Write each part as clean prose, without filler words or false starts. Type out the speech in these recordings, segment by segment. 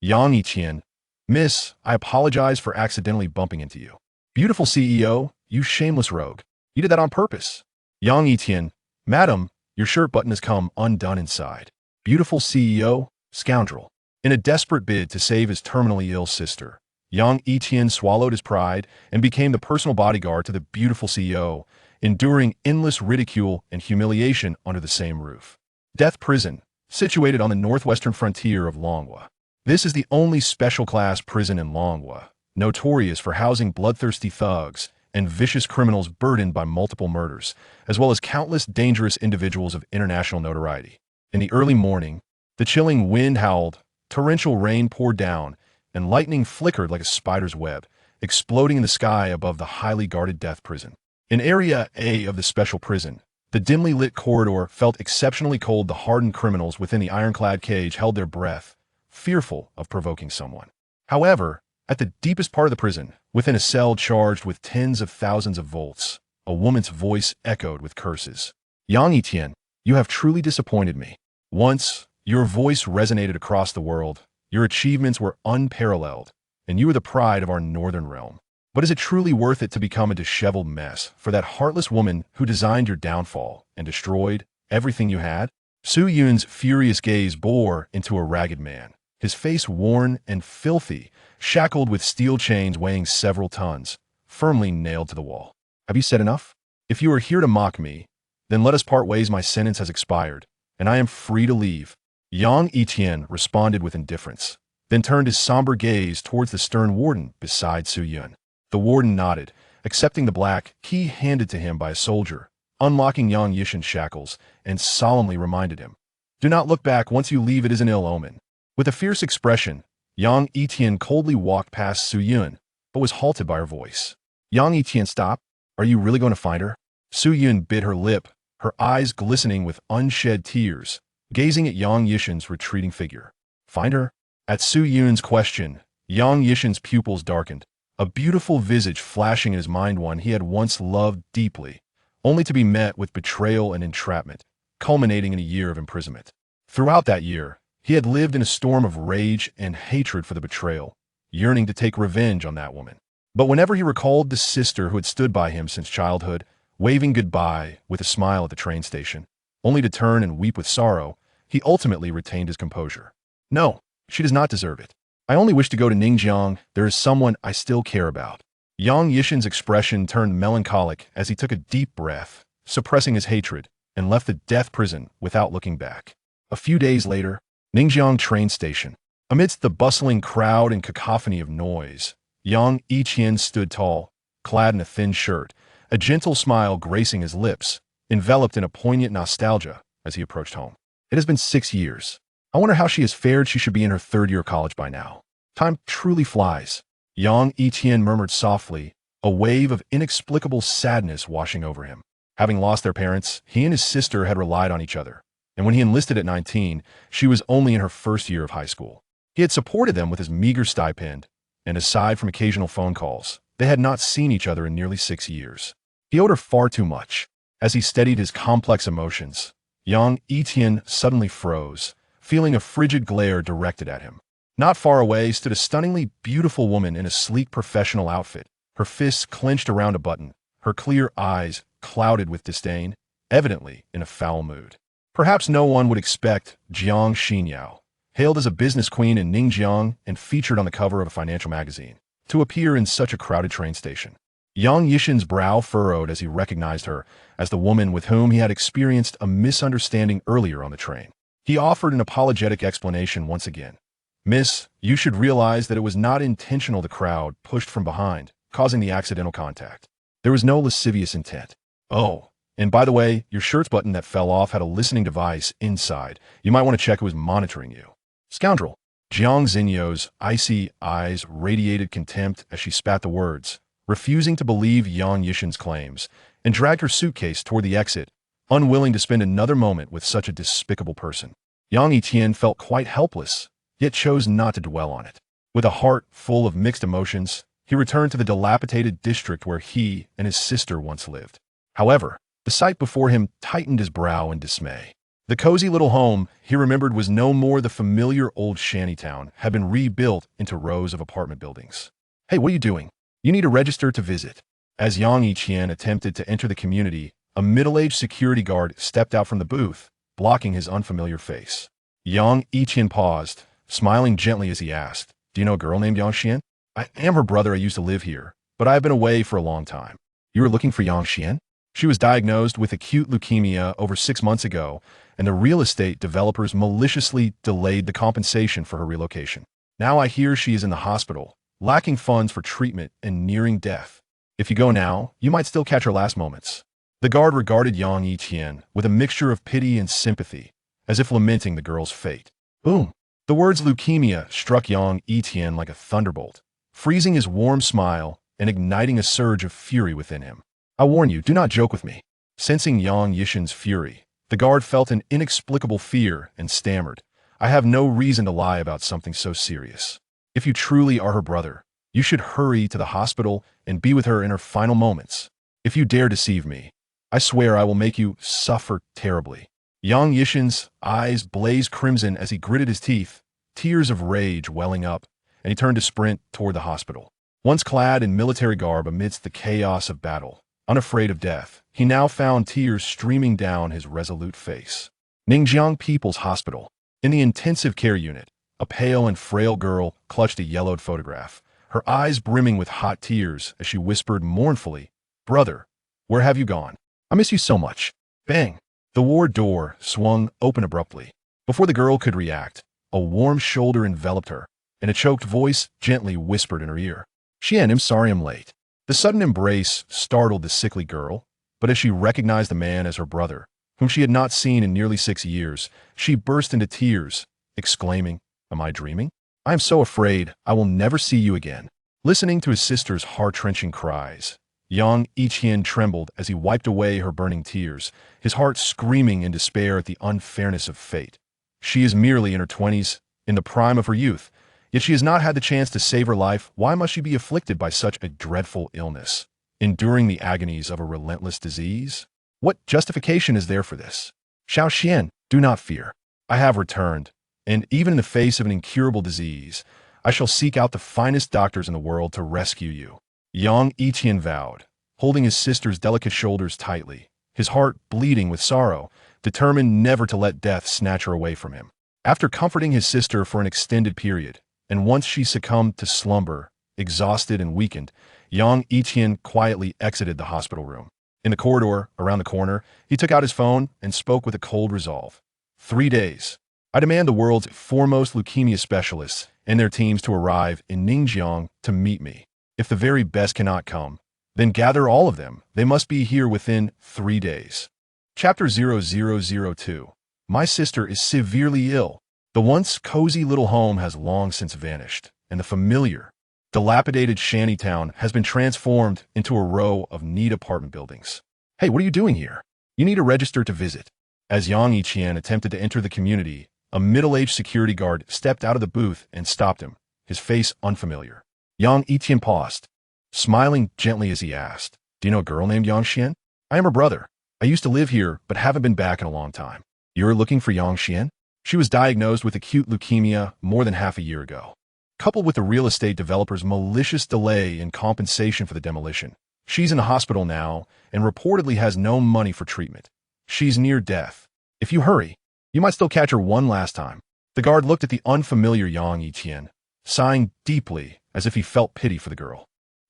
Yang Yitian, Miss, I apologize for accidentally bumping into you. Beautiful CEO, you shameless rogue. You did that on purpose. Yang Yitian, Madam, your shirt button has come undone inside. Beautiful CEO, scoundrel. In a desperate bid to save his terminally ill sister, Yang Yitian swallowed his pride and became the personal bodyguard to the beautiful CEO, enduring endless ridicule and humiliation under the same roof. Death Prison, situated on the northwestern frontier of Longwa. This is the only special class prison in Longwa, notorious for housing bloodthirsty thugs and vicious criminals burdened by multiple murders, as well as countless dangerous individuals of international notoriety. In the early morning, the chilling wind howled, torrential rain poured down, and lightning flickered like a spider's web, exploding in the sky above the highly guarded death prison. In Area A of the special prison, the dimly lit corridor felt exceptionally cold. The hardened criminals within the ironclad cage held their breath, fearful of provoking someone. However, at the deepest part of the prison, within a cell charged with tens of thousands of volts, a woman's voice echoed with curses. Yang Yitian, you have truly disappointed me. Once, your voice resonated across the world, your achievements were unparalleled, and you were the pride of our northern realm. But is it truly worth it to become a disheveled mess for that heartless woman who designed your downfall and destroyed everything you had? Su Yun's furious gaze bore into a ragged man, his face worn and filthy, shackled with steel chains weighing several tons, firmly nailed to the wall. Have you said enough? If you are here to mock me, then let us part ways. My sentence has expired, and I am free to leave. Yang Yitian responded with indifference, then turned his somber gaze towards the stern warden beside Su Yun. The warden nodded, accepting the black key handed to him by a soldier, unlocking Yang Yitian's shackles, and solemnly reminded him, "Do not look back. Once you leave, it is an ill omen." With a fierce expression, Yang Yitian coldly walked past Su Yun, but was halted by her voice. "Yang Yitian, stop. Are you really going to find her?" Su Yun bit her lip, her eyes glistening with unshed tears, gazing at Yang Yitian's retreating figure. "Find her?" At Su Yun's question, Yang Yitian's pupils darkened, a beautiful visage flashing in his mind, one he had once loved deeply, only to be met with betrayal and entrapment, culminating in a year of imprisonment. Throughout that year, he had lived in a storm of rage and hatred for the betrayal, yearning to take revenge on that woman. But whenever he recalled the sister who had stood by him since childhood, waving goodbye with a smile at the train station, only to turn and weep with sorrow, he ultimately retained his composure. "No, she does not deserve it. I only wish to go to Ningjiang. There is someone I still care about." Yang Yitian's expression turned melancholic as he took a deep breath, suppressing his hatred, and left the death prison without looking back. A few days later, Ningjiang train station. Amidst the bustling crowd and cacophony of noise, Yang Yitian stood tall, clad in a thin shirt, a gentle smile gracing his lips, enveloped in a poignant nostalgia as he approached home. It has been 6 years. I wonder how she has fared. She should be in her 3rd year of college by now. Time truly flies. Yang Yitian murmured softly, a wave of inexplicable sadness washing over him. Having lost their parents, he and his sister had relied on each other, and when he enlisted at 19, she was only in her 1st year of high school. He had supported them with his meager stipend, and aside from occasional phone calls, they had not seen each other in nearly 6 years. He owed her far too much. As he steadied his complex emotions, Yang Yitian suddenly froze, feeling a frigid glare directed at him. Not far away stood a stunningly beautiful woman in a sleek professional outfit, her fists clenched around a button, her clear eyes clouded with disdain, evidently in a foul mood. Perhaps no one would expect Jiang Xinyao, hailed as a business queen in Ningjiang and featured on the cover of a financial magazine, to appear in such a crowded train station. Yang Yitian's brow furrowed as he recognized her as the woman with whom he had experienced a misunderstanding earlier on the train. He offered an apologetic explanation once again. "Miss, you should realize that it was not intentional. The crowd pushed from behind, causing the accidental contact. There was no lascivious intent. Oh, and by the way, your shirt's button that fell off had a listening device inside. You might want to check who was monitoring you." "Scoundrel!" Jiang Zinyo's icy eyes radiated contempt as she spat the words, refusing to believe Yang Yitian's claims, and dragged her suitcase toward the exit, unwilling to spend another moment with such a despicable person. Yang Yitian felt quite helpless, yet chose not to dwell on it. With a heart full of mixed emotions, he returned to the dilapidated district where he and his sister once lived. However, the sight before him tightened his brow in dismay. The cozy little home, he remembered, was no more the familiar old shantytown, had been rebuilt into rows of apartment buildings. Hey, what are you doing? You need to register to visit. As Yang Yitian attempted to enter the community, a middle-aged security guard stepped out from the booth, blocking his unfamiliar face. Yang Yitian paused, smiling gently as he asked, "Do you know a girl named Yang Xian? I am her brother. I used to live here, but I have been away for a long time." "You were looking for Yang Xian?" "She was diagnosed with acute leukemia over 6 months ago, and the real estate developers maliciously delayed the compensation for her relocation. Now I hear she is in the hospital, lacking funds for treatment and nearing death. If you go now, you might still catch her last moments." The guard regarded Yang Yitian with a mixture of pity and sympathy, as if lamenting the girl's fate. Boom! The words leukemia struck Yang Yitian like a thunderbolt, freezing his warm smile and igniting a surge of fury within him. "I warn you, do not joke with me." Sensing Yang Yitian's fury, the guard felt an inexplicable fear and stammered, "I have no reason to lie about something so serious. If you truly are her brother, you should hurry to the hospital and be with her in her final moments. If you dare deceive me, I swear I will make you suffer terribly." Yang Yitian's eyes blazed crimson as he gritted his teeth, tears of rage welling up, and he turned to sprint toward the hospital. Once clad in military garb amidst the chaos of battle, unafraid of death, he now found tears streaming down his resolute face. Ningjiang People's Hospital. In the intensive care unit, a pale and frail girl clutched a yellowed photograph, her eyes brimming with hot tears as she whispered mournfully, "Brother, where have you gone? I miss you so much." Bang! The ward door swung open abruptly. Before the girl could react, a warm shoulder enveloped her, and a choked voice gently whispered in her ear, "Xian, I'm sorry I'm late." The sudden embrace startled the sickly girl, but as she recognized the man as her brother, whom she had not seen in nearly 6 years, she burst into tears, exclaiming, "Am I dreaming? I am so afraid I will never see you again." Listening to his sister's heart-wrenching cries, Yang Yitian trembled as he wiped away her burning tears, his heart screaming in despair at the unfairness of fate. She is merely in her 20s, in the prime of her youth, yet she has not had the chance to save her life. Why must she be afflicted by such a dreadful illness, enduring the agonies of a relentless disease? What justification is there for this? Xiao Xian, do not fear. I have returned, and even in the face of an incurable disease, I shall seek out the finest doctors in the world to rescue you. Yang Yitian vowed, holding his sister's delicate shoulders tightly, his heart bleeding with sorrow, determined never to let death snatch her away from him. After comforting his sister for an extended period, and once she succumbed to slumber, exhausted and weakened, Yang Yitian quietly exited the hospital room. In the corridor, around the corner, he took out his phone and spoke with a cold resolve. 3 days. I demand the world's foremost leukemia specialists and their teams to arrive in Ningjiang to meet me. If the very best cannot come, then gather all of them. They must be here within 3 days. Chapter 0002. My sister is severely ill. The once cozy little home has long since vanished, and the familiar, dilapidated shantytown has been transformed into a row of neat apartment buildings. Hey, what are you doing here? You need to register to visit. As Yang Yitian attempted to enter the community, a middle-aged security guard stepped out of the booth and stopped him, his face unfamiliar. Yang Yitian paused, smiling gently as he asked, "Do you know a girl named Yang Xian? I am her brother. I used to live here, but haven't been back in a long time." "You're looking for Yang Xian?" "She was diagnosed with acute leukemia more than half a year ago. Coupled with the real estate developer's malicious delay in compensation for the demolition, she's in the hospital now and reportedly has no money for treatment. She's near death. If you hurry, you might still catch her one last time." The guard looked at the unfamiliar Yang Yitian, sighing deeply as if he felt pity for the girl.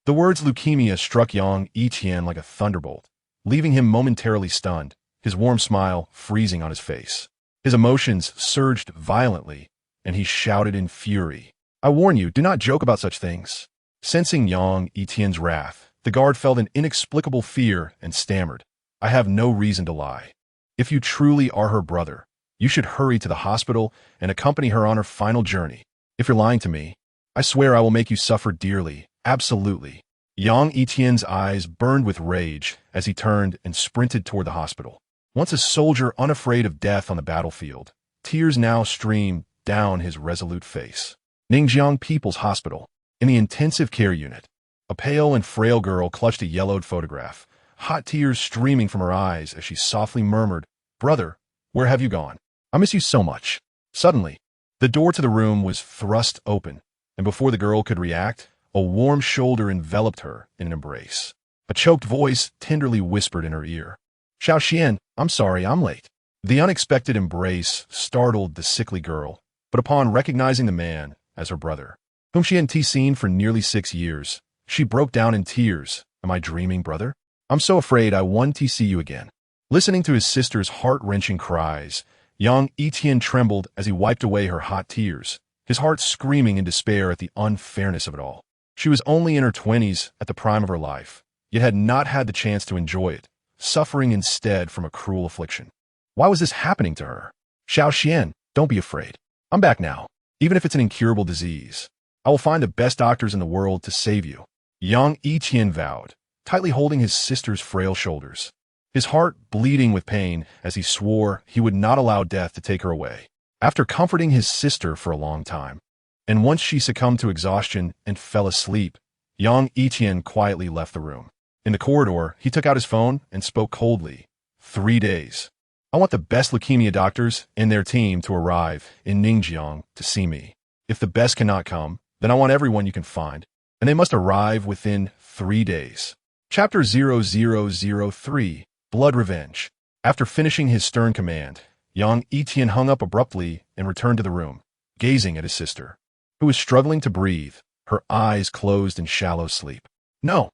The words leukemia struck Yang Yitian like a thunderbolt, leaving him momentarily stunned, his warm smile freezing on his face. His emotions surged violently, and he shouted in fury, "I warn you, do not joke about such things." Sensing Yang Yitian's wrath, the guard felt an inexplicable fear and stammered, "I have no reason to lie. If you truly are her brother, you should hurry to the hospital and accompany her on her final journey. If you're lying to me, I swear I will make you suffer dearly, absolutely." Yang Yitian's eyes burned with rage as he turned and sprinted toward the hospital. Once a soldier unafraid of death on the battlefield, tears now streamed down his resolute face. Ningjiang People's Hospital. In the intensive care unit, a pale and frail girl clutched a yellowed photograph, hot tears streaming from her eyes as she softly murmured, "Brother, where have you gone? I miss you so much. Suddenly, the door to the room was thrust open, and before the girl could react, a warm shoulder enveloped her in an embrace. A choked voice tenderly whispered in her ear, Xiaoxian, I'm sorry I'm late. The unexpected embrace startled the sickly girl, but upon recognizing the man as her brother, whom she hadn't seen for nearly 6 years, she broke down in tears. Am I dreaming, brother? I'm so afraid I won't see you again. Listening to his sister's heart-wrenching cries, Yang Yitian trembled as he wiped away her hot tears, his heart screaming in despair at the unfairness of it all. She was only in her 20s at the prime of her life, yet had not had the chance to enjoy it, suffering instead from a cruel affliction. Why was this happening to her? Xiaoxian, don't be afraid. I'm back now, even if it's an incurable disease. I will find the best doctors in the world to save you. Yang Yitian vowed, tightly holding his sister's frail shoulders, his heart bleeding with pain as he swore he would not allow death to take her away. After comforting his sister for a long time, and once she succumbed to exhaustion and fell asleep, Yang Yitian quietly left the room. In the corridor, he took out his phone and spoke coldly. 3 days. I want the best leukemia doctors and their team to arrive in Ningjiang to see me. If the best cannot come, then I want everyone you can find, and they must arrive within 3 days. Chapter 0003, Blood Revenge. After finishing his stern command, Yang Yitian hung up abruptly and returned to the room, gazing at his sister, who was struggling to breathe, her eyes closed in shallow sleep. No,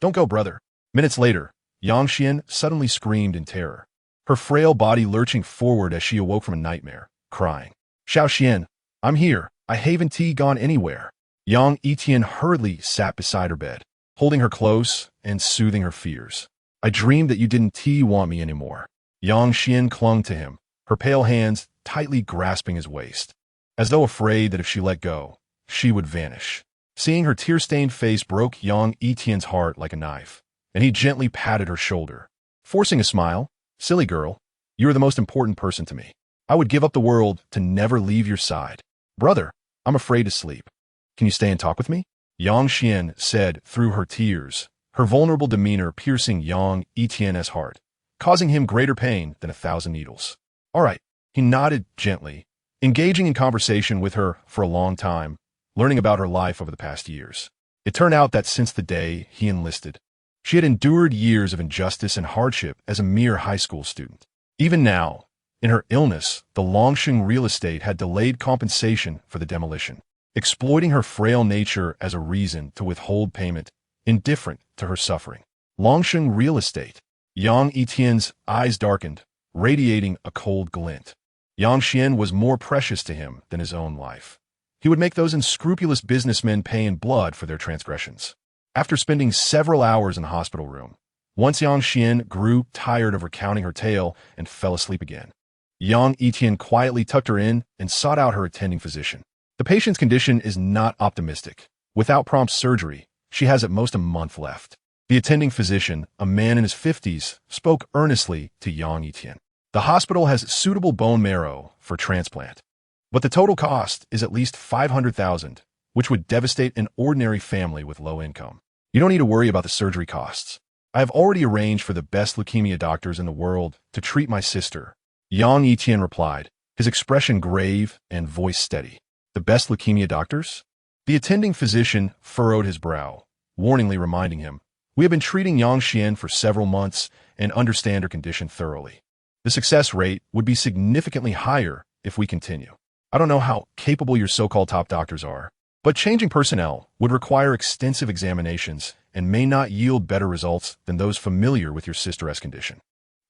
don't go, brother. Minutes later, Yang Xian suddenly screamed in terror, her frail body lurching forward as she awoke from a nightmare, crying, Xiaoxian, I'm here. I haven't gone anywhere. Yang Yitian hurriedly sat beside her bed, holding her close and soothing her fears. I dreamed that you didn't want me anymore. Yang Xian clung to him, her pale hands tightly grasping his waist, as though afraid that if she let go, she would vanish. Seeing her tear-stained face broke Yang Yitian's heart like a knife, and he gently patted her shoulder, forcing a smile. Silly girl, you are the most important person to me. I would give up the world to never leave your side. Brother, I'm afraid to sleep. Can you stay and talk with me? Yang Xian said through her tears, her vulnerable demeanor piercing Yang Yitian's heart, causing him greater pain than 1,000 needles. All right, he nodded gently, engaging in conversation with her for a long time, learning about her life over the past years. It turned out that since the day he enlisted, she had endured years of injustice and hardship as a mere high school student. Even now, in her illness, the Longsheng real estate had delayed compensation for the demolition, exploiting her frail nature as a reason to withhold payment, indifferent to her suffering. Longsheng real estate. Yang Yitian's eyes darkened, radiating a cold glint. Yang Xian was more precious to him than his own life. He would make those unscrupulous businessmen pay in blood for their transgressions. After spending several hours in the hospital room, once Yang Xian grew tired of recounting her tale and fell asleep again, Yang Yitian quietly tucked her in and sought out her attending physician. The patient's condition is not optimistic. Without prompt surgery, she has at most a month left. The attending physician, a man in his 50s, spoke earnestly to Yang Yitian. The hospital has suitable bone marrow for transplant, but the total cost is at least 500,000, which would devastate an ordinary family with low income. You don't need to worry about the surgery costs. I have already arranged for the best leukemia doctors in the world to treat my sister. Yang Yitian replied, his expression grave and voice steady. The best leukemia doctors? The attending physician furrowed his brow, warningly reminding him, we have been treating Yang Xian for several months and understand her condition thoroughly. The success rate would be significantly higher if we continue. I don't know how capable your so-called top doctors are, but changing personnel would require extensive examinations and may not yield better results than those familiar with your sister's condition.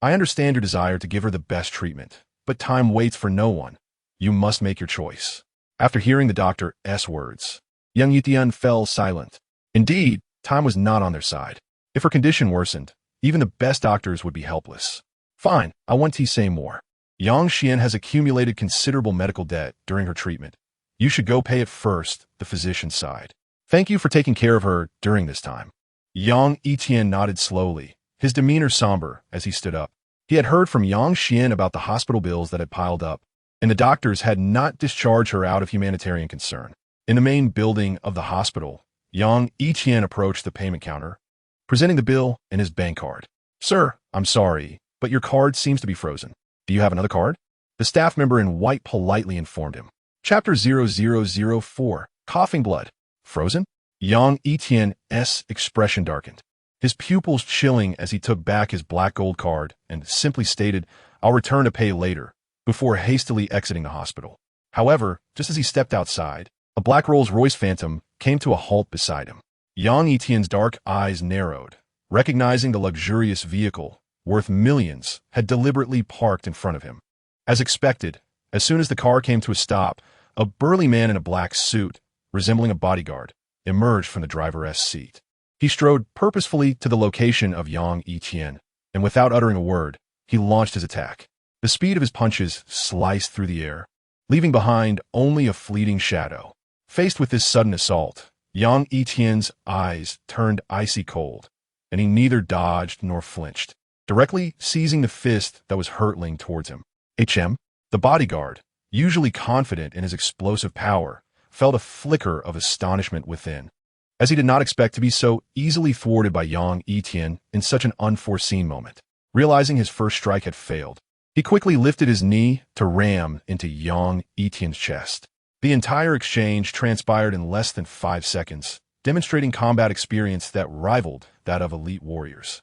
I understand your desire to give her the best treatment, but time waits for no one. You must make your choice. After hearing the doctor's words, Yang Yitian fell silent. Indeed, time was not on their side. If her condition worsened, even the best doctors would be helpless. Fine, I want to say more. Yang Xian has accumulated considerable medical debt during her treatment. You should go pay it first, the physician sighed. Thank you for taking care of her during this time. Yang Yitian nodded slowly, his demeanor somber as he stood up. He had heard from Yang Xian about the hospital bills that had piled up, and the doctors had not discharged her out of humanitarian concern. In the main building of the hospital, Yang Yitian approached the payment counter, presenting the bill and his bank card. Sir, I'm sorry, but your card seems to be frozen. Do you have another card? The staff member in white politely informed him. Chapter 0004, Coughing Blood. Frozen? Yang Yitian's expression darkened, his pupils chilling as he took back his black gold card and simply stated, "I'll return to pay later," before hastily exiting the hospital. However, just as he stepped outside, a black Rolls-Royce Phantom came to a halt beside him. Yang Yitian's dark eyes narrowed, recognizing the luxurious vehicle, worth millions, had deliberately parked in front of him. As expected, as soon as the car came to a stop, a burly man in a black suit, resembling a bodyguard, emerged from the driver's seat. He strode purposefully to the location of Yang Yitian, and without uttering a word, he launched his attack. The speed of his punches sliced through the air, leaving behind only a fleeting shadow. Faced with this sudden assault, Yang Yitian's eyes turned icy cold, and he neither dodged nor flinched, directly seizing the fist that was hurtling towards him. The bodyguard, usually confident in his explosive power, felt a flicker of astonishment within, as he did not expect to be so easily thwarted by Yang Yitian in such an unforeseen moment. Realizing his first strike had failed, he quickly lifted his knee to ram into Yang Yitian's chest. The entire exchange transpired in less than 5 seconds, demonstrating combat experience that rivaled that of elite warriors.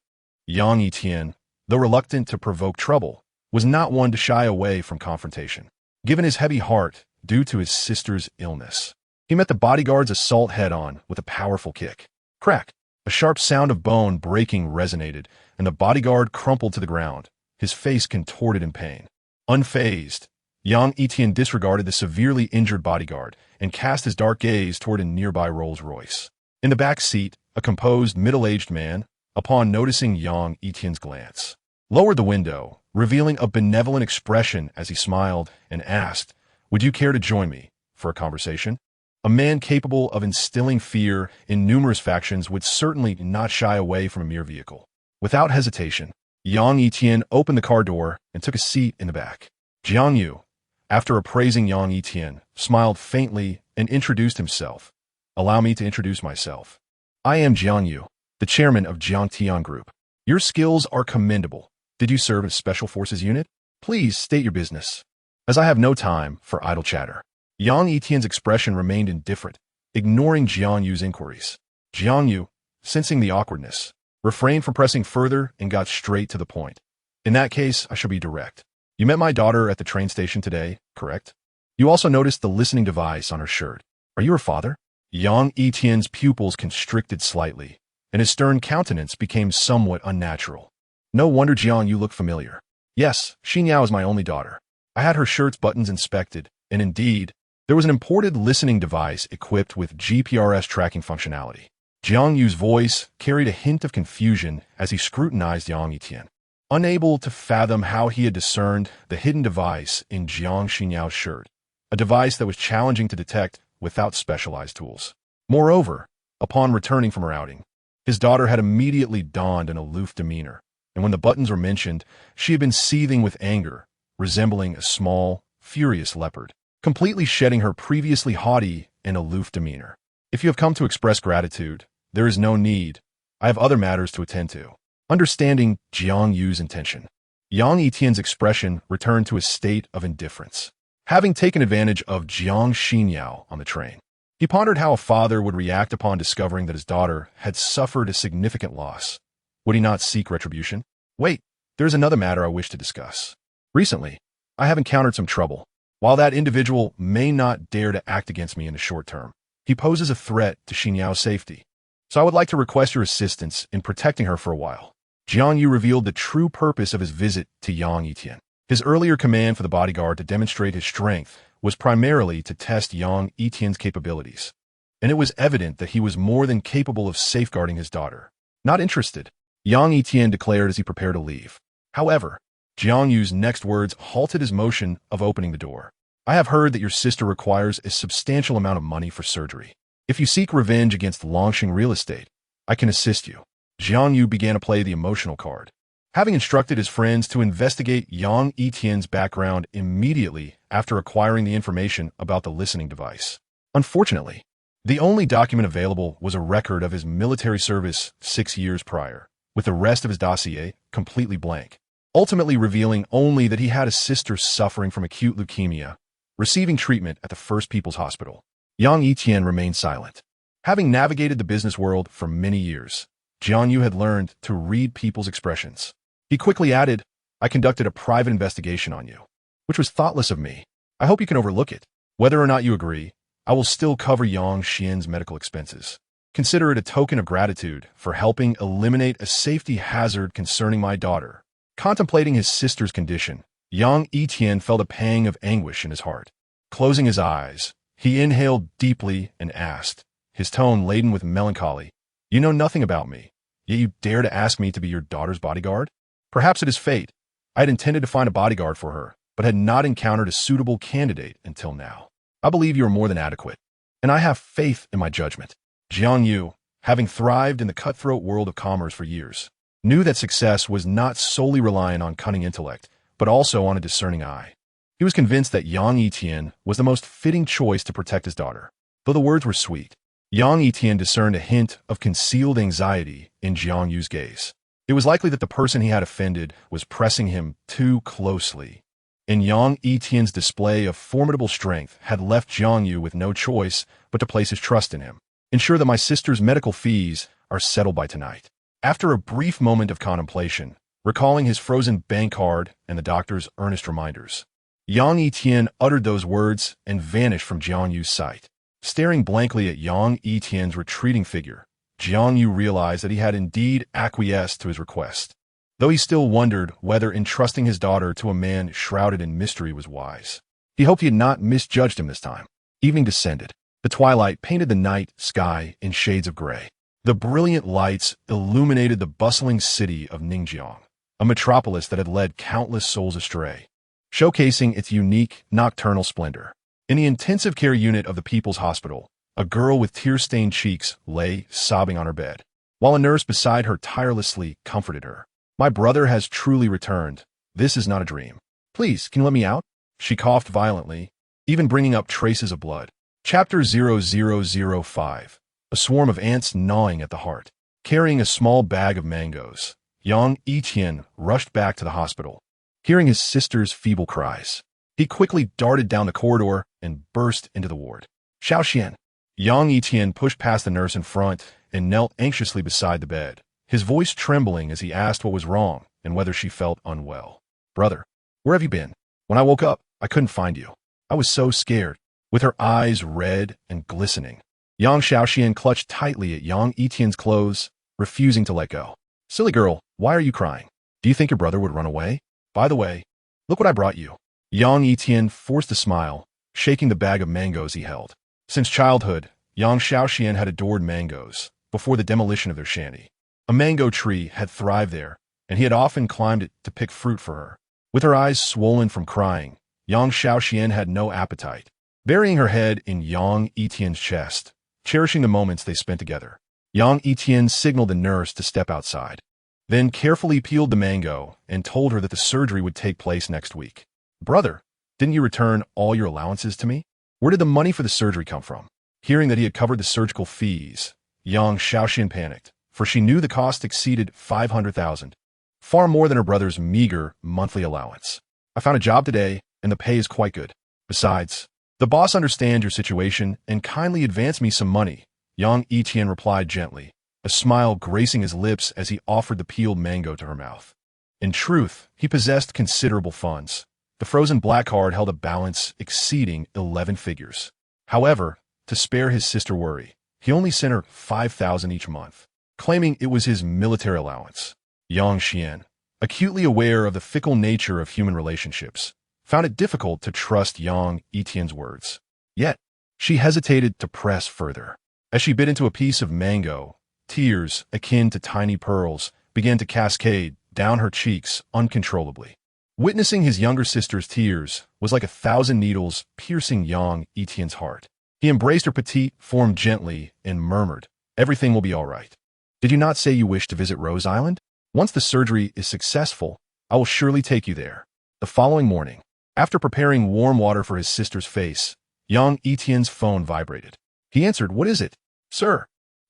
Yang Yitian, though reluctant to provoke trouble, was not one to shy away from confrontation. Given his heavy heart due to his sister's illness, he met the bodyguard's assault head-on with a powerful kick. Crack! A sharp sound of bone breaking resonated, and the bodyguard crumpled to the ground, his face contorted in pain. Unfazed, Yang Yitian disregarded the severely injured bodyguard and cast his dark gaze toward a nearby Rolls-Royce. In the back seat, a composed, middle-aged man, upon noticing Yang Yitian's glance, lowered the window, revealing a benevolent expression as he smiled and asked, "Would you care to join me for a conversation?" A man capable of instilling fear in numerous factions would certainly not shy away from a mere vehicle. Without hesitation, Yang Yitian opened the car door and took a seat in the back. Jiang Yu, after appraising Yang Yitian, smiled faintly and introduced himself. "Allow me to introduce myself. I am Jiang Yu, the chairman of Yang Yitian Group. Your skills are commendable. Did you serve in a special forces unit? Please state your business, as I have no time for idle chatter." Yang Yitian's expression remained indifferent, ignoring Jiang Yu's inquiries. Jiang Yu, sensing the awkwardness, refrained from pressing further and got straight to the point. "In that case, I shall be direct. You met my daughter at the train station today, correct? You also noticed the listening device on her shirt. Are you her father?" Yang Yitian's pupils constricted slightly, and his stern countenance became somewhat unnatural. No wonder Jiang Yu looked familiar. "Yes, Xinyao is my only daughter. I had her shirt's buttons inspected, and indeed, there was an imported listening device equipped with GPRS tracking functionality." Jiang Yu's voice carried a hint of confusion as he scrutinized Yang Yitian, unable to fathom how he had discerned the hidden device in Jiang Xinyao's shirt, a device that was challenging to detect without specialized tools. Moreover, upon returning from her outing, his daughter had immediately donned an aloof demeanor, and when the buttons were mentioned, she had been seething with anger, resembling a small, furious leopard, completely shedding her previously haughty and aloof demeanor. "If you have come to express gratitude, there is no need. I have other matters to attend to." Understanding Jiang Yu's intention, Yang Yitian's expression returned to a state of indifference. Having taken advantage of Jiang Xinyao on the train, he pondered how a father would react upon discovering that his daughter had suffered a significant loss. Would he not seek retribution? "Wait, there is another matter I wish to discuss. Recently, I have encountered some trouble. While that individual may not dare to act against me in the short term, he poses a threat to Xinyao's safety. So I would like to request your assistance in protecting her for a while." Jiang Yu revealed the true purpose of his visit to Yang Yitian. His earlier command for the bodyguard to demonstrate his strength was primarily to test Yang Yitian's capabilities, and it was evident that he was more than capable of safeguarding his daughter. Not interested, Yang Yitian declared as he prepared to leave. However, Jiang Yu's next words halted his motion of opening the door. "I have heard that your sister requires a substantial amount of money for surgery. If you seek revenge against Longxing real estate, I can assist you." Jiang Yu began to play the emotional card, having instructed his friends to investigate Yang Yitian's background immediately after acquiring the information about the listening device. Unfortunately, the only document available was a record of his military service 6 years prior, with the rest of his dossier completely blank. ultimately revealing only that he had a sister suffering from acute leukemia, receiving treatment at the First People's Hospital. Yang Yitian remained silent. Having navigated the business world for many years, Jiang Yu had learned to read people's expressions. He quickly added, "I conducted a private investigation on you, which was thoughtless of me. I hope you can overlook it. Whether or not you agree, I will still cover Yang Xian's medical expenses. Consider it a token of gratitude for helping eliminate a safety hazard concerning my daughter." Contemplating his sister's condition, Yang Yitian felt a pang of anguish in his heart. Closing his eyes, he inhaled deeply and asked, his tone laden with melancholy, "You know nothing about me, yet you dare to ask me to be your daughter's bodyguard? Perhaps it is fate. I had intended to find a bodyguard for her, but had not encountered a suitable candidate until now. I believe you are more than adequate, and I have faith in my judgment." Jiang Yu, having thrived in the cutthroat world of commerce for years, knew that success was not solely reliant on cunning intellect, but also on a discerning eye. He was convinced that Yang Yitian was the most fitting choice to protect his daughter. Though the words were sweet, Yang Yitian discerned a hint of concealed anxiety in Jiang Yu's gaze. It was likely that the person he had offended was pressing him too closely. And Yang Yitian's display of formidable strength had left Jiang Yu with no choice but to place his trust in him. "Ensure that my sister's medical fees are settled by tonight." After a brief moment of contemplation, recalling his frozen bank card and the doctor's earnest reminders, Yang Yitian uttered those words and vanished from Jiang Yu's sight. Staring blankly at Yang Yitian's retreating figure, Jiang Yu realized that he had indeed acquiesced to his request, though he still wondered whether entrusting his daughter to a man shrouded in mystery was wise. He hoped he had not misjudged him this time. Evening descended. The twilight painted the night sky in shades of gray. The brilliant lights illuminated the bustling city of Ningjiang, a metropolis that had led countless souls astray, showcasing its unique nocturnal splendor. In the intensive care unit of the People's Hospital, a girl with tear-stained cheeks lay sobbing on her bed, while a nurse beside her tirelessly comforted her. "My brother has truly returned. This is not a dream. Please, can you let me out?" She coughed violently, even bringing up traces of blood. Chapter 0005. A swarm of ants gnawing at the heart. Carrying a small bag of mangoes, Yang Yitian rushed back to the hospital. Hearing his sister's feeble cries, he quickly darted down the corridor and burst into the ward. "Xiaoxian." Yang Yitian pushed past the nurse in front and knelt anxiously beside the bed, his voice trembling as he asked what was wrong and whether she felt unwell. "Brother, where have you been? When I woke up, I couldn't find you. I was so scared." With her eyes red and glistening, Yang Xiaoxian clutched tightly at Yang Yitian's clothes, refusing to let go. "Silly girl, why are you crying? Do you think your brother would run away? By the way, look what I brought you." Yang Yitian forced a smile, shaking the bag of mangoes he held. Since childhood, Yang Xiaoxian had adored mangoes, before the demolition of their shanty. A mango tree had thrived there, and he had often climbed it to pick fruit for her. With her eyes swollen from crying, Yang Xiaoxian had no appetite. Burying her head in Yang Yitian's chest, cherishing the moments they spent together, Yang Yitian signaled the nurse to step outside, then carefully peeled the mango and told her that the surgery would take place next week. "Brother, didn't you return all your allowances to me? Where did the money for the surgery come from?" Hearing that he had covered the surgical fees, Yang Xiaoxian panicked, for she knew the cost exceeded 500,000, far more than her brother's meager monthly allowance. "I found a job today, and the pay is quite good. Besides, the boss understands your situation and kindly advanced me some money," Yang Yitian replied gently, a smile gracing his lips as he offered the peeled mango to her mouth. In truth, he possessed considerable funds. The frozen black card held a balance exceeding 11 figures. However, to spare his sister worry, he only sent her 5,000 each month, claiming it was his military allowance. Yang Xian, acutely aware of the fickle nature of human relationships, found it difficult to trust Yang Yitian's words. Yet, she hesitated to press further. As she bit into a piece of mango, tears, akin to tiny pearls, began to cascade down her cheeks uncontrollably. Witnessing his younger sister's tears was like 1,000 needles piercing Yang Yitian's heart. He embraced her petite form gently and murmured, "Everything will be all right. Did you not say you wish to visit Rose Island? Once the surgery is successful, I will surely take you there." The following morning, after preparing warm water for his sister's face, Yang Yitian's phone vibrated. He answered, "What is it?" "Sir,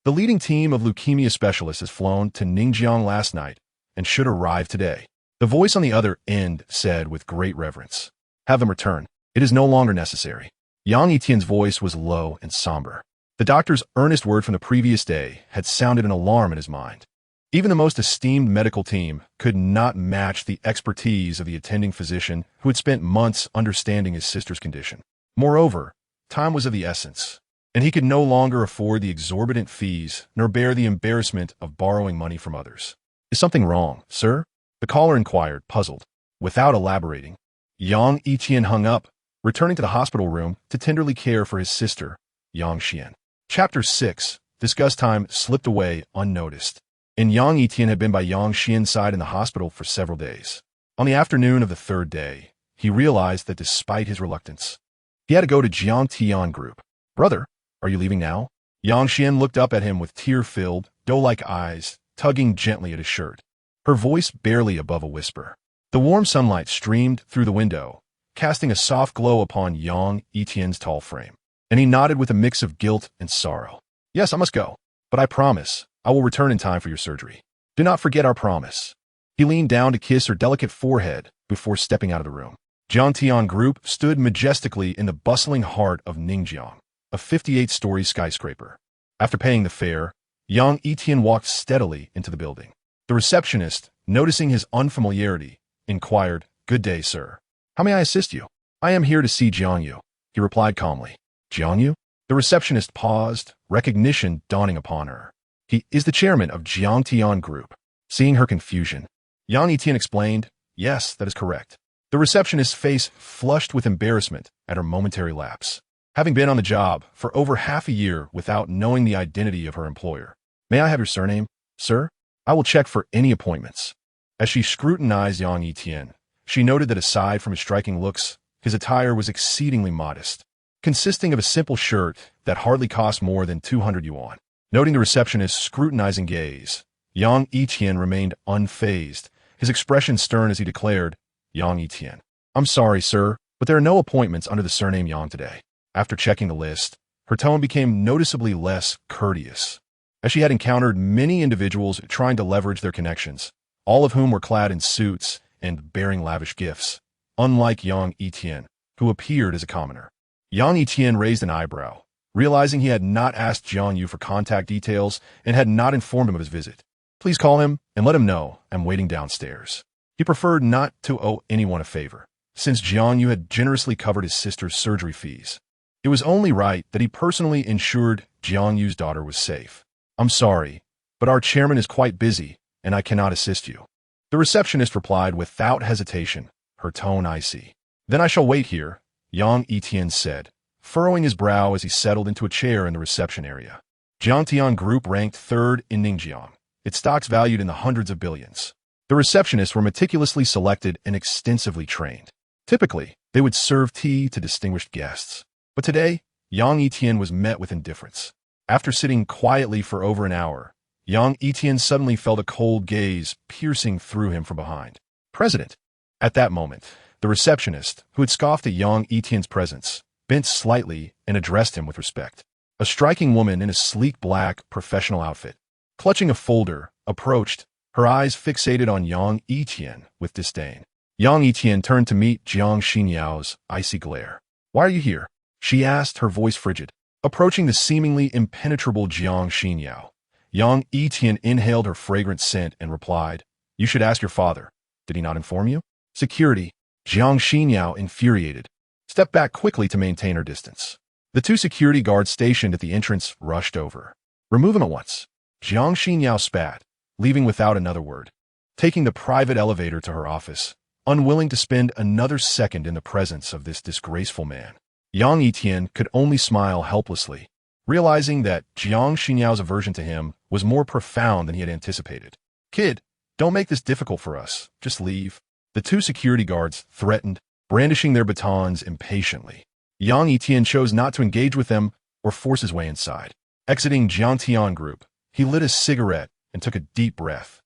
the leading team of leukemia specialists has flown to Ningjiang last night and should arrive today. The voice on the other end said with great reverence, "Have them return. It is no longer necessary." Yang Yitian's voice was low and somber. The doctor's earnest word from the previous day had sounded an alarm in his mind. Even the most esteemed medical team could not match the expertise of the attending physician who had spent months understanding his sister's condition. Moreover, time was of the essence, and he could no longer afford the exorbitant fees nor bear the embarrassment of borrowing money from others. "Is something wrong, sir?" the caller inquired, puzzled. Without elaborating, Yang Yitian hung up, returning to the hospital room to tenderly care for his sister, Yang Xian. Chapter 6. Disgust time slipped away unnoticed, and Yang Yitian had been by Yang Xian's side in the hospital for several days. On the afternoon of the third day, he realized that despite his reluctance, he had to go to Yang Yitian group. "Brother, are you leaving now?" Yang Xian looked up at him with tear-filled, doe-like eyes, tugging gently at his shirt, her voice barely above a whisper. The warm sunlight streamed through the window, casting a soft glow upon Yang Yitian's tall frame, and he nodded with a mix of guilt and sorrow. "Yes, I must go, but I promise I will return in time for your surgery. Do not forget our promise." He leaned down to kiss her delicate forehead before stepping out of the room. Yang Yitian Group stood majestically in the bustling heart of Ningjiang, a 58-story skyscraper. After paying the fare, Yang Yitian walked steadily into the building. The receptionist, noticing his unfamiliarity, inquired, "Good day, sir. How may I assist you?" "I am here to see Jiangyu," he replied calmly. "Jiangyu?" The receptionist paused, recognition dawning upon her. "He is the chairman of Yang Yitian Group." Seeing her confusion, Yang Yitian explained, "Yes, that is correct." The receptionist's face flushed with embarrassment at her momentary lapse, having been on the job for over half a year without knowing the identity of her employer. "May I have your surname, sir? I will check for any appointments." As she scrutinized Yang Yitian, she noted that aside from his striking looks, his attire was exceedingly modest, consisting of a simple shirt that hardly cost more than 200 yuan. Noting the receptionist's scrutinizing gaze, Yang Yitian remained unfazed, his expression stern as he declared, "Yang Yitian, I'm sorry, sir, but there are no appointments under the surname Yang today." After checking the list, her tone became noticeably less courteous, as she had encountered many individuals trying to leverage their connections, all of whom were clad in suits and bearing lavish gifts, unlike Yang Yitian, who appeared as a commoner. Yang Yitian raised an eyebrow, realizing he had not asked Jiangyu for contact details and had not informed him of his visit. "Please call him and let him know I'm waiting downstairs." He preferred not to owe anyone a favor, since Jiangyu had generously covered his sister's surgery fees. It was only right that he personally ensured Jiangyu's daughter was safe. "I'm sorry, but our chairman is quite busy, and I cannot assist you." The receptionist replied without hesitation, her tone icy. "Then I shall wait here," Yang Yitian said, furrowing his brow as he settled into a chair in the reception area. Yang Yitian Group ranked third in Ningjiang, its stocks valued in the hundreds of billions. The receptionists were meticulously selected and extensively trained. Typically, they would serve tea to distinguished guests. But today, Yang Yitian was met with indifference. After sitting quietly for over an hour, Yang Yitian suddenly felt a cold gaze piercing through him from behind. "President." At that moment, the receptionist, who had scoffed at Yang Yitian's presence, bent slightly and addressed him with respect. A striking woman in a sleek black professional outfit, clutching a folder, approached, her eyes fixated on Yang Yitian with disdain. Yang Yitian turned to meet Jiang Xinyao's icy glare. "Why are you here?" she asked, her voice frigid. Approaching the seemingly impenetrable Jiang Xinyao, Yang Yitian inhaled her fragrant scent and replied, "You should ask your father. Did he not inform you?" "Security." Jiang Xinyao, infuriated, stepped back quickly to maintain her distance. The two security guards stationed at the entrance rushed over. "Remove him at once." Jiang Xinyao spat, leaving without another word, taking the private elevator to her office, unwilling to spend another second in the presence of this disgraceful man. Yang Yitian could only smile helplessly, realizing that Jiang Xinyao's aversion to him was more profound than he had anticipated. "Kid, don't make this difficult for us. Just leave." The two security guards threatened, brandishing their batons impatiently. Yang Yitian chose not to engage with them or force his way inside. Exiting Yang Yitian Group, he lit a cigarette and took a deep breath,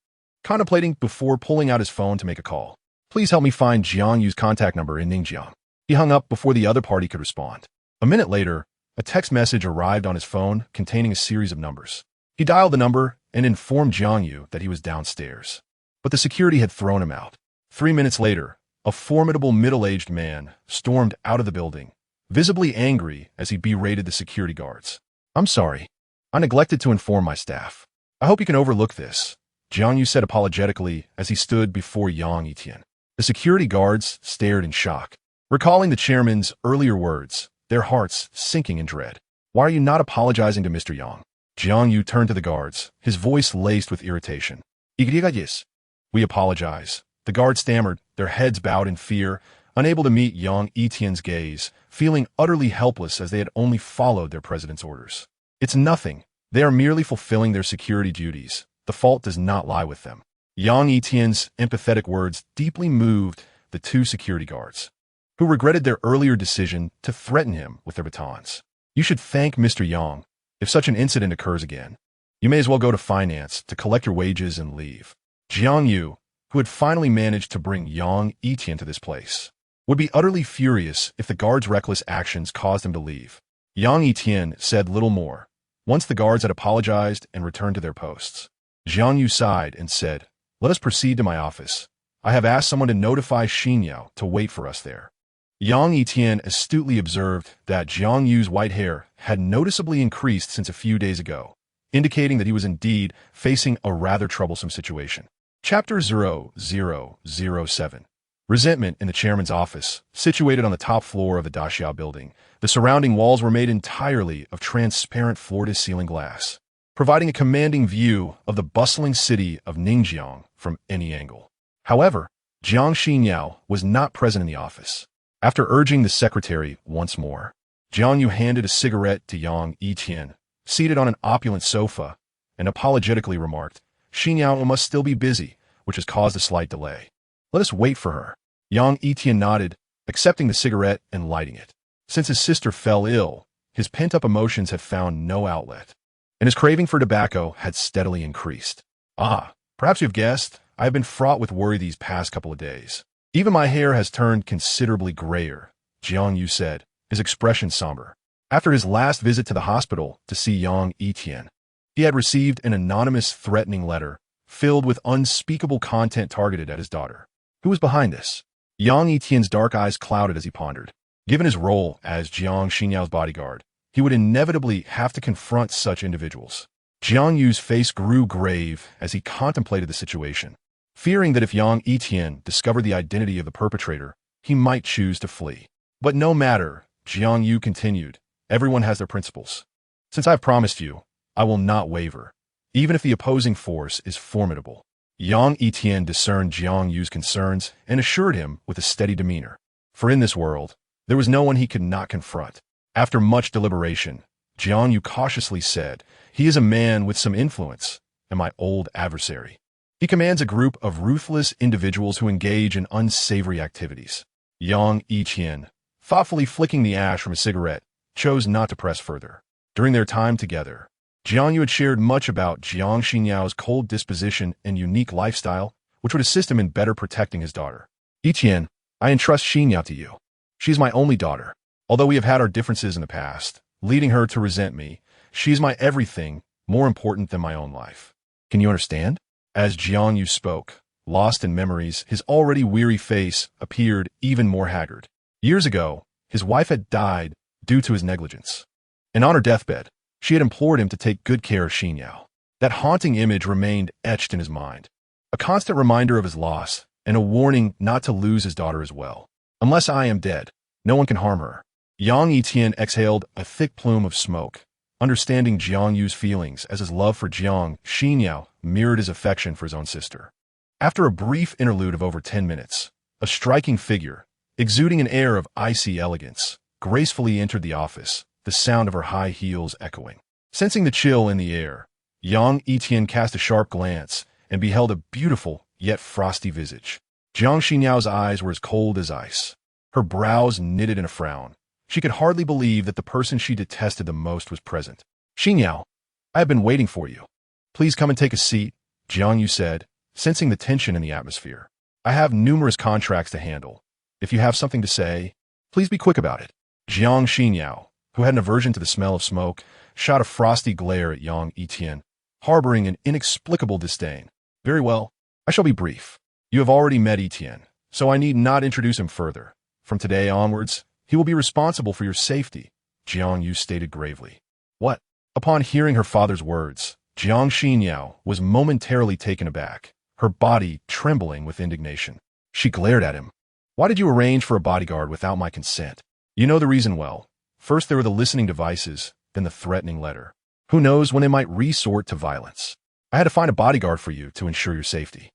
contemplating before pulling out his phone to make a call. "Please help me find Jiangyu's contact number in Ningjiang." He hung up before the other party could respond. A minute later, a text message arrived on his phone containing a series of numbers. He dialed the number and informed Jiangyu that he was downstairs. But the security had thrown him out. 3 minutes later, a formidable middle-aged man stormed out of the building, visibly angry as he berated the security guards. "I'm sorry. I neglected to inform my staff. I hope you can overlook this," Jiang Yu said apologetically as he stood before Yang Yitian. The security guards stared in shock, recalling the chairman's earlier words, their hearts sinking in dread. "Why are you not apologizing to Mr. Yang?" Jiang Yu turned to the guards, his voice laced with irritation. "Yes. We apologize." The guards stammered, their heads bowed in fear, unable to meet Yang Yitian's gaze, feeling utterly helpless as they had only followed their president's orders. "It's nothing. They are merely fulfilling their security duties. The fault does not lie with them." Yang Yitian's empathetic words deeply moved the two security guards, who regretted their earlier decision to threaten him with their batons. "You should thank Mr. Yang. If such an incident occurs again, you may as well go to finance to collect your wages and leave." Jiang Yu, who had finally managed to bring Yang Yitian to this place, would be utterly furious if the guards' reckless actions caused him to leave. Yang Yitian said little more. Once the guards had apologized and returned to their posts, Jiang Yu sighed and said, "Let us proceed to my office. I have asked someone to notify Xinyao to wait for us there." Yang Yitian astutely observed that Jiang Yu's white hair had noticeably increased since a few days ago, indicating that he was indeed facing a rather troublesome situation. Chapter 0007. Resentment in the chairman's office, situated on the top floor of the Daxia building. The surrounding walls were made entirely of transparent floor-to-ceiling glass, providing a commanding view of the bustling city of Ningjiang from any angle. However, Jiang Xinyao was not present in the office. After urging the secretary once more, Jiang Yu handed a cigarette to Yang Yitian, seated on an opulent sofa, and apologetically remarked, "Xinyao must still be busy, which has caused a slight delay. Let us wait for her." Yang Yitian nodded, accepting the cigarette and lighting it. Since his sister fell ill, his pent-up emotions had found no outlet, and his craving for tobacco had steadily increased. Perhaps you've guessed, I have been fraught with worry these past couple of days. Even my hair has turned considerably grayer, Jiang Yu said, his expression somber. After his last visit to the hospital to see Yang Yitian, he had received an anonymous threatening letter filled with unspeakable content targeted at his daughter. Who was behind this? Yang Yitian's dark eyes clouded as he pondered. Given his role as Jiang Xinyao's bodyguard, he would inevitably have to confront such individuals. Jiang Yu's face grew grave as he contemplated the situation, fearing that if Yang Yitian discovered the identity of the perpetrator, he might choose to flee. But no matter, Jiang Yu continued, everyone has their principles. Since I've promised you, I will not waver, even if the opposing force is formidable. Yang Yitian discerned Jiang Yu's concerns and assured him with a steady demeanor. For in this world, there was no one he could not confront. After much deliberation, Jiang Yu cautiously said, "He is a man with some influence, and my old adversary. He commands a group of ruthless individuals who engage in unsavory activities." Yang Yitian, thoughtfully flicking the ash from a cigarette, chose not to press further. During their time together, Jiang Yu had shared much about Jiang Xinyao's cold disposition and unique lifestyle, which would assist him in better protecting his daughter. "Yitian, I entrust Xinyao to you. She is my only daughter. Although we have had our differences in the past, leading her to resent me, she is my everything, more important than my own life. Can you understand?" As Jiang Yu spoke, lost in memories, his already weary face appeared even more haggard. Years ago, his wife had died due to his negligence, and on her deathbed, she had implored him to take good care of Xinyao. That haunting image remained etched in his mind, a constant reminder of his loss and a warning not to lose his daughter as well. "Unless I am dead, no one can harm her." Yang Yitian exhaled a thick plume of smoke, understanding Jiang Yu's feelings as his love for Jiang Xinyao mirrored his affection for his own sister. After a brief interlude of over 10 minutes, a striking figure, exuding an air of icy elegance, gracefully entered the office, the sound of her high heels echoing. Sensing the chill in the air, Yang Yitian cast a sharp glance and beheld a beautiful yet frosty visage. Jiang Xinyao's eyes were as cold as ice, her brows knitted in a frown. She could hardly believe that the person she detested the most was present. "Xinyao, I have been waiting for you. Please come and take a seat," Jiang Yu said, sensing the tension in the atmosphere. "I have numerous contracts to handle. If you have something to say, please be quick about it." Jiang Xinyao, who had an aversion to the smell of smoke, shot a frosty glare at Yang Yitian, harboring an inexplicable disdain. "Very well, I shall be brief." You have already met Yitian, so I need not introduce him further. From today onwards, he will be responsible for your safety, Jiang Yu stated gravely. What? Upon hearing her father's words, Jiang Xinyao was momentarily taken aback, her body trembling with indignation. She glared at him. Why did you arrange for a bodyguard without my consent? You know the reason well. First there were the listening devices, then the threatening letter. Who knows when they might resort to violence? I had to find a bodyguard for you to ensure your safety.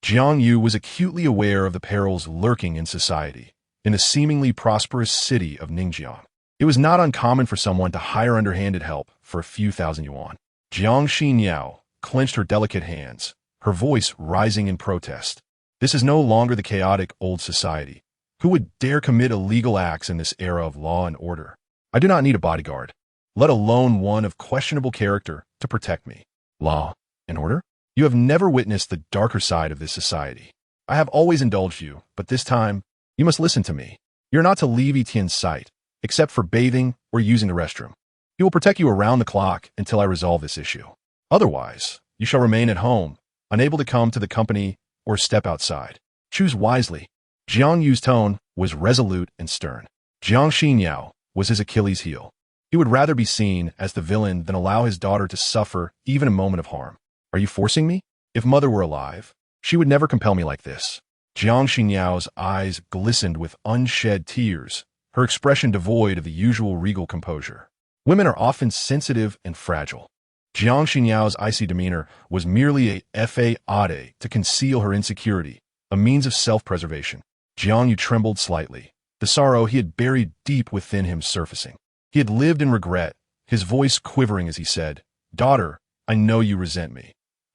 Jiang Yu was acutely aware of the perils lurking in society, in the seemingly prosperous city of Ningjiang. It was not uncommon for someone to hire underhanded help for a few thousand yuan. Jiang Xinyao clenched her delicate hands, her voice rising in protest. This is no longer the chaotic old society. Who would dare commit illegal acts in this era of law and order? I do not need a bodyguard, let alone one of questionable character, to protect me. Law and order? You have never witnessed the darker side of this society. I have always indulged you, but this time, you must listen to me. You're not to leave Yitian's sight, except for bathing or using the restroom. He will protect you around the clock until I resolve this issue. Otherwise, you shall remain at home, unable to come to the company or step outside. Choose wisely. Jiang Yu's tone was resolute and stern. Jiang Xinyao was his Achilles heel. He would rather be seen as the villain than allow his daughter to suffer even a moment of harm. Are you forcing me? If mother were alive, she would never compel me like this. Jiang Xinyao's eyes glistened with unshed tears, her expression devoid of the usual regal composure. Women are often sensitive and fragile. Jiang Xinyao's icy demeanor was merely a fade to conceal her insecurity, a means of self-preservation. Jiang Yu trembled slightly, the sorrow he had buried deep within him surfacing. He had lived in regret, his voice quivering as he said, "Daughter, I know you resent me.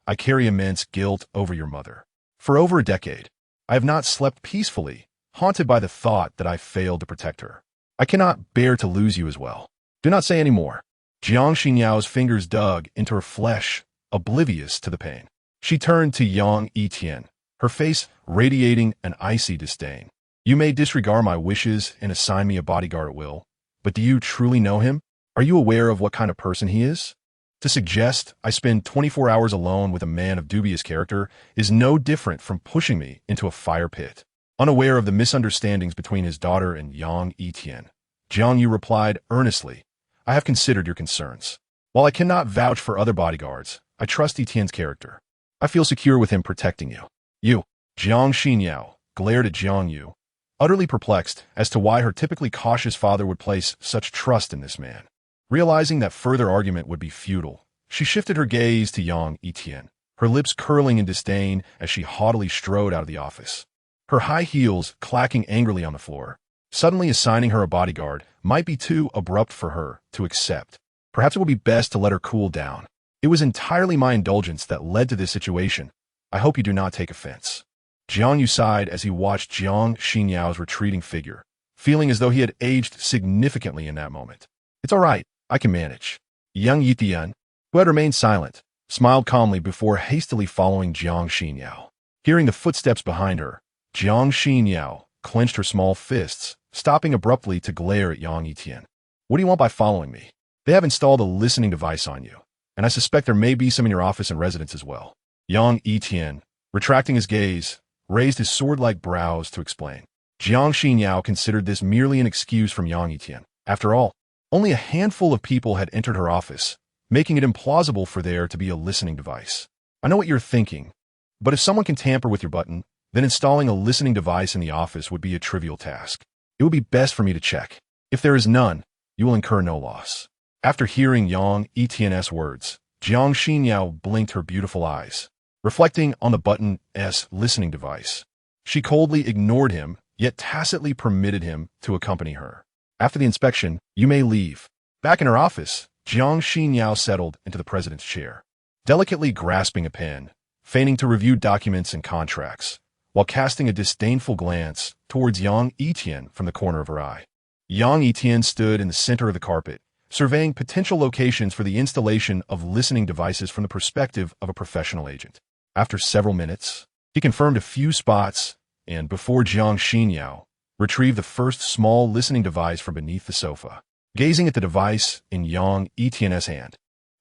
I carry immense guilt over your mother. For over a decade, I have not slept peacefully, haunted by the thought that I failed to protect her. I cannot bear to lose you as well. Do not say any more." Jiang Xinyao's fingers dug into her flesh, oblivious to the pain. She turned to Yang Yitian, her face radiating an icy disdain. "You may disregard my wishes and assign me a bodyguard at will, but do you truly know him? Are you aware of what kind of person he is? To suggest I spend 24 hours alone with a man of dubious character is no different from pushing me into a fire pit." Unaware of the misunderstandings between his daughter and Yang Yitian, Jiang Yu replied earnestly, "I have considered your concerns. While I cannot vouch for other bodyguards, I trust Yitian's character. I feel secure with him protecting you." You, Jiang Xinyao, glared at Jiang Yu, utterly perplexed as to why her typically cautious father would place such trust in this man. Realizing that further argument would be futile, she shifted her gaze to Yang Yitian, her lips curling in disdain as she haughtily strode out of the office. Her high heels clacking angrily on the floor. Suddenly assigning her a bodyguard might be too abrupt for her to accept. Perhaps it would be best to let her cool down. It was entirely my indulgence that led to this situation. I hope you do not take offense. Jiang Yu sighed as he watched Jiang Xinyao's retreating figure, feeling as though he had aged significantly in that moment. It's all right, I can manage. Yang Yitian, who had remained silent, smiled calmly before hastily following Jiang Xinyao. Hearing the footsteps behind her, Jiang Xinyao clenched her small fists, stopping abruptly to glare at Yang Yitian. "What do you want by following me? They have installed a listening device on you, and I suspect there may be some in your office and residence as well." Yang Yitian, retracting his gaze, raised his sword-like brows to explain. Jiang Xinyao considered this merely an excuse from Yang Yitian. After all, only a handful of people had entered her office, making it implausible for there to be a listening device. "I know what you're thinking, but if someone can tamper with your button, then installing a listening device in the office would be a trivial task. It would be best for me to check. If there is none, you will incur no loss." After hearing Yang Yitian's words, Jiang Xinyao blinked her beautiful eyes, reflecting on the button's listening device. She coldly ignored him, yet tacitly permitted him to accompany her. "After the inspection, you may leave." Back in her office, Jiang Xinyao settled into the president's chair, delicately grasping a pen, feigning to review documents and contracts, while casting a disdainful glance towards Yang Yitian from the corner of her eye. Yang Yitian stood in the center of the carpet, surveying potential locations for the installation of listening devices from the perspective of a professional agent. After several minutes, he confirmed a few spots and, before Jiang Xinyao, retrieved the first small listening device from beneath the sofa. Gazing at the device in Yang Yitian's hand,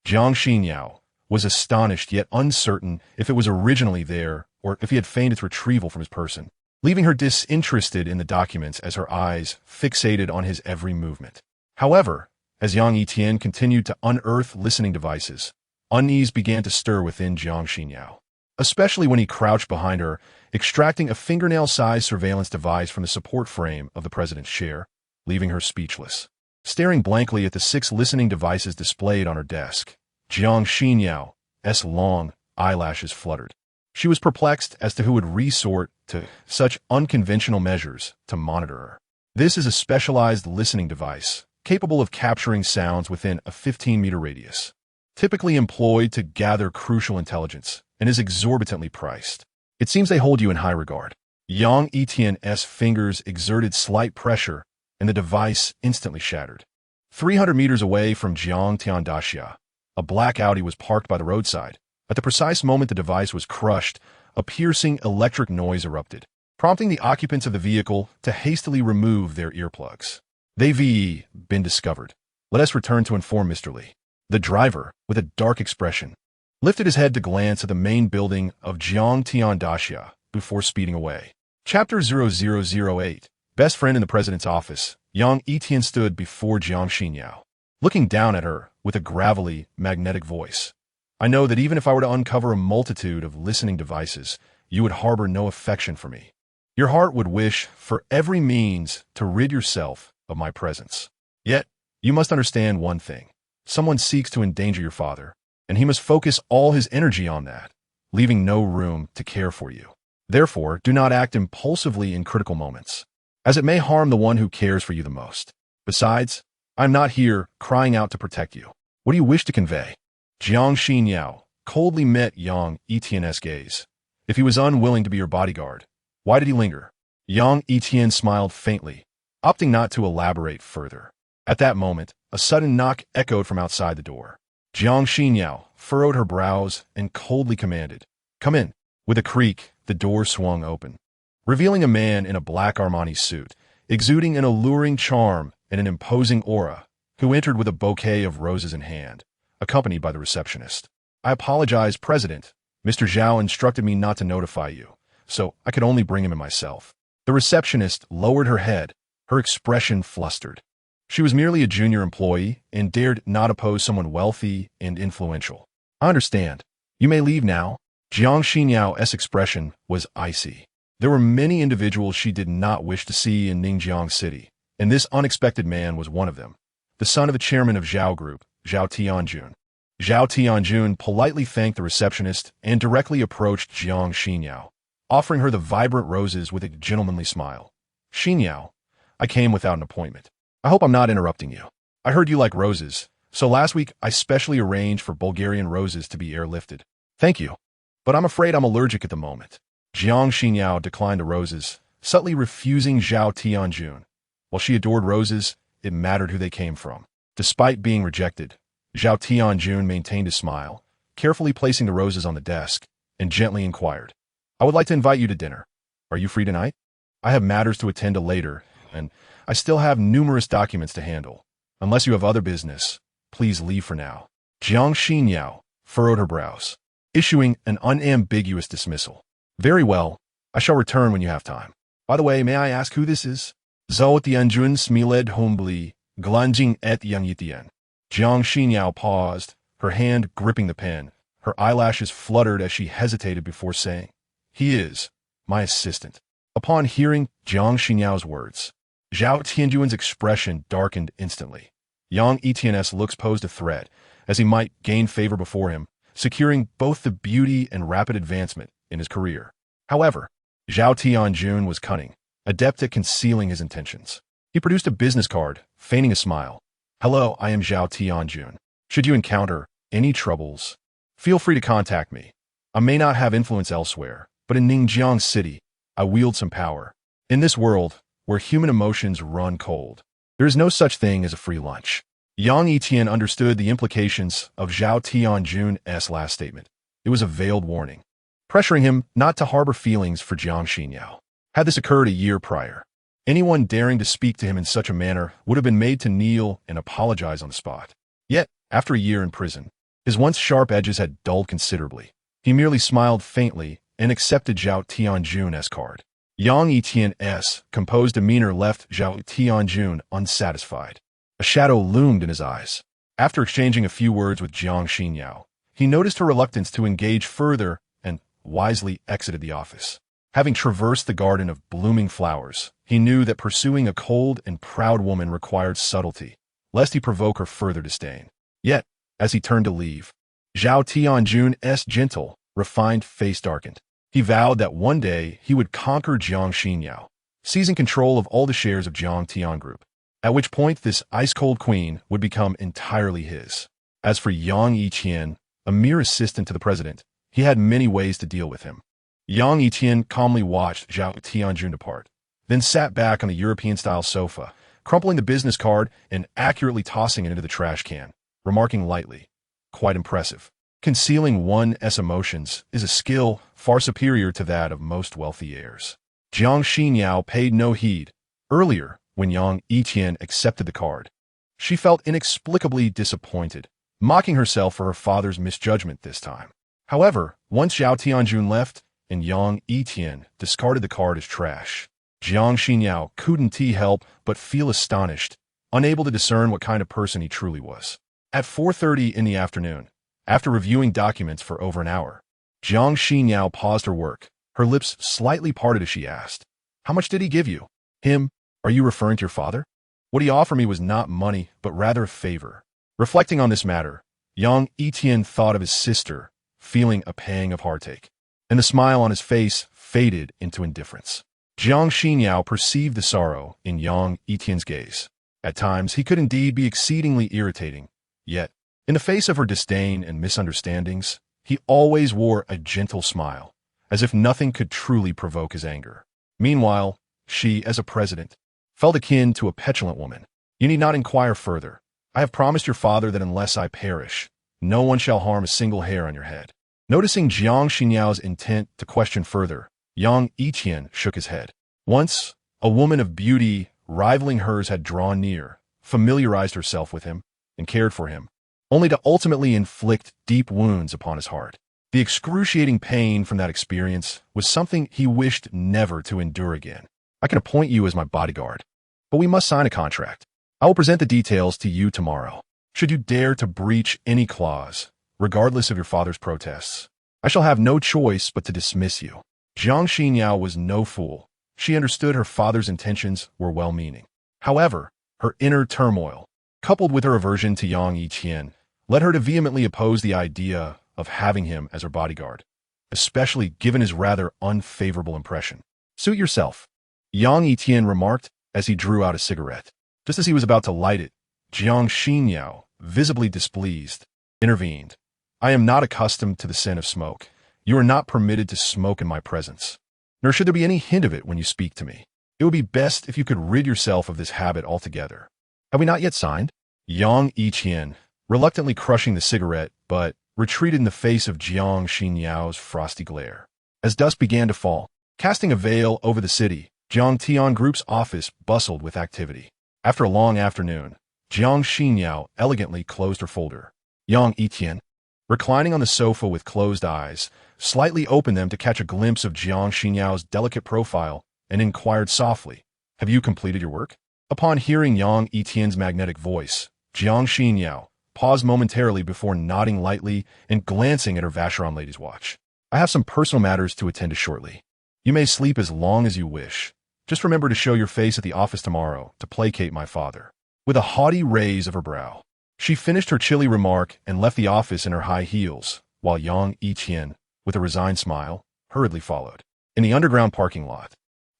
Jiang Xinyao was astonished yet uncertain if it was originally there or if he had feigned its retrieval from his person, leaving her disinterested in the documents as her eyes fixated on his every movement. However, as Yang Yitian continued to unearth listening devices, unease began to stir within Jiang Xinyao, especially when he crouched behind her, extracting a fingernail-sized surveillance device from the support frame of the president's chair, leaving her speechless. Staring blankly at the 6 listening devices displayed on her desk, Jiang Xinyao's long eyelashes fluttered. She was perplexed as to who would resort to such unconventional measures to monitor her. This is a specialized listening device capable of capturing sounds within a 15-meter radius, typically employed to gather crucial intelligence, and is exorbitantly priced. It seems they hold you in high regard. Yang Yitian's fingers exerted slight pressure, and the device instantly shattered. 300 meters away from Jiang Tiandaxia, a black Audi was parked by the roadside. At the precise moment the device was crushed, a piercing electric noise erupted, prompting the occupants of the vehicle to hastily remove their earplugs. They've been discovered. Let us return to inform Mr. Li. The driver, with a dark expression, lifted his head to glance at the main building of Jiang Tiandaxia before speeding away. Chapter 0008. Best friend in the president's office, Yang Yitian stood before Jiang Xinyao, looking down at her with a gravelly, magnetic voice. I know that even if I were to uncover a multitude of listening devices, you would harbor no affection for me. Your heart would wish for every means to rid yourself of my presence. Yet, you must understand one thing. Someone seeks to endanger your father, and he must focus all his energy on that, leaving no room to care for you. Therefore, do not act impulsively in critical moments, as it may harm the one who cares for you the most. Besides, I am not here crying out to protect you. What do you wish to convey? Jiang Xinyao coldly met Yang Yitian's gaze. If he was unwilling to be your bodyguard, why did he linger? Yang Yitian smiled faintly, opting not to elaborate further. At that moment, a sudden knock echoed from outside the door. Jiang Xinyao furrowed her brows and coldly commanded, "Come in." With a creak, the door swung open, revealing a man in a black Armani suit, exuding an alluring charm and an imposing aura, who entered with a bouquet of roses in hand, accompanied by the receptionist. I apologize, President. Mr. Zhao instructed me not to notify you, so I could only bring him in myself. The receptionist lowered her head, her expression flustered. She was merely a junior employee and dared not oppose someone wealthy and influential. I understand. You may leave now. Jiang Xinyao's expression was icy. There were many individuals she did not wish to see in Ningjiang City, and this unexpected man was one of them, the son of the chairman of Zhao Group, Zhao Tianjun. Zhao Tianjun politely thanked the receptionist and directly approached Jiang Xinyao, offering her the vibrant roses with a gentlemanly smile. Xinyao, I came without an appointment. I hope I'm not interrupting you. I heard you like roses, so last week I specially arranged for Bulgarian roses to be airlifted. Thank you, but I'm afraid I'm allergic at the moment. Jiang Xinyao declined the roses, subtly refusing Zhao Tianjun. While she adored roses, it mattered who they came from. Despite being rejected, Zhao Tianjun maintained a smile, carefully placing the roses on the desk, and gently inquired, I would like to invite you to dinner. Are you free tonight? I have matters to attend to later, and I still have numerous documents to handle. Unless you have other business, please leave for now. Jiang Xinyao furrowed her brows, issuing an unambiguous dismissal. Very well, I shall return when you have time. By the way, may I ask who this is? Zhao Tianjun smiled humbly, glancing at Yang Yitian. Jiang Xinyao paused, her hand gripping the pen. Her eyelashes fluttered as she hesitated before saying, He is my assistant. Upon hearing Jiang Xinyao's words, Zhao Tianjun's expression darkened instantly. Yang Yitian's looks posed a threat, as he might gain favor before him, securing both the beauty and rapid advancement in his career. However, Zhao Tianjun was cunning, adept at concealing his intentions. He produced a business card, feigning a smile. Hello, I am Zhao Tianjun. Should you encounter any troubles, feel free to contact me. I may not have influence elsewhere, but in Ningjiang City, I wield some power. In this world, where human emotions run cold, there is no such thing as a free lunch. Yang Yitian understood the implications of Zhao Tianjun's last statement. It was a veiled warning, pressuring him not to harbor feelings for Jiang Xinyao. Had this occurred a year prior, anyone daring to speak to him in such a manner would have been made to kneel and apologize on the spot. Yet, after a year in prison, His once sharp edges had dulled considerably. He merely smiled faintly and accepted Zhao Tianjun's card. Yang Yitian's composed demeanor left Zhao Tianjun unsatisfied. A shadow loomed in his eyes. After exchanging a few words with Jiang Xinyao, he noticed her reluctance to engage further and wisely exited the office. Having traversed the garden of blooming flowers, he knew that pursuing a cold and proud woman required subtlety, lest he provoke her further disdain. Yet, as he turned to leave, Zhao Tianjun's gentle, refined face darkened. He vowed that one day he would conquer Jiang Xinyao, seizing control of all the shares of Jiang Tian Group, at which point this ice-cold queen would become entirely his. As for Yang Yitian, a mere assistant to the president, he had many ways to deal with him. Yang Yitian calmly watched Zhao Tianjun depart, then sat back on the European-style sofa, crumpling the business card and accurately tossing it into the trash can, remarking lightly, "Quite impressive. Concealing one's emotions is a skill far superior to that of most wealthy heirs." Jiang Xinyao paid no heed. Earlier, when Yang Yitian accepted the card, she felt inexplicably disappointed, mocking herself for her father's misjudgment this time. However, once Zhao Tianjun left and Yang Yitian discarded the card as trash, Jiang Xinyao couldn't help but feel astonished, unable to discern what kind of person he truly was. At 4:30 in the afternoon, after reviewing documents for over an hour, Jiang Xinyao paused her work, her lips slightly parted as she asked, "How much did he give you?" "Him? Are you referring to your father? What he offered me was not money, but rather a favor." Reflecting on this matter, Yang Yitian thought of his sister, feeling a pang of heartache, and the smile on his face faded into indifference. Jiang Xinyao perceived the sorrow in Yang Yitian's gaze. At times, he could indeed be exceedingly irritating, yet, in the face of her disdain and misunderstandings, he always wore a gentle smile, as if nothing could truly provoke his anger. Meanwhile, she, as a president, felt akin to a petulant woman. "You need not inquire further. I have promised your father that unless I perish, no one shall harm a single hair on your head." Noticing Jiang Xinyao's intent to question further, Yang Yitian shook his head. Once, a woman of beauty rivaling hers had drawn near, familiarized herself with him, and cared for him, only to ultimately inflict deep wounds upon his heart. The excruciating pain from that experience was something he wished never to endure again. "I can appoint you as my bodyguard, but we must sign a contract. I will present the details to you tomorrow. Should you dare to breach any clause, regardless of your father's protests, I shall have no choice but to dismiss you." Jiang Xinyao was no fool. She understood her father's intentions were well-meaning. However, her inner turmoil, coupled with her aversion to Yang Yitian, led her to vehemently oppose the idea of having him as her bodyguard, especially given his rather unfavorable impression. "Suit yourself," Yang Yitian remarked as he drew out a cigarette. Just as he was about to light it, Jiang Xinyao, visibly displeased, intervened. "I am not accustomed to the scent of smoke. You are not permitted to smoke in my presence, nor should there be any hint of it when you speak to me. It would be best if you could rid yourself of this habit altogether." "Have we not yet signed?" Yang Yitian, reluctantly crushing the cigarette, but retreated in the face of Jiang Xinyao's frosty glare. As dusk began to fall, casting a veil over the city, Jiang Tian Group's office bustled with activity. After a long afternoon, Jiang Xinyao elegantly closed her folder. Yang Yitian, reclining on the sofa with closed eyes, slightly opened them to catch a glimpse of Jiang Xinyao's delicate profile and inquired softly, "Have you completed your work?" Upon hearing Yang Yitian's magnetic voice, Jiang Xinyao paused momentarily before nodding lightly and glancing at her Vacheron lady's watch. "I have some personal matters to attend to shortly. You may sleep as long as you wish. Just remember to show your face at the office tomorrow to placate my father." With a haughty raise of her brow, she finished her chilly remark and left the office in her high heels, while Yang Yitian, with a resigned smile, hurriedly followed. In the underground parking lot,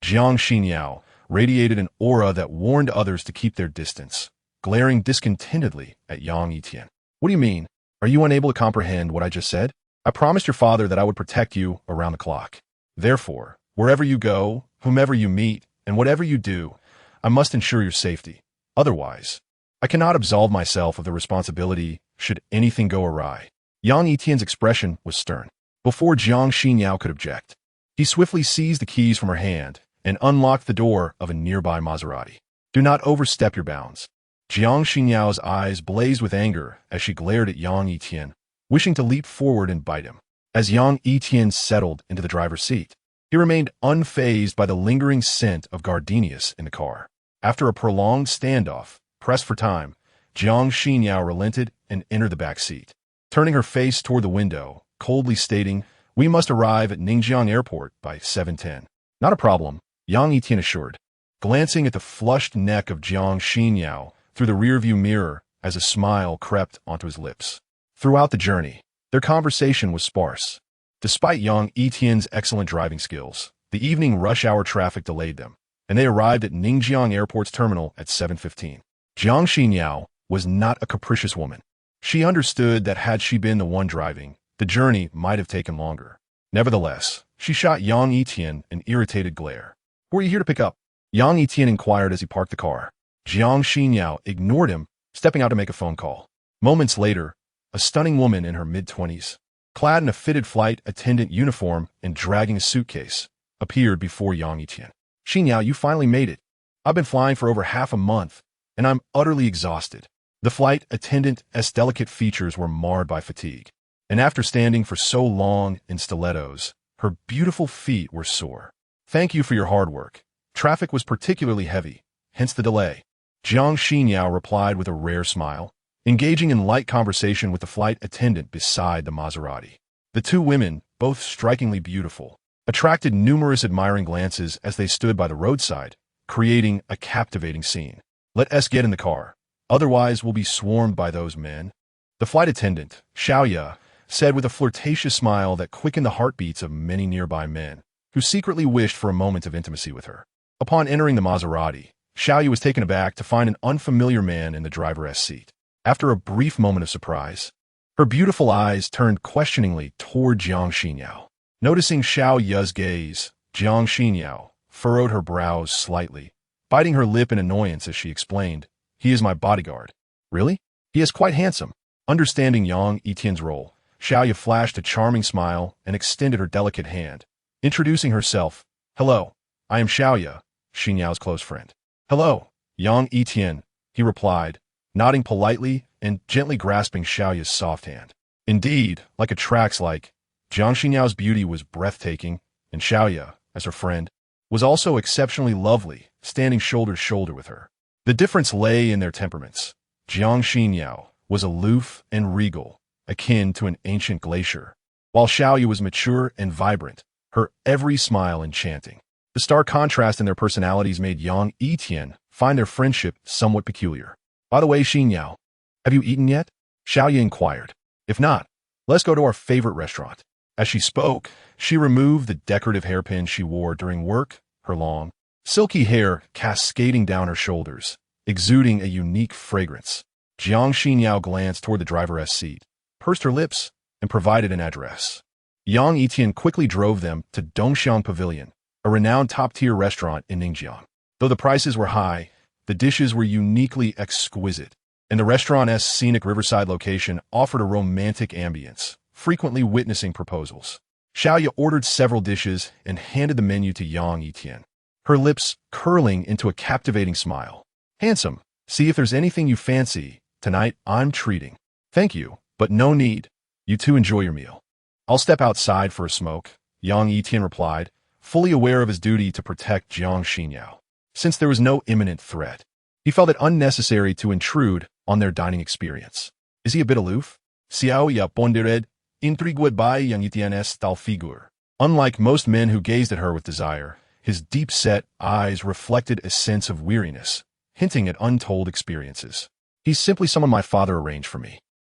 Jiang Xinyao radiated an aura that warned others to keep their distance, glaring discontentedly at Yang Yitian. "What do you mean? Are you unable to comprehend what I just said? I promised your father that I would protect you around the clock. Therefore, wherever you go, whomever you meet, and whatever you do, I must ensure your safety. Otherwise, I cannot absolve myself of the responsibility should anything go awry." Yang Yitian's expression was stern. Before Jiang Xinyao could object, he swiftly seized the keys from her hand and unlocked the door of a nearby Maserati. "Do not overstep your bounds." Jiang Xinyao's eyes blazed with anger as she glared at Yang Yitian, wishing to leap forward and bite him. As Yang Yitian settled into the driver's seat, he remained unfazed by the lingering scent of gardenias in the car. After a prolonged standoff, pressed for time, Jiang Xinyao relented and entered the back seat, turning her face toward the window, coldly stating, "We must arrive at Ningjiang Airport by 7:10. "Not a problem," Yang Yitian assured, glancing at the flushed neck of Jiang Xinyao through the rearview mirror as a smile crept onto his lips. Throughout the journey, their conversation was sparse. Despite Yang Yitian's excellent driving skills, the evening rush hour traffic delayed them, and they arrived at Ningjiang Airport's terminal at 7:15. Jiang Xinyao was not a capricious woman. She understood that had she been the one driving, the journey might have taken longer. Nevertheless, she shot Yang Yitian an irritated glare. "Who are you here to pick up?" Yang Yitian inquired as he parked the car. Jiang Xinyao ignored him, stepping out to make a phone call. Moments later, a stunning woman in her mid-20s, clad in a fitted flight attendant uniform and dragging a suitcase, appeared before Yang Yitian. "Xinyao, you finally made it. I've been flying for over half a month, and I'm utterly exhausted." The flight attendant's delicate features were marred by fatigue, and after standing for so long in stilettos, her beautiful feet were sore. "Thank you for your hard work. Traffic was particularly heavy, hence the delay." Jiang Xinyao replied with a rare smile, engaging in light conversation with the flight attendant beside the Maserati. The two women, both strikingly beautiful, attracted numerous admiring glances as they stood by the roadside, creating a captivating scene. "Let us get in the car. Otherwise, we'll be swarmed by those men," the flight attendant, Xiaoya, said with a flirtatious smile that quickened the heartbeats of many nearby men, who secretly wished for a moment of intimacy with her. Upon entering the Maserati, Xiaoya was taken aback to find an unfamiliar man in the driver's seat. After a brief moment of surprise, her beautiful eyes turned questioningly toward Jiang Xinyao. Noticing Xiaoya's gaze, Jiang Xinyao furrowed her brows slightly, biting her lip in annoyance as she explained, "He is my bodyguard." "Really? He is quite handsome." Understanding Yang Yitian's role, Xiaoya flashed a charming smile and extended her delicate hand, introducing herself. "Hello, I am Xiaoya, Xinyao's close friend." "Hello, Yang Yitian," he replied, nodding politely and gently grasping Xiaoya's soft hand. Indeed, like a trax-like, Jiang Xinyao's beauty was breathtaking, and Xiaoya, as her friend, was also exceptionally lovely, standing shoulder to shoulder with her. The difference lay in their temperaments. Jiang Xinyao was aloof and regal, akin to an ancient glacier, while Xiaoya was mature and vibrant, her every smile enchanting. The stark contrast in their personalities made Yang Yitian find their friendship somewhat peculiar. "By the way, Xinyao, have you eaten yet?" Xiaoya inquired. "If not, let's go to our favorite restaurant." As she spoke, she removed the decorative hairpin she wore during work, her long, silky hair cascading down her shoulders, exuding a unique fragrance. Jiang Xinyao glanced toward the driver's seat, pursed her lips, and provided an address. Yang Yitian quickly drove them to Dongxiang Pavilion, a renowned top-tier restaurant in Ningjiang. Though the prices were high, the dishes were uniquely exquisite, and the restaurant's scenic riverside location offered a romantic ambience, frequently witnessing proposals. Xiaoya ordered several dishes and handed the menu to Yang Yitian, her lips curling into a captivating smile. "Handsome, see if there's anything you fancy. Tonight, I'm treating." "Thank you, but no need. You two enjoy your meal." "I'll step outside for a smoke," Yang Yitian replied, fully aware of his duty to protect Jiang Xinyao. Since there was no imminent threat, he felt it unnecessary to intrude on their dining experience. "Is he a bit aloof?" Xiaoya pondered, intrigued by Yang Yitian's tall figure. Unlike most men who gazed at her with desire, his deep-set eyes reflected a sense of weariness, hinting at untold experiences. "He's simply someone my father arranged for me.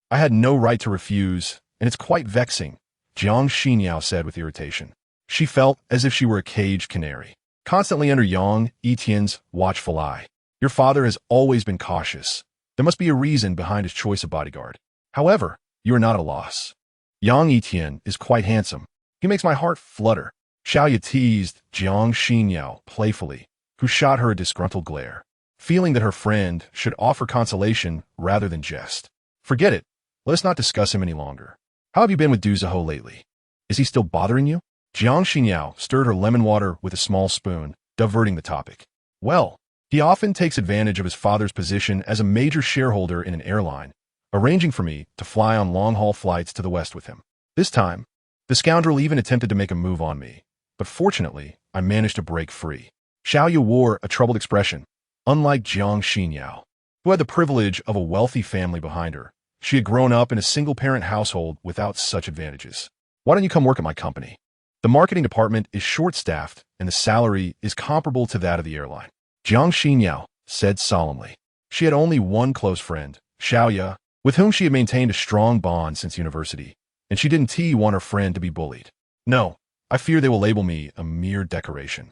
I had no right to refuse, and it's quite vexing," Jiang Xinyao said with irritation. She felt as if she were a caged canary, constantly under Yang Yitian's watchful eye. "Your father has always been cautious. There must be a reason behind his choice of bodyguard. However, you are not at a loss. Yang Yitian is quite handsome. He makes my heart flutter." Xiaoya teased Jiang Xinyao playfully, who shot her a disgruntled glare, feeling that her friend should offer consolation rather than jest. "Forget it. Let's not discuss him any longer. How have you been with Du Ziho lately? Is he still bothering you?" Jiang Xinyao stirred her lemon water with a small spoon, diverting the topic. "Well, he often takes advantage of his father's position as a major shareholder in an airline, arranging for me to fly on long-haul flights to the west with him. This time, the scoundrel even attempted to make a move on me, but fortunately, I managed to break free. Xiaoya wore a troubled expression. Unlike Jiang Xinyao, who had the privilege of a wealthy family behind her, she had grown up in a single-parent household without such advantages. Why don't you come work at my company? The marketing department is short-staffed, and the salary is comparable to that of the airline. Jiang Xinyao said solemnly. She had only one close friend, Xiaoya, with whom she had maintained a strong bond since university, and she didn't want her friend to be bullied. No, I fear they will label me a mere decoration,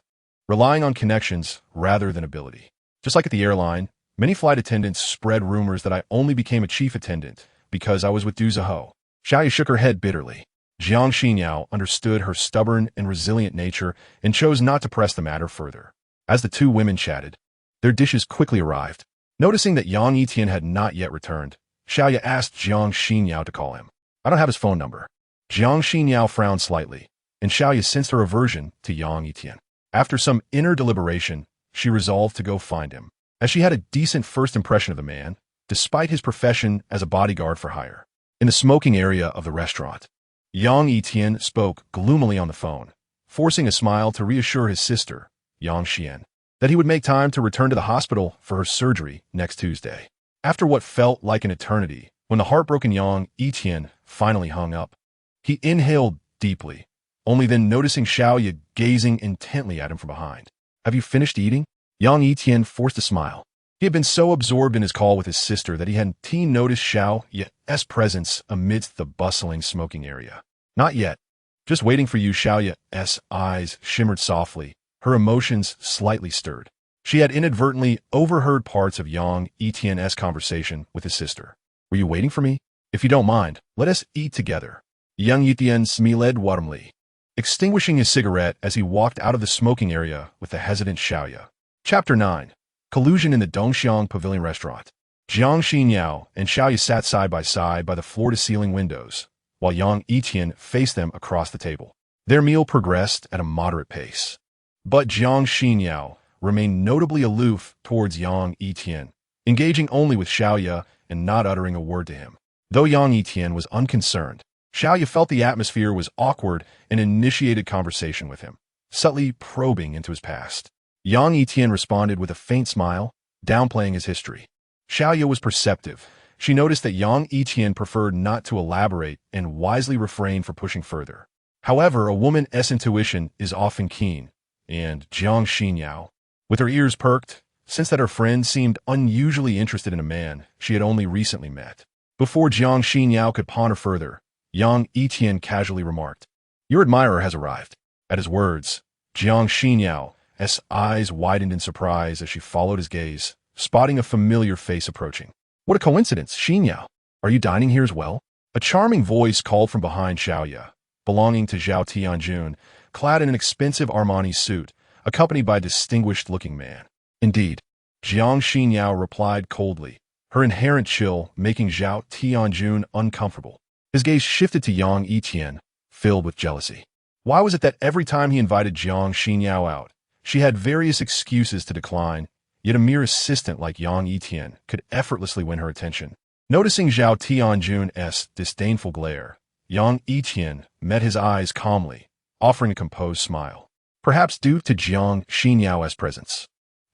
relying on connections rather than ability. Just like at the airline, many flight attendants spread rumors that I only became a chief attendant because I was with Du Ziho. Xiaoya shook her head bitterly. Jiang Xinyao understood her stubborn and resilient nature and chose not to press the matter further. As the two women chatted, their dishes quickly arrived. Noticing that Yang Yitian had not yet returned, Xiaoya asked Jiang Xinyao to call him. I don't have his phone number. Jiang Xinyao frowned slightly, and Xiaoya sensed her aversion to Yang Yitian. After some inner deliberation, she resolved to go find him, as she had a decent first impression of the man, despite his profession as a bodyguard for hire. In the smoking area of the restaurant, Yang Yitian spoke gloomily on the phone, forcing a smile to reassure his sister, Yang Xian, that he would make time to return to the hospital for her surgery next Tuesday. After what felt like an eternity, when the heartbroken Yang Yitian finally hung up, he inhaled deeply, only then noticing Xiaoya gazing intently at him from behind. Have you finished eating? Yang Yitian forced a smile. He had been so absorbed in his call with his sister that he hadn't noticed Xiaoya's presence amidst the bustling smoking area. Not yet. Just waiting for you. Xiaoya's eyes shimmered softly, her emotions slightly stirred. She had inadvertently overheard parts of Yang Yitian's conversation with his sister. Were you waiting for me? If you don't mind, let us eat together. Yang Yitian smiled warmly, extinguishing his cigarette as he walked out of the smoking area with the hesitant Xiaoya. Chapter 9. Collusion in the Dongxiang Pavilion Restaurant. Jiang Xinyao and Xiaoya sat side by the floor-to-ceiling windows, while Yang Yitian faced them across the table. Their meal progressed at a moderate pace, but Jiang Xinyao remained notably aloof towards Yang Yitian, engaging only with Xiaoya and not uttering a word to him. Though Yang Yitian was unconcerned, Xiaoya felt the atmosphere was awkward and initiated conversation with him, subtly probing into his past. Yang Yitian responded with a faint smile, downplaying his history. Xiaoya was perceptive. She noticed that Yang Yitian preferred not to elaborate and wisely refrained from pushing further. However, a woman's intuition is often keen, and Jiang Xinyao, with her ears perked, sensed that her friend seemed unusually interested in a man she had only recently met. Before Jiang Xinyao could ponder further, Yang Yitian casually remarked, "Your admirer has arrived." At his words, Jiang Xinyao,'s eyes widened in surprise as she followed his gaze, spotting a familiar face approaching. What a coincidence, Xinyao! Are you dining here as well? A charming voice called from behind Xiaoya, belonging to Zhao Tianjun, clad in an expensive Armani suit, accompanied by a distinguished-looking man. Indeed, Jiang Xinyao replied coldly, her inherent chill making Zhao Tianjun uncomfortable. His gaze shifted to Yang Yitian, filled with jealousy. Why was it that every time he invited Jiang Xinyao out, she had various excuses to decline, yet a mere assistant like Yang Yitian could effortlessly win her attention? Noticing Zhao Tianjun's disdainful glare, Yang Yitian met his eyes calmly, offering a composed smile. Perhaps due to Jiang Xinyao's presence,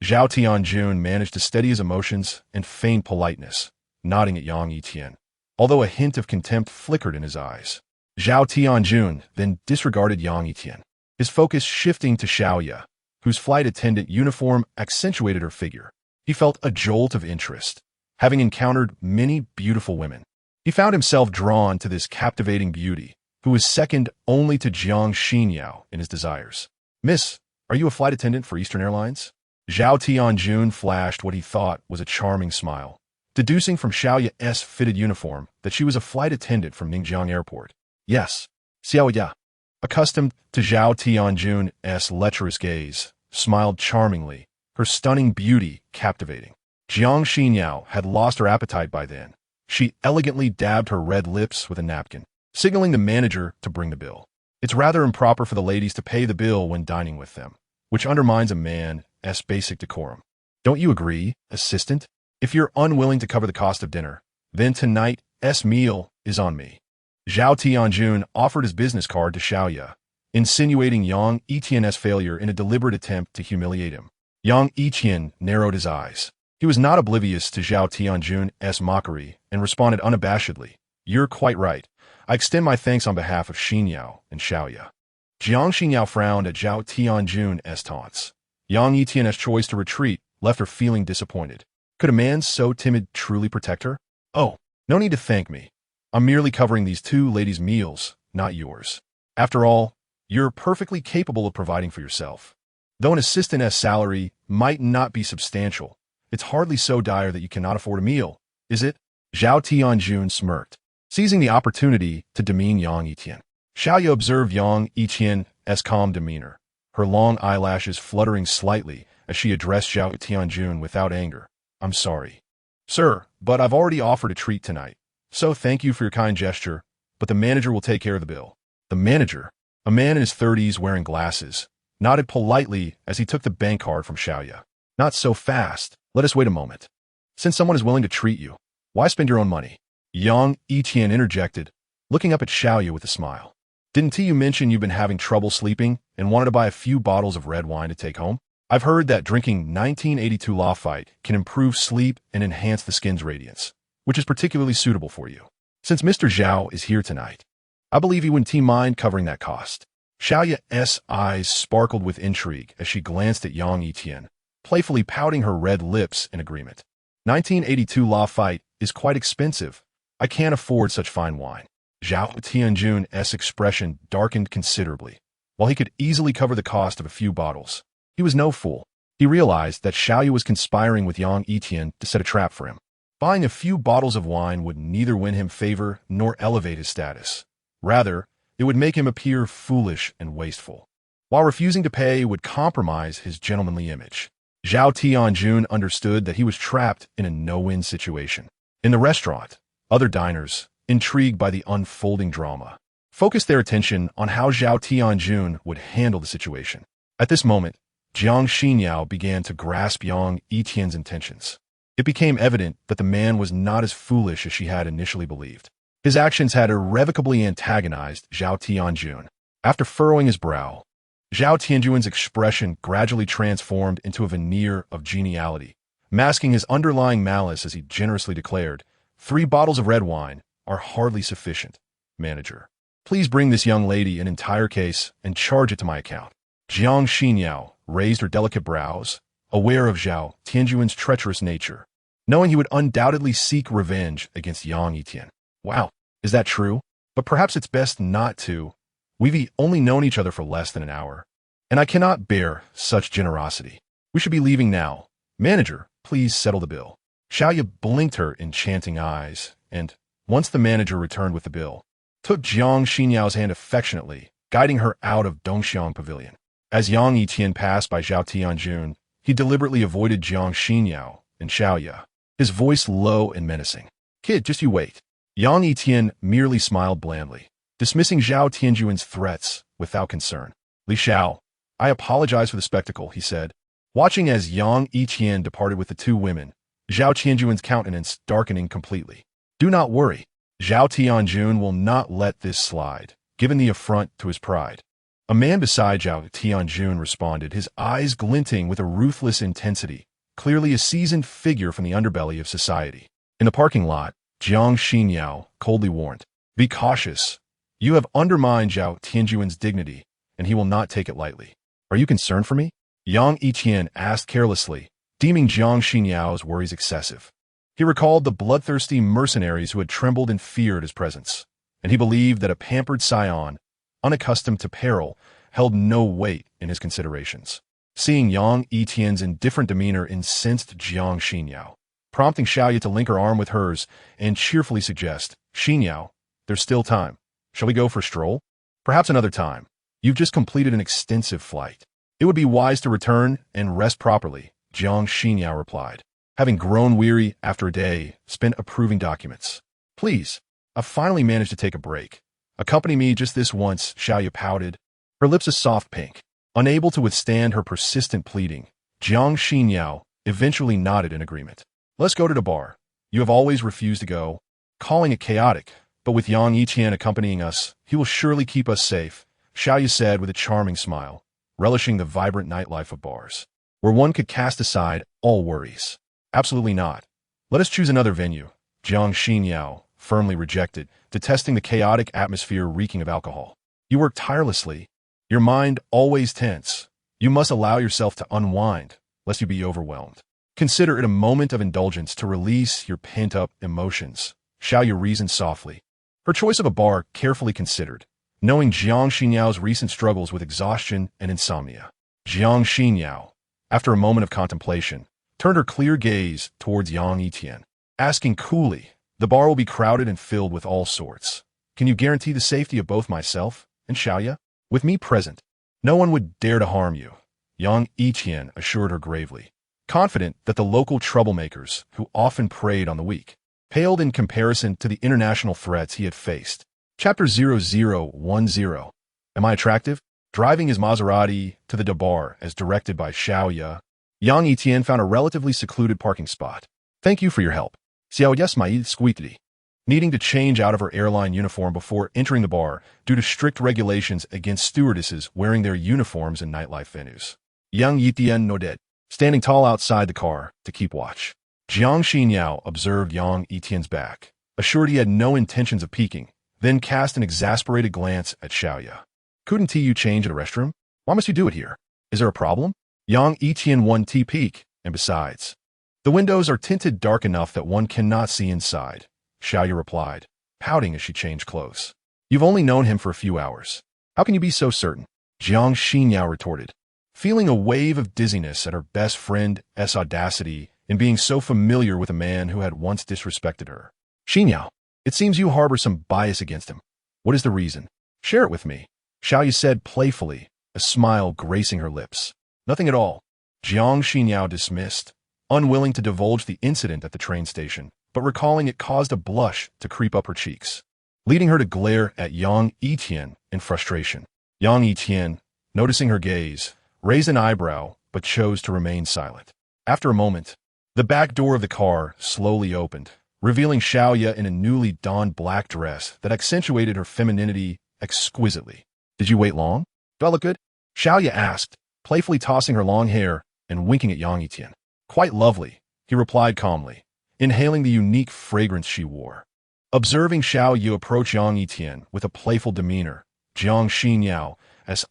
Zhao Tianjun managed to steady his emotions and feign politeness, nodding at Yang Yitian, although a hint of contempt flickered in his eyes. Zhao Tianjun then disregarded Yang Yitian, his focus shifting to Xiaoya, whose flight attendant uniform accentuated her figure. He felt a jolt of interest, having encountered many beautiful women. He found himself drawn to this captivating beauty, who was second only to Jiang Xinyao in his desires. "Miss, are you a flight attendant for Eastern Airlines?" Zhao Tianjun flashed what he thought was a charming smile, deducing from Xiaoya's fitted uniform that she was a flight attendant from Ningjiang Airport. Yes, Xiaoya, accustomed to Zhao Tianjun's lecherous gaze, smiled charmingly, her stunning beauty captivating. Jiang Xinyao had lost her appetite by then. She elegantly dabbed her red lips with a napkin, signaling the manager to bring the bill. It's rather improper for the ladies to pay the bill when dining with them, which undermines a man's basic decorum. Don't you agree, assistant? If you're unwilling to cover the cost of dinner, Then tonight's meal is on me. Zhao Tianjun offered his business card to Xiaoya, insinuating Yang Yitian's failure in a deliberate attempt to humiliate him. Yang Yitian narrowed his eyes. He was not oblivious to Zhao Tianjun's mockery and responded unabashedly, "You're quite right. I extend my thanks on behalf of Xinyao and Xiaoya." Jiang Xinyao frowned at Zhao Tianjun's taunts. Yang Yitian's choice to retreat left her feeling disappointed. Could a man so timid truly protect her? "Oh, no need to thank me. I'm merely covering these two ladies' meals, not yours. After all, you're perfectly capable of providing for yourself. Though an assistant's salary might not be substantial, it's hardly so dire that you cannot afford a meal, is it?" Zhao Tianjun smirked, seizing the opportunity to demean Yang Yitian. Xiaoya observed Yang Yitian's calm demeanor, her long eyelashes fluttering slightly as she addressed Zhao Tianjun without anger. "I'm sorry, sir, but I've already offered a treat tonight. So thank you for your kind gesture, but the manager will take care of the bill." The manager, a man in his 30s wearing glasses, nodded politely as he took the bank card from Xiaoya. "Not so fast. Let us wait a moment. Since someone is willing to treat you, why spend your own money?" Yang Yitian interjected, looking up at Xiaoya with a smile. "Didn't you mention you've been having trouble sleeping and wanted to buy a few bottles of red wine to take home? I've heard that drinking 1982 Lafite can improve sleep and enhance the skin's radiance, which is particularly suitable for you. Since Mr. Zhao is here tonight, I believe he wouldn't mind covering that cost." Xiaoya's eyes sparkled with intrigue as she glanced at Yang Yitian, playfully pouting her red lips in agreement. 1982 Lafite is quite expensive. I can't afford such fine wine." Zhao Tianjun's expression darkened considerably. While he could easily cover the cost of a few bottles, he was no fool. He realized that Xiaoya was conspiring with Yang Yitian to set a trap for him. Buying a few bottles of wine would neither win him favor nor elevate his status. Rather, it would make him appear foolish and wasteful, while refusing to pay would compromise his gentlemanly image. Zhao Tianjun understood that he was trapped in a no-win situation. In the restaurant, other diners, intrigued by the unfolding drama, focused their attention on how Zhao Tianjun would handle the situation. At this moment, Jiang Xinyao began to grasp Yang Yitian's intentions. It became evident that the man was not as foolish as she had initially believed. His actions had irrevocably antagonized Zhao Tianjun. After furrowing his brow, Zhao Tianjun's expression gradually transformed into a veneer of geniality, masking his underlying malice as he generously declared, "3 bottles of red wine are hardly sufficient, manager. Please bring this young lady an entire case and charge it to my account." Jiang Xinyao raised her delicate brows, aware of Zhao Tianjun's treacherous nature, knowing he would undoubtedly seek revenge against Yang Yitian. "Wow, is that true? But perhaps it's best not to. We've only known each other for less than an hour, and I cannot bear such generosity. We should be leaving now. Manager, please settle the bill." Xiaoya blinked her enchanting eyes, and, once the manager returned with the bill, took Jiang Xinyao's hand affectionately, guiding her out of Dongxiang Pavilion. As Yang Yitian passed by Zhao Tianjun, he deliberately avoided Jiang Xinyao and Xiaoya, his voice low and menacing. "Kid, just you wait." Yang Yitian merely smiled blandly, dismissing Zhao Tianjun's threats without concern. "Li Xiao, I apologize for the spectacle," he said. Watching as Yang Yitian departed with the 2 women, Zhao Tianjun's countenance darkening completely. "Do not worry. Zhao Tianjun will not let this slide, given the affront to his pride." A man beside Zhao Tianjun responded, his eyes glinting with a ruthless intensity, clearly a seasoned figure from the underbelly of society. In the parking lot, Jiang Xinyao coldly warned, "Be cautious. You have undermined Zhao Tianjun's dignity, and he will not take it lightly." "Are you concerned for me?" Yang Yitian asked carelessly, deeming Jiang Xinyao's worries excessive. He recalled the bloodthirsty mercenaries who had trembled in fear at his presence, and he believed that a pampered scion, unaccustomed to peril, held no weight in his considerations. Seeing Yang Yitian's indifferent demeanor incensed Jiang Xinyao, prompting Xiaoya to link her arm with hers and cheerfully suggest, "Xinyao, there's still time. Shall we go for a stroll? Perhaps another time. You've just completed an extensive flight. It would be wise to return and rest properly," Jiang Xinyao replied, having grown weary after a day spent approving documents. "Please, I've finally managed to take a break. Accompany me just this once," Xiaoya pouted, her lips a soft pink. Unable to withstand her persistent pleading, Jiang Xinyao eventually nodded in agreement. "Let's go to the bar. You have always refused to go." calling it chaotic, but with Yang Yitian accompanying us, he will surely keep us safe, Xiaoya said with a charming smile, relishing the vibrant nightlife of bars, where one could cast aside all worries. Absolutely not. Let us choose another venue, Jiang Xinyao firmly rejected, detesting the chaotic atmosphere reeking of alcohol. You work tirelessly, your mind always tense. You must allow yourself to unwind, lest you be overwhelmed. Consider it a moment of indulgence to release your pent-up emotions, Xiaoya reasoned softly. Her choice of a bar carefully considered, knowing Jiang Xinyao's recent struggles with exhaustion and insomnia. Jiang Xinyao, after a moment of contemplation, turned her clear gaze towards Yang Yitian, asking coolly, "The bar will be crowded and filled with all sorts. Can you guarantee the safety of both myself and Xiaoya? With me present, no one would dare to harm you," Yang Yitian assured her gravely, confident that the local troublemakers, who often preyed on the weak, paled in comparison to the international threats he had faced. Chapter 0010. Am I attractive? Driving his Maserati to the bar as directed by Xiaoya, Yang Yitian found a relatively secluded parking spot. "Thank you for your help." Xiaoya smiled sweetly, needing to change out of her airline uniform before entering the bar due to strict regulations against stewardesses wearing their uniforms in nightlife venues. Yang Yitian nodded, standing tall outside the car to keep watch. Jiang Xinyao observed Yang Yitian's back, assured he had no intentions of peeking, then cast an exasperated glance at Xiaoya. "Couldn't you change at a restroom? Why must you do it here? Is there a problem?" Yang Yitian won peek, and besides, the windows are tinted dark enough that one cannot see inside, Xiaoya replied, pouting as she changed clothes. "You've only known him for a few hours. How can you be so certain?" Jiang Xinyao retorted, feeling a wave of dizziness at her best friend's audacity in being so familiar with a man who had once disrespected her. "Xinyao, it seems you harbor some bias against him. What is the reason? Share it with me," Xiaoya said playfully, a smile gracing her lips. "Nothing at all," Jiang Xinyao dismissed, unwilling to divulge the incident at the train station, but recalling it caused a blush to creep up her cheeks, leading her to glare at Yang Yitian in frustration. Yang Yitian, noticing her gaze, raised an eyebrow but chose to remain silent. After a moment, the back door of the car slowly opened, revealing Xiaoya in a newly donned black dress that accentuated her femininity exquisitely. "Did you wait long? Do I look good?" Xiaoya asked, playfully tossing her long hair and winking at Yang Yitian. "Quite lovely," he replied calmly, inhaling the unique fragrance she wore. Observing Xiaoya approach Yang Yitian with a playful demeanor, Jiang Xinyao,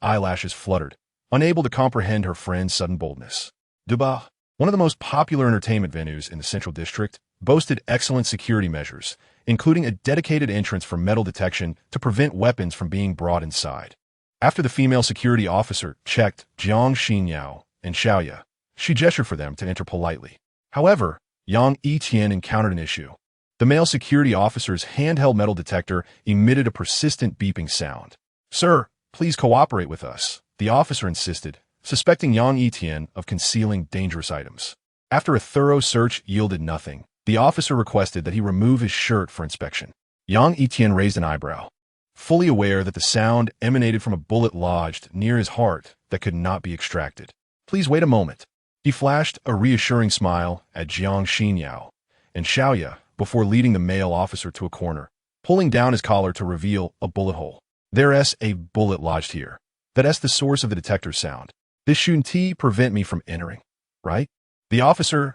eyelashes fluttered, unable to comprehend her friend's sudden boldness. Duba, one of the most popular entertainment venues in the Central District, boasted excellent security measures, including a dedicated entrance for metal detection to prevent weapons from being brought inside. After the female security officer checked Jiang Xinyao and Xiaoya, she gestured for them to enter politely. However, Yang Yitian encountered an issue. The male security officer's handheld metal detector emitted a persistent beeping sound. "Sir, please cooperate with us," the officer insisted, suspecting Yang Yitian of concealing dangerous items. After a thorough search yielded nothing, the officer requested that he remove his shirt for inspection. Yang Yitian raised an eyebrow, fully aware that the sound emanated from a bullet lodged near his heart that could not be extracted. "Please wait a moment." He flashed a reassuring smile at Jiang Xinyao and Xiaoya before leading the male officer to a corner, pulling down his collar to reveal a bullet hole. "There's a bullet lodged here. That's the source of the detector's sound. This shouldn't prevent me from entering, right?" The officer's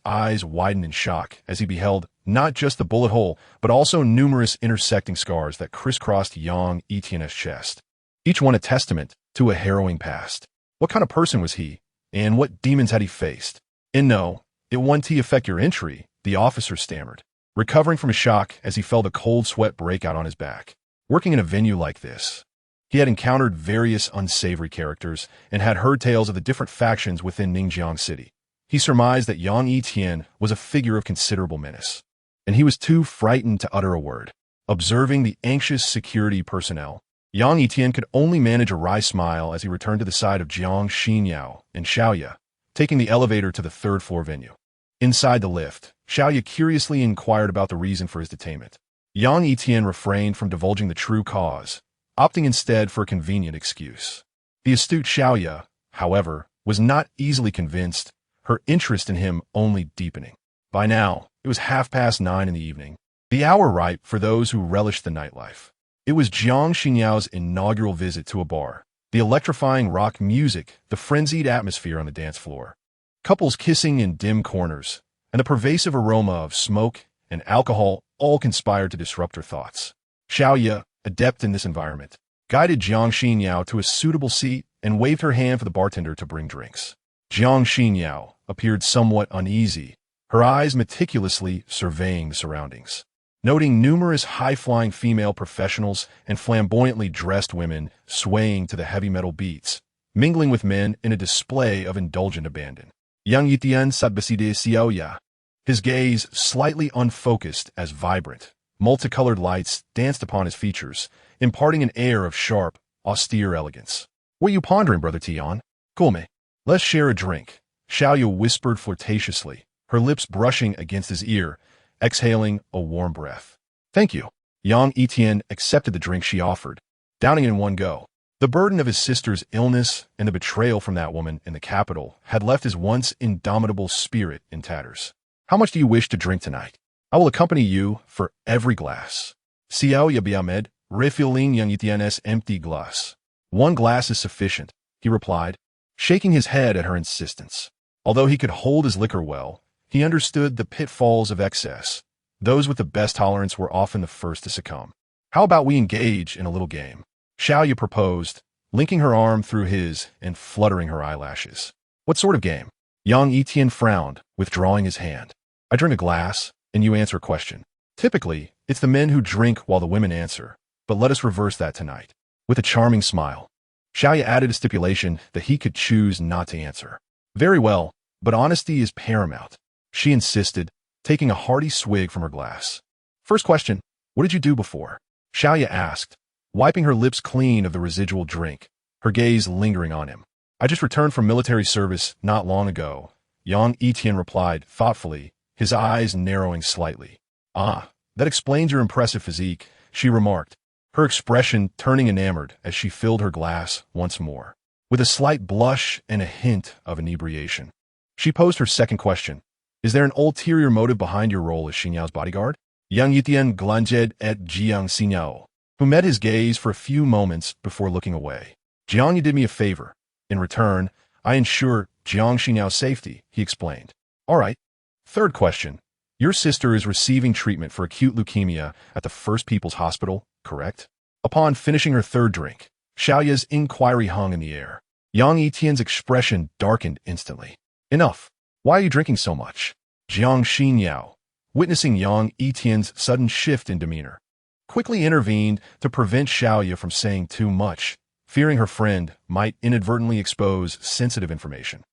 eyes widened in shock as he beheld not just the bullet hole, but also numerous intersecting scars that crisscrossed Yang Yitian's chest, each one a testament to a harrowing past. What kind of person was he, and what demons had he faced? "And no, it won't affect your entry," the officer stammered, recovering from shock as he felt a cold sweat break out on his back. Working in a venue like this, he had encountered various unsavory characters and had heard tales of the different factions within Ningjiang City. He surmised that Yang Yitian was a figure of considerable menace, and he was too frightened to utter a word. Observing the anxious security personnel, Yang Yitian could only manage a wry smile as he returned to the side of Jiang Xinyao and Xiaoya, taking the elevator to the third-floor venue. Inside the lift, Xiaoya curiously inquired about the reason for his detainment. Yang Yitian refrained from divulging the true cause, opting instead for a convenient excuse. The astute Xiaoya, however, was not easily convinced, her interest in him only deepening. By now, it was 9:30 in the evening, The hour ripe for those who relish the nightlife. It was Jiang Xinyao's inaugural visit to a bar. The electrifying rock music, the frenzied atmosphere on the dance floor, couples kissing in dim corners, and the pervasive aroma of smoke and alcohol all conspired to disrupt her thoughts. Xiaoya, adept in this environment, guided Jiang Xinyao to a suitable seat and waved her hand for the bartender to bring drinks. Jiang Xinyao appeared somewhat uneasy, her eyes meticulously surveying the surroundings. Noting numerous high-flying female professionals and flamboyantly dressed women swaying to the heavy metal beats, mingling with men in a display of indulgent abandon. Yang Yitian sat beside Xiaoya, his gaze slightly unfocused as vibrant, multicolored lights danced upon his features, imparting an air of sharp, austere elegance. "What are you pondering, Brother Tian? Come, let's share a drink," Xiaoya whispered flirtatiously, her lips brushing against his ear, exhaling a warm breath. "Thank you." Yang Yitian accepted the drink she offered, downing it in one go. The burden of his sister's illness and the betrayal from that woman in the capital had left his once indomitable spirit in tatters. "How much do you wish to drink tonight? I will accompany you for every glass." Xiaoya Biamed, refilling Yang Yitian's empty glass. "One glass is sufficient," he replied, shaking his head at her insistence. Although he could hold his liquor well, he understood the pitfalls of excess. Those with the best tolerance were often the first to succumb. "How about we engage in a little game?" Xiaoya proposed, linking her arm through his and fluttering her eyelashes. "What sort of game?" Yang Yitian frowned, withdrawing his hand. "I drink a glass, and you answer a question. Typically, it's the men who drink while the women answer, but let us reverse that tonight." With a charming smile, Xiaoya added a stipulation that he could choose not to answer. "Very well, but honesty is paramount," she insisted, taking a hearty swig from her glass. "First question, what did you do before?" Xiaoya asked, wiping her lips clean of the residual drink, her gaze lingering on him. "I just returned from military service not long ago," Yang Yitian replied thoughtfully, his eyes narrowing slightly. "Ah, that explains your impressive physique," she remarked, her expression turning enamored as she filled her glass once more. With a slight blush and a hint of inebriation, she posed her second question. "Is there an ulterior motive behind your role as Xinyao's bodyguard?" Yang Yitian glanced at Jiang Xinyo, who met his gaze for a few moments before looking away. "Jiang, you did me a favor. In return, I ensure Jiang Xinyao's safety," he explained. "All right. Third question. Your sister is receiving treatment for acute leukemia at the First People's Hospital, correct?" Upon finishing her third drink, Xiaoya's inquiry hung in the air. Yang Yitian's expression darkened instantly. "Enough. Why are you drinking so much?" Jiang Xinyao, witnessing Yang Yitian's sudden shift in demeanor, quickly intervened to prevent Xiaoya from saying too much, fearing her friend might inadvertently expose sensitive information.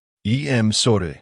Sorry.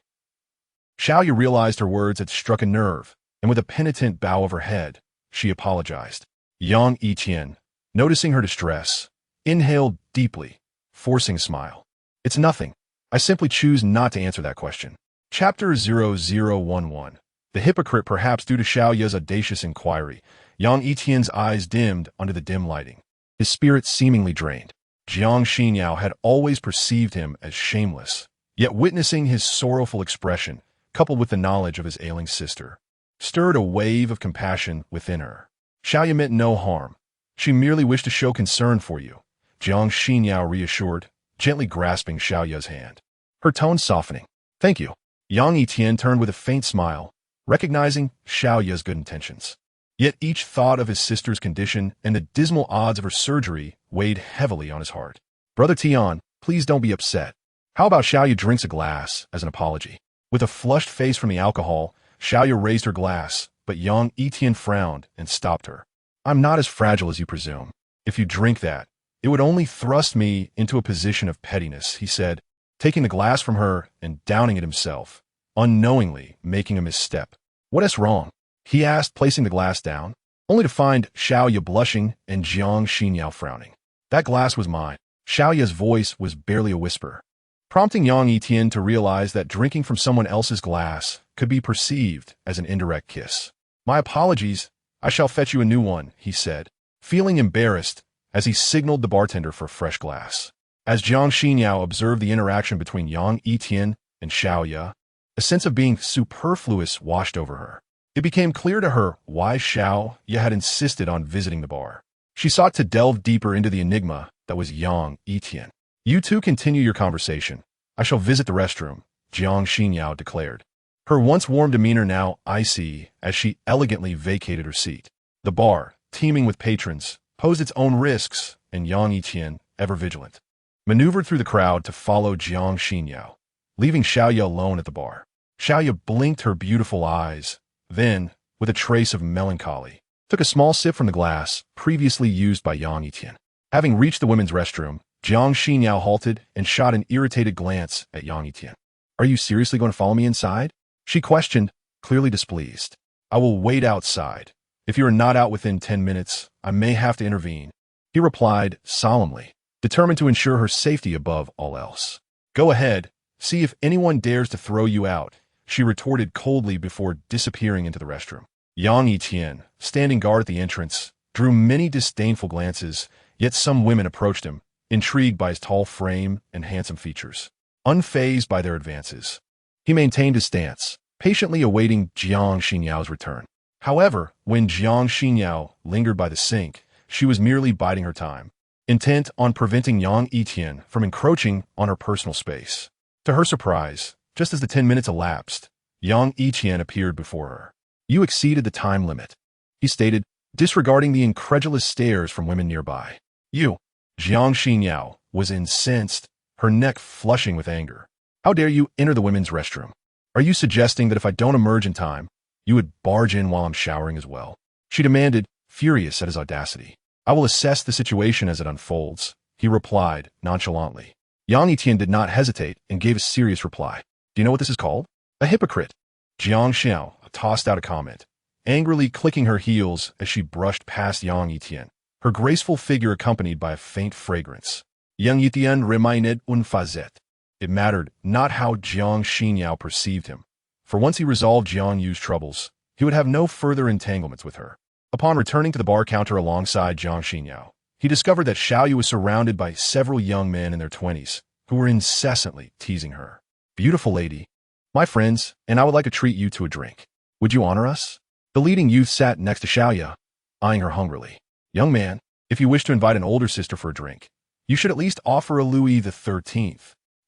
Xiaoya realized her words had struck a nerve, and with a penitent bow of her head, she apologized. Yang Yitian, noticing her distress, inhaled deeply, forcing a smile. "It's nothing. I simply choose not to answer that question." Chapter 0011. The hypocrite, perhaps due to Xiaoya's audacious inquiry, Yang Yitian's eyes dimmed under the dim lighting, his spirit seemingly drained. Jiang Xinyao had always perceived him as shameless, yet witnessing his sorrowful expression, coupled with the knowledge of his ailing sister, stirred a wave of compassion within her. "Xiaoya meant no harm. She merely wished to show concern for you," Jiang Xinyao reassured, gently grasping Xiaoya's hand, her tone softening. "Thank you." Yang Yitian turned with a faint smile, recognizing Xiaoya's good intentions. Yet each thought of his sister's condition and the dismal odds of her surgery weighed heavily on his heart. "Brother Tian, please don't be upset. How about Xiaoya drinks a glass as an apology?" With a flushed face from the alcohol, Xiaoya raised her glass, but Yang Yitian frowned and stopped her. "I'm not as fragile as you presume. If you drink that, it would only thrust me into a position of pettiness," he said, taking the glass from her and downing it himself, unknowingly making a misstep. "What is wrong?" he asked, placing the glass down, only to find Xiaoya blushing and Jiang Xinyao frowning. "That glass was mine." Xiaoya's voice was barely a whisper, prompting Yang Yitian to realize that drinking from someone else's glass could be perceived as an indirect kiss. "My apologies. I shall fetch you a new one," he said, feeling embarrassed as he signaled the bartender for a fresh glass. As Jiang Xinyao observed the interaction between Yang Yitian and Xiaoya, a sense of being superfluous washed over her. It became clear to her why Xiao Ye had insisted on visiting the bar. She sought to delve deeper into the enigma that was Yang Yitian. You two continue your conversation. I shall visit the restroom, Jiang Xinyao declared. Her once warm demeanor now icy as she elegantly vacated her seat. The bar, teeming with patrons, posed its own risks, and Yang Yitian, ever vigilant, maneuvered through the crowd to follow Jiang Xinyao, leaving Xiaoye alone at the bar. Xiaoye blinked her beautiful eyes, then, with a trace of melancholy, took a small sip from the glass previously used by Yang Yitian. Having reached the women's restroom, Jiang Xinyao halted and shot an irritated glance at Yang Yitian. Are you seriously going to follow me inside? She questioned, clearly displeased. I will wait outside. If you are not out within 10 minutes, I may have to intervene. He replied solemnly, determined to ensure her safety above all else. Go ahead, see if anyone dares to throw you out, she retorted coldly before disappearing into the restroom. Yang Yitian, standing guard at the entrance, drew many disdainful glances, yet some women approached him, intrigued by his tall frame and handsome features. Unfazed by their advances, he maintained his stance, patiently awaiting Jiang Xinyao's return. However, when Jiang Xinyao lingered by the sink, she was merely biding her time, intent on preventing Yang Yitian from encroaching on her personal space. To her surprise, just as the 10 minutes elapsed, Yang Yitian appeared before her. You exceeded the time limit, he stated, disregarding the incredulous stares from women nearby. You, Jiang Xinyao, was incensed, her neck flushing with anger. How dare you enter the women's restroom? Are you suggesting that if I don't emerge in time, you would barge in while I'm showering as well? She demanded, furious at his audacity. I will assess the situation as it unfolds, he replied nonchalantly. Yang Yitian did not hesitate and gave a serious reply. Do you know what this is called? A hypocrite. Jiang Xiao tossed out a comment, angrily clicking her heels as she brushed past Yang Yitian, her graceful figure accompanied by a faint fragrance. Yang Yitian reminded un fazet. It mattered not how Jiang Xinyao perceived him, for once he resolved Jiang Yu's troubles, he would have no further entanglements with her. Upon returning to the bar counter alongside Jiang Xinyao, he discovered that Xiaoyu was surrounded by several young men in their 20s who were incessantly teasing her. Beautiful lady, my friends, and I would like to treat you to a drink. Would you honor us? The leading youth sat next to Xiaoye, eyeing her hungrily. Young man, if you wish to invite an older sister for a drink, you should at least offer a Louis XIII.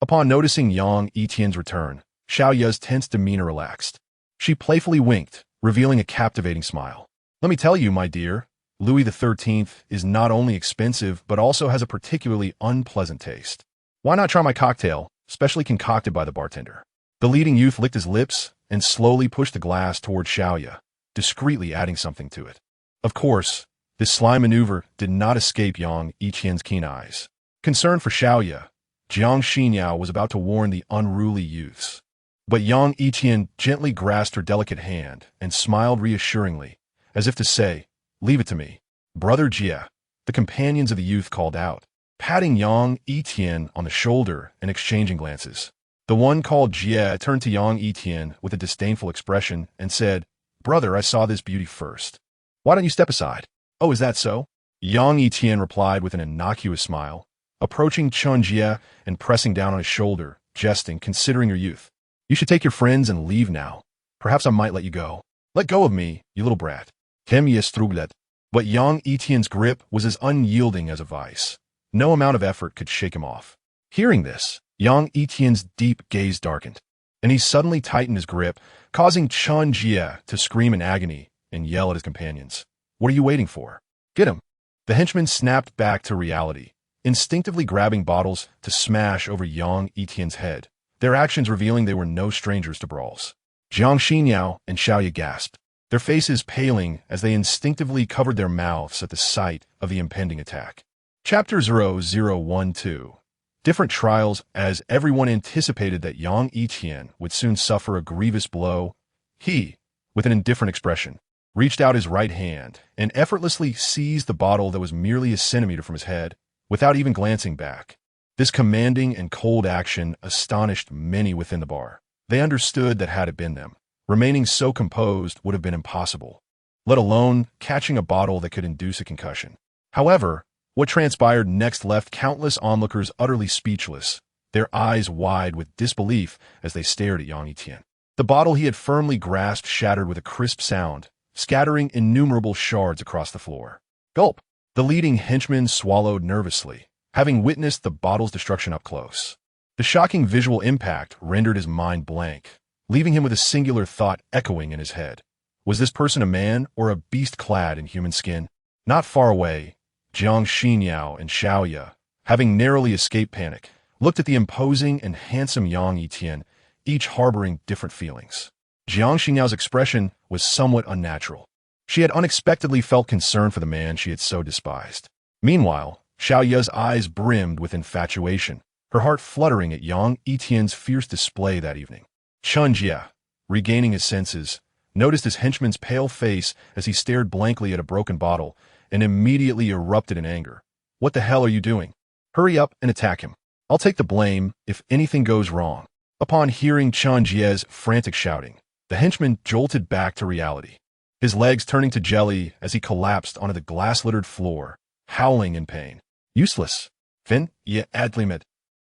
Upon noticing Yang Yitian's return, Xiaoye's tense demeanor relaxed. She playfully winked, revealing a captivating smile. Let me tell you, my dear, Louis XIII is not only expensive but also has a particularly unpleasant taste. Why not try my cocktail, specially concocted by the bartender? The leading youth licked his lips and slowly pushed the glass toward Xiaoye, discreetly adding something to it. Of course, this sly maneuver did not escape Yang Yitian's keen eyes. Concerned for Xiaoye, Jiang Xinyao was about to warn the unruly youths. But Yang Yitian gently grasped her delicate hand and smiled reassuringly, as if to say, leave it to me. Brother Jie, the companions of the youth called out, patting Yang Yitian on the shoulder and exchanging glances. The one called Jie turned to Yang Yitian with a disdainful expression and said, Brother, I saw this beauty first. Why don't you step aside? Oh, is that so? Yang Yitian replied with an innocuous smile, approaching Chun Jie and pressing down on his shoulder, jesting, considering your youth. You should take your friends and leave now. Perhaps I might let you go. Let go of me, you little brat. Hem ye struglet. But Yang Yitian's grip was as unyielding as a vice. No amount of effort could shake him off. Hearing this, Yang Yitian's deep gaze darkened, and he suddenly tightened his grip, causing Chun Jie to scream in agony and yell at his companions. What are you waiting for? Get him. The henchmen snapped back to reality, instinctively grabbing bottles to smash over Yang Yitian's head, their actions revealing they were no strangers to brawls. Jiang Xinyao and Xiaoye gasped, their faces paling as they instinctively covered their mouths at the sight of the impending attack. Chapter 0012. Different trials. As everyone anticipated that Yang Yitian would soon suffer a grievous blow, he, with an indifferent expression, reached out his right hand and effortlessly seized the bottle that was merely a centimeter from his head, without even glancing back. This commanding and cold action astonished many within the bar. They understood that had it been them, remaining so composed would have been impossible, let alone catching a bottle that could induce a concussion. However, what transpired next left countless onlookers utterly speechless, their eyes wide with disbelief as they stared at Yang Yitian. The bottle he had firmly grasped shattered with a crisp sound, scattering innumerable shards across the floor. Gulp! The leading henchman swallowed nervously, having witnessed the bottle's destruction up close. The shocking visual impact rendered his mind blank, leaving him with a singular thought echoing in his head. Was this person a man or a beast clad in human skin? Not far away, Jiang Xinyao and Xiaoya, having narrowly escaped panic, looked at the imposing and handsome Yang Yitian, each harboring different feelings. Jiang Xinyao's expression was somewhat unnatural. She had unexpectedly felt concern for the man she had so despised. Meanwhile, Xiaoya's eyes brimmed with infatuation, her heart fluttering at Yang Yitian's fierce display that evening. Chun Jie, regaining his senses, noticed his henchman's pale face as he stared blankly at a broken bottle and immediately erupted in anger. What the hell are you doing? Hurry up and attack him. I'll take the blame if anything goes wrong. Upon hearing Chun Jie's frantic shouting, the henchman jolted back to reality, his legs turning to jelly as he collapsed onto the glass-littered floor, howling in pain. Useless. Fin, ye adlimit.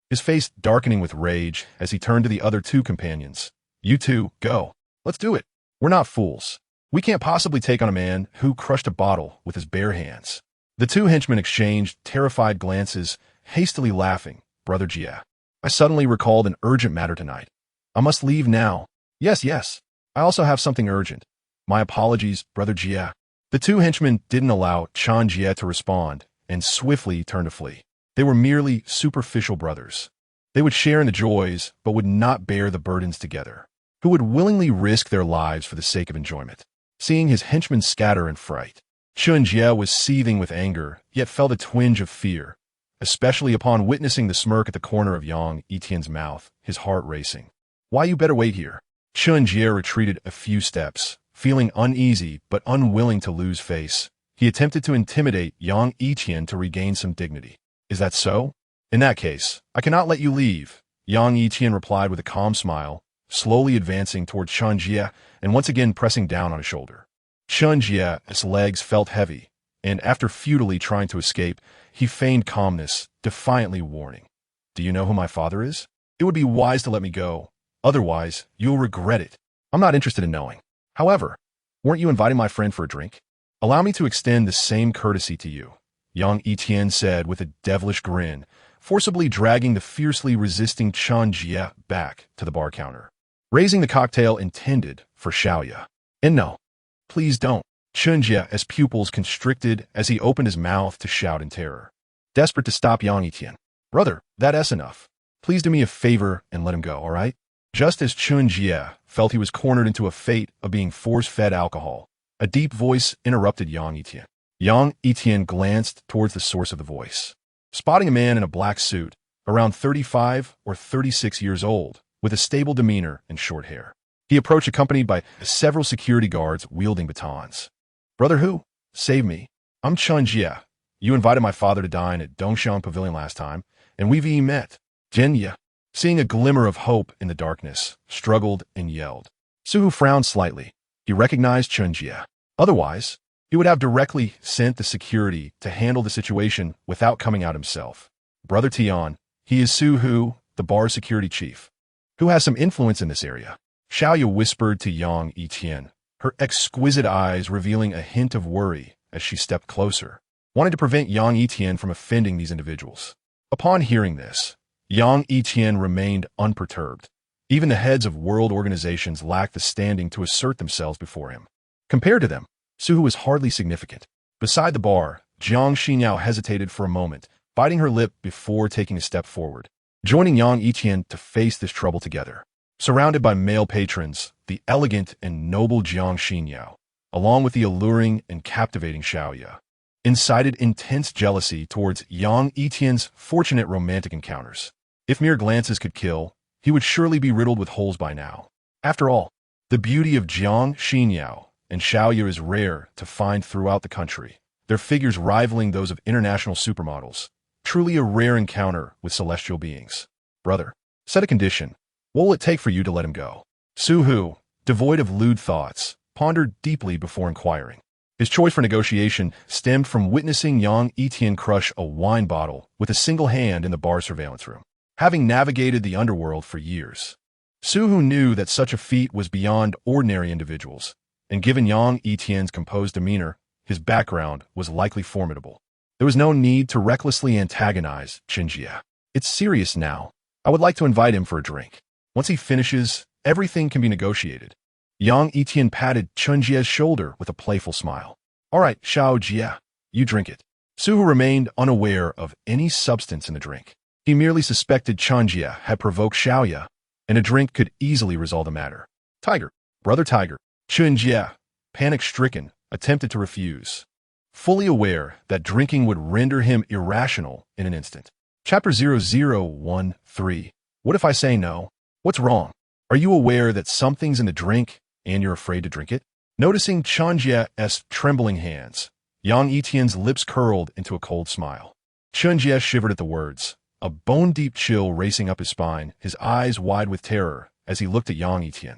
His face darkening with rage as he turned to the other two companions. You two, go. Let's do it. We're not fools. We can't possibly take on a man who crushed a bottle with his bare hands. The two henchmen exchanged terrified glances, hastily laughing. Brother Jie, I suddenly recalled an urgent matter tonight. I must leave now. Yes. I also have something urgent. My apologies, Brother Jie. The two henchmen didn't allow Chun Jie to respond and swiftly turned to flee. They were merely superficial brothers. They would share in the joys, but would not bear the burdens together. Who would willingly risk their lives for the sake of enjoyment? Seeing his henchmen scatter in fright, Chun Jie was seething with anger, yet felt a twinge of fear, especially upon witnessing the smirk at the corner of Yang Yitian's mouth, his heart racing. Why, you better wait here. Chun Jie retreated a few steps, feeling uneasy but unwilling to lose face. He attempted to intimidate Yang Yitian to regain some dignity. Is that so? In that case, I cannot let you leave, Yang Yitian replied with a calm smile, slowly advancing toward Chun Jie and once again pressing down on his shoulder. Chun Jie's legs felt heavy, and after futilely trying to escape, he feigned calmness, defiantly warning. Do you know who my father is? It would be wise to let me go. Otherwise, you'll regret it. I'm not interested in knowing. However, weren't you inviting my friend for a drink? Allow me to extend the same courtesy to you, Yang Yitian said with a devilish grin, forcibly dragging the fiercely resisting Chun Jie back to the bar counter, raising the cocktail intended for Xiaoya. And no, please don't. Chun Jie's pupils constricted as he opened his mouth to shout in terror, desperate to stop Yang Yitian. Brother, that's enough. Please do me a favor and let him go, all right? Just as Chun Jie felt he was cornered into a fate of being force-fed alcohol, a deep voice interrupted Yang Yitian. Yang Yitian glanced towards the source of the voice, spotting a man in a black suit, around 35 or 36 years old, with a stable demeanor and short hair. He approached accompanied by several security guards wielding batons. Brother who? Save me. I'm Chun Jie. You invited my father to dine at Dongxiang Pavilion last time, and we've met. Jin Ye, seeing a glimmer of hope in the darkness, struggled and yelled. Suhu frowned slightly. He recognized Chun Jie. Otherwise, he would have directly sent the security to handle the situation without coming out himself. Brother Tian, he is Suhu, the bar's security chief, who has some influence in this area. Xiaoya whispered to Yang Yitian, her exquisite eyes revealing a hint of worry as she stepped closer, wanting to prevent Yang Yitian from offending these individuals. Upon hearing this, Yang Yitian remained unperturbed. Even the heads of world organizations lacked the standing to assert themselves before him. Compared to them, Suhu was hardly significant. Beside the bar, Jiang Xinyao hesitated for a moment, biting her lip before taking a step forward, joining Yang Yitian to face this trouble together. Surrounded by male patrons, the elegant and noble Jiang Xinyao, along with the alluring and captivating Xiaoya, incited intense jealousy towards Yang Yitian's fortunate romantic encounters. If mere glances could kill, he would surely be riddled with holes by now. After all, the beauty of Jiang Xinyao and Xiaoya is rare to find throughout the country, their figures rivaling those of international supermodels. Truly a rare encounter with celestial beings. Brother, set a condition. What will it take for you to let him go? Suhu, devoid of lewd thoughts, pondered deeply before inquiring. His choice for negotiation stemmed from witnessing Yang Yitian crush a wine bottle with a single hand in the bar surveillance room. Having navigated the underworld for years, Suhu knew that such a feat was beyond ordinary individuals, and given Yang Yitian's composed demeanor, his background was likely formidable. There was no need to recklessly antagonize Chinjia. It's serious now. I would like to invite him for a drink. Once he finishes, everything can be negotiated. Yang Yitian patted Chinjia's shoulder with a playful smile. All right, Xiao Jia, you drink it. Suhu remained unaware of any substance in the drink. He merely suspected Chinjia had provoked Xiaoya, and a drink could easily resolve the matter. Tiger, brother Tiger. Chinjia, panic-stricken, attempted to refuse, fully aware that drinking would render him irrational in an instant. Chapter 0013. What if I say no? What's wrong? Are you aware that something's in the drink and you're afraid to drink it? Noticing Chinjia's trembling hands, Yang Yitian's lips curled into a cold smile. Chinjia shivered at the words, a bone-deep chill racing up his spine, his eyes wide with terror as he looked at Yang Yitian.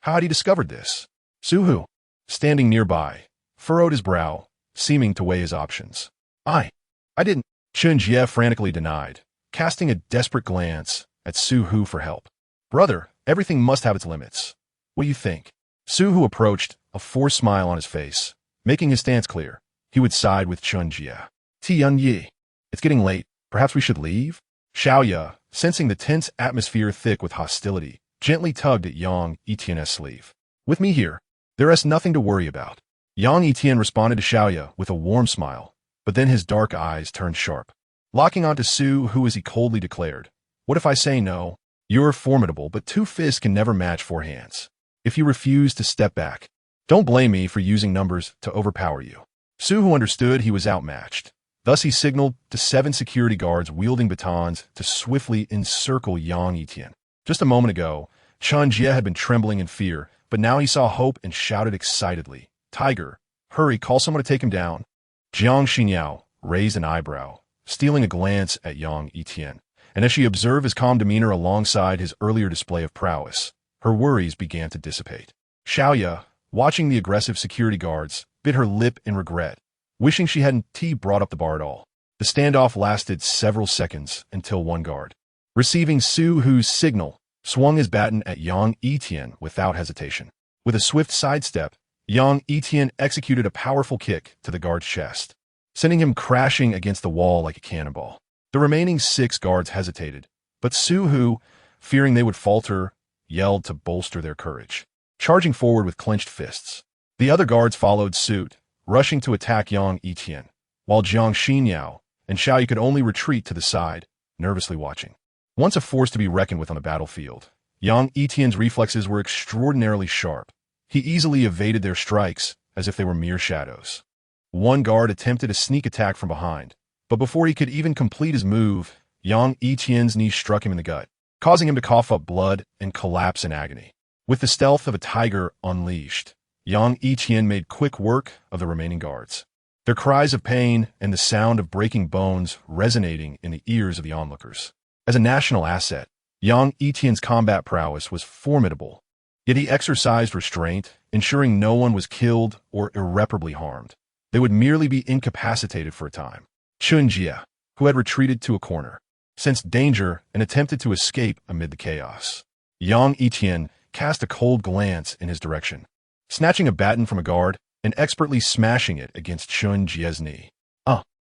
How had he discovered this? Suhu, standing nearby, furrowed his brow, seeming to weigh his options. I didn't, Chinjia frantically denied, casting a desperate glance at Suhu for help. Brother, everything must have its limits. What do you think? Suhu approached, a forced smile on his face, making his stance clear. He would side with Chinjia. Tianyi, it's getting late. Perhaps we should leave? Xiaoya, sensing the tense atmosphere thick with hostility, gently tugged at Yang Yitian's sleeve. With me here, there is nothing to worry about. Yang Yitian responded to Xiaoya with a warm smile, but then his dark eyes turned sharp. Locking onto Suhu as he coldly declared, what if I say no? You're formidable, but two fists can never match four hands. If you refuse to step back, don't blame me for using numbers to overpower you. Suhu understood he was outmatched. Thus he signaled to 7 security guards wielding batons to swiftly encircle Yang Yitian. Just a moment ago, Chinjia had been trembling in fear, but now he saw hope and shouted excitedly, Tiger, hurry, call someone to take him down. Jiang Xinyao raised an eyebrow, stealing a glance at Yang Yitian, and as she observed his calm demeanor alongside his earlier display of prowess, her worries began to dissipate. Xiaoya, watching the aggressive security guards, bit her lip in regret, wishing she hadn't brought up the bar at all. The standoff lasted several seconds until one guard, receiving Suhu's signal, swung his baton at Yang Yitian without hesitation. With a swift sidestep, Yang Yitian executed a powerful kick to the guard's chest, sending him crashing against the wall like a cannonball. The remaining 6 guards hesitated, but Suhu, fearing they would falter, yelled to bolster their courage, charging forward with clenched fists. The other guards followed suit, rushing to attack Yang Yitian, while Jiang Xinyao and Xiaoyu could only retreat to the side, nervously watching. Once a force to be reckoned with on the battlefield, Yang Yitian's reflexes were extraordinarily sharp. He easily evaded their strikes as if they were mere shadows. One guard attempted a sneak attack from behind, but before he could even complete his move, Yang Yitian's knee struck him in the gut, causing him to cough up blood and collapse in agony. With the stealth of a tiger unleashed, Yang Yitian made quick work of the remaining guards, their cries of pain and the sound of breaking bones resonating in the ears of the onlookers. As a national asset, Yang Yitian's combat prowess was formidable, yet he exercised restraint, ensuring no one was killed or irreparably harmed. They would merely be incapacitated for a time. Chinjia, who had retreated to a corner, sensed danger and attempted to escape amid the chaos. Yang Yitian cast a cold glance in his direction, snatching a baton from a guard and expertly smashing it against Chinjia's knee.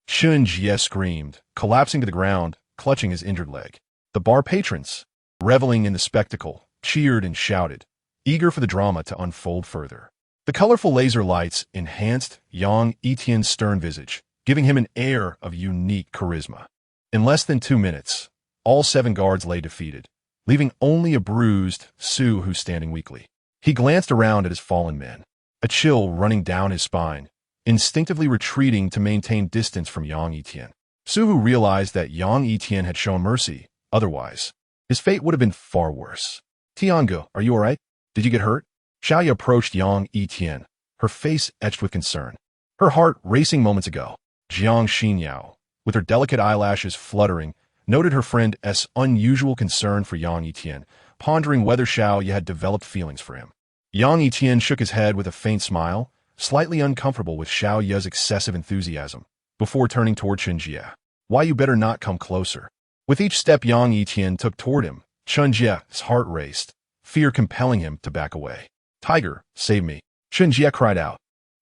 Chinjia screamed, collapsing to the ground, clutching his injured leg. The bar patrons, reveling in the spectacle, cheered and shouted, eager for the drama to unfold further. The colorful laser lights enhanced Yang Yitian's stern visage, giving him an air of unique charisma. In less than 2 minutes, all 7 guards lay defeated, leaving only a bruised Suhu standing weakly. He glanced around at his fallen men, a chill running down his spine, instinctively retreating to maintain distance from Yang Yitian. Suhu realized that Yang Yitian had shown mercy, otherwise, his fate would have been far worse. Tiangu, are you all right? Did you get hurt? Xiaoya approached Yang Yitian, her face etched with concern, her heart racing moments ago. Jiang Xinyao, with her delicate eyelashes fluttering, noted her friend's unusual concern for Yang Yitian, pondering whether Xiaoya had developed feelings for him. Yang Yitian shook his head with a faint smile, slightly uncomfortable with Xiaoya's excessive enthusiasm, before turning toward Chinjia. Why, you better not come closer. With each step Yang Yitian took toward him, Chinjia's heart raced, fear compelling him to back away. "Tiger, save me," Chen Jie cried out.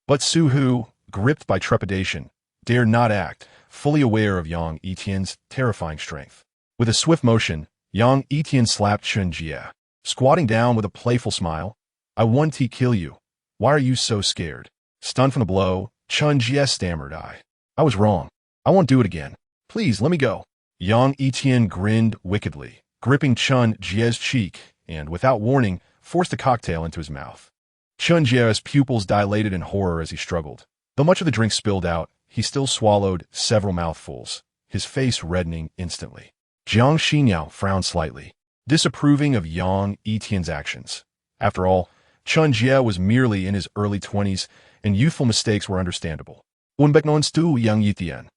But Su Hu, gripped by trepidation, dared not act, fully aware of Yang Yitian's terrifying strength. With a swift motion, Yang Yitian slapped Chen Jie. Squatting down with a playful smile, "I want to kill you. Why are you so scared?" Stunned from the blow, Chen Jie stammered, I was wrong. I won't do it again. Please, let me go." Yang Yitian grinned wickedly, gripping Chen Jie's cheek, and, without warning, forced a cocktail into his mouth. Chen Jie's pupils dilated in horror as he struggled. Though much of the drink spilled out, he still swallowed several mouthfuls, his face reddening instantly. Jiang Xinyao frowned slightly, disapproving of Yang Yitian's actions. After all, Chen Jie was merely in his early 20s, and youthful mistakes were understandable. Unbeknownst to Yang Yitian,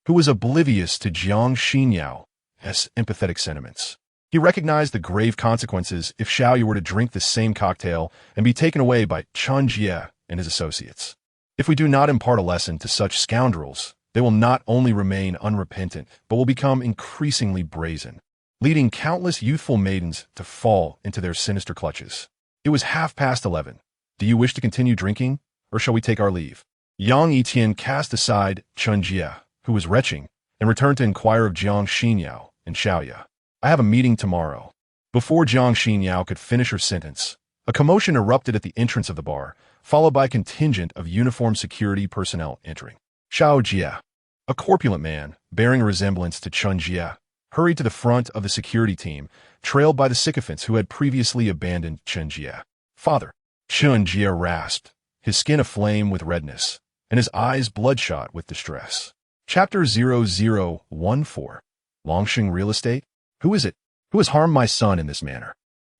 who was oblivious to Jiang Xinyao's empathetic sentiments. He recognized the grave consequences if Xiaoyu were to drink the same cocktail and be taken away by Chen Jie and his associates. If we do not impart a lesson to such scoundrels, they will not only remain unrepentant, but will become increasingly brazen, leading countless youthful maidens to fall into their sinister clutches. It was 11:30. "Do you wish to continue drinking, or shall we take our leave?" Yang Yitian cast aside Chen Jie, who was retching, and returned to inquire of Jiang Xinyao and Xiaoya. "I have a meeting tomorrow." Before Jiang Xinyao could finish her sentence, a commotion erupted at the entrance of the bar, followed by a contingent of uniformed security personnel entering. Xiao Jie, a corpulent man, bearing a resemblance to Chen Jie, hurried to the front of the security team, trailed by the sycophants who had previously abandoned Chen Jie. "Father," Chen Jie rasped, his skin aflame with redness, and his eyes bloodshot with distress. Chapter 0014. Longsheng Real Estate? "Who is it? Who has harmed my son in this manner?"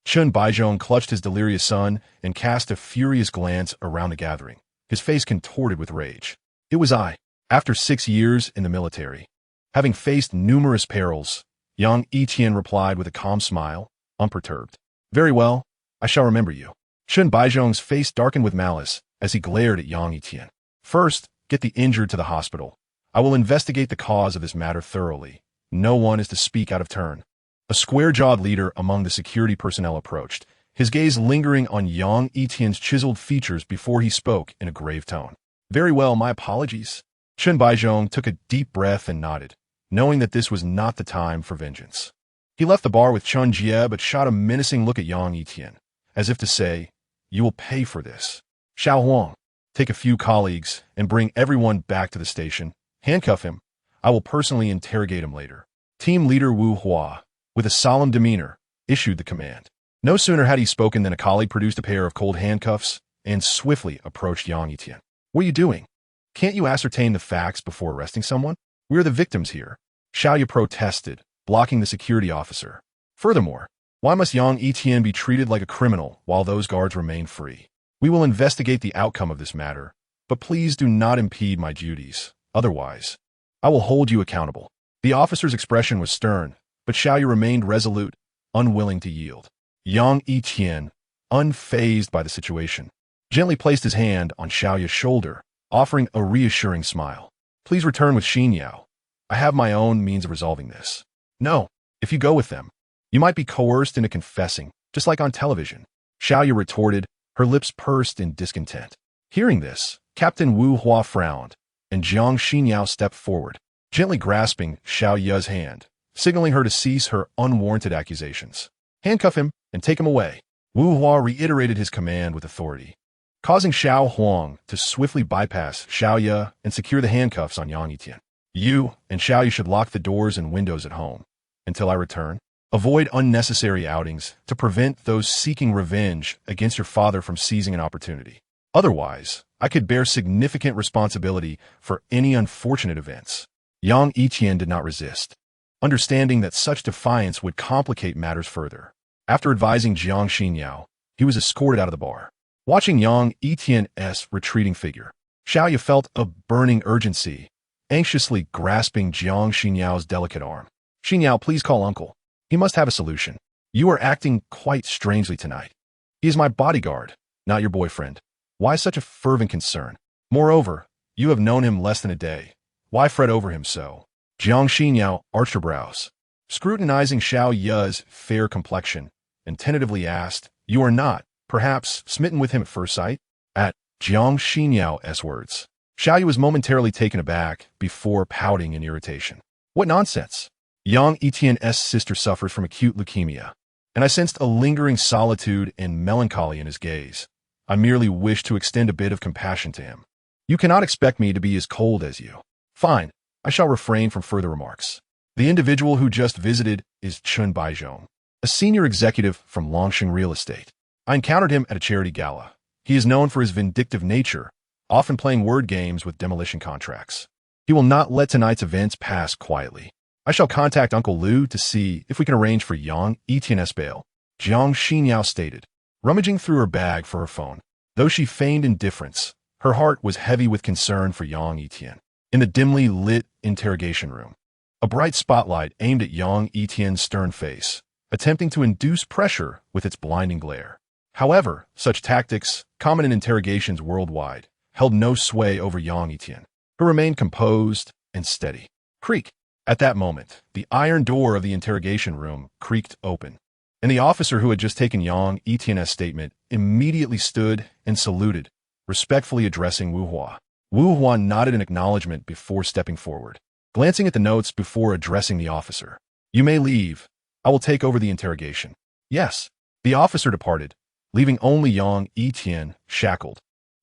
Chen Baizhong clutched his delirious son and cast a furious glance around the gathering, his face contorted with rage. "It was I." After 6 years in the military, having faced numerous perils, Yang Yitian replied with a calm smile, unperturbed. "Very well, I shall remember you." Chen Baizhong's face darkened with malice as he glared at Yang Yitian. "First, get the injured to the hospital. I will investigate the cause of this matter thoroughly. No one is to speak out of turn." A square-jawed leader among the security personnel approached, his gaze lingering on Yang Yitian's chiseled features before he spoke in a grave tone. "Very well, my apologies." Chen Baizhong took a deep breath and nodded, knowing that this was not the time for vengeance. He left the bar with Chen Jie but shot a menacing look at Yang Yitian, as if to say, "You will pay for this." "Xiao Huang, take a few colleagues and bring everyone back to the station. Handcuff him. I will personally interrogate him later." Team leader Wu Hua, with a solemn demeanor, issued the command. No sooner had he spoken than a colleague produced a pair of cold handcuffs and swiftly approached Yang Yitian. "What are you doing? Can't you ascertain the facts before arresting someone? We are the victims here." Xiaoyu protested, blocking the security officer. "Furthermore, why must Yang Yitian be treated like a criminal while those guards remain free? We will investigate the outcome of this matter, but please do not impede my duties. Otherwise, I will hold you accountable." The officer's expression was stern, but Xiaoyu remained resolute, unwilling to yield. Yang Yitian, unfazed by the situation, gently placed his hand on Xiaoyu's shoulder, offering a reassuring smile. "Please return with Xinyao. I have my own means of resolving this." "No, if you go with them, you might be coerced into confessing, just like on television," Xiaoyu retorted, her lips pursed in discontent. Hearing this, Captain Wu Hua frowned, and Jiang Xinyao stepped forward, gently grasping Xiaoya's hand, signaling her to cease her unwarranted accusations. "Handcuff him and take him away." Wu Hua reiterated his command with authority, causing Xiao Huang to swiftly bypass Xiaoya and secure the handcuffs on Yang Yitian. "You and Xiaoyu should lock the doors and windows at home. Until I return, avoid unnecessary outings to prevent those seeking revenge against your father from seizing an opportunity. Otherwise, I could bear significant responsibility for any unfortunate events." Yang Yitian did not resist, understanding that such defiance would complicate matters further. After advising Jiang Xinyao, he was escorted out of the bar. Watching Yang Yitian's retreating figure, Xiaoyu felt a burning urgency, anxiously grasping Jiang Xinyao's delicate arm. "Xinyao, please call uncle. He must have a solution. You are acting quite strangely tonight. He is my bodyguard, not your boyfriend. Why such a fervent concern? Moreover, you have known him less than a day. Why fret over him so?" Jiang Xinyao arched her brows, scrutinizing Xiaoya's fair complexion, and tentatively asked, You are not, perhaps, smitten with him at first sight? At Jiang Xinyao's words, Xiaoyu was momentarily taken aback before pouting in irritation. What nonsense! Yang Yitian's sister suffers from acute leukemia, and I sensed a lingering solitude and melancholy in his gaze. I merely wished to extend a bit of compassion to him. You cannot expect me to be as cold as you. Fine, I shall refrain from further remarks. The individual who just visited is Chun Baizhong, a senior executive from Longxing Real Estate. I encountered him at a charity gala. He is known for his vindictive nature, often playing word games with demolition contracts. He will not let tonight's events pass quietly. I shall contact Uncle Liu to see if we can arrange for Yang Yitian's bail, Jiang Xinyao stated, rummaging through her bag for her phone. Though she feigned indifference, her heart was heavy with concern for Yang Yitian. In the dimly lit interrogation room, a bright spotlight aimed at Yang Yitian's stern face, attempting to induce pressure with its blinding glare. However, such tactics, common in interrogations worldwide, held no sway over Yang Yitian, who remained composed and steady. Creak! At that moment, the iron door of the interrogation room creaked open, and the officer who had just taken Yang Yitian's statement immediately stood and saluted, respectfully addressing Wu Hua. Wu Hua nodded in acknowledgement before stepping forward, glancing at the notes before addressing the officer. You may leave. I will take over the interrogation. Yes. The officer departed, leaving only Yang Yitian shackled,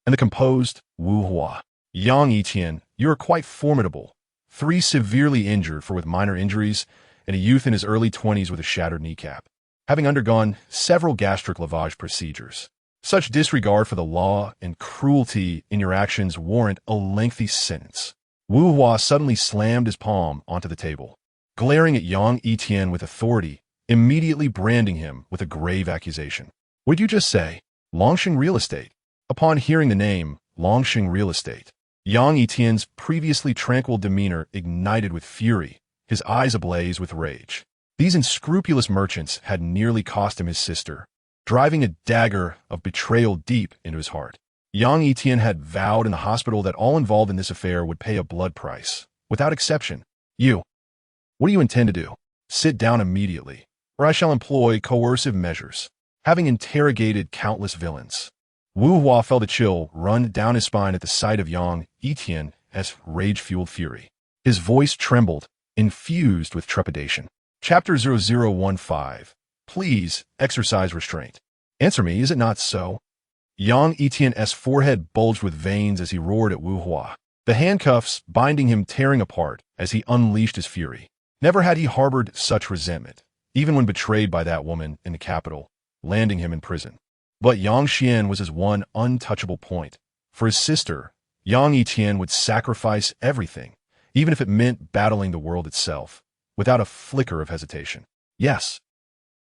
and the composed Wu Hua. Yang Yitian, you are quite formidable. 3 severely injured with minor injuries, and a youth in his early 20s with a shattered kneecap, having undergone several gastric lavage procedures. Such disregard for the law and cruelty in your actions warrant a lengthy sentence. Wu Hua suddenly slammed his palm onto the table, glaring at Yang Yitian with authority, immediately branding him with a grave accusation. What'd you just say? Longxing Real Estate. Upon hearing the name, Longxing Real Estate, Yang Yitian's previously tranquil demeanor ignited with fury, his eyes ablaze with rage. These unscrupulous merchants had nearly cost him his sister, driving a dagger of betrayal deep into his heart. Yang Yitian had vowed in the hospital that all involved in this affair would pay a blood price, without exception. What do you intend to do? Sit down immediately, or I shall employ coercive measures. Having interrogated countless villains, Wu Hua felt a chill run down his spine at the sight of Yang Yitian's rage-fueled fury. His voice trembled, infused with trepidation. Chapter 0015. Please exercise restraint. Answer me, is it not so? Yang Yitian's forehead bulged with veins as he roared at Wu Hua, the handcuffs binding him tearing apart as he unleashed his fury. Never had he harbored such resentment, even when betrayed by that woman in the capital, landing him in prison. But Yang Xian was his one untouchable point. For his sister, Yang Yitian would sacrifice everything, even if it meant battling the world itself, without a flicker of hesitation. Yes.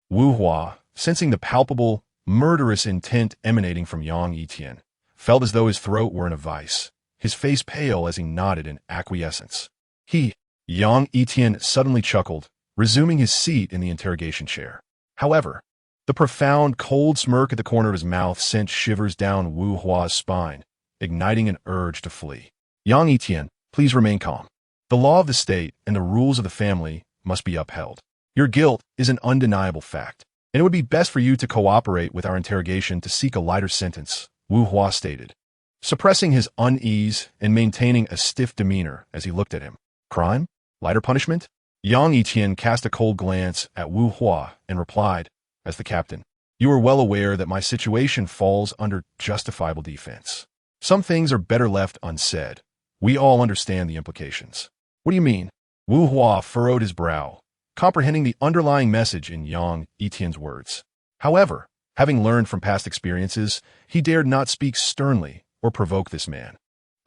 Wu Hua, sensing the palpable, murderous intent emanating from Yang Yitian, felt as though his throat were in a vice, his face pale as he nodded in acquiescence. Yang Yitian suddenly chuckled, resuming his seat in the interrogation chair. However, the profound, cold smirk at the corner of his mouth sent shivers down Wu Hua's spine, igniting an urge to flee. Yang Yitian, please remain calm. The law of the state and the rules of the family must be upheld. Your guilt is an undeniable fact, and it would be best for you to cooperate with our interrogation to seek a lighter sentence, Wu Hua stated, suppressing his unease and maintaining a stiff demeanor as he looked at him. Crime? Lighter punishment? Yang Yitian cast a cold glance at Wu Hua and replied, as the captain, you are well aware that my situation falls under justifiable defense. Some things are better left unsaid. We all understand the implications. What do you mean? Wu Hua furrowed his brow, comprehending the underlying message in Yang Yitian's words. However, having learned from past experiences, he dared not speak sternly or provoke this man.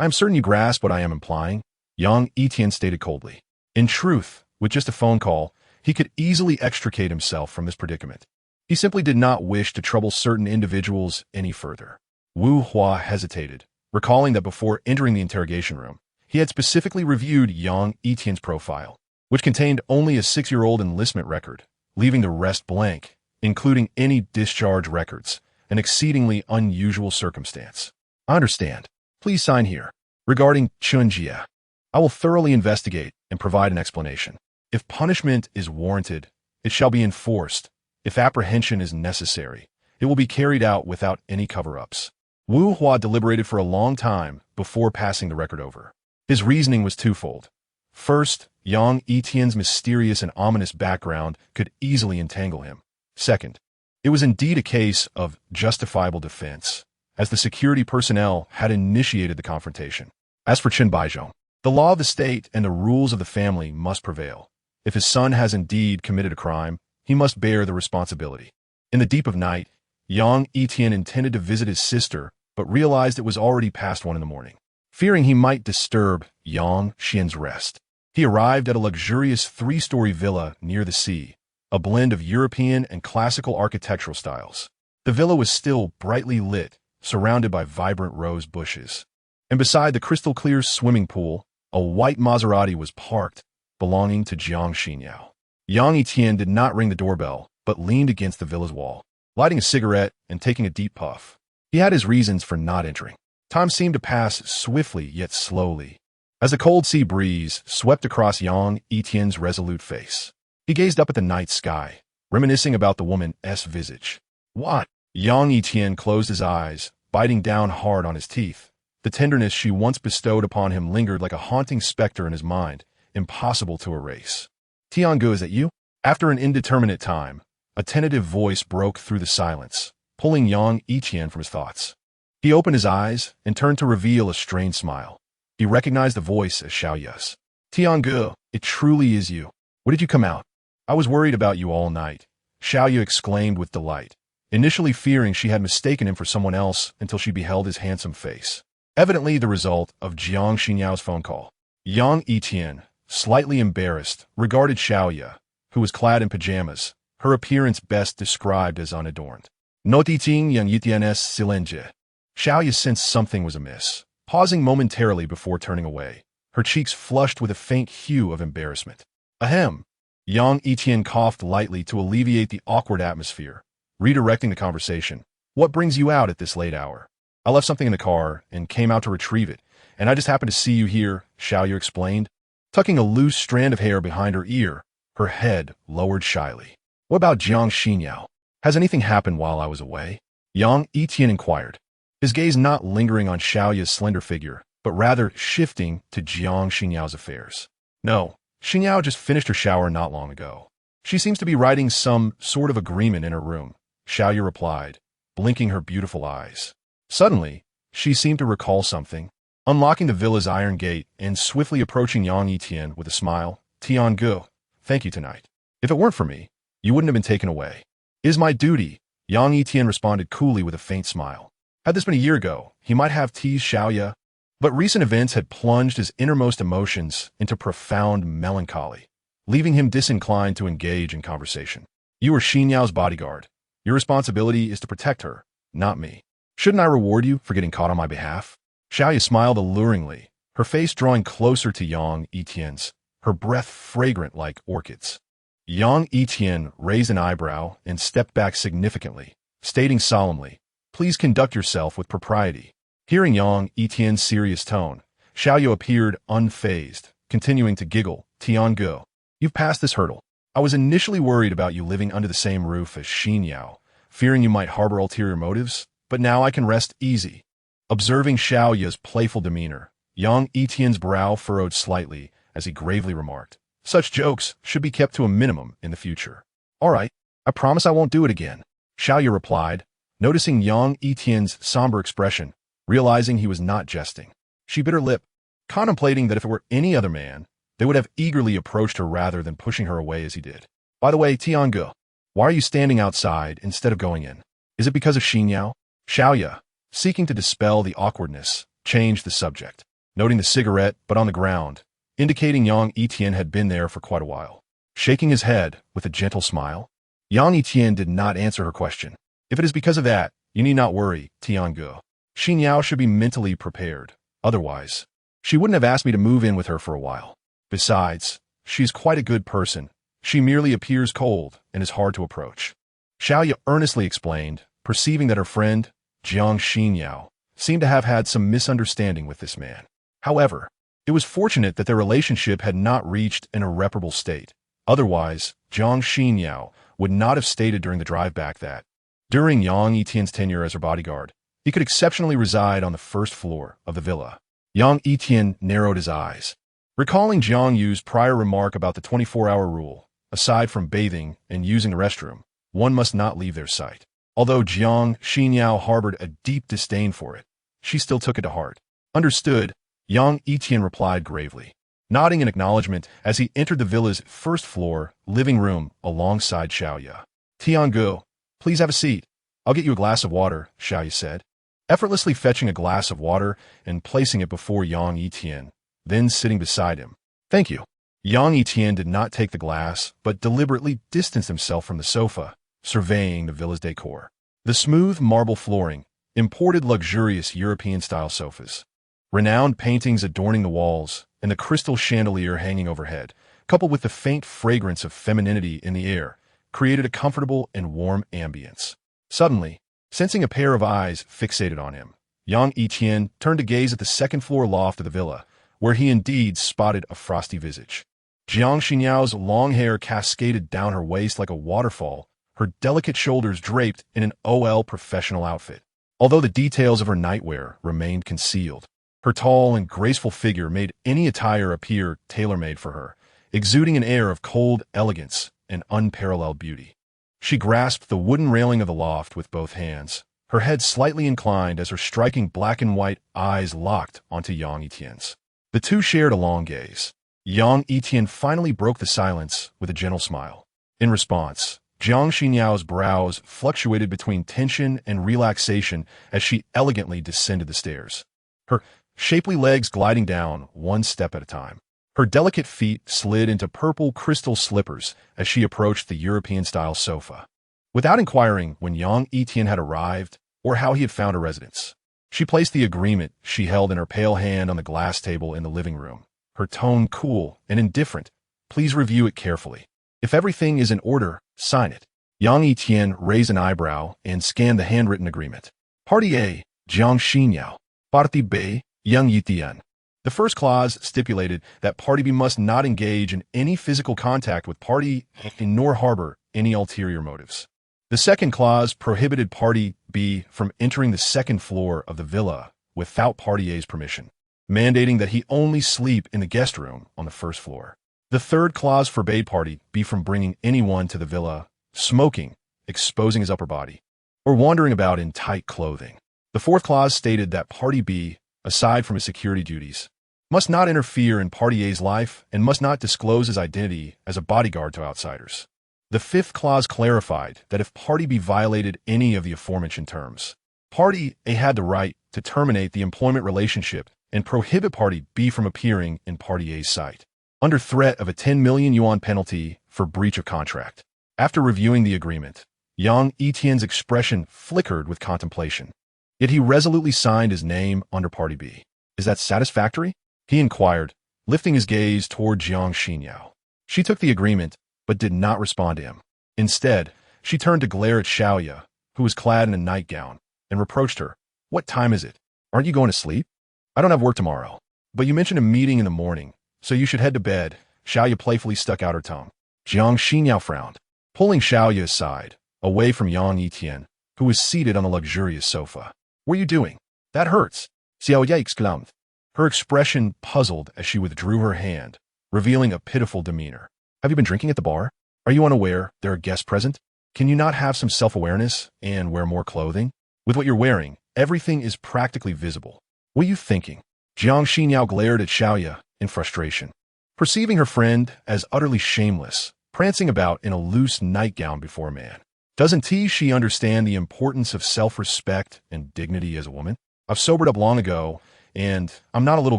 I am certain you grasp what I am implying, Yang Yitian stated coldly. In truth, with just a phone call, he could easily extricate himself from this predicament. He simply did not wish to trouble certain individuals any further. Wu Hua hesitated, recalling that before entering the interrogation room, he had specifically reviewed Yang Yitian's profile, which contained only a 6-year-old enlistment record, leaving the rest blank, including any discharge records, an exceedingly unusual circumstance. I understand. Please sign here. Regarding Chunjia, I will thoroughly investigate and provide an explanation. If punishment is warranted, it shall be enforced. If apprehension is necessary, It will be carried out without any cover-ups. Wu Hua deliberated for a long time before passing the record over. His reasoning was twofold. First, Yang Yitian's mysterious and ominous background could easily entangle him. Second, it was indeed a case of justifiable defense, as the security personnel had initiated the confrontation. As for Chen Baizhong, the law of the state and the rules of the family must prevail. If his son has indeed committed a crime, he must bear the responsibility. In the deep of night, Yang Yitian intended to visit his sister, but realized it was already past 1 in the morning. Fearing he might disturb Yang Xian's rest, he arrived at a luxurious 3-story villa near the sea, a blend of European and classical architectural styles. The villa was still brightly lit, surrounded by vibrant rose bushes. And beside the crystal-clear swimming pool, a white Maserati was parked, belonging to Jiang Xinyao. Yang Yitian did not ring the doorbell, but leaned against the villa's wall, lighting a cigarette and taking a deep puff. He had his reasons for not entering. Time seemed to pass swiftly yet slowly, as the cold sea breeze swept across Yang Yitian's resolute face. He gazed up at the night sky, reminiscing about the woman's visage. What? Yang Yitian closed his eyes, biting down hard on his teeth. The tenderness she once bestowed upon him lingered like a haunting specter in his mind, impossible to erase. Tiangu, is that you? After an indeterminate time, a tentative voice broke through the silence, pulling Yang Yitian from his thoughts. He opened his eyes and turned to reveal a strained smile. He recognized the voice as Xiaoya's. Tiangu, it truly is you. What did you come out? I was worried about you all night, Xiaoya exclaimed with delight, initially fearing she had mistaken him for someone else until she beheld his handsome face. Evidently the result of Jiang Xinyao's phone call. Yang Yitian, slightly embarrassed, regarded Xiaoya, who was clad in pajamas, her appearance best described as unadorned. Noticing Yang Yitian's silenge. Xiaoya sensed something was amiss, pausing momentarily before turning away, her cheeks flushed with a faint hue of embarrassment. Ahem. Yang Yitian coughed lightly to alleviate the awkward atmosphere, redirecting the conversation. What brings you out at this late hour? I left something in the car and came out to retrieve it, and I just happened to see you here, Xiaoya explained, tucking a loose strand of hair behind her ear, her head lowered shyly. What about Jiang Xinyao? Has anything happened while I was away? Yang Yitian inquired, his gaze not lingering on Xiaoya's slender figure, but rather shifting to Jiang Xinyao's affairs. No, Xinyao just finished her shower not long ago. She seems to be writing some sort of agreement in her room, Xiaoya replied, blinking her beautiful eyes. Suddenly, she seemed to recall something, unlocking the villa's iron gate and swiftly approaching Yang Yitian with a smile. Tiangu, thank you tonight. If it weren't for me, you wouldn't have been taken away. It is my duty, Yang Yitian responded coolly with a faint smile. Had this been a year ago, he might have teased Xiaoya, but recent events had plunged his innermost emotions into profound melancholy, leaving him disinclined to engage in conversation. You are Xinyao's bodyguard. Your responsibility is to protect her, not me. Shouldn't I reward you for getting caught on my behalf? Xiaoya smiled alluringly, her face drawing closer to Yang Yitian's, her breath fragrant like orchids. Yang Yitian raised an eyebrow and stepped back significantly, stating solemnly, please conduct yourself with propriety. Hearing Yang Yitian's serious tone, Xiaoya appeared unfazed, continuing to giggle. Tiangu, you've passed this hurdle. I was initially worried about you living under the same roof as Xinyao, fearing you might harbor ulterior motives, but now I can rest easy. Observing Xiaoya's playful demeanor, Yang Yitian's brow furrowed slightly as he gravely remarked, such jokes should be kept to a minimum in the future. All right, I promise I won't do it again, Xiaoya replied, noticing Yang Yitian's somber expression, realizing he was not jesting. She bit her lip, contemplating that if it were any other man, they would have eagerly approached her rather than pushing her away as he did. By the way, Tiangu, why are you standing outside instead of going in? Is it because of Xinyao? Xiaoya, seeking to dispel the awkwardness, changed the subject, noting the cigarette but on the ground, indicating Yang Yitian had been there for quite a while. Shaking his head with a gentle smile, Yang Yitian did not answer her question. If it is because of that, you need not worry, Tiangu. Xinyao should be mentally prepared. Otherwise, she wouldn't have asked me to move in with her for a while. Besides, she's quite a good person. She merely appears cold and is hard to approach. Xiaoya earnestly explained, perceiving that her friend, Jiang Xinyao, seemed to have had some misunderstanding with this man. However, it was fortunate that their relationship had not reached an irreparable state. Otherwise, Jiang Xinyao would not have stated during the drive back that During Yang Yitian's tenure as her bodyguard, he could exceptionally reside on the first floor of the villa. Yang Yitian narrowed his eyes, recalling Jiang Yu's prior remark about the 24-hour rule. Aside from bathing and using the restroom, one must not leave their sight. Although Jiang Xinyao harbored a deep disdain for it, she still took it to heart. Understood, Yang Yitian replied gravely, nodding in acknowledgement as he entered the villa's first floor living room alongside Xiaoya. Tiangu, please have a seat. I'll get you a glass of water, Xiaoya said, effortlessly fetching a glass of water and placing it before Yang Yitian, then sitting beside him. Thank you. Yang Yitian did not take the glass, but deliberately distanced himself from the sofa, surveying the villa's decor. The smooth marble flooring, imported luxurious European-style sofas, renowned paintings adorning the walls, and the crystal chandelier hanging overhead, coupled with the faint fragrance of femininity in the air, created a comfortable and warm ambience. Suddenly, sensing a pair of eyes fixated on him, Yang Yitian turned to gaze at the second-floor loft of the villa, where he indeed spotted a frosty visage. Jiang Xinyao's long hair cascaded down her waist like a waterfall, her delicate shoulders draped in an OL professional outfit. Although the details of her nightwear remained concealed, her tall and graceful figure made any attire appear tailor-made for her, exuding an air of cold elegance and unparalleled beauty. She grasped the wooden railing of the loft with both hands, her head slightly inclined as her striking black and white eyes locked onto Yang Yitian's. The two shared a long gaze. Yang Yitian finally broke the silence with a gentle smile. In response, Jiang Xinyao's brows fluctuated between tension and relaxation as she elegantly descended the stairs, her shapely legs gliding down one step at a time. Her delicate feet slid into purple crystal slippers as she approached the European-style sofa. Without inquiring when Yang Yitian had arrived or how he had found a residence, she placed the agreement she held in her pale hand on the glass table in the living room, her tone cool and indifferent. Please review it carefully. If everything is in order, sign it. Yang Yitian raised an eyebrow and scanned the handwritten agreement. Party A, Jiang Xinyao. Party B, Yang Yitian. The first clause stipulated that Party B must not engage in any physical contact with Party A nor harbor any ulterior motives. The second clause prohibited Party B from entering the second floor of the villa without Party A's permission, mandating that he only sleep in the guest room on the first floor. The third clause forbade Party B from bringing anyone to the villa, smoking, exposing his upper body, or wandering about in tight clothing. The fourth clause stated that Party B, aside from his security duties, must not interfere in Party A's life and must not disclose his identity as a bodyguard to outsiders. The fifth clause clarified that if Party B violated any of the aforementioned terms, Party A had the right to terminate the employment relationship and prohibit Party B from appearing in Party A's sight, under threat of a 10 million yuan penalty for breach of contract. After reviewing the agreement, Yang Yitian's expression flickered with contemplation. Yet he resolutely signed his name under Party B. Is that satisfactory? He inquired, lifting his gaze toward Jiang Xinyao. She took the agreement, but did not respond to him. Instead, she turned to glare at Xiaoya, who was clad in a nightgown, and reproached her. What time is it? Aren't you going to sleep? I don't have work tomorrow. But you mentioned a meeting in the morning, so you should head to bed. Xiaoya playfully stuck out her tongue. Jiang Xinyao frowned, pulling Xiaoya aside, away from Yang Yitian, who was seated on a luxurious sofa. What are you doing? That hurts, Xiaoya exclaimed, her expression puzzled as she withdrew her hand, revealing a pitiful demeanor. Have you been drinking at the bar? Are you unaware there are guests present? Can you not have some self-awareness and wear more clothing? With what you're wearing, everything is practically visible. What are you thinking? Jiang Xinyao glared at Xiaoya in frustration, perceiving her friend as utterly shameless, prancing about in a loose nightgown before a man. Doesn't she understand the importance of self-respect and dignity as a woman? I've sobered up long ago, and I'm not a little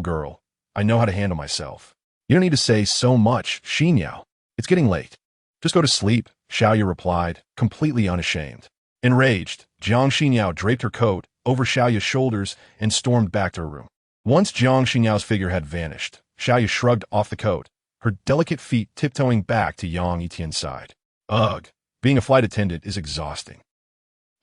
girl. I know how to handle myself. You don't need to say so much, Xinyao. It's getting late. Just go to sleep, Xiaoya replied, completely unashamed. Enraged, Jiang Xinyao draped her coat over Xiaoya's shoulders and stormed back to her room. Once Jiang Xinyao's figure had vanished, Xiaoya shrugged off the coat, her delicate feet tiptoeing back to Yang Yitian's side. Ugh, being a flight attendant is exhausting.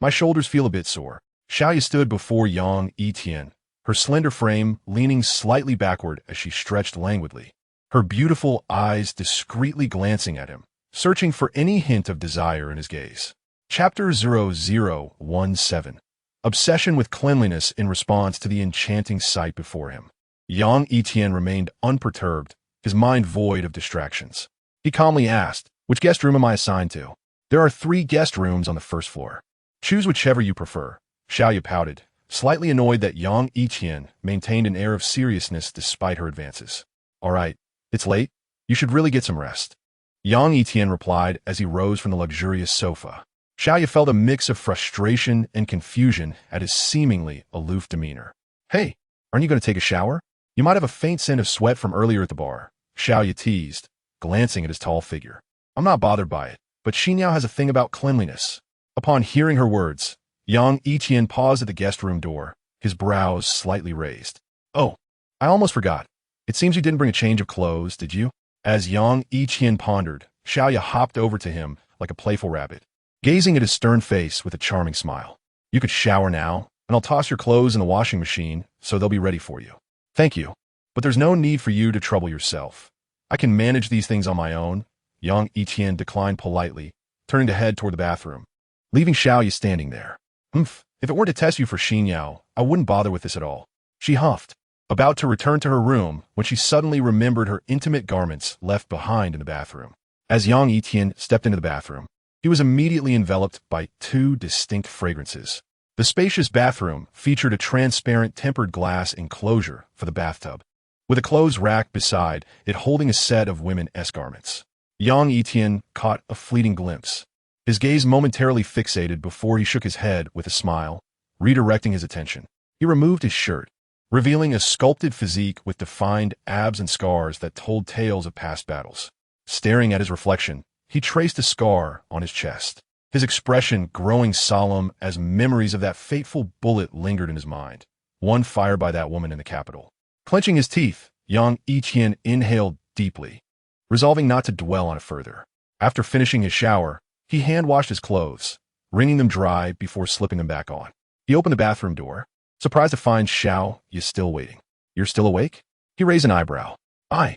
My shoulders feel a bit sore. Xiaoya stood before Yang Yitian, her slender frame leaning slightly backward as she stretched languidly, her beautiful eyes discreetly glancing at him, searching for any hint of desire in his gaze. Chapter 0017. Obsession with cleanliness in response to the enchanting sight before him. Yang Yitian remained unperturbed, his mind void of distractions. He calmly asked, "Which guest room am I assigned to?" "There are 3 guest rooms on the first floor. Choose whichever you prefer." Xiaoyu pouted, slightly annoyed that Yang Yitian maintained an air of seriousness despite her advances. "All right, it's late. You should really get some rest." Yang Yitian replied as he rose from the luxurious sofa. Xiaoyu felt a mix of frustration and confusion at his seemingly aloof demeanor. "Hey, aren't you going to take a shower? You might have a faint scent of sweat from earlier at the bar," Xiaoyu teased, glancing at his tall figure. "I'm not bothered by it, but Xinyao has a thing about cleanliness." Upon hearing her words, Yang Yitian paused at the guest room door, his brows slightly raised. "Oh, I almost forgot. It seems you didn't bring a change of clothes, did you?" As Yang Yitian pondered, Xiaoyu hopped over to him like a playful rabbit, gazing at his stern face with a charming smile. "You could shower now, and I'll toss your clothes in the washing machine so they'll be ready for you." "Thank you, but there's no need for you to trouble yourself. I can manage these things on my own." Yang Yitian declined politely, turning to head toward the bathroom, leaving Xiaoyu standing there. If it weren't to test you for Xinyao, I wouldn't bother with this at all," she huffed, about to return to her room when she suddenly remembered her intimate garments left behind in the bathroom. As Yang Yitian stepped into the bathroom, he was immediately enveloped by 2 distinct fragrances. The spacious bathroom featured a transparent tempered glass enclosure for the bathtub, with a clothes rack beside it holding a set of women's garments. Yang Yitian caught a fleeting glimpse, his gaze momentarily fixated before he shook his head with a smile, redirecting his attention. He removed his shirt, revealing a sculpted physique with defined abs and scars that told tales of past battles. Staring at his reflection, he traced a scar on his chest, his expression growing solemn as memories of that fateful bullet lingered in his mind, one fired by that woman in the capital. Clenching his teeth, Yang Yitian inhaled deeply, resolving not to dwell on it further. After finishing his shower, he hand-washed his clothes, wringing them dry before slipping them back on. He opened the bathroom door, surprised to find Xiaoyu still waiting. "You're still awake?" He raised an eyebrow. I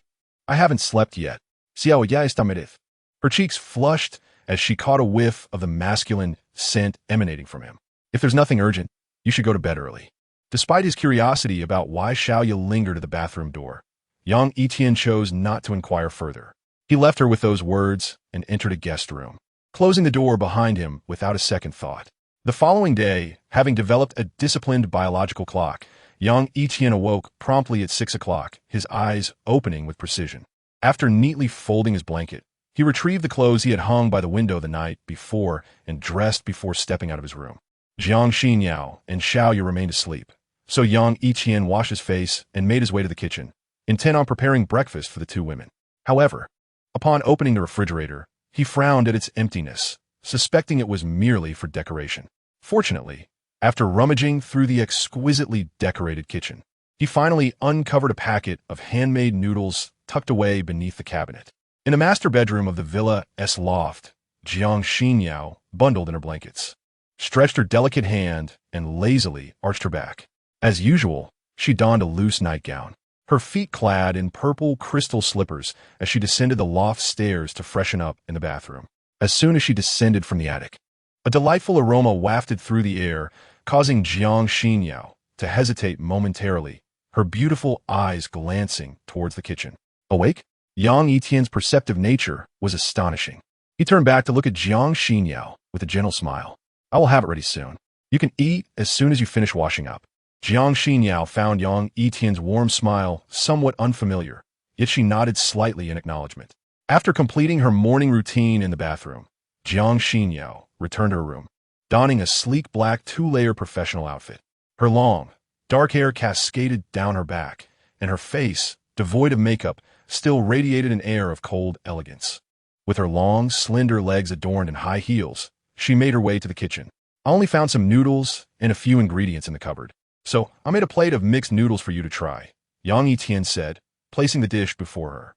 haven't slept yet." Xiaoyu está medith. Her cheeks flushed as she caught a whiff of the masculine scent emanating from him. "If there's nothing urgent, you should go to bed early." Despite his curiosity about why Xiaoyu lingered at the bathroom door, Yang Yitian chose not to inquire further. He left her with those words and entered a guest room, closing the door behind him without a second thought. The following day, having developed a disciplined biological clock, Yang Yitian awoke promptly at 6 o'clock, his eyes opening with precision. After neatly folding his blanket, he retrieved the clothes he had hung by the window the night before and dressed before stepping out of his room. Jiang Xinyao and Xiaoyu remained asleep, so Yang Yitian washed his face and made his way to the kitchen, intent on preparing breakfast for the 2 women. However, upon opening the refrigerator, he frowned at its emptiness, suspecting it was merely for decoration. Fortunately, after rummaging through the exquisitely decorated kitchen, he finally uncovered a packet of handmade noodles tucked away beneath the cabinet. In the master bedroom of the villa's loft, Jiang Xinyao, bundled in her blankets, stretched her delicate hand and lazily arched her back. As usual, she donned a loose nightgown, her feet clad in purple crystal slippers as she descended the loft stairs to freshen up in the bathroom. As soon as she descended from the attic, a delightful aroma wafted through the air, causing Jiang Xinyao to hesitate momentarily, her beautiful eyes glancing towards the kitchen. Awake? Yang Yitian's perceptive nature was astonishing. He turned back to look at Jiang Xinyao with a gentle smile. "I will have it ready soon. You can eat as soon as you finish washing up." Jiang Xinyao found Yang Yitian's warm smile somewhat unfamiliar, yet she nodded slightly in acknowledgement. After completing her morning routine in the bathroom, Jiang Xinyao returned to her room, donning a sleek black 2-layer professional outfit. Her long, dark hair cascaded down her back, and her face, devoid of makeup, still radiated an air of cold elegance. With her long, slender legs adorned in high heels, she made her way to the kitchen. "I only found some noodles and a few ingredients in the cupboard, so I made a plate of mixed noodles for you to try," Yang Yitian said, placing the dish before her.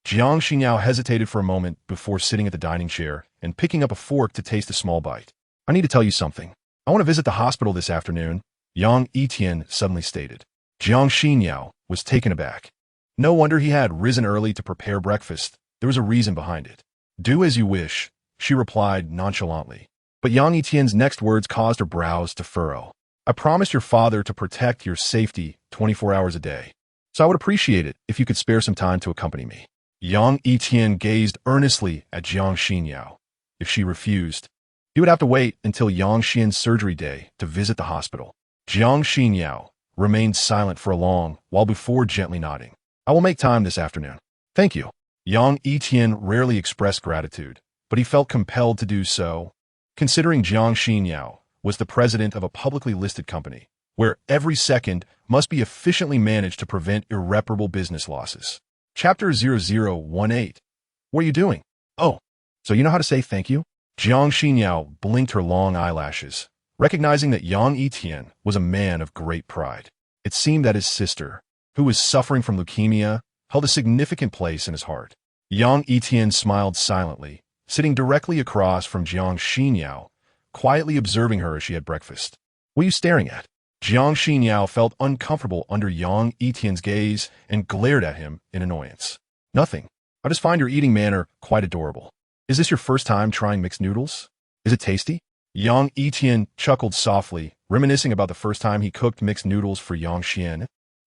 Jiang Xinyao hesitated for a moment before sitting at the dining chair and picking up a fork to taste a small bite. "I need to tell you something. I want to visit the hospital this afternoon," Yang Yitian suddenly stated. Jiang Xinyao was taken aback. No wonder he had risen early to prepare breakfast. There was a reason behind it. "Do as you wish," she replied nonchalantly. But Yang Yitian's next words caused her brows to furrow. I promised your father to protect your safety 24 hours a day, so I would appreciate it if you could spare some time to accompany me. Yang Yitian gazed earnestly at Jiang Xinyao. If she refused, he would have to wait until Yang Xian's surgery day to visit the hospital. Jiang Xinyao remained silent for a long while before gently nodding. I will make time this afternoon. Thank you. Yang Yitian rarely expressed gratitude, but he felt compelled to do so, considering Jiang Xinyao was the president of a publicly listed company, where every second must be efficiently managed to prevent irreparable business losses. Chapter 0018. What are you doing? Oh, so you know how to say thank you? Jiang Xinyao blinked her long eyelashes, recognizing that Yang Yitian was a man of great pride. It seemed that his sister, who was suffering from leukemia, held a significant place in his heart. Yang Yitian smiled silently, sitting directly across from Jiang Xinyao, quietly observing her as she had breakfast. What are you staring at? Jiang Xinyao felt uncomfortable under Yang Yitian's gaze and glared at him in annoyance. Nothing. I just find your eating manner quite adorable. Is this your first time trying mixed noodles? Is it tasty? Yang Yitian chuckled softly, reminiscing about the first time he cooked mixed noodles for Yang Xian.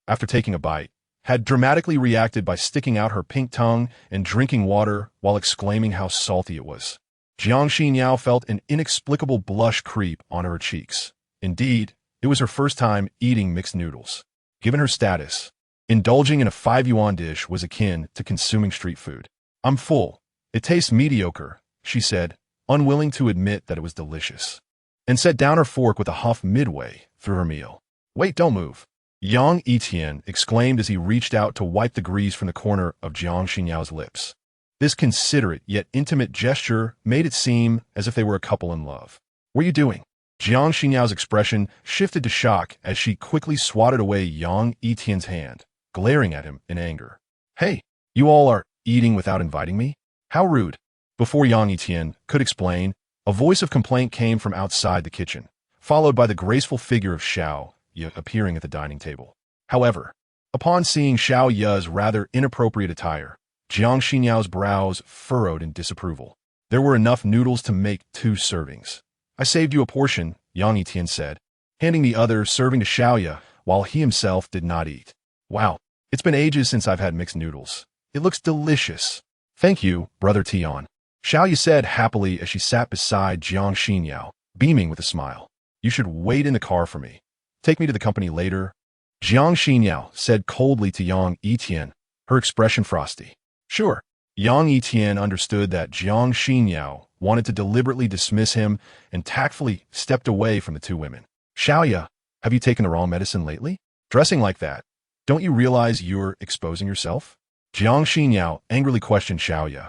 After taking a bite, had dramatically reacted by sticking out her pink tongue and drinking water while exclaiming how salty it was. Jiang Xinyao felt an inexplicable blush creep on her cheeks. Indeed, it was her first time eating mixed noodles. Given her status, indulging in a 5 yuan dish was akin to consuming street food. I'm full. It tastes mediocre, she said, unwilling to admit that it was delicious, and set down her fork with a huff midway through her meal. Wait, don't move. Yang Yitian exclaimed as he reached out to wipe the grease from the corner of Jiang Xinyao's lips. This considerate yet intimate gesture made it seem as if they were a couple in love. What are you doing? Jiang Xinyao's expression shifted to shock as she quickly swatted away Yang Yitian's hand, glaring at him in anger. Hey, you all are eating without inviting me? How rude. Before Yang Yitian could explain, a voice of complaint came from outside the kitchen, followed by the graceful figure of Xiao Ye appearing at the dining table. However, upon seeing Xiao Ye's rather inappropriate attire, Jiang Xinyao's brows furrowed in disapproval. There were enough noodles to make 2 servings. I saved you a portion, Yang Yitian said, handing the other serving to Xiao Ye while he himself did not eat. Wow, it's been ages since I've had mixed noodles. It looks delicious. Thank you, Brother Tian. Xiao Ye said happily as she sat beside Jiang Xinyao, beaming with a smile. You should wait in the car for me. Take me to the company later. Jiang Xinyao said coldly to Yang Yitian, her expression frosty. Sure. Yang Yitian understood that Jiang Xinyao wanted to deliberately dismiss him and tactfully stepped away from the 2 women. Xiao Ye, have you taken the wrong medicine lately? Dressing like that, don't you realize you're exposing yourself? Jiang Xinyao angrily questioned Xiao Ye,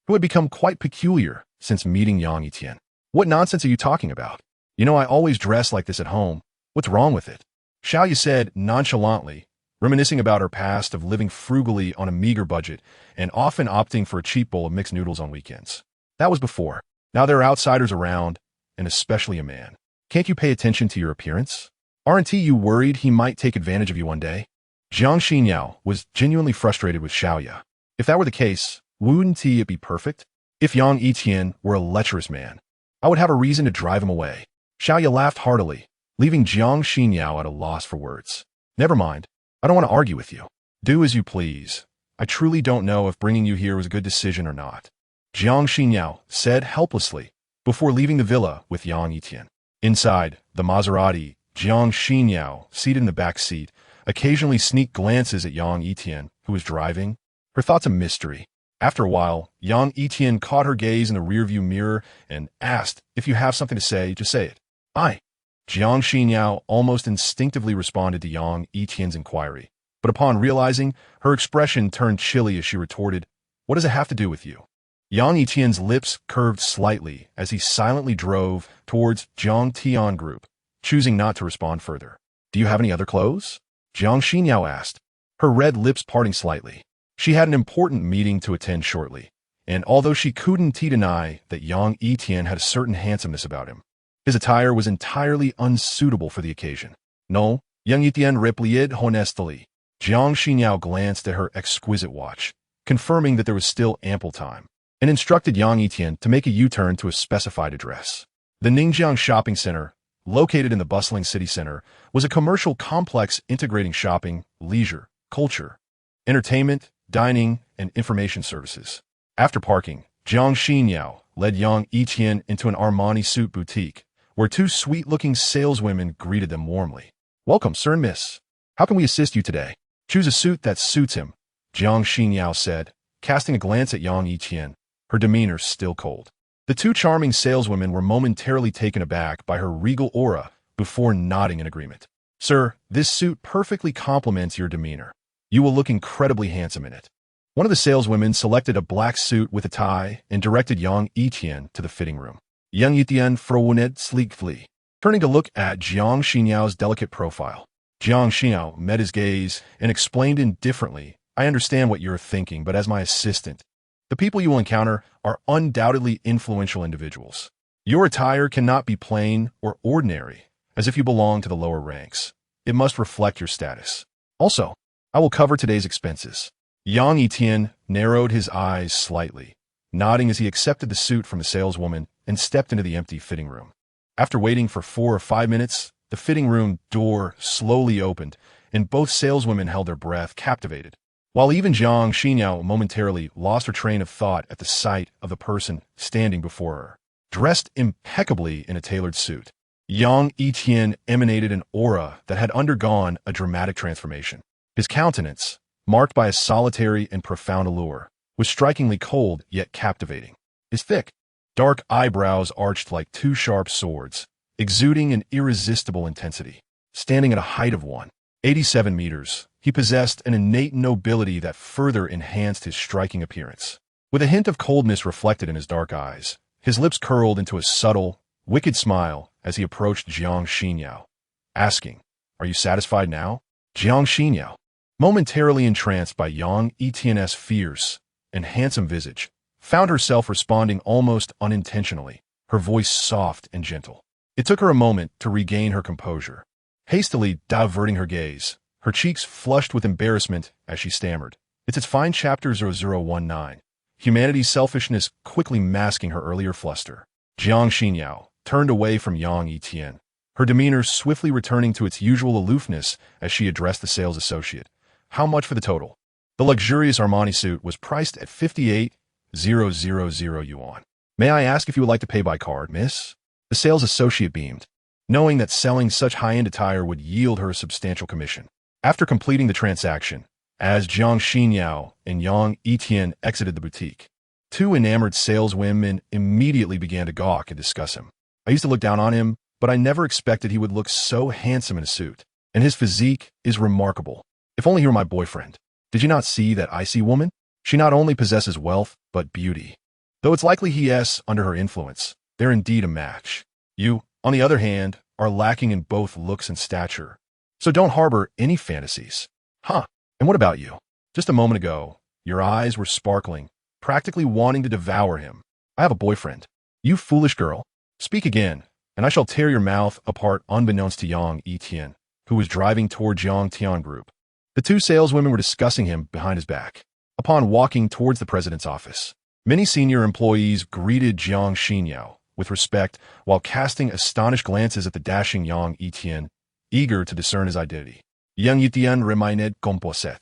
who had become quite peculiar since meeting Yang Yitian. What nonsense are you talking about? You know I always dress like this at home. What's wrong with it? Xiao Ye said nonchalantly, reminiscing about her past of living frugally on a meager budget and often opting for a cheap bowl of mixed noodles on weekends. That was before. Now there are outsiders around, and especially a man. Can't you pay attention to your appearance? Aren't you worried he might take advantage of you one day? Jiang Xinyao was genuinely frustrated with Xiao Ye. If that were the case, wouldn't it be perfect? If Yang Yitian were a lecherous man, I would have a reason to drive him away. Xiao Ye laughed heartily, leaving Jiang Xinyao at a loss for words. Never mind. I don't want to argue with you. Do as you please. I truly don't know if bringing you here was a good decision or not. Jiang Xinyao said helplessly before leaving the villa with Yang Yitian. Inside the Maserati, Jiang Xinyao, seated in the back seat, occasionally sneaked glances at Yang Yitian, who was driving, her thoughts a mystery. After a while, Yang Yitian caught her gaze in the rearview mirror and asked, if you have something to say, just say it. Aye. Jiang Xinyao almost instinctively responded to Yang Yitian's inquiry, but upon realizing, her expression turned chilly as she retorted, what does it have to do with you? Yang Yitian's lips curved slightly as he silently drove towards Jiang Tian Group, choosing not to respond further. Do you have any other clothes? Jiang Xinyao asked, her red lips parting slightly. She had an important meeting to attend shortly, and although she couldn't deny that Yang Yitian had a certain handsomeness about him, his attire was entirely unsuitable for the occasion. No, Yang Yitian replied honestly. Jiang Xinyao glanced at her exquisite watch, confirming that there was still ample time, and instructed Yang Yitian to make a U-turn to a specified address. The Ningjiang Shopping Center, located in the bustling city center, was a commercial complex integrating shopping, leisure, culture, entertainment, dining, and information services. After parking, Jiang Xinyao led Yang Yitian into an Armani suit boutique, where two sweet-looking saleswomen greeted them warmly. "Welcome, sir and miss. How can we assist you today? Choose a suit that suits him," Jiang Xinyao said, casting a glance at Yang Yitian, her demeanor still cold. The two charming saleswomen were momentarily taken aback by her regal aura before nodding in agreement. "Sir, this suit perfectly complements your demeanor. You will look incredibly handsome in it." One of the saleswomen selected a black suit with a tie and directed Yang Yitian to the fitting room. Yang Yitian frowned sleekly, turning to look at Jiang Xinyao's delicate profile. Jiang Xinyao met his gaze and explained indifferently, "I understand what you're thinking, but as my assistant, the people you will encounter are undoubtedly influential individuals. Your attire cannot be plain or ordinary, as if you belong to the lower ranks. It must reflect your status. Also, I will cover today's expenses." Yang Yitian narrowed his eyes slightly, nodding as he accepted the suit from the saleswoman and stepped into the empty fitting room. After waiting for 4 or 5 minutes, the fitting room door slowly opened, and both saleswomen held their breath, captivated, while even Jiang Xinyao momentarily lost her train of thought at the sight of the person standing before her, dressed impeccably in a tailored suit. Yang Yitian emanated an aura that had undergone a dramatic transformation. His countenance, marked by a solitary and profound allure, was strikingly cold yet captivating. His thick, dark eyebrows arched like two sharp swords, exuding an irresistible intensity. Standing at a height of 187 meters, he possessed an innate nobility that further enhanced his striking appearance. With a hint of coldness reflected in his dark eyes, his lips curled into a subtle, wicked smile as he approached Jiang Xinyao, asking, "Are you satisfied now?" Jiang Xinyao, momentarily entranced by Yang Yitian's fierce and handsome visage, found herself responding almost unintentionally, her voice soft and gentle. It took her a moment to regain her composure. Hastily diverting her gaze, her cheeks flushed with embarrassment as she stammered, "It's fine chapter 0019. Humanity's selfishness quickly masking her earlier fluster." Jiang Xinyao turned away from Yang Yitian, her demeanor swiftly returning to its usual aloofness as she addressed the sales associate. "How much for the total?" The luxurious Armani suit was priced at 58,000 yuan. "May I ask if you would like to pay by card, miss?" The sales associate beamed, knowing that selling such high-end attire would yield her a substantial commission. After completing the transaction, as Jiang Xinyao and Yang Yitian exited the boutique, two enamored saleswomen immediately began to gawk and discuss him. "I used to look down on him, but I never expected he would look so handsome in a suit. And his physique is remarkable. If only he were my boyfriend. Did you not see that icy woman? She not only possesses wealth, but beauty. Though it's likely he is under her influence, they're indeed a match. You, on the other hand, are lacking in both looks and stature. So don't harbor any fantasies." "Huh, and what about you? Just a moment ago, your eyes were sparkling, practically wanting to devour him." "I have a boyfriend." "You foolish girl. Speak again, and I shall tear your mouth apart unbeknownst to Yang Yitian, who was driving toward Jiang Tian Group." The two saleswomen were discussing him behind his back. Upon walking towards the president's office, many senior employees greeted Jiang Xinyao with respect while casting astonished glances at the dashing Yang Yitian, eager to discern his identity. Yang Yitian remained composé,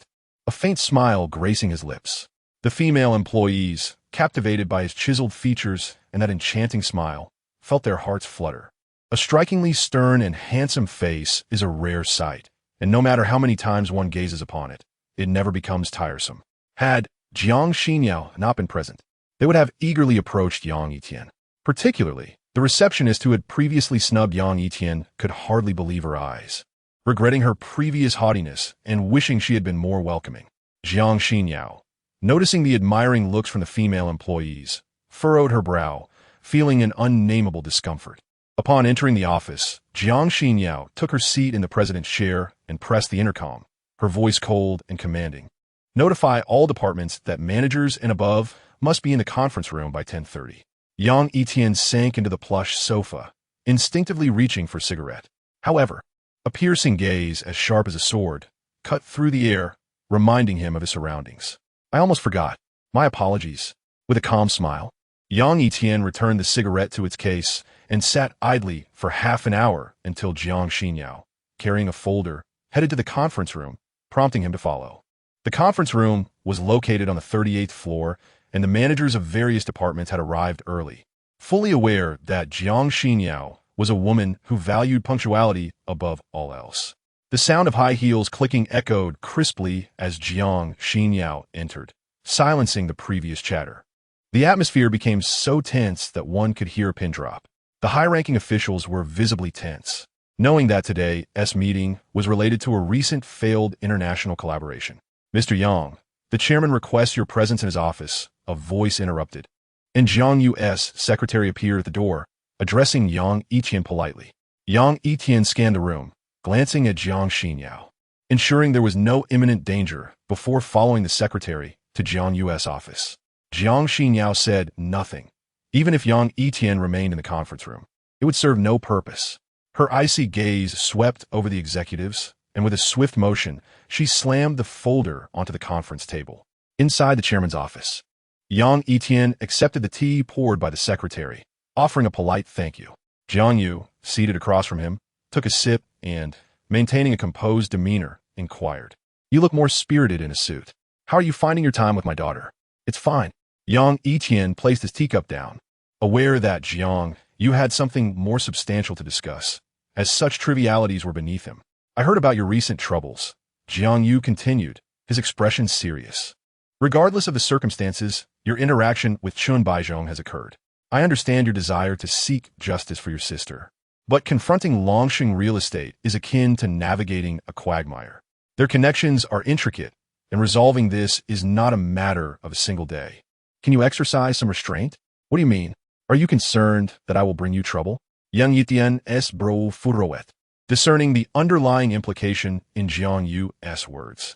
a faint smile gracing his lips. The female employees, captivated by his chiseled features and that enchanting smile, felt their hearts flutter. A strikingly stern and handsome face is a rare sight, and no matter how many times one gazes upon it, it never becomes tiresome. Had Jiang Xinyao not been present, they would have eagerly approached Yang Yitian. Particularly, the receptionist who had previously snubbed Yang Yitian could hardly believe her eyes, regretting her previous haughtiness and wishing she had been more welcoming. Jiang Xinyao, noticing the admiring looks from the female employees, furrowed her brow, feeling an unnameable discomfort. Upon entering the office, Jiang Xinyao took her seat in the president's chair and pressed the intercom, her voice cold and commanding. "Notify all departments that managers and above must be in the conference room by 10:30. Yang Yitian sank into the plush sofa, instinctively reaching for a cigarette. However, a piercing gaze as sharp as a sword cut through the air, reminding him of his surroundings. "I almost forgot. My apologies." With a calm smile, Yang Yitian returned the cigarette to its case and sat idly for half an hour until Jiang Xinyao, carrying a folder, headed to the conference room, prompting him to follow. The conference room was located on the 38th floor, and the managers of various departments had arrived early, fully aware that Jiang Xinyao was a woman who valued punctuality above all else. The sound of high heels clicking echoed crisply as Jiang Xinyao entered, silencing the previous chatter. The atmosphere became so tense that one could hear a pin drop. The high-ranking officials were visibly tense, knowing that today's meeting was related to a recent failed international collaboration. "Mr. Yang, the chairman requests your presence in his office," a voice interrupted, and Jiang Yu's secretary appeared at the door, addressing Yang Yitian politely. Yang Yitian scanned the room, glancing at Jiang Xinyao, ensuring there was no imminent danger before following the secretary to Jiang Yu's office. Jiang Xinyao said nothing. Even if Yang Yitian remained in the conference room, it would serve no purpose. Her icy gaze swept over the executives, and with a swift motion, she slammed the folder onto the conference table. Inside the chairman's office, Yang Yitian accepted the tea poured by the secretary, offering a polite thank you. Jiang Yu, seated across from him, took a sip and, maintaining a composed demeanor, inquired, "You look more spirited in a suit. How are you finding your time with my daughter?" "It's fine." Yang Yitian placed his teacup down, aware that Jiang Yu had something more substantial to discuss, as such trivialities were beneath him. "I heard about your recent troubles," Jiang Yu continued, his expression serious. "Regardless of the circumstances, your interaction with Chun Baizhong has occurred. I understand your desire to seek justice for your sister, but confronting Longxing real estate is akin to navigating a quagmire. Their connections are intricate, and resolving this is not a matter of a single day. Can you exercise some restraint?" "What do you mean? Are you concerned that I will bring you trouble?" Yang Yitian s bro furoet, discerning the underlying implication in Jiang Yu's words,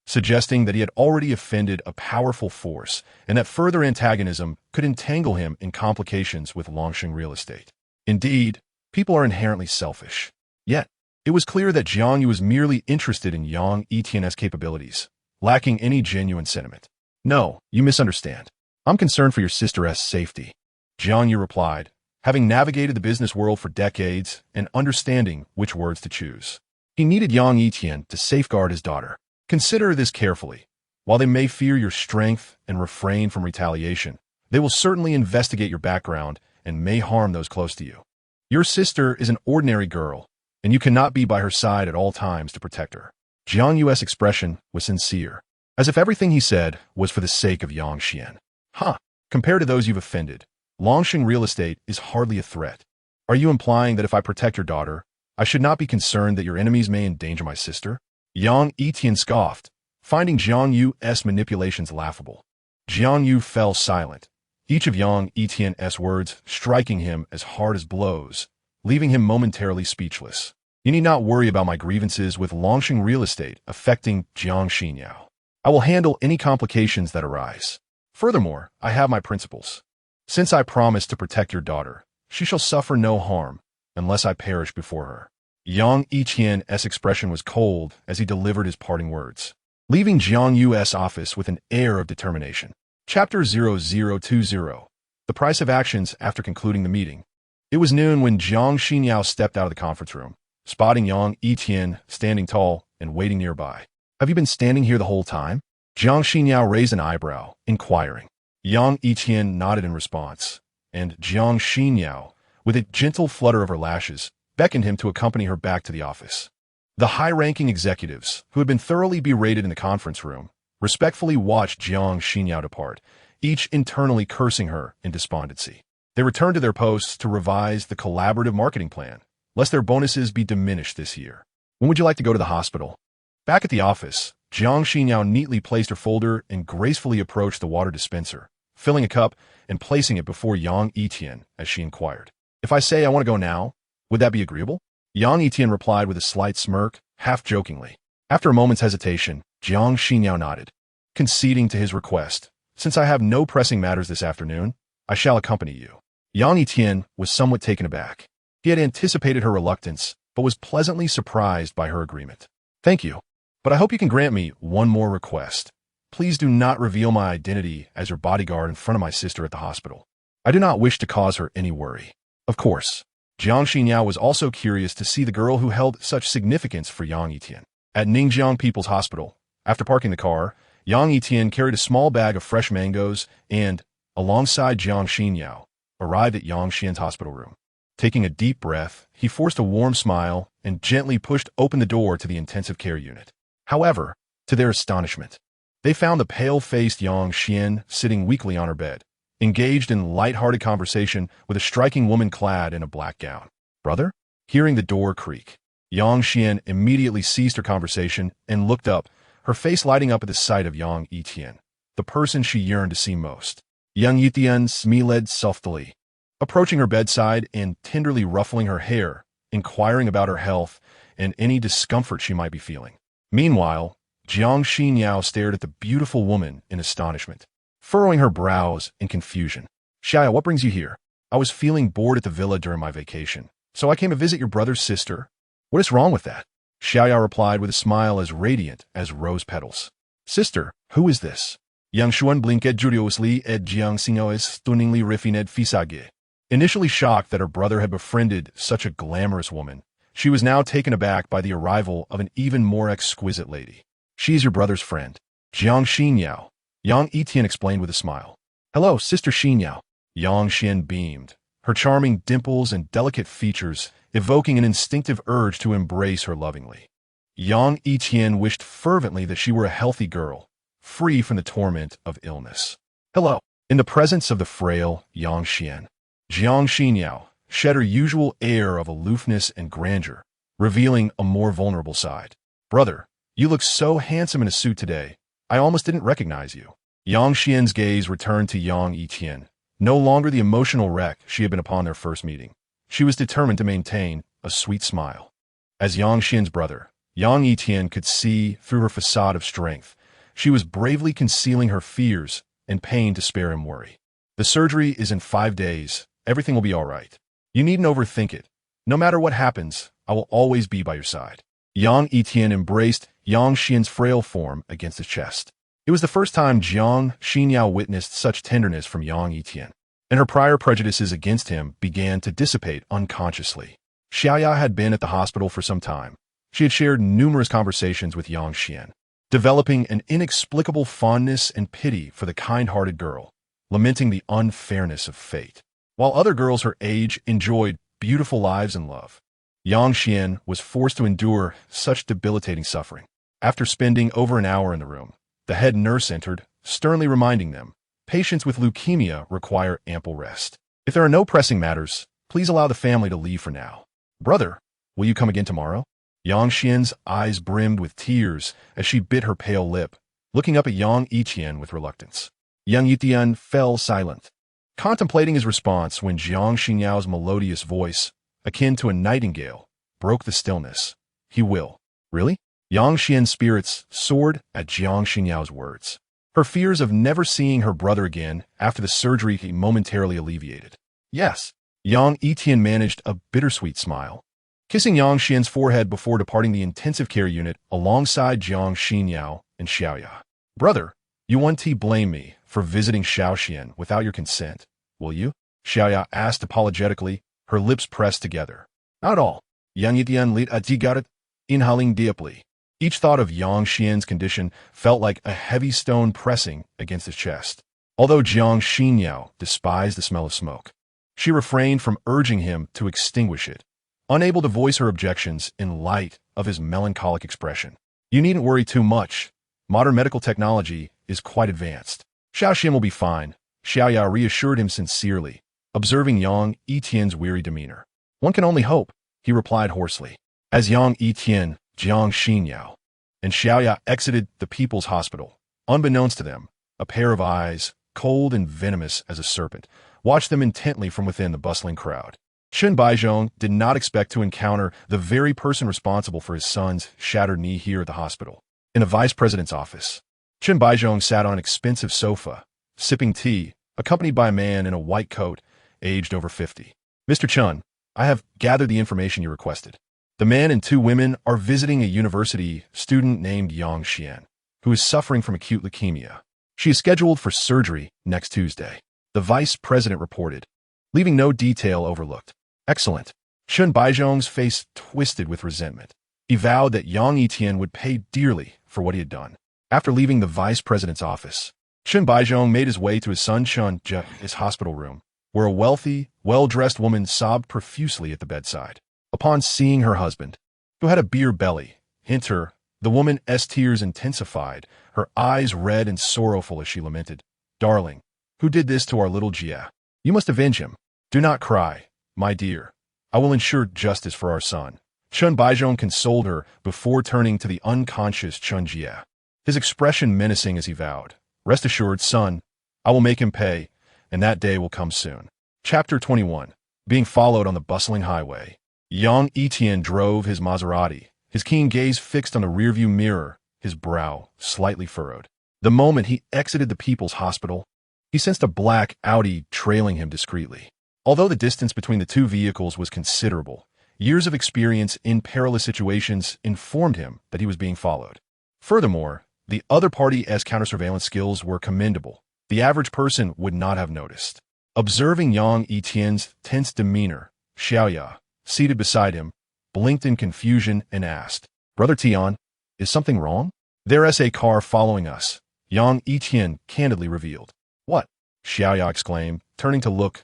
suggesting that he had already offended a powerful force and that further antagonism could entangle him in complications with Longxing real estate. Indeed, people are inherently selfish. Yet, it was clear that Jiang Yu was merely interested in Yang Yitian's capabilities, lacking any genuine sentiment. "No, you misunderstand. I'm concerned for your sister's safety," Jiang Yu replied, having navigated the business world for decades and understanding which words to choose. He needed Yang Yitian to safeguard his daughter. "Consider this carefully. While they may fear your strength and refrain from retaliation, they will certainly investigate your background and may harm those close to you. Your sister is an ordinary girl, and you cannot be by her side at all times to protect her." Jiang Yu's expression was sincere, as if everything he said was for the sake of Yang Xian. "Huh, compared to those you've offended, Longxing real estate is hardly a threat. Are you implying that if I protect your daughter, I should not be concerned that your enemies may endanger my sister?" Yang Yitian scoffed, finding Jiang Yu's manipulations laughable. Jiang Yu fell silent, each of Yang Yitian's words striking him as hard as blows, leaving him momentarily speechless. "You need not worry about my grievances with Longxing real estate affecting Jiang Xinyao. I will handle any complications that arise. Furthermore, I have my principles. Since I promised to protect your daughter, she shall suffer no harm unless I perish before her." Yang Yitian's expression was cold as he delivered his parting words, leaving Jiang Yu's office with an air of determination. Chapter 0020. The Price of Actions after concluding the meeting. It was noon when Jiang Xinyao stepped out of the conference room, spotting Yang Yitian standing tall and waiting nearby. "Have you been standing here the whole time?" Jiang Xinyao raised an eyebrow, inquiring. Yang Yitian nodded in response, and Jiang Xinyao, with a gentle flutter of her lashes, beckoned him to accompany her back to the office. The high-ranking executives, who had been thoroughly berated in the conference room, respectfully watched Jiang Xinyao depart, each internally cursing her in despondency. They returned to their posts to revise the collaborative marketing plan, lest their bonuses be diminished this year. "When would you like to go to the hospital?" Back at the office, Jiang Xinyao neatly placed her folder and gracefully approached the water dispenser, filling a cup and placing it before Yang Yitian as she inquired. "If I say I want to go now, would that be agreeable?" Yang Yitian replied with a slight smirk, half jokingly. After a moment's hesitation, Jiang Xinyao nodded, conceding to his request. "Since I have no pressing matters this afternoon, I shall accompany you." Yang Yitian was somewhat taken aback. He had anticipated her reluctance, but was pleasantly surprised by her agreement. "Thank you, but I hope you can grant me one more request. Please do not reveal my identity as your bodyguard in front of my sister at the hospital. I do not wish to cause her any worry." Of course, Jiang Xinyao was also curious to see the girl who held such significance for Yang Yitian. At Ningjiang People's Hospital, after parking the car, Yang Yitian carried a small bag of fresh mangoes and, alongside Jiang Xinyao, arrived at Yang Xian's hospital room. Taking a deep breath, he forced a warm smile and gently pushed open the door to the intensive care unit. However, to their astonishment, they found the pale-faced Yang Xian sitting weakly on her bed, engaged in light-hearted conversation with a striking woman clad in a black gown. "Brother?" Hearing the door creak, Yang Xian immediately ceased her conversation and looked up, her face lighting up at the sight of Yang Yitian, the person she yearned to see most. Yang Yitian smiled softly, approaching her bedside and tenderly ruffling her hair, inquiring about her health and any discomfort she might be feeling. Meanwhile, Jiang Xinyao stared at the beautiful woman in astonishment, furrowing her brows in confusion. "Xiaya, what brings you here?" "I was feeling bored at the villa during my vacation, so I came to visit your brother's sister." "What is wrong with that?" Xiaya replied with a smile as radiant as rose petals. "Sister, who is this?" Yang Xuan blinked curiously at Jiang Xinyao's stunningly refined visage. Initially shocked that her brother had befriended such a glamorous woman, she was now taken aback by the arrival of an even more exquisite lady. "She is your brother's friend, Jiang Xinyao," Yang Yitian explained with a smile. "Hello, Sister Xinyao." Yang Xian beamed, her charming dimples and delicate features evoking an instinctive urge to embrace her lovingly. Yang Yitian wished fervently that she were a healthy girl, free from the torment of illness. "Hello." In the presence of the frail Yang Xian, Jiang Xinyao shed her usual air of aloofness and grandeur, revealing a more vulnerable side. "Brother, you look so handsome in a suit today, I almost didn't recognize you." Yang Xian's gaze returned to Yang Yitian, no longer the emotional wreck she had been upon their first meeting. She was determined to maintain a sweet smile. As Yang Xian's brother, Yang Yitian could see through her facade of strength. She was bravely concealing her fears and pain to spare him worry. "The surgery is in 5 days. Everything will be all right. You needn't overthink it. No matter what happens, I will always be by your side." Yang Yitian embraced Yang Xian's frail form against his chest. It was the first time Jiang Xinyao witnessed such tenderness from Yang Yitian, and her prior prejudices against him began to dissipate unconsciously. Xiaya had been at the hospital for some time. She had shared numerous conversations with Yang Xian, developing an inexplicable fondness and pity for the kind-hearted girl, lamenting the unfairness of fate. While other girls her age enjoyed beautiful lives and love, Yang Xian was forced to endure such debilitating suffering. After spending over an hour in the room, the head nurse entered, sternly reminding them, patients with leukemia require ample rest. If there are no pressing matters, please allow the family to leave for now. "Brother, will you come again tomorrow?" Yang Xian's eyes brimmed with tears as she bit her pale lip, looking up at Yang Yitian with reluctance. Yang Yitian fell silent, contemplating his response when Jiang Xinyao's melodious voice, akin to a nightingale, broke the stillness. "He will." "Really?" Yang Xian's spirits soared at Jiang Xinyao's words. Her fears of never seeing her brother again after the surgery momentarily alleviated. "Yes." Yang Yitian managed a bittersweet smile, kissing Yang Xian's forehead before departing the intensive care unit alongside Jiang Xinyao and Xiaoya. "Brother, you won't blame me for visiting Xiaoxian without your consent, will you?" Xiaoya asked apologetically, her lips pressed together. "Not at all." Yang Yitian lit a cigarette, inhaling deeply. Each thought of Yang Xian's condition felt like a heavy stone pressing against his chest. Although Jiang Xinyao despised the smell of smoke, she refrained from urging him to extinguish it, unable to voice her objections in light of his melancholic expression. "You needn't worry too much. Modern medical technology is quite advanced. Xiaoxian will be fine," Xiaoya reassured him sincerely, observing Yang Yitian's weary demeanor. "One can only hope," he replied hoarsely. As Yang Yitian, Jiang Xinyao, and Xiaoya exited the People's Hospital, unbeknownst to them, a pair of eyes, cold and venomous as a serpent, watched them intently from within the bustling crowd. Chen Baizhong did not expect to encounter the very person responsible for his son's shattered knee here at the hospital. In the vice president's office, Chen Baizhong sat on an expensive sofa, sipping tea, accompanied by a man in a white coat, aged over 50. "Mr. Chen, I have gathered the information you requested. The man and 2 women are visiting a university student named Yang Xian, who is suffering from acute leukemia. She is scheduled for surgery next Tuesday," the vice president reported, leaving no detail overlooked. Excellent. Shun Baizhong's face twisted with resentment. He vowed that Yang Yitian would pay dearly for what he had done. After leaving the vice president's office, Shun Baizhong made his way to his son Chun's hospital room, where a wealthy, well-dressed woman sobbed profusely at the bedside. Upon seeing her husband, who had a beer belly, the woman's tears intensified, her eyes red and sorrowful as she lamented, "Darling, who did this to our little Jia? You must avenge him. Do not cry, my dear. I will ensure justice for our son." Chun Baizhong consoled her before turning to the unconscious Chun Jia, his expression menacing as he vowed, "Rest assured, son, I will make him pay, and that day will come soon." Chapter 21. Being followed on the bustling highway. Yang Yitian drove his Maserati, his keen gaze fixed on the rearview mirror, his brow slightly furrowed. The moment he exited the People's Hospital, he sensed a black Audi trailing him discreetly. Although the distance between the two vehicles was considerable, years of experience in perilous situations informed him that he was being followed. Furthermore, the other party's counter-surveillance skills were commendable. The average person would not have noticed. Observing Yang Yitian's tense demeanor, Xiaoya, seated beside him, blinked in confusion and asked, "Brother Tian, is something wrong?" "There's a car following us," Yang Yitian candidly revealed. "What?" Xiaoya exclaimed, turning to look,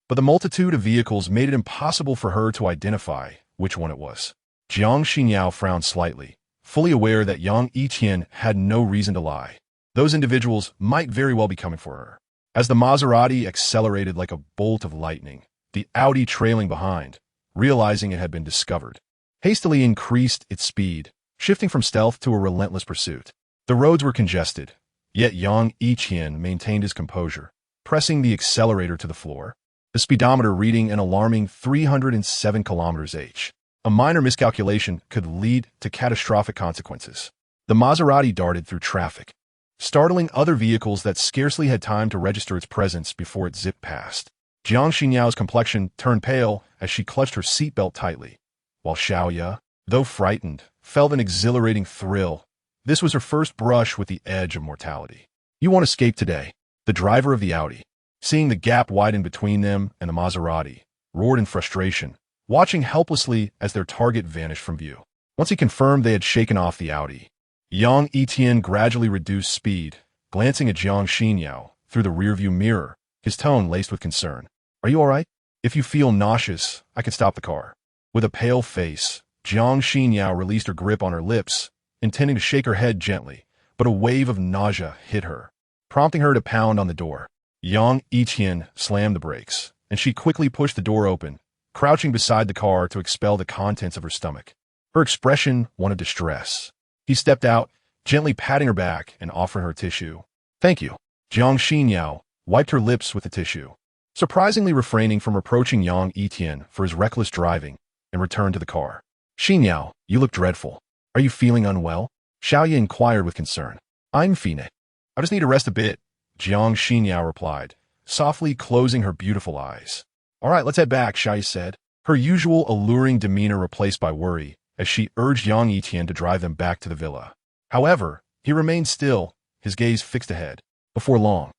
but the multitude of vehicles made it impossible for her to identify which one it was. Jiang Xinyao frowned slightly, fully aware that Yang Yitian had no reason to lie. Those individuals might very well be coming for her. As the Maserati accelerated like a bolt of lightning, the Audi trailing behind, realizing it had been discovered, hastily increased its speed, shifting from stealth to a relentless pursuit. The roads were congested, yet Yang Yitian maintained his composure, pressing the accelerator to the floor, the speedometer reading an alarming 307 km/h. A minor miscalculation could lead to catastrophic consequences. The Maserati darted through traffic, startling other vehicles that scarcely had time to register its presence before it zipped past. Jiang Xinyao's complexion turned pale as she clutched her seatbelt tightly, while Xiaoya, though frightened, felt an exhilarating thrill. This was her first brush with the edge of mortality. "You won't escape today," the driver of the Audi, seeing the gap widen between them and the Maserati, roared in frustration, watching helplessly as their target vanished from view. Once he confirmed they had shaken off the Audi, Yang Yitian gradually reduced speed, glancing at Jiang Xinyao through the rearview mirror, his tone laced with concern. "Are you all right? If you feel nauseous, I can stop the car." With a pale face, Jiang Xinyao released her grip on her lips, intending to shake her head gently, but a wave of nausea hit her, prompting her to pound on the door. Yang Yitian slammed the brakes, and she quickly pushed the door open, crouching beside the car to expel the contents of her stomach. Her expression one of distress. He stepped out, gently patting her back and offering her a tissue. "Thank you." Jiang Xinyao wiped her lips with the tissue, surprisingly refraining from reproaching Yang Yitian for his reckless driving, and returned to the car. "Xinyao, you look dreadful. Are you feeling unwell?" Xiaoya inquired with concern. "I'm fine. I just need to rest a bit," Jiang Xinyao replied, softly closing her beautiful eyes. "All right, let's head back," Xiaoya said, her usual alluring demeanor replaced by worry, as she urged Yang Yitian to drive them back to the villa. However, he remained still, his gaze fixed ahead. Before long,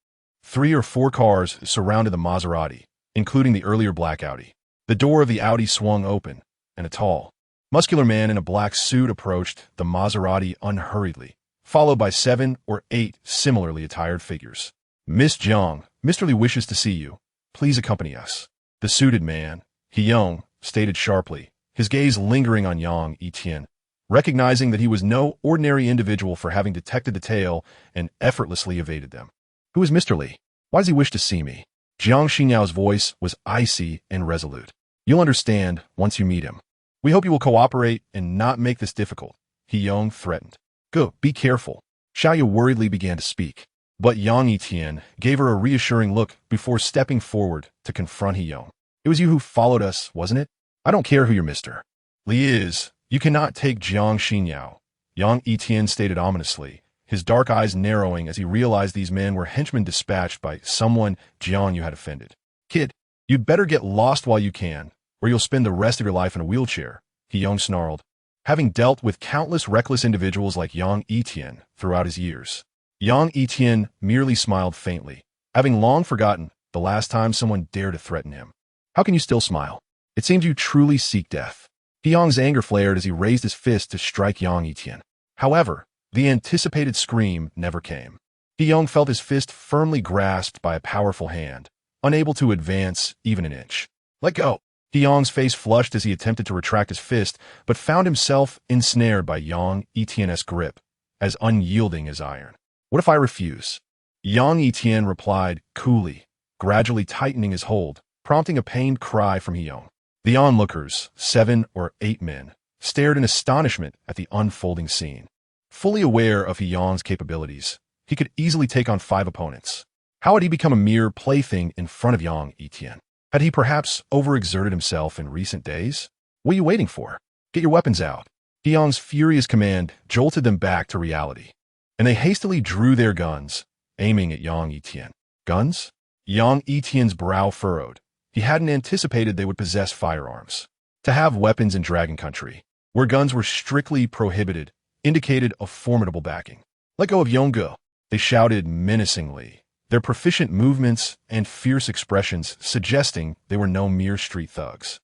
3 or 4 cars surrounded the Maserati, including the earlier black Audi. The door of the Audi swung open, and a tall, muscular man in a black suit approached the Maserati unhurriedly, followed by 7 or 8 similarly attired figures. "Miss Jiang, Mr. Li wishes to see you. Please accompany us." The suited man, Young, stated sharply, his gaze lingering on Yang Yitian, recognizing that he was no ordinary individual for having detected the tale and effortlessly evaded them. "Who is Mr. Li? Why does he wish to see me?" Jiang Xinyao's voice was icy and resolute. "You'll understand once you meet him. We hope you will cooperate and not make this difficult," Young threatened. "Go, be careful." Xiaoya worriedly began to speak, but Yang Yitian gave her a reassuring look before stepping forward to confront Young. "It was you who followed us, wasn't it? I don't care who you're Mr. Li is. You cannot take Jiang Xinyao," Yang Yitian stated ominously, his dark eyes narrowing as he realized these men were henchmen dispatched by someone Jiang Yu had offended. "Kid, you'd better get lost while you can, or you'll spend the rest of your life in a wheelchair," Young snarled, having dealt with countless reckless individuals like Yang Yitian throughout his years. Yang Yitian merely smiled faintly, having long forgotten the last time someone dared to threaten him. "How can you still smile? It seems you truly seek death. Yang's anger flared as he raised his fist to strike Yang Yitian. However, the anticipated scream never came. Yang felt his fist firmly grasped by a powerful hand, unable to advance even an inch. Let go! Yang's face flushed as he attempted to retract his fist, but found himself ensnared by Yang Yitian's grip, as unyielding as iron. What if I refuse? Yang Yitian replied coolly, gradually tightening his hold, prompting a pained cry from Yang. The onlookers, 7 or 8 men, stared in astonishment at the unfolding scene. Fully aware of Yang's capabilities, he could easily take on 5 opponents. How had he become a mere plaything in front of Yang Yitian? Had he perhaps overexerted himself in recent days? What are you waiting for? Get your weapons out. Yang's furious command jolted them back to reality, and they hastily drew their guns, aiming at Yang Yitian. Guns? Yang Yitian's brow furrowed. He hadn't anticipated they would possess firearms. To have weapons in Dragon Country, where guns were strictly prohibited, indicated a formidable backing. Let go of Yonggu, they shouted menacingly, their proficient movements and fierce expressions suggesting they were no mere street thugs.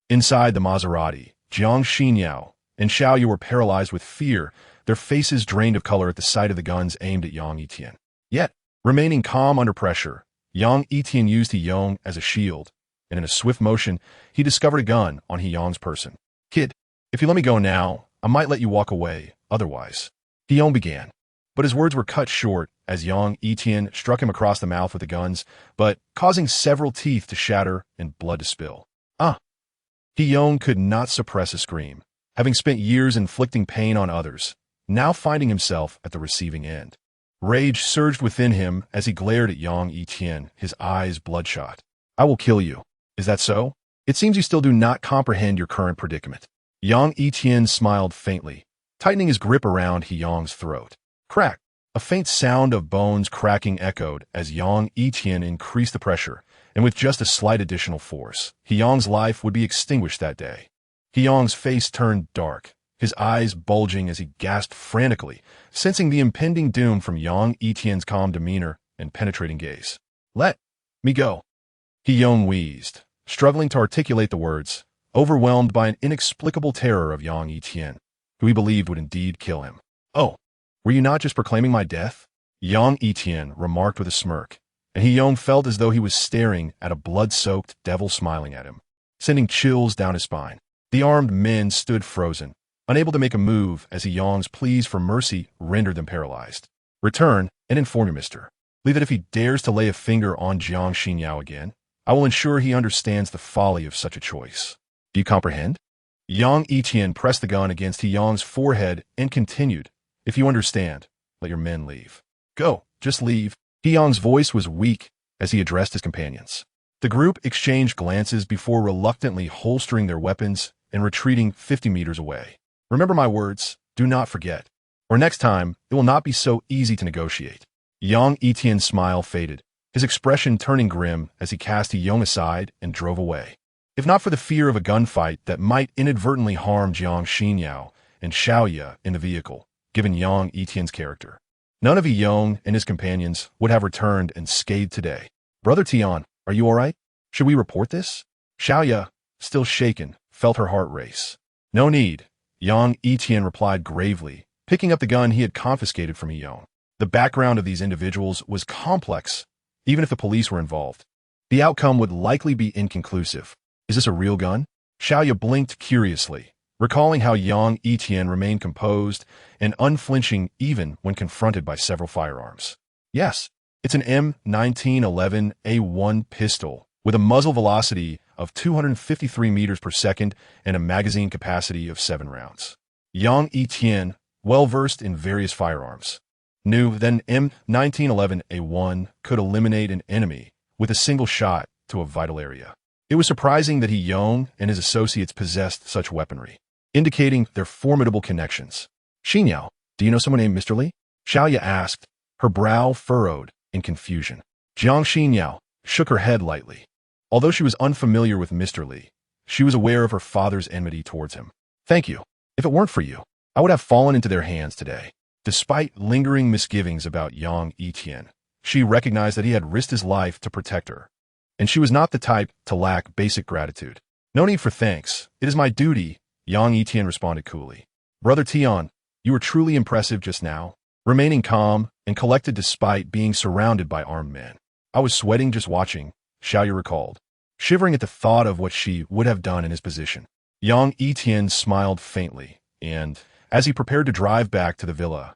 Inside the Maserati, Jiang Xinyao and Xiaoyu were paralyzed with fear, their faces drained of color at the sight of the guns aimed at Yang Yitian. Yet, remaining calm under pressure, Yang Yitian used Hiyong as a shield, and in a swift motion, he discovered a gun on Hiyong's person. Kid, if you let me go now, I might let you walk away, otherwise. Hiyong began, but his words were cut short as Yang Yitian struck him across the mouth with the guns, but causing several teeth to shatter and blood to spill. Hiyong could not suppress a scream, having spent years inflicting pain on others, now finding himself at the receiving end. Rage surged within him as he glared at Yang Yitian, his eyes bloodshot. I will kill you. Is that so? It seems you still do not comprehend your current predicament. Yang Yitian smiled faintly, tightening his grip around Hiyong's throat. Crack! A faint sound of bones cracking echoed as Yang Yitian increased the pressure, and with just a slight additional force, Hiyong's life would be extinguished that day. Hiyong's face turned dark, his eyes bulging as he gasped frantically, sensing the impending doom from Yang Yitian's calm demeanor and penetrating gaze. Let me go. Hiyong wheezed, struggling to articulate the words, overwhelmed by an inexplicable terror of Yang Yitian, who he believed would indeed kill him. Oh, were you not just proclaiming my death? Yang Yitian remarked with a smirk, and Hiyong felt as though he was staring at a blood-soaked devil smiling at him, sending chills down his spine. The armed men stood frozen, unable to make a move as Hiyong's pleas for mercy rendered them paralyzed. Return and inform your mister. Leave that if he dares to lay a finger on Jiang Xinyao again, I will ensure he understands the folly of such a choice. Do you comprehend? Yang Yitian pressed the gun against Hiyong's forehead and continued, If you understand, let your men leave. Go, just leave. Hiyong's voice was weak as he addressed his companions. The group exchanged glances before reluctantly holstering their weapons and retreating 50 meters away. Remember my words, do not forget, or next time it will not be so easy to negotiate. Yang Yitian's smile faded, his expression turning grim as he cast Hiyong aside and drove away. If not for the fear of a gunfight that might inadvertently harm Jiang Xinyao and Xiaoyu in the vehicle, given Yang Yitian's character, none of Hiyong and his companions would have returned unscathed today. Brother Tian, are you all right? Should we report this? Xiaoyu, still shaken, felt her heart race. No need, Yang Yitian replied gravely, picking up the gun he had confiscated from Hiyong. The background of these individuals was complex, even if the police were involved. The outcome would likely be inconclusive. Is this a real gun? Xiaoyu blinked curiously, recalling how Yang Yitian remained composed and unflinching even when confronted by several firearms. Yes, it's an M1911A1 pistol with a muzzle velocity of 253 meters per second and a magazine capacity of 7 rounds. Yang Yitian, well-versed in various firearms, knew that an M1911A1 could eliminate an enemy with a single shot to a vital area. It was surprising that Hiyong and his associates possessed such weaponry, indicating their formidable connections. Xinyao, do you know someone named Mr. Li? Xiaoyu asked, her brow furrowed in confusion. Jiang Xinyao shook her head lightly. Although she was unfamiliar with Mr. Li, she was aware of her father's enmity towards him. Thank you. If it weren't for you, I would have fallen into their hands today. Despite lingering misgivings about Yang Yitian, she recognized that he had risked his life to protect her, and she was not the type to lack basic gratitude. No need for thanks. It is my duty, Yang Yitian responded coolly. Brother Tian, you were truly impressive just now, remaining calm and collected despite being surrounded by armed men. I was sweating just watching, Xiaoyu recalled, shivering at the thought of what she would have done in his position. Yang Yitian smiled faintly, and, as he prepared to drive back to the villa,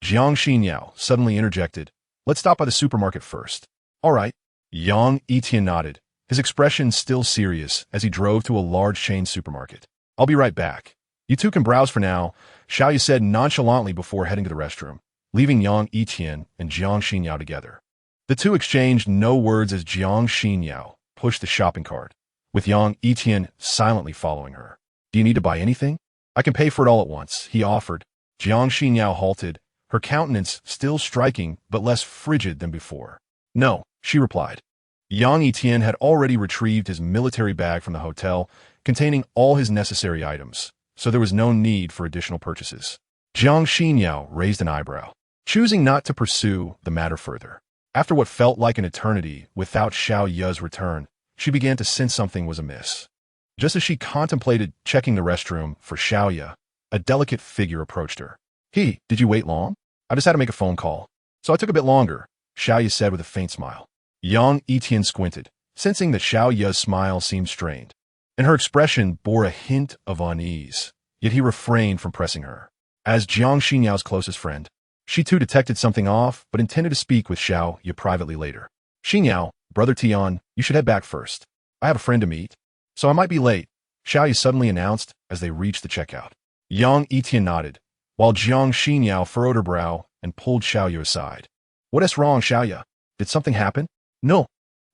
Jiang Xinyao suddenly interjected, "Let's stop by the supermarket first." "All right." Yang Yitian nodded, his expression still serious as he drove to a large chain supermarket. "I'll be right back. You two can browse for now," Xiaoyu said nonchalantly before heading to the restroom, leaving Yang Yitian and Jiang Xinyao together. The two exchanged no words as Jiang Xinyao pushed the shopping cart, with Yang Yitian silently following her. "Do you need to buy anything? I can pay for it all at once," he offered. Jiang Xinyao halted, her countenance still striking but less frigid than before. "No," she replied. Yang Yitian had already retrieved his military bag from the hotel, containing all his necessary items, so there was no need for additional purchases. Jiang Xinyao raised an eyebrow, choosing not to pursue the matter further. After what felt like an eternity without Xiaoya's return, she began to sense something was amiss. Just as she contemplated checking the restroom for Xiaoya, a delicate figure approached her. "Hey, did you wait long? I just had to make a phone call, so I took a bit longer," Xiaoya said with a faint smile. Yang Yitian squinted, sensing that Xiaoya's smile seemed strained, and her expression bore a hint of unease, yet he refrained from pressing her. As Jiang Xinyao's closest friend, she too detected something off, but intended to speak with Xiaoya privately later. "Xinyao, Brother Tian, you should head back first. I have a friend to meet, so I might be late," Xiaoya suddenly announced as they reached the checkout. Yang Yitian nodded, while Jiang Xinyao furrowed her brow and pulled Xiaoya aside. "What is wrong, Xiaoya? Did something happen?" "No,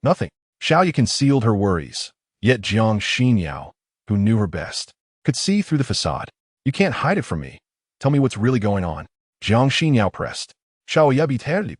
nothing." Xiaoya concealed her worries, yet Jiang Xinyao, who knew her best, could see through the facade. "You can't hide it from me. Tell me what's really going on." Jiang Xinyao pressed. "Xiaoya be terrible."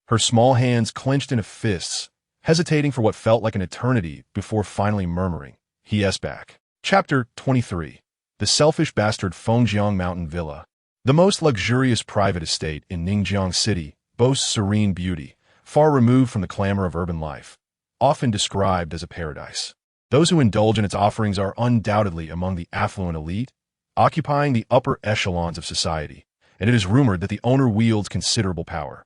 Her small hands clenched into fists, hesitating for what felt like an eternity before finally murmuring, "He-s back." Chapter 23. The Selfish Bastard. Fengjiang Mountain Villa. The most luxurious private estate in Ningjiang City boasts serene beauty, far removed from the clamor of urban life, often described as a paradise. Those who indulge in its offerings are undoubtedly among the affluent elite, occupying the upper echelons of society, and it is rumored that the owner wields considerable power.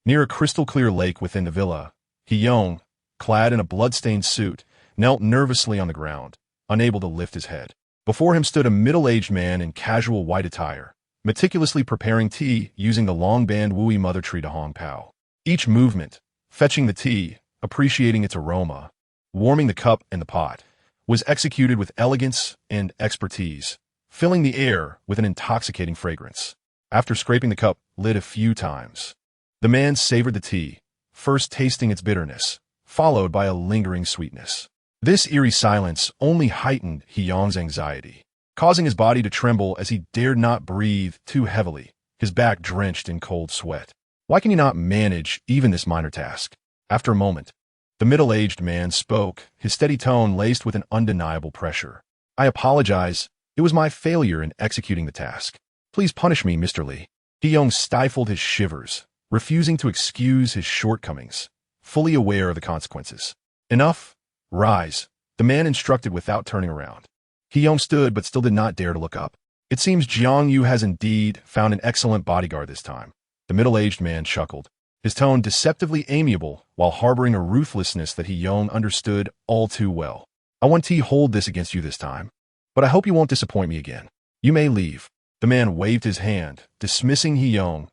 Near a crystal-clear lake within the villa, Hiyong, clad in a blood-stained suit, knelt nervously on the ground, unable to lift his head. Before him stood a middle-aged man in casual white attire, meticulously preparing tea using the long-band Wui mother tree to Hong Pao. Each movement, fetching the tea, appreciating its aroma, warming the cup and the pot, was executed with elegance and expertise, filling the air with an intoxicating fragrance. After scraping the cup lid a few times, the man savored the tea, first tasting its bitterness, followed by a lingering sweetness. This eerie silence only heightened Hiyong's anxiety, causing his body to tremble as he dared not breathe too heavily, his back drenched in cold sweat. Why can he not manage even this minor task? After a moment, the middle-aged man spoke, his steady tone laced with an undeniable pressure. "I apologize. It was my failure in executing the task. Please punish me, Mr. Li." Hiyong stifled his shivers, refusing to excuse his shortcomings, fully aware of the consequences. "Enough. Rise," the man instructed without turning around. Hiyong stood but still did not dare to look up. "It seems Jiang Yu has indeed found an excellent bodyguard this time." The middle-aged man chuckled, his tone deceptively amiable while harboring a ruthlessness that Hiyong understood all too well. "I won't hold this against you this time, but I hope you won't disappoint me again. You may leave." The man waved his hand, dismissing Hiyong,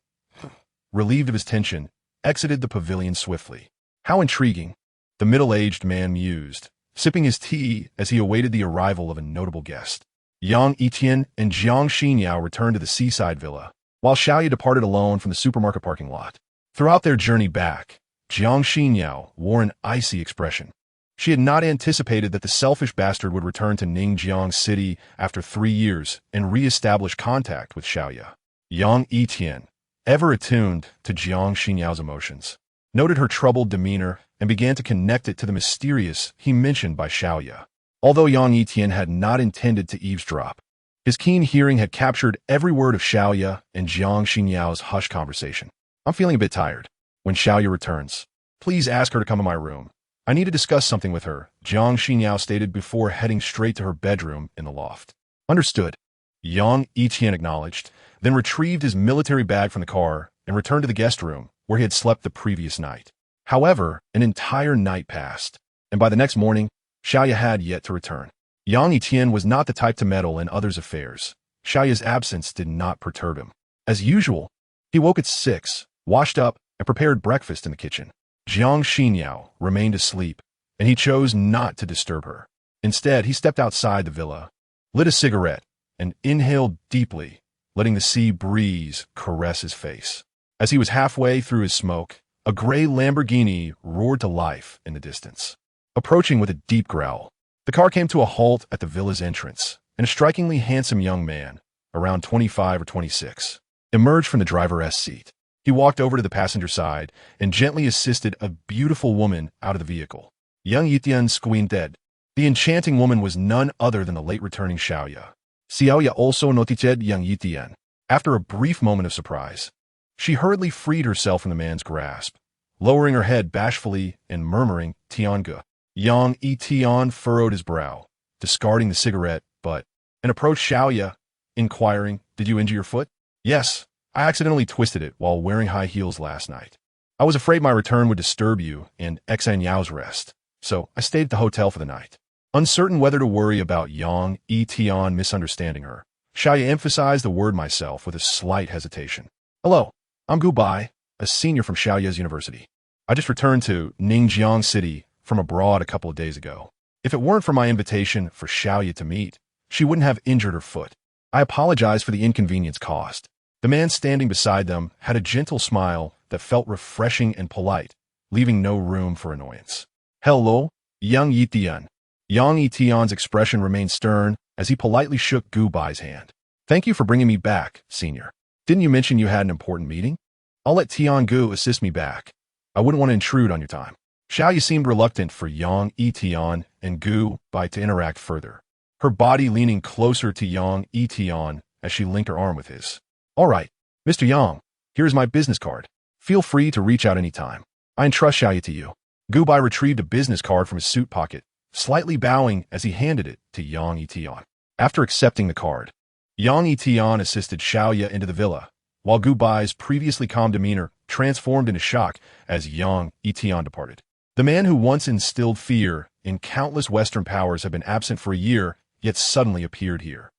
relieved of his tension, exited the pavilion swiftly. "How intriguing," the middle-aged man mused, sipping his tea as he awaited the arrival of a notable guest. Yang Yitian and Jiang Xinyao returned to the seaside villa, while Xiaoya departed alone from the supermarket parking lot. Throughout their journey back, Jiang Xinyao wore an icy expression. She had not anticipated that the selfish bastard would return to Ningjiang City after 3 years and re-establish contact with Xiaoya. Yang Yitian, ever attuned to Jiang Xinyao's emotions, noted her troubled demeanor and began to connect it to the mysterious he mentioned by Xiaoya. Although Yang Yitian had not intended to eavesdrop, his keen hearing had captured every word of Xiaoya and Jiang Xinyao's hushed conversation. "I'm feeling a bit tired. When Xiaoya returns, please ask her to come to my room. I need to discuss something with her, Jiang Xinyao stated before heading straight to her bedroom in the loft. Understood. Yang Yitian acknowledged, then retrieved his military bag from the car and returned to the guest room where he had slept the previous night. However, an entire night passed, and by the next morning, Xiaoya had yet to return. Yang Yitian was not the type to meddle in others' affairs. Xiaoya's absence did not perturb him. As usual, he woke at 6, washed up, and prepared breakfast in the kitchen. Jiang Xinyao remained asleep, and he chose not to disturb her. Instead, he stepped outside the villa, lit a cigarette, and inhaled deeply, letting the sea breeze caress his face. As he was halfway through his smoke, a gray Lamborghini roared to life in the distance. Approaching with a deep growl, the car came to a halt at the villa's entrance, and a strikingly handsome young man, around 25 or 26, emerged from the driver's seat. He walked over to the passenger side and gently assisted a beautiful woman out of the vehicle. Yang Yitian squinted. The enchanting woman was none other than the late-returning Xiaoya. Xiaoya also noticed Yang Yitian. After a brief moment of surprise, she hurriedly freed herself from the man's grasp, lowering her head bashfully and murmuring, Tiange. Yang Yitian furrowed his brow, discarding the cigarette, and approached Xiaoya, inquiring, Did you injure your foot? Yes. I accidentally twisted it while wearing high heels last night. I was afraid my return would disturb you and Xan Yao's rest, so I stayed at the hotel for the night. Uncertain whether to worry about Yang Yitian misunderstanding her, Xiaoya emphasized the word myself with a slight hesitation. Hello, I'm Gu Bai, a senior from Xiaoya's university. I just returned to Ningjiang City from abroad a couple of days ago. If it weren't for my invitation for Xiaoya to meet, she wouldn't have injured her foot. I apologize for the inconvenience caused. The man standing beside them had a gentle smile that felt refreshing and polite, leaving no room for annoyance. Hello, Yang Yitian. Yang Yitian's expression remained stern as he politely shook Gu Bai's hand. Thank you for bringing me back, senior. Didn't you mention you had an important meeting? I'll let Tian Gu assist me back. I wouldn't want to intrude on your time. Xiaoya seemed reluctant for Yang Yitian and Gu Bai to interact further, her body leaning closer to Yang Yitian as she linked her arm with his. All right, Mr. Yang, here's my business card. Feel free to reach out anytime. I entrust Xiaoya to you. Gu Bai retrieved a business card from his suit pocket, slightly bowing as he handed it to Yang Yitian. After accepting the card, Yang Yitian assisted Xiaoya into the villa, while Gu Bai's previously calm demeanor transformed into shock as Yang Yitian departed. The man who once instilled fear in countless Western powers had been absent for a year, yet suddenly appeared here.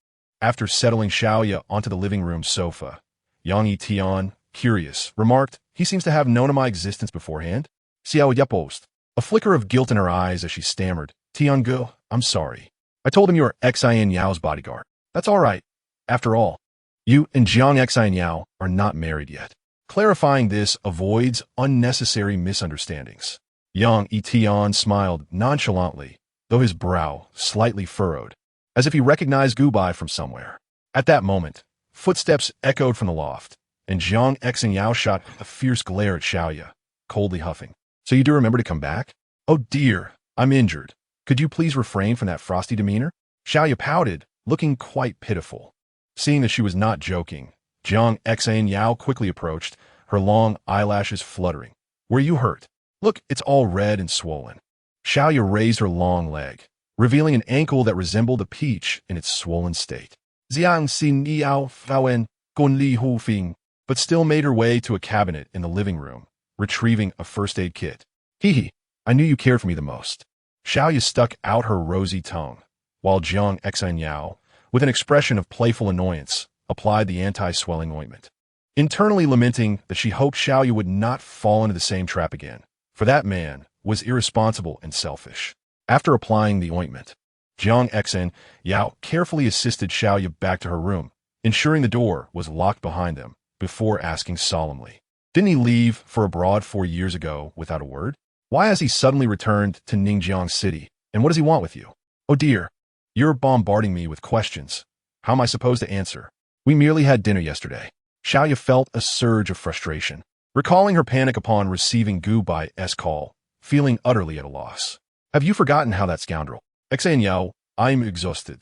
After settling Xiaoya onto the living room sofa, Yang Yitian, curious, remarked, He seems to have known of my existence beforehand. Xiaoya posed, a flicker of guilt in her eyes as she stammered, Tiange, I'm sorry. I told him you are Xan Yao's bodyguard. That's all right. After all, you and Jiang Xan Yao are not married yet. Clarifying this avoids unnecessary misunderstandings. Yang Yitian smiled nonchalantly, though his brow slightly furrowed, as if he recognized Gu Bai from somewhere. At that moment, footsteps echoed from the loft, and Jiang Xan Yao shot a fierce glare at Xiaoya, coldly huffing. So you do remember to come back? Oh dear, I'm injured. Could you please refrain from that frosty demeanor? Xiaoya pouted, looking quite pitiful. Seeing that she was not joking, Jiang Xan Yao quickly approached, her long eyelashes fluttering. Were you hurt? Look, it's all red and swollen. Xiaoya raised her long leg, revealing an ankle that resembled a peach in its swollen state. Jiang Xin Yao Fawen Gun Li Hu Fing, but still made her way to a cabinet in the living room, retrieving a first aid kit. Hee, I knew you cared for me the most. Xiaoya stuck out her rosy tongue, while Jiang Xan Yao, with an expression of playful annoyance, applied the anti-swelling ointment, internally lamenting that she hoped Xiaoya would not fall into the same trap again, for that man was irresponsible and selfish. After applying the ointment, Jiang Xan Yao carefully assisted Xiaoya back to her room, ensuring the door was locked behind them, before asking solemnly, Didn't he leave for abroad 4 years ago without a word? Why has he suddenly returned to Ningjiang City, and what does he want with you? Oh dear, you're bombarding me with questions. How am I supposed to answer? We merely had dinner yesterday. Xiaoya felt a surge of frustration, recalling her panic upon receiving Gu Bai's call, feeling utterly at a loss. Have you forgotten how that scoundrel? Xan Yao, I'm exhausted.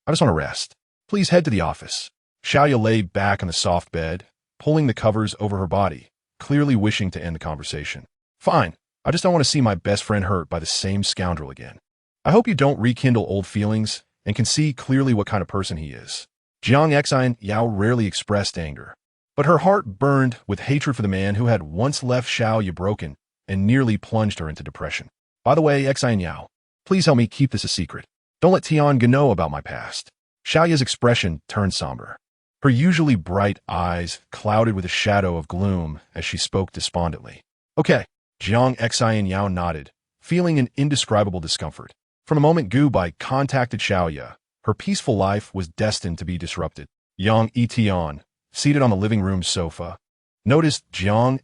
I just want to rest. Please head to the office. Xiaoya lay back on the soft bed, pulling the covers over her body, clearly wishing to end the conversation. Fine, I just don't want to see my best friend hurt by the same scoundrel again. I hope you don't rekindle old feelings and can see clearly what kind of person he is. Jiang Yao rarely expressed anger, but her heart burned with hatred for the man who had once left Xiao Yi broken and nearly plunged her into depression. By the way, Yao, please help me keep this a secret. Don't let Tian know about my past. Xiao Yi's expression turned somber. Her usually bright eyes clouded with a shadow of gloom as she spoke despondently. Okay, Jiang Yao nodded, feeling an indescribable discomfort. From the moment Gu Bai contacted Xiao Yi, her peaceful life was destined to be disrupted. Yang Yitian, seated on the living room sofa, noticed Jiang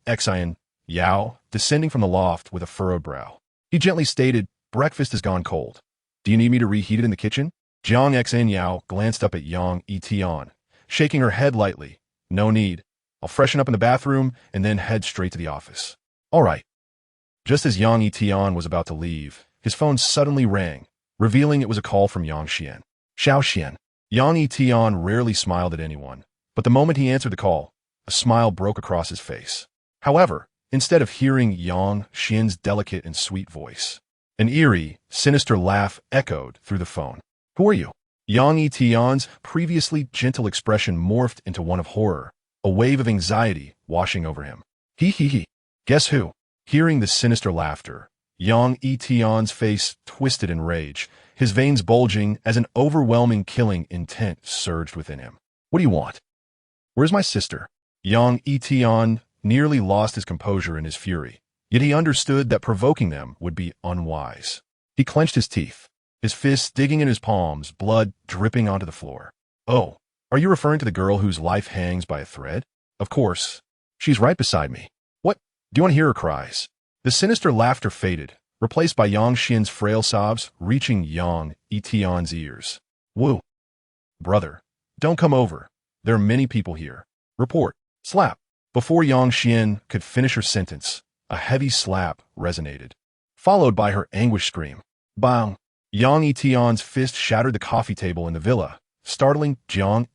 Yao descending from the loft with a furrowed brow. He gently stated, "Breakfast has gone cold. Do you need me to reheat it in the kitchen?" Jiang Yao glanced up at Yang Yitian, shaking her head lightly. "No need. I'll freshen up in the bathroom and then head straight to the office." "All right." Just as Yang Yitian was about to leave, his phone suddenly rang, revealing it was a call from Yang Xian. Xiao Xian. Yang Yitian rarely smiled at anyone, but the moment he answered the call, a smile broke across his face. However, instead of hearing Yang Xian's delicate and sweet voice, an eerie, sinister laugh echoed through the phone. "Who are you?" Yang Yitian's previously gentle expression morphed into one of horror, a wave of anxiety washing over him. He. Guess who? Hearing the sinister laughter, Yang Yitian's face twisted in rage, his veins bulging as an overwhelming killing intent surged within him. "What do you want?" "Where's my sister?" Yang Yitian nearly lost his composure in his fury, yet he understood that provoking them would be unwise. He clenched his teeth, his fists digging in his palms, blood dripping onto the floor. "Oh, are you referring to the girl whose life hangs by a thread? Of course. She's right beside me. What? Do you want to hear her cries?" The sinister laughter faded, replaced by Yang Xian's frail sobs reaching Yang Yitian's ears. "Woo. Brother, don't come over. There are many people here. Report." Slap. Before Yang Xian could finish her sentence, a heavy slap resonated, followed by her anguished scream. Bang! Yang Yitian's fist shattered the coffee table in the villa, startling Jiang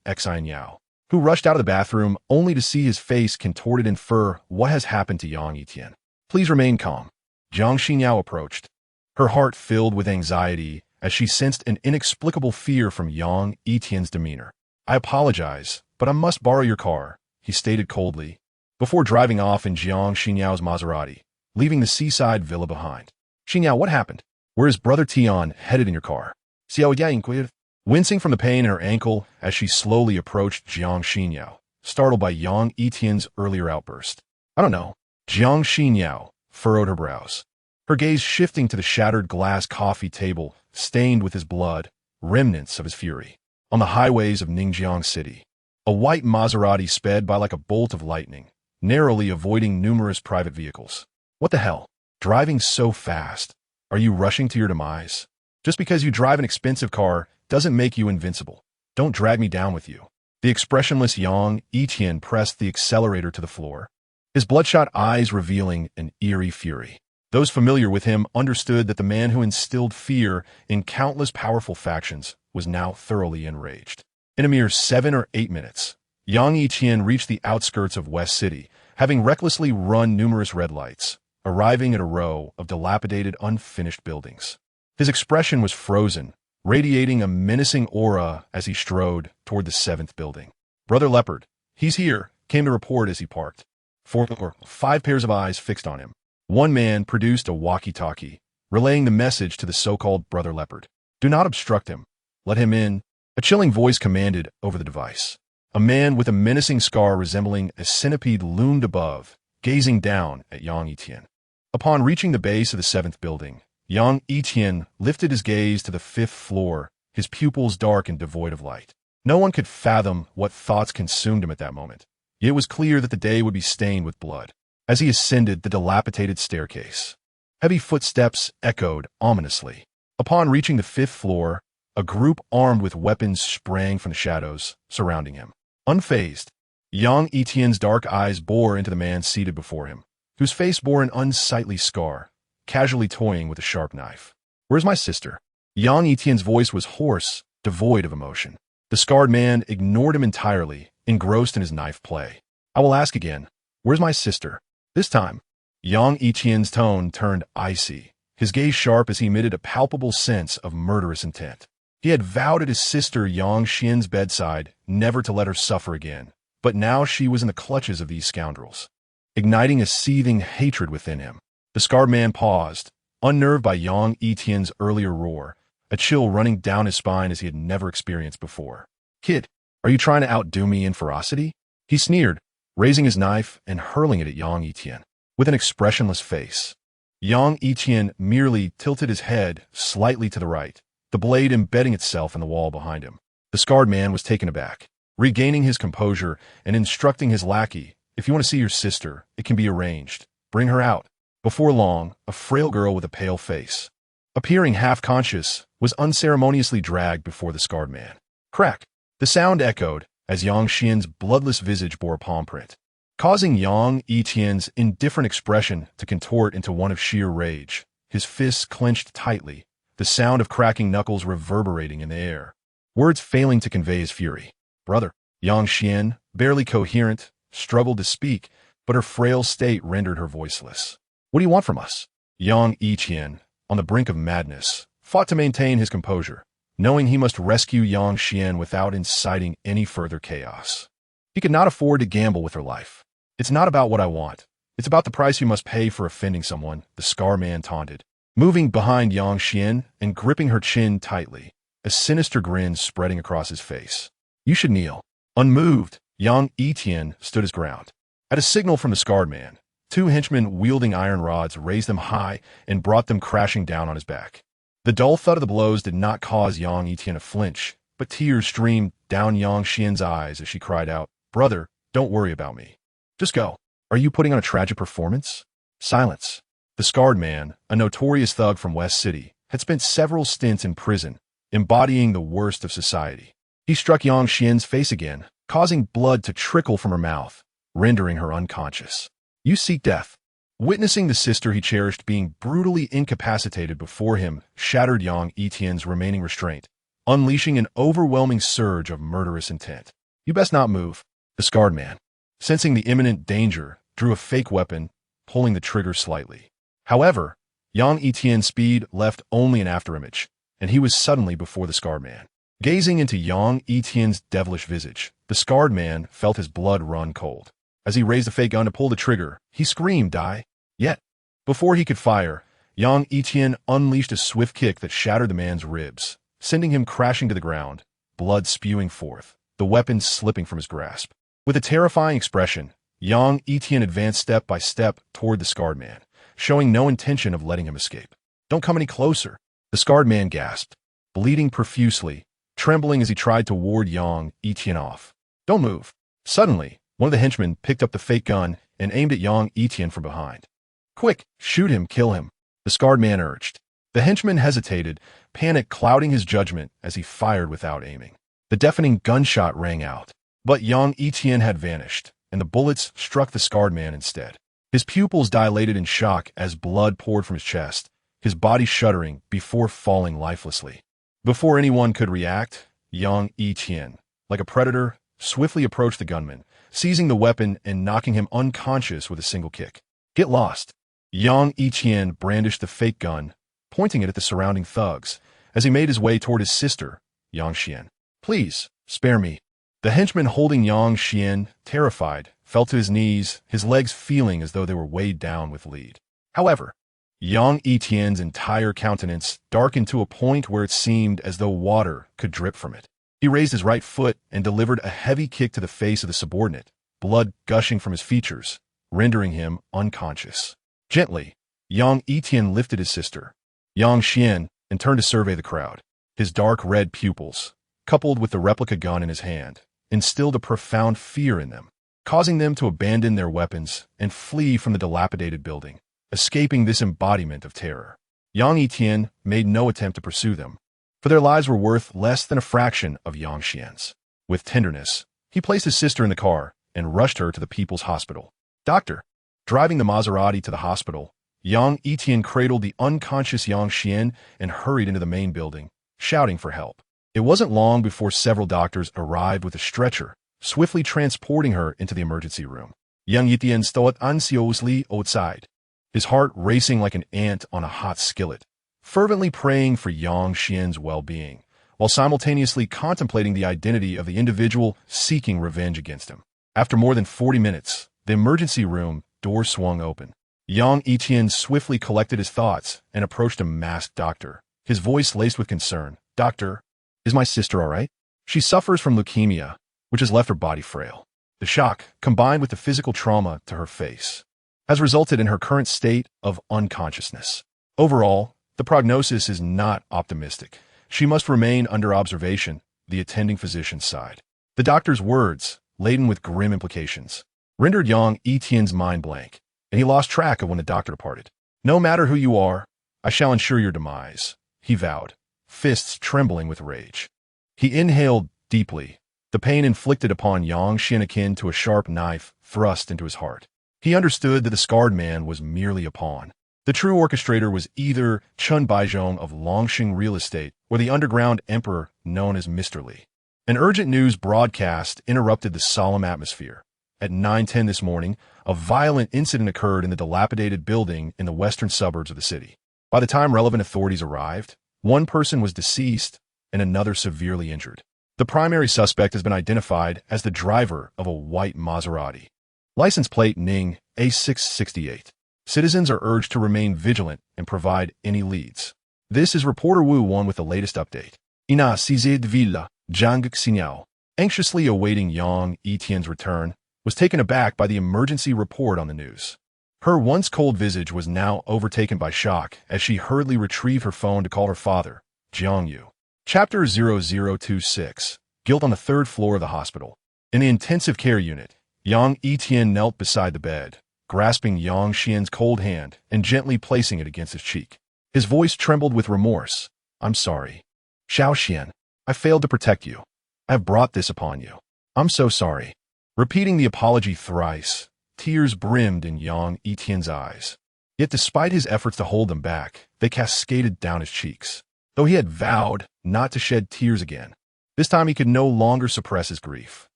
Yao, who rushed out of the bathroom only to see his face contorted in fur. "What has happened to Yang Yitian? Please remain calm." Jiang Yao approached, her heart filled with anxiety as she sensed an inexplicable fear from Yang Yitian's demeanor. "I apologize, but I must borrow your car," he stated coldly, before driving off in Jiang Yao's Maserati, leaving the seaside villa behind. "Yao, what happened? Where is Brother Tian headed in your car?" Xiao Yi inquired, wincing from the pain in her ankle as she slowly approached Jiang Yao, startled by Yang Yitian's earlier outburst. "I don't know." Jiang Yao furrowed her brows, her gaze shifting to the shattered glass coffee table stained with his blood, remnants of his fury. On the highways of Ningjiang City, a white Maserati sped by like a bolt of lightning, narrowly avoiding numerous private vehicles. "What the hell? Driving so fast? Are you rushing to your demise? Just because you drive an expensive car doesn't make you invincible. Don't drag me down with you." The expressionless Yang Yitian pressed the accelerator to the floor, his bloodshot eyes revealing an eerie fury. Those familiar with him understood that the man who instilled fear in countless powerful factions was now thoroughly enraged. In a mere 7 or 8 minutes, Yang Yitian reached the outskirts of West City, having recklessly run numerous red lights, arriving at a row of dilapidated, unfinished buildings. His expression was frozen, radiating a menacing aura as he strode toward the 7th building. "Brother Leopard, he's here," came to report as he parked. 4 or 5 pairs of eyes fixed on him. One man produced a walkie-talkie, relaying the message to the so-called Brother Leopard. "Do not obstruct him. Let him in," a chilling voice commanded over the device. A man with a menacing scar resembling a centipede loomed above, gazing down at Yang Yitian. Upon reaching the base of the 7th building, Yang Yitian lifted his gaze to the 5th floor, his pupils dark and devoid of light. No one could fathom what thoughts consumed him at that moment. Yet it was clear that the day would be stained with blood. As he ascended the dilapidated staircase, heavy footsteps echoed ominously. Upon reaching the 5th floor, a group armed with weapons sprang from the shadows, surrounding him. Unfazed, Yang Yitian's dark eyes bore into the man seated before him, whose face bore an unsightly scar, casually toying with a sharp knife. "Where's my sister?" Yang Yitian's voice was hoarse, devoid of emotion. The scarred man ignored him entirely, engrossed in his knife play. "I will ask again. Where's my sister? This time, Yang Yitian's tone turned icy, his gaze sharp as he emitted a palpable sense of murderous intent. He had vowed at his sister Yang Xian's bedside never to let her suffer again, but now she was in the clutches of these scoundrels, igniting a seething hatred within him. The scarred man paused, unnerved by Yang Yitian's earlier roar, a chill running down his spine as he had never experienced before. "Kid, are you trying to outdo me in ferocity?" He sneered, raising his knife and hurling it at Yang Yitian. With an expressionless face, Yang Yitian merely tilted his head slightly to the right, the blade embedding itself in the wall behind him. The scarred man was taken aback, regaining his composure and instructing his lackey, "If you want to see your sister, it can be arranged. Bring her out." Before long, a frail girl with a pale face, appearing half-conscious, was unceremoniously dragged before the scarred man. Crack! The sound echoed as Yang Xian's bloodless visage bore a palm print, causing Yang Yitian's indifferent expression to contort into one of sheer rage. His fists clenched tightly, the sound of cracking knuckles reverberating in the air, words failing to convey his fury. "Brother." Yang Xian, barely coherent, struggled to speak, but her frail state rendered her voiceless. "What do you want from us?" Yang Yitian, on the brink of madness, fought to maintain his composure, knowing he must rescue Yang Xian without inciting any further chaos. He could not afford to gamble with her life. "It's not about what I want. It's about the price you must pay for offending someone," the scar man taunted, moving behind Yang Xian and gripping her chin tightly, a sinister grin spreading across his face. "You should kneel." Unmoved, Yang Yitian stood his ground. At a signal from the scarred man, two henchmen wielding iron rods raised them high and brought them crashing down on his back. The dull thud of the blows did not cause Yang Yitian to flinch, but tears streamed down Yang Xian's eyes as she cried out, "Brother, don't worry about me. Just go." "Are you putting on a tragic performance?" Silence. The scarred man, a notorious thug from West City, had spent several stints in prison, embodying the worst of society. He struck Yang Xian's face again, causing blood to trickle from her mouth, rendering her unconscious. "You seek death." Witnessing the sister he cherished being brutally incapacitated before him shattered Yang Yitian's remaining restraint, unleashing an overwhelming surge of murderous intent. "You best not move." The scarred man, sensing the imminent danger, drew a fake weapon, pulling the trigger slightly. However, Yang Yitian's speed left only an afterimage, and he was suddenly before the scarred man. Gazing into Yang Yitian's devilish visage, the scarred man felt his blood run cold. As he raised the fake gun to pull the trigger, he screamed, "Die!" Yet, before he could fire, Yang Yitian unleashed a swift kick that shattered the man's ribs, sending him crashing to the ground, blood spewing forth, the weapon slipping from his grasp. With a terrifying expression, Yang Yitian advanced step by step toward the scarred man, showing no intention of letting him escape. "Don't come any closer," the scarred man gasped, bleeding profusely, trembling as he tried to ward Yang Yitian off. "Don't move." Suddenly, one of the henchmen picked up the fake gun and aimed at Yang Yitian from behind. "Quick, shoot him, kill him," the scarred man urged. The henchman hesitated, panic clouding his judgment as he fired without aiming. The deafening gunshot rang out, but Yang Yitian had vanished, and the bullets struck the scarred man instead. His pupils dilated in shock as blood poured from his chest, his body shuddering before falling lifelessly. Before anyone could react, Yang Yitian, like a predator, swiftly approached the gunman, seizing the weapon and knocking him unconscious with a single kick. "Get lost." Yang Yitian brandished the fake gun, pointing it at the surrounding thugs, as he made his way toward his sister, Yang Xian. "Please, spare me." The henchman holding Yang Xian, terrified, fell to his knees, his legs feeling as though they were weighed down with lead. However, Yang Yitian's entire countenance darkened to a point where it seemed as though water could drip from it. He raised his right foot and delivered a heavy kick to the face of the subordinate, blood gushing from his features, rendering him unconscious. Gently, Yang Yitian lifted his sister, Yang Xian, and turned to survey the crowd. His dark red pupils, coupled with the replica gun in his hand, instilled a profound fear in them, causing them to abandon their weapons and flee from the dilapidated building, escaping this embodiment of terror. Yang Yitian made no attempt to pursue them, for their lives were worth less than a fraction of Yang Xian's. With tenderness, he placed his sister in the car and rushed her to the People's Hospital. "Doctor." Driving the Maserati to the hospital, Yang Yitian cradled the unconscious Yang Xian and hurried into the main building, shouting for help. It wasn't long before several doctors arrived with a stretcher, swiftly transporting her into the emergency room. Yang Yitian stood anxiously outside, his heart racing like an ant on a hot skillet, fervently praying for Yang Xian's well-being, while simultaneously contemplating the identity of the individual seeking revenge against him. After more than 40 minutes, the emergency room door swung open. Yang Yitian swiftly collected his thoughts and approached a masked doctor, his voice laced with concern. "Doctor, is my sister all right? She suffers from leukemia, which has left her body frail. The shock, combined with the physical trauma to her face, has resulted in her current state of unconsciousness. Overall, the prognosis is not optimistic. She must remain under observation," the attending physician sighed. The doctor's words, laden with grim implications, rendered Yang Yitian's mind blank, and he lost track of when the doctor departed. "No matter who you are, I shall ensure your demise," he vowed, fists trembling with rage. He inhaled deeply, the pain inflicted upon Yang Xian akin to a sharp knife thrust into his heart. He understood that the scarred man was merely a pawn. The true orchestrator was either Chun Baizhong of Longxing Real Estate or the underground emperor known as Mr. Li. An urgent news broadcast interrupted the solemn atmosphere. At 9:10 this morning, a violent incident occurred in the dilapidated building in the western suburbs of the city. By the time relevant authorities arrived, one person was deceased and another severely injured. The primary suspect has been identified as the driver of a white Maserati. License plate Ning A668. Citizens are urged to remain vigilant and provide any leads. This is reporter Wu Wan with the latest update. Ina CZ Villa, Zhang Xinyao, anxiously awaiting Yang Yitian's return, was taken aback by the emergency report on the news. Her once cold visage was now overtaken by shock as she hurriedly retrieved her phone to call her father, Jiang Yu. Chapter 0026, Guilt on the third floor of the hospital. In the intensive care unit, Yang Yitian knelt beside the bed, grasping Yang Xian's cold hand and gently placing it against his cheek. His voice trembled with remorse. "I'm sorry. Xiao Xian, I failed to protect you. I have brought this upon you. I'm so sorry." Repeating the apology thrice, tears brimmed in Yang Yitian's eyes. Yet despite his efforts to hold them back, they cascaded down his cheeks. Though he had vowed not to shed tears again, this time he could no longer suppress his grief.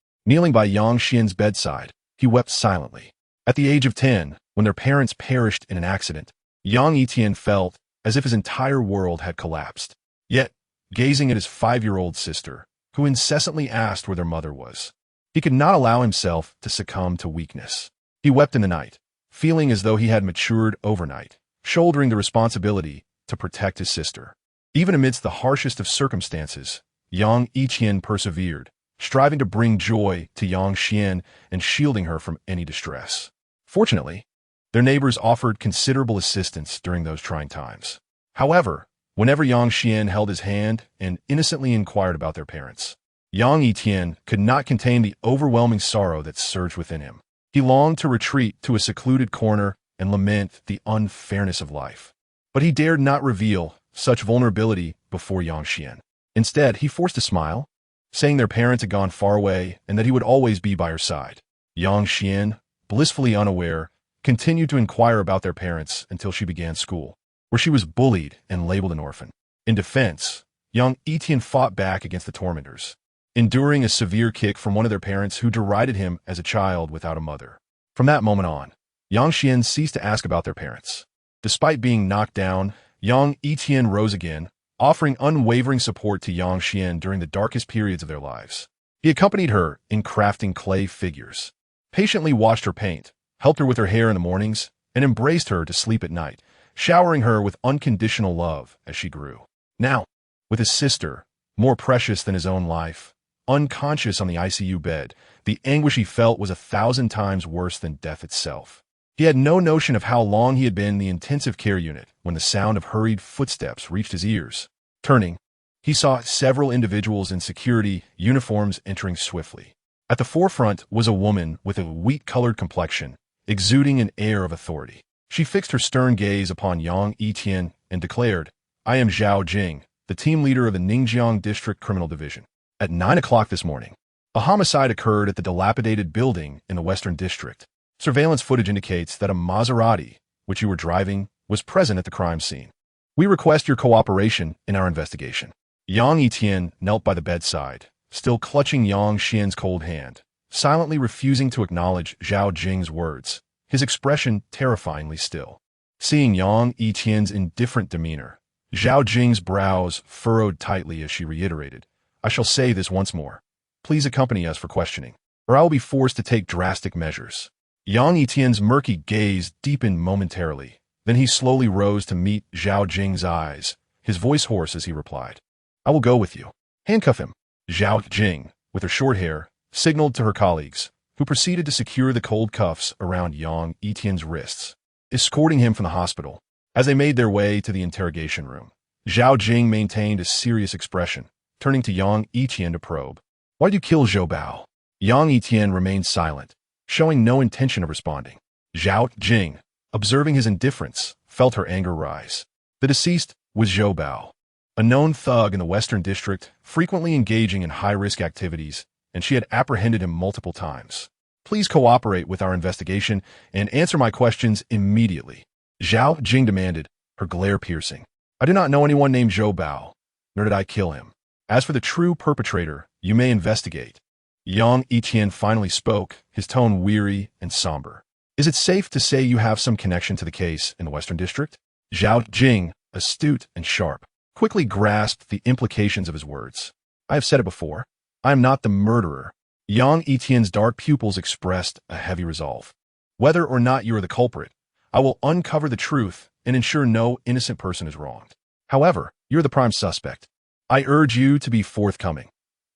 Kneeling by Yang Xian's bedside, he wept silently. At the age of 10, when their parents perished in an accident, Yang Yitian felt as if his entire world had collapsed. Yet, gazing at his 5-year-old sister, who incessantly asked where their mother was, he could not allow himself to succumb to weakness. He wept in the night, feeling as though he had matured overnight, shouldering the responsibility to protect his sister. Even amidst the harshest of circumstances, Yang Yitian persevered, striving to bring joy to Yang Xian and shielding her from any distress. Fortunately, their neighbors offered considerable assistance during those trying times. However, whenever Yang Xian held his hand and innocently inquired about their parents, Yang Yitian could not contain the overwhelming sorrow that surged within him. He longed to retreat to a secluded corner and lament the unfairness of life. But he dared not reveal such vulnerability before Yang Xian. Instead, he forced a smile, saying their parents had gone far away and that he would always be by her side. Yang Xian, blissfully unaware, continued to inquire about their parents until she began school, where she was bullied and labeled an orphan. In defense, Yang Yitian fought back against the tormentors, enduring a severe kick from one of their parents who derided him as a child without a mother. From that moment on, Yang Xian ceased to ask about their parents. Despite being knocked down, Yang Yitian rose again, offering unwavering support to Yang Xian during the darkest periods of their lives. He accompanied her in crafting clay figures, patiently watched her paint, helped her with her hair in the mornings, and embraced her to sleep at night, showering her with unconditional love as she grew. Now, with his sister, more precious than his own life, unconscious on the ICU bed, the anguish he felt was 1,000 times worse than death itself. He had no notion of how long he had been in the intensive care unit when the sound of hurried footsteps reached his ears. Turning, he saw several individuals in security uniforms entering swiftly. At the forefront was a woman with a wheat-colored complexion, exuding an air of authority. She fixed her stern gaze upon Yang Yitian and declared, "I am Zhao Jing, the team leader of the Ningjiang District Criminal Division." At 9 o'clock this morning, a homicide occurred at the dilapidated building in the Western District. Surveillance footage indicates that a Maserati, which you were driving, was present at the crime scene. We request your cooperation in our investigation. Yang Yitian knelt by the bedside, still clutching Yang Xian's cold hand, silently refusing to acknowledge Zhao Jing's words, his expression terrifyingly still. Seeing Yang Yitian's indifferent demeanor, Zhao Jing's brows furrowed tightly as she reiterated, I shall say this once more. Please accompany us for questioning, or I will be forced to take drastic measures. Yang Yitian's murky gaze deepened momentarily. Then he slowly rose to meet Zhao Jing's eyes, his voice hoarse as he replied, I will go with you. Handcuff him. Zhao Jing, with her short hair, signaled to her colleagues, who proceeded to secure the cold cuffs around Yang Yitian's wrists, escorting him from the hospital. As they made their way to the interrogation room, Zhao Jing maintained a serious expression, turning to Yang Yitian to probe. Why did you kill Zhou Bao? Yang Yitian remained silent, showing no intention of responding. Zhao Jing, observing his indifference, felt her anger rise. The deceased was Zhou Bao, a known thug in the Western District, frequently engaging in high-risk activities, and she had apprehended him multiple times. Please cooperate with our investigation and answer my questions immediately, Zhao Jing demanded, her glare piercing. I do not know anyone named Zhou Bao, nor did I kill him. As for the true perpetrator, you may investigate. Yang Yitian finally spoke, his tone weary and somber. Is it safe to say you have some connection to the case in the Western District? Zhao Jing, astute and sharp, quickly grasped the implications of his words. I have said it before. I am not the murderer. Yang Yitian's dark pupils expressed a heavy resolve. Whether or not you are the culprit, I will uncover the truth and ensure no innocent person is wronged. However, you're the prime suspect. I urge you to be forthcoming.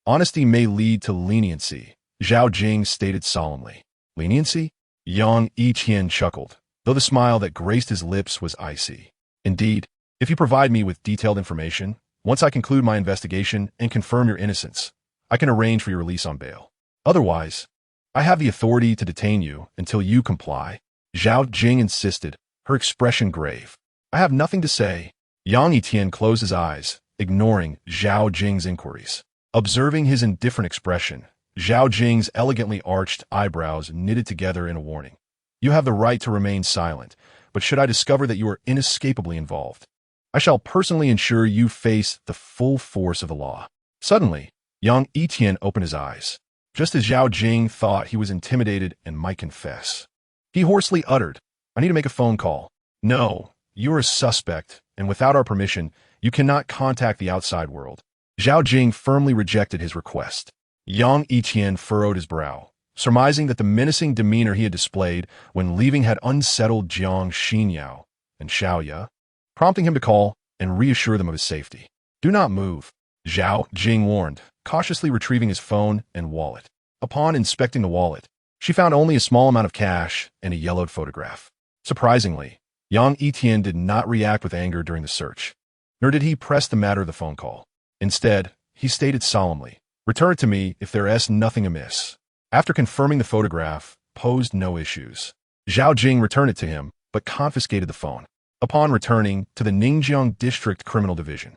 Honesty may lead to leniency, Zhao Jing stated solemnly. Leniency? Yang Yitian chuckled, though the smile that graced his lips was icy. Indeed, if you provide me with detailed information, once I conclude my investigation and confirm your innocence, I can arrange for your release on bail. Otherwise, I have the authority to detain you until you comply, Zhao Jing insisted, her expression grave. I have nothing to say. Yang Yitian closed his eyes, ignoring Zhao Jing's inquiries. Observing his indifferent expression, Zhao Jing's elegantly arched eyebrows knitted together in a warning. You have the right to remain silent, but should I discover that you are inescapably involved, I shall personally ensure you face the full force of the law. Suddenly, Yang Yitian opened his eyes, just as Zhao Jing thought he was intimidated and might confess. He hoarsely uttered, I need to make a phone call. No, you are a suspect, and without our permission, you cannot contact the outside world. Zhao Jing firmly rejected his request. Yang Yitian furrowed his brow, surmising that the menacing demeanor he had displayed when leaving had unsettled Jiang Xinyao and Xiaoya, prompting him to call and reassure them of his safety. Do not move, Zhao Jing warned, cautiously retrieving his phone and wallet. Upon inspecting the wallet, she found only a small amount of cash and a yellowed photograph. Surprisingly, Yang Yitian did not react with anger during the search, nor did he press the matter of the phone call. Instead, he stated solemnly, return it to me if there is nothing amiss. After confirming the photograph posed no issues, Zhao Jing returned it to him, but confiscated the phone. Upon returning to the Ningjiang District Criminal Division,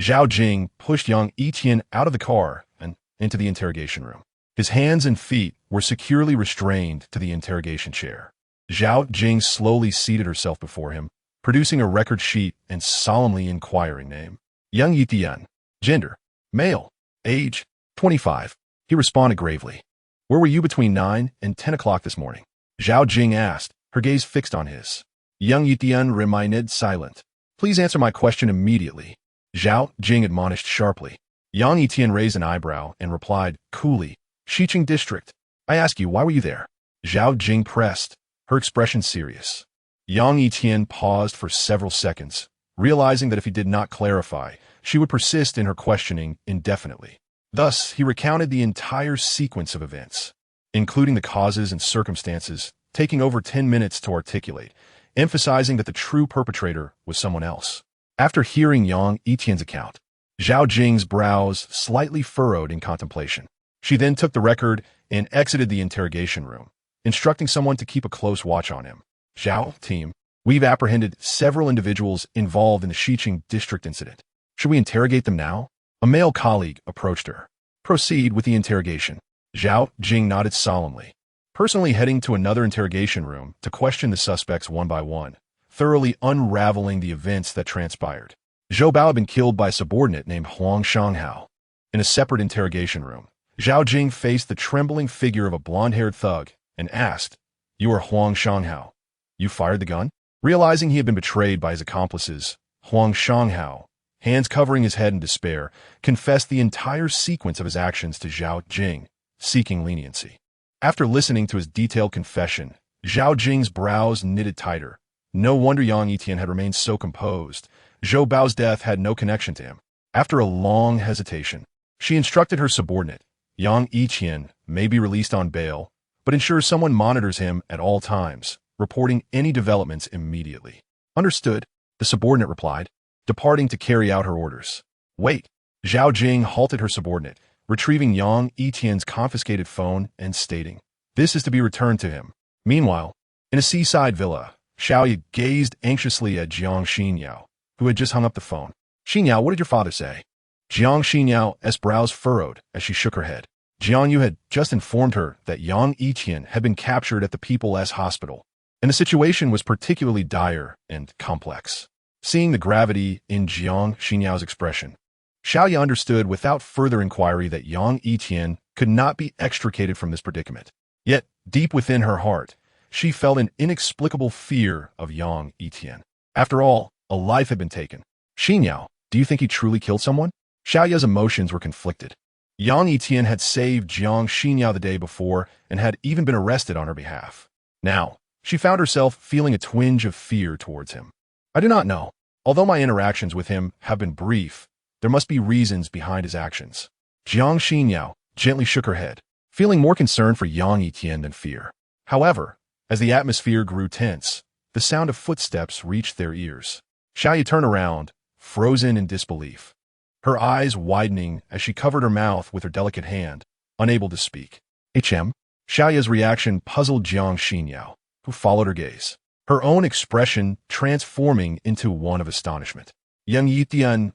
Zhao Jing pushed Yang Yitian out of the car and into the interrogation room. His hands and feet were securely restrained to the interrogation chair. Zhao Jing slowly seated herself before him, producing a record sheet and solemnly inquiring name. Yang Yitian. Gender. Male. Age. 25. He responded gravely. Where were you between 9 and 10 o'clock this morning? Zhao Jing asked, her gaze fixed on his. Yang Yitian remained silent. Please answer my question immediately, Zhao Jing admonished sharply. Yang Yitian raised an eyebrow and replied, coolly, Xiqing District. I ask you, why were you there? Zhao Jing pressed, her expression serious. Yang Yitian paused for several seconds, realizing that if he did not clarify, she would persist in her questioning indefinitely. Thus, he recounted the entire sequence of events, including the causes and circumstances, taking over 10 minutes to articulate, emphasizing that the true perpetrator was someone else. After hearing Yang Yitian's account, Zhao Jing's brows slightly furrowed in contemplation. She then took the record and exited the interrogation room, instructing someone to keep a close watch on him. Zhao, team, we've apprehended several individuals involved in the Xiqing District incident. Should we interrogate them now? A male colleague approached her. Proceed with the interrogation. Zhao Jing nodded solemnly, personally heading to another interrogation room to question the suspects one by one, thoroughly unraveling the events that transpired. Zhou Bao had been killed by a subordinate named Huang Shanghao. In a separate interrogation room, Zhao Jing faced the trembling figure of a blonde-haired thug and asked, You are Huang Shanghao. You fired the gun? Realizing he had been betrayed by his accomplices, Huang Shanghao, hands covering his head in despair, confessed the entire sequence of his actions to Zhao Jing, seeking leniency. After listening to his detailed confession, Zhao Jing's brows knitted tighter. No wonder Yang Yitian had remained so composed. Zhou Bao's death had no connection to him. After a long hesitation, she instructed her subordinate, Yang Yitian may be released on bail, but ensure someone monitors him at all times, reporting any developments immediately. Understood, the subordinate replied, departing to carry out her orders. Wait. Zhao Jing halted her subordinate, retrieving Yang Yitian's confiscated phone and stating, this is to be returned to him. Meanwhile, in a seaside villa, Xiaoya gazed anxiously at Jiang Xinyao, who had just hung up the phone. Xinyao, what did your father say? Jiang Xinyao's brows furrowed as she shook her head. Jiang Yu had just informed her that Yang Yitian had been captured at the People's Hospital, and the situation was particularly dire and complex. Seeing the gravity in Jiang Xinyao's expression, Xiaoya understood without further inquiry that Yang Yitian could not be extricated from this predicament. Yet, deep within her heart, she felt an inexplicable fear of Yang Yitian. After all, a life had been taken. Xinyao, do you think he truly killed someone? Xiaoya's emotions were conflicted. Yang Yitian had saved Jiang Xinyao the day before and had even been arrested on her behalf. Now, she found herself feeling a twinge of fear towards him. I do not know. Although my interactions with him have been brief, there must be reasons behind his actions. Jiang Xinyao gently shook her head, feeling more concern for Yang Yitian than fear. However, as the atmosphere grew tense, the sound of footsteps reached their ears. Xiaoya turned around, frozen in disbelief, her eyes widening as she covered her mouth with her delicate hand, unable to speak. Xiaoya's reaction puzzled Jiang Xinyao, who followed her gaze, her own expression transforming into one of astonishment. Yang Yitian.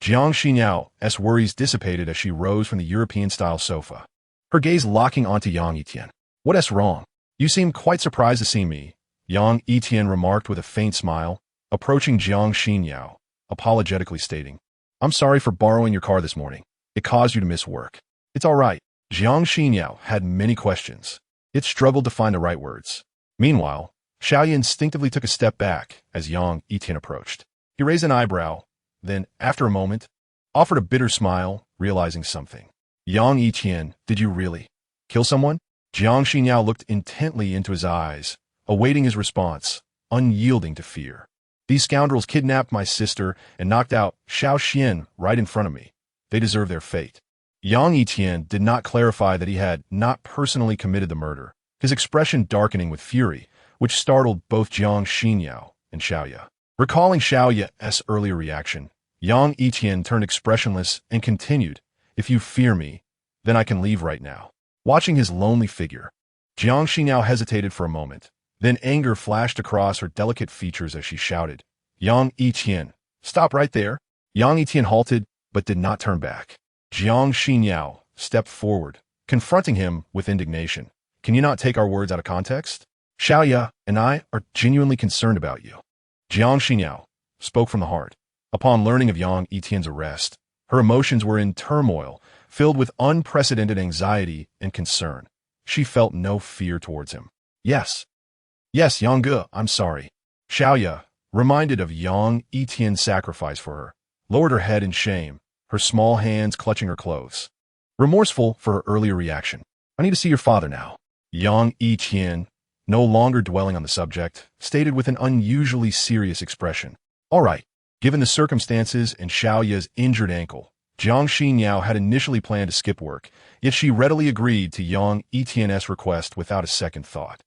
Jiang Xinyao's worries dissipated as she rose from the European-style sofa, her gaze locking onto Yang Yitian. What's wrong? You seem quite surprised to see me, Yang Yitian remarked with a faint smile, approaching Jiang Xinyao, apologetically stating, I'm sorry for borrowing your car this morning. It caused you to miss work. It's all right. Jiang Xinyao had many questions. It struggled to find the right words. Meanwhile, Xiaoya instinctively took a step back as Yang Yitian approached. He raised an eyebrow, then, after a moment, offered a bitter smile, realizing something. Yang Yitian, did you really kill someone? Jiang Xinyao looked intently into his eyes, awaiting his response, unyielding to fear. These scoundrels kidnapped my sister and knocked out Xiao Xian right in front of me. They deserve their fate. Yang Yitian did not clarify that he had not personally committed the murder, his expression darkening with fury, which startled both Jiang Xinyao and Xiaoya. Recalling Xiaoya's earlier reaction, Yang Yitian turned expressionless and continued, if you fear me, then I can leave right now. Watching his lonely figure, Jiang Xinyao hesitated for a moment. Then anger flashed across her delicate features as she shouted, Yang Yitian, stop right there. Yang Yitian halted, but did not turn back. Jiang Xinyao stepped forward, confronting him with indignation. Can you not take our words out of context? Xiaoya and I are genuinely concerned about you. Jiang Xinyao spoke from the heart. Upon learning of Yang Yitian's arrest, her emotions were in turmoil, filled with unprecedented anxiety and concern. She felt no fear towards him. Yes, Yang Ge, I'm sorry. Xiaoya, reminded of Yang Yitian's sacrifice for her, lowered her head in shame, her small hands clutching her clothes. Remorseful for her earlier reaction. I need to see your father now. Yang Yitian, no longer dwelling on the subject, stated with an unusually serious expression. All right. Given the circumstances and Xiaoya's injured ankle, Jiang Xinyao had initially planned to skip work, yet she readily agreed to Yang Yitian's request without a second thought.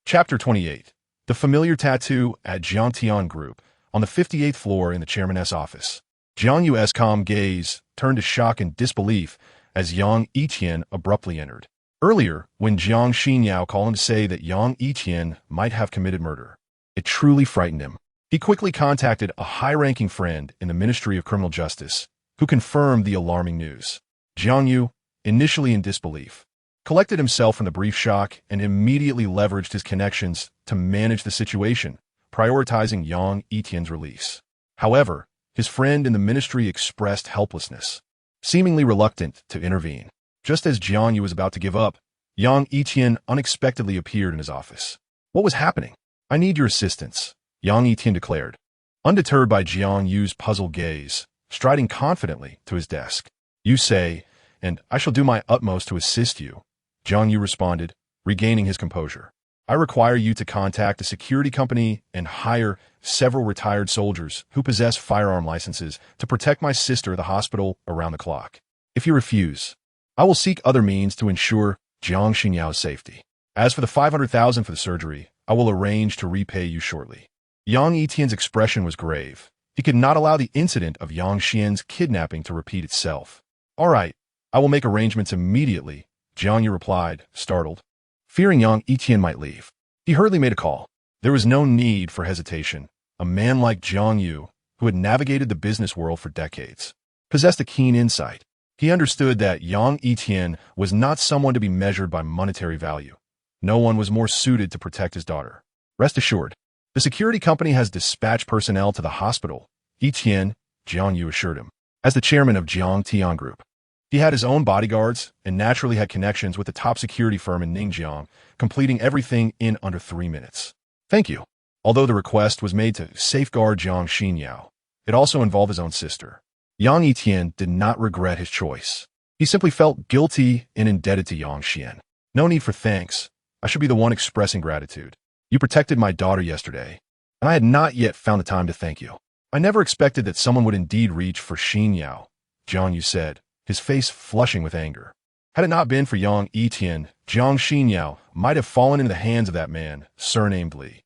Chapter 28. The familiar tattoo at Jiang Tian Group, on the 58th floor in the chairman's office. Jiang Yu's calm gaze turned to shock and disbelief as Yang Yitian abruptly entered. Earlier, when Jiang Xinyao called him to say that Yang Yitian might have committed murder, it truly frightened him. He quickly contacted a high-ranking friend in the Ministry of Criminal Justice, who confirmed the alarming news. Jiang Yu, initially in disbelief, collected himself from the brief shock and immediately leveraged his connections to manage the situation, prioritizing Yang Yitian's release. However, his friend in the ministry expressed helplessness, seemingly reluctant to intervene. Just as Jiang Yu was about to give up, Yang Yitian unexpectedly appeared in his office. What was happening? I need your assistance. Yang Yitian declared, undeterred by Jiang Yu's puzzled gaze, striding confidently to his desk. You say, and I shall do my utmost to assist you, Jiang Yu responded, regaining his composure. I require you to contact a security company and hire several retired soldiers who possess firearm licenses to protect my sister at the hospital around the clock. If you refuse, I will seek other means to ensure Jiang Xinyao's safety. As for the 500,000 for the surgery, I will arrange to repay you shortly. Yang Yitian's expression was grave. He could not allow the incident of Yang Xian's kidnapping to repeat itself. All right, I will make arrangements immediately, Jiang Yu replied, startled. Fearing Yang Yitian might leave, he hurriedly made a call. There was no need for hesitation. A man like Jiang Yu, who had navigated the business world for decades, possessed a keen insight. He understood that Yang Yitian was not someone to be measured by monetary value. No one was more suited to protect his daughter. Rest assured, the security company has dispatched personnel to the hospital, Yitian, Jiang Yu assured him. As the chairman of Yang Yitian Group, he had his own bodyguards and naturally had connections with the top security firm in Ningjiang, completing everything in under 3 minutes. Thank you. Although the request was made to safeguard Jiang Xinyao, it also involved his own sister. Yang Yitian did not regret his choice. He simply felt guilty and indebted to Yang Xian. No need for thanks. I should be the one expressing gratitude. You protected my daughter yesterday, and I had not yet found the time to thank you. I never expected that someone would indeed reach for Xinyao, Jiang Yu said, his face flushing with anger. Had it not been for Yang Yitian, Jiang Xinyao might have fallen into the hands of that man, surnamed Li.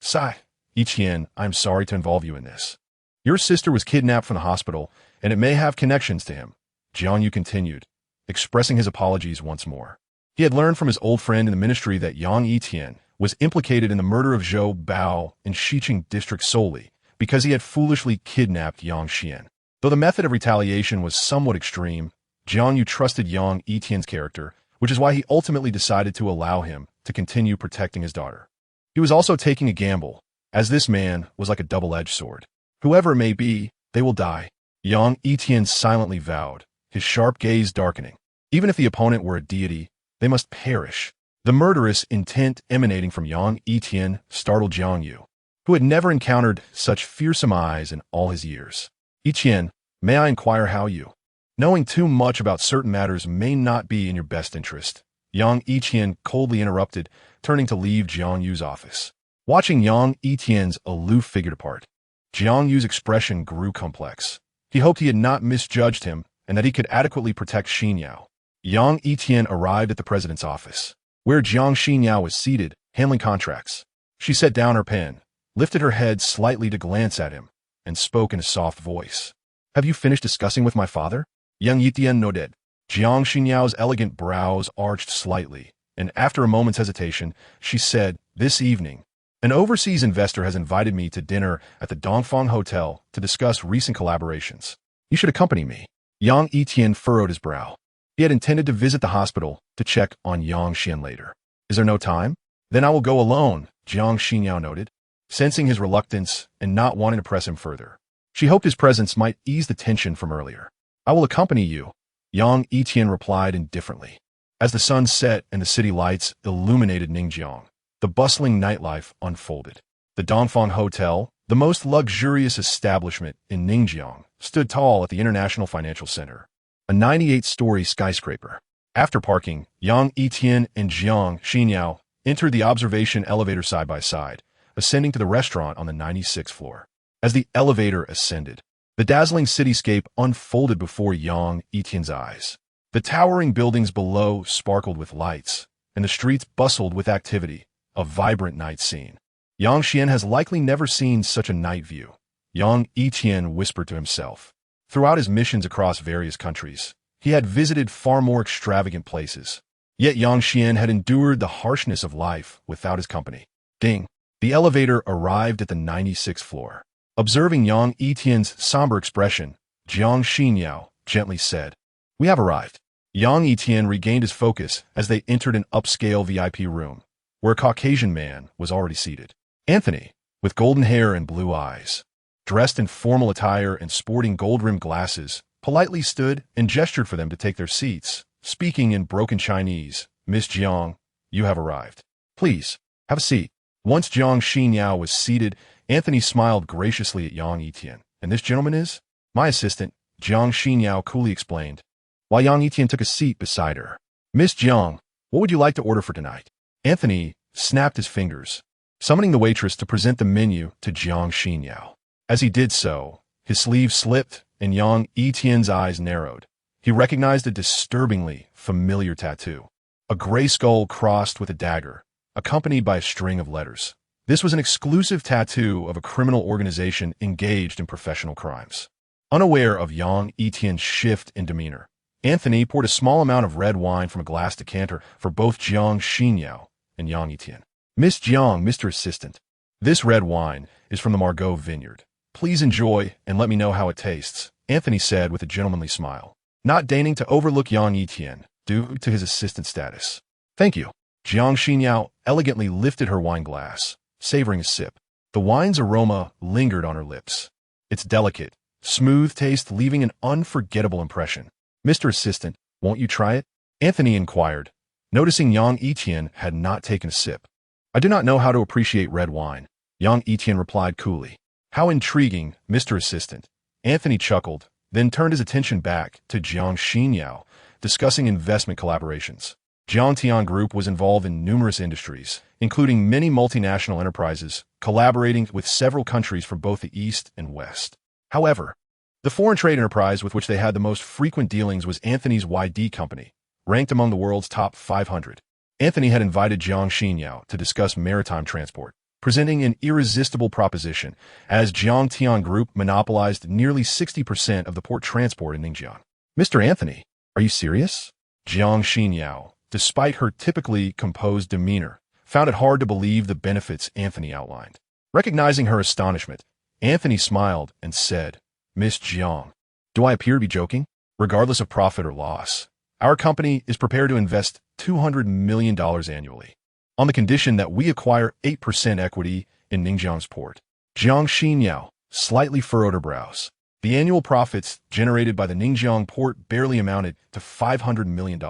Sigh, Yitian, I am sorry to involve you in this. Your sister was kidnapped from the hospital, and it may have connections to him, Jiang Yu continued, expressing his apologies once more. He had learned from his old friend in the ministry that Yang Yitian was implicated in the murder of Zhou Bao in Xiqing district solely because he had foolishly kidnapped Yang Xian. Though the method of retaliation was somewhat extreme, Jiang Yu trusted Yang Yitian's character, which is why he ultimately decided to allow him to continue protecting his daughter. He was also taking a gamble, as this man was like a double-edged sword. Whoever it may be, they will die, Yang Yitian silently vowed, his sharp gaze darkening. Even if the opponent were a deity, they must perish. The murderous intent emanating from Yang Yitian startled Jiang Yu, who had never encountered such fearsome eyes in all his years. Yitian, may I inquire how you? Knowing too much about certain matters may not be in your best interest, Yang Yitian coldly interrupted, turning to leave Jiang Yu's office. Watching Yang Yitian's aloof figure depart, Jiang Yu's expression grew complex. He hoped he had not misjudged him and that he could adequately protect Xinyao. Yang Yitian arrived at the president's office, where Jiang Xinyao was seated, handling contracts. She set down her pen, lifted her head slightly to glance at him, and spoke in a soft voice. Have you finished discussing with my father? Yang Yitian nodded. Jiang Xinyao's elegant brows arched slightly, and after a moment's hesitation, she said, this evening, an overseas investor has invited me to dinner at the Dongfang Hotel to discuss recent collaborations. You should accompany me. Yang Yitian furrowed his brow. He had intended to visit the hospital to check on Yang Xian later. Is there no time? Then I will go alone, Jiang Xinyao noted, sensing his reluctance and not wanting to press him further. She hoped his presence might ease the tension from earlier. I will accompany you, Yang Yitian replied indifferently. As the sun set and the city lights illuminated Ningjiang, the bustling nightlife unfolded. The Dongfang Hotel, the most luxurious establishment in Ningjiang, stood tall at the International Financial Center, a 98-story skyscraper. After parking, Yang Yitian and Jiang Xinyao entered the observation elevator side by side, ascending to the restaurant on the 96th floor. As the elevator ascended, the dazzling cityscape unfolded before Yang Yitian's eyes. The towering buildings below sparkled with lights, and the streets bustled with activity, a vibrant night scene. Yang Xian has likely never seen such a night view, Yang Yitian whispered to himself. Throughout his missions across various countries, he had visited far more extravagant places. Yet Yang Xian had endured the harshness of life without his company. Ding! The elevator arrived at the 96th floor. Observing Yang Yitian's somber expression, Jiang Xinyao gently said, We have arrived. Yang Yitian regained his focus as they entered an upscale VIP room, where a Caucasian man was already seated. Anthony, with golden hair and blue eyes, dressed in formal attire and sporting gold-rimmed glasses, politely stood and gestured for them to take their seats, speaking in broken Chinese. Miss Jiang, you have arrived. Please, have a seat. Once Jiang Xinyao was seated, Anthony smiled graciously at Yang Yitian. And this gentleman is? My assistant, Jiang Xinyao coolly explained, while Yang Yitian took a seat beside her. Miss Jiang, what would you like to order for tonight? Anthony snapped his fingers, summoning the waitress to present the menu to Jiang Xinyao. As he did so, his sleeve slipped and Yang Yitian's eyes narrowed. He recognized a disturbingly familiar tattoo. A gray skull crossed with a dagger, accompanied by a string of letters. This was an exclusive tattoo of a criminal organization engaged in professional crimes. Unaware of Yang Yitian's shift in demeanor, Anthony poured a small amount of red wine from a glass decanter for both Jiang Xinyao and Yang Yitian. Miss Jiang, Mr. Assistant, this red wine is from the Margot Vineyard. Please enjoy and let me know how it tastes, Anthony said with a gentlemanly smile, not deigning to overlook Yang Yitian due to his assistant status. Thank you. Jiang Xinyao elegantly lifted her wine glass, savoring a sip. The wine's aroma lingered on her lips, its delicate, smooth taste leaving an unforgettable impression. Mr. Assistant, won't you try it? Anthony inquired, noticing Yang Yitian had not taken a sip. I do not know how to appreciate red wine, Yang Yitian replied coolly. How intriguing, Mr. Assistant. Anthony chuckled, then turned his attention back to Jiang Xinyao, discussing investment collaborations. Yang Yitian Group was involved in numerous industries, including many multinational enterprises, collaborating with several countries from both the East and West. However, the foreign trade enterprise with which they had the most frequent dealings was Anthony's YD company, ranked among the world's top 500. Anthony had invited Jiang Xinyao to discuss maritime transport, presenting an irresistible proposition, as Yang Yitian Group monopolized nearly 60% of the port transport in Ningjiang. Mr. Anthony, are you serious? Jiang Xinyao, despite her typically composed demeanor, found it hard to believe the benefits Anthony outlined. Recognizing her astonishment, Anthony smiled and said, Miss Jiang, do I appear to be joking? Regardless of profit or loss, our company is prepared to invest $200 million annually, on the condition that we acquire 8% equity in Ningjiang's port. Jiang Xinyao slightly furrowed her brows. The annual profits generated by the Ningjiang port barely amounted to $500 million.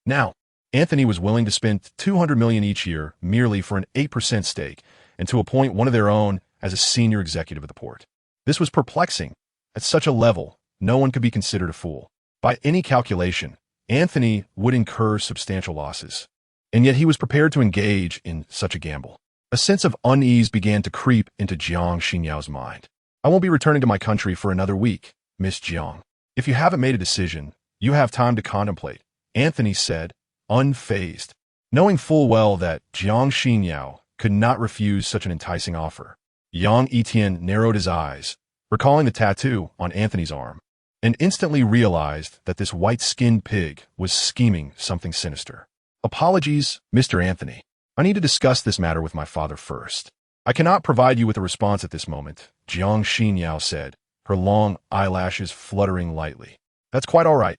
Now, Anthony was willing to spend $200 million each year merely for an 8% stake and to appoint one of their own as a senior executive of the port. This was perplexing. At such a level, no one could be considered a fool. By any calculation, Anthony would incur substantial losses. And yet he was prepared to engage in such a gamble. A sense of unease began to creep into Jiang Xinyao's mind. I won't be returning to my country for another week, Miss Jiang. If you haven't made a decision, you have time to contemplate, Anthony said, unfazed, knowing full well that Jiang Xinyao could not refuse such an enticing offer. Yang Yitian narrowed his eyes, recalling the tattoo on Anthony's arm, and instantly realized that this white-skinned pig was scheming something sinister. Apologies, Mr. Anthony. I need to discuss this matter with my father first. I cannot provide you with a response at this moment, Jiang Xinyao said, her long eyelashes fluttering lightly. That's quite all right.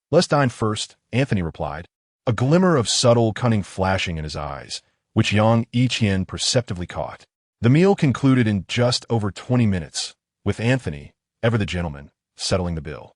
Let's dine first, Anthony replied, a glimmer of subtle cunning flashing in his eyes, which Yang Yitian perceptively caught. The meal concluded in just over 20 minutes, with Anthony, ever the gentleman, settling the bill.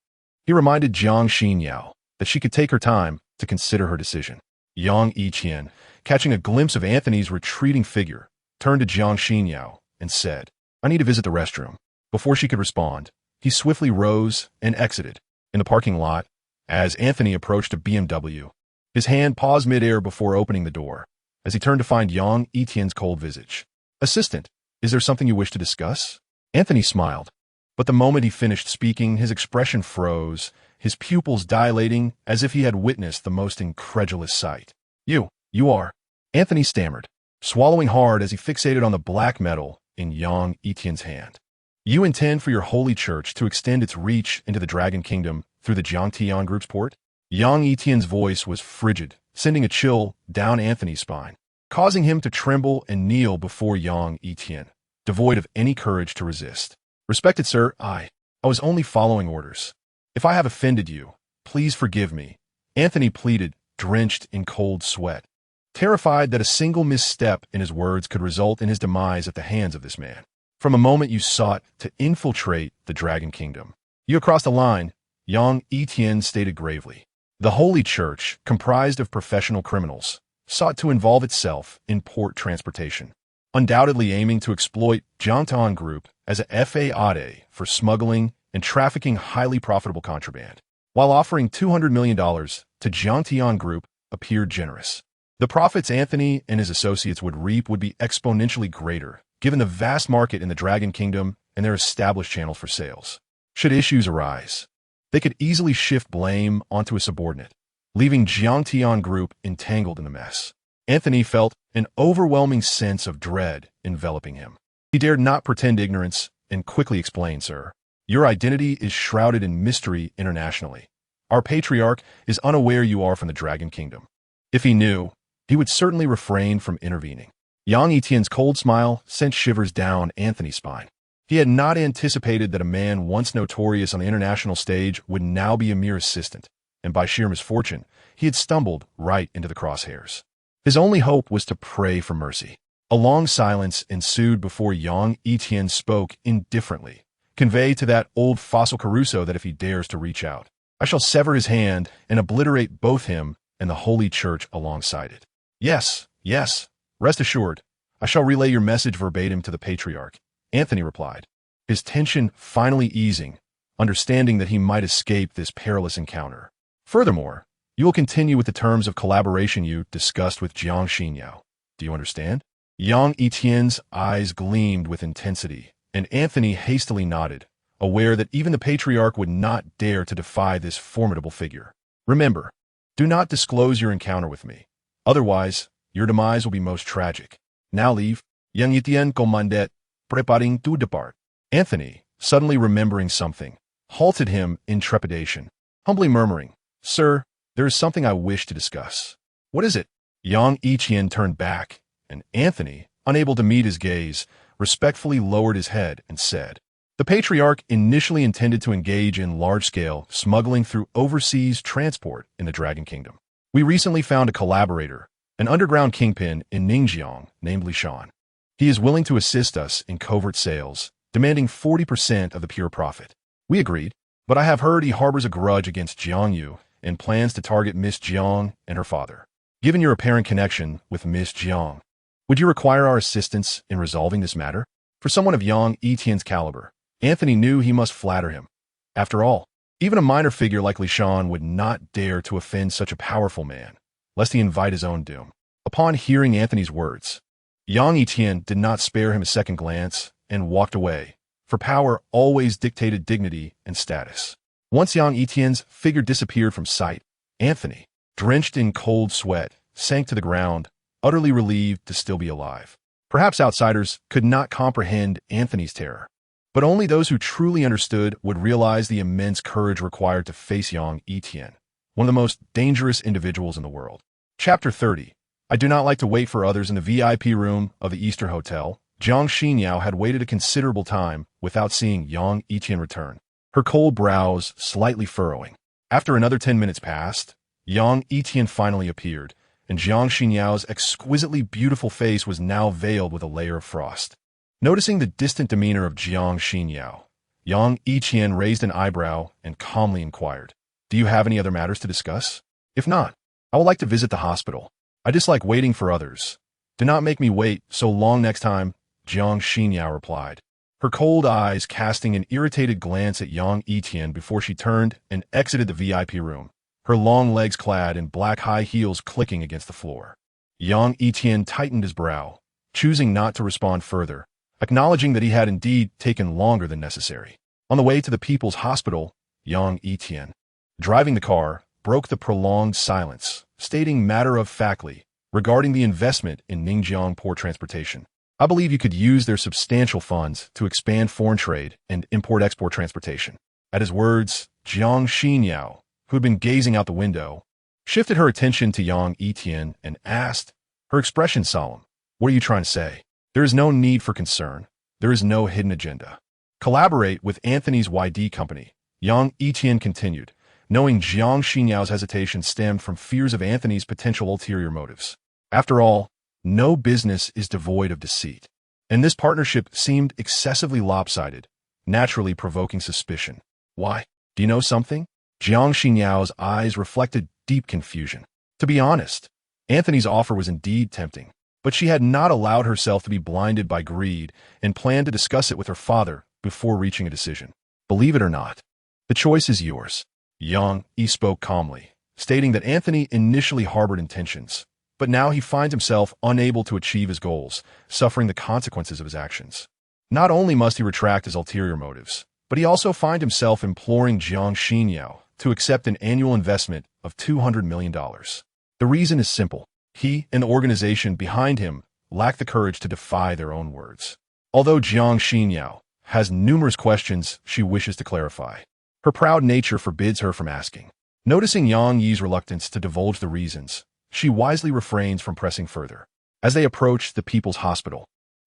He reminded Jiang Xinyao that she could take her time to consider her decision. Yang Yitian, catching a glimpse of Anthony's retreating figure, turned to Jiang Xinyao and said, I need to visit the restroom. Before she could respond, he swiftly rose and exited. In the parking lot, as Anthony approached a BMW, his hand paused midair before opening the door, as he turned to find Yang Yitian's cold visage. Assistant, is there something you wish to discuss? Anthony smiled, but the moment he finished speaking, his expression froze, his pupils dilating as if he had witnessed the most incredulous sight. You are, Anthony stammered, swallowing hard as he fixated on the black metal in Yang Yitian's hand. You intend for your holy church to extend its reach into the Dragon Kingdom through the Yang Yitian Group's port? Yang Yitian's voice was frigid, sending a chill down Anthony's spine, causing him to tremble and kneel before Yang Yitian, devoid of any courage to resist. Respected sir, I was only following orders. If I have offended you, please forgive me, Anthony pleaded, drenched in cold sweat, terrified that a single misstep in his words could result in his demise at the hands of this man. From a moment you sought to infiltrate the Dragon Kingdom, you have crossed the line, Yang Yitian stated gravely. The Holy Church, comprised of professional criminals, sought to involve itself in port transportation. undoubtedly aiming to exploit Yang Yitian Group as a FAAD for smuggling and trafficking highly profitable contraband, while offering $200 million to Yang Yitian Group appeared generous. The profits Anthony and his associates would reap would be exponentially greater, given the vast market in the Dragon Kingdom and their established channels for sales. Should issues arise, they could easily shift blame onto a subordinate, leaving Yang Yitian Group entangled in the mess. Anthony felt an overwhelming sense of dread enveloping him. He dared not pretend ignorance and quickly explained, "Sir, your identity is shrouded in mystery internationally. Our patriarch is unaware you are from the Dragon Kingdom. If he knew, he would certainly refrain from intervening." Yang Yitian's cold smile sent shivers down Anthony's spine. He had not anticipated that a man once notorious on the international stage would now be a mere assistant, and by sheer misfortune, he had stumbled right into the crosshairs. His only hope was to pray for mercy. A long silence ensued before Yang Yitian spoke indifferently, convey to that old fossil Caruso that if he dares to reach out, I shall sever his hand and obliterate both him and the Holy Church alongside it. Yes, yes, rest assured, I shall relay your message verbatim to the Patriarch, Anthony replied, his tension finally easing, understanding that he might escape this perilous encounter. Furthermore, you will continue with the terms of collaboration you discussed with Jiang Xinyao. Do you understand? Yang Yitian's eyes gleamed with intensity, and Anthony hastily nodded, aware that even the Patriarch would not dare to defy this formidable figure. Remember, do not disclose your encounter with me. Otherwise, your demise will be most tragic. Now leave. Yang Yitian commandait, preparing to depart. Anthony, suddenly remembering something, halted him in trepidation, humbly murmuring, "Sir, there is something I wish to discuss." "What is it?" Yang Yitian turned back, and Anthony, unable to meet his gaze, respectfully lowered his head and said, "The Patriarch initially intended to engage in large-scale smuggling through overseas transport in the Dragon Kingdom. We recently found a collaborator, an underground kingpin in Ningjiang named Li Shan. He is willing to assist us in covert sales, demanding 40% of the pure profit. We agreed, but I have heard he harbors a grudge against Jiang Yu and plans to target Miss Jiang and her father. Given your apparent connection with Miss Jiang, would you require our assistance in resolving this matter?" For someone of Yang Yitian's caliber, Anthony knew he must flatter him. After all, even a minor figure like Li Shan would not dare to offend such a powerful man, lest he invite his own doom. Upon hearing Anthony's words, Yang Yitian did not spare him a second glance and walked away, for power always dictated dignity and status. Once Yang Yitian's figure disappeared from sight, Anthony, drenched in cold sweat, sank to the ground, utterly relieved to still be alive. Perhaps outsiders could not comprehend Anthony's terror, but only those who truly understood would realize the immense courage required to face Yang Yitian, one of the most dangerous individuals in the world. Chapter 30. I do not like to wait for others in the VIP room of the Easter Hotel. Jiang Xinyao had waited a considerable time without seeing Yang Yitian return, her cold brows slightly furrowing. After another 10 minutes passed, Yang Yitian finally appeared, and Jiang Xinyao's exquisitely beautiful face was now veiled with a layer of frost. Noticing the distant demeanor of Jiang Xinyao, Yang Yitian raised an eyebrow and calmly inquired, "Do you have any other matters to discuss? If not, I would like to visit the hospital. I dislike waiting for others. Do not make me wait so long next time," Jiang Xinyao replied, her cold eyes casting an irritated glance at Yang Yitian before she turned and exited the VIP room, her long legs clad in black high heels clicking against the floor. Yang Yitian tightened his brow, choosing not to respond further, acknowledging that he had indeed taken longer than necessary. On the way to the People's Hospital, Yang Yitian, driving the car, broke the prolonged silence, stating matter-of-factly regarding the investment in Ningjiang Port Transportation. "I believe you could use their substantial funds to expand foreign trade and import-export transportation." At his words, Jiang Xinyao, who had been gazing out the window, shifted her attention to Yang Yitian and asked, her expression solemn, "What are you trying to say?" "There is no need for concern. There is no hidden agenda. Collaborate with Anthony's YD company," Yang Yitian continued, knowing Jiang Xinyao's hesitation stemmed from fears of Anthony's potential ulterior motives. After all, no business is devoid of deceit, and this partnership seemed excessively lopsided, naturally provoking suspicion. "Why? Do you know something?" Jiang Xinyao's eyes reflected deep confusion. To be honest, Anthony's offer was indeed tempting. But she had not allowed herself to be blinded by greed and planned to discuss it with her father before reaching a decision. Believe it or not, the choice is yours. Yang Yi spoke calmly, stating that Anthony initially harbored intentions, but now he finds himself unable to achieve his goals, suffering the consequences of his actions. Not only must he retract his ulterior motives, but he also finds himself imploring Jiang Xinyao to accept an annual investment of $200 million. The reason is simple. He and the organization behind him lack the courage to defy their own words. Although Jiang Xinyao has numerous questions she wishes to clarify, her proud nature forbids her from asking. Noticing Yang Yi's reluctance to divulge the reasons, she wisely refrains from pressing further. As they approach the People's Hospital,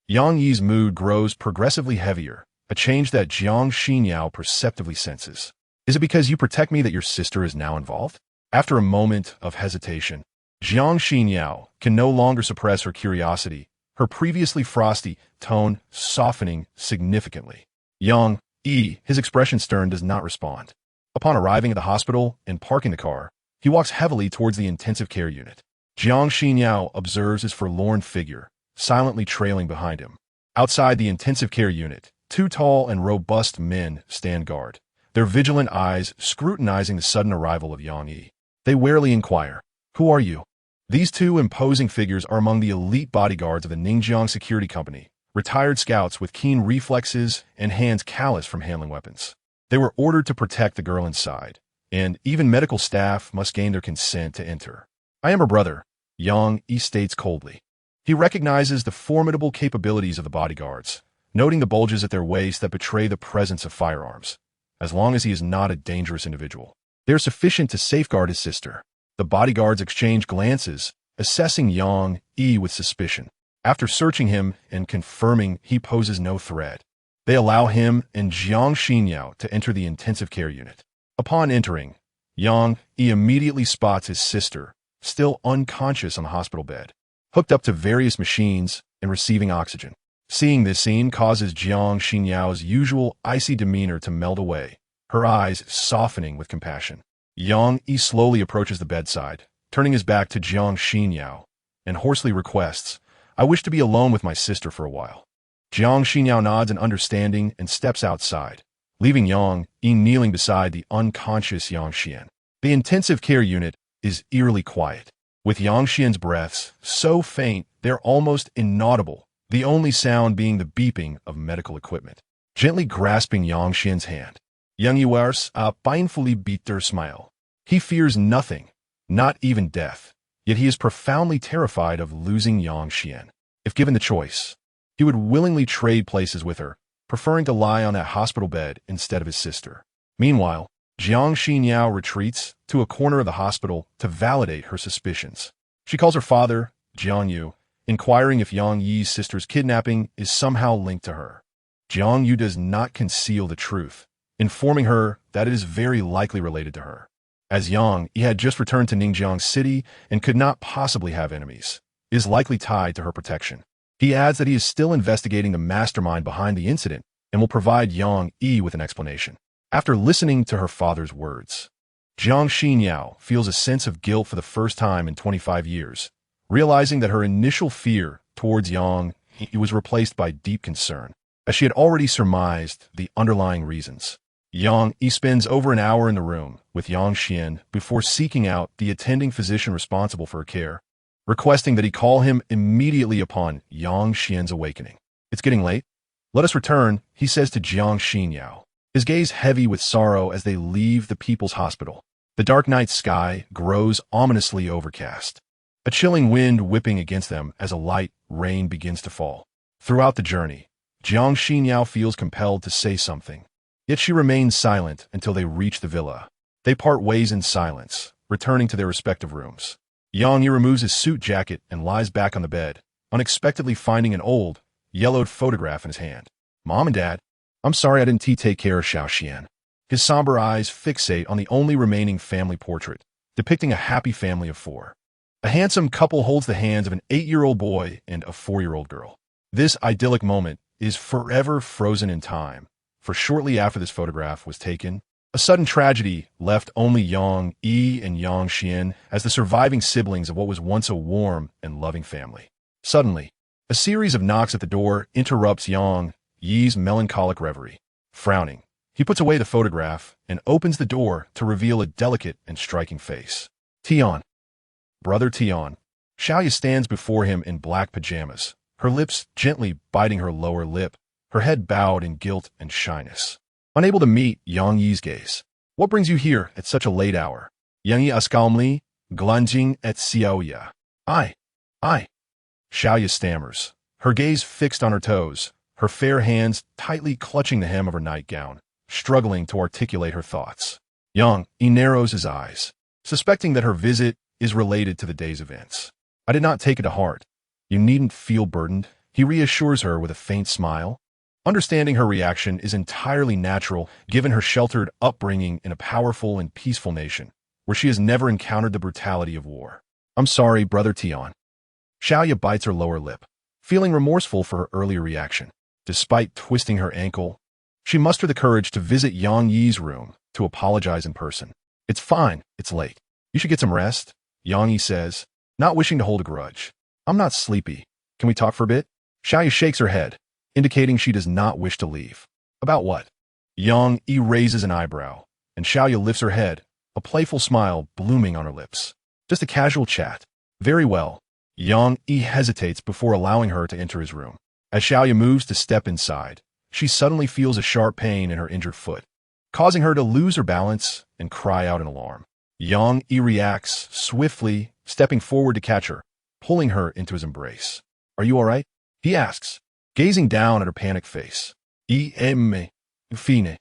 Yang Yi's mood grows progressively heavier, a change that Jiang Xinyao perceptively senses. Is it because you protect me that your sister is now involved? After a moment of hesitation, Jiang Xinyao can no longer suppress her curiosity, her previously frosty tone softening significantly. Yang Yi, his expression stern, does not respond. Upon arriving at the hospital and parking the car, he walks heavily towards the intensive care unit. Jiang Xinyao observes his forlorn figure, silently trailing behind him. Outside the intensive care unit, two tall and robust men stand guard, their vigilant eyes scrutinizing the sudden arrival of Yang Yi. They warily inquire, "Who are you?" These two imposing figures are among the elite bodyguards of the Ningjiang Security Company, retired scouts with keen reflexes and hands calloused from handling weapons. They were ordered to protect the girl inside, and even medical staff must gain their consent to enter. "I am her brother," Yang Yi states coldly. He recognizes the formidable capabilities of the bodyguards, noting the bulges at their waists that betray the presence of firearms. As long as he is not a dangerous individual, they are sufficient to safeguard his sister. The bodyguards exchange glances, assessing Yang Yi with suspicion. After searching him and confirming he poses no threat, they allow him and Jiang Xinyao to enter the intensive care unit. Upon entering, Yang Yi immediately spots his sister, still unconscious on the hospital bed, hooked up to various machines and receiving oxygen. Seeing this scene causes Jiang Xinyao's usual icy demeanor to melt away, her eyes softening with compassion. Yang Yi slowly approaches the bedside, turning his back to Jiang Xinyao, and hoarsely requests, "I wish to be alone with my sister for a while." Jiang Xinyao nods in understanding and steps outside, leaving Yang Yi kneeling beside the unconscious Yang Xian. The intensive care unit is eerily quiet, with Yang Xian's breaths so faint they're almost inaudible, the only sound being the beeping of medical equipment. Gently grasping Yang Xian's hand, Yang Yi wears a painfully bitter smile. He fears nothing, not even death, yet he is profoundly terrified of losing Yang Xian. If given the choice, he would willingly trade places with her, preferring to lie on that hospital bed instead of his sister. Meanwhile, Jiang Xinyao retreats to a corner of the hospital to validate her suspicions. She calls her father, Jiang Yu, inquiring if Yang Yi's sister's kidnapping is somehow linked to her. Jiang Yu does not conceal the truth, informing her that it is very likely related to her. As Yang Yi had just returned to Ningjiang City and could not possibly have enemies, it is likely tied to her protection. He adds that he is still investigating the mastermind behind the incident and will provide Yang Yi with an explanation. After listening to her father's words, Jiang Xinyao feels a sense of guilt for the first time in 25 years, realizing that her initial fear towards Yang Yi was replaced by deep concern, as she had already surmised the underlying reasons. Yang Yi spends over an hour in the room with Yang Xian before seeking out the attending physician responsible for her care, requesting that he call him immediately upon Yang Xian's awakening. "It's getting late. Let us return," he says to Jiang Xinyao, his gaze heavy with sorrow as they leave the People's Hospital. The dark night sky grows ominously overcast, a chilling wind whipping against them as a light rain begins to fall. Throughout the journey, Jiang Xinyao feels compelled to say something, yet she remains silent until they reach the villa. They part ways in silence, returning to their respective rooms. Yang Yi removes his suit jacket and lies back on the bed, unexpectedly finding an old, yellowed photograph in his hand. "Mom and Dad, I'm sorry I didn't take care of Xiao Xian." His somber eyes fixate on the only remaining family portrait, depicting a happy family of four. A handsome couple holds the hands of an 8-year-old boy and a 4-year-old girl. This idyllic moment is forever frozen in time, for shortly after this photograph was taken, a sudden tragedy left only Yang Yi and Yang Xian as the surviving siblings of what was once a warm and loving family. Suddenly, a series of knocks at the door interrupts Yang Yi's melancholic reverie. Frowning, he puts away the photograph and opens the door to reveal a delicate and striking face. Tian. Brother Tian. Xiaoya stands before him in black pajamas, her lips gently biting her lower lip, her head bowed in guilt and shyness. Unable to meet Yang Yi's gaze. What brings you here at such a late hour? Yang Yi askalmli, glanjing et Xiaoya. I. Xiaoya stammers, her gaze fixed on her toes, her fair hands tightly clutching the hem of her nightgown, struggling to articulate her thoughts. Yang Yi narrows his eyes, suspecting that her visit is related to the day's events. I did not take it to heart. You needn't feel burdened, he reassures her with a faint smile. Understanding her reaction is entirely natural given her sheltered upbringing in a powerful and peaceful nation, where she has never encountered the brutality of war. I'm sorry, Brother Tian. Xiaoya bites her lower lip, feeling remorseful for her earlier reaction. Despite twisting her ankle, she mustered the courage to visit Yang Yi's room to apologize in person. It's fine, it's late. You should get some rest, Yang Yi says, not wishing to hold a grudge. I'm not sleepy. Can we talk for a bit? Xiaoya shakes her head, indicating she does not wish to leave. About what? Yang Yi raises an eyebrow, and Xiaoya lifts her head, a playful smile blooming on her lips. Just a casual chat. Very well. Yang Yi hesitates before allowing her to enter his room. As Xiaoya moves to step inside, she suddenly feels a sharp pain in her injured foot, causing her to lose her balance and cry out in alarm. Yang Yi reacts swiftly, stepping forward to catch her, pulling her into his embrace. Are you all right? He asks, gazing down at her panicked face. Fine.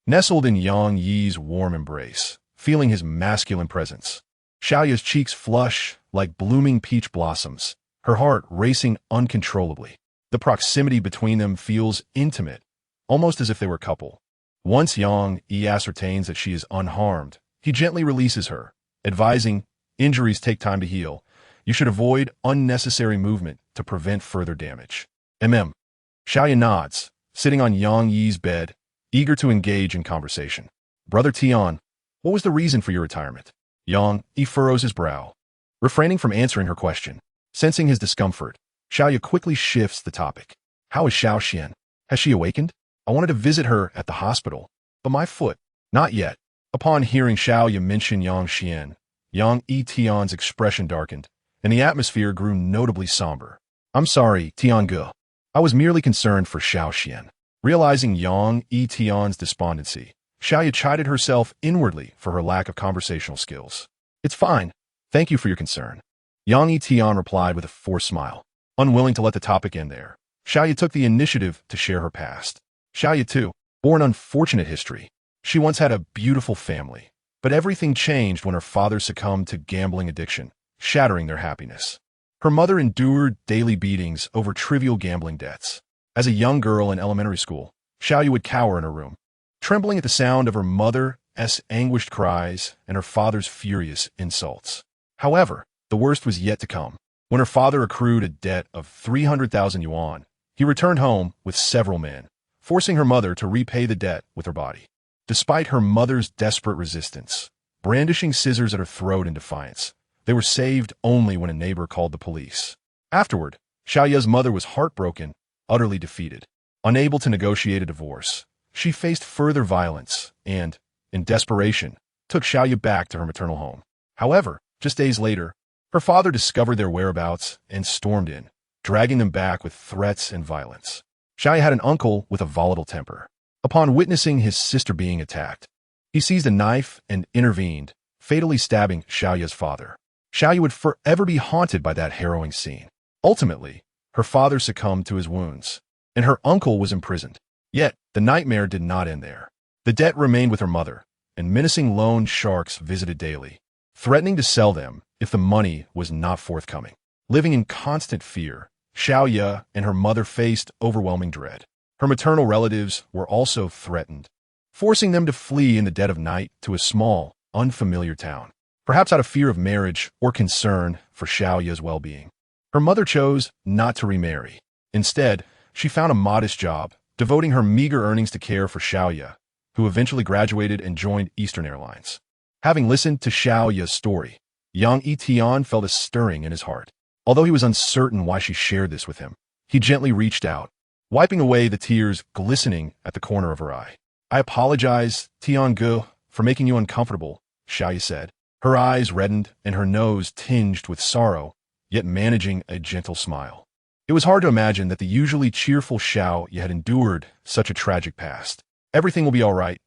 Nestled in Yang Yi's warm embrace, feeling his masculine presence, Xiaoya's cheeks flush like blooming peach blossoms, her heart racing uncontrollably. The proximity between them feels intimate, almost as if they were a couple. Once Yang Yi ascertains that she is unharmed, he gently releases her, advising, injuries take time to heal. You should avoid unnecessary movement to prevent further damage. Xiaoya nods, sitting on Yang Yi's bed, eager to engage in conversation. Brother Tian, what was the reason for your retirement? Yang Yi furrows his brow, refraining from answering her question. Sensing his discomfort, Xiaoya quickly shifts the topic. How is Xiao Xian? Has she awakened? I wanted to visit her at the hospital, but my foot. Not yet. Upon hearing Xiaoya mention Yang Xian, Yang Yitian's expression darkened, and the atmosphere grew notably somber. I'm sorry, Tiange. I was merely concerned for Xiao Xian. Realizing Yang Yitian's despondency, Xiaoya chided herself inwardly for her lack of conversational skills. It's fine. Thank you for your concern. Yang Yitian replied with a forced smile. Unwilling to let the topic end there, Xiaoya took the initiative to share her past. Xiaoya, too, bore an unfortunate history. She once had a beautiful family, but everything changed when her father succumbed to gambling addiction, shattering their happiness. Her mother endured daily beatings over trivial gambling debts. As a young girl in elementary school, Xiaoya would cower in her room, trembling at the sound of her mother's anguished cries and her father's furious insults. However, the worst was yet to come. When her father accrued a debt of 300,000 yuan, he returned home with several men, forcing her mother to repay the debt with her body. Despite her mother's desperate resistance, brandishing scissors at her throat in defiance, they were saved only when a neighbor called the police. Afterward, Xiaoya's mother was heartbroken, utterly defeated. Unable to negotiate a divorce, she faced further violence and, in desperation, took Xiaoya back to her maternal home. However, just days later, her father discovered their whereabouts and stormed in, dragging them back with threats and violence. Xiaoya had an uncle with a volatile temper. Upon witnessing his sister being attacked, he seized a knife and intervened, fatally stabbing Xiaoya's father. Xiaoya would forever be haunted by that harrowing scene. Ultimately, her father succumbed to his wounds, and her uncle was imprisoned. Yet, the nightmare did not end there. The debt remained with her mother, and menacing loan sharks visited daily, threatening to sell them if the money was not forthcoming. Living in constant fear, Xiaoya and her mother faced overwhelming dread. Her maternal relatives were also threatened, forcing them to flee in the dead of night to a small, unfamiliar town, perhaps out of fear of marriage or concern for Xiaoya's well-being. Her mother chose not to remarry. Instead, she found a modest job, devoting her meager earnings to care for Xiaoya, who eventually graduated and joined Eastern Airlines. Having listened to Xiaoya's story, Yang Yitian felt a stirring in his heart. Although he was uncertain why she shared this with him, he gently reached out, wiping away the tears glistening at the corner of her eye. I apologize, Tian-gu, for making you uncomfortable, Xiaoya said. Her eyes reddened and her nose tinged with sorrow, yet managing a gentle smile. It was hard to imagine that the usually cheerful Xiaoya had endured such a tragic past. Everything will be all right,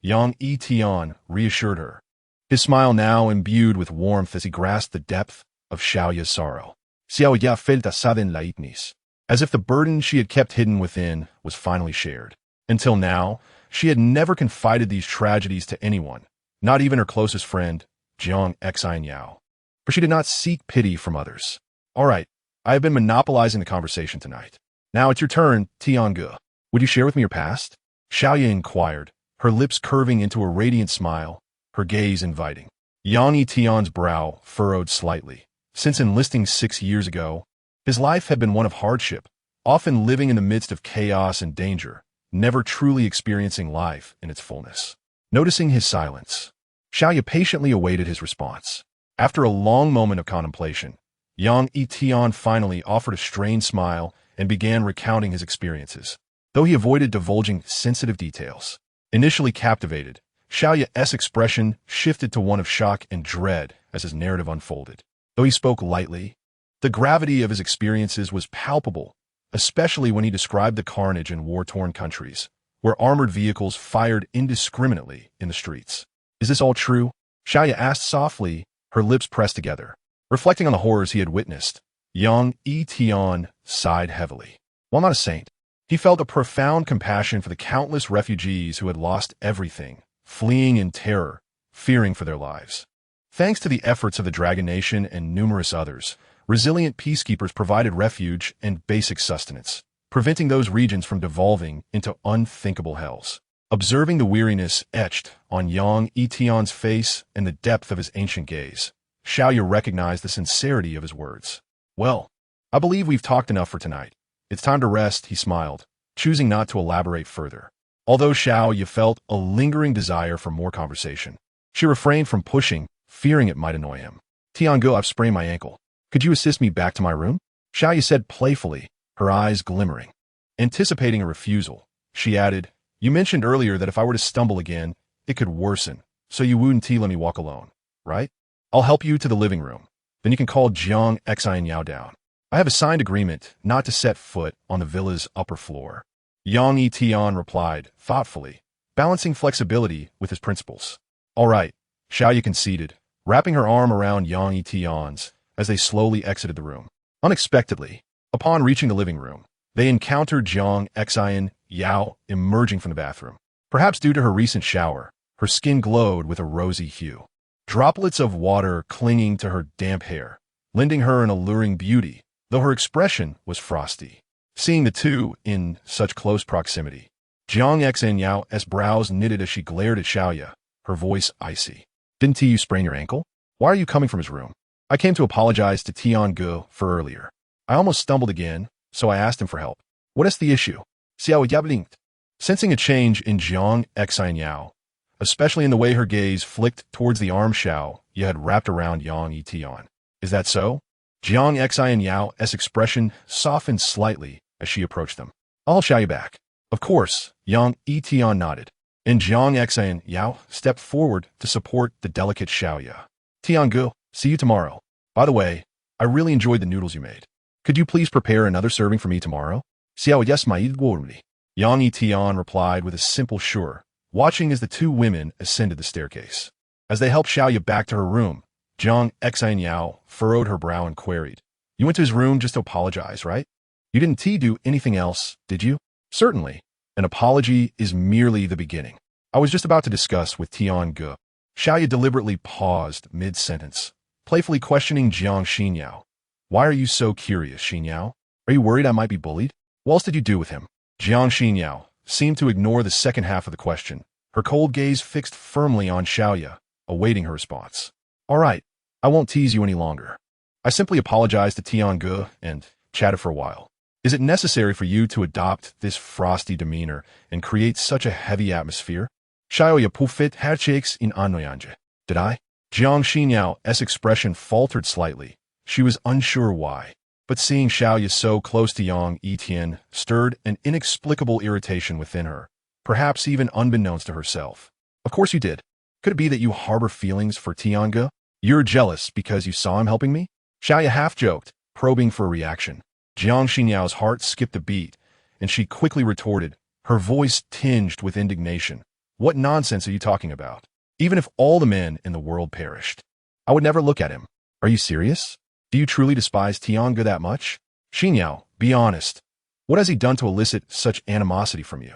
Yang Yitian reassured her, his smile now imbued with warmth as he grasped the depth of Xiaoya's sorrow. Xiaoya felt asada en la itnis, as if the burden she had kept hidden within was finally shared. Until now, she had never confided these tragedies to anyone, not even her closest friend, Jiang Xian Yao. For she did not seek pity from others. All right, I have been monopolizing the conversation tonight. Now it's your turn, Tian-gu. Would you share with me your past? Xiaoya inquired, her lips curving into a radiant smile, her gaze inviting. Yang Yitian's brow furrowed slightly. Since enlisting 6 years ago, his life had been one of hardship, often living in the midst of chaos and danger, never truly experiencing life in its fullness. Noticing his silence, Xiaoya patiently awaited his response. After a long moment of contemplation, Yang Yitian finally offered a strained smile and began recounting his experiences, though he avoided divulging sensitive details. Initially captivated, Xiaoya's expression shifted to one of shock and dread as his narrative unfolded. Though he spoke lightly, the gravity of his experiences was palpable, especially when he described the carnage in war-torn countries, where armored vehicles fired indiscriminately in the streets. Is this all true? Xiaoya asked softly, her lips pressed together. Reflecting on the horrors he had witnessed, Yang Yitian sighed heavily. While not a saint, he felt a profound compassion for the countless refugees who had lost everything, fleeing in terror, fearing for their lives. Thanks to the efforts of the Dragon Nation and numerous others, resilient peacekeepers provided refuge and basic sustenance, preventing those regions from devolving into unthinkable hells. Observing the weariness etched on Yang Yitian's face and the depth of his ancient gaze, Xiaoya recognized the sincerity of his words. Well, I believe we've talked enough for tonight. It's time to rest, he smiled, choosing not to elaborate further. Although Xiaoya felt a lingering desire for more conversation, she refrained from pushing, fearing it might annoy him. Tian-gu, I've sprained my ankle. Could you assist me back to my room? Xiaoya said playfully, her eyes glimmering. Anticipating a refusal, she added, You mentioned earlier that if I were to stumble again, it could worsen, so you wouldn't let me walk alone, right? I'll help you to the living room. Then you can call Jiang Xian Yao down. I have a signed agreement not to set foot on the villa's upper floor. Yang Yitian replied, thoughtfully, balancing flexibility with his principles. All right, Xiaoya conceded, wrapping her arm around Yang Yitian's as they slowly exited the room. Unexpectedly, upon reaching the living room, they encountered Jiang Xian Yao emerging from the bathroom. Perhaps due to her recent shower, her skin glowed with a rosy hue. Droplets of water clinging to her damp hair, lending her an alluring beauty, though her expression was frosty. Seeing the two in such close proximity, Jiang Xian Yao's brows knitted as she glared at Xiaoya, her voice icy. Didn't you sprain your ankle? Why are you coming from his room? I came to apologize to Tian-gu for earlier. I almost stumbled again, so I asked him for help. What is the issue? Xiaoya blinked, sensing a change in Jiang Xian Yao, especially in the way her gaze flicked towards the arm Xiaoya had wrapped around Yang Yitian. Is that so? Jiang Xian Yao's expression softened slightly as she approached them. I'll Xiaoya back. Of course, Yang Yitian nodded, and Jiang Xian Yao stepped forward to support the delicate Xiaoya. Tian-gu, see you tomorrow. By the way, I really enjoyed the noodles you made. Could you please prepare another serving for me tomorrow? Xiaoya smiled warmly. Yang Yitian replied with a simple sure, watching as the two women ascended the staircase. As they helped Xiaoya back to her room, Jiang Xian Yao furrowed her brow and queried, You went to his room just to apologize, right? You didn't do anything else, did you? Certainly. An apology is merely the beginning. I was just about to discuss with Tian-gu. Xiaoya deliberately paused mid-sentence, playfully questioning Jiang Xinyao. Why are you so curious, Xinyao? Are you worried I might be bullied? What else did you do with him? Jiang Xinyao seemed to ignore the second half of the question, her cold gaze fixed firmly on Xiaoya, awaiting her response. All right, I won't tease you any longer. I simply apologized to Tian-gu and chatted for a while. Is it necessary for you to adopt this frosty demeanor and create such a heavy atmosphere? Xiaoya pufit herchakes in anoyanje. Did I? Jiang Xinyao's expression faltered slightly, She was unsure why, but seeing Xiaoyu so close to Yang Yitian stirred an inexplicable irritation within her, perhaps even unbeknownst to herself. Of course you did. Could it be that you harbor feelings for Tiange? You're jealous because you saw him helping me? Xiaoyu half-joked, probing for a reaction. Jiang Xinyao's heart skipped a beat, and she quickly retorted, her voice tinged with indignation. What nonsense are you talking about? Even if all the men in the world perished, I would never look at him. Are you serious? Do you truly despise Tiange that much? Xinyao, be honest. What has he done to elicit such animosity from you?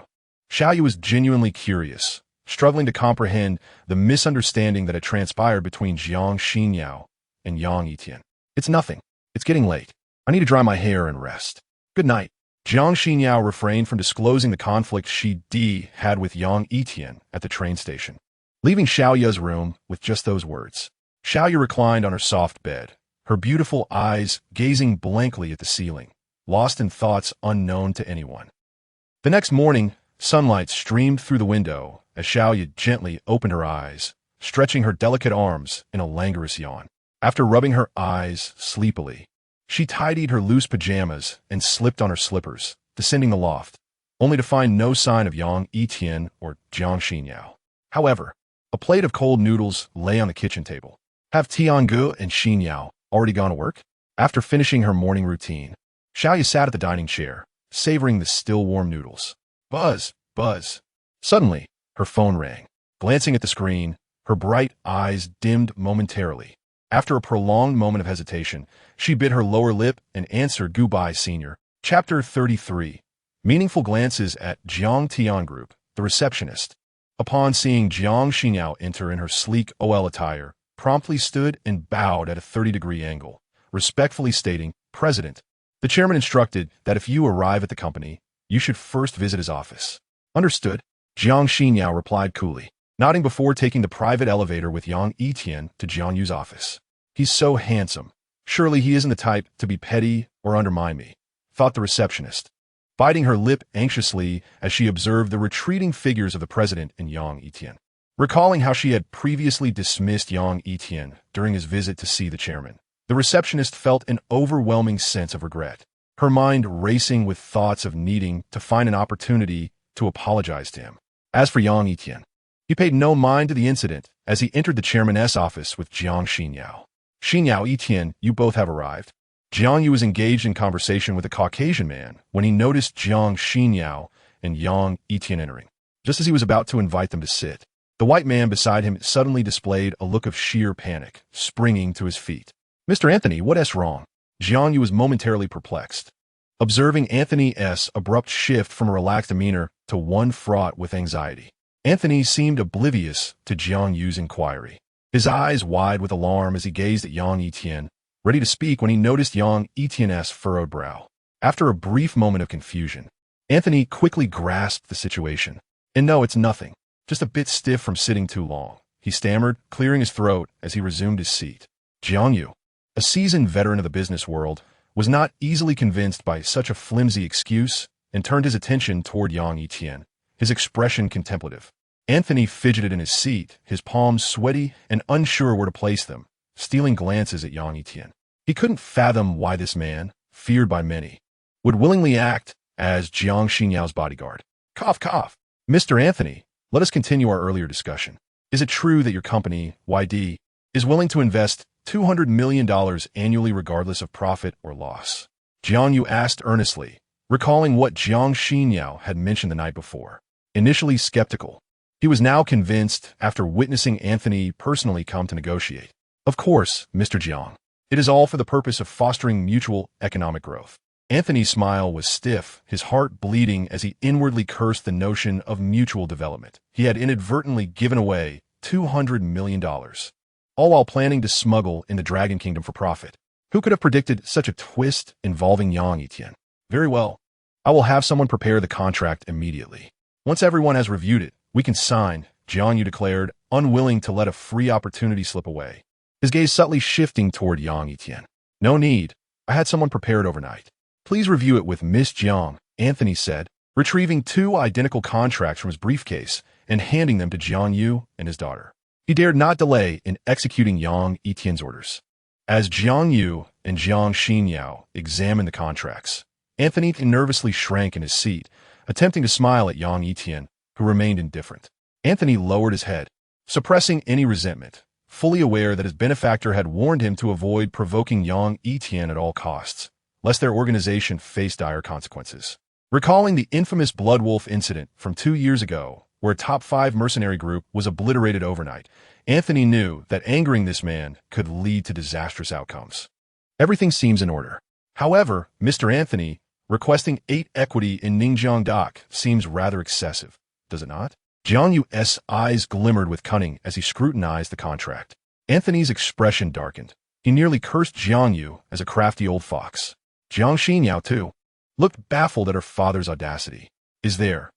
Xiaoyu was genuinely curious, struggling to comprehend the misunderstanding that had transpired between Jiang Xinyao and Yang Yitian. It's nothing. It's getting late. I need to dry my hair and rest. Good night. Jiang Xinyao refrained from disclosing the conflict she had with Yang Yitian at the train station, leaving Xiaoyu's room with just those words. Xiaoyu reclined on her soft bed, her beautiful eyes gazing blankly at the ceiling, lost in thoughts unknown to anyone. The next morning, sunlight streamed through the window as Xiaoyu gently opened her eyes, stretching her delicate arms in a languorous yawn. After rubbing her eyes sleepily, she tidied her loose pajamas and slipped on her slippers, descending the loft, only to find no sign of Yang Yitian or Jiang Xinyao. However, a plate of cold noodles lay on the kitchen table. Have Tiange and Xinyao already gone to work? After finishing her morning routine, Xiaoyu sat at the dining chair, savoring the still warm noodles. Buzz, buzz. Suddenly, her phone rang. Glancing at the screen, her bright eyes dimmed momentarily. After a prolonged moment of hesitation, she bit her lower lip and answered, "Goodbye, senior." Chapter 33. Meaningful glances at Jiang Tian Group, the receptionist. Upon seeing Jiang Xinyao enter in her sleek OL attire, promptly stood and bowed at a 30-degree angle, respectfully stating, "President, the chairman instructed that if you arrive at the company, you should first visit his office." Understood, Jiang Xinyao replied coolly, nodding before taking the private elevator with Yang Yitian to Jiang Yu's office. He's so handsome. Surely he isn't the type to be petty or undermine me, thought the receptionist, biting her lip anxiously as she observed the retreating figures of the president and Yang Yitian. Recalling how she had previously dismissed Yang Yitian during his visit to see the chairman, the receptionist felt an overwhelming sense of regret, her mind racing with thoughts of needing to find an opportunity to apologize to him. As for Yang Yitian, he paid no mind to the incident as he entered the chairman's office with Jiang Xinyao. "Xinyao, Yitian, you both have arrived." Jiang Yu was engaged in conversation with a Caucasian man when he noticed Jiang Xinyao and Yang Yitian entering. Just as he was about to invite them to sit, the white man beside him suddenly displayed a look of sheer panic, springing to his feet. "Mr. Anthony, what's wrong?" Jiang Yu was momentarily perplexed, observing Anthony's abrupt shift from a relaxed demeanor to one fraught with anxiety. Anthony seemed oblivious to Jiang Yu's inquiry, his eyes wide with alarm as he gazed at Yang Yitian, ready to speak when he noticed Yang Yitian's furrowed brow. After a brief moment of confusion, Anthony quickly grasped the situation. "And no, it's nothing. Just a bit stiff from sitting too long," he stammered, clearing his throat as he resumed his seat. Jiang Yu, a seasoned veteran of the business world, was not easily convinced by such a flimsy excuse and turned his attention toward Yang Yitian, his expression contemplative. Anthony fidgeted in his seat, his palms sweaty and unsure where to place them, stealing glances at Yang Yitian. He couldn't fathom why this man, feared by many, would willingly act as Jiang Xinyao's bodyguard. Cough, cough. "Mr. Anthony, let us continue our earlier discussion. Is it true that your company, YD, is willing to invest $200 million annually regardless of profit or loss?" Jiang Yu asked earnestly, recalling what Jiang Xinyao had mentioned the night before. Initially skeptical, he was now convinced after witnessing Anthony personally come to negotiate. "Of course, Mr. Jiang. It is all for the purpose of fostering mutual economic growth." Anthony's smile was stiff, his heart bleeding as he inwardly cursed the notion of mutual development. He had inadvertently given away $200 million, all while planning to smuggle in the Dragon Kingdom for profit. Who could have predicted such a twist involving Yang Yitian? "Very well. I will have someone prepare the contract immediately. Once everyone has reviewed it, we can sign," Jiang Yu declared, unwilling to let a free opportunity slip away, his gaze subtly shifting toward Yang Yitian. "No need. I had someone prepared overnight. Please review it with Miss Jiang," Anthony said, retrieving two identical contracts from his briefcase and handing them to Jiang Yu and his daughter. He dared not delay in executing Yang Yitian's orders. As Jiang Yu and Jiang Xinyao examined the contracts, Anthony nervously shrank in his seat, attempting to smile at Yang Yitian, who remained indifferent. Anthony lowered his head, suppressing any resentment, fully aware that his benefactor had warned him to avoid provoking Yang Yitian at all costs, lest their organization face dire consequences. Recalling the infamous Blood Wolf incident from 2 years ago, where a top 5 mercenary group was obliterated overnight, Anthony knew that angering this man could lead to disastrous outcomes. Everything seems in order. However, Mr. Anthony, requesting 8 equity in Ningjiang Dock seems rather excessive, does it not? Jiang Yu's eyes glimmered with cunning as he scrutinized the contract. Anthony's expression darkened. He nearly cursed Jiang Yu as a crafty old fox. Jiang Xinyao, too, looked baffled at her father's audacity. Is there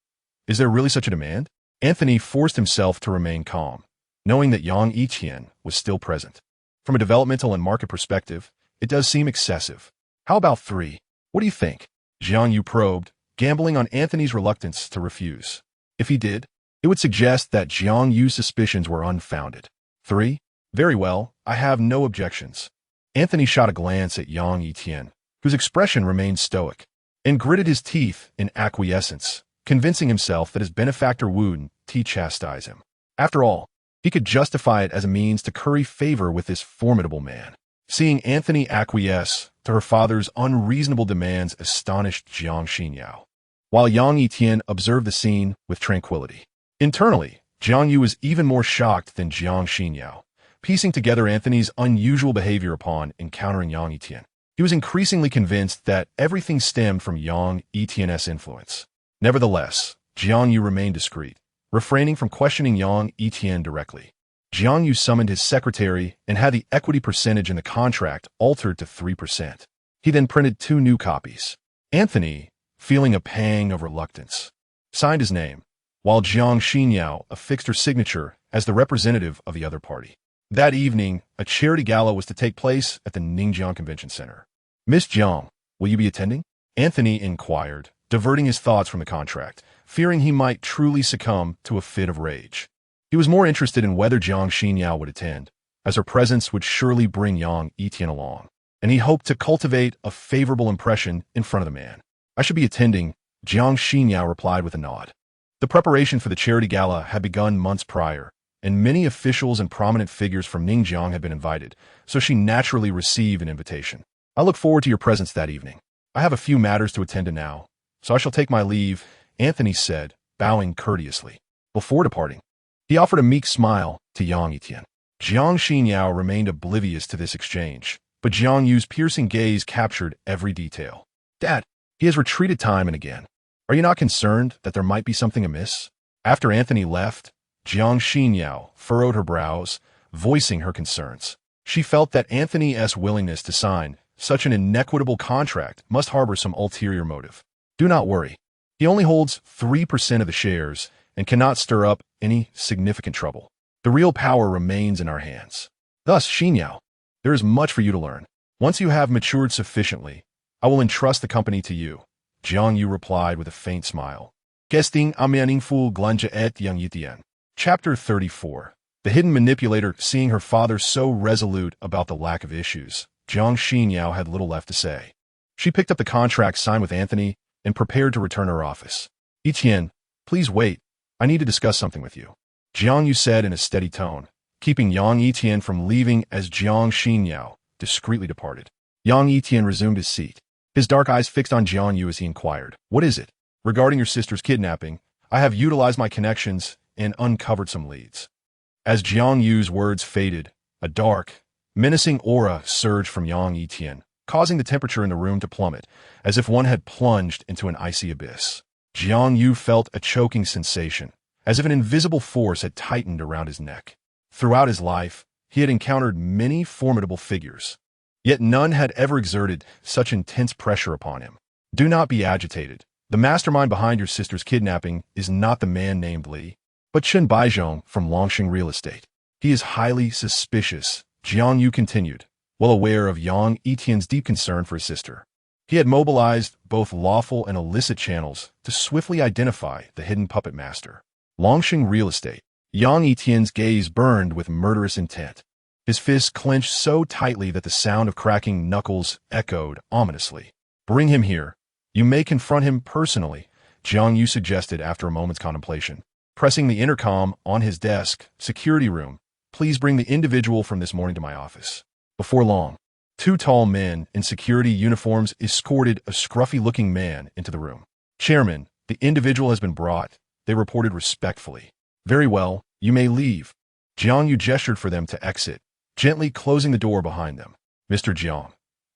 really such a demand? Anthony forced himself to remain calm, knowing that Yang Yitian was still present. From a developmental and market perspective, it does seem excessive. How about 3? What do you think? Jiang Yu probed, gambling on Anthony's reluctance to refuse. If he did, it would suggest that Jiang Yu's suspicions were unfounded. 3? Very well, I have no objections. Anthony shot a glance at Yang Yitian, whose expression remained stoic, and gritted his teeth in acquiescence, convincing himself that his benefactor wouldn't chastise him. After all, he could justify it as a means to curry favor with this formidable man. Seeing Anthony acquiesce to her father's unreasonable demands astonished Jiang Xinyao, while Yang Yitian observed the scene with tranquility. Internally, Jiang Yu was even more shocked than Jiang Xinyao, piecing together Anthony's unusual behavior upon encountering Yang Yitian. He was increasingly convinced that everything stemmed from Yang Yitian's influence. Nevertheless, Jiang Yu remained discreet, refraining from questioning Yang Yitian directly. Jiang Yu summoned his secretary and had the equity percentage in the contract altered to 3%. He then printed 2 new copies. Anthony, feeling a pang of reluctance, signed his name, while Jiang Xinyao affixed her signature as the representative of the other party. That evening, a charity gala was to take place at the Ningjiang Convention Center. Miss Jiang, will you be attending? Anthony inquired, diverting his thoughts from the contract, fearing he might truly succumb to a fit of rage. He was more interested in whether Jiang Xinyao would attend, as her presence would surely bring Yang Yitian along, and he hoped to cultivate a favorable impression in front of the man. I should be attending, Jiang Xinyao replied with a nod. The preparation for the charity gala had begun months prior, and many officials and prominent figures from Ningjiang had been invited, so she naturally received an invitation. I look forward to your presence that evening. I have a few matters to attend to now, so I shall take my leave, Anthony said, bowing courteously. Before departing, he offered a meek smile to Yang Yitian. Jiang Xinyao remained oblivious to this exchange, but Jiang Yu's piercing gaze captured every detail. Dad, he has retreated time and again. Are you not concerned that there might be something amiss? After Anthony left, Jiang Xinyao furrowed her brows, voicing her concerns. She felt that Anthony's willingness to sign such an inequitable contract must harbor some ulterior motive. Do not worry. He only holds 3% of the shares and cannot stir up any significant trouble. The real power remains in our hands. Thus, Xinyao, there is much for you to learn. Once you have matured sufficiently, I will entrust the company to you. Jiang Yu replied with a faint smile. Gesting amianingfu glanja et Yang Yitian. Chapter 34. The hidden manipulator. Seeing her father so resolute about the lack of issues, Jiang Xinyao had little left to say. She picked up the contract signed with Anthony and prepared to return to her office. Yitian, please wait. I need to discuss something with you, Jiang Yu said in a steady tone, keeping Yang Yitian from leaving as Jiang Xinyao discreetly departed. Yang Yitian resumed his seat, his dark eyes fixed on Jiang Yu as he inquired, What is it? Regarding your sister's kidnapping, I have utilized my connections and uncovered some leads. As Jiang Yu's words faded, a dark, menacing aura surged from Yang Yitian, causing the temperature in the room to plummet, as if one had plunged into an icy abyss. Jiang Yu felt a choking sensation, as if an invisible force had tightened around his neck. Throughout his life, he had encountered many formidable figures, yet none had ever exerted such intense pressure upon him. Do not be agitated. The mastermind behind your sister's kidnapping is not the man named Li, but Chen Baizhong from Longxing Real Estate. He is highly suspicious, Jiang Yu continued, well aware of Yang Yitian's deep concern for his sister. He had mobilized both lawful and illicit channels to swiftly identify the hidden puppet master. Longxing Real Estate. Yang Yitian's gaze burned with murderous intent. his fists clenched so tightly that the sound of cracking knuckles echoed ominously. Bring him here. You may confront him personally, Jiang Yu suggested after a moment's contemplation. Pressing the intercom on his desk, security room, please bring the individual from this morning to my office. Before long, two tall men in security uniforms escorted a scruffy-looking man into the room. Chairman, the individual has been brought, they reported respectfully. Very well, you may leave. Jiang Yu gestured for them to exit, gently closing the door behind them. Mr. Jiang.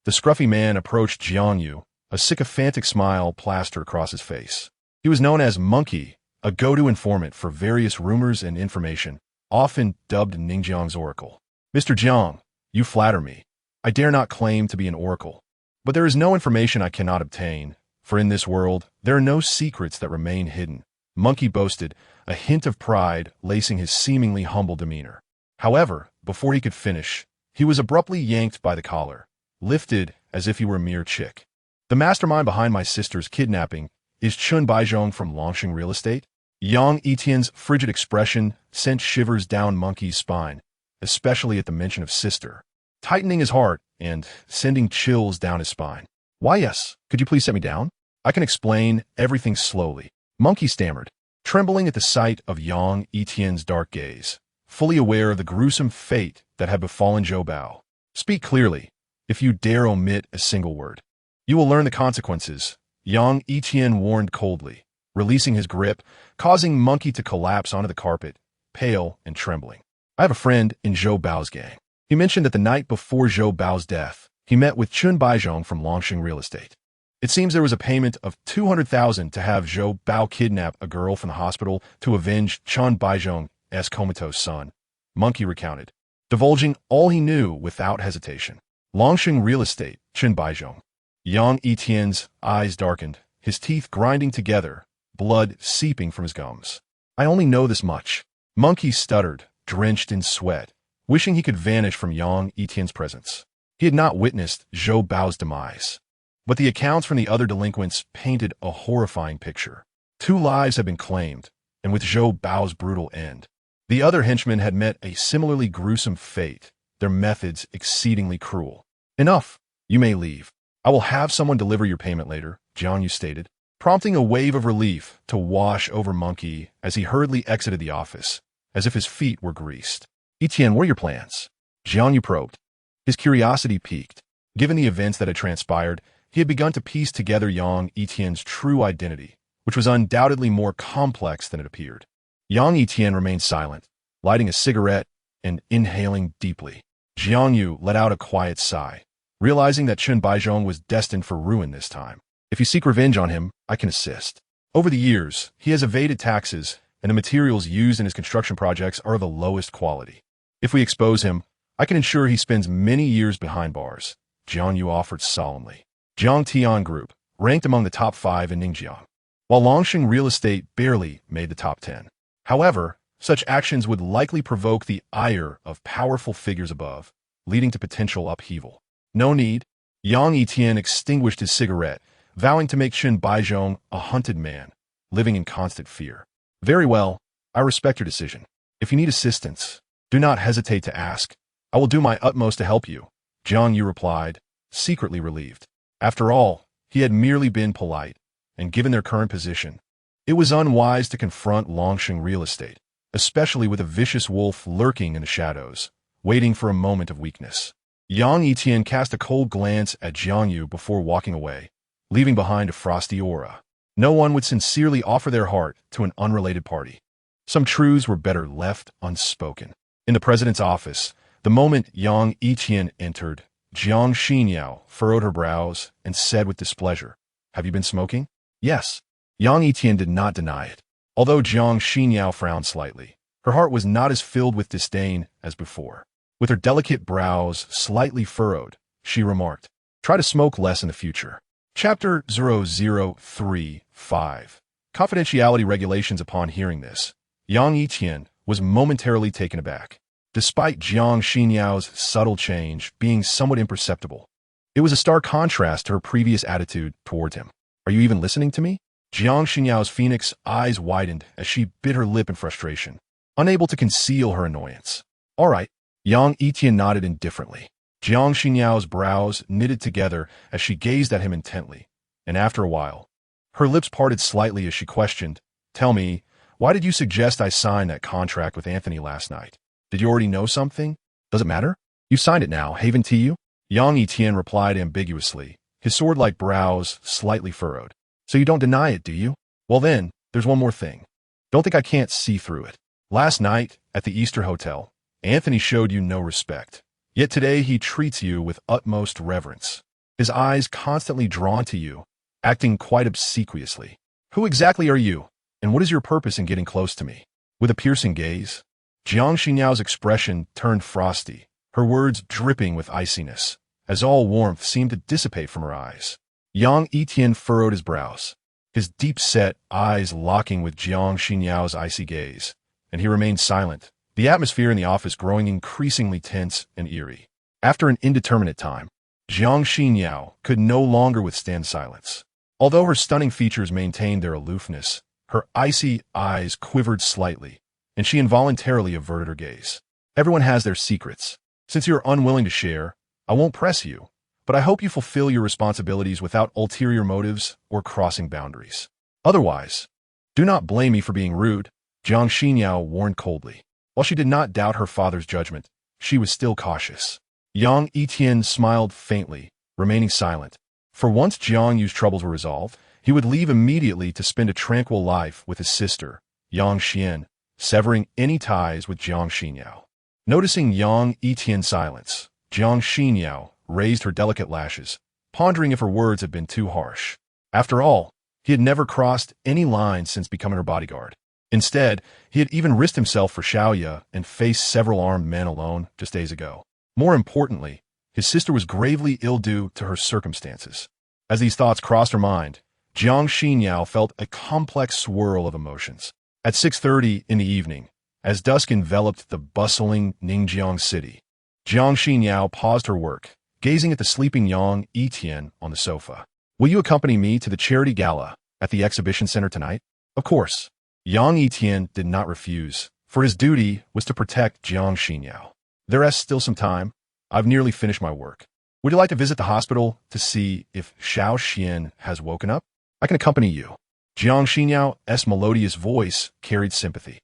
The scruffy man approached Jiang Yu, a sycophantic smile plastered across his face. He was known as Monkey, a go-to informant for various rumors and information, often dubbed Ningjiang's Oracle. Mr. Jiang, you flatter me. I dare not claim to be an oracle. But there is no information I cannot obtain, for in this world, there are no secrets that remain hidden. Monkey boasted, a hint of pride lacing his seemingly humble demeanor. However, before he could finish, he was abruptly yanked by the collar, lifted as if he were a mere chick. The mastermind behind my sister's kidnapping is Chun Baizhong from Longxing Real Estate? Yang Yitian's frigid expression sent shivers down Monkey's spine, especially at the mention of sister, tightening his heart and sending chills down his spine. Why yes, could you please set me down? I can explain everything slowly. Monkey stammered, trembling at the sight of Yang Yitian's dark gaze, fully aware of the gruesome fate that had befallen Zhou Bao. Speak clearly. If you dare omit a single word, you will learn the consequences, Yang Yitian warned coldly, releasing his grip, causing Monkey to collapse onto the carpet, pale and trembling. I have a friend in Zhou Bao's gang. He mentioned that the night before Zhou Bao's death, he met with Chun Baizhong from Longxing Real Estate. It seems there was a payment of 200,000 to have Zhou Bao kidnap a girl from the hospital to avenge Chun Baizhong's comatose son, Monkey recounted, divulging all he knew without hesitation. Longxing Real Estate, Chun Baizhong. Yang Yitian's eyes darkened, his teeth grinding together, blood seeping from his gums. I only know this much. Monkey stuttered, drenched in sweat, wishing he could vanish from Yang Yitian's presence. He had not witnessed Zhou Bao's demise. But the accounts from the other delinquents painted a horrifying picture. 2 lives had been claimed, and with Zhou Bao's brutal end, the other henchmen had met a similarly gruesome fate, their methods exceedingly cruel. Enough. You may leave. I will have someone deliver your payment later, Jiang Yu stated, prompting a wave of relief to wash over Monkey as he hurriedly exited the office, as if his feet were greased. Yitian, what are your plans? Jiang Yu probed. His curiosity piqued. Given the events that had transpired, he had begun to piece together Yang Yitian's true identity, which was undoubtedly more complex than it appeared. Yang Yitian remained silent, lighting a cigarette and inhaling deeply. Jiang Yu let out a quiet sigh, realizing that Chun Baizhong was destined for ruin this time. If you seek revenge on him, I can assist. Over the years, he has evaded taxes, and the materials used in his construction projects are of the lowest quality. If we expose him, I can ensure he spends many years behind bars, Jiang Yu offered solemnly. Jiang Tian Group ranked among the top 5 in Ningjiang, while Longxing Real Estate barely made the top 10. However, such actions would likely provoke the ire of powerful figures above, leading to potential upheaval. No need. Yang Yitian extinguished his cigarette, vowing to make Chun Baizhong a hunted man, living in constant fear. Very well, I respect your decision. If you need assistance, do not hesitate to ask. I will do my utmost to help you, Jiang Yu replied, secretly relieved. After all, he had merely been polite, and given their current position, it was unwise to confront Longxing Real Estate, especially with a vicious wolf lurking in the shadows, waiting for a moment of weakness. Yang Yitian cast a cold glance at Jiang Yu before walking away, leaving behind a frosty aura. No one would sincerely offer their heart to an unrelated party. Some truths were better left unspoken. In the president's office, the moment Yang Yitian entered, Jiang Xinyao furrowed her brows and said with displeasure, "Have you been smoking?" "Yes." Yang Yitian did not deny it. Although Jiang Xinyao frowned slightly, her heart was not as filled with disdain as before. With her delicate brows slightly furrowed, she remarked, "Try to smoke less in the future." Chapter 0035. Confidentiality regulations. Upon hearing this, Yang Yitian was momentarily taken aback, despite Jiang Xinyao's subtle change being somewhat imperceptible. It was a stark contrast to her previous attitude toward him. "Are you even listening to me?" Jiang Xinyao's phoenix eyes widened as she bit her lip in frustration, unable to conceal her annoyance. "All right, Yang Yitian nodded indifferently. Jiang Xinyao's brows knitted together as she gazed at him intently, and after a while, her lips parted slightly as she questioned, "Tell me, why did you suggest I sign that contract with Anthony last night? Did you already know something? Does it matter? You signed it now, haven to you?" Yang Yitian replied ambiguously, his sword-like brows slightly furrowed. "So you don't deny it, do you? Well then, there's one more thing. Don't think I can't see through it. Last night, at the Easter Hotel, Anthony showed you no respect. Yet today he treats you with utmost reverence. His eyes constantly drawn to you, acting quite obsequiously. Who exactly are you, and what is your purpose in getting close to me?" With a piercing gaze, Jiang Xinyao's expression turned frosty, her words dripping with iciness, as all warmth seemed to dissipate from her eyes. Yang Yitian furrowed his brows, his deep-set eyes locking with Jiang Xinyao's icy gaze, and he remained silent, the atmosphere in the office growing increasingly tense and eerie. After an indeterminate time, Jiang Xinyao could no longer withstand silence. Although her stunning features maintained their aloofness, her icy eyes quivered slightly, and she involuntarily averted her gaze. "Everyone has their secrets. Since you're unwilling to share, I won't press you, but I hope you fulfill your responsibilities without ulterior motives or crossing boundaries. Otherwise, do not blame me for being rude," Jiang Xinyao warned coldly. While she did not doubt her father's judgment, she was still cautious. Yang Yitian smiled faintly, remaining silent. For once Jiang Yu's troubles were resolved, he would leave immediately to spend a tranquil life with his sister, Yang Xian, severing any ties with Jiang Xinyao. Noticing Yang Yitian's silence, Jiang Xinyao raised her delicate lashes, pondering if her words had been too harsh. After all, he had never crossed any lines since becoming her bodyguard. Instead, he had even risked himself for Xiaoya and faced several armed men alone just days ago. More importantly, his sister was gravely ill due to her circumstances. As these thoughts crossed her mind, Jiang Xinyao felt a complex swirl of emotions. At 6:30 in the evening, as dusk enveloped the bustling Ningjiang city, Jiang Xinyao paused her work, gazing at the sleeping Yang Yitian on the sofa. "Will you accompany me to the charity gala at the exhibition center tonight?" "Of course." Yang Yitian did not refuse, for his duty was to protect Jiang Xinyao. "There is still some time. I've nearly finished my work. Would you like to visit the hospital to see if Xiao Xian has woken up? I can accompany you." Jiang Xinyao's melodious voice carried sympathy,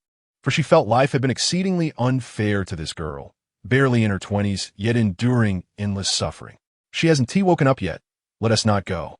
for she felt life had been exceedingly unfair to this girl, barely in her 20s, yet enduring endless suffering. "She hasn't woken up yet. Let us not go."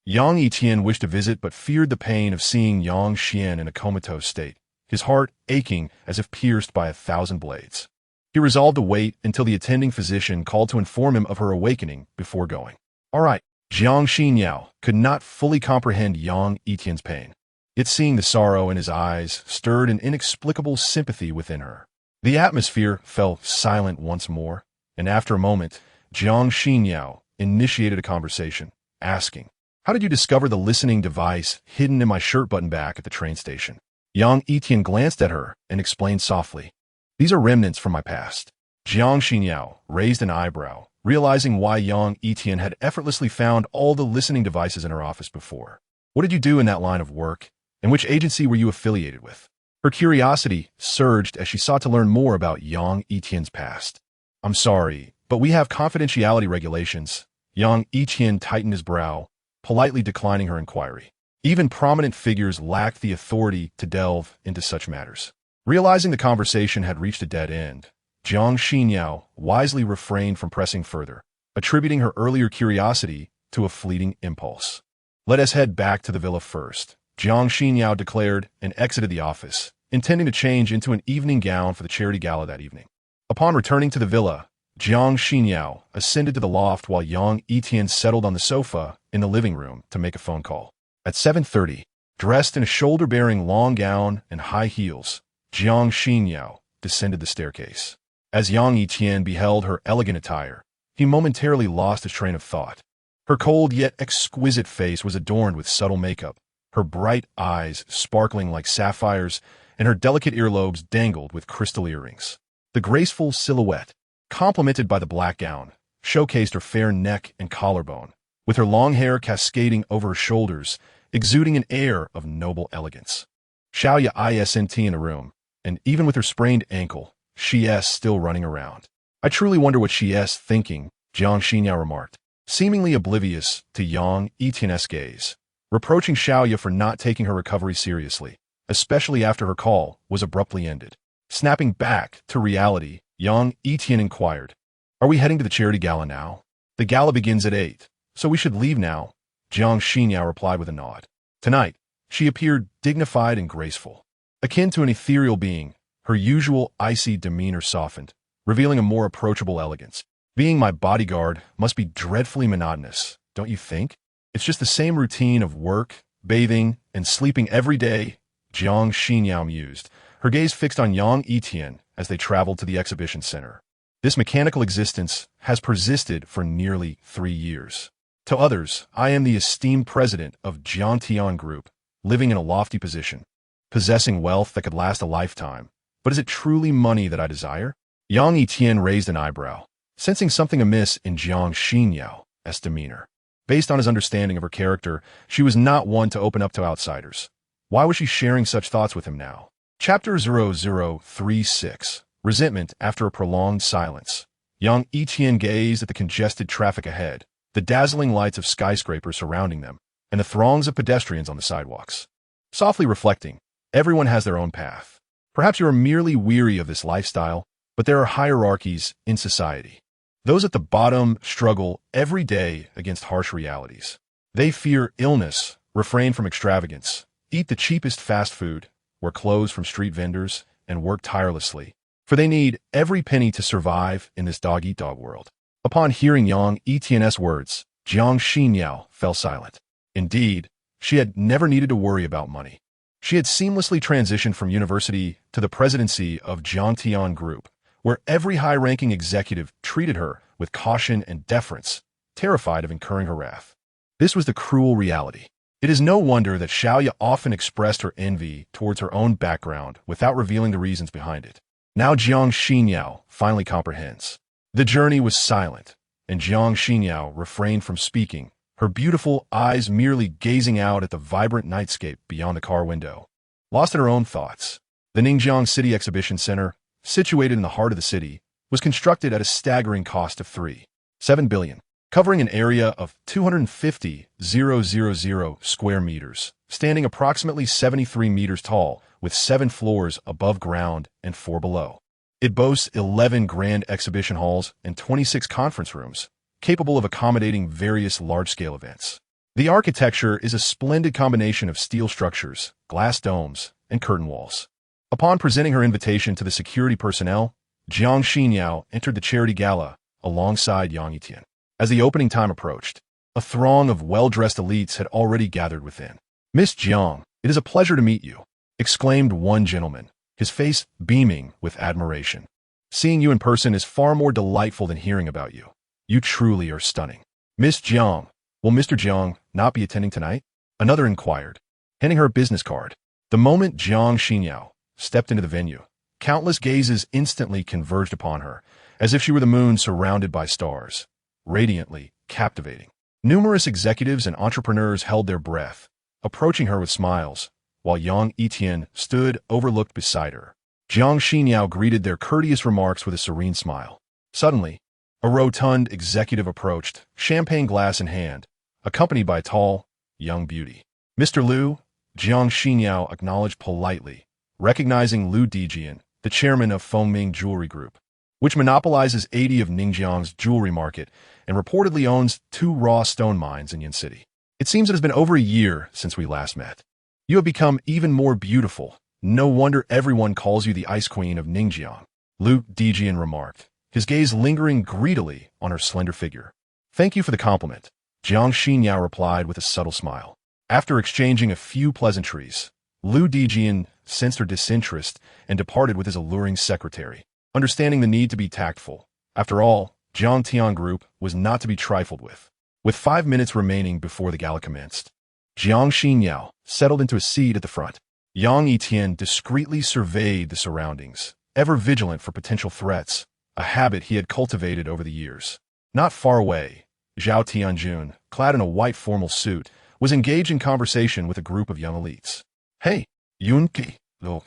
Yang Yitian wished to visit but feared the pain of seeing Yang Xian in a comatose state, his heart aching as if pierced by 1,000 blades. He resolved to wait until the attending physician called to inform him of her awakening before going. "All right." Jiang Xinyao could not fully comprehend Yang Yitian's pain, yet seeing the sorrow in his eyes stirred an inexplicable sympathy within her. The atmosphere fell silent once more, and after a moment, Jiang Xinyao initiated a conversation, asking, "How did you discover the listening device hidden in my shirt button back at the train station?" Yang Yitian glanced at her and explained softly, "These are remnants from my past." Jiang Xinyao raised an eyebrow, realizing why Yang Yitian had effortlessly found all the listening devices in her office before. "What did you do in that line of work, and which agency were you affiliated with?" Her curiosity surged as she sought to learn more about Yang Yitian's past. "I'm sorry, but we have confidentiality regulations." Yang Yitian tightened his brow, politely declining her inquiry. Even prominent figures lacked the authority to delve into such matters. Realizing the conversation had reached a dead end, Jiang Xinyao wisely refrained from pressing further, attributing her earlier curiosity to a fleeting impulse. "Let us head back to the villa first," Jiang Xinyao declared and exited the office, intending to change into an evening gown for the charity gala that evening. Upon returning to the villa, Jiang Xinyao ascended to the loft while Yang Yitian settled on the sofa in the living room to make a phone call. At 7:30, dressed in a shoulder-bearing long gown and high heels, Jiang Xinyao descended the staircase. As Yang Yitian beheld her elegant attire, he momentarily lost his train of thought. Her cold yet exquisite face was adorned with subtle makeup, her bright eyes sparkling like sapphires, and her delicate earlobes dangled with crystal earrings. The graceful silhouette, complemented by the black gown, showcased her fair neck and collarbone, with her long hair cascading over her shoulders, exuding an air of noble elegance. Xiaoya isn't in the room, and even with her sprained ankle, she is still running around. I truly wonder what she is thinking, Jiang Xinyao remarked, seemingly oblivious to Yang Yitian's gaze, reproaching Xiaoya for not taking her recovery seriously, especially after her call was abruptly ended. Snapping back to reality, Yang Yitian inquired, "Are we heading to the charity gala now? The gala begins at 8, so we should leave now," Jiang Xinyao replied with a nod. Tonight, she appeared dignified and graceful. Akin to an ethereal being, her usual icy demeanor softened, revealing a more approachable elegance. "Being my bodyguard must be dreadfully monotonous, don't you think? It's just the same routine of work, bathing, and sleeping every day," Jiang Xinyao mused, her gaze fixed on Yang Yitian as they traveled to the exhibition center. "This mechanical existence has persisted for nearly 3 years. To others, I am the esteemed president of Yang Yitian Group, living in a lofty position, possessing wealth that could last a lifetime. But is it truly money that I desire?" Yang Yitian raised an eyebrow, sensing something amiss in Jiang Xinyao's demeanor. Based on his understanding of her character, she was not one to open up to outsiders. Why was she sharing such thoughts with him now? Chapter 0036. Resentment after a prolonged silence. Yang Yitian gazed at the congested traffic ahead, the dazzling lights of skyscrapers surrounding them, and the throngs of pedestrians on the sidewalks. Softly reflecting, everyone has their own path. Perhaps you are merely weary of this lifestyle, but there are hierarchies in society. Those at the bottom struggle every day against harsh realities. They fear illness, refrain from extravagance, eat the cheapest fast food, wear clothes from street vendors, and work tirelessly, for they need every penny to survive in this dog-eat-dog world. Upon hearing Yang Yitian's words, Jiang Xinyao fell silent. Indeed, she had never needed to worry about money. She had seamlessly transitioned from university to the presidency of Yang Yitian Group, where every high-ranking executive treated her with caution and deference, terrified of incurring her wrath. This was the cruel reality. It is no wonder that Xiaoya often expressed her envy towards her own background without revealing the reasons behind it. Now Jiang Xinyao finally comprehends. The journey was silent, and Jiang Xinyao refrained from speaking, her beautiful eyes merely gazing out at the vibrant nightscape beyond the car window. Lost in her own thoughts, the Ningjiang City Exhibition Center, situated in the heart of the city, was constructed at a staggering cost of 3.7 billion, covering an area of 250,000 square meters, standing approximately 73 meters tall, with 7 floors above ground and 4 below. It boasts 11 grand exhibition halls and 26 conference rooms, capable of accommodating various large-scale events. The architecture is a splendid combination of steel structures, glass domes, and curtain walls. Upon presenting her invitation to the security personnel, Jiang Xinyao entered the charity gala alongside Yang Yitian. As the opening time approached, a throng of well-dressed elites had already gathered within. "Miss Jiang, it is a pleasure to meet you," exclaimed one gentleman, his face beaming with admiration. "Seeing you in person is far more delightful than hearing about you. You truly are stunning." "Miss Jiang, will Mr. Jiang not be attending tonight?" another inquired, handing her a business card. The moment Jiang Xinyao stepped into the venue, countless gazes instantly converged upon her, as if she were the moon surrounded by stars, radiantly captivating. Numerous executives and entrepreneurs held their breath, approaching her with smiles, while Yang Yitian stood overlooked beside her. Jiang Xinyao greeted their courteous remarks with a serene smile. Suddenly, a rotund executive approached, champagne glass in hand, accompanied by a tall, young beauty. "Mr. Liu," Jiang Xinyao acknowledged politely, recognizing Liu Dijian, the chairman of Fengming Jewelry Group, which monopolizes 80 of Ningjiang's jewelry market and reportedly owns 2 raw stone mines in Yin City. "It seems it has been over a year since we last met. You have become even more beautiful. No wonder everyone calls you the Ice Queen of Ningjiang," Liu Dijian remarked, his gaze lingering greedily on her slender figure. "Thank you for the compliment," Jiang Xinyao replied with a subtle smile. After exchanging a few pleasantries, Liu Dijian sensed her disinterest and departed with his alluring secretary, understanding the need to be tactful. After all, Yang Yitian Group was not to be trifled with. With 5 minutes remaining before the gala commenced, Jiang Xinyao settled into a seat at the front. Yang Yitian discreetly surveyed the surroundings, ever vigilant for potential threats, a habit he had cultivated over the years. Not far away, Zhao Tianjun, clad in a white formal suit, was engaged in conversation with a group of young elites. "Hey, Yunki, look.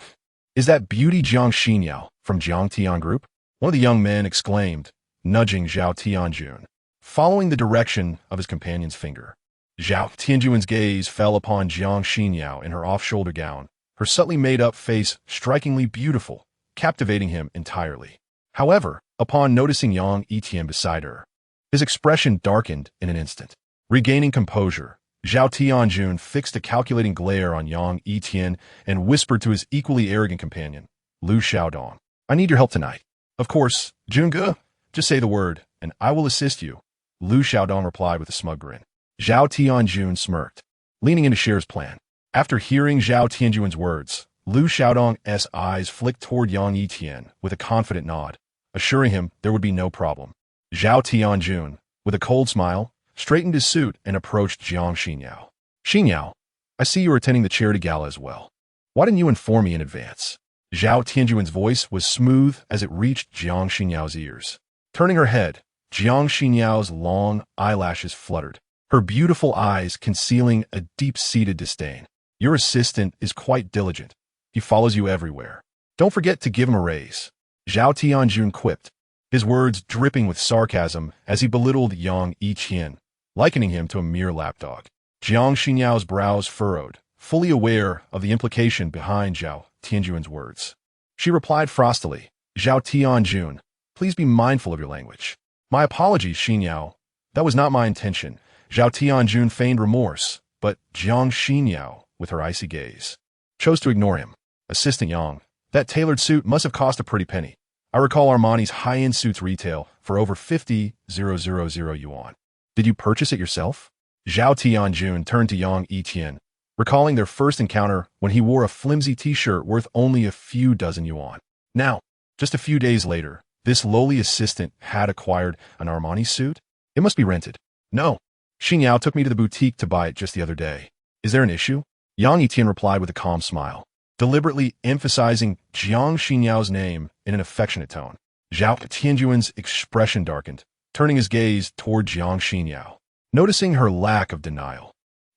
Is that beauty Jiang Xinyao from Yang Yitian Group?" one of the young men exclaimed, nudging Zhao Tianjun, following the direction of his companion's finger. Zhao Tianjun's gaze fell upon Jiang Xinyao in her off-shoulder gown, her subtly made-up face strikingly beautiful, captivating him entirely. However, upon noticing Yang Yitian beside her, his expression darkened in an instant. Regaining composure, Zhao Tianjun fixed a calculating glare on Yang Yitian and whispered to his equally arrogant companion, Lu Xiaodong, I need your help tonight. Of course, Junge, just say the word, and I will assist you, Lu Xiaodong replied with a smug grin. Zhao Tianjun smirked, leaning into Cher's plan. After hearing Zhao Tianjun's words, Lu Xiaodong's eyes flicked toward Yang Yitian with a confident nod, assuring him there would be no problem. Zhao Tianjun, with a cold smile, straightened his suit and approached Jiang Xinyao. Xinyao, I see you are attending the charity gala as well. Why didn't you inform me in advance? Zhao Tianjun's voice was smooth as it reached Jiang Xinyao's ears. Turning her head, Jiang Xinyao's long eyelashes fluttered, her beautiful eyes concealing a deep-seated disdain. Your assistant is quite diligent. He follows you everywhere. Don't forget to give him a raise. Zhao Tianjun quipped, his words dripping with sarcasm as he belittled Yang Yitian, likening him to a mere lapdog. Jiang Xinyao's brows furrowed, fully aware of the implication behind Zhao Tianjun's words. She replied frostily, Zhao Tianjun, please be mindful of your language. My apologies, Xinyao. That was not my intention. Zhao Tianjun feigned remorse, but Jiang Xinyao, with her icy gaze, chose to ignore him. Assistant Yang, that tailored suit must have cost a pretty penny. I recall Armani's high-end suits retail for over 50,000 yuan. Did you purchase it yourself? Zhao Tianjun turned to Yang Yitian, recalling their first encounter when he wore a flimsy t-shirt worth only a few dozen yuan. Now, just a few days later, this lowly assistant had acquired an Armani suit? It must be rented. No. Xinyao took me to the boutique to buy it just the other day. Is there an issue? Yang Yitian replied with a calm smile, deliberately emphasizing Jiang Xinyao's name in an affectionate tone. Zhao Tianjun's expression darkened, turning his gaze toward Jiang Xinyao. Noticing her lack of denial,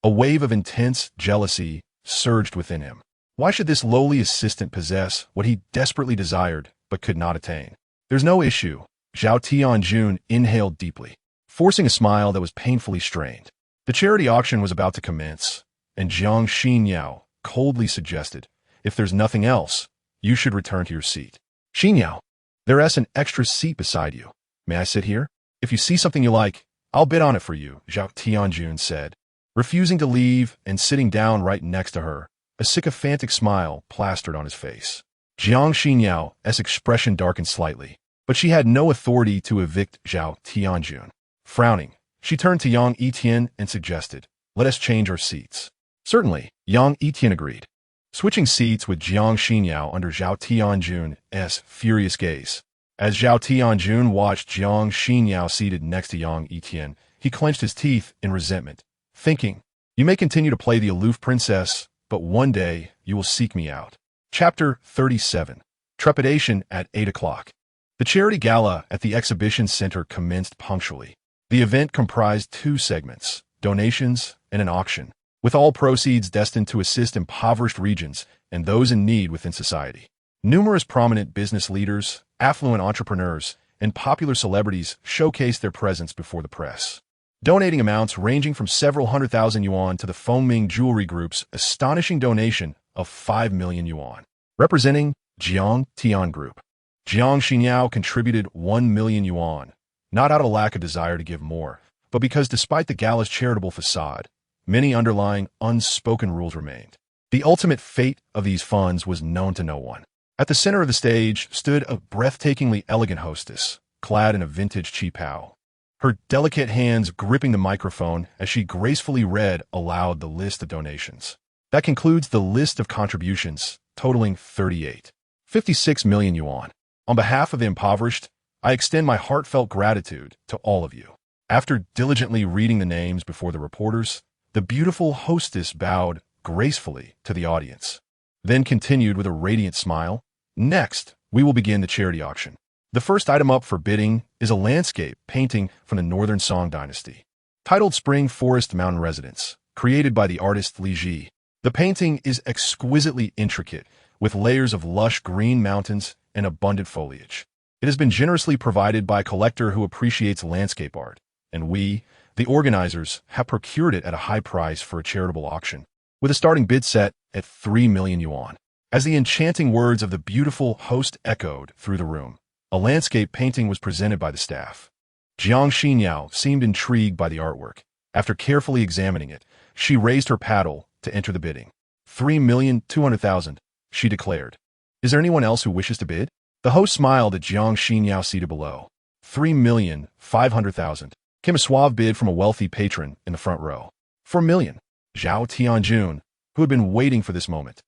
a wave of intense jealousy surged within him. Why should this lowly assistant possess what he desperately desired but could not attain? There's no issue. Zhao Tianjun inhaled deeply, forcing a smile that was painfully strained. The charity auction was about to commence, and Jiang Xinyao coldly suggested, if there's nothing else, you should return to your seat. Xinyao, there's an extra seat beside you. May I sit here? If you see something you like, I'll bid on it for you, Zhao Tianjun said, refusing to leave and sitting down right next to her, a sycophantic smile plastered on his face. Jiang Xinyao's expression darkened slightly, but she had no authority to evict Zhao Tianjun. Frowning, she turned to Yang Yitian and suggested, let us change our seats. Certainly, Yang Yitian agreed, switching seats with Jiang Xinyao under Zhao Tianjun's furious gaze. As Zhao Tianjun watched Jiang Xinyao seated next to Yang Yitian, he clenched his teeth in resentment, thinking, you may continue to play the aloof princess, but one day you will seek me out. Chapter 37. Trepidation at 8 o'clock. The charity gala at the exhibition center commenced punctually. The event comprised two segments, donations and an auction, with all proceeds destined to assist impoverished regions and those in need within society. Numerous prominent business leaders, affluent entrepreneurs, and popular celebrities showcased their presence before the press, donating amounts ranging from several 100,000 yuan to the Fengming Jewelry Group's astonishing donation of 5 million yuan. Representing Jiang Tian Group, Jiang Xinyao contributed 1 million yuan, not out of a lack of desire to give more, but because despite the gala's charitable facade, many underlying unspoken rules remained. The ultimate fate of these funds was known to no one. At the center of the stage stood a breathtakingly elegant hostess, clad in a vintage qipao, her delicate hands gripping the microphone as she gracefully read aloud the list of donations. That concludes the list of contributions, totaling 56 million yuan. On behalf of the impoverished, I extend my heartfelt gratitude to all of you. After diligently reading the names before the reporters, the beautiful hostess bowed gracefully to the audience, then continued with a radiant smile. Next, we will begin the charity auction. The first item up for bidding is a landscape painting from the Northern Song Dynasty, titled Spring Forest Mountain Residence, created by the artist Li Ji. The painting is exquisitely intricate, with layers of lush green mountains and abundant foliage. It has been generously provided by a collector who appreciates landscape art, and we, the organizers, have procured it at a high price for a charitable auction, with a starting bid set at 3 million yuan. As the enchanting words of the beautiful host echoed through the room, a landscape painting was presented by the staff. Jiang Xinyao seemed intrigued by the artwork. After carefully examining it, she raised her paddle to enter the bidding. 3,200,000, she declared. Is there anyone else who wishes to bid? The host smiled at Jiang Xinyao seated below. 3,500,000 came a suave bid from a wealthy patron in the front row. 4 million. Zhao Tianjun, who had been waiting for this moment,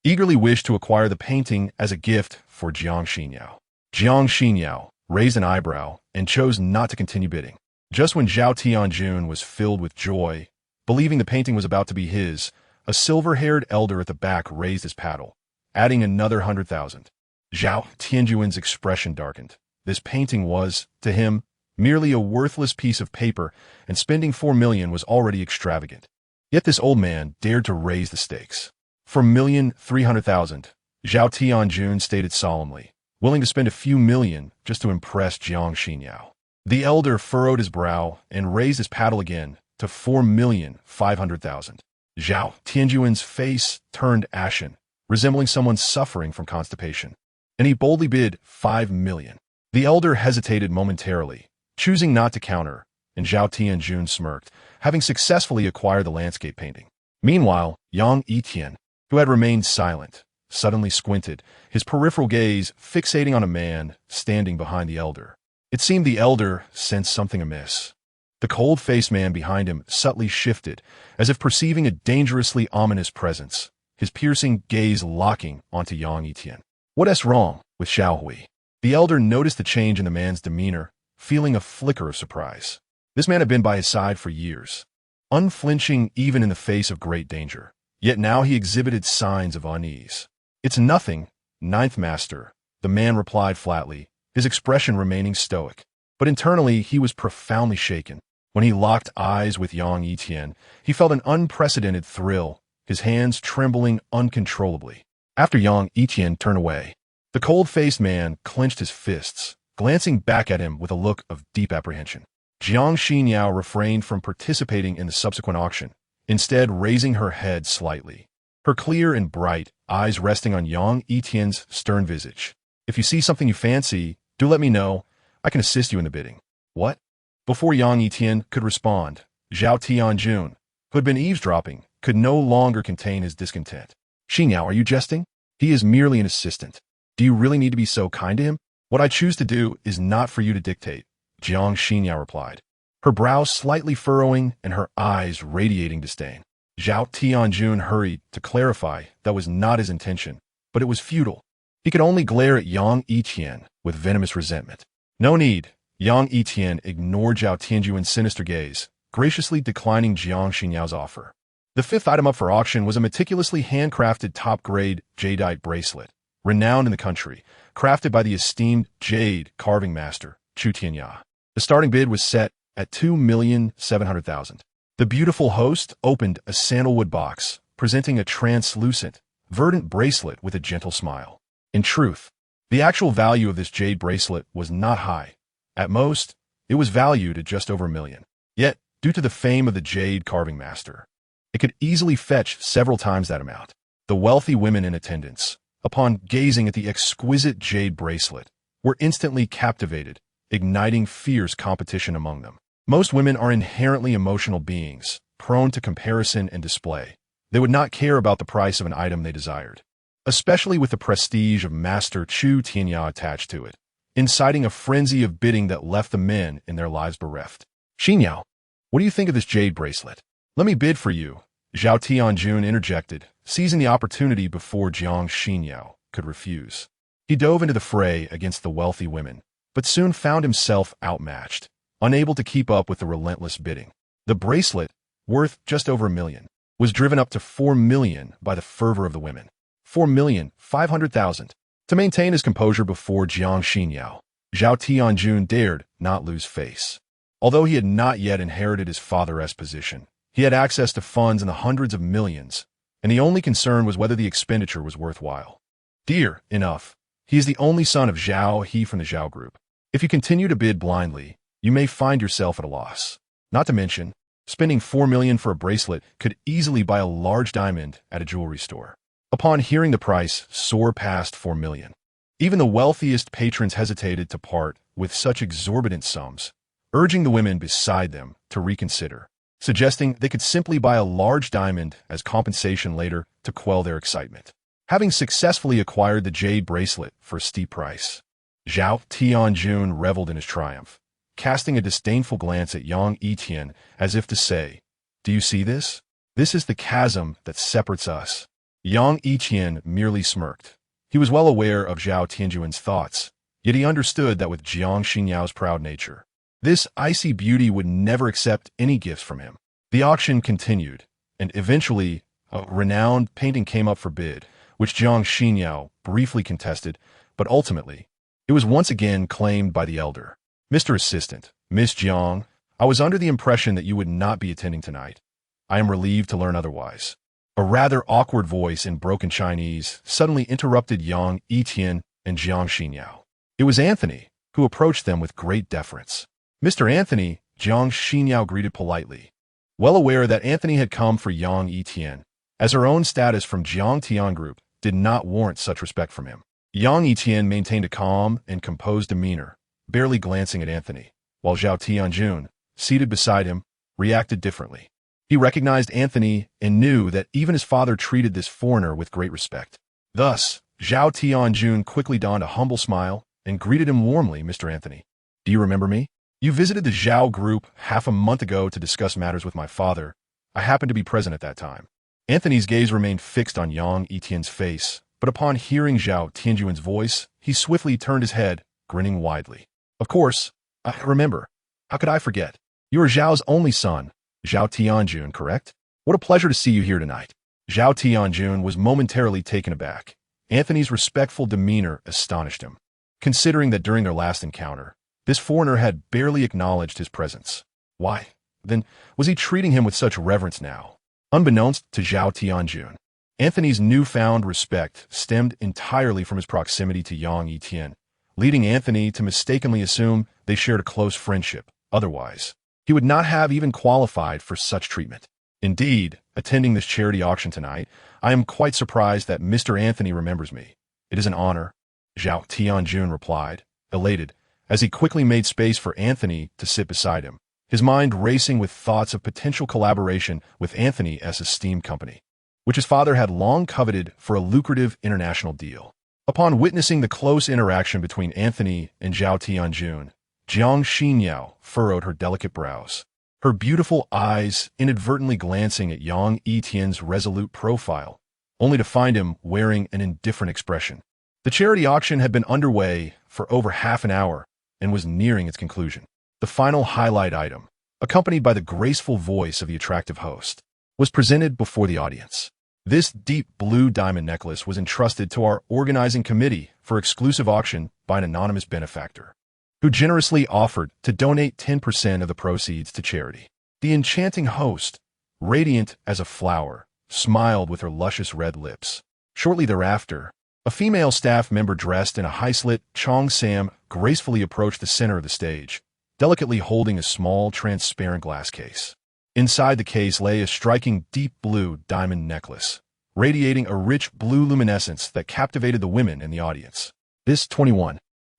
eagerly wished to acquire the painting as a gift for Jiang Xinyao. Jiang Xinyao raised an eyebrow and chose not to continue bidding. Just when Zhao Tianjun was filled with joy, believing the painting was about to be his, a silver-haired elder at the back raised his paddle, adding another 100,000. Zhao Tianjun's expression darkened. This painting was, to him, merely a worthless piece of paper, and spending 4 million was already extravagant. Yet this old man dared to raise the stakes. 4,300,000, Zhao Tianjun stated solemnly, willing to spend a few million just to impress Jiang Xinyao. The elder furrowed his brow and raised his paddle again to 4,500,000. Zhao Tianjun's face turned ashen, resembling someone suffering from constipation, and he boldly bid 5 million. The elder hesitated momentarily, choosing not to counter, and Zhao Tianjun smirked, having successfully acquired the landscape painting. Meanwhile, Yang Yitian, who had remained silent, suddenly squinted, his peripheral gaze fixating on a man standing behind the elder. It seemed the elder sensed something amiss. The cold-faced man behind him subtly shifted, as if perceiving a dangerously ominous presence, his piercing gaze locking onto Yang Yitian. What's wrong with Xiaohui? The elder noticed the change in the man's demeanor, feeling a flicker of surprise. This man had been by his side for years, unflinching even in the face of great danger. Yet now he exhibited signs of unease. It's nothing, Ninth Master, the man replied flatly, his expression remaining stoic. But internally he was profoundly shaken. When he locked eyes with Yang Yitian, he felt an unprecedented thrill, his hands trembling uncontrollably. After Yang Yitian turned away, the cold-faced man clenched his fists, glancing back at him with a look of deep apprehension. Jiang Xinyao refrained from participating in the subsequent auction, instead raising her head slightly, her clear and bright eyes resting on Yang Yitian's stern visage. If you see something you fancy, do let me know. I can assist you in the bidding. What? Before Yang Yitian could respond, Zhao Tianjun, who had been eavesdropping, could no longer contain his discontent. Xinyao, are you jesting? He is merely an assistant. Do you really need to be so kind to him? What I choose to do is not for you to dictate, Jiang Xinyao replied, her brows slightly furrowing and her eyes radiating disdain. Zhao Tianjun hurried to clarify that was not his intention, but it was futile. He could only glare at Yang Yitian with venomous resentment. No need. Yang Yitian ignored Zhao Tianjun's sinister gaze, graciously declining Jiang Xinyao's offer. The fifth item up for auction was a meticulously handcrafted top-grade jadeite bracelet, renowned in the country, crafted by the esteemed jade carving master, Chu Tianya. The starting bid was set at 2,700,000. The beautiful host opened a sandalwood box, presenting a translucent, verdant bracelet with a gentle smile. In truth, the actual value of this jade bracelet was not high. At most, it was valued at just over $1 million. Yet, due to the fame of the jade carving master, it could easily fetch several times that amount. The wealthy women in attendance, upon gazing at the exquisite jade bracelet, were instantly captivated, igniting fierce competition among them. Most women are inherently emotional beings, prone to comparison and display. They would not care about the price of an item they desired, especially with the prestige of Master Chu Tianya attached to it, inciting a frenzy of bidding that left the men in their lives bereft. Xinyao, what do you think of this jade bracelet? Let me bid for you, Zhao Tianjun interjected, seizing the opportunity before Jiang Xinyao could refuse. He dove into the fray against the wealthy women, but soon found himself outmatched, unable to keep up with the relentless bidding. The bracelet, worth just over $1 million, was driven up to 4 million by the fervor of the women. 4,500,000. To maintain his composure before Jiang Xinyao, Zhao Tianjun dared not lose face. Although he had not yet inherited his father's position, he had access to funds in the hundreds of millions, and the only concern was whether the expenditure was worthwhile. Dear enough, He is the only son of Zhao He from the Zhao group. If you continue to bid blindly, you may find yourself at a loss. Not to mention, spending 4 million for a bracelet could easily buy a large diamond at a jewelry store. Upon hearing the price soar past 4 million, even the wealthiest patrons hesitated to part with such exorbitant sums, urging the women beside them to reconsider, suggesting they could simply buy a large diamond as compensation later to quell their excitement. Having successfully acquired the jade bracelet for a steep price, Zhao Tianjun reveled in his triumph, casting a disdainful glance at Yang Yitian as if to say, "Do you see this? This is the chasm that separates us." Yang Yitian merely smirked. He was well aware of Zhao Tianjun's thoughts, yet he understood that with Jiang Xinyao's proud nature, this icy beauty would never accept any gifts from him. The auction continued, and eventually a renowned painting came up for bid, which Jiang Xinyao briefly contested, but ultimately, it was once again claimed by the elder. "Mr. Assistant, Miss Jiang, I was under the impression that you would not be attending tonight. I am relieved to learn otherwise." A rather awkward voice in broken Chinese suddenly interrupted Yang Yitian and Jiang Xinyao. It was Anthony, who approached them with great deference. "Mr. Anthony," Jiang Xinyao greeted politely, well aware that Anthony had come for Yang Yitian, as her own status from Jiang Tian Group did not warrant such respect from him. Yang Yitian maintained a calm and composed demeanor, barely glancing at Anthony, while Zhao Tianjun, seated beside him, reacted differently. He recognized Anthony and knew that even his father treated this foreigner with great respect. Thus, Zhao Tianjun quickly donned a humble smile and greeted him warmly. "Mr. Anthony, do you remember me? You visited the Zhao group half a month ago to discuss matters with my father. I happened to be present at that time." Anthony's gaze remained fixed on Yang Yitian's face, but upon hearing Zhao Tianjun's voice, he swiftly turned his head, grinning widely. "Of course, I remember. How could I forget? You are Zhao's only son, Zhao Tianjun, correct? What a pleasure to see you here tonight." Zhao Tianjun was momentarily taken aback. Anthony's respectful demeanor astonished him, considering that during their last encounter, this foreigner had barely acknowledged his presence. Why, then, was he treating him with such reverence now? Unbeknownst to Zhao Tianjun, Anthony's newfound respect stemmed entirely from his proximity to Yang Yitian, leading Anthony to mistakenly assume they shared a close friendship. Otherwise, he would not have even qualified for such treatment. "Indeed, attending this charity auction tonight, I am quite surprised that Mr. Anthony remembers me. It is an honor," Zhao Tianjun replied, elated, as he quickly made space for Anthony to sit beside him, his mind racing with thoughts of potential collaboration with Anthony's esteemed company, which his father had long coveted for a lucrative international deal. Upon witnessing the close interaction between Anthony and Zhao Tianjun, Jiang Xinyao furrowed her delicate brows, her beautiful eyes inadvertently glancing at Yang Yitian's resolute profile, only to find him wearing an indifferent expression. The charity auction had been underway for over half an hour and was nearing its conclusion. The final highlight item, accompanied by the graceful voice of the attractive host, was presented before the audience. This deep blue diamond necklace was entrusted to our organizing committee for exclusive auction by an anonymous benefactor, who generously offered to donate 10% of the proceeds to charity. The enchanting host, radiant as a flower, smiled with her luscious red lips. Shortly thereafter, a female staff member dressed in a high-slit cheongsam gracefully approached the center of the stage, delicately holding a small, transparent glass case. Inside the case lay a striking deep blue diamond necklace, radiating a rich blue luminescence that captivated the women in the audience. This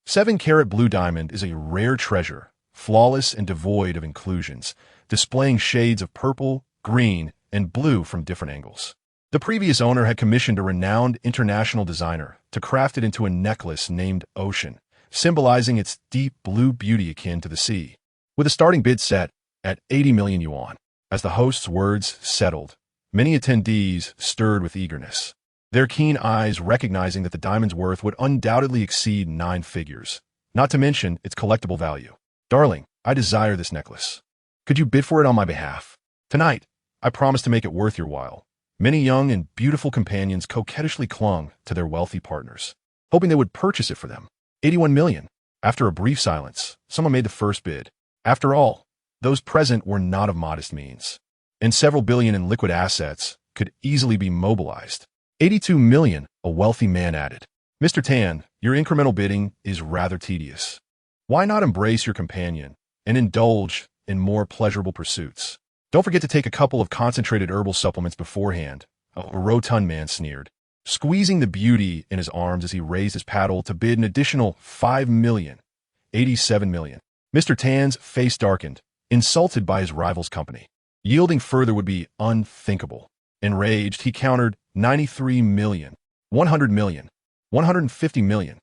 7-carat blue diamond is a rare treasure, flawless and devoid of inclusions, displaying shades of purple, green, and blue from different angles. The previous owner had commissioned a renowned international designer to craft it into a necklace named Ocean, symbolizing its deep blue beauty akin to the sea, with a starting bid set at 80 million yuan. As the host's words settled, many attendees stirred with eagerness, their keen eyes recognizing that the diamond's worth would undoubtedly exceed 9 figures, not to mention its collectible value. "Darling, I desire this necklace. Could you bid for it on my behalf? Tonight, I promise to make it worth your while." Many young and beautiful companions coquettishly clung to their wealthy partners, hoping they would purchase it for them. 81 million. After a brief silence, someone made the first bid. After all, those present were not of modest means, and several billion in liquid assets could easily be mobilized. 82 million, a wealthy man added. Mr. Tan, your incremental bidding is rather tedious. Why not embrace your companion and indulge in more pleasurable pursuits? Don't forget to take a couple of concentrated herbal supplements beforehand, a rotund man sneered, squeezing the beauty in his arms as he raised his paddle to bid an additional 5,087 million. Mr. Tan's face darkened, insulted by his rival's company. Yielding further would be unthinkable. Enraged, he countered 93 million, 100 million, 150 million.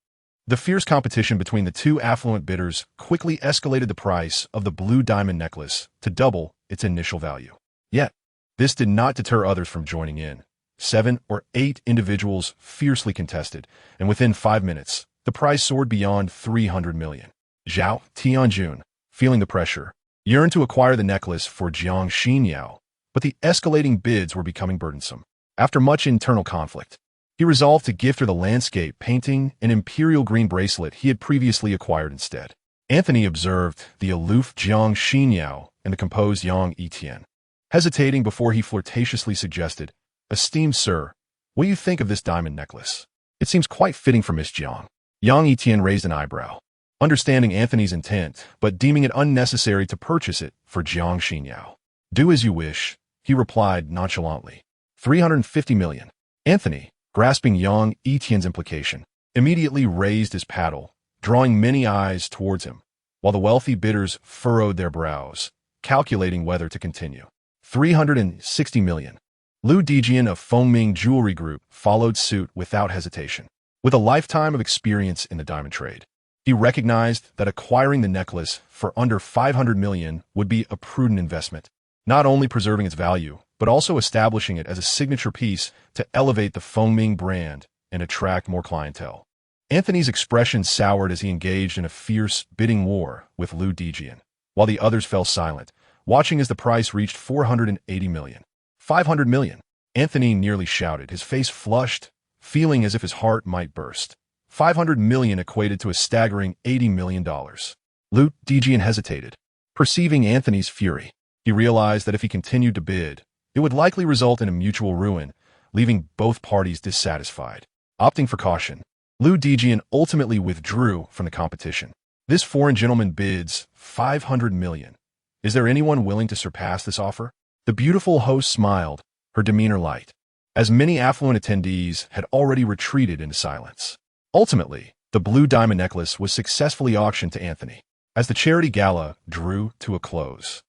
The fierce competition between the two affluent bidders quickly escalated the price of the blue diamond necklace to double its initial value. Yet, this did not deter others from joining in. 7 or 8 individuals fiercely contested, and within 5 minutes, the price soared beyond 300 million. Zhao Tianjun, feeling the pressure, yearned to acquire the necklace for Jiang Xinyao, but the escalating bids were becoming burdensome. After much internal conflict, he resolved to gift her the landscape painting and imperial green bracelet he had previously acquired instead. Anthony observed the aloof Jiang Xinyao and the composed Yang Yitian, hesitating before he flirtatiously suggested, "Esteemed sir, what do you think of this diamond necklace? It seems quite fitting for Miss Jiang." Yang Yitian raised an eyebrow, understanding Anthony's intent, but deeming it unnecessary to purchase it for Jiang Xinyao. "Do as you wish," he replied nonchalantly. 350 million. Anthony, grasping Yang Yitian's implication, immediately raised his paddle, drawing many eyes towards him, while the wealthy bidders furrowed their brows, calculating whether to continue. 360 million. Lu Dijian of Fengming Jewelry Group followed suit without hesitation. With a lifetime of experience in the diamond trade, he recognized that acquiring the necklace for under 500 million would be a prudent investment, not only preserving its value, but also establishing it as a signature piece to elevate the Fengming brand and attract more clientele. Anthony's expression soured as he engaged in a fierce bidding war with Lu Dijian, while the others fell silent, watching as the price reached 480 million. 500 million. Anthony nearly shouted, his face flushed, feeling as if his heart might burst. 500 million equated to a staggering $80 million. Lu Dijian hesitated. Perceiving Anthony's fury, he realized that if he continued to bid, it would likely result in a mutual ruin, leaving both parties dissatisfied. Opting for caution, Lu Dijian ultimately withdrew from the competition. This foreign gentleman bids 500 million. Is there anyone willing to surpass this offer? The beautiful host smiled, her demeanor light, as many affluent attendees had already retreated into silence. Ultimately, the blue diamond necklace was successfully auctioned to Anthony. As the charity gala drew to a close,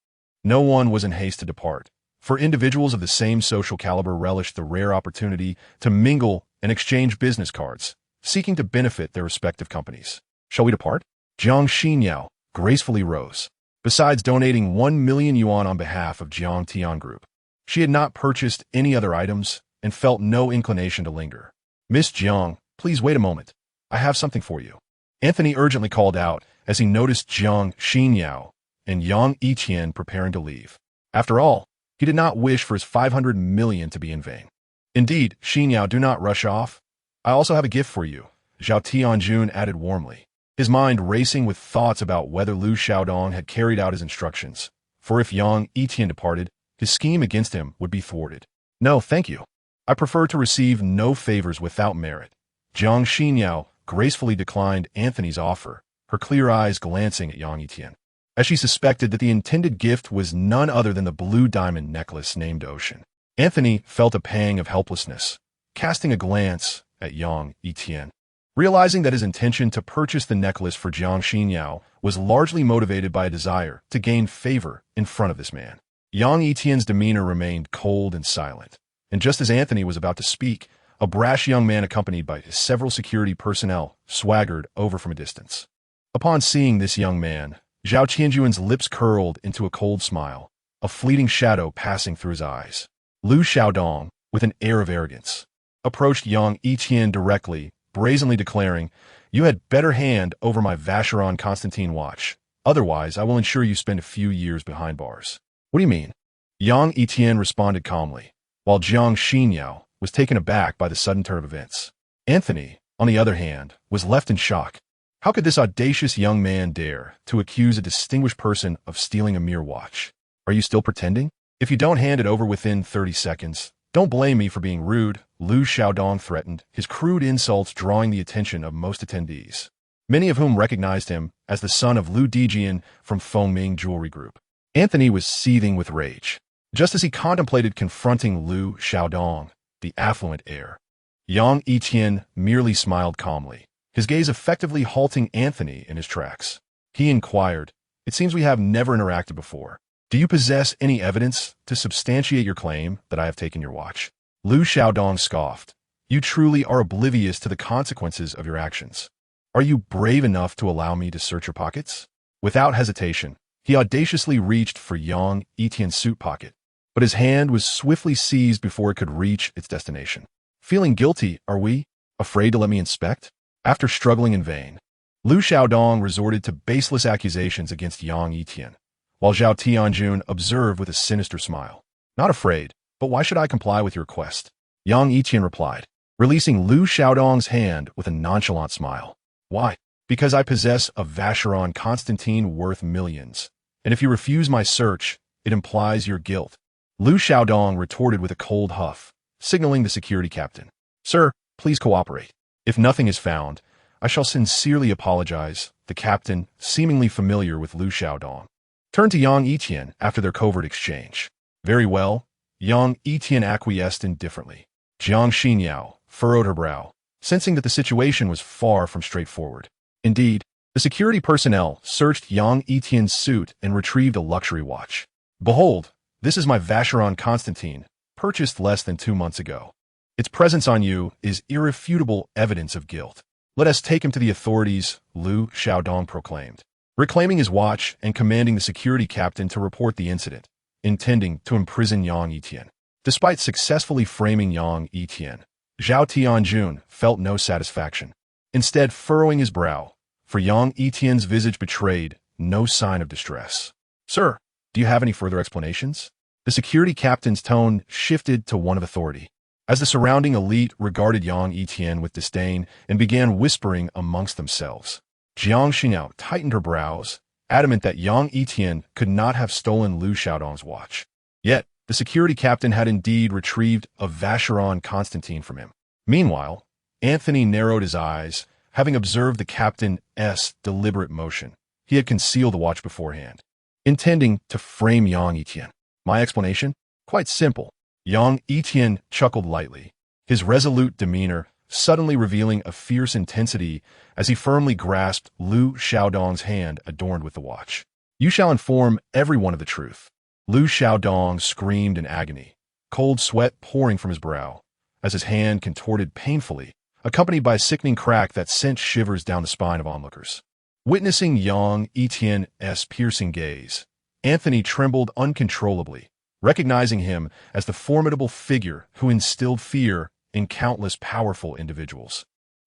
no one was in haste to depart, for individuals of the same social caliber relished the rare opportunity to mingle and exchange business cards, seeking to benefit their respective companies. "Shall we depart?" Jiang Xinyao gracefully rose. Besides donating 1 million yuan on behalf of Jiang Tian Group, she had not purchased any other items and felt no inclination to linger. "Miss Jiang, please wait a moment. I have something for you," Anthony urgently called out as he noticed Jiang Xinyao and Yang Yitian preparing to leave. After all, he did not wish for his 500 million to be in vain. "Indeed, Xinyao, do not rush off. I also have a gift for you," Zhao Tianjun added warmly, his mind racing with thoughts about whether Lu Xiaodong had carried out his instructions, for if Yang Yitian departed, his scheme against him would be thwarted. "No, thank you. I prefer to receive no favors without merit." Jiang Xinyao gracefully declined Anthony's offer, her clear eyes glancing at Yang Yitian, as she suspected that the intended gift was none other than the blue diamond necklace named Ocean. Anthony felt a pang of helplessness, casting a glance at Yang Yitian, realizing that his intention to purchase the necklace for Jiang Xinyao was largely motivated by a desire to gain favor in front of this man. Yang Yitian's demeanor remained cold and silent, and just as Anthony was about to speak, a brash young man accompanied by several security personnel swaggered over from a distance. Upon seeing this young man, Zhao Qianjuan's lips curled into a cold smile, a fleeting shadow passing through his eyes. Lu Xiaodong, with an air of arrogance, approached Yang Yitian directly, brazenly declaring, "You had better hand over my Vacheron Constantine watch. Otherwise, I will ensure you spend a few years behind bars." "What do you mean?" Yang Yitian responded calmly, while Jiang Xinyao was taken aback by the sudden turn of events. Anthony, on the other hand, was left in shock. How could this audacious young man dare to accuse a distinguished person of stealing a mere watch? "Are you still pretending? If you don't hand it over within 30 seconds, don't blame me for being rude," Lu Xiaodong threatened, his crude insults drawing the attention of most attendees, many of whom recognized him as the son of Lu Dijian from Fengming Jewelry Group. Anthony was seething with rage, just as he contemplated confronting Lu Xiaodong, the affluent heir. Yang Yitian merely smiled calmly, his gaze effectively halting Anthony in his tracks. He inquired, "It seems we have never interacted before. Do you possess any evidence to substantiate your claim that I have taken your watch?" Lu Xiaodong scoffed. "You truly are oblivious to the consequences of your actions. Are you brave enough to allow me to search your pockets?" Without hesitation, he audaciously reached for Yang Yitian's suit pocket, but his hand was swiftly seized before it could reach its destination. "Feeling guilty, are we? Afraid to let me inspect?" After struggling in vain, Lu Xiaodong resorted to baseless accusations against Yang Yitian, while Zhao Tianjun observed with a sinister smile. "Not afraid, but why should I comply with your request?" Yang Yitian replied, releasing Lu Xiaodong's hand with a nonchalant smile. "Why? Because I possess a Vacheron Constantine worth millions, and if you refuse my search, it implies your guilt." Lu Xiaodong retorted with a cold huff, signaling the security captain. "Sir, please cooperate. If nothing is found, I shall sincerely apologize." The captain, seemingly familiar with Lu Xiaodong, turned to Yang Yitian after their covert exchange. "Very well." Yang Yitian acquiesced indifferently. Jiang Xinyao furrowed her brow, sensing that the situation was far from straightforward. Indeed, the security personnel searched Yang Yitian's suit and retrieved a luxury watch. "Behold, this is my Vacheron Constantine, purchased less than 2 months ago. Its presence on you is irrefutable evidence of guilt. Let us take him to the authorities," Lu Xiaodong proclaimed, reclaiming his watch and commanding the security captain to report the incident, intending to imprison Yang Yitian. Despite successfully framing Yang Yitian, Zhao Tianjun felt no satisfaction, instead furrowing his brow, for Yang Yitian's visage betrayed no sign of distress. "Sir, do you have any further explanations?" The security captain's tone shifted to one of authority, as the surrounding elite regarded Yang Yitian with disdain and began whispering amongst themselves. Jiang Xinyao tightened her brows, adamant that Yang Yitian could not have stolen Lu Xiaodong's watch. Yet, the security captain had indeed retrieved a Vacheron Constantine from him. Meanwhile, Anthony narrowed his eyes, having observed the captain's deliberate motion. He had concealed the watch beforehand, intending to frame Yang Yitian. "My explanation? Quite simple." Yang Yitian chuckled lightly, his resolute demeanor suddenly revealing a fierce intensity as he firmly grasped Lu Xiaodong's hand adorned with the watch. "You shall inform everyone of the truth." Lu Xiaodong screamed in agony, cold sweat pouring from his brow, as his hand contorted painfully, accompanied by a sickening crack that sent shivers down the spine of onlookers. Witnessing Yang Yitian's piercing gaze, Anthony trembled uncontrollably, recognizing him as the formidable figure who instilled fear in countless powerful individuals,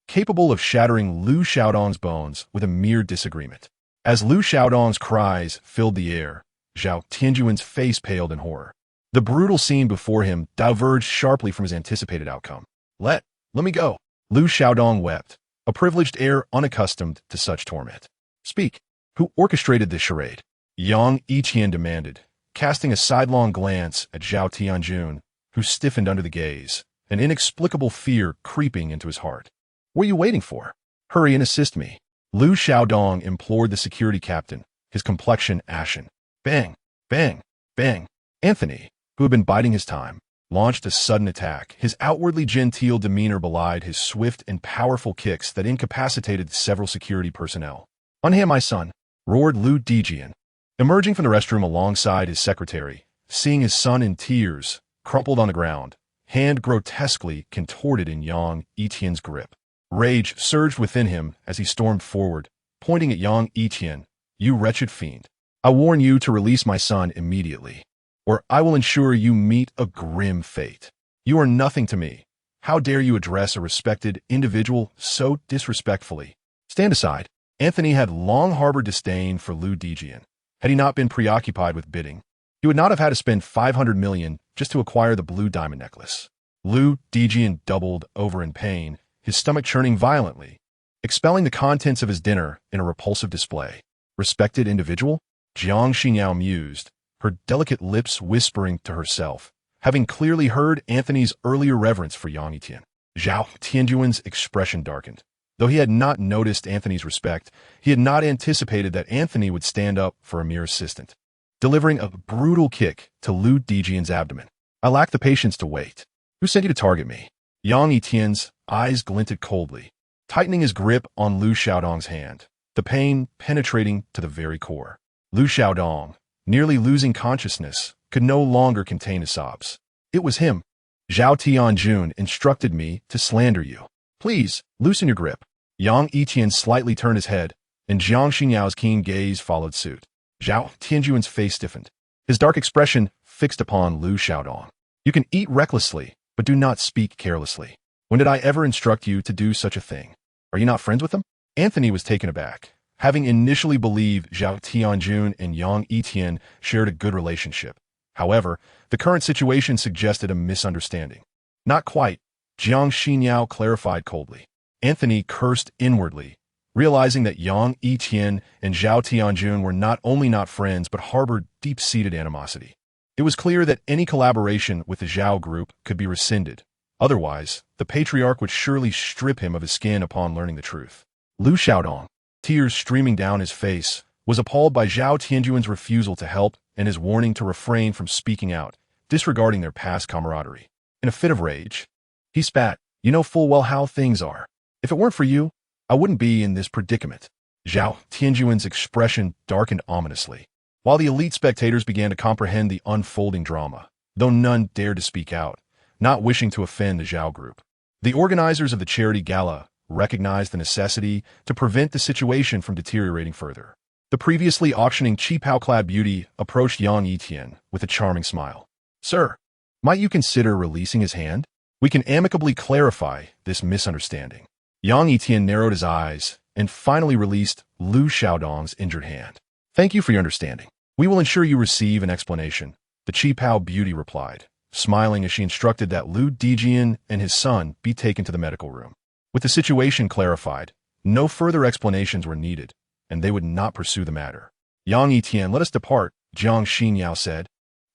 capable of shattering Lu Xiaodong's bones with a mere disagreement. As Lu Xiaodong's cries filled the air, Zhao Tianjuan's face paled in horror. The brutal scene before him diverged sharply from his anticipated outcome. Let me go." Lu Xiaodong wept, a privileged heir unaccustomed to such torment. "Speak. Who orchestrated this charade?" Yang Yitian demanded, casting a sidelong glance at Zhao Tianjun, who stiffened under the gaze, an inexplicable fear creeping into his heart. "What are you waiting for? Hurry and assist me." Lu Xiaodong implored the security captain, his complexion ashen. Bang, bang, bang. Anthony, who had been biding his time, launched a sudden attack. His outwardly genteel demeanor belied his swift and powerful kicks that incapacitated several security personnel. "Unhand my son," roared Lu Dijian, emerging from the restroom alongside his secretary, seeing his son in tears, crumpled on the ground, hand grotesquely contorted in Yang Yitian's grip. Rage surged within him as he stormed forward, pointing at Yang Yitian. "You wretched fiend. I warn you to release my son immediately, or I will ensure you meet a grim fate. You are nothing to me. How dare you address a respected individual so disrespectfully?" "Stand aside." Anthony had long harbored disdain for Lu Dijian. Had he not been preoccupied with bidding, he would not have had to spend 500 million just to acquire the blue diamond necklace. Lu Dijian doubled over in pain, his stomach churning violently, expelling the contents of his dinner in a repulsive display. "Respected individual?" Jiang Xinyao mused, her delicate lips whispering to herself, having clearly heard Anthony's earlier reverence for Yang Yitian. Zhao Tianjuan's expression darkened. Though he had not noticed Anthony's respect, he had not anticipated that Anthony would stand up for a mere assistant, delivering a brutal kick to Lu Dijian's abdomen. I lack the patience to wait. Who sent you to target me? Yang Yitian's eyes glinted coldly, tightening his grip on Lu Xiaodong's hand, the pain penetrating to the very core. Lu Xiaodong, nearly losing consciousness, could no longer contain his sobs. It was him. Zhao Tianjun instructed me to slander you. Please, loosen your grip. Yang Yitian slightly turned his head, and Jiang Xinyao's keen gaze followed suit. Zhao Tianjuan's face stiffened, his dark expression fixed upon Lu Xiaodong. You can eat recklessly, but do not speak carelessly. When did I ever instruct you to do such a thing? Are you not friends with them? Anthony was taken aback, having initially believed Zhao Tianjun and Yang Yitian shared a good relationship. However, the current situation suggested a misunderstanding. Not quite, Jiang Xinyao clarified coldly. Anthony cursed inwardly, realizing that Yang Yitian and Zhao Tianjun were not only not friends but harbored deep-seated animosity. It was clear that any collaboration with the Zhao group could be rescinded. Otherwise, the patriarch would surely strip him of his skin upon learning the truth. Lu Xiaodong, tears streaming down his face, was appalled by Zhao Tianjuan's refusal to help and his warning to refrain from speaking out, disregarding their past camaraderie. In a fit of rage, he spat, "You know full well how things are. If it weren't for you, I wouldn't be in this predicament." Zhao Tianjuan's expression darkened ominously, while the elite spectators began to comprehend the unfolding drama, though none dared to speak out, not wishing to offend the Zhao group. The organizers of the charity gala recognized the necessity to prevent the situation from deteriorating further. The previously auctioning cheapao-clad beauty approached Yang Yitian with a charming smile. "Sir, might you consider releasing his hand? We can amicably clarify this misunderstanding." Yang Yitian narrowed his eyes and finally released Lu Xiaodong's injured hand. "Thank you for your understanding. We will ensure you receive an explanation," the cheapao beauty replied, smiling as she instructed that Lu Dijian and his son be taken to the medical room. With the situation clarified, no further explanations were needed, and they would not pursue the matter. "Yang Yitian, let us depart," Jiang Xinyao said,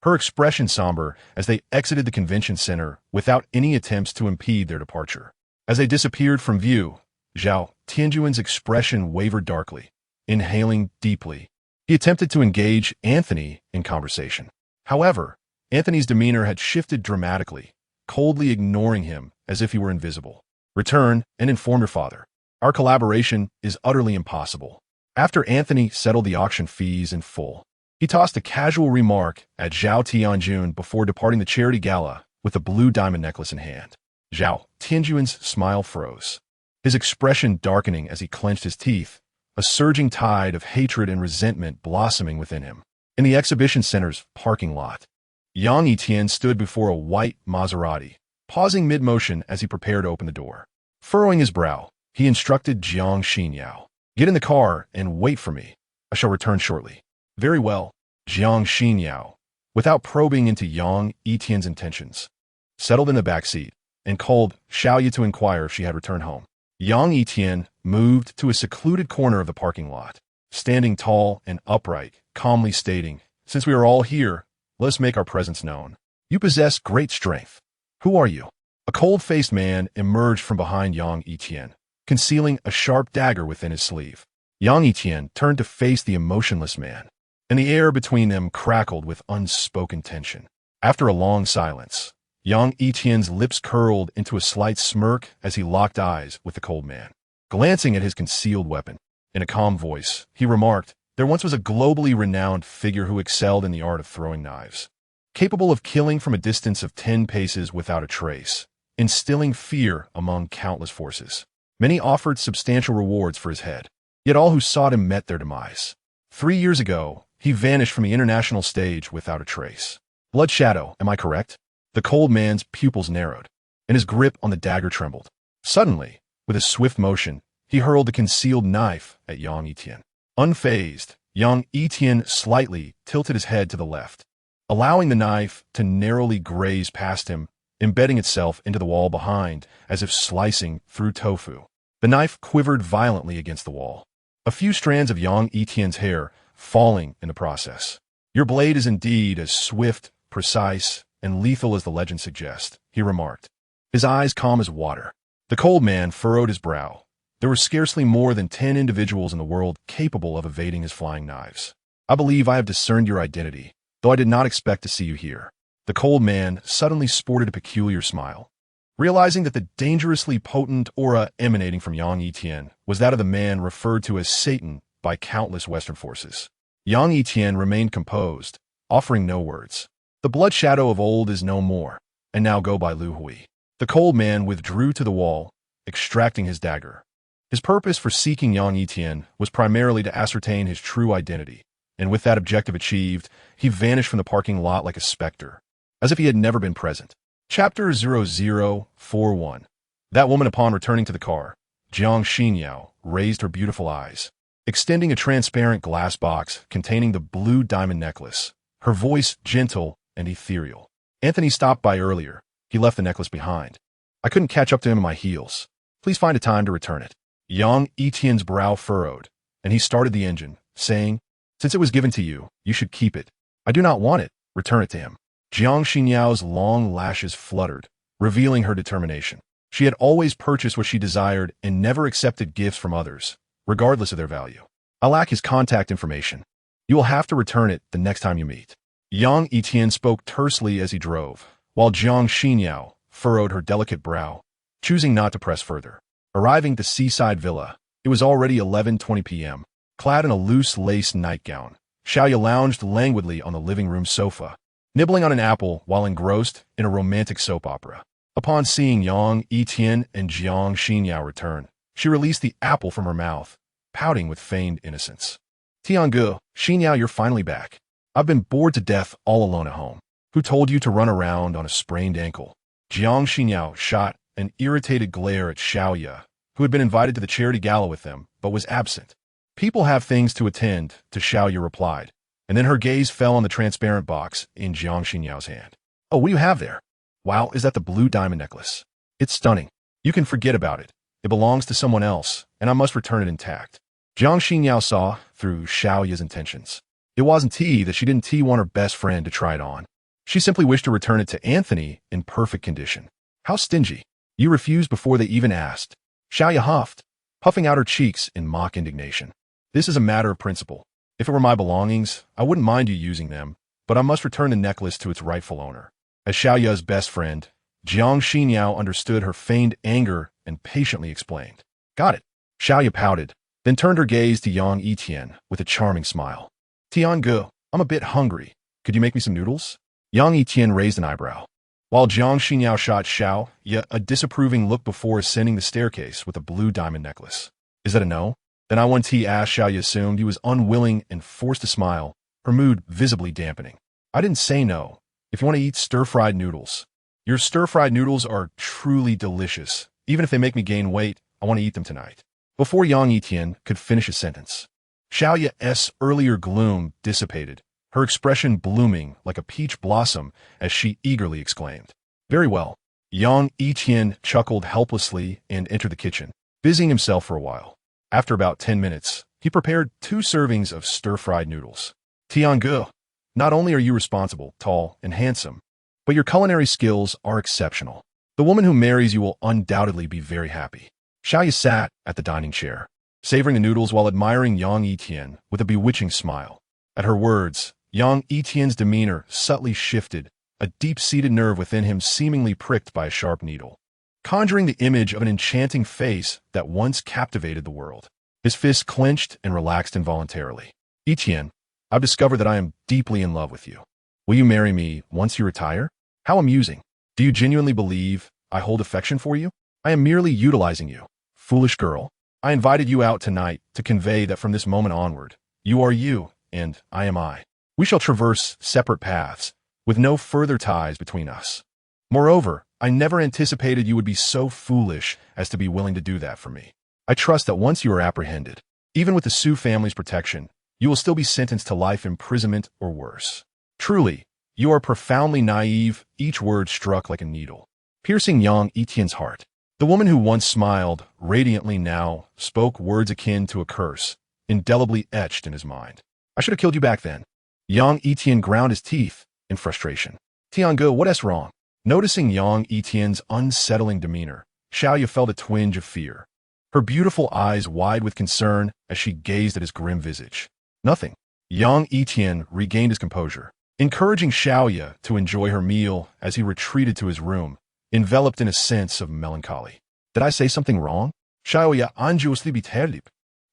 her expression somber as they exited the convention center without any attempts to impede their departure. As they disappeared from view, Zhao Tianjuan's expression wavered darkly. Inhaling deeply, he attempted to engage Anthony in conversation. However, Anthony's demeanor had shifted dramatically, coldly ignoring him as if he were invisible. "Return and inform your father. Our collaboration is utterly impossible." After Anthony settled the auction fees in full, he tossed a casual remark at Zhao Tianjun before departing the charity gala with a blue diamond necklace in hand. Zhao Tianjuan's smile froze, his expression darkening as he clenched his teeth, a surging tide of hatred and resentment blossoming within him. In the exhibition center's parking lot, Yang Yitian stood before a white Maserati, pausing mid-motion as he prepared to open the door. Furrowing his brow, he instructed Jiang Xinyao, "Get in the car and wait for me. I shall return shortly." "Very well," Jiang Xinyao, without probing into Yang Yitian's intentions, settled in the back seat and called Xiaoyi to inquire if she had returned home. Yang Yitian moved to a secluded corner of the parking lot, standing tall and upright, calmly stating, "Since we are all here, let us make our presence known. You possess great strength. Who are you?" A cold-faced man emerged from behind Yang Yitian, concealing a sharp dagger within his sleeve. Yang Yitian turned to face the emotionless man, and the air between them crackled with unspoken tension. After a long silence, Yang Yitian's lips curled into a slight smirk as he locked eyes with the cold man. Glancing at his concealed weapon, in a calm voice, he remarked, "There once was a globally renowned figure who excelled in the art of throwing knives, capable of killing from a distance of 10 paces without a trace, instilling fear among countless forces. Many offered substantial rewards for his head, yet all who sought him met their demise. 3 years ago, he vanished from the international stage without a trace." Blood Shadow, am I correct? The cold man's pupils narrowed, and his grip on the dagger trembled. Suddenly, with a swift motion, he hurled the concealed knife at Yang Yitian. Unfazed, Yang Yitian slightly tilted his head to the left, allowing the knife to narrowly graze past him, embedding itself into the wall behind as if slicing through tofu. The knife quivered violently against the wall, a few strands of Yang Yitian's hair falling in the process. "Your blade is indeed as swift, precise, and lethal as the legend suggests, he remarked, his eyes calm as water. The cold man furrowed his brow. There were scarcely more than 10 individuals in the world capable of evading his flying knives. I believe I have discerned your identity, though I did not expect to see you here. The cold man suddenly sported a peculiar smile. Realizing that the dangerously potent aura emanating from Yang Yitian was that of the man referred to as Satan by countless Western forces. Yang Yitian remained composed, offering no words. The blood shadow of old is no more, and now go by Lu Hui. The cold man withdrew to the wall, extracting his dagger. His purpose for seeking Yang Yitian was primarily to ascertain his true identity, and with that objective achieved, he vanished from the parking lot like a specter, as if he had never been present. Chapter 0041. That woman, upon returning to the car, Jiang Xinyao, raised her beautiful eyes, extending a transparent glass box containing the blue diamond necklace, her voice gentle and ethereal. Anthony stopped by earlier. He left the necklace behind. I couldn't catch up to him in my heels. Please find a time to return it. Yang Yitian's brow furrowed, and he started the engine, saying, since it was given to you, you should keep it. I do not want it. Return it to him. Jiang Xinyao's long lashes fluttered, revealing her determination. She had always purchased what she desired and never accepted gifts from others, regardless of their value. I lack his contact information. You will have to return it the next time you meet. Yang Yitian spoke tersely as he drove, while Jiang Xinyao furrowed her delicate brow, choosing not to press further. Arriving at the seaside villa, it was already 11:20 p.m. Clad in a loose lace nightgown, Xiaoya lounged languidly on the living room sofa, nibbling on an apple while engrossed in a romantic soap opera. Upon seeing Yang Yitian and Jiang Xinyao return, she released the apple from her mouth, pouting with feigned innocence. Tiangu, Xinyao, you're finally back. I've been bored to death all alone at home. Who told you to run around on a sprained ankle? Jiang Xinyao shot an irritated glare at Xiaoya, who had been invited to the charity gala with them, but was absent. People have things to attend to, Xiaoya replied, and then her gaze fell on the transparent box in Jiang Xinyao's hand. Oh, what do you have there? Wow, is that the blue diamond necklace? It's stunning. You can forget about it. It belongs to someone else, and I must return it intact. Jiang Xinyao saw through Xiaoya's intentions. It wasn't that she didn't want her best friend to try it on. She simply wished to return it to Anthony in perfect condition. How stingy. You refused before they even asked. Xiaoya huffed, puffing out her cheeks in mock indignation. This is a matter of principle. If it were my belongings, I wouldn't mind you using them, but I must return the necklace to its rightful owner. As Xiaoya's best friend, Jiang Xinyao understood her feigned anger and patiently explained. Got it. Xiaoya pouted, then turned her gaze to Yang Yitian with a charming smile. Tiangu, I'm a bit hungry. Could you make me some noodles? Yang Yitian raised an eyebrow, while Jiang Xinyao shot Xiaoya a disapproving look before ascending the staircase with a blue diamond necklace. Is that a no? Then I once he asked, Xiaoya assumed he was unwilling and forced to smile, her mood visibly dampening. I didn't say no. If you want to eat stir-fried noodles. Your stir-fried noodles are truly delicious. Even if they make me gain weight, I want to eat them tonight. Before Yang Yitian could finish his sentence, Xiaoya's earlier gloom dissipated, her expression blooming like a peach blossom as she eagerly exclaimed. Very well. Yang Yitian chuckled helplessly and entered the kitchen, busying himself for a while. After about 10 minutes, he prepared 2 servings of stir-fried noodles. Tiangu, not only are you responsible, tall, and handsome, but your culinary skills are exceptional. The woman who marries you will undoubtedly be very happy. Xiaoya sat at the dining chair, savoring the noodles while admiring Yang Yitian with a bewitching smile. At her words, Yang Yitian's demeanor subtly shifted, a deep-seated nerve within him seemingly pricked by a sharp needle, conjuring the image of an enchanting face that once captivated the world. His fists clenched and relaxed involuntarily. Yitian, I've discovered that I am deeply in love with you. Will you marry me once you retire? How amusing. Do you genuinely believe I hold affection for you? I am merely utilizing you. Foolish girl. I invited you out tonight to convey that from this moment onward, you are you, and I am I. We shall traverse separate paths, with no further ties between us. Moreover, I never anticipated you would be so foolish as to be willing to do that for me. I trust that once you are apprehended, even with the Su family's protection, you will still be sentenced to life imprisonment or worse. Truly, you are profoundly naive, each word struck like a needle, piercing Yang Yitian's heart. The woman who once smiled radiantly now spoke words akin to a curse, indelibly etched in his mind. I should have killed you back then. Yang Yitian ground his teeth in frustration. Tiange, what's wrong? Noticing Yang Yitian's unsettling demeanor, Xiaoya felt a twinge of fear, her beautiful eyes wide with concern as she gazed at his grim visage. Nothing. Yang Yitian regained his composure, encouraging Xiaoya to enjoy her meal as he retreated to his room, enveloped in a sense of melancholy. Did I say something wrong? Xiaoya anxiously betrayed,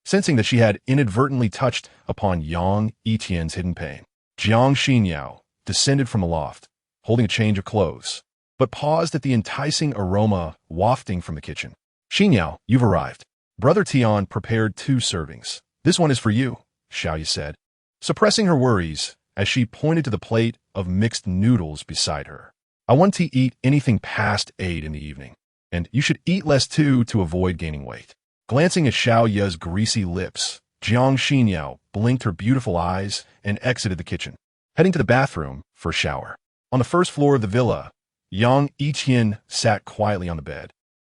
sensing that she had inadvertently touched upon Yang Yitian's hidden pain. Jiang Xinyao descended from the loft, holding a change of clothes, but paused at the enticing aroma wafting from the kitchen. Xinyao, you've arrived. Brother Tian prepared 2 servings. This one is for you, Xiaoya said, suppressing her worries as she pointed to the plate of mixed noodles beside her. I want to eat anything past 8 in the evening, and you should eat less too to avoid gaining weight. Glancing at Xiaoya's greasy lips, Jiang Xinyao blinked her beautiful eyes and exited the kitchen, heading to the bathroom for a shower. On the first floor of the villa, Yang Yitian sat quietly on the bed,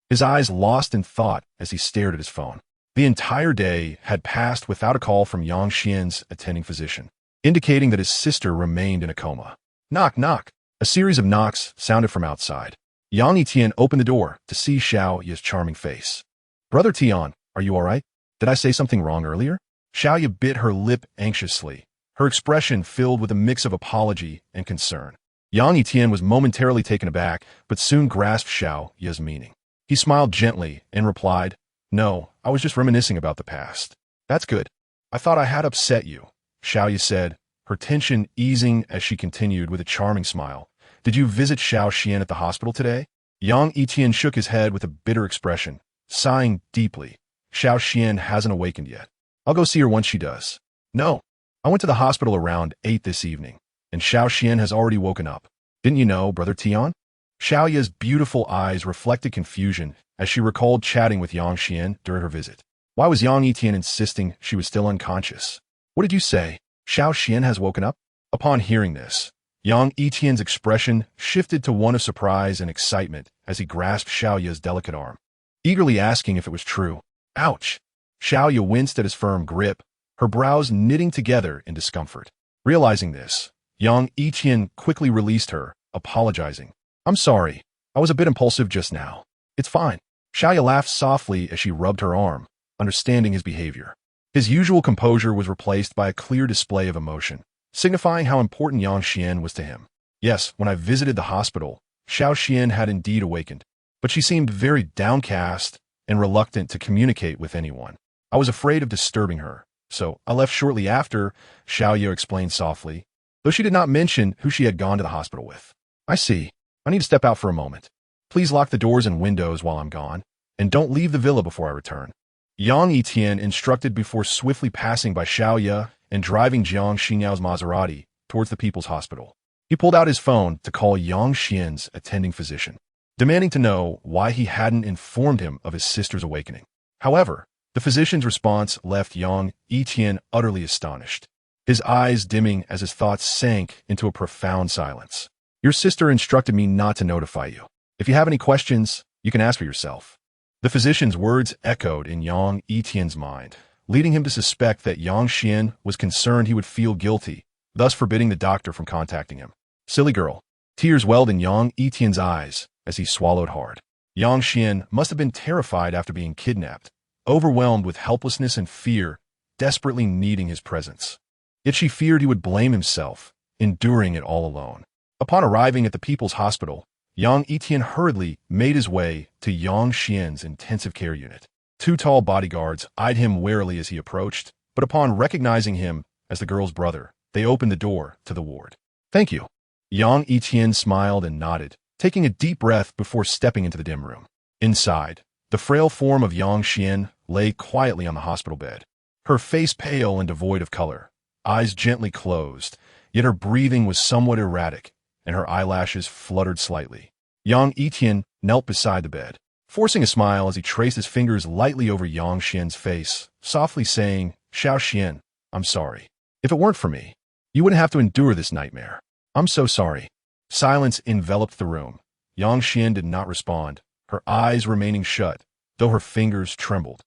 his eyes lost in thought as he stared at his phone. The entire day had passed without a call from Yang Xian's attending physician, indicating that his sister remained in a coma. Knock, knock. A series of knocks sounded from outside. Yang Yitian opened the door to see Xiaoya's charming face. Brother Tian, are you all right? Did I say something wrong earlier? Xiaoya bit her lip anxiously, her expression filled with a mix of apology and concern. Yang Yitian was momentarily taken aback, but soon grasped Xiaoya's meaning. He smiled gently and replied, No, I was just reminiscing about the past. That's good. I thought I had upset you, Xiaoya said, her tension easing as she continued with a charming smile. Did you visit Xiao Xian at the hospital today? Yang Yitian shook his head with a bitter expression, sighing deeply. Xiao Xian hasn't awakened yet. I'll go see her once she does. No, I went to the hospital around 8 this evening, and Xiao Xian has already woken up. Didn't you know, Brother Tian? Xiaoya's beautiful eyes reflected confusion as she recalled chatting with Yang Xian during her visit. Why was Yang Yitian insisting she was still unconscious? What did you say? Xiao Xian has woken up? Upon hearing this, Yang Yitian's expression shifted to one of surprise and excitement as he grasped Xiaoya's delicate arm, eagerly asking if it was true. Ouch! Xiaoya winced at his firm grip, her brows knitting together in discomfort. Realizing this, Yang Yitian quickly released her, apologizing. I'm sorry. I was a bit impulsive just now. It's fine. Xiaoya laughed softly as she rubbed her arm, understanding his behavior. His usual composure was replaced by a clear display of emotion, signifying how important Yang Xian was to him. Yes, when I visited the hospital, Xiao Xian had indeed awakened, but she seemed very downcast and reluctant to communicate with anyone. I was afraid of disturbing her, so I left shortly after, Xiaoya explained softly, though she did not mention who she had gone to the hospital with. I see. I need to step out for a moment. Please lock the doors and windows while I'm gone, and don't leave the villa before I return. Yang Yitian instructed before swiftly passing by Xiaoya and driving Jiang Xinyao's Maserati towards the People's Hospital. He pulled out his phone to call Yang Xian's attending physician, demanding to know why he hadn't informed him of his sister's awakening. However, the physician's response left Yang Yitian utterly astonished, his eyes dimming as his thoughts sank into a profound silence. Your sister instructed me not to notify you. If you have any questions, you can ask for yourself. The physician's words echoed in Yang Yitian's mind, leading him to suspect that Yang Xian was concerned he would feel guilty, thus forbidding the doctor from contacting him. Silly girl. Tears welled in Yang Yitian's eyes as he swallowed hard. Yang Xian must have been terrified after being kidnapped, overwhelmed with helplessness and fear, desperately needing his presence. Yet she feared he would blame himself, enduring it all alone. Upon arriving at the People's Hospital, Yang Yitian hurriedly made his way to Yang Xian's intensive care unit. 2 tall bodyguards eyed him warily as he approached, but upon recognizing him as the girl's brother, they opened the door to the ward. Thank you. Yang Yitian smiled and nodded, taking a deep breath before stepping into the dim room. Inside, the frail form of Yang Xian lay quietly on the hospital bed, her face pale and devoid of color, eyes gently closed, yet her breathing was somewhat erratic, and her eyelashes fluttered slightly. Yang Yitian knelt beside the bed, forcing a smile as he traced his fingers lightly over Yang Xian's face, softly saying, Xiao Xian, I'm sorry. If it weren't for me, you wouldn't have to endure this nightmare. I'm so sorry. Silence enveloped the room. Yang Xian did not respond, her eyes remaining shut, though her fingers trembled,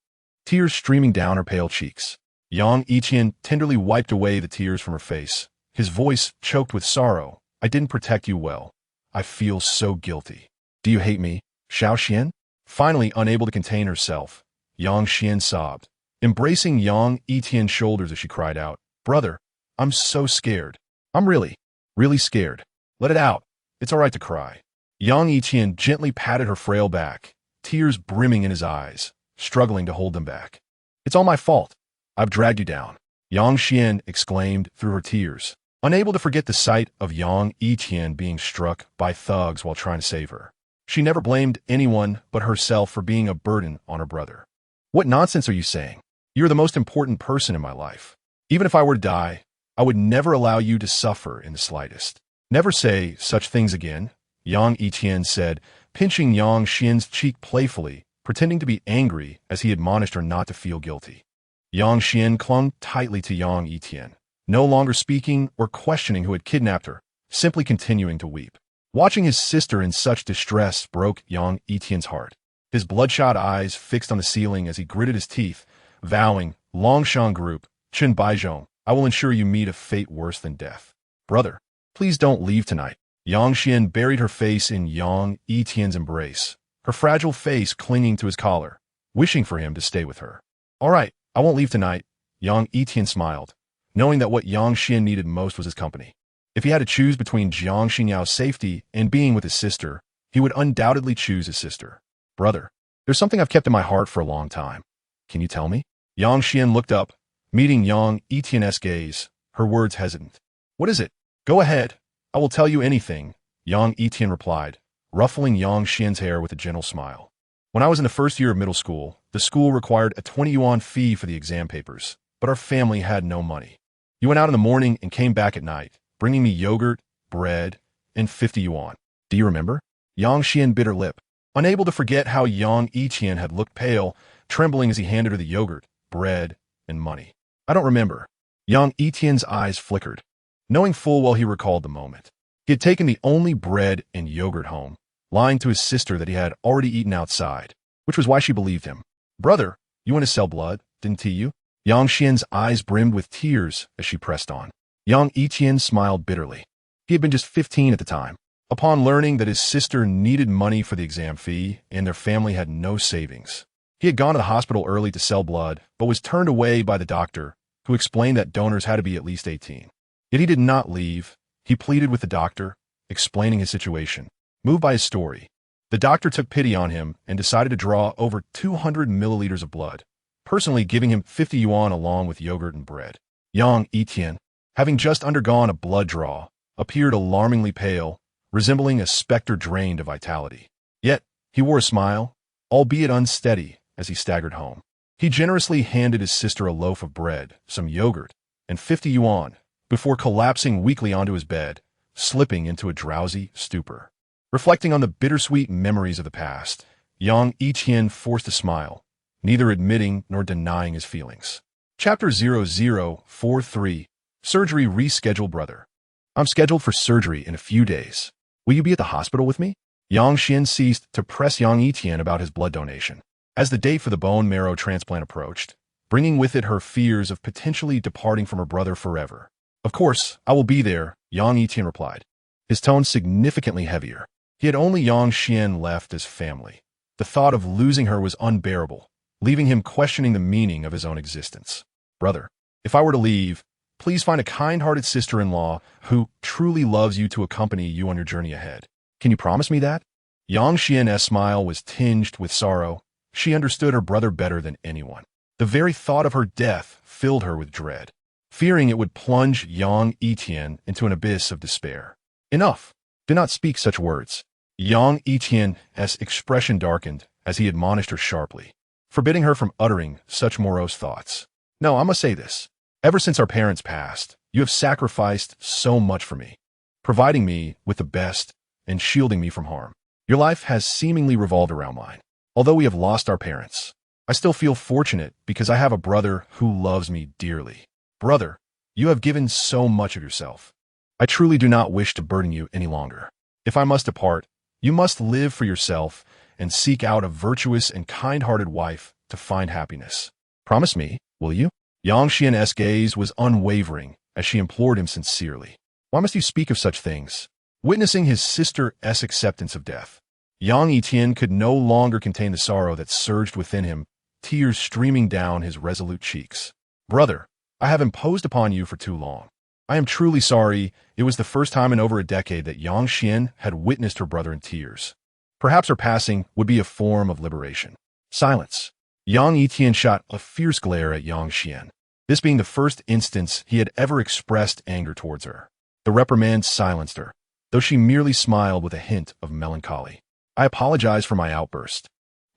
tears streaming down her pale cheeks. Yang Yitian tenderly wiped away the tears from her face, his voice choked with sorrow, I didn't protect you well. I feel so guilty. Do you hate me, Xiao Xian? Finally, unable to contain herself, Yang Xian sobbed, embracing Yang Yitian's shoulders as she cried out, "Brother, I'm so scared. I'm really, really scared. Let it out. It's all right to cry." Yang Yitian gently patted her frail back, tears brimming in his eyes, struggling to hold them back. "It's all my fault. I've dragged you down," Yang Xian exclaimed through her tears, unable to forget the sight of Yang Yitian being struck by thugs while trying to save her. She never blamed anyone but herself for being a burden on her brother. "What nonsense are you saying? You're the most important person in my life. Even if I were to die, I would never allow you to suffer in the slightest." "Never say such things again," Yang Yitian said, pinching Yang Xian's cheek playfully, pretending to be angry as he admonished her not to feel guilty. Yang Xian clung tightly to Yang Yitian, no longer speaking or questioning who had kidnapped her, simply continuing to weep. Watching his sister in such distress broke Yang Yitian's heart. His bloodshot eyes fixed on the ceiling as he gritted his teeth, vowing, "Longshan Group, Chen Baizhong, I will ensure you meet a fate worse than death." "Brother, please don't leave tonight." Yang Xian buried her face in Yang Yitian's embrace, her fragile face clinging to his collar, wishing for him to stay with her. "All right, I won't leave tonight," Yang Yitian smiled, knowing that what Yang Xian needed most was his company. If he had to choose between Jiang Xinyao's safety and being with his sister, he would undoubtedly choose his sister. "Brother, there's something I've kept in my heart for a long time. Can you tell me?" Yang Xian looked up, meeting Yang Yitian's gaze, her words hesitant. "What is it? Go ahead. I will tell you anything," Yang Yitian replied, ruffling Yang Xian's hair with a gentle smile. "When I was in the first year of middle school, the school required a 20 yuan fee for the exam papers, but our family had no money. You went out in the morning and came back at night, bringing me yogurt, bread, and 50 yuan. Do you remember?" Yang Xian bit her lip, unable to forget how Yang Yitian had looked pale, trembling as he handed her the yogurt, bread, and money. "I don't remember." Yang Yitian's eyes flickered, knowing full well he recalled the moment. He had taken the only bread and yogurt home, lying to his sister that he had already eaten outside, which was why she believed him. "Brother, you want to sell blood, didn't you?" Yang Xian's eyes brimmed with tears as she pressed on. Yang Yitian smiled bitterly. He had been just 15 at the time. Upon learning that his sister needed money for the exam fee and their family had no savings, he had gone to the hospital early to sell blood, but was turned away by the doctor, who explained that donors had to be at least 18. Yet he did not leave. He pleaded with the doctor, explaining his situation. Moved by his story, the doctor took pity on him and decided to draw over 200 milliliters of blood, personally giving him 50 yuan along with yogurt and bread. Yang Yitian, having just undergone a blood draw, appeared alarmingly pale, resembling a specter drained of vitality. Yet, he wore a smile, albeit unsteady, as he staggered home. He generously handed his sister a loaf of bread, some yogurt, and 50 yuan, before collapsing weakly onto his bed, slipping into a drowsy stupor. Reflecting on the bittersweet memories of the past, Yang Yitian forced a smile, neither admitting nor denying his feelings. Chapter 0043, Surgery Rescheduled. "Brother, I'm scheduled for surgery in a few days. Will you be at the hospital with me?" Yang Xian ceased to press Yang Yitian about his blood donation. As the date for the bone marrow transplant approached, bringing with it her fears of potentially departing from her brother forever. "Of course, I will be there," Yang Yitian replied, his tone significantly heavier. He had only Yang Xian left as family. The thought of losing her was unbearable, leaving him questioning the meaning of his own existence. "Brother, if I were to leave, please find a kind-hearted sister-in-law who truly loves you to accompany you on your journey ahead. Can you promise me that?" Yang Xian's smile was tinged with sorrow. She understood her brother better than anyone. The very thought of her death filled her with dread, fearing it would plunge Yang Yitian into an abyss of despair. "Enough! Do not speak such words." Yang Yitian's expression darkened as he admonished her sharply, forbidding her from uttering such morose thoughts. "No, I must say this. Ever since our parents passed, you have sacrificed so much for me, providing me with the best and shielding me from harm. Your life has seemingly revolved around mine. Although we have lost our parents, I still feel fortunate because I have a brother who loves me dearly. Brother, you have given so much of yourself. I truly do not wish to burden you any longer. If I must depart, you must live for yourself and seek out a virtuous and kind-hearted wife to find happiness. Promise me, will you?" Yang Xian's gaze was unwavering as she implored him sincerely. Why must you speak of such things? Witnessing his sister's acceptance of death, Yang Yitian could no longer contain the sorrow that surged within him, tears streaming down his resolute cheeks. Brother, I have imposed upon you for too long. I am truly sorry. It was the first time in over a decade that Yang Xian had witnessed her brother in tears. Perhaps her passing would be a form of liberation. Silence. Yang Yitian shot a fierce glare at Yang Xian, this being the first instance he had ever expressed anger towards her. The reprimand silenced her, though she merely smiled with a hint of melancholy. I apologize for my outburst.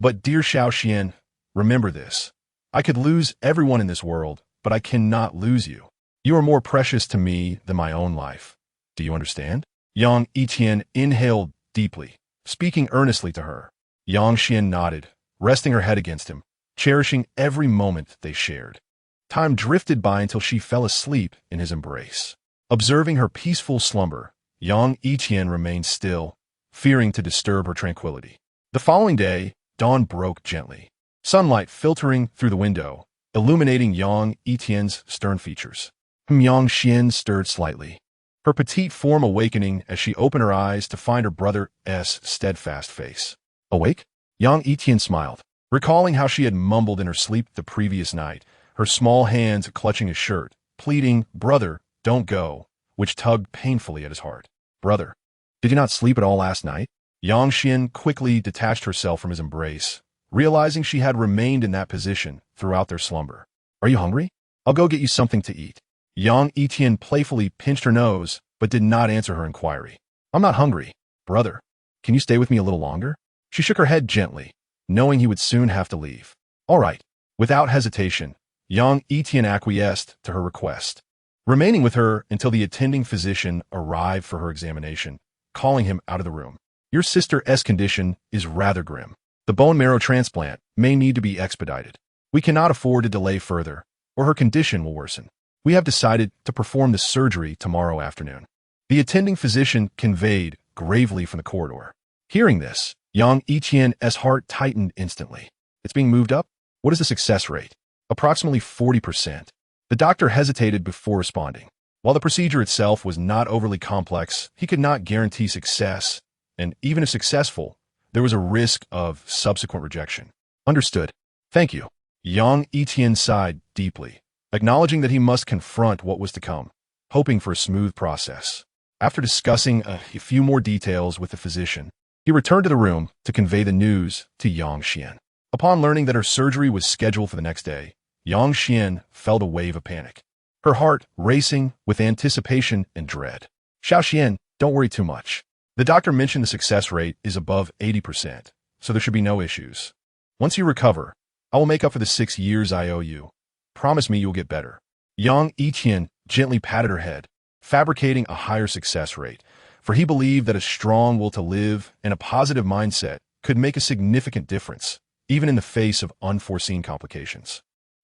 But dear Xiao Xian, remember this. I could lose everyone in this world, but I cannot lose you. You are more precious to me than my own life. Do you understand? Yang Yitian inhaled deeply, speaking earnestly to her. Yang Xian nodded, resting her head against him, cherishing every moment they shared. Time drifted by until she fell asleep in his embrace. Observing her peaceful slumber, Yang Yitian remained still, fearing to disturb her tranquility. The following day, dawn broke gently, sunlight filtering through the window, illuminating Yang Yitian's stern features. Yang Xian stirred slightly, her petite form awakening as she opened her eyes to find her brother's steadfast face. Awake? Yang Yitian smiled, recalling how she had mumbled in her sleep the previous night, her small hands clutching his shirt, pleading, "Brother, don't go," which tugged painfully at his heart. Brother, did you not sleep at all last night? Yang Xian quickly detached herself from his embrace, realizing she had remained in that position throughout their slumber. Are you hungry? I'll go get you something to eat. Yang Yitian playfully pinched her nose, but did not answer her inquiry. I'm not hungry. Brother, can you stay with me a little longer? She shook her head gently, knowing he would soon have to leave. All right. Without hesitation, Yang Yitian acquiesced to her request, remaining with her until the attending physician arrived for her examination, calling him out of the room. Your sister's condition is rather grim. The bone marrow transplant may need to be expedited. We cannot afford to delay further, or her condition will worsen. We have decided to perform the surgery tomorrow afternoon. The attending physician conveyed gravely from the corridor. Hearing this, Yang Yitian's heart tightened instantly. It's being moved up? What is the success rate? Approximately 40%. The doctor hesitated before responding. While the procedure itself was not overly complex, he could not guarantee success, and even if successful, there was a risk of subsequent rejection. Understood. Thank you. Yang Yitian sighed deeply, acknowledging that he must confront what was to come, hoping for a smooth process. After discussing a few more details with the physician, he returned to the room to convey the news to Yang Xian. Upon learning that her surgery was scheduled for the next day, Yang Xian felt a wave of panic, her heart racing with anticipation and dread. Xiao Xian, don't worry too much. The doctor mentioned the success rate is above 80%, so there should be no issues. Once you recover, I will make up for the 6 years I owe you. Promise me you'll get better. Yang Yitian gently patted her head, fabricating a higher success rate, for he believed that a strong will to live and a positive mindset could make a significant difference, even in the face of unforeseen complications.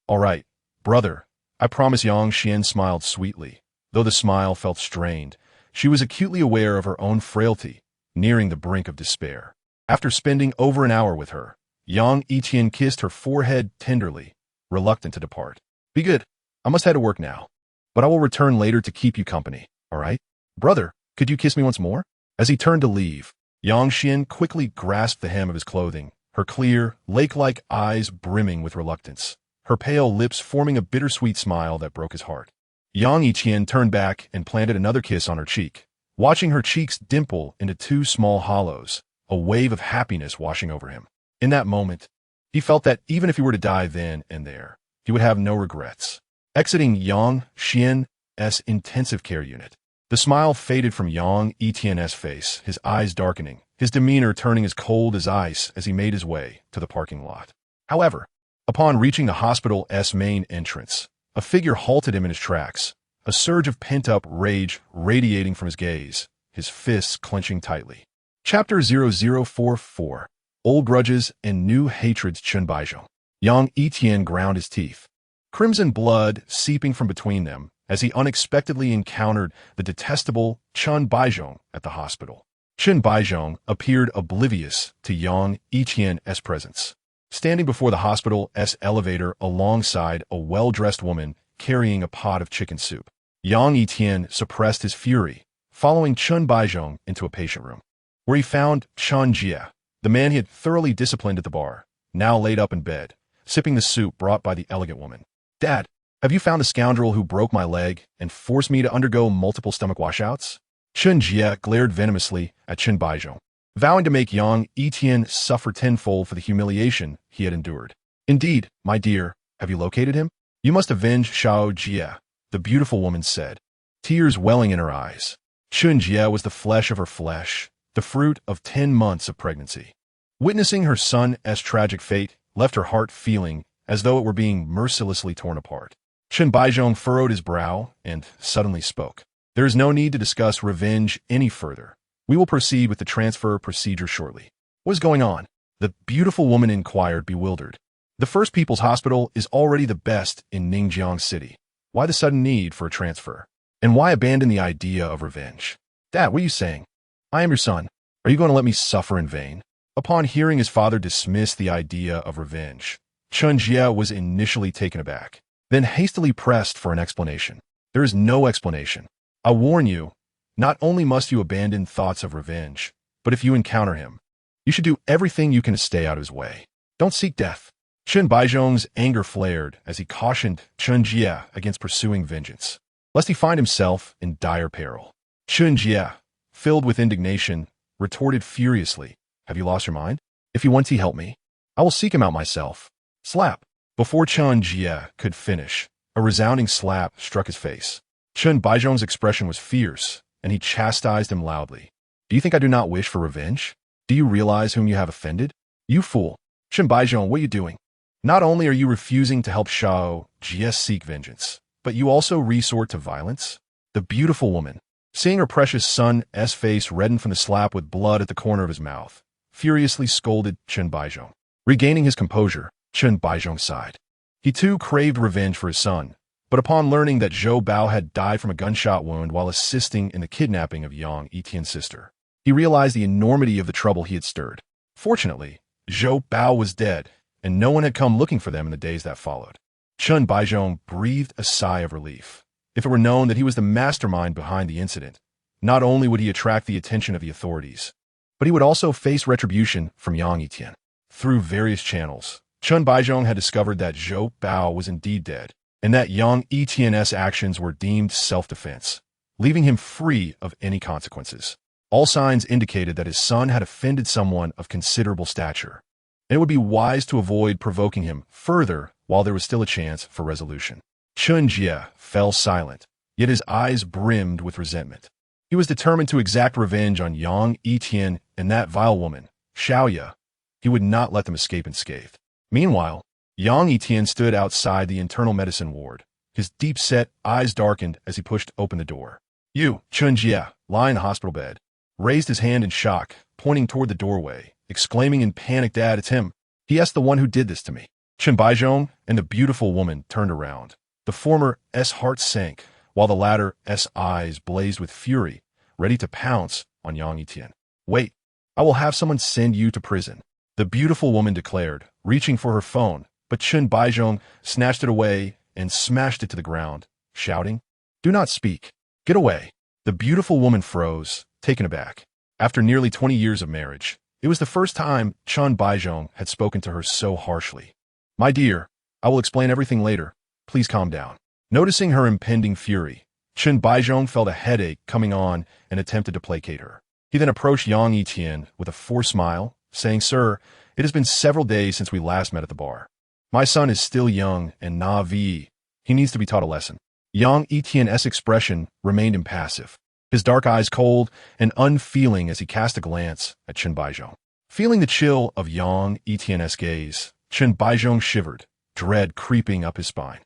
All right, brother, I promise. Yang Xian smiled sweetly, though the smile felt strained. She was acutely aware of her own frailty, nearing the brink of despair. After spending over an hour with her, Yang Yitian kissed her forehead tenderly, reluctant to depart. Be good. I must head to work now, but I will return later to keep you company, all right? Brother, could you kiss me once more? As he turned to leave, Yang Xian quickly grasped the hem of his clothing, her clear, lake-like eyes brimming with reluctance, her pale lips forming a bittersweet smile that broke his heart. Yang Yitian turned back and planted another kiss on her cheek, watching her cheeks dimple into 2 small hollows, a wave of happiness washing over him. In that moment, he felt that even if he were to die then and there, he would have no regrets. Exiting Yang Xian's intensive care unit, the smile faded from Yang Yitian's face, his eyes darkening, his demeanor turning as cold as ice as he made his way to the parking lot. However, upon reaching the hospital's main entrance, a figure halted him in his tracks, a surge of pent-up rage radiating from his gaze, his fists clenching tightly. Chapter 0044. Old Grudges and New Hatreds. Chen Baizhong. Yang Yitian ground his teeth, crimson blood seeping from between them as he unexpectedly encountered the detestable Chen Baizhong at the hospital. Chen Baizhong appeared oblivious to Yang Yitian's presence, standing before the hospital's elevator alongside a well-dressed woman carrying a pot of chicken soup. Yang Yitian suppressed his fury, following Chen Baizhong into a patient room, where he found Chen Jie, the man he had thoroughly disciplined at the bar, now laid up in bed, sipping the soup brought by the elegant woman. "Dad, have you found the scoundrel who broke my leg and forced me to undergo multiple stomach washouts?" Chen Jie glared venomously at Chen Baizhong, vowing to make Yang Yitian suffer tenfold for the humiliation he had endured. "Indeed, my dear, have you located him? You must avenge Xiao Jie," the beautiful woman said, tears welling in her eyes. Chen Jie was the flesh of her flesh, the fruit of 10 months of pregnancy. Witnessing her son's tragic fate left her heart feeling as though it were being mercilessly torn apart. Chen Baizhong furrowed his brow and suddenly spoke. "There is no need to discuss revenge any further. We will proceed with the transfer procedure shortly." "What is going on?" the beautiful woman inquired, bewildered. "The First People's Hospital is already the best in Ningjiang City. Why the sudden need for a transfer? And why abandon the idea of revenge?" "Dad, what are you saying? I am your son. Are you going to let me suffer in vain?" Upon hearing his father dismiss the idea of revenge, Chen Jie was initially taken aback, then hastily pressed for an explanation. "There is no explanation. I warn you, not only must you abandon thoughts of revenge, but if you encounter him, you should do everything you can to stay out of his way. Don't seek death." Chen Baizhong's anger flared as he cautioned Chen Jie against pursuing vengeance, lest he find himself in dire peril. Chen Jie, filled with indignation, retorted furiously, "Have you lost your mind? If you want to help me, I will seek him out myself." Slap! Before Chen Jie could finish, a resounding slap struck his face. Chen Baizhong's expression was fierce, and he chastised him loudly. "Do you think I do not wish for revenge? Do you realize whom you have offended? You fool! Chen Baizhong, what are you doing? Not only are you refusing to help Xiao Jie seek vengeance, but you also resort to violence?" The beautiful woman, seeing her precious son's face redden from the slap with blood at the corner of his mouth, furiously scolded Chen Baizhong. Regaining his composure, Chen Baizhong sighed. He too craved revenge for his son, but upon learning that Zhou Bao had died from a gunshot wound while assisting in the kidnapping of Yang Yitian's sister, he realized the enormity of the trouble he had stirred. Fortunately, Zhou Bao was dead, and no one had come looking for them in the days that followed. Chen Baizhong breathed a sigh of relief. If it were known that he was the mastermind behind the incident, not only would he attract the attention of the authorities, but he would also face retribution from Yang Yitian. Through various channels, Chen Baizhong had discovered that Zhou Bao was indeed dead, and that Yang Yitian's actions were deemed self-defense, leaving him free of any consequences. All signs indicated that his son had offended someone of considerable stature, and it would be wise to avoid provoking him further while there was still a chance for resolution. Chen Jie fell silent, yet his eyes brimmed with resentment. He was determined to exact revenge on Yang Yitian and that vile woman, Xiaoya. He would not let them escape unscathed. Meanwhile, Yang Yitian stood outside the internal medicine ward. His deep-set eyes darkened as he pushed open the door. "You, Chen Jie, lie in the hospital bed," raised his hand in shock, pointing toward the doorway, exclaiming in panic, "Dad, it's him. He asked the one who did this to me." Chen Baizhong and the beautiful woman turned around. The former's heart sank, while the latter's eyes blazed with fury, ready to pounce on Yang Yitian. "Wait, I will have someone send you to prison," the beautiful woman declared, reaching for her phone, but Chen Baizhong snatched it away and smashed it to the ground, shouting, "Do not speak. Get away." The beautiful woman froze, taken aback. After nearly 20 years of marriage, it was the first time Chen Baizhong had spoken to her so harshly. "My dear, I will explain everything later. Please calm down." Noticing her impending fury, Chen Baizhong felt a headache coming on and attempted to placate her. He then approached Yang Yitian with a forced smile, saying, "Sir, it has been several days since we last met at the bar. My son is still young and naive. He needs to be taught a lesson." Yang Yitian's expression remained impassive, his dark eyes cold and unfeeling as he cast a glance at Chen Baizhong. Feeling the chill of Yang Yitian's gaze, Chen Baizhong shivered, dread creeping up his spine.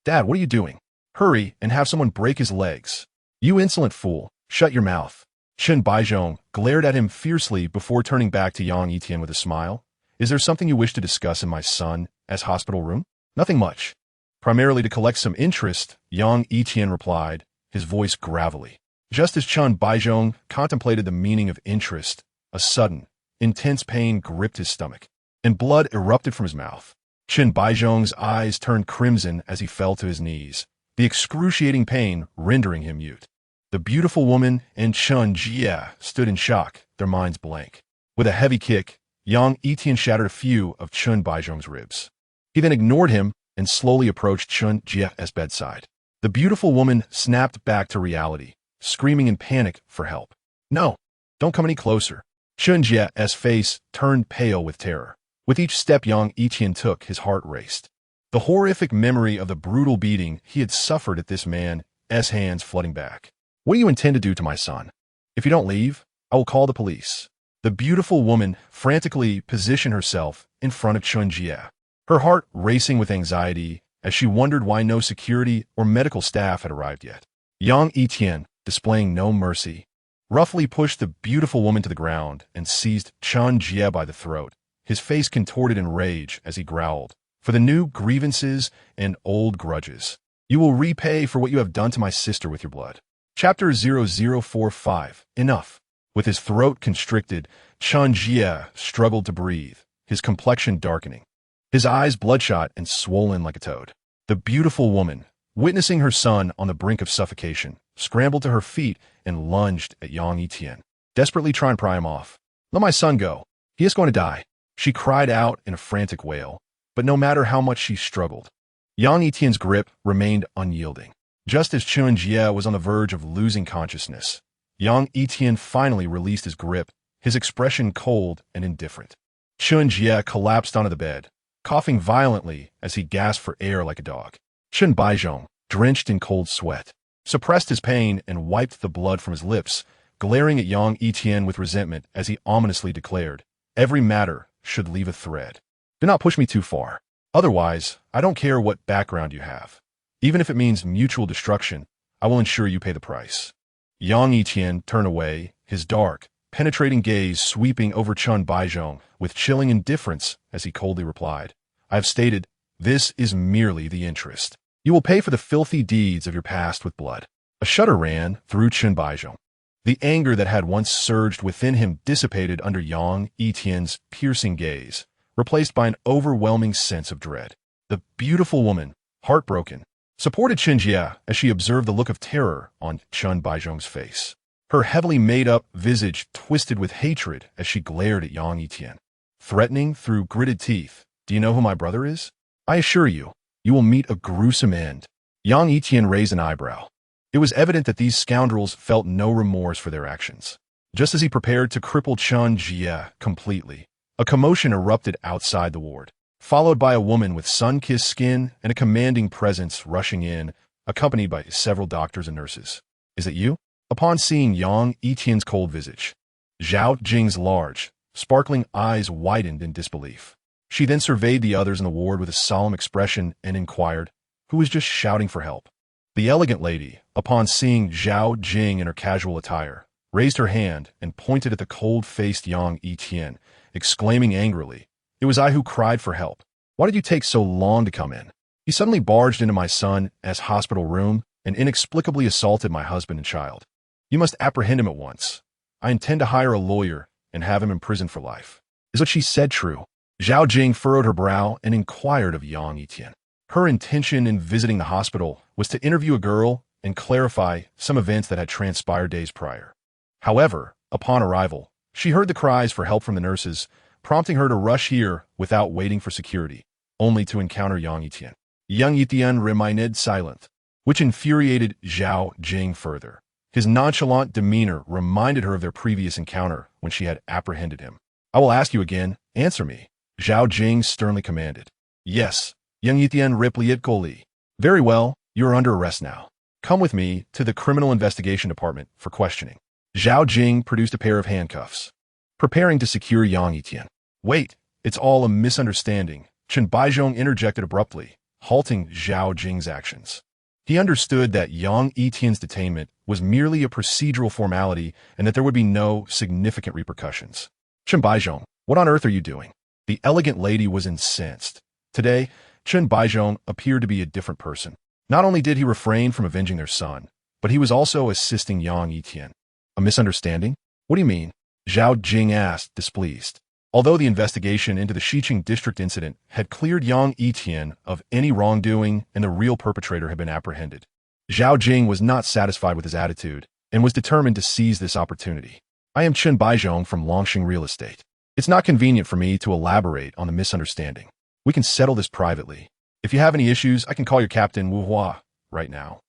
"Dad, what are you doing? Hurry and have someone break his legs." "You insolent fool, shut your mouth." Chen Baizhong glared at him fiercely before turning back to Yang Yitian with a smile. "Is there something you wish to discuss in my son's hospital room?" "Nothing much. Primarily to collect some interest," Yang Yitian replied, his voice gravelly. Just as Chen Baizhong contemplated the meaning of interest, a sudden, intense pain gripped his stomach, and blood erupted from his mouth. Chen Baizhong's eyes turned crimson as he fell to his knees, the excruciating pain rendering him mute. The beautiful woman and Chen Jie stood in shock, their minds blank. With a heavy kick, Yang Yitian shattered a few of Chen Baizhong's ribs. He then ignored him and slowly approached Chen Jie's bedside. The beautiful woman snapped back to reality, screaming in panic for help. "No, don't come any closer." Chen Jie's face turned pale with terror. With each step Yang Yitian took, his heart raced. The horrific memory of the brutal beating he had suffered at this man's hands flooding back. "What do you intend to do to my son? If you don't leave, I will call the police." The beautiful woman frantically positioned herself in front of Chen Jie, her heart racing with anxiety as she wondered why no security or medical staff had arrived yet. Yang Yitian, displaying no mercy, roughly pushed the beautiful woman to the ground and seized Chen Jie by the throat, his face contorted in rage as he growled, "For the new grievances and old grudges, you will repay for what you have done to my sister with your blood." Chapter 0045. Enough. With his throat constricted, Chen Jie struggled to breathe, his complexion darkening, his eyes bloodshot and swollen like a toad. The beautiful woman, witnessing her son on the brink of suffocation, scrambled to her feet and lunged at Yang Yitian, desperately trying to pry him off. "Let my son go. He is going to die," she cried out in a frantic wail, but no matter how much she struggled, Yang Yitian's grip remained unyielding. Just as Chen Jie was on the verge of losing consciousness, Yang Yitian finally released his grip, his expression cold and indifferent. Chen Jie collapsed onto the bed, coughing violently as he gasped for air like a dog. Chen Baizhong, drenched in cold sweat, suppressed his pain and wiped the blood from his lips, glaring at Yang Yitian with resentment as he ominously declared, "Every matter should leave a thread. Do not push me too far. Otherwise, I don't care what background you have. Even if it means mutual destruction, I will ensure you pay the price." Yang Yitian turned away, his dark, penetrating gaze sweeping over Chen Baizhong with chilling indifference as he coldly replied, "I have stated, this is merely the interest. You will pay for the filthy deeds of your past with blood." A shudder ran through Chen Baizhong. The anger that had once surged within him dissipated under Yang Yitian's piercing gaze, replaced by an overwhelming sense of dread. The beautiful woman, heartbroken, supported Chen Jie as she observed the look of terror on Chen Baizhong's face. Her heavily made-up visage twisted with hatred as she glared at Yang Yitian, threatening through gritted teeth, "Do you know who my brother is? I assure you, you will meet a gruesome end." Yang Yitian raised an eyebrow. It was evident that these scoundrels felt no remorse for their actions. Just as he prepared to cripple Chen Jie completely, a commotion erupted outside the ward, followed by a woman with sun-kissed skin and a commanding presence rushing in, accompanied by several doctors and nurses. "Is it you?" Upon seeing Yang Yitian's cold visage, Zhao Jing's large, sparkling eyes widened in disbelief. She then surveyed the others in the ward with a solemn expression and inquired, "Who was just shouting for help?" The elegant lady, upon seeing Zhao Jing in her casual attire, raised her hand and pointed at the cold-faced Yang Yitian, exclaiming angrily, "It was I who cried for help. Why did you take so long to come in? He suddenly barged into my son's hospital room and inexplicably assaulted my husband and child. You must apprehend him at once. I intend to hire a lawyer and have him imprisoned for life." Is what she said true? Zhao Jing furrowed her brow and inquired of Yang Yitian. Her intention in visiting the hospital was to interview a girl and clarify some events that had transpired days prior. However, upon arrival, she heard the cries for help from the nurses, prompting her to rush here without waiting for security, only to encounter Yang Yitian. Yang Yitian remained silent, which infuriated Zhao Jing further. His nonchalant demeanor reminded her of their previous encounter when she had apprehended him. "I will ask you again, answer me," Zhao Jing sternly commanded. "Yes," Yang Yitian replied coldly. "Very well, you are under arrest now. Come with me to the Criminal Investigation Department for questioning." Zhao Jing produced a pair of handcuffs, preparing to secure Yang Yitian. "Wait, it's all a misunderstanding," Chen Baizhong interjected abruptly, halting Zhao Jing's actions. He understood that Yang Yitian's detainment was merely a procedural formality and that there would be no significant repercussions. "Chen Baizhong, what on earth are you doing?" The elegant lady was incensed. Today, Chen Baizhong appeared to be a different person. Not only did he refrain from avenging their son, but he was also assisting Yang Yitian. "A misunderstanding? What do you mean?" Zhao Jing asked, displeased. Although the investigation into the Xiqing district incident had cleared Yang Yitian of any wrongdoing and the real perpetrator had been apprehended, Zhao Jing was not satisfied with his attitude and was determined to seize this opportunity. I am Chen Baizhong from Longxing Real Estate. It's not convenient for me to elaborate on the misunderstanding. We can settle this privately. If you have any issues, I can call your captain Wu Hua right now,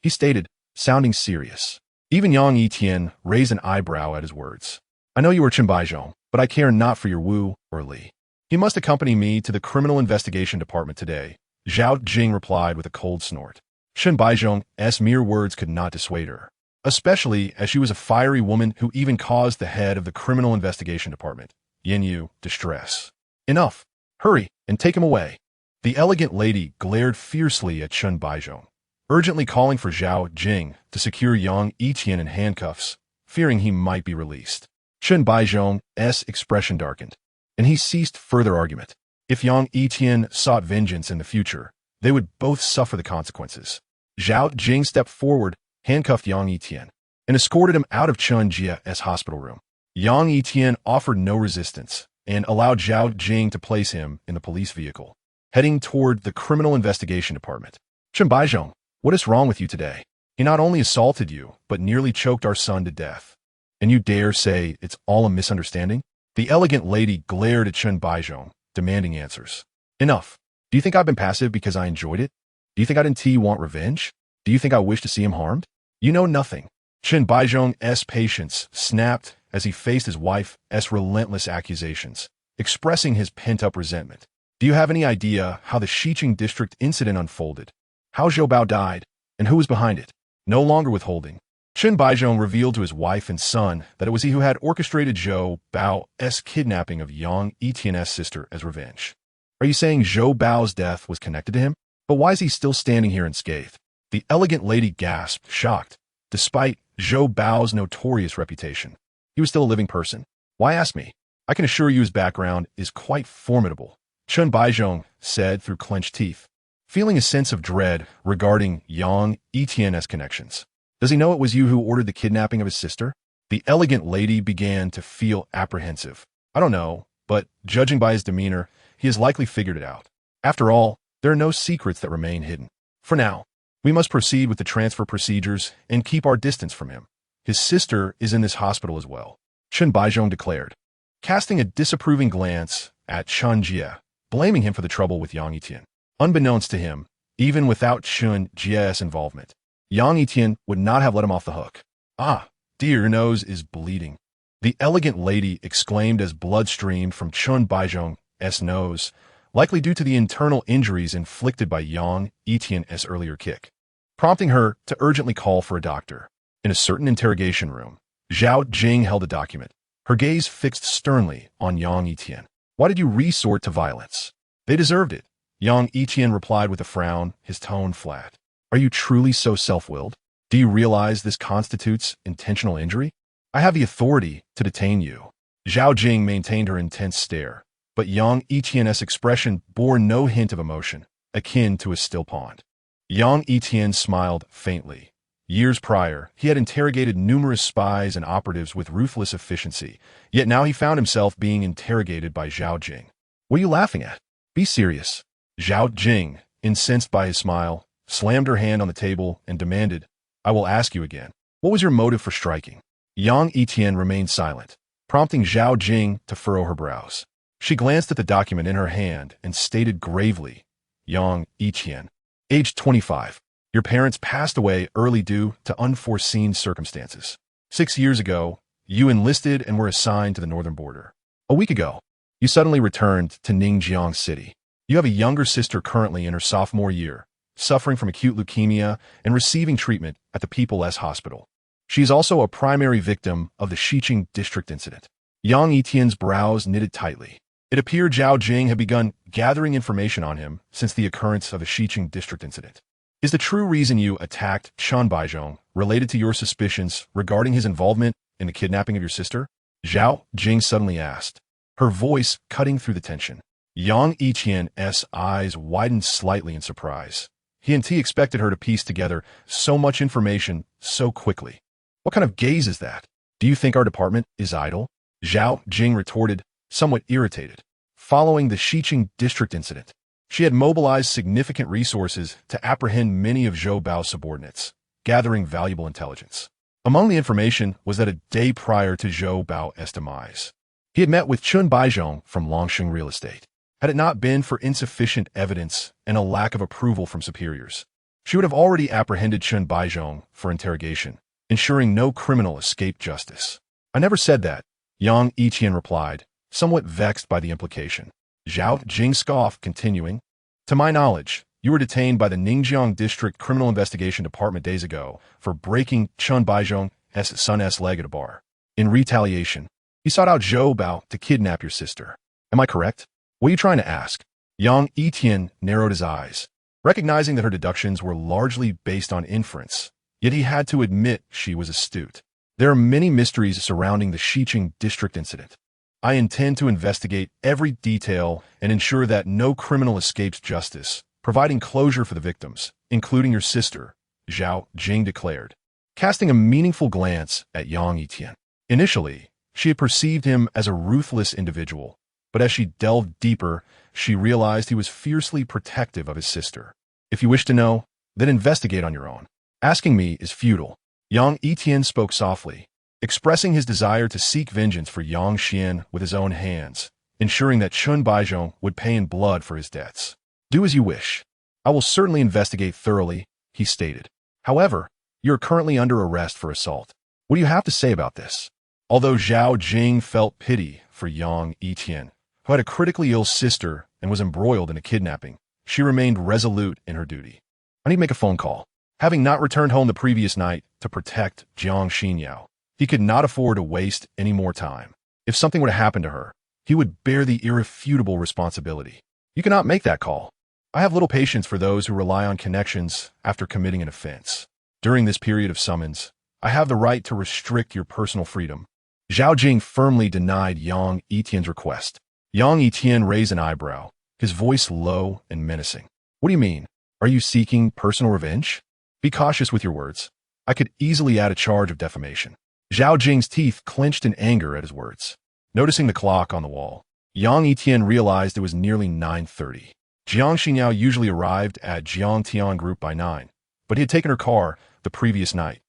he stated, sounding serious. Even Yang Yitian raised an eyebrow at his words. I know you are Chen Baizhong, but I care not for your Wu or Li. He must accompany me to the Criminal Investigation Department today, Zhao Jing replied with a cold snort. Chen Baizhong's mere words could not dissuade her, especially as she was a fiery woman who even caused the head of the Criminal Investigation Department, Yin Yu, distress. Enough. Hurry and take him away. The elegant lady glared fiercely at Chen Baizhong, urgently calling for Zhao Jing to secure Yang Yitian in handcuffs, fearing he might be released. Chen Baizhong's expression darkened, and he ceased further argument. If Yang Yitian sought vengeance in the future, they would both suffer the consequences. Zhao Jing stepped forward, handcuffed Yang Yitian, and escorted him out of Chen Jia's hospital room. Yang Yitian offered no resistance and allowed Zhao Jing to place him in the police vehicle, heading toward the Criminal Investigation Department. Chen Baizhong, what is wrong with you today? He not only assaulted you, but nearly choked our son to death. And you dare say it's all a misunderstanding? The elegant lady glared at Chen Baizhong, demanding answers. Enough. Do you think I've been passive because I enjoyed it? Do you think I didn't want revenge? Do you think I wish to see him harmed? You know nothing. Chen Baizhong's patience snapped as he faced his wife's relentless accusations, expressing his pent-up resentment. Do you have any idea how the Xiqing district incident unfolded? How Zhou Bao died, and who was behind it? No longer withholding, Chen Baizhong revealed to his wife and son that it was he who had orchestrated Zhou Bao's kidnapping of Yang Yitian's sister as revenge. Are you saying Zhou Bao's death was connected to him? But why is he still standing here unscathed? The elegant lady gasped, shocked. Despite Zhou Bao's notorious reputation, he was still a living person. Why ask me? I can assure you his background is quite formidable, Chen Baizhong said through clenched teeth, feeling a sense of dread regarding Yang Yitian's connections. Does he know it was you who ordered the kidnapping of his sister? The elegant lady began to feel apprehensive. I don't know, but judging by his demeanor, he has likely figured it out. After all, there are no secrets that remain hidden. For now, we must proceed with the transfer procedures and keep our distance from him. His sister is in this hospital as well, Chen Baizhong declared, casting a disapproving glance at Chen Jia, blaming him for the trouble with Yang Yitian. Unbeknownst to him, even without Chen Jia's involvement, Yang Yitian would not have let him off the hook. Ah, dear, your nose is bleeding, the elegant lady exclaimed as blood streamed from Chen Baizhong's nose, likely due to the internal injuries inflicted by Yang Yitian's earlier kick, prompting her to urgently call for a doctor. In a certain interrogation room, Zhao Jing held a document, her gaze fixed sternly on Yang Yitian. Why did you resort to violence? They deserved it, Yang Yitian replied with a frown, his tone flat. Are you truly so self-willed? Do you realize this constitutes intentional injury? I have the authority to detain you. Zhao Jing maintained her intense stare, but Yang Yitian's expression bore no hint of emotion, akin to a still pond. Yang Yitian smiled faintly. Years prior, he had interrogated numerous spies and operatives with ruthless efficiency, yet now he found himself being interrogated by Zhao Jing. What are you laughing at? Be serious. Zhao Jing, incensed by his smile, slammed her hand on the table and demanded, I will ask you again. What was your motive for striking? Yang Yitian remained silent, prompting Zhao Jing to furrow her brows. She glanced at the document in her hand and stated gravely, Yang Yitian, age 25. Your parents passed away early due to unforeseen circumstances. 6 years ago, you enlisted and were assigned to the northern border. A week ago, you suddenly returned to Ningjiang City. You have a younger sister currently in her sophomore year, suffering from acute leukemia and receiving treatment at the People's Hospital. She is also a primary victim of the Xiqing district incident. Yang Yitian's brows knitted tightly. It appeared Zhao Jing had begun gathering information on him since the occurrence of the Xiqing district incident. Is the true reason you attacked Chen Baizhong related to your suspicions regarding his involvement in the kidnapping of your sister? Zhao Jing suddenly asked, her voice cutting through the tension. Yang Yitian's eyes widened slightly in surprise. He expected her to piece together so much information so quickly. What kind of gaze is that? Do you think our department is idle? Zhao Jing retorted, somewhat irritated. Following the Xiqing district incident, she had mobilized significant resources to apprehend many of Zhou Bao's subordinates, gathering valuable intelligence. Among the information was that a day prior to Zhou Bao's demise, he had met with Chun Baizhong from Longsheng Real Estate. Had it not been for insufficient evidence and a lack of approval from superiors, she would have already apprehended Chun Baizhong for interrogation, ensuring no criminal escaped justice. I never said that, Yang Yitian replied, somewhat vexed by the implication. Zhao Jing scoffed, continuing, to my knowledge, you were detained by the Ningjiang District Criminal Investigation Department days ago for breaking Chun Baizhong's son's leg at a bar. In retaliation, he sought out Zhou Bao to kidnap your sister. Am I correct? What are you trying to ask? Yang Yitian narrowed his eyes, recognizing that her deductions were largely based on inference, yet he had to admit she was astute. There are many mysteries surrounding the Xiqing district incident. I intend to investigate every detail and ensure that no criminal escapes justice, providing closure for the victims, including your sister, Zhao Jing declared, casting a meaningful glance at Yang Yitian. Initially, she had perceived him as a ruthless individual, but as she delved deeper, she realized he was fiercely protective of his sister. If you wish to know, then investigate on your own. Asking me is futile. Yang Yitian spoke softly, expressing his desire to seek vengeance for Yang Xian with his own hands, ensuring that Chun Baizhong would pay in blood for his debts. Do as you wish. I will certainly investigate thoroughly, he stated. However, you are currently under arrest for assault. What do you have to say about this? Although Zhao Jing felt pity for Yang Yitian, who had a critically ill sister and was embroiled in a kidnapping, she remained resolute in her duty. I need to make a phone call. Having not returned home the previous night to protect Jiang Xinyao, he could not afford to waste any more time. If something were to happen to her, he would bear the irrefutable responsibility. You cannot make that call. I have little patience for those who rely on connections after committing an offense. During this period of summons, I have the right to restrict your personal freedom. Zhao Jing firmly denied Yang Yitian's request. Yang Yitian raised an eyebrow, his voice low and menacing. What do you mean? Are you seeking personal revenge? Be cautious with your words. I could easily add a charge of defamation. Zhao Jing's teeth clenched in anger at his words. Noticing the clock on the wall, Yang Yitian realized it was nearly 9:30. Jiang Xinyao usually arrived at Jiangtian Group by 9, but he had taken her car the previous night,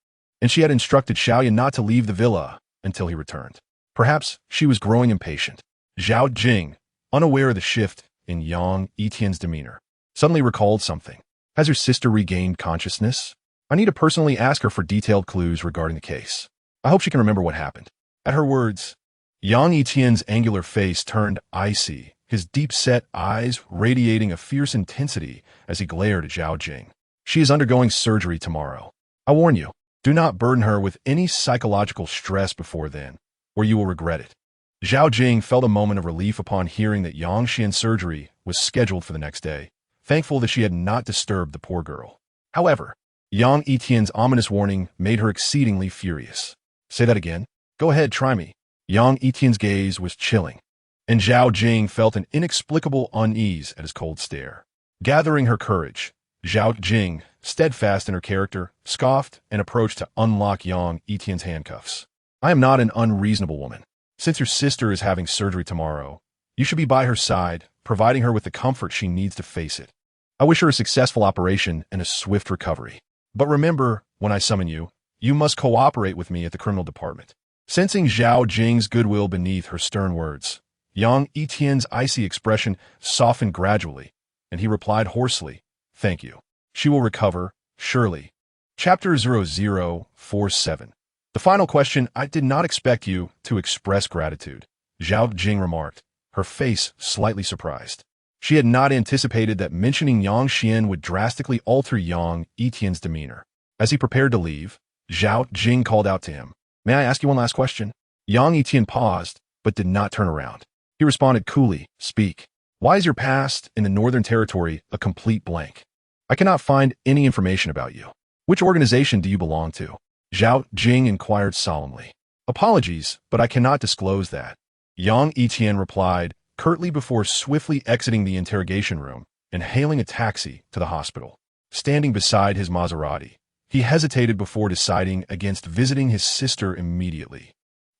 and she had instructed Xiaoyan not to leave the villa until he returned. Perhaps she was growing impatient. Zhao Jing, unaware of the shift in Yang Yitian's demeanor, suddenly recalled something. Has your sister regained consciousness? I need to personally ask her for detailed clues regarding the case. I hope she can remember what happened. At her words, Yang Yitian's angular face turned icy, his deep-set eyes radiating a fierce intensity as he glared at Zhao Jing. She is undergoing surgery tomorrow. I warn you, do not burden her with any psychological stress before then, or you will regret it. Zhao Jing felt a moment of relief upon hearing that Yang Xian's surgery was scheduled for the next day, thankful that she had not disturbed the poor girl. However, Yang Yitian's ominous warning made her exceedingly furious. Say that again? Go ahead, try me. Yang Yitian's gaze was chilling, and Zhao Jing felt an inexplicable unease at his cold stare. Gathering her courage, Zhao Jing, steadfast in her character, scoffed and approached to unlock Yang Yitian's handcuffs. I am not an unreasonable woman. Since your sister is having surgery tomorrow, you should be by her side, providing her with the comfort she needs to face it. I wish her a successful operation and a swift recovery. But remember, when I summon you, you must cooperate with me at the criminal department. Sensing Zhao Jing's goodwill beneath her stern words, Yang Yitian's icy expression softened gradually, and he replied hoarsely, Thank you. She will recover, surely. Chapter 0047. The final question, I did not expect you to express gratitude, Zhao Jing remarked, her face slightly surprised. She had not anticipated that mentioning Yang Xian would drastically alter Yang Yitian's demeanor. As he prepared to leave, Zhao Jing called out to him, May I ask you one last question? Yang Yitian paused, but did not turn around. He responded coolly, Speak. Why is your past in the Northern Territory a complete blank? I cannot find any information about you. Which organization do you belong to? Zhao Jing inquired solemnly. Apologies, but I cannot disclose that. Yang Yitian replied, curtly before swiftly exiting the interrogation room and hailing a taxi to the hospital. Standing beside his Maserati, he hesitated before deciding against visiting his sister immediately,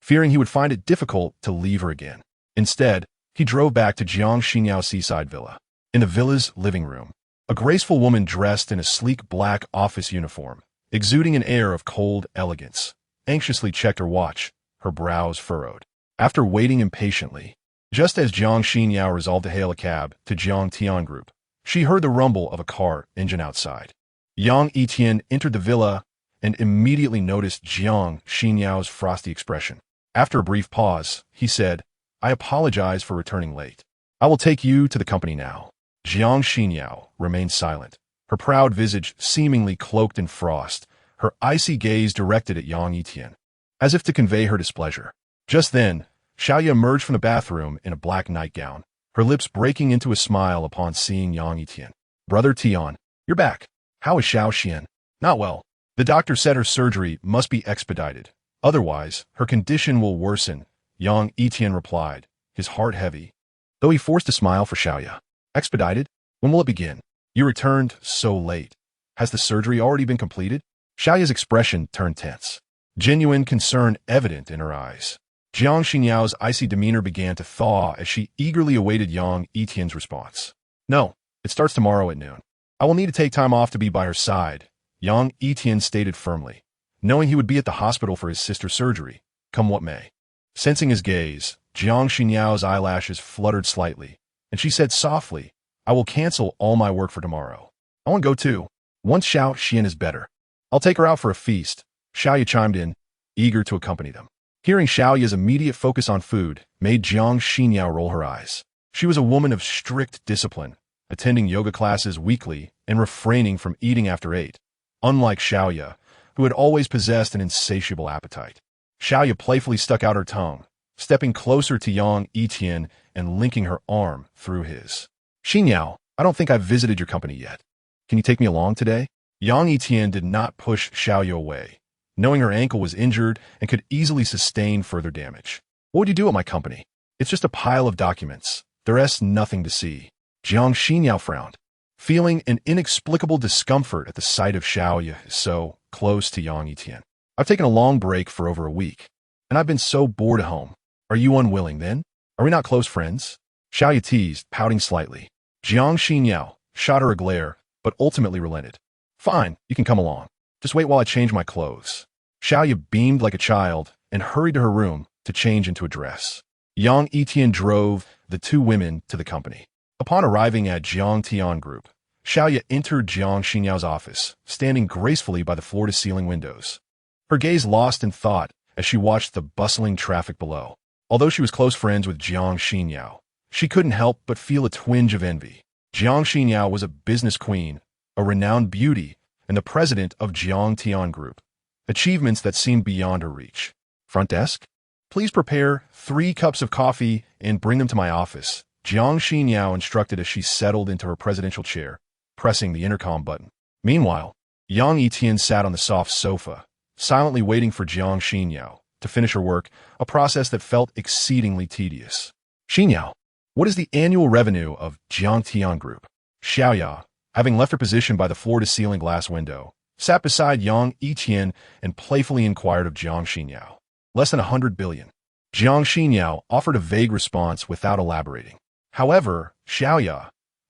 fearing he would find it difficult to leave her again. Instead, he drove back to Jiang Xinyao's seaside villa. In the villa's living room, a graceful woman dressed in a sleek black office uniform, exuding an air of cold elegance, anxiously checked her watch, her brows furrowed. After waiting impatiently, just as Jiang Xinyao resolved to hail a cab to Yang Yitian Group, she heard the rumble of a car engine outside. Yang Yitian entered the villa and immediately noticed Jiang Xinyao's frosty expression. After a brief pause, he said, "I apologize for returning late. I will take you to the company now." Jiang Xinyao remained silent, her proud visage seemingly cloaked in frost, her icy gaze directed at Yang Yitian, as if to convey her displeasure. Just then, Xiaoya emerged from the bathroom in a black nightgown, her lips breaking into a smile upon seeing Yang Yitian. "Brother Tian, you're back. How is Xiao Xian?" "Not well. The doctor said her surgery must be expedited. Otherwise, her condition will worsen," Yang Yitian replied, his heart heavy, though he forced a smile for Xiaoya. "Expedited? When will it begin? You returned so late. Has the surgery already been completed?" Xiaoya's expression turned tense, genuine concern evident in her eyes. Jiang Xinyao's icy demeanor began to thaw as she eagerly awaited Yang Yitian's response. "No, it starts tomorrow at noon. I will need to take time off to be by her side," Yang Yitian stated firmly, knowing he would be at the hospital for his sister's surgery, come what may. Sensing his gaze, Jiang Xinyao's eyelashes fluttered slightly, and she said softly, "I will cancel all my work for tomorrow. I want to go too. Once Xiao Xian is better, I'll take her out for a feast." Xiaoya chimed in, eager to accompany them. Hearing Xiaoya's immediate focus on food made Jiang Xinyao roll her eyes. She was a woman of strict discipline, attending yoga classes weekly and refraining from eating after 8, unlike Xiaoya, who had always possessed an insatiable appetite. Xiaoya playfully stuck out her tongue, stepping closer to Yang Yitian and linking her arm through his. "Xinyao, I don't think I've visited your company yet. Can you take me along today?" Yang Yitian did not push Xiaoya away, knowing her ankle was injured and could easily sustain further damage. "What would you do at my company? It's just a pile of documents. There's nothing to see." Jiang Xinyao frowned, feeling an inexplicable discomfort at the sight of Xiaoya so close to Yang Yitian. "I've taken a long break for over a week, and I've been so bored at home. Are you unwilling, then? Are we not close friends?" Xiaoya teased, pouting slightly. Jiang Xinyao shot her a glare, but ultimately relented. "Fine, you can come along. Just wait while I change my clothes." Xiaoya beamed like a child and hurried to her room to change into a dress. Yang Yitian drove the two women to the company. Upon arriving at Jiang Tian Group, Xiaoya entered Jiang Xinyao's office, standing gracefully by the floor-to-ceiling windows. Her gaze lost in thought as she watched the bustling traffic below. Although she was close friends with Jiang Xinyao, she couldn't help but feel a twinge of envy. Jiang Xinyao was a business queen, a renowned beauty, and the president of Jiang Tian Group, achievements that seemed beyond her reach. "Front desk? Please prepare 3 cups of coffee and bring them to my office," Jiang Xinyao instructed as she settled into her presidential chair, pressing the intercom button. Meanwhile, Yang Yitian sat on the soft sofa, silently waiting for Jiang Xinyao to finish her work, a process that felt exceedingly tedious. "Xinyao, what is the annual revenue of Jiang Tian Group?" Xiaoya, having left her position by the floor-to-ceiling glass window, sat beside Yang Yitian and playfully inquired of Jiang Xinyao. "Less than 100 billion. Jiang Xinyao offered a vague response without elaborating. However, Xiaoya,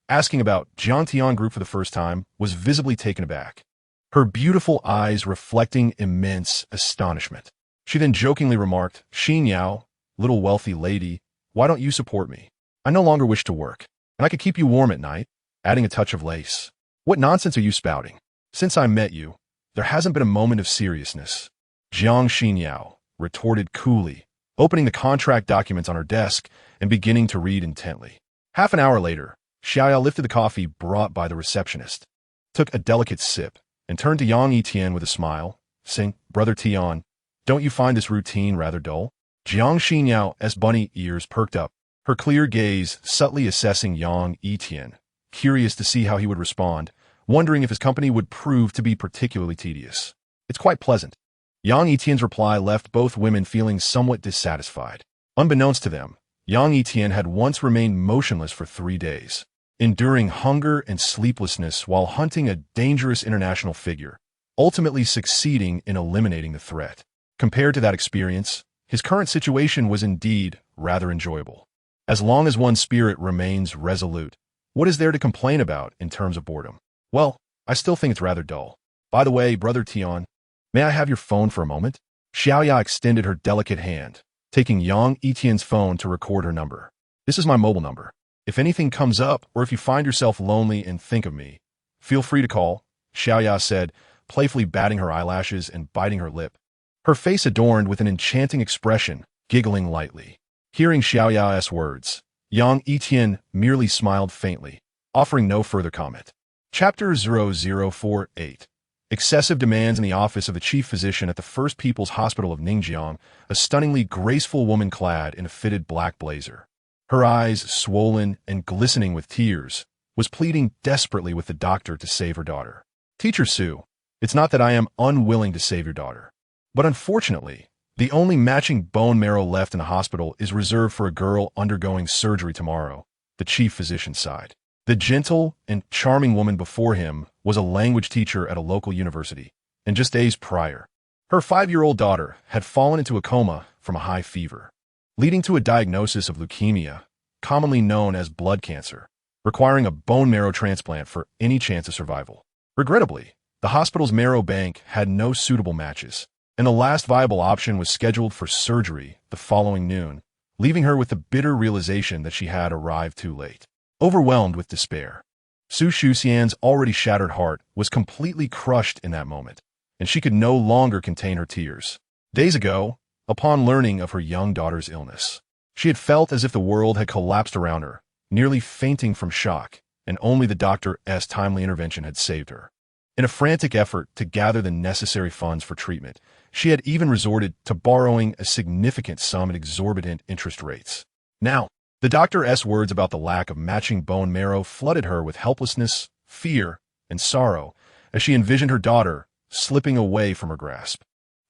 asking about Jiang Tian Group for the first time, was visibly taken aback, her beautiful eyes reflecting immense astonishment. She then jokingly remarked, "Xinyao, little wealthy lady, why don't you support me? I no longer wish to work, and I could keep you warm at night," adding a touch of lace. "What nonsense are you spouting? Since I met you, there hasn't been a moment of seriousness," Jiang Xinyao retorted coolly, opening the contract documents on her desk and beginning to read intently. Half an hour later, Xiaoya lifted the coffee brought by the receptionist, took a delicate sip, and turned to Yang Yitian with a smile, saying, "Brother Tian, don't you find this routine rather dull?" Jiang Xinyao's bunny ears perked up, her clear gaze subtly assessing Yang Yitian, curious to see how he would respond, wondering if his company would prove to be particularly tedious. "It's quite pleasant." Yang Yitian's reply left both women feeling somewhat dissatisfied. Unbeknownst to them, Yang Yitian had once remained motionless for 3 days, enduring hunger and sleeplessness while hunting a dangerous international figure, ultimately succeeding in eliminating the threat. Compared to that experience, his current situation was indeed rather enjoyable. As long as one's spirit remains resolute, what is there to complain about in terms of boredom? Well, I still think it's rather dull. By the way, Brother Tian, may I have your phone for a moment? Xiaoya extended her delicate hand, taking Yang Yitian's phone to record her number. This is my mobile number. If anything comes up, or if you find yourself lonely and think of me, feel free to call, Xiaoya said, playfully batting her eyelashes and biting her lip. Her face adorned with an enchanting expression, giggling lightly. Hearing Xiaoya's words, Yang Yitian merely smiled faintly, offering no further comment. Chapter 0048. Excessive demands in the office of the chief physician at the First People's Hospital of Ningjiang, a stunningly graceful woman clad in a fitted black blazer. Her eyes, swollen and glistening with tears, was pleading desperately with the doctor to save her daughter. Teacher Su, it's not that I am unwilling to save your daughter, but unfortunately, the only matching bone marrow left in the hospital is reserved for a girl undergoing surgery tomorrow, the chief physician sighed. The gentle and charming woman before him was a language teacher at a local university, and just days prior, her 5-year-old daughter had fallen into a coma from a high fever, leading to a diagnosis of leukemia, commonly known as blood cancer, requiring a bone marrow transplant for any chance of survival. Regrettably, the hospital's marrow bank had no suitable matches, and the last viable option was scheduled for surgery the following noon, leaving her with the bitter realization that she had arrived too late. Overwhelmed with despair, Su Shuxian's already shattered heart was completely crushed in that moment, and she could no longer contain her tears. Days ago, upon learning of her young daughter's illness, she had felt as if the world had collapsed around her, nearly fainting from shock, and only the doctor's timely intervention had saved her. In a frantic effort to gather the necessary funds for treatment, she had even resorted to borrowing a significant sum at exorbitant interest rates. Now, the doctor's words about the lack of matching bone marrow flooded her with helplessness, fear, and sorrow as she envisioned her daughter slipping away from her grasp.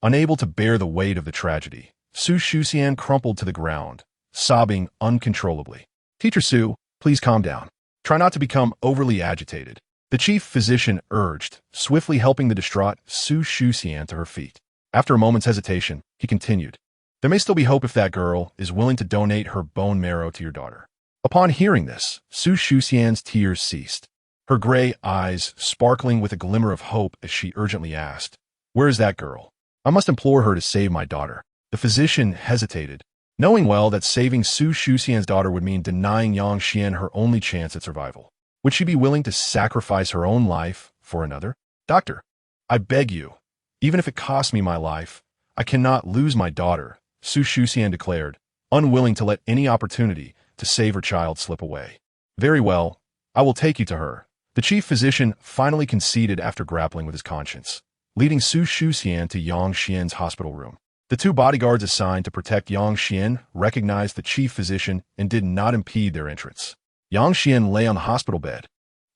Unable to bear the weight of the tragedy, Su Shuxian crumpled to the ground, sobbing uncontrollably. Teacher Su, please calm down. Try not to become overly agitated, the chief physician urged, swiftly helping the distraught Su Shuxian to her feet. After a moment's hesitation, he continued. There may still be hope if that girl is willing to donate her bone marrow to your daughter. Upon hearing this, Su Shuxian's tears ceased, her gray eyes sparkling with a glimmer of hope as she urgently asked, Where is that girl? I must implore her to save my daughter. The physician hesitated, knowing well that saving Su Shuxian's daughter would mean denying Yang Xian her only chance at survival. Would she be willing to sacrifice her own life for another? Doctor, I beg you, even if it costs me my life, I cannot lose my daughter, Su Shuxian declared, unwilling to let any opportunity to save her child slip away. Very well, I will take you to her. The chief physician finally conceded after grappling with his conscience, leading Su Shuxian to Yang Xian's hospital room. The 2 bodyguards assigned to protect Yang Xian recognized the chief physician and did not impede their entrance. Yang Xian lay on the hospital bed,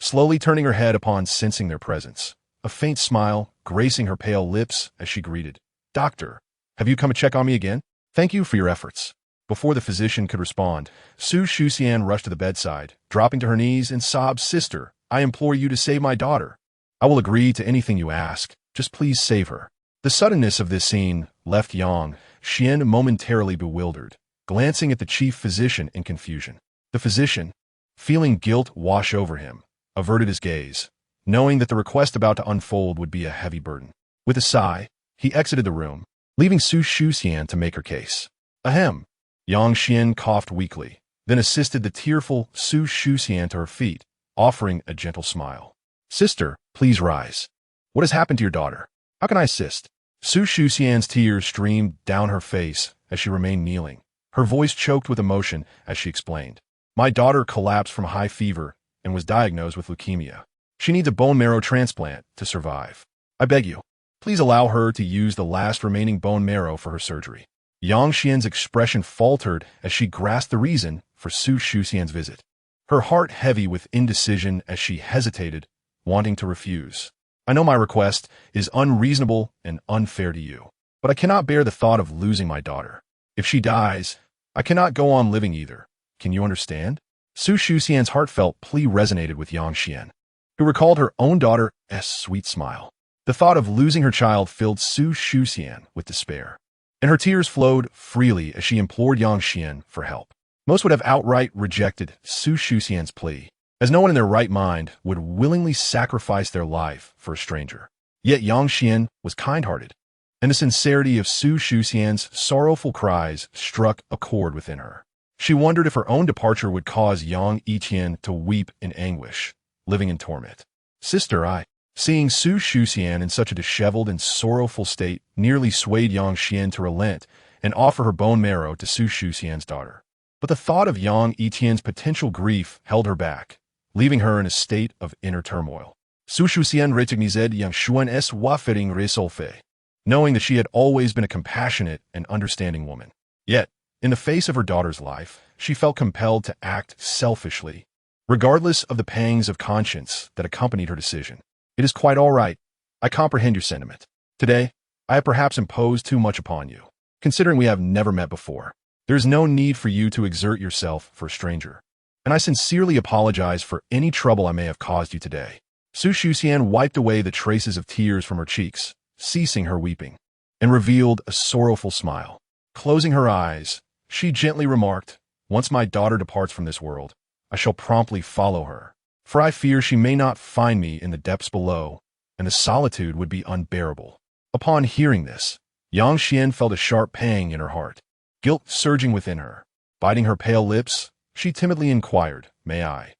slowly turning her head upon sensing their presence, a faint smile gracing her pale lips as she greeted, Doctor, have you come to check on me again? Thank you for your efforts. Before the physician could respond, Su Shuxian rushed to the bedside, dropping to her knees and sobbed, Sister, I implore you to save my daughter. I will agree to anything you ask. Just please save her. The suddenness of this scene left Yang Xian momentarily bewildered, glancing at the chief physician in confusion. The physician, feeling guilt wash over him, averted his gaze, knowing that the request about to unfold would be a heavy burden. With a sigh, he exited the room, leaving Su Shuxian to make her case. Ahem. Yang Xian coughed weakly, then assisted the tearful Su Shuxian to her feet, offering a gentle smile. Sister, please rise. What has happened to your daughter? How can I assist? Su Shuxian's tears streamed down her face as she remained kneeling, her voice choked with emotion as she explained. My daughter collapsed from high fever and was diagnosed with leukemia. She needs a bone marrow transplant to survive. I beg you, please allow her to use the last remaining bone marrow for her surgery. Yang Xian's expression faltered as she grasped the reason for Su Shuxian's visit, her heart heavy with indecision as she hesitated, wanting to refuse. I know my request is unreasonable and unfair to you, but I cannot bear the thought of losing my daughter. If she dies, I cannot go on living either. Can you understand? Su Shuxian's heartfelt plea resonated with Yang Xian, who recalled her own daughter's sweet smile. The thought of losing her child filled Su Shuxian with despair, and her tears flowed freely as she implored Yang Xian for help. Most would have outright rejected Su Shuxian's plea, as no one in their right mind would willingly sacrifice their life for a stranger. Yet Yang Xian was kind-hearted, and the sincerity of Su Shuxian's sorrowful cries struck a chord within her. She wondered if her own departure would cause Yang Yitian to weep in anguish, living in torment. Sister, seeing Su Shuxian in such a disheveled and sorrowful state, nearly swayed Yang Xian to relent and offer her bone marrow to Su Shuxian's daughter. But the thought of Yang Yitian's potential grief held her back, leaving her in a state of inner turmoil. Su Shuxian recognized Yang Xuan es wafering resolve, knowing that she had always been a compassionate and understanding woman. Yet, in the face of her daughter's life, she felt compelled to act selfishly, regardless of the pangs of conscience that accompanied her decision. It is quite all right. I comprehend your sentiment. Today, I have perhaps imposed too much upon you, considering we have never met before. There is no need for you to exert yourself for a stranger, and I sincerely apologize for any trouble I may have caused you today. Su Shuxian wiped away the traces of tears from her cheeks, ceasing her weeping, and revealed a sorrowful smile. Closing her eyes, she gently remarked, "Once my daughter departs from this world, I shall promptly follow her, for I fear she may not find me in the depths below, and the solitude would be unbearable." Upon hearing this, Yang Xian felt a sharp pang in her heart, guilt surging within her. Biting her pale lips, she timidly inquired, "May I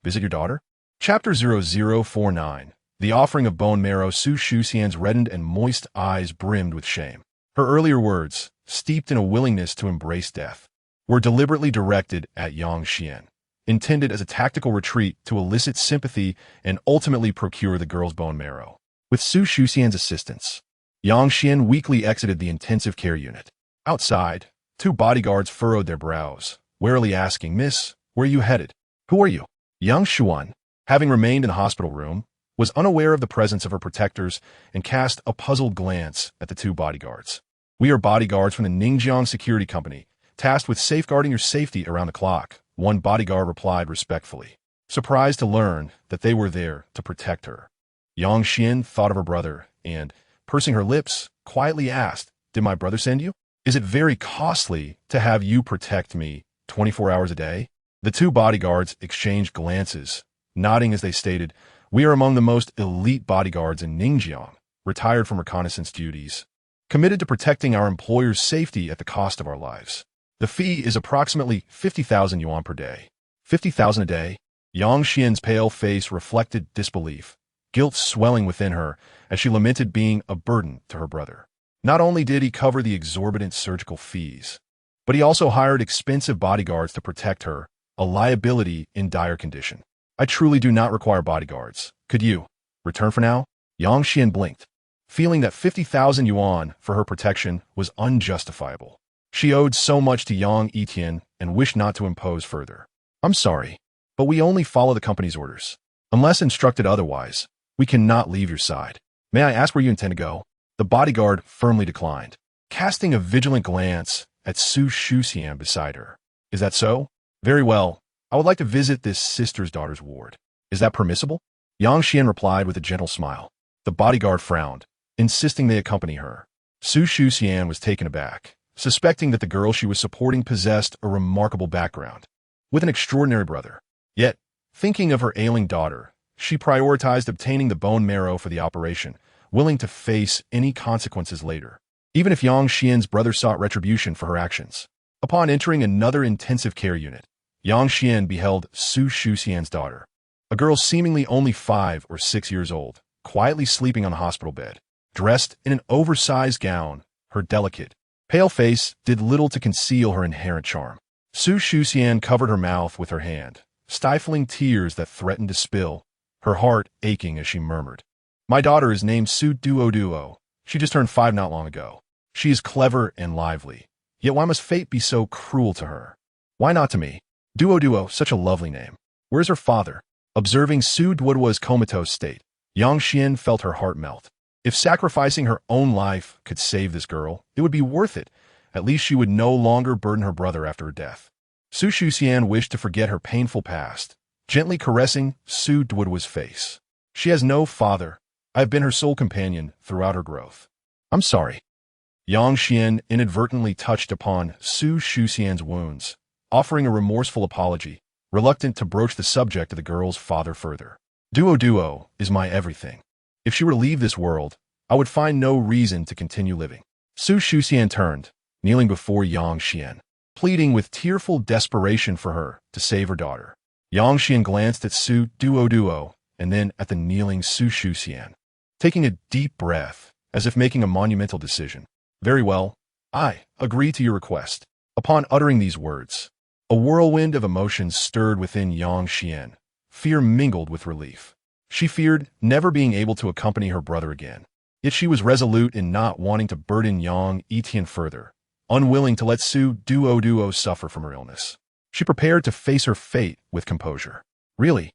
visit your daughter?" Chapter 0049. The offering of bone marrow. Su Shuxian's reddened and moist eyes brimmed with shame. Her earlier words, steeped in a willingness to embrace death, were deliberately directed at Yang Xian, intended as a tactical retreat to elicit sympathy and ultimately procure the girl's bone marrow. With Su Shuxian's assistance, Yang Xian weakly exited the intensive care unit. Outside, two bodyguards furrowed their brows, warily asking, "Miss, where are you headed? Who are you?" Yang Xuan, having remained in the hospital room, was unaware of the presence of her protectors and cast a puzzled glance at the two bodyguards. "We are bodyguards from the Ningjiang Security Company, tasked with safeguarding your safety around the clock," one bodyguard replied respectfully, surprised to learn that they were there to protect her. Yang Xian thought of her brother and, pursing her lips, quietly asked, "Did my brother send you? Is it very costly to have you protect me 24 hours a day?" The two bodyguards exchanged glances, nodding as they stated, "We are among the most elite bodyguards in Ningjiang, retired from reconnaissance duties, committed to protecting our employer's safety at the cost of our lives. The fee is approximately 50,000 yuan per day." 50,000 a day? Yang Xian's pale face reflected disbelief, guilt swelling within her as she lamented being a burden to her brother. Not only did he cover the exorbitant surgical fees, but he also hired expensive bodyguards to protect her, a liability in dire condition. "I truly do not require bodyguards. Could you return for now?" Yang Xian blinked, feeling that 50,000 yuan for her protection was unjustifiable. She owed so much to Yang Yitian and wished not to impose further. "I'm sorry, but we only follow the company's orders. Unless instructed otherwise, we cannot leave your side. May I ask where you intend to go?" The bodyguard firmly declined, casting a vigilant glance at Su Shuxian beside her. "Is that so? Very well. I would like to visit this sister's daughter's ward. Is that permissible?" Yang Xian replied with a gentle smile. The bodyguard frowned, insisting they accompany her. Su Shuxian was taken aback, suspecting that the girl she was supporting possessed a remarkable background, with an extraordinary brother. Yet, thinking of her ailing daughter, she prioritized obtaining the bone marrow for the operation, willing to face any consequences later, even if Yang Xian's brother sought retribution for her actions. Upon entering another intensive care unit, Yang Xian beheld Su Shuxian's daughter, a girl seemingly only 5 or 6 years old, quietly sleeping on the hospital bed. Dressed in an oversized gown, her delicate, pale face did little to conceal her inherent charm. Su Shuxian covered her mouth with her hand, stifling tears that threatened to spill, her heart aching as she murmured, "My daughter is named Su Duo. She just turned 5 not long ago. She is clever and lively. Yet why must fate be so cruel to her? Why not to me? Duo, such a lovely name. Where's her father?" Observing Su Duo's comatose state, Yang Xian felt her heart melt. If sacrificing her own life could save this girl, it would be worth it. At least she would no longer burden her brother after her death. Su Shuxian wished to forget her painful past, gently caressing Su Duo's face. "She has no father. I have been her sole companion throughout her growth." "I'm sorry." Yang Xian inadvertently touched upon Su Shuxian's wounds, offering a remorseful apology, reluctant to broach the subject of the girl's father further. Duo is my everything. If she were to leave this world, I would find no reason to continue living. Su Shuxian turned, kneeling before Yang Xian, pleading with tearful desperation for her to save her daughter. Yang Xian glanced at Su Duo and then at the kneeling Su Shuxian, taking a deep breath, as if making a monumental decision. Very well, I agree to your request. Upon uttering these words, a whirlwind of emotions stirred within Yang Xian, fear mingled with relief. She feared never being able to accompany her brother again. Yet she was resolute in not wanting to burden Yang Yitian further, unwilling to let Su Duo suffer from her illness. She prepared to face her fate with composure. Really?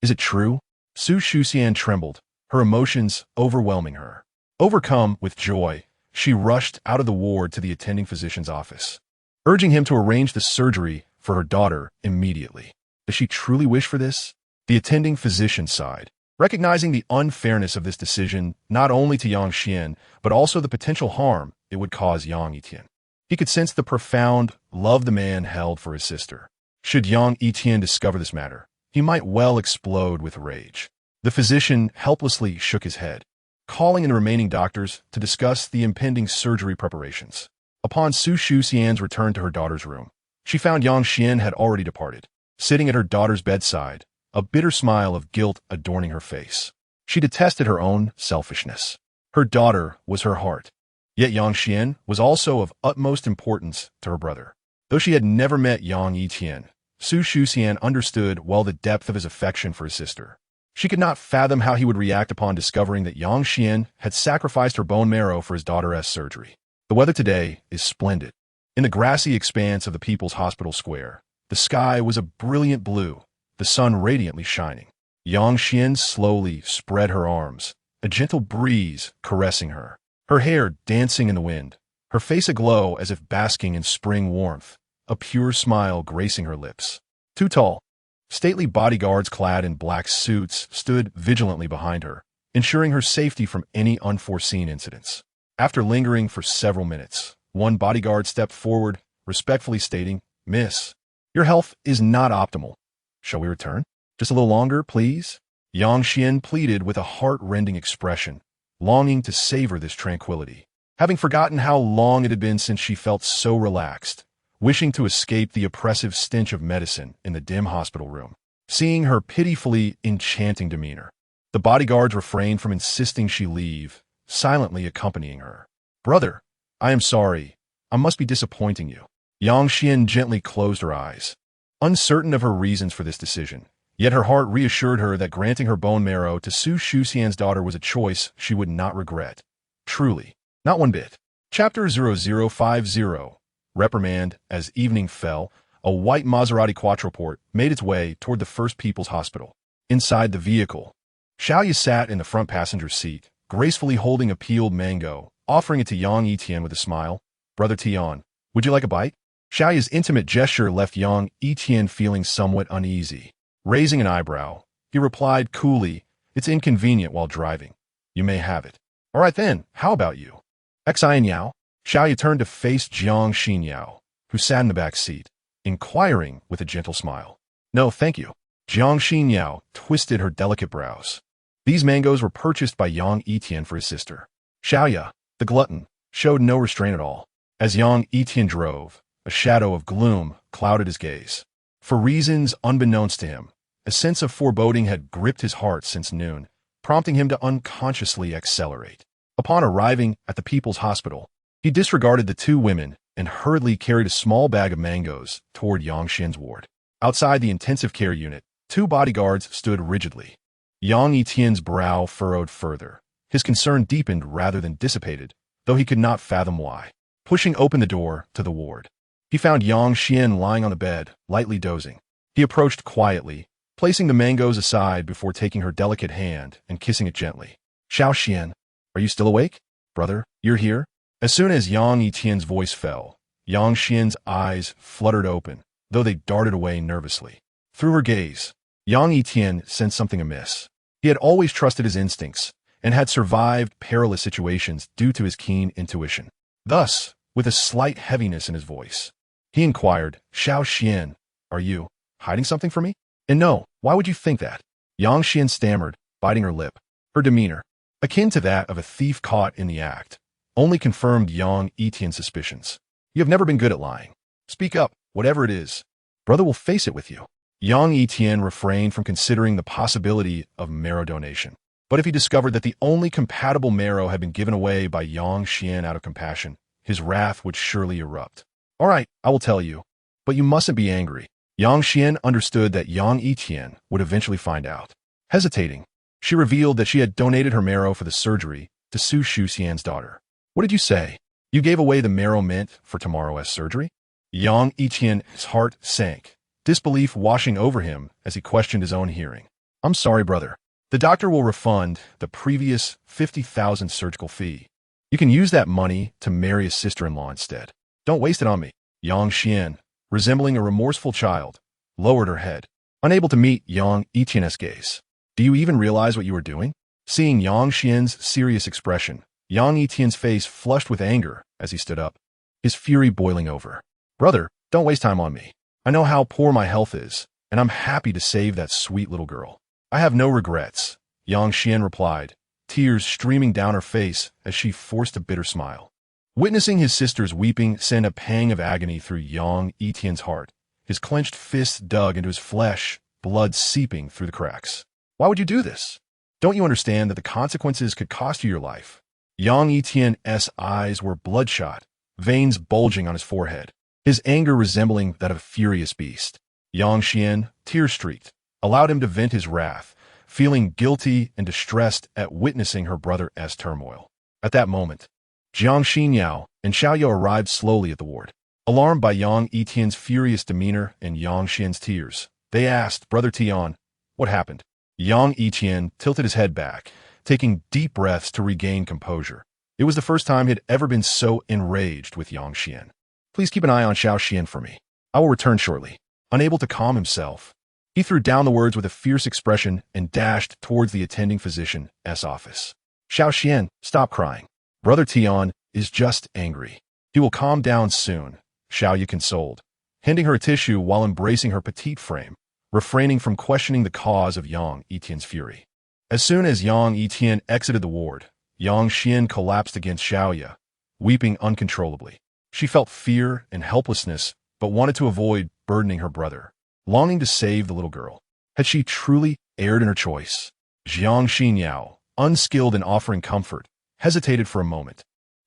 Is it true? Su Shuxian trembled, her emotions overwhelming her. Overcome with joy, she rushed out of the ward to the attending physician's office, urging him to arrange the surgery for her daughter immediately. Does she truly wish for this? The attending physician sighed, recognizing the unfairness of this decision not only to Yang Xian, but also the potential harm it would cause Yang Yitian. He could sense the profound love the man held for his sister. Should Yang Yitian discover this matter, he might well explode with rage. The physician helplessly shook his head, calling in the remaining doctors to discuss the impending surgery preparations. Upon Su Shuxian's return to her daughter's room, she found Yang Xian had already departed, sitting at her daughter's bedside, a bitter smile of guilt adorning her face. She detested her own selfishness. Her daughter was her heart. Yet Yang Xian was also of utmost importance to her brother. Though she had never met Yang Yitian, Su Shuxian understood well the depth of his affection for his sister. She could not fathom how he would react upon discovering that Yang Xian had sacrificed her bone marrow for his daughter's surgery. The weather today is splendid. In the grassy expanse of the People's Hospital Square, the sky was a brilliant blue, the sun radiantly shining. Yang Xian slowly spread her arms, a gentle breeze caressing her, her hair dancing in the wind, her face aglow as if basking in spring warmth, a pure smile gracing her lips. Two tall, stately bodyguards clad in black suits stood vigilantly behind her, ensuring her safety from any unforeseen incidents. After lingering for several minutes, one bodyguard stepped forward, respectfully stating, "Miss, your health is not optimal. Shall we return? Just a little longer, please?" Yang Xian pleaded with a heart-rending expression, longing to savor this tranquility, having forgotten how long it had been since she felt so relaxed, wishing to escape the oppressive stench of medicine in the dim hospital room. Seeing her pitifully enchanting demeanor, the bodyguards refrained from insisting she leave, silently accompanying her. "Brother, I am sorry. I must be disappointing you." Yang Xian gently closed her eyes, uncertain of her reasons for this decision. Yet her heart reassured her that granting her bone marrow to Su Shuxian's daughter was a choice she would not regret. Truly, not one bit. Chapter 0050. Reprimand. As evening fell, a white Maserati Quattroporte made its way toward the First People's Hospital. Inside the vehicle, Xiaoya sat in the front passenger seat, gracefully holding a peeled mango, offering it to Yang Yitian with a smile. "Brother Tian, would you like a bite?" Xiaoya's intimate gesture left Yang Yitian feeling somewhat uneasy. Raising an eyebrow, he replied coolly, "It's inconvenient while driving. You may have it." "All right then, how about you?" "Xian Yao?" Xiaoya turned to face Jiang Xinyao, who sat in the back seat, inquiring with a gentle smile. "No, thank you." Jiang Xinyao twisted her delicate brows. These mangoes were purchased by Yang Yitian for his sister. Xiaoya, the glutton, showed no restraint at all. As Yang Yitian drove, a shadow of gloom clouded his gaze. For reasons unbeknownst to him, a sense of foreboding had gripped his heart since noon, prompting him to unconsciously accelerate. Upon arriving at the People's Hospital, he disregarded the two women and hurriedly carried a small bag of mangoes toward Yang Xian's ward. Outside the intensive care unit, two bodyguards stood rigidly. Yang Yitian's brow furrowed further. His concern deepened rather than dissipated, though he could not fathom why. Pushing open the door to the ward, he found Yang Xian lying on the bed, lightly dozing. He approached quietly, placing the mangoes aside before taking her delicate hand and kissing it gently. "Xiao Xian, are you still awake? Brother, you're here?" As soon as Yang Yitian's voice fell, Yang Xian's eyes fluttered open, though they darted away nervously. Through her gaze, Yang Yitian sensed something amiss. He had always trusted his instincts and had survived perilous situations due to his keen intuition. Thus, with a slight heaviness in his voice, He inquired, Xiao Xian, are you hiding something from me? And no, why would you think that? Yang Xian stammered, biting her lip. Her demeanor, akin to that of a thief caught in the act, only confirmed Yang Yitian's suspicions. You have never been good at lying. Speak up, whatever it is. Brother will face it with you. Yang Yitian refrained from considering the possibility of marrow donation. But if he discovered that the only compatible marrow had been given away by Yang Xian out of compassion, his wrath would surely erupt. All right, I will tell you, but you mustn't be angry. Yang Xian understood that Yang Yitian would eventually find out. Hesitating, she revealed that she had donated her marrow for the surgery to Su Shuxian's daughter. What did you say? You gave away the marrow meant for tomorrow's surgery? Yang Yitian's heart sank, disbelief washing over him as he questioned his own hearing. I'm sorry, brother. The doctor will refund the previous 50,000 surgical fee. You can use that money to marry a sister-in-law instead. Don't waste it on me. Yang Xian, resembling a remorseful child, lowered her head, unable to meet Yang Yitian's gaze. Do you even realize what you are doing? Seeing Yang Xian's serious expression, Yang Yitian's face flushed with anger as he stood up, his fury boiling over. Brother, don't waste time on me. I know how poor my health is, and I'm happy to save that sweet little girl. I have no regrets, Yang Xian replied, tears streaming down her face as she forced a bitter smile. Witnessing his sister's weeping sent a pang of agony through Yang Yitian's heart. His clenched fists dug into his flesh, blood seeping through the cracks. Why would you do this? Don't you understand that the consequences could cost you your life? Yang Yitian's eyes were bloodshot, veins bulging on his forehead, his anger resembling that of a furious beast. Yang Xian, tear-streaked, allowed him to vent his wrath, feeling guilty and distressed at witnessing her brother's turmoil. At that moment, Jiang Xinyao and Xiaoyou arrived slowly at the ward. Alarmed by Yang Yitian's furious demeanor and Yang Xian's tears, they asked Brother Tian, what happened? Yang Yitian tilted his head back, taking deep breaths to regain composure. It was the first time he had ever been so enraged with Yang Xian. Please keep an eye on Xiao Xian for me. I will return shortly. Unable to calm himself, he threw down the words with a fierce expression and dashed towards the attending physician's office. Xiao Xian, stop crying. Brother Tian is just angry. He will calm down soon, Xiaoyu consoled, handing her a tissue while embracing her petite frame, refraining from questioning the cause of Yang Yitian's fury. As soon as Yang Yitian exited the ward, Yang Xian collapsed against Xiaoyu, weeping uncontrollably. She felt fear and helplessness, but wanted to avoid burdening her brother, longing to save the little girl. Had she truly erred in her choice? Jiang Xinyao, unskilled in offering comfort, hesitated for a moment,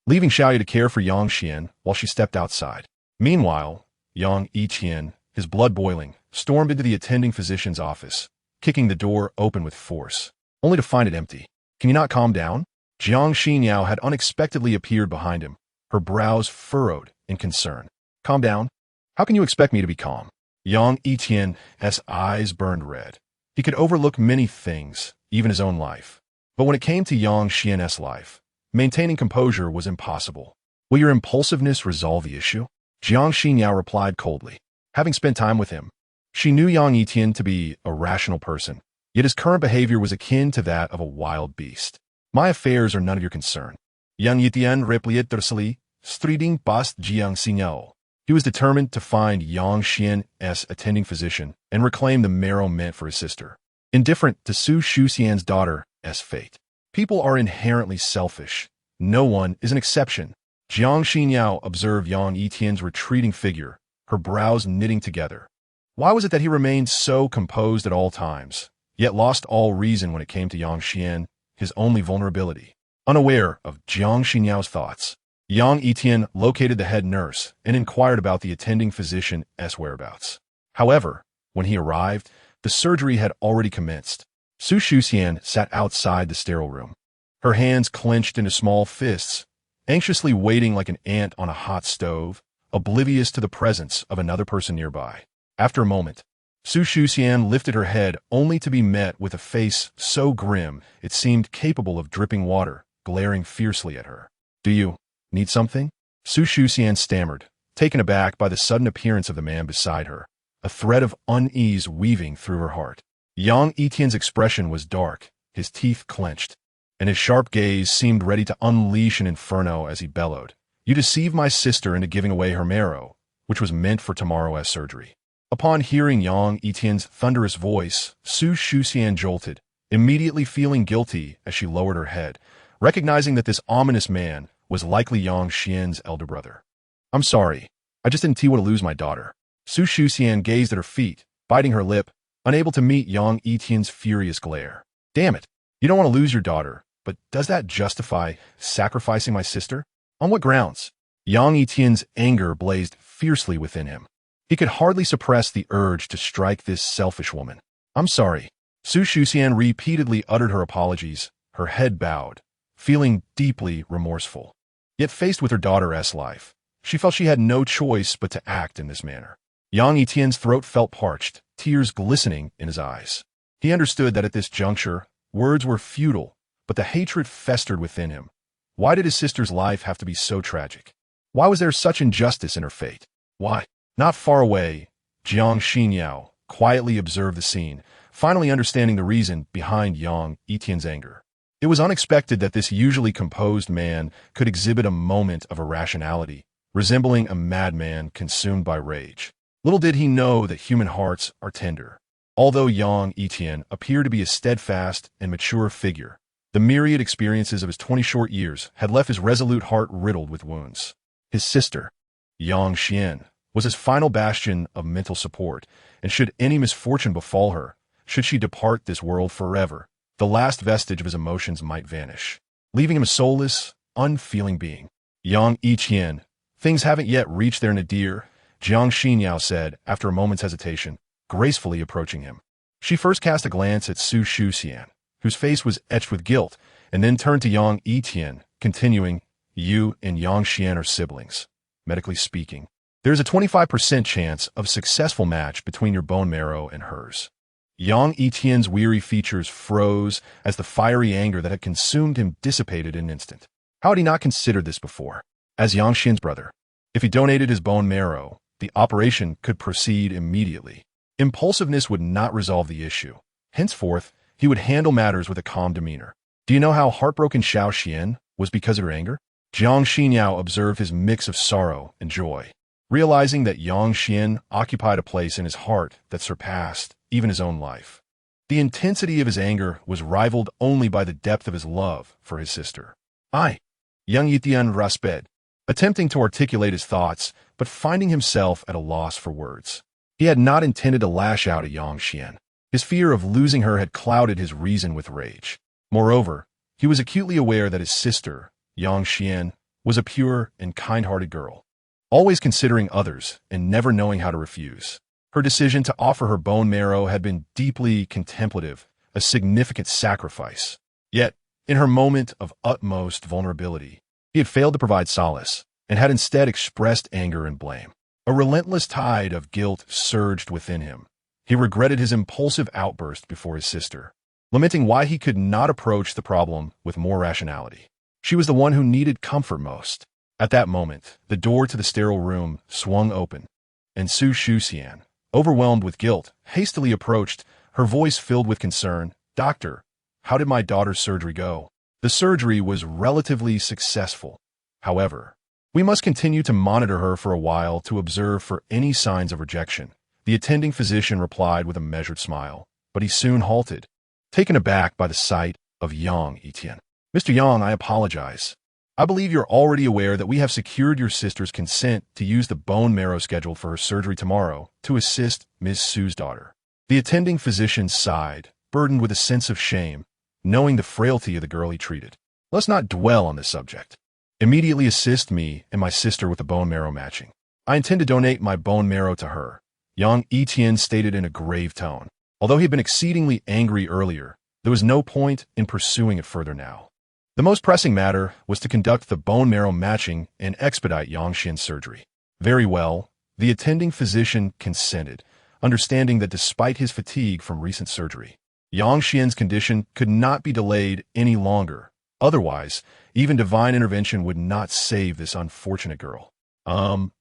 leaving Xiaoyu to care for Yang Xian while she stepped outside. Meanwhile, Yang Yitian, his blood boiling, stormed into the attending physician's office, kicking the door open with force, only to find it empty. Can you not calm down? Jiang Xinyao had unexpectedly appeared behind him, her brows furrowed in concern. Calm down? How can you expect me to be calm? Yang Yitian's eyes burned red. He could overlook many things, even his own life. But when it came to Yang Xian's life, maintaining composure was impossible. Will your impulsiveness resolve the issue? Jiang Xinyao replied coldly. Having spent time with him, she knew Yang Yitian to be a rational person, yet his current behavior was akin to that of a wild beast. My affairs are none of your concern. Yang Yitian replied tersely, striding past Jiang Xinyao. He was determined to find Yang Xian's attending physician and reclaim the marrow meant for his sister. Indifferent to Su Shuxian's daughter's fate. People are inherently selfish. No one is an exception. Jiang Xinyao observed Yang Yitian's retreating figure, her brows knitting together. Why was it that he remained so composed at all times, yet lost all reason when it came to Yang Xian, his only vulnerability? Unaware of Jiang Xinyao's thoughts, Yang Yitian located the head nurse and inquired about the attending physician's whereabouts. However, when he arrived, the surgery had already commenced. Su Shuxian sat outside the sterile room, her hands clenched into small fists, anxiously waiting like an ant on a hot stove, oblivious to the presence of another person nearby. After a moment, Su Shuxian lifted her head only to be met with a face so grim it seemed capable of dripping water, glaring fiercely at her. Do you need something? Su Shuxian stammered, taken aback by the sudden appearance of the man beside her, a thread of unease weaving through her heart. Yang Yitian's expression was dark, his teeth clenched, and his sharp gaze seemed ready to unleash an inferno as he bellowed. You deceived my sister into giving away her marrow, which was meant for tomorrow as surgery. Upon hearing Yang Yitian's thunderous voice, Su Shuxian jolted, immediately feeling guilty as she lowered her head, recognizing that this ominous man was likely Yang Xian's elder brother. "I'm sorry. I just didn't want to lose my daughter." Su Shuxian gazed at her feet, biting her lip, unable to meet Yang Yitian's furious glare. "Damn it. You don't want to lose your daughter, but does that justify sacrificing my sister? On what grounds?" Yang Yitian's anger blazed fiercely within him. He could hardly suppress the urge to strike this selfish woman. "I'm sorry." Su Shuxian repeatedly uttered her apologies, her head bowed, feeling deeply remorseful. Yet faced with her daughter's life, she felt she had no choice but to act in this manner. Yang Yitian's throat felt parched, tears glistening in his eyes. He understood that at this juncture, words were futile, but the hatred festered within him. Why did his sister's life have to be so tragic? Why was there such injustice in her fate? Why? Not far away, Jiang Xinyao quietly observed the scene, finally understanding the reason behind Yang Yitian's anger. It was unexpected that this usually composed man could exhibit a moment of irrationality, resembling a madman consumed by rage. Little did he know that human hearts are tender. Although Yang Yitian appeared to be a steadfast and mature figure, the myriad experiences of his 20 short years had left his resolute heart riddled with wounds. His sister, Yang Xian, was his final bastion of mental support, and should any misfortune befall her, should she depart this world forever, the last vestige of his emotions might vanish, leaving him a soulless, unfeeling being. "Yang Yitian, things haven't yet reached their nadir," Jiang Xinyao said after a moment's hesitation, gracefully approaching him. She first cast a glance at Su Shuxian, whose face was etched with guilt, and then turned to Yang Yitian, continuing, "You and Yang Xian are siblings. Medically speaking, there is a 25% chance of successful match between your bone marrow and hers." Yang Yitian's weary features froze as the fiery anger that had consumed him dissipated in an instant. How had he not considered this before? As Yang Xian's brother, if he donated his bone marrow, the operation could proceed immediately. Impulsiveness would not resolve the issue. Henceforth, he would handle matters with a calm demeanor. "Do you know how heartbroken Xiao Xian was because of her anger?" Jiang Xinyao observed his mix of sorrow and joy, realizing that Yang Xian occupied a place in his heart that surpassed even his own life. The intensity of his anger was rivaled only by the depth of his love for his sister. Yang Yitian rasped, attempting to articulate his thoughts, but finding himself at a loss for words. He had not intended to lash out at Yang Xian. His fear of losing her had clouded his reason with rage. Moreover, he was acutely aware that his sister, Yang Xian, was a pure and kind-hearted girl, always considering others and never knowing how to refuse. Her decision to offer her bone marrow had been deeply contemplative, a significant sacrifice. Yet, in her moment of utmost vulnerability, he had failed to provide solace and had instead expressed anger and blame. A relentless tide of guilt surged within him. He regretted his impulsive outburst before his sister, lamenting why he could not approach the problem with more rationality. She was the one who needed comfort most. At that moment, the door to the sterile room swung open, and Su Shuxian, overwhelmed with guilt, hastily approached, her voice filled with concern. "Doctor, how did my daughter's surgery go?" "The surgery was relatively successful. However, we must continue to monitor her for a while to observe for any signs of rejection," the attending physician replied with a measured smile, but he soon halted, taken aback by the sight of Yang Yitian. "Mr. Yang, I apologize. I believe you're already aware that we have secured your sister's consent to use the bone marrow scheduled for her surgery tomorrow to assist Ms. Su's daughter." The attending physician sighed, burdened with a sense of shame, knowing the frailty of the girl he treated. "Let's not dwell on this subject. Immediately assist me and my sister with the bone marrow matching. I intend to donate my bone marrow to her," Yang Yitian stated in a grave tone. Although he had been exceedingly angry earlier, there was no point in pursuing it further now. The most pressing matter was to conduct the bone marrow matching and expedite Yang Xian's surgery. Very well, the attending physician consented, understanding that despite his fatigue from recent surgery, Yang Xian's condition could not be delayed any longer. Otherwise, even divine intervention would not save this unfortunate girl. I'm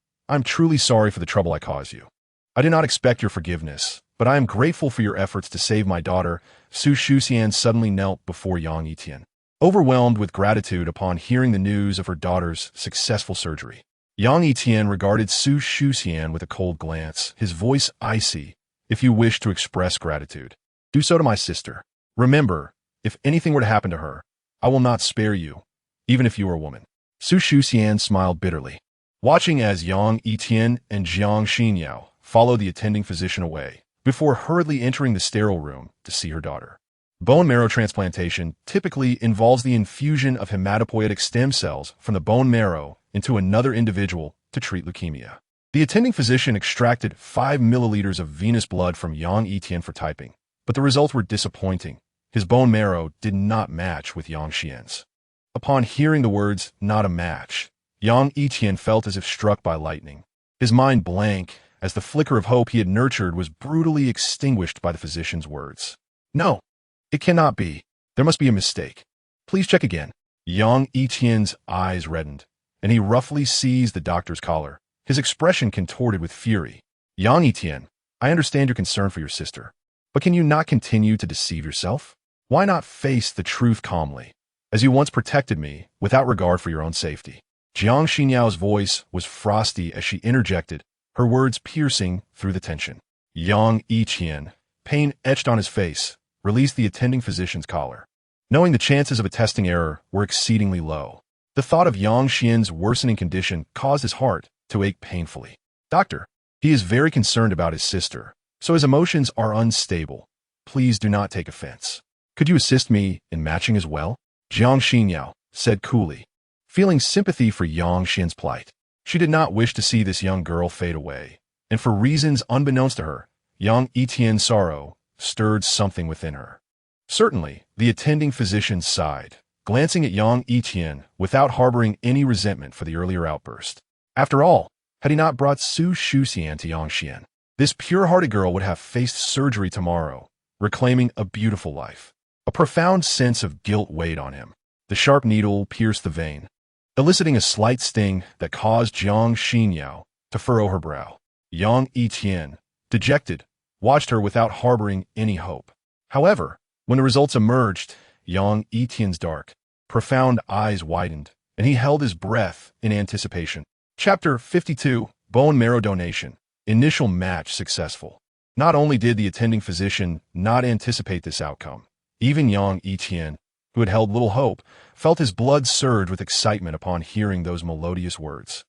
truly sorry for the trouble I caused you. I did not expect your forgiveness, but I am grateful for your efforts to save my daughter." Su Shuxian suddenly knelt before Yang Yitian, overwhelmed with gratitude upon hearing the news of her daughter's successful surgery. Yang Yitian regarded Su Shuxian with a cold glance, his voice icy. If you wish to express gratitude, do so to my sister. Remember, if anything were to happen to her, I will not spare you, even if you are a woman. Su Shuxian smiled bitterly, watching as Yang Yitian and Jiang Xinyao followed the attending physician away, before hurriedly entering the sterile room to see her daughter. Bone marrow transplantation typically involves the infusion of hematopoietic stem cells from the bone marrow into another individual to treat leukemia. The attending physician extracted 5 milliliters of venous blood from Yang Yitian for typing, but the results were disappointing. His bone marrow did not match with Yang Xian's. Upon hearing the words, "not a match," Yang Yitian felt as if struck by lightning. His mind blank, as the flicker of hope he had nurtured was brutally extinguished by the physician's words. "No, it cannot be. There must be a mistake. Please check again." Yang Yitian's eyes reddened, and he roughly seized the doctor's collar, his expression contorted with fury. "Yang Yitian, I understand your concern for your sister, but can you not continue to deceive yourself? Why not face the truth calmly, as you once protected me without regard for your own safety?" Jiang Xinyao's voice was frosty as she interjected, her words piercing through the tension. Yang Yitian, pain etched on his face, released the attending physician's collar. Knowing the chances of a testing error were exceedingly low, the thought of Yang Xian's worsening condition caused his heart to ache painfully. "Doctor, he is very concerned about his sister, so his emotions are unstable. Please do not take offense. Could you assist me in matching as well?" Jiang Xinyao said coolly, feeling sympathy for Yang Xian's plight. She did not wish to see this young girl fade away, and for reasons unbeknownst to her, Yang Yitian's sorrow stirred something within her. Certainly, the attending physician sighed, glancing at Yang Yitian without harboring any resentment for the earlier outburst. After all, had he not brought Su Shuxian to Yang Xian, this pure-hearted girl would have faced surgery tomorrow, reclaiming a beautiful life. A profound sense of guilt weighed on him. The sharp needle pierced the vein, eliciting a slight sting that caused Jiang Xinyao to furrow her brow. Yang Yitian, dejected, watched her without harboring any hope. However, when the results emerged, Yang Yitian's dark, profound eyes widened, and he held his breath in anticipation. Chapter 52, Bone Marrow Donation. Initial match successful. Not only did the attending physician not anticipate this outcome, even Yang Yitian, who had held little hope, felt his blood surge with excitement upon hearing those melodious words.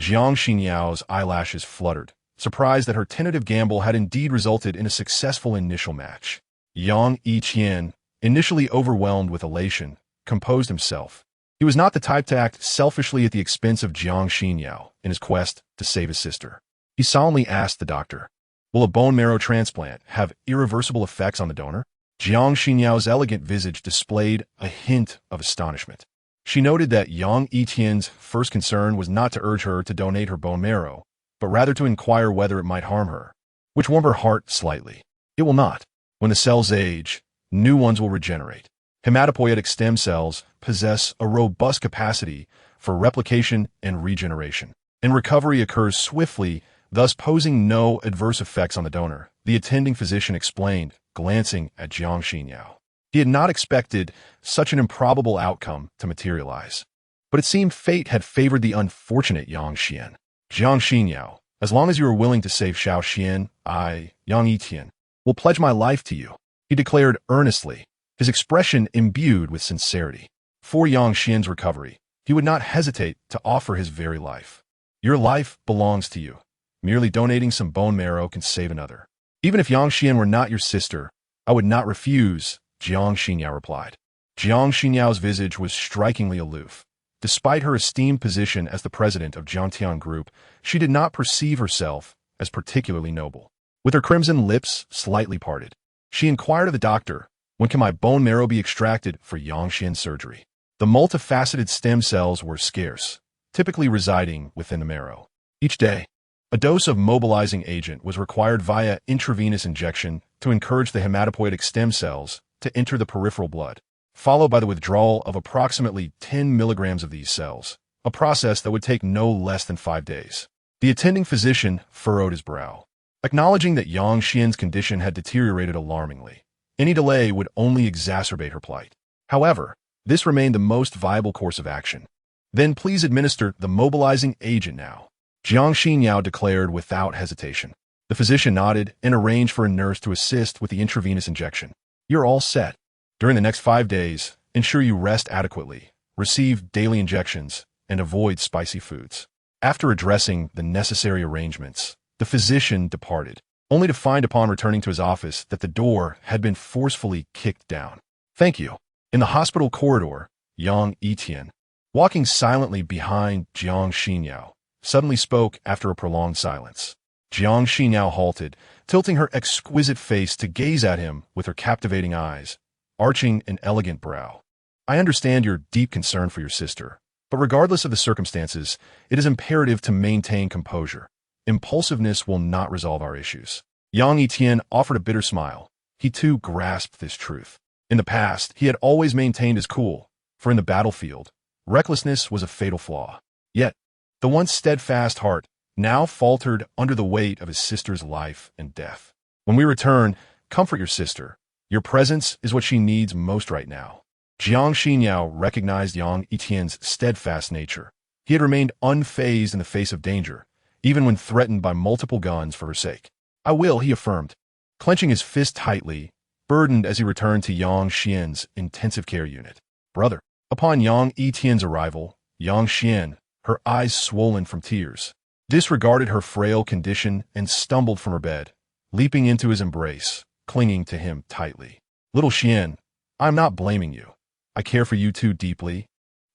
Jiang Xinyao's eyelashes fluttered, surprised that her tentative gamble had indeed resulted in a successful initial match. Yang Yitian, initially overwhelmed with elation, composed himself. He was not the type to act selfishly at the expense of Jiang Xinyao in his quest to save his sister. He solemnly asked the doctor, "Will a bone marrow transplant have irreversible effects on the donor?" Jiang Xinyao's elegant visage displayed a hint of astonishment. She noted that Yang Yitian's first concern was not to urge her to donate her bone marrow, but rather to inquire whether it might harm her, which warmed her heart slightly. "It will not. When the cells age, new ones will regenerate. Hematopoietic stem cells possess a robust capacity for replication and regeneration, and recovery occurs swiftly, thus posing no adverse effects on the donor," the attending physician explained, glancing at Jiang Xinyao. He had not expected such an improbable outcome to materialize, but it seemed fate had favored the unfortunate Yang Xian. "Jiang Xinyao, as long as you are willing to save Xiao Xian, I, Yang Yitian, will pledge my life to you," he declared earnestly, his expression imbued with sincerity. For Yang Xian's recovery, he would not hesitate to offer his very life. "Your life belongs to you. Merely donating some bone marrow can save another. Even if Yang Xian were not your sister, I would not refuse," Jiang Xinyao replied. Jiang Xinyao's visage was strikingly aloof. Despite her esteemed position as the president of Jiangtian Group, she did not perceive herself as particularly noble. With her crimson lips slightly parted, she inquired of the doctor, "When can my bone marrow be extracted for Yang Xian's surgery?" The multifaceted stem cells were scarce, typically residing within the marrow. Each day, a dose of mobilizing agent was required via intravenous injection to encourage the hematopoietic stem cells to enter the peripheral blood, followed by the withdrawal of approximately 10 milligrams of these cells, a process that would take no less than 5 days. The attending physician furrowed his brow, acknowledging that Yang Xian's condition had deteriorated alarmingly. Any delay would only exacerbate her plight. However, this remained the most viable course of action. Then please administer the mobilizing agent now, Jiang Xinyao declared without hesitation. The physician nodded and arranged for a nurse to assist with the intravenous injection. You're all set. During the next 5 days, ensure you rest adequately, receive daily injections, and avoid spicy foods. After addressing the necessary arrangements, the physician departed, only to find upon returning to his office that the door had been forcefully kicked down. Thank you. In the hospital corridor, Yang Yitian, walking silently behind Jiang Xinyao, suddenly spoke after a prolonged silence. Jiang Xinyao halted, tilting her exquisite face to gaze at him with her captivating eyes, arching an elegant brow. I understand your deep concern for your sister, but regardless of the circumstances, it is imperative to maintain composure. Impulsiveness will not resolve our issues. Yang Yitian offered a bitter smile. He too grasped this truth. In the past, he had always maintained his cool, for in the battlefield, recklessness was a fatal flaw. Yet, the once steadfast heart now faltered under the weight of his sister's life and death. When we return, comfort your sister. Your presence is what she needs most right now. Jiang Xinyao recognized Yang Yitian's steadfast nature. He had remained unfazed in the face of danger, even when threatened by multiple guns for her sake. I will, he affirmed, clenching his fist tightly, burdened as he returned to Yang Xian's intensive care unit. Brother. Upon Yang Yitian's arrival, Yang Xian, her eyes swollen from tears, disregarded her frail condition and stumbled from her bed, leaping into his embrace, clinging to him tightly. Little Xian, I'm not blaming you. I care for you too deeply,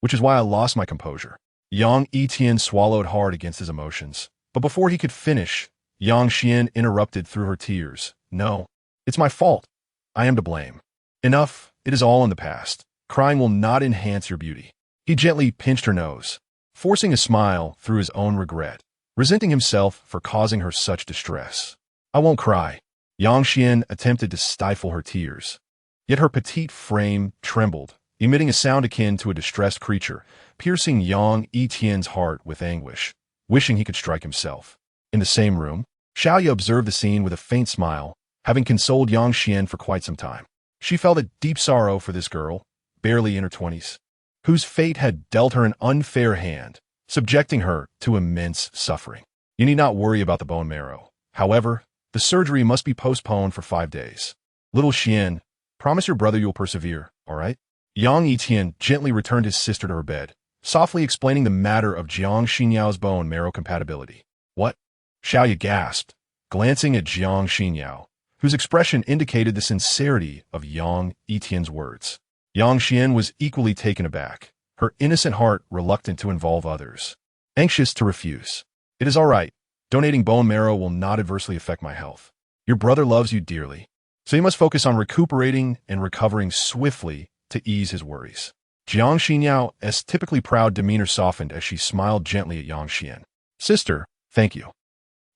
which is why I lost my composure. Yang Yitian swallowed hard against his emotions, but before he could finish, Yang Xian interrupted through her tears. No, it's my fault. I am to blame. Enough, it is all in the past. Crying will not enhance your beauty. He gently pinched her nose, forcing a smile through his own regret, resenting himself for causing her such distress. I won't cry. Yang Xian attempted to stifle her tears, yet her petite frame trembled, emitting a sound akin to a distressed creature, piercing Yang Yitian's heart with anguish, wishing he could strike himself. In the same room, Xiaoya observed the scene with a faint smile, having consoled Yang Xian for quite some time. She felt a deep sorrow for this girl, barely in her 20s, whose fate had dealt her an unfair hand, subjecting her to immense suffering. You need not worry about the bone marrow. However, the surgery must be postponed for 5 days. Little Xian, promise your brother you'll persevere, all right? Yang Yitian gently returned his sister to her bed, softly explaining the matter of Jiang Xinyao's bone marrow compatibility. What? Xiaoya gasped, glancing at Jiang Xinyao, whose expression indicated the sincerity of Yang Yitian's words. Yang Xian was equally taken aback, her innocent heart reluctant to involve others, anxious to refuse. It is all right. Donating bone marrow will not adversely affect my health. Your brother loves you dearly, so you must focus on recuperating and recovering swiftly to ease his worries. Jiang Xinyao's typically proud demeanor softened as she smiled gently at Yang Xian. Sister, thank you.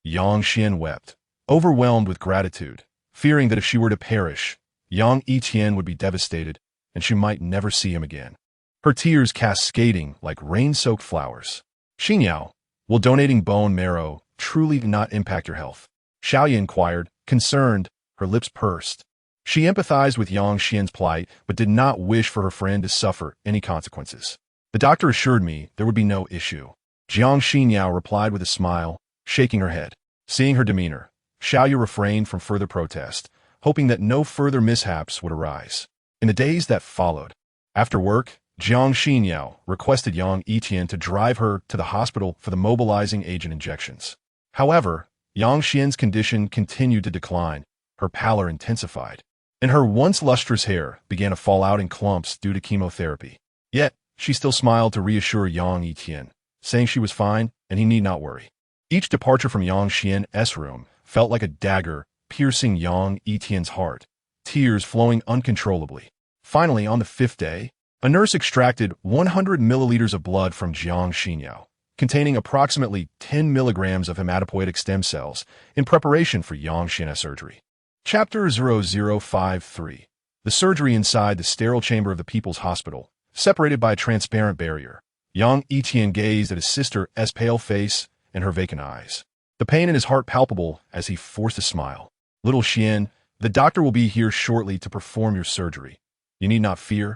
Yang Xian wept, overwhelmed with gratitude, fearing that if she were to perish, Yang Yitian would be devastated and she might never see him again. Her tears cascading like rain-soaked flowers. Xinyao, will donating bone marrow truly not impact your health? Xiaoya inquired, concerned, her lips pursed. She empathized with Yang Xian's plight, but did not wish for her friend to suffer any consequences. The doctor assured me there would be no issue. Jiang Xinyao replied with a smile, shaking her head. Seeing her demeanor, Xiaoya refrained from further protest, hoping that no further mishaps would arise. In the days that followed, after work, Jiang Xinyao requested Yang Yitian to drive her to the hospital for the mobilizing agent injections. However, Yang Xian's condition continued to decline, her pallor intensified, and her once lustrous hair began to fall out in clumps due to chemotherapy. Yet, she still smiled to reassure Yang Yitian, saying she was fine and he need not worry. Each departure from Yang Xian's room felt like a dagger piercing Yang Yitian's heart, tears flowing uncontrollably. Finally, on the 5th day, a nurse extracted 100 milliliters of blood from Jiang Xinyao, containing approximately 10 milligrams of hematopoietic stem cells, in preparation for Yang Xian's surgery. Chapter 0053. The surgery inside the sterile chamber of the People's Hospital, separated by a transparent barrier. Yang Yitian gazed at his sister's pale face and her vacant eyes, the pain in his heart palpable as he forced a smile. Little Xian, the doctor will be here shortly to perform your surgery. You need not fear.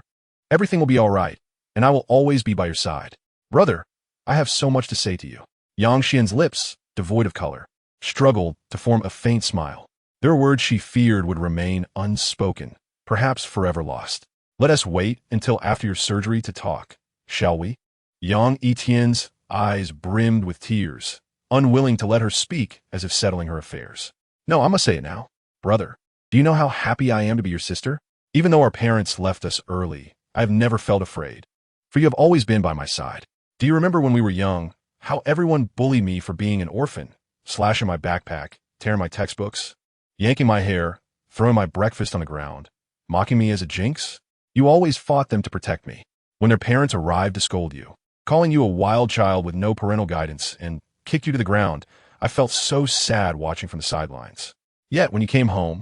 Everything will be all right, and I will always be by your side. Brother, I have so much to say to you. Yang Xian's lips, devoid of color, struggled to form a faint smile. There were words she feared would remain unspoken, perhaps forever lost. Let us wait until after your surgery to talk, shall we? Yang Yitian's eyes brimmed with tears, unwilling to let her speak as if settling her affairs. No, I must say it now. Brother, do you know how happy I am to be your sister? Even though our parents left us early, I have never felt afraid, for you have always been by my side. Do you remember when we were young, how everyone bullied me for being an orphan, slashing my backpack, tearing my textbooks, yanking my hair, throwing my breakfast on the ground, mocking me as a jinx? You always fought them to protect me. When their parents arrived to scold you, calling you a wild child with no parental guidance, and kicked you to the ground, I felt so sad watching from the sidelines. Yet, when you came home,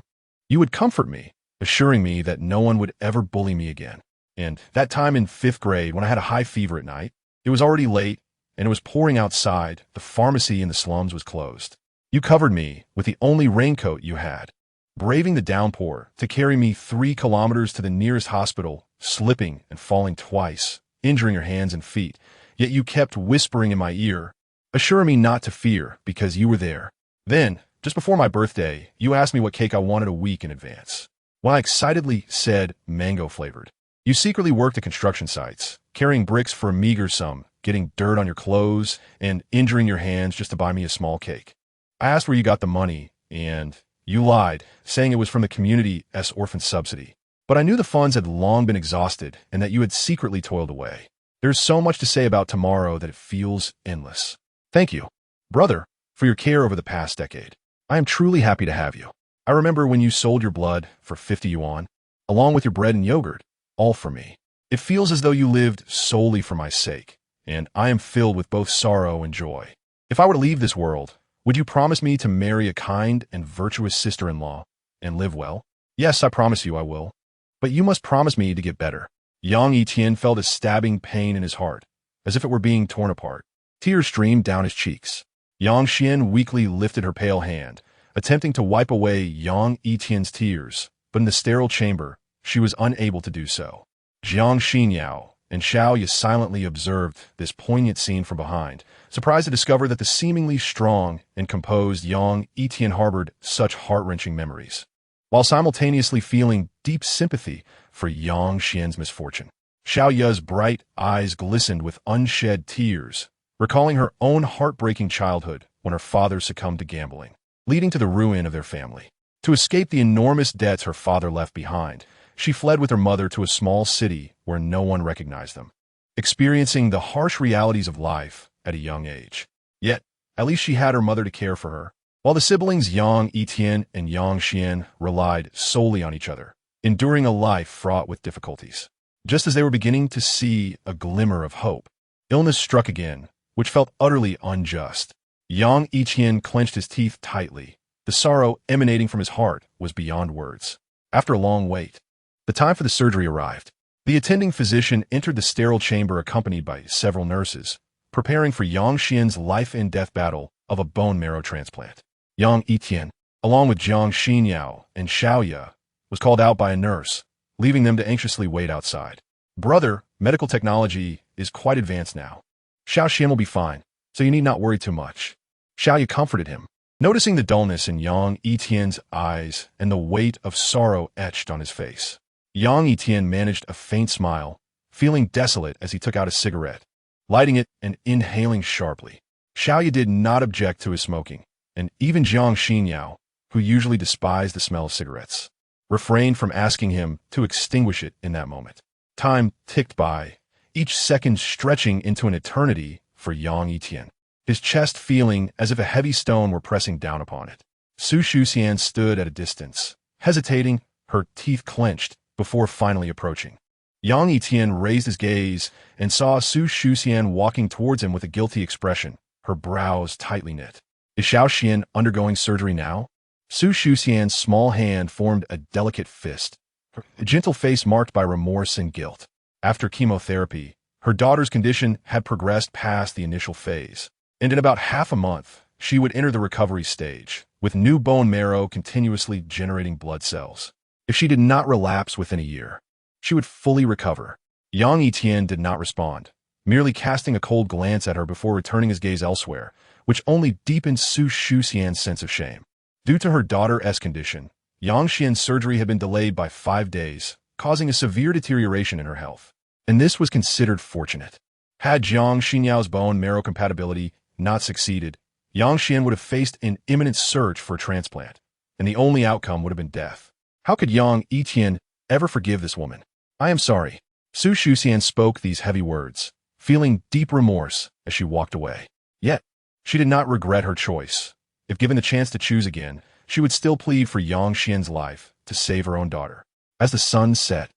you would comfort me, assuring me that no one would ever bully me again. And that time in 5th grade, when I had a high fever at night, it was already late, and it was pouring outside. The pharmacy in the slums was closed. You covered me with the only raincoat you had, braving the downpour to carry me 3 kilometers to the nearest hospital, slipping and falling twice, injuring your hands and feet. Yet you kept whispering in my ear, assuring me not to fear because you were there. Then, just before my birthday, you asked me what cake I wanted a week in advance. When I excitedly said mango-flavored, you secretly worked at construction sites, carrying bricks for a meager sum, getting dirt on your clothes, and injuring your hands just to buy me a small cake. I asked where you got the money, and you lied, saying it was from the community S orphan subsidy. But I knew the funds had long been exhausted and that you had secretly toiled away. There's so much to say about tomorrow that it feels endless. Thank you, brother, for your care over the past decade. I am truly happy to have you. I remember when you sold your blood for 50 yuan, along with your bread and yogurt, all for me. It feels as though you lived solely for my sake, and I am filled with both sorrow and joy. If I were to leave this world, would you promise me to marry a kind and virtuous sister-in-law and live well? Yes, I promise you I will. But you must promise me to get better. Yang Yitian felt a stabbing pain in his heart, as if it were being torn apart. Tears streamed down his cheeks. Yang Xian weakly lifted her pale hand, attempting to wipe away Yang Yitian's tears, but in the sterile chamber, she was unable to do so. Jiang Xinyao and Xiao Ye silently observed this poignant scene from behind, surprised to discover that the seemingly strong and composed Yang Yitian harbored such heart-wrenching memories, while simultaneously feeling deep sympathy for Yang Xian's misfortune. Xiao Ye's bright eyes glistened with unshed tears, recalling her own heartbreaking childhood when her father succumbed to gambling, leading to the ruin of their family. To escape the enormous debts her father left behind, she fled with her mother to a small city where no one recognized them, experiencing the harsh realities of life at a young age. Yet, at least she had her mother to care for her, while the siblings Yang Yitian and Yang Xian relied solely on each other, enduring a life fraught with difficulties. Just as they were beginning to see a glimmer of hope, illness struck again, which felt utterly unjust. Yang Yitian clenched his teeth tightly. The sorrow emanating from his heart was beyond words. After a long wait, the time for the surgery arrived. The attending physician entered the sterile chamber accompanied by several nurses, preparing for Yang Xian's life-and-death battle of a bone marrow transplant. Yang Yitian, along with Jiang Xinyao and Xiao Ye, was called out by a nurse, leaving them to anxiously wait outside. Brother, medical technology is quite advanced now. Xiao Xian will be fine, so you need not worry too much. Xiao Ye comforted him, noticing the dullness in Yang Yitian's eyes and the weight of sorrow etched on his face. Yang Yitian managed a faint smile, feeling desolate as he took out a cigarette, lighting it and inhaling sharply. Xiao Ye did not object to his smoking, and even Jiang Xinyao, who usually despised the smell of cigarettes, refrained from asking him to extinguish it in that moment. Time ticked by, each second stretching into an eternity for Yang Yitian, his chest feeling as if a heavy stone were pressing down upon it. Su Shuxian stood at a distance, hesitating, her teeth clenched, before finally approaching. Yang Yitian raised his gaze and saw Su Shuxian walking towards him with a guilty expression, her brows tightly knit. Is Xiao Xian undergoing surgery now? Su Shuxian's small hand formed a delicate fist, her gentle face marked by remorse and guilt. After chemotherapy, her daughter's condition had progressed past the initial phase, and in about half a month, she would enter the recovery stage, with new bone marrow continuously generating blood cells. If she did not relapse within a year, she would fully recover. Yang Yitian did not respond, merely casting a cold glance at her before returning his gaze elsewhere, which only deepened Su Shuxian's sense of shame. Due to her daughter's condition, Yang Xian's surgery had been delayed by 5 days, causing a severe deterioration in her health. And this was considered fortunate. Had Jiang Xinyao's bone marrow compatibility not succeeded, Yang Xian would have faced an imminent search for a transplant, and the only outcome would have been death. How could Yang Yitian ever forgive this woman? I am sorry. Su Shuxian spoke these heavy words, feeling deep remorse as she walked away. Yet, she did not regret her choice. If given the chance to choose again, she would still plead for Yang Xian's life to save her own daughter. As the sun set,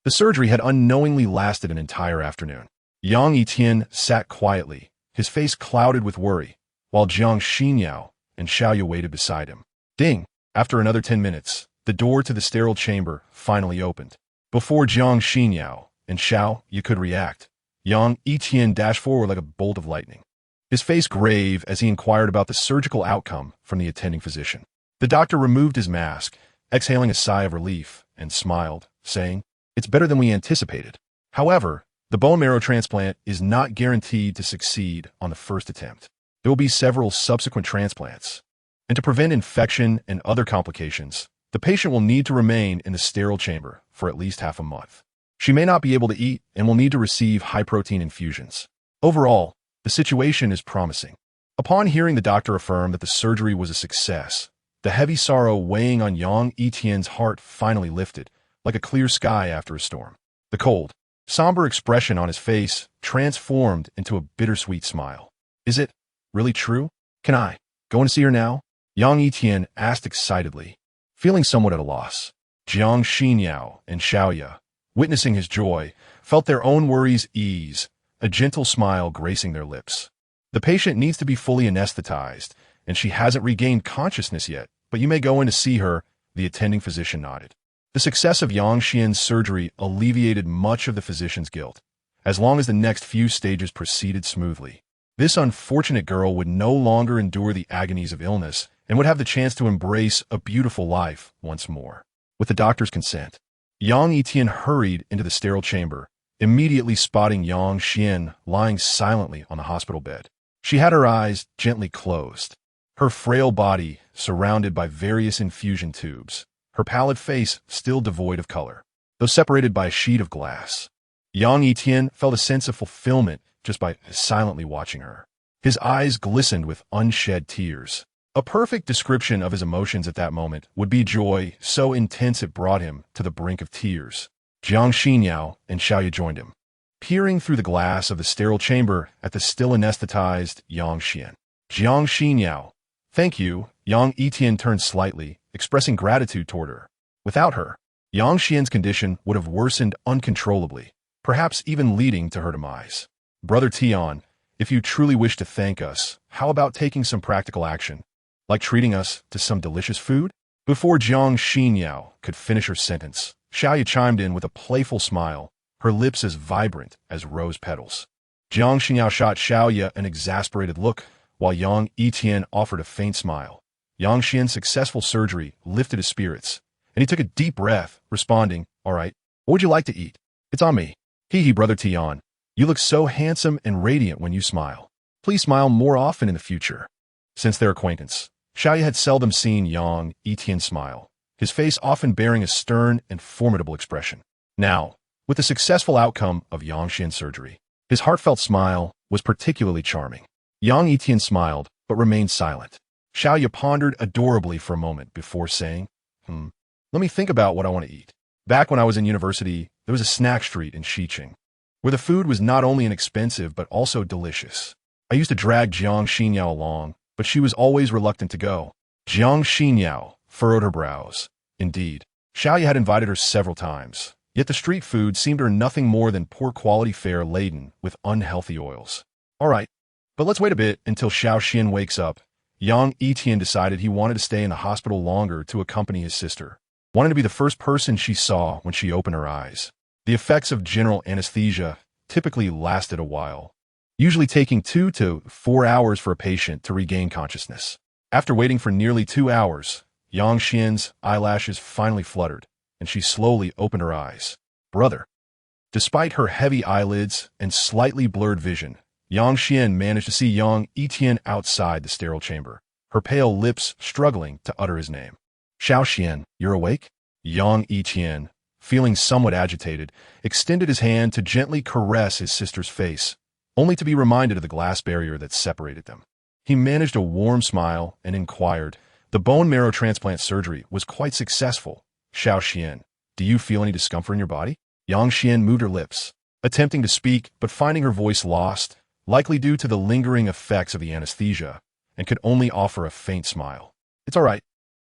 the surgery had unknowingly lasted an entire afternoon. Yang Yitian sat quietly, his face clouded with worry, while Jiang Xinyao and Xiaoya waited beside him. Ding! After another 10 minutes, the door to the sterile chamber finally opened. Before Jiang Xinyao and Xiaoya could react, Yang Yitian dashed forward like a bolt of lightning, his face grave as he inquired about the surgical outcome from the attending physician. The doctor removed his mask, exhaling a sigh of relief, and smiled, saying, "It's better than we anticipated. However, the bone marrow transplant is not guaranteed to succeed on the first attempt. There will be several subsequent transplants. And to prevent infection and other complications, the patient will need to remain in the sterile chamber for at least half a month. She may not be able to eat and will need to receive high-protein infusions. Overall, the situation is promising." Upon hearing the doctor affirm that the surgery was a success, the heavy sorrow weighing on Yang Yitian's heart finally lifted, like a clear sky after a storm. The cold, somber expression on his face transformed into a bittersweet smile. "Is it really true? Can I go and see her now?" Yang Yitian asked excitedly, feeling somewhat at a loss. Jiang Xinyao and Xiaoya, witnessing his joy, felt their own worries ease, a gentle smile gracing their lips. "The patient needs to be fully anesthetized, and she hasn't regained consciousness yet, but you may go in to see her," the attending physician nodded. The success of Yang Xian's surgery alleviated much of the physician's guilt, as long as the next few stages proceeded smoothly. This unfortunate girl would no longer endure the agonies of illness and would have the chance to embrace a beautiful life once more. With the doctor's consent, Yang Yitian hurried into the sterile chamber, immediately spotting Yang Xian lying silently on the hospital bed. She had her eyes gently closed, her frail body surrounded by various infusion tubes, her pallid face still devoid of color, though separated by a sheet of glass. Yang Yitian felt a sense of fulfillment just by silently watching her. His eyes glistened with unshed tears. A perfect description of his emotions at that moment would be joy so intense it brought him to the brink of tears. Jiang Xinyao and Xiaoya joined him, peering through the glass of the sterile chamber at the still anesthetized Yang Xian. Jiang Xinyao, "Thank you." Yang Yitian turned slightly, expressing gratitude toward her. Without her, Yang Xian's condition would have worsened uncontrollably, perhaps even leading to her demise. "Brother Tian, if you truly wish to thank us, how about taking some practical action, like treating us to some delicious food?" Before Jiang Xinyao could finish her sentence, Xiaoya chimed in with a playful smile, her lips as vibrant as rose petals. Jiang Xinyao shot Xiaoya an exasperated look, while Yang Yitian offered a faint smile. Yang Xian's successful surgery lifted his spirits, and he took a deep breath, responding, "All right, what would you like to eat? It's on me." "Hee, Brother Tian. You look so handsome and radiant when you smile. Please smile more often in the future." Since their acquaintance, Xiaoya had seldom seen Yang Yitian smile, his face often bearing a stern and formidable expression. Now, with the successful outcome of Yang Xian's surgery, his heartfelt smile was particularly charming. Yang Yitian smiled, but remained silent. Xiaoya pondered adorably for a moment before saying, "Let me think about what I want to eat. Back when I was in university, there was a snack street in Xiqing, where the food was not only inexpensive but also delicious. I used to drag Jiang Xinyao along, but she was always reluctant to go." Jiang Xinyao furrowed her brows. Indeed, Xiaoya had invited her several times, yet the street food seemed her nothing more than poor quality fare laden with unhealthy oils. "All right, but let's wait a bit until Xiao Xian wakes up." Yang Yitian decided he wanted to stay in the hospital longer to accompany his sister, wanting to be the first person she saw when she opened her eyes. The effects of general anesthesia typically lasted a while, usually taking 2 to 4 hours for a patient to regain consciousness. After waiting for nearly 2 hours, Yang Xian's eyelashes finally fluttered, and she slowly opened her eyes. "Brother." Despite her heavy eyelids and slightly blurred vision, Yang Yitian managed to see Yang Yitian outside the sterile chamber, her pale lips struggling to utter his name. Xiao Xian, you're awake? Yang Yitian, feeling somewhat agitated, extended his hand to gently caress his sister's face, only to be reminded of the glass barrier that separated them. He managed a warm smile and inquired, the bone marrow transplant surgery was quite successful. Xiao Xian, do you feel any discomfort in your body? Yang Xian moved her lips, attempting to speak but finding her voice lost, likely due to the lingering effects of the anesthesia, and could only offer a faint smile. It's all right.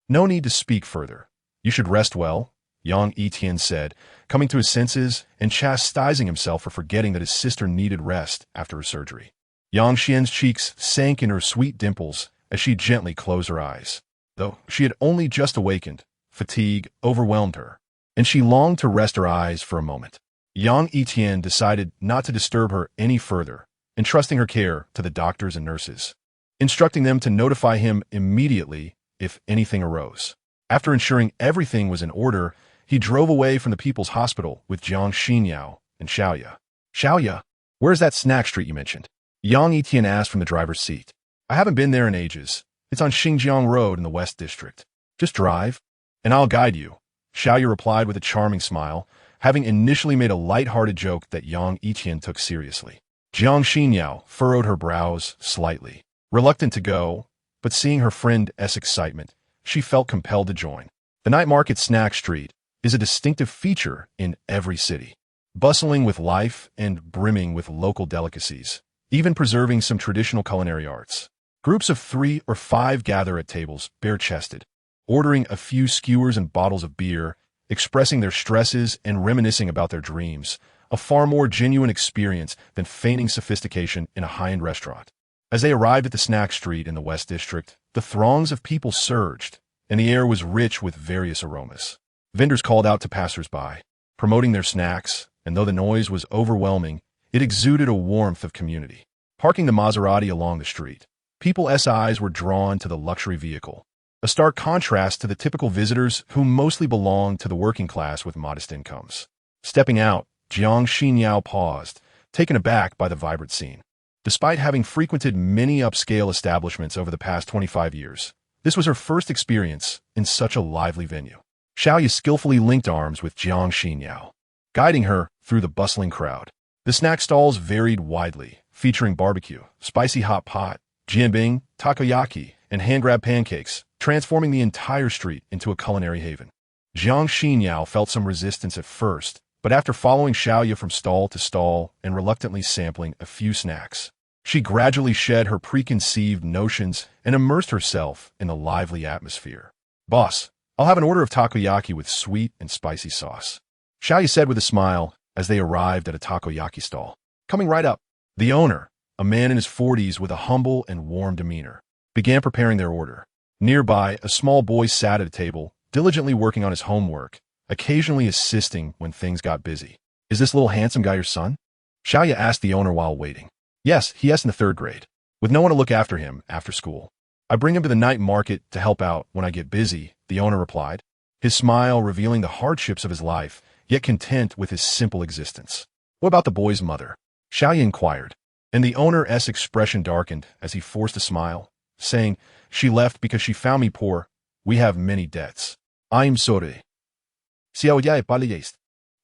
No need to speak further. You should rest well, Yang Yitian said, coming to his senses and chastising himself for forgetting that his sister needed rest after her surgery. Yang Xian's cheeks sank in her sweet dimples as she gently closed her eyes. Though she had only just awakened, fatigue overwhelmed her, and she longed to rest her eyes for a moment. Yang Yitian decided not to disturb her any further, entrusting her care to the doctors and nurses, instructing them to notify him immediately if anything arose. After ensuring everything was in order, he drove away from the People's Hospital with Jiang Xinyao and Xiaoya. Xiaoya, where's that snack street you mentioned? Yang Yitian asked from the driver's seat. I haven't been there in ages. It's on Xinjiang Road in the West District. Just drive, and I'll guide you, Xiaoya replied with a charming smile, having initially made a light-hearted joke that Yang Yitian took seriously. Jiang Xinyao furrowed her brows slightly, reluctant to go, but seeing her friend's excitement, she felt compelled to join. The night market snack street is a distinctive feature in every city, bustling with life and brimming with local delicacies, even preserving some traditional culinary arts. Groups of 3 or 5 gather at tables, bare-chested, ordering a few skewers and bottles of beer, expressing their stresses and reminiscing about their dreams, a far more genuine experience than feigning sophistication in a high-end restaurant. As they arrived at the snack street in the West District, the throngs of people surged, and the air was rich with various aromas. Vendors called out to passers-by, promoting their snacks, and though the noise was overwhelming, it exuded a warmth of community. Parking the Maserati along the street, people's eyes were drawn to the luxury vehicle, a stark contrast to the typical visitors who mostly belonged to the working class with modest incomes. Stepping out, Jiang Xinyao paused, taken aback by the vibrant scene. Despite having frequented many upscale establishments over the past 25 years, this was her first experience in such a lively venue. Xiaoya skillfully linked arms with Jiang Xinyao, guiding her through the bustling crowd. The snack stalls varied widely, featuring barbecue, spicy hot pot, jianbing, takoyaki, and hand-grab pancakes, transforming the entire street into a culinary haven. Jiang Xinyao felt some resistance at first, but after following Xiaoya from stall to stall and reluctantly sampling a few snacks, she gradually shed her preconceived notions and immersed herself in the lively atmosphere. Boss, I'll have an order of takoyaki with sweet and spicy sauce, Xiaoya said with a smile as they arrived at a takoyaki stall. Coming right up, the owner, a man in his 40s with a humble and warm demeanor, began preparing their order. Nearby, a small boy sat at a table, diligently working on his homework, occasionally assisting when things got busy. Is this little handsome guy your son? Xiaoya asked the owner while waiting. Yes, he is in the 3rd grade, with no one to look after him after school. I bring him to the night market to help out when I get busy, the owner replied, his smile revealing the hardships of his life, yet content with his simple existence. What about the boy's mother? Xiaoya inquired, and the owner's expression darkened as he forced a smile, saying, she left because she found me poor. We have many debts. I'm sorry.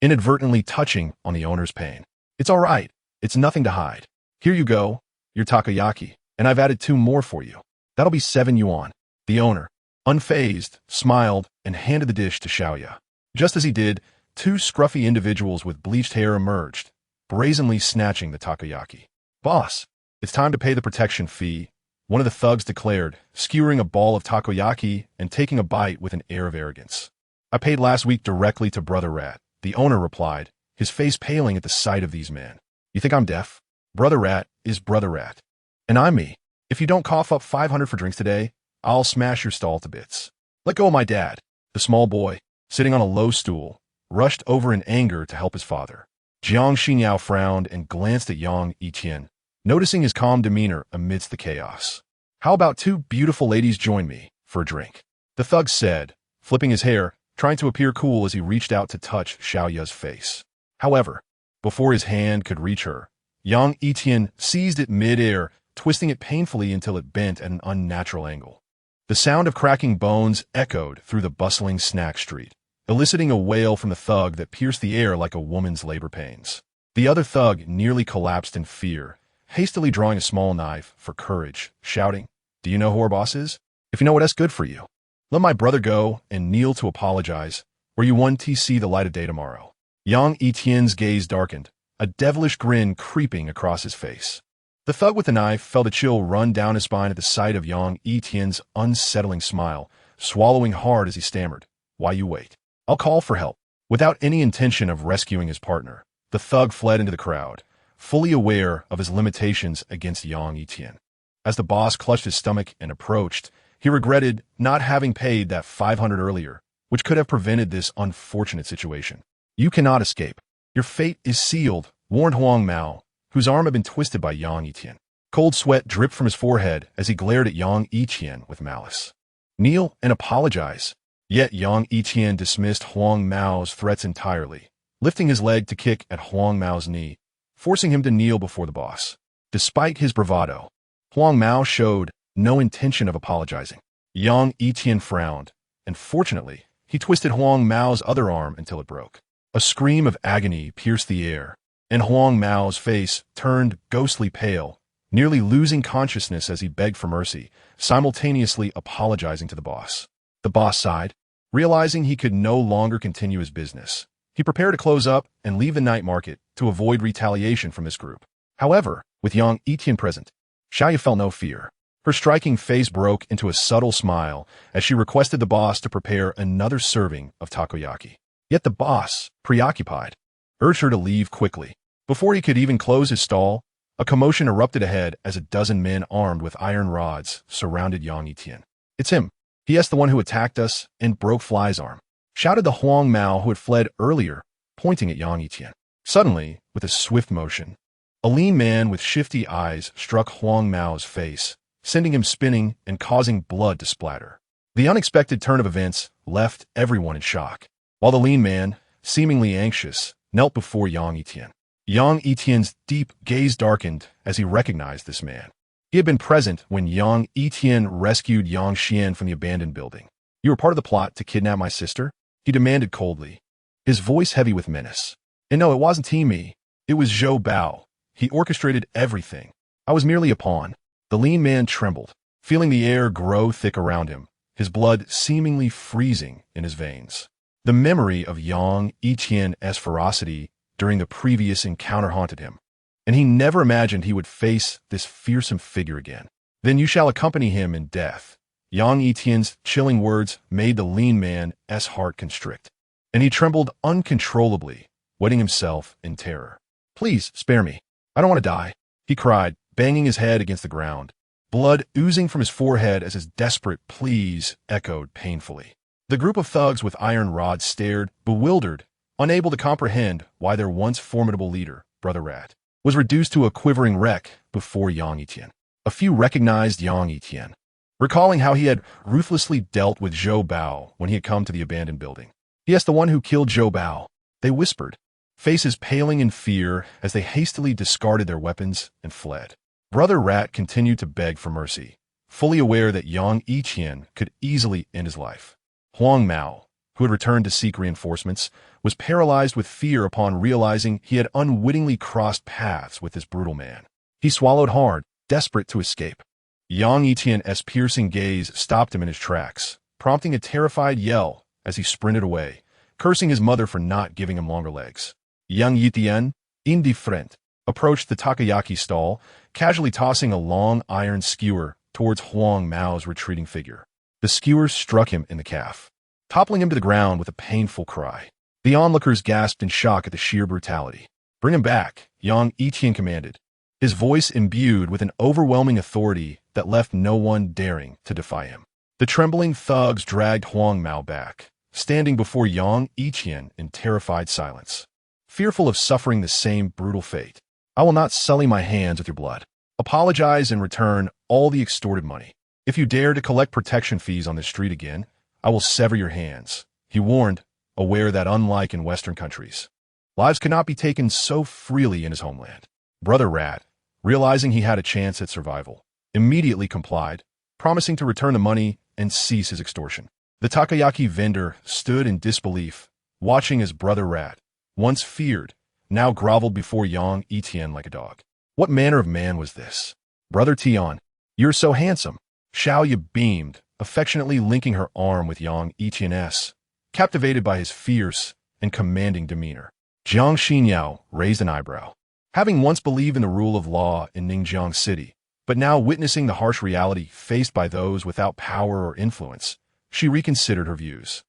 Inadvertently touching on the owner's pain. It's all right. It's nothing to hide. Here you go, your takoyaki, and I've added 2 more for you. That'll be 7 yuan. The owner, unfazed, smiled and handed the dish to Xiaoya. Just as he did, 2 scruffy individuals with bleached hair emerged, brazenly snatching the takoyaki. Boss, it's time to pay the protection fee, one of the thugs declared, skewering a ball of takoyaki and taking a bite with an air of arrogance. I paid last week directly to Brother Rat, the owner replied, his face paling at the sight of these men. You think I'm deaf? Brother Rat is Brother Rat. And I'm me. If you don't cough up 500 for drinks today, I'll smash your stall to bits. Let go of my dad. The small boy, sitting on a low stool, rushed over in anger to help his father. Jiang Xinyao frowned and glanced at Yang Yitian, noticing his calm demeanor amidst the chaos. How about 2 beautiful ladies join me for a drink? The thug said, flipping his hair, trying to appear cool as he reached out to touch Xiaoya's face. However, Before his hand could reach her, Yang Yitian seized it mid-air, twisting it painfully until it bent at an unnatural angle. The sound of cracking bones echoed through the bustling snack street, eliciting a wail from the thug that pierced the air like a woman's labor pains. The other thug nearly collapsed in fear, hastily drawing a small knife for courage, shouting, "Do you know who our boss is? If you know it, that's good for you. Let my brother go and kneel to apologize, or you won't see the light of day tomorrow." Yang Yitian's gaze darkened, a devilish grin creeping across his face. The thug with the knife felt a chill run down his spine at the sight of Yang Yitian's unsettling smile, swallowing hard as he stammered, "Why you wait? I'll call for help." Without any intention of rescuing his partner, the thug fled into the crowd, fully aware of his limitations against Yang Yitian. As the boss clutched his stomach and approached, he regretted not having paid that 500 earlier, which could have prevented this unfortunate situation. "You cannot escape. Your fate is sealed," warned Huang Mao, whose arm had been twisted by Yang Yitian. Cold sweat dripped from his forehead as he glared at Yang Yitian with malice. "Kneel and apologize." Yet Yang Yitian dismissed Huang Mao's threats entirely, lifting his leg to kick at Huang Mao's knee, forcing him to kneel before the boss. Despite his bravado, Huang Mao showed no intention of apologizing. Yang Yitian frowned, and fortunately, he twisted Huang Mao's other arm until it broke. A scream of agony pierced the air, and Huang Mao's face turned ghostly pale, nearly losing consciousness as he begged for mercy, simultaneously apologizing to the boss. The boss sighed, realizing he could no longer continue his business. He prepared to close up and leave the night market to avoid retaliation from this group. However, with Yang Yitian present, Xiaoyu felt no fear. Her striking face broke into a subtle smile as she requested the boss to prepare another serving of takoyaki. Yet the boss, preoccupied, urged her to leave quickly. Before he could even close his stall, a commotion erupted ahead as a dozen men armed with iron rods surrounded Yang Yitian. "It's him. He is the one who attacked us and broke Fly's arm," shouted the Huang Mao who had fled earlier, pointing at Yang Yitian. Suddenly, with a swift motion, a lean man with shifty eyes struck Huang Mao's face, sending him spinning and causing blood to splatter. The unexpected turn of events left everyone in shock, while the lean man, seemingly anxious, knelt before Yang Yitian. Yang Yitian's deep gaze darkened as he recognized this man. He had been present when Yang Yitian rescued Yang Xian from the abandoned building. "You were part of the plot to kidnap my sister?" he demanded coldly, his voice heavy with menace. "And no, it wasn't me. It was Zhou Bao. He orchestrated everything. I was merely a pawn." The lean man trembled, feeling the air grow thick around him, his blood seemingly freezing in his veins. The memory of Yang Yitian's ferocity during the previous encounter haunted him, and he never imagined he would face this fearsome figure again. "Then you shall accompany him in death." Yang Yitian's chilling words made the lean man's heart constrict, and he trembled uncontrollably, wetting himself in terror. "Please, spare me. I don't want to die," he cried, banging his head against the ground, blood oozing from his forehead as his desperate pleas echoed painfully. The group of thugs with iron rods stared, bewildered, unable to comprehend why their once formidable leader, Brother Rat, was reduced to a quivering wreck before Yang Yitian. A few recognized Yang Yitian, recalling how he had ruthlessly dealt with Zhou Bao when he had come to the abandoned building. "He is the one who killed Zhou Bao," they whispered, faces paling in fear as they hastily discarded their weapons and fled. Brother Rat continued to beg for mercy, fully aware that Yang Yitian could easily end his life. Huang Mao, who had returned to seek reinforcements, was paralyzed with fear upon realizing he had unwittingly crossed paths with this brutal man. He swallowed hard, desperate to escape. Yang Yitian's piercing gaze stopped him in his tracks, prompting a terrified yell as he sprinted away, cursing his mother for not giving him longer legs. Yang Yitian, indifferent, approached the takoyaki stall, casually tossing a long iron skewer towards Huang Mao's retreating figure. The skewer struck him in the calf, toppling him to the ground with a painful cry. The onlookers gasped in shock at the sheer brutality. "Bring him back," Yang Yitian commanded, his voice imbued with an overwhelming authority that left no one daring to defy him. The trembling thugs dragged Huang Mao back, standing before Yang Yitian in terrified silence, fearful of suffering the same brutal fate. "I will not sully my hands with your blood. Apologize and return all the extorted money. If you dare to collect protection fees on this street again, I will sever your hands," he warned, aware that unlike in Western countries, Lives could not be taken so freely in his homeland. Brother Rat, realizing he had a chance at survival, immediately complied, promising to return the money and cease his extortion. The takoyaki vendor stood in disbelief, watching as Brother Rat, once feared, now groveled before Yang Yitian like a dog. What manner of man was this? Brother Tian, you're so handsome. Xiaoya beamed, affectionately linking her arm with Yang Yitian's, captivated by his fierce and commanding demeanor. Jiang Xinyao raised an eyebrow. Having once believed in the rule of law in Ningjiang City, but now witnessing the harsh reality faced by those without power or influence, she reconsidered her views.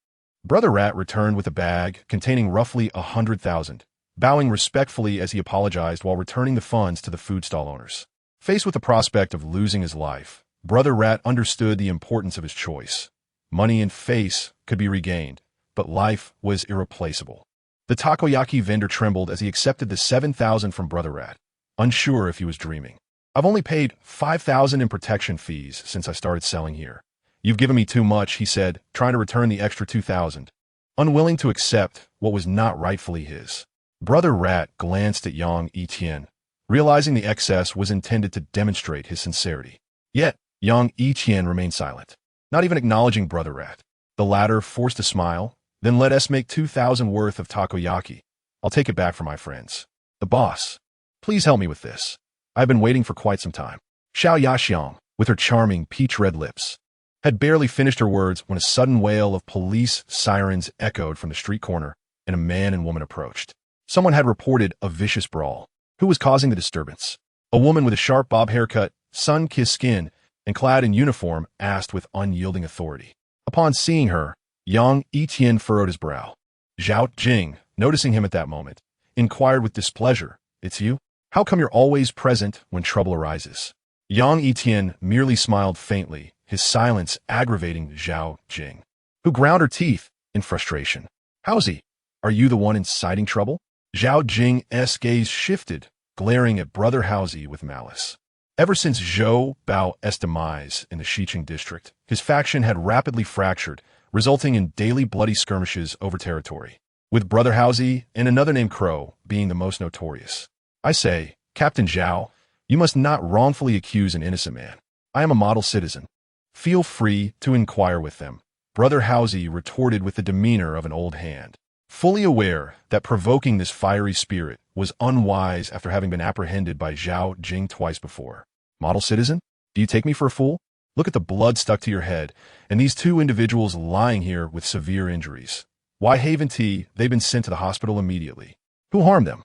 Brother Rat returned with a bag containing roughly 100,000, bowing respectfully as he apologized while returning the funds to the food stall owners. Faced with the prospect of losing his life, Brother Rat understood the importance of his choice. Money and face could be regained, but life was irreplaceable. The takoyaki vendor trembled as he accepted the 7,000 from Brother Rat, unsure if he was dreaming. I've only paid 5,000 in protection fees since I started selling here. You've given me too much, he said, trying to return the extra 2,000, unwilling to accept what was not rightfully his. Brother Rat glanced at Yang Yitian, realizing the excess was intended to demonstrate his sincerity. Yet, Yang Yitian remained silent, not even acknowledging Brother Rat. The latter forced a smile, then let us make 2,000 worth of takoyaki. I'll take it back for my friends. The boss. Please help me with this. I've been waiting for quite some time. Xiao Yaxiang, with her charming peach-red lips, had barely finished her words when a sudden wail of police sirens echoed from the street corner and a man and woman approached. Someone had reported a vicious brawl. Who was causing the disturbance? A woman with a sharp bob haircut, sun-kissed skin, and clad in uniform asked with unyielding authority. Upon seeing her, Yang Yitian furrowed his brow. Zhao Jing, noticing him at that moment, inquired with displeasure, "It's you? How come you're always present when trouble arises?" Yang Yitian merely smiled faintly, his silence aggravating Zhao Jing, who ground her teeth in frustration. "How's he? Are you the one inciting trouble?" Zhao Jing's gaze shifted, glaring at Brother Haozi with malice. Ever since Zhou Bao's demise in the Xiqing district, his faction had rapidly fractured, resulting in daily bloody skirmishes over territory, with Brother Haozi and another named Crow being the most notorious. "I say, Captain Zhao, you must not wrongfully accuse an innocent man. I am a model citizen. Feel free to inquire with them," Brother Haozi retorted with the demeanor of an old hand, fully aware that provoking this fiery spirit was unwise after having been apprehended by Zhao Jing twice before. "Model citizen? Do you take me for a fool? Look at the blood stuck to your head, and these two individuals lying here with severe injuries. Why haven't they've been sent to the hospital immediately? Who harmed them?"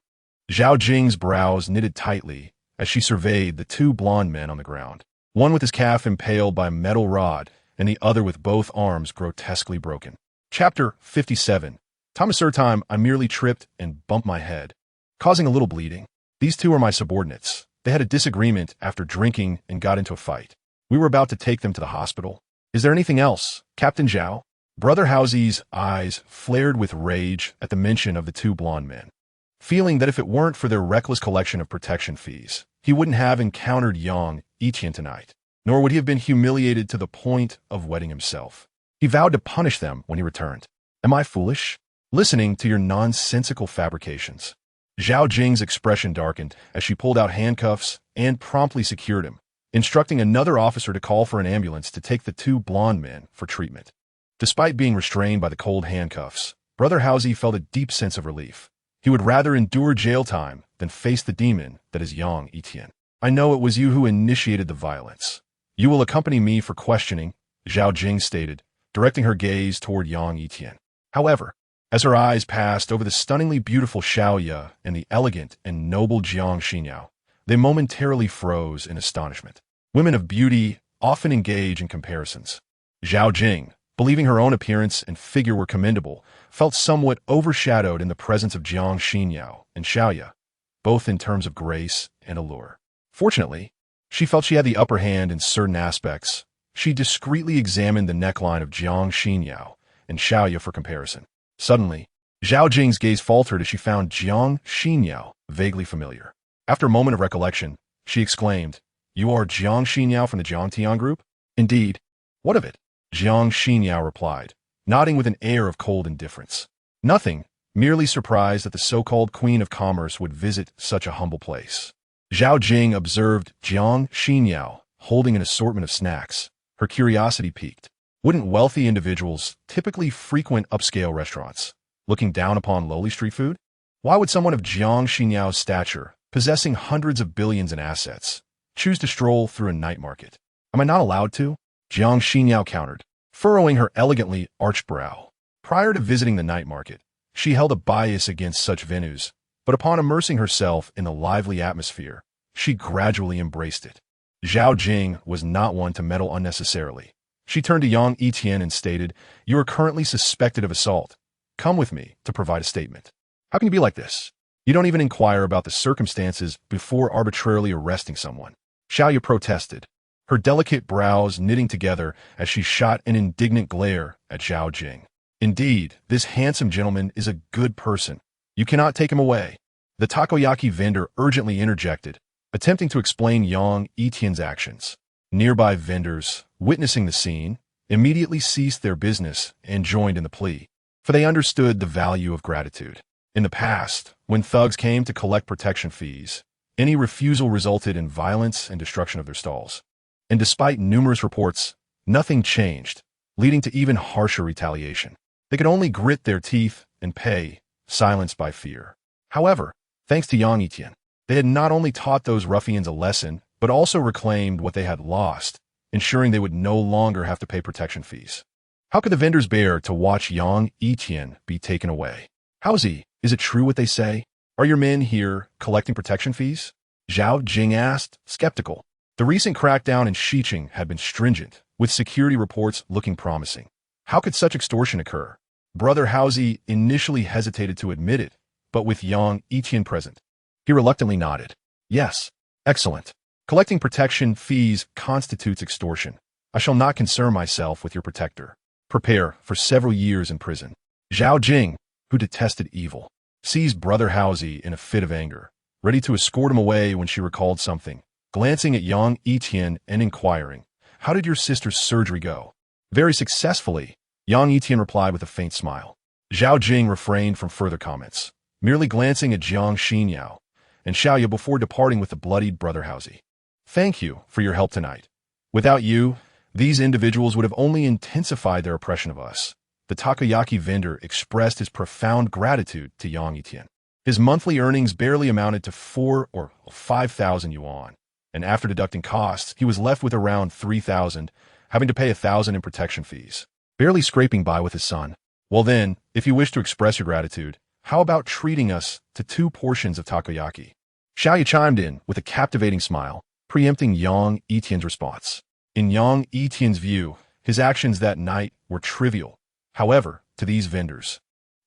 Zhao Jing's brows knitted tightly as she surveyed the two blond men on the ground, one with his calf impaled by a metal rod and the other with both arms grotesquely broken. Chapter 57. Time I merely tripped and bumped my head, causing a little bleeding. These two are my subordinates. They had a disagreement after drinking and got into a fight. We were about to take them to the hospital. Is there anything else, Captain Zhao? Brother Haozi's eyes flared with rage at the mention of the two blond men, feeling that if it weren't for their reckless collection of protection fees, he wouldn't have encountered Yang Yitian tonight, nor would he have been humiliated to the point of wetting himself. He vowed to punish them when he returned. Am I foolish? Listening to your nonsensical fabrications. Zhao Jing's expression darkened as she pulled out handcuffs and promptly secured him, instructing another officer to call for an ambulance to take the two blond men for treatment. Despite being restrained by the cold handcuffs, Brother Haozi felt a deep sense of relief. He would rather endure jail time than face the demon that is Yang Yitian. "I know it was you who initiated the violence. You will accompany me for questioning," Zhao Jing stated, directing her gaze toward Yang Yitian. However, as her eyes passed over the stunningly beautiful Xiaoya and the elegant and noble Jiang Xinyao, they momentarily froze in astonishment. Women of beauty often engage in comparisons. Zhao Jing, believing her own appearance and figure were commendable, felt somewhat overshadowed in the presence of Jiang Xinyao and Xiaoya, both in terms of grace and allure. Fortunately, she felt she had the upper hand in certain aspects. She discreetly examined the neckline of Jiang Xinyao and Xiaoya for comparison. Suddenly, Zhao Jing's gaze faltered as she found Jiang Xinyao vaguely familiar. After a moment of recollection, she exclaimed, "You are Jiang Xinyao from the Jiangtian group?" "Indeed. What of it?" Jiang Xinyao replied, nodding with an air of cold indifference. "Nothing, merely surprised that the so-called Queen of Commerce would visit such a humble place. Zhao Jing observed Jiang Xinyao holding an assortment of snacks. Her curiosity piqued. Wouldn't wealthy individuals typically frequent upscale restaurants, looking down upon lowly street food? Why would someone of Jiang Xinyao's stature, possessing hundreds of billions in assets, choose to stroll through a night market? Am I not allowed to? Jiang Xinyao countered, furrowing her elegantly arched brow. Prior to visiting the night market, she held a bias against such venues, but upon immersing herself in the lively atmosphere, she gradually embraced it. Zhao Jing was not one to meddle unnecessarily. She turned to Yang Yitian and stated, "You are currently suspected of assault. Come with me to provide a statement." How can you be like this? You don't even inquire about the circumstances before arbitrarily arresting someone. Xiaoya protested, her delicate brows knitting together as she shot an indignant glare at Zhao Jing. Indeed, this handsome gentleman is a good person. You cannot take him away. The takoyaki vendor urgently interjected, attempting to explain Yang Yitian's actions. Nearby vendors, witnessing the scene, immediately ceased their business and joined in the plea, for they understood the value of gratitude. In the past, when thugs came to collect protection fees, any refusal resulted in violence and destruction of their stalls. And despite numerous reports, nothing changed, leading to even harsher retaliation. They could only grit their teeth and pay, silenced by fear. However, thanks to Yang Yitian, they had not only taught those ruffians a lesson, but also reclaimed what they had lost, ensuring they would no longer have to pay protection fees. How could the vendors bear to watch Yang Yitian be taken away? How is he? Is it true what they say? Are your men here collecting protection fees? Zhao Jing asked, skeptical. The recent crackdown in Xiqing had been stringent, with security reports looking promising. How could such extortion occur? Brother Haozi initially hesitated to admit it, but with Yang Yitian present, he reluctantly nodded. Yes, excellent. Collecting protection fees constitutes extortion. I shall not concern myself with your protector. Prepare for several years in prison. Zhao Jing, who detested evil, seized Brother Haozi in a fit of anger, ready to escort him away when she recalled something, glancing at Yang Yitian and inquiring, "How did your sister's surgery go?" "Very successfully," Yang Yitian replied with a faint smile. Zhao Jing refrained from further comments, merely glancing at Jiang Xinyao and Xiaoya before departing with the bloodied Brother Haozi. "Thank you for your help tonight. Without you, these individuals would have only intensified their oppression of us." The takoyaki vendor expressed his profound gratitude to Yang Yitian. His monthly earnings barely amounted to 4 or 5,000 yuan, and after deducting costs, he was left with around 3,000, having to pay 1,000 in protection fees, barely scraping by with his son. "Well then, if you wish to express your gratitude, how about treating us to 2 portions of takoyaki?" Xiaoya chimed in with a captivating smile, preempting Yang Yitian's response. In Yang Yitian's view, his actions that night were trivial. However, to these vendors,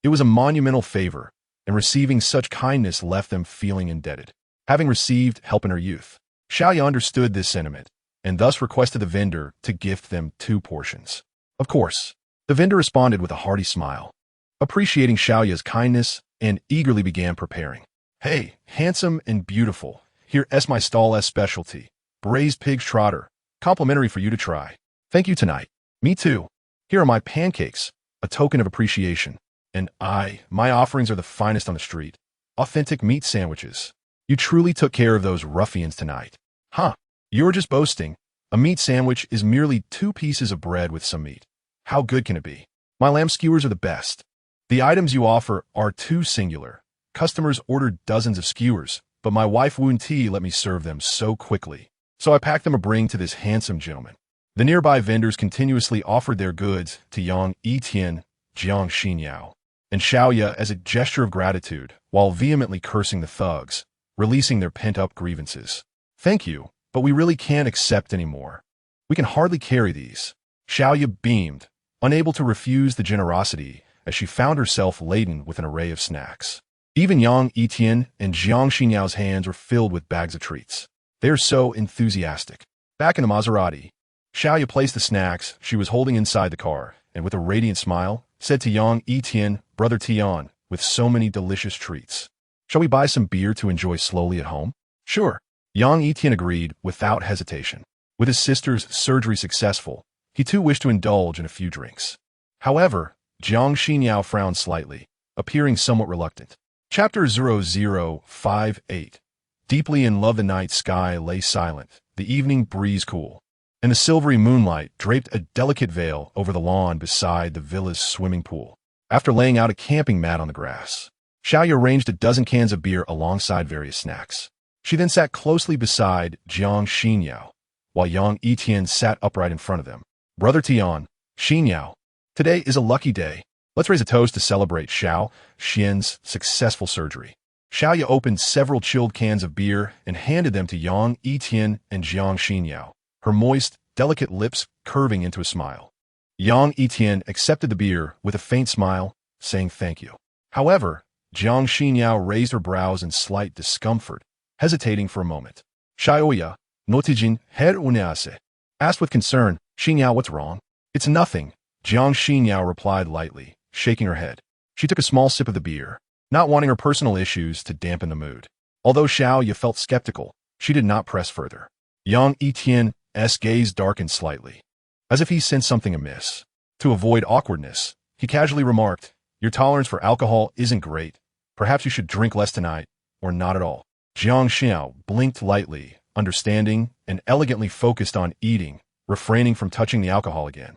it was a monumental favor, and receiving such kindness left them feeling indebted. Having received help in her youth, Xiaoya understood this sentiment, and thus requested the vendor to gift them 2 portions. Of course, the vendor responded with a hearty smile, appreciating Xiaoya's kindness, and eagerly began preparing. "Hey, handsome and beautiful, here is my stall's specialty, braised pig's trotter, complimentary for you to try." "Thank you tonight." "Me too. Here are my pancakes, a token of appreciation." "And my offerings are the finest on the street, authentic meat sandwiches." "You truly took care of those ruffians tonight." "Huh, you're just boasting. A meat sandwich is merely 2 pieces of bread with some meat. How good can it be? My lamb skewers are the best." "The items you offer are too singular. Customers ordered dozens of skewers, but my wife Woon Tea let me serve them so quickly, so I packed them to bring to this handsome gentleman." The nearby vendors continuously offered their goods to Yang Yitian, Jiang Xinyao, and Xiaoya as a gesture of gratitude, while vehemently cursing the thugs, releasing their pent-up grievances. "Thank you, but we really can't accept any more. We can hardly carry these." Xiaoya beamed, unable to refuse the generosity, as she found herself laden with an array of snacks. Even Yang Yitian and Jiang Xinyao's hands were filled with bags of treats. They are so enthusiastic. Back in the Maserati, Xiaoya placed the snacks she was holding inside the car, and with a radiant smile, said to Yang Yitian, "Brother Tian, with so many delicious treats, shall we buy some beer to enjoy slowly at home?" "Sure." Yang Yitian agreed without hesitation. With his sister's surgery successful, he too wished to indulge in a few drinks. However, Jiang Xinyao frowned slightly, appearing somewhat reluctant. Chapter 0058. Deeply in love, the night sky lay silent, the evening breeze cool, and the silvery moonlight draped a delicate veil over the lawn beside the villa's swimming pool. After laying out a camping mat on the grass, Xiaoyu arranged a dozen cans of beer alongside various snacks. She then sat closely beside Jiang Xinyao, while Yang Yitian sat upright in front of them. Brother Tian, Xinyao, today is a lucky day. Let's raise a toast to celebrate Xiao Xian's successful surgery. Xiaoyu opened several chilled cans of beer and handed them to Yang Yitian and Jiang Xinyao, her moist, delicate lips curving into a smile. Yang Yitian accepted the beer with a faint smile, saying thank you. However, Jiang Xinyao raised her brows in slight discomfort, hesitating for a moment. Xiaoya, notijin her unease. Asked with concern, Xinyao, what's wrong? It's nothing, Jiang Xinyao replied lightly, shaking her head. She took a small sip of the beer, not wanting her personal issues to dampen the mood. Although Xiaoya felt skeptical, she did not press further. Yang Yitian's gaze darkened slightly, as if he sensed something amiss. To avoid awkwardness, he casually remarked, your tolerance for alcohol isn't great. Perhaps you should drink less tonight, or not at all. Jiang Xiao blinked lightly, understanding, and elegantly focused on eating, refraining from touching the alcohol again.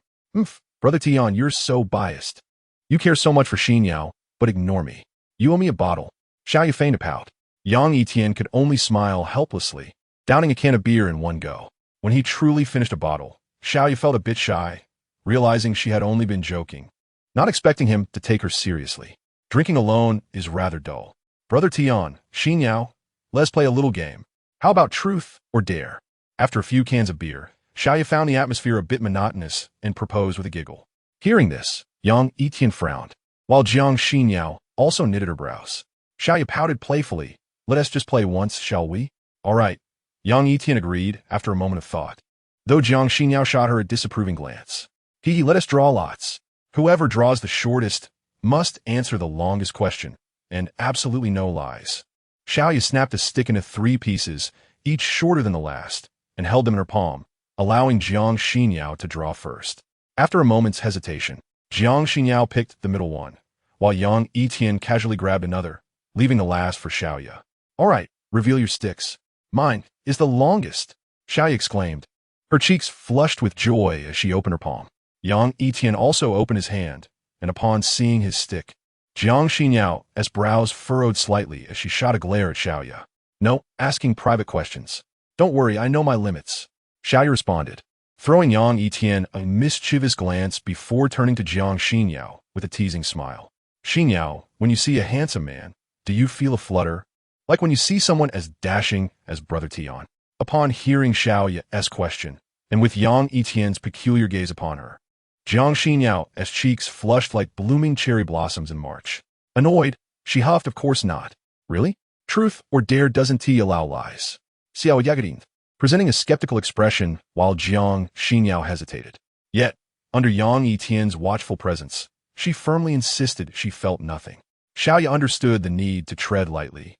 Brother Tian, you're so biased. You care so much for Xinyao, but ignore me. You owe me a bottle. Xiaoyu feigned a pout. Yang Yitian could only smile helplessly, downing a can of beer in one go. When he truly finished a bottle, Xiaoyu felt a bit shy, realizing she had only been joking, not expecting him to take her seriously. Drinking alone is rather dull. Brother Tian, Xinyao, let's play a little game. How about truth or dare? After a few cans of beer, Xiaoyu found the atmosphere a bit monotonous and proposed with a giggle. Hearing this, Yang Yitian frowned, while Jiang Xinyao also knitted her brows. Xiaoyu pouted playfully. Let us just play once, shall we? All right. Yang Yitian agreed after a moment of thought, though Jiang Xinyao shot her a disapproving glance. Let us draw lots. Whoever draws the shortest must answer the longest question, and absolutely no lies. Xiaoyu snapped a stick into 3 pieces, each shorter than the last, and held them in her palm, allowing Jiang Xinyao to draw first. After a moment's hesitation, Jiang Xinyao picked the middle one, while Yang Yitian casually grabbed another, leaving the last for Xiaoyu. All right, reveal your sticks. Mine is the longest, Xiaoyu exclaimed. Her cheeks flushed with joy as she opened her palm. Yang Yitian also opened his hand, and upon seeing his stick, Jiang Xinyao brows furrowed slightly as she shot a glare at Xiaoyu. No, asking private questions. Don't worry, I know my limits, Xiaoyu responded, throwing Yang Yitian a mischievous glance before turning to Jiang Xinyao with a teasing smile. Xinyao, when you see a handsome man, do you feel a flutter? Like when you see someone as dashing as Brother Tian? Upon hearing Xiaoyu's question, and with Yang Yitian's peculiar gaze upon her, Jiang Xinyao's cheeks flushed like blooming cherry blossoms in March. Annoyed, she huffed, of course not. Really? Truth or dare doesn't allow lies. Xiao Yagadin, presenting a skeptical expression while Jiang Xinyao hesitated. Yet, under Yang Yitian's watchful presence, she firmly insisted she felt nothing. Xiaoyu understood the need to tread lightly,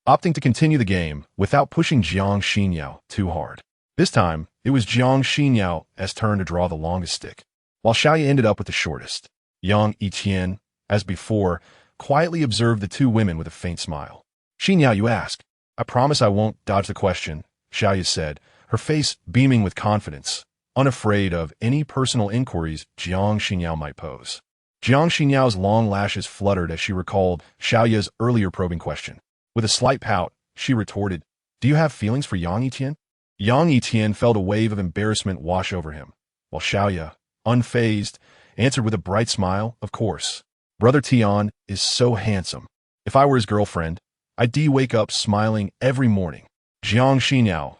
opting to continue the game without pushing Jiang Xinyao too hard. This time, it was Jiang Xinyao's turn to draw the longest stick, while Xiaoyu ended up with the shortest. Yang Yitian, as before, quietly observed the 2 women with a faint smile. Xinyao, you ask. I promise I won't dodge the question, Xiaoyu said, her face beaming with confidence, unafraid of any personal inquiries Jiang Xinyao might pose. Jiang Xinyao's long lashes fluttered as she recalled Xiaoyu's earlier probing question. With a slight pout, she retorted, do you have feelings for Yang Yitian? Yang Yitian felt a wave of embarrassment wash over him, while Xiaoyu, unfazed, answered with a bright smile, of course. Brother Tian is so handsome. If I were his girlfriend, I'd wake up smiling every morning. Jiang Xinyao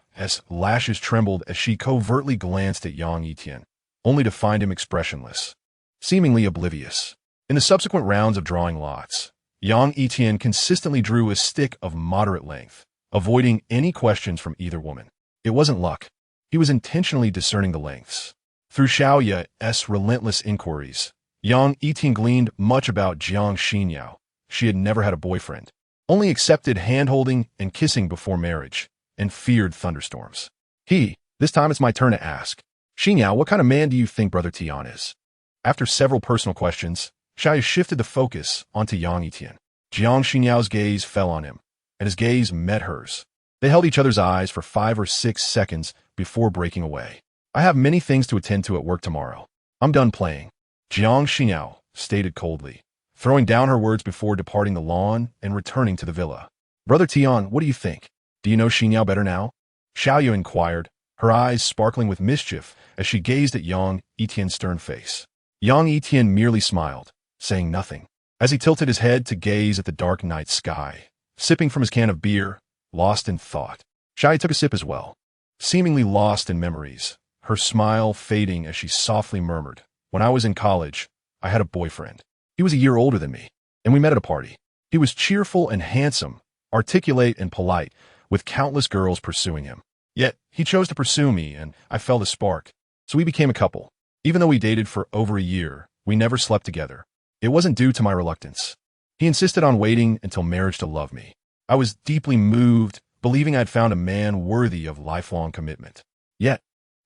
lashes trembled as she covertly glanced at Yang Yitian, only to find him expressionless, seemingly oblivious. In the subsequent rounds of drawing lots, Yang Yitian consistently drew a stick of moderate length, avoiding any questions from either woman. It wasn't luck. He was intentionally discerning the lengths. Through Xiaoyu's relentless inquiries, Yang Yitian gleaned much about Jiang Xinyao. She had never had a boyfriend, only accepted hand-holding and kissing before marriage, and feared thunderstorms. This time it's my turn to ask. Xinyao, what kind of man do you think Brother Tian is? After several personal questions, Xiaoyu shifted the focus onto Yang Yitian. Jiang Xinyao's gaze fell on him, and his gaze met hers. They held each other's eyes for 5 or 6 seconds before breaking away. I have many things to attend to at work tomorrow. I'm done playing, Jiang Xinyiao stated coldly, throwing down her words before departing the lawn and returning to the villa. Brother Tian, what do you think? Do you know Xinyiao better now? Xiaoyu inquired, her eyes sparkling with mischief as she gazed at Yang Yitian's stern face. Yang Yitian merely smiled, saying nothing, as he tilted his head to gaze at the dark night sky, sipping from his can of beer, lost in thought. Xiaoyu took a sip as well, seemingly lost in memories, her smile fading as she softly murmured, "When I was in college, I had a boyfriend. He was a year older than me, and we met at a party. He was cheerful and handsome, articulate and polite, with countless girls pursuing him. Yet, he chose to pursue me, and I felt a spark. So we became a couple. Even though we dated for over a year, we never slept together. It wasn't due to my reluctance. He insisted on waiting until marriage to love me. I was deeply moved, believing I'd found a man worthy of lifelong commitment. Yet,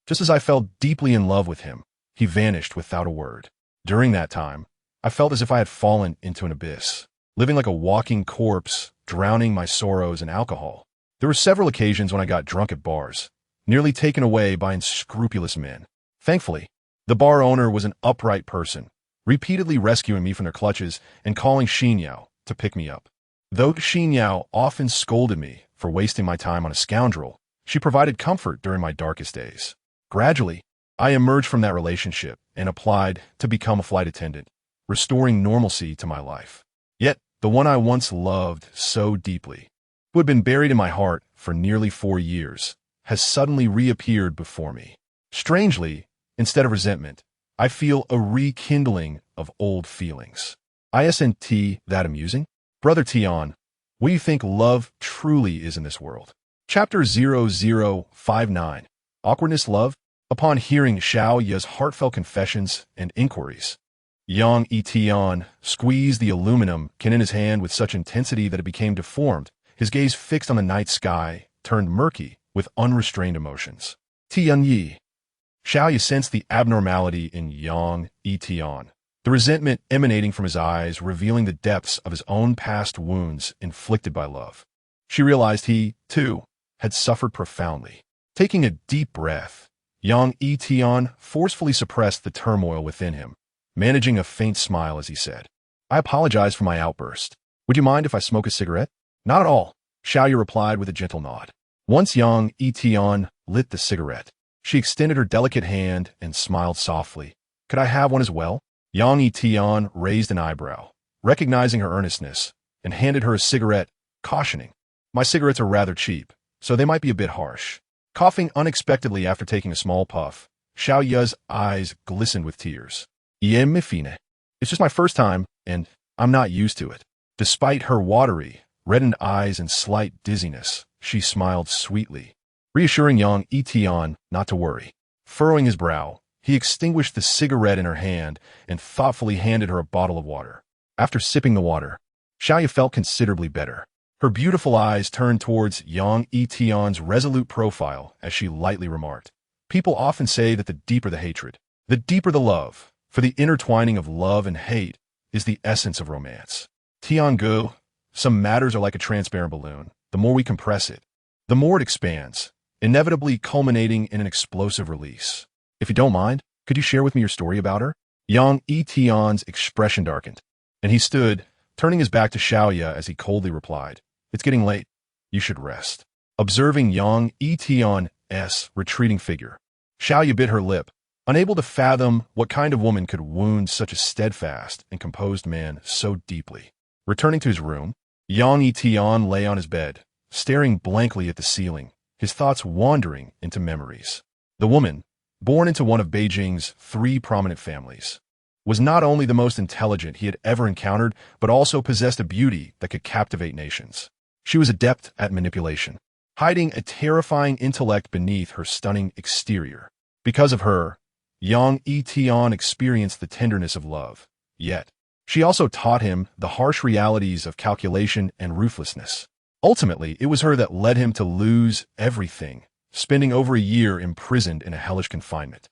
just as I fell deeply in love with him, he vanished without a word. During that time, I felt as if I had fallen into an abyss, living like a walking corpse, drowning my sorrows in alcohol. There were several occasions when I got drunk at bars, nearly taken away by unscrupulous men. Thankfully, the bar owner was an upright person, repeatedly rescuing me from their clutches and calling Xinyiao to pick me up. Though Xinyiao often scolded me for wasting my time on a scoundrel, she provided comfort during my darkest days. Gradually, I emerged from that relationship and applied to become a flight attendant, restoring normalcy to my life. Yet, the one I once loved so deeply, who had been buried in my heart for nearly 4 years, has suddenly reappeared before me. Strangely, instead of resentment, I feel a rekindling of old feelings. Isn't that amusing? Brother Tian, what do you think love truly is in this world? Chapter 0059, Awkwardness Love? Upon hearing Xiaoya's heartfelt confessions and inquiries, Yang Yitian squeezed the aluminum can in his hand with such intensity that it became deformed. His gaze fixed on the night sky turned murky with unrestrained emotions. Tian Yi. Xiaoyu sensed the abnormality in Yang Yitian, the resentment emanating from his eyes revealing the depths of his own past wounds inflicted by love. She realized he, too, had suffered profoundly. Taking a deep breath, Yang Yitian forcefully suppressed the turmoil within him, managing a faint smile as he said, "I apologize for my outburst. Would you mind if I smoke a cigarette?" "Not at all," Xiaoyu replied with a gentle nod. Once Yang Yitian lit the cigarette, she extended her delicate hand and smiled softly. "Could I have one as well?" Yang Yitian raised an eyebrow, recognizing her earnestness, and handed her a cigarette, cautioning, "My cigarettes are rather cheap, so they might be a bit harsh." Coughing unexpectedly after taking a small puff, Xiaoya's eyes glistened with tears. "Fine. It's just my first time, and I'm not used to it." Despite her watery, reddened eyes and slight dizziness, she smiled sweetly, reassuring Yang Yitian not to worry. Furrowing his brow, he extinguished the cigarette in her hand and thoughtfully handed her a bottle of water. After sipping the water, Xiaoyu felt considerably better. Her beautiful eyes turned towards Yang Yitian's resolute profile as she lightly remarked, "People often say that the deeper the hatred, the deeper the love, for the intertwining of love and hate is the essence of romance. Tiangu, some matters are like a transparent balloon. The more we compress it, the more it expands, inevitably culminating in an explosive release. If you don't mind, could you share with me your story about her?" Yang Yitian's expression darkened, and he stood, turning his back to Xiaoya as he coldly replied, "It's getting late. You should rest." Observing Yang Yitian's retreating figure, Xiaoya bit her lip, unable to fathom what kind of woman could wound such a steadfast and composed man so deeply. Returning to his room, Yang Yitian lay on his bed, staring blankly at the ceiling, his thoughts wandering into memories. The woman, born into one of Beijing's 3 prominent families, was not only the most intelligent he had ever encountered, but also possessed a beauty that could captivate nations. She was adept at manipulation, hiding a terrifying intellect beneath her stunning exterior. Because of her, Yang Yitian experienced the tenderness of love. Yet, she also taught him the harsh realities of calculation and ruthlessness. Ultimately, it was her that led him to lose everything, spending over a year imprisoned in a hellish confinement.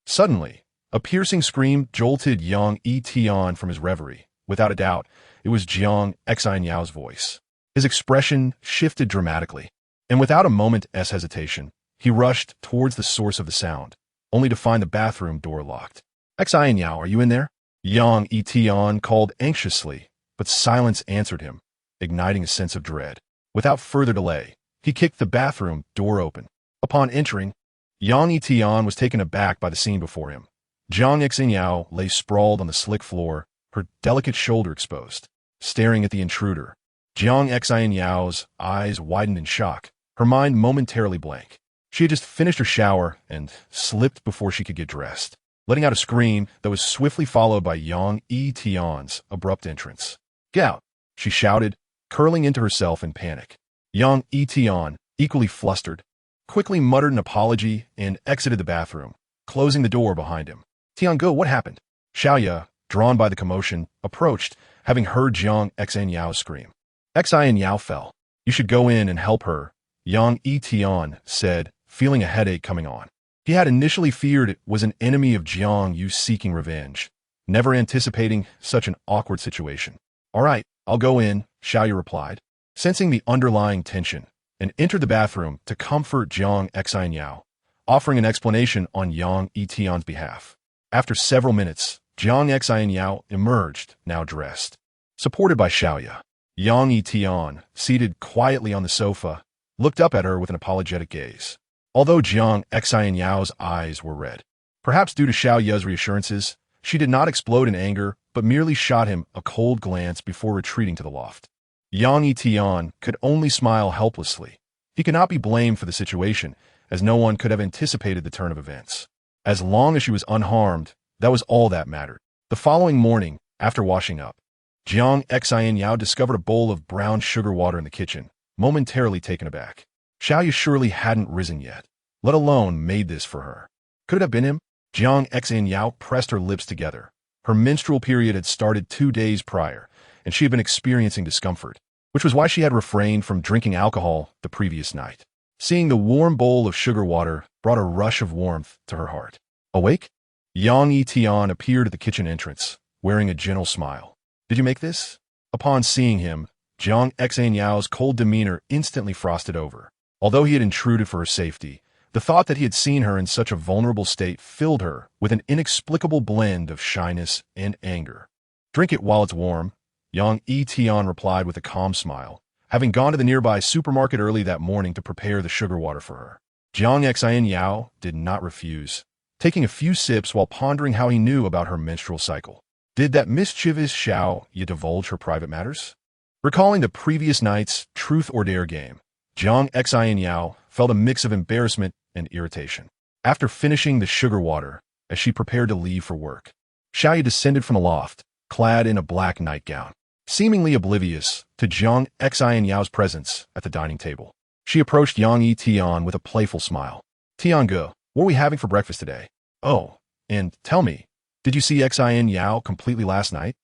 Suddenly, A piercing scream jolted Yang Yitian from his reverie. Without a doubt, it was Jiang Xianyao's voice. His expression shifted dramatically, and without a moment's hesitation, he rushed towards the source of the sound, only to find the bathroom door locked. Xianyao, are you in there? Yang Yitian called anxiously, but silence answered him, igniting a sense of dread. Without further delay, he kicked the bathroom door open. Upon entering, Yang Yitian was taken aback by the scene before him. Jiang Xianyao lay sprawled on the slick floor, her delicate shoulder exposed, staring at the intruder. Jiang Xianyao's eyes widened in shock, her mind momentarily blank. She had just finished her shower and slipped before she could get dressed, letting out a scream that was swiftly followed by Yang Yitian's abrupt entrance. "Get out!" she shouted, curling into herself in panic. Yang Yitian, equally flustered, quickly muttered an apology and exited the bathroom, closing the door behind him. "Tiango, what happened?" Xiaoya, drawn by the commotion, approached, having heard Jiang Xianyao scream. "Xianyao fell. You should go in and help her," Yang Yitian said, feeling a headache coming on. He had initially feared it was an enemy of Jiang Yu seeking revenge, never anticipating such an awkward situation. "All right, I'll go in," Xiaoya replied, sensing the underlying tension, and entered the bathroom to comfort Jiang Xianyao, offering an explanation on Yang Yitian's behalf. After several minutes, Jiang Xianyao emerged, now dressed. Supported by Xiaoya, Yang Yitian, seated quietly on the sofa, looked up at her with an apologetic gaze. Although Jiang Xianyao's eyes were red, perhaps due to Xiaoya's reassurances, she did not explode in anger, but merely shot him a cold glance before retreating to the loft. Yang Yitian could only smile helplessly. He could not be blamed for the situation, as no one could have anticipated the turn of events. As long as she was unharmed, that was all that mattered. The following morning, after washing up, Jiang Xianyao discovered a bowl of brown sugar water in the kitchen, momentarily taken aback. Xiaoya surely hadn't risen yet, let alone made this for her. Could it have been him? Jiang Xianyao pressed her lips together. Her menstrual period had started 2 days prior, and she had been experiencing discomfort, which was why she had refrained from drinking alcohol the previous night. Seeing the warm bowl of sugar water brought a rush of warmth to her heart. Awake? Yang Yitian appeared at the kitchen entrance, wearing a gentle smile. "Did you make this?" Upon seeing him, Jiang Xianyao's cold demeanor instantly frosted over. Although he had intruded for her safety, the thought that he had seen her in such a vulnerable state filled her with an inexplicable blend of shyness and anger. "Drink it while it's warm," Yang Yitian replied with a calm smile, having gone to the nearby supermarket early that morning to prepare the sugar water for her. Jiang Xianyao did not refuse, taking a few sips while pondering how he knew about her menstrual cycle. Did that mischievous Xiaoya divulge her private matters? Recalling the previous night's truth or dare game, Jiang Xianyao felt a mix of embarrassment and irritation. After finishing the sugar water, as she prepared to leave for work, Xiaoya descended from the loft, clad in a black nightgown, seemingly oblivious to Jiang Xianyao's presence at the dining table. She approached Yang Yitian with a playful smile. "Tiange, what are we having for breakfast today? Oh, and tell me, did you see Xianyao completely last night?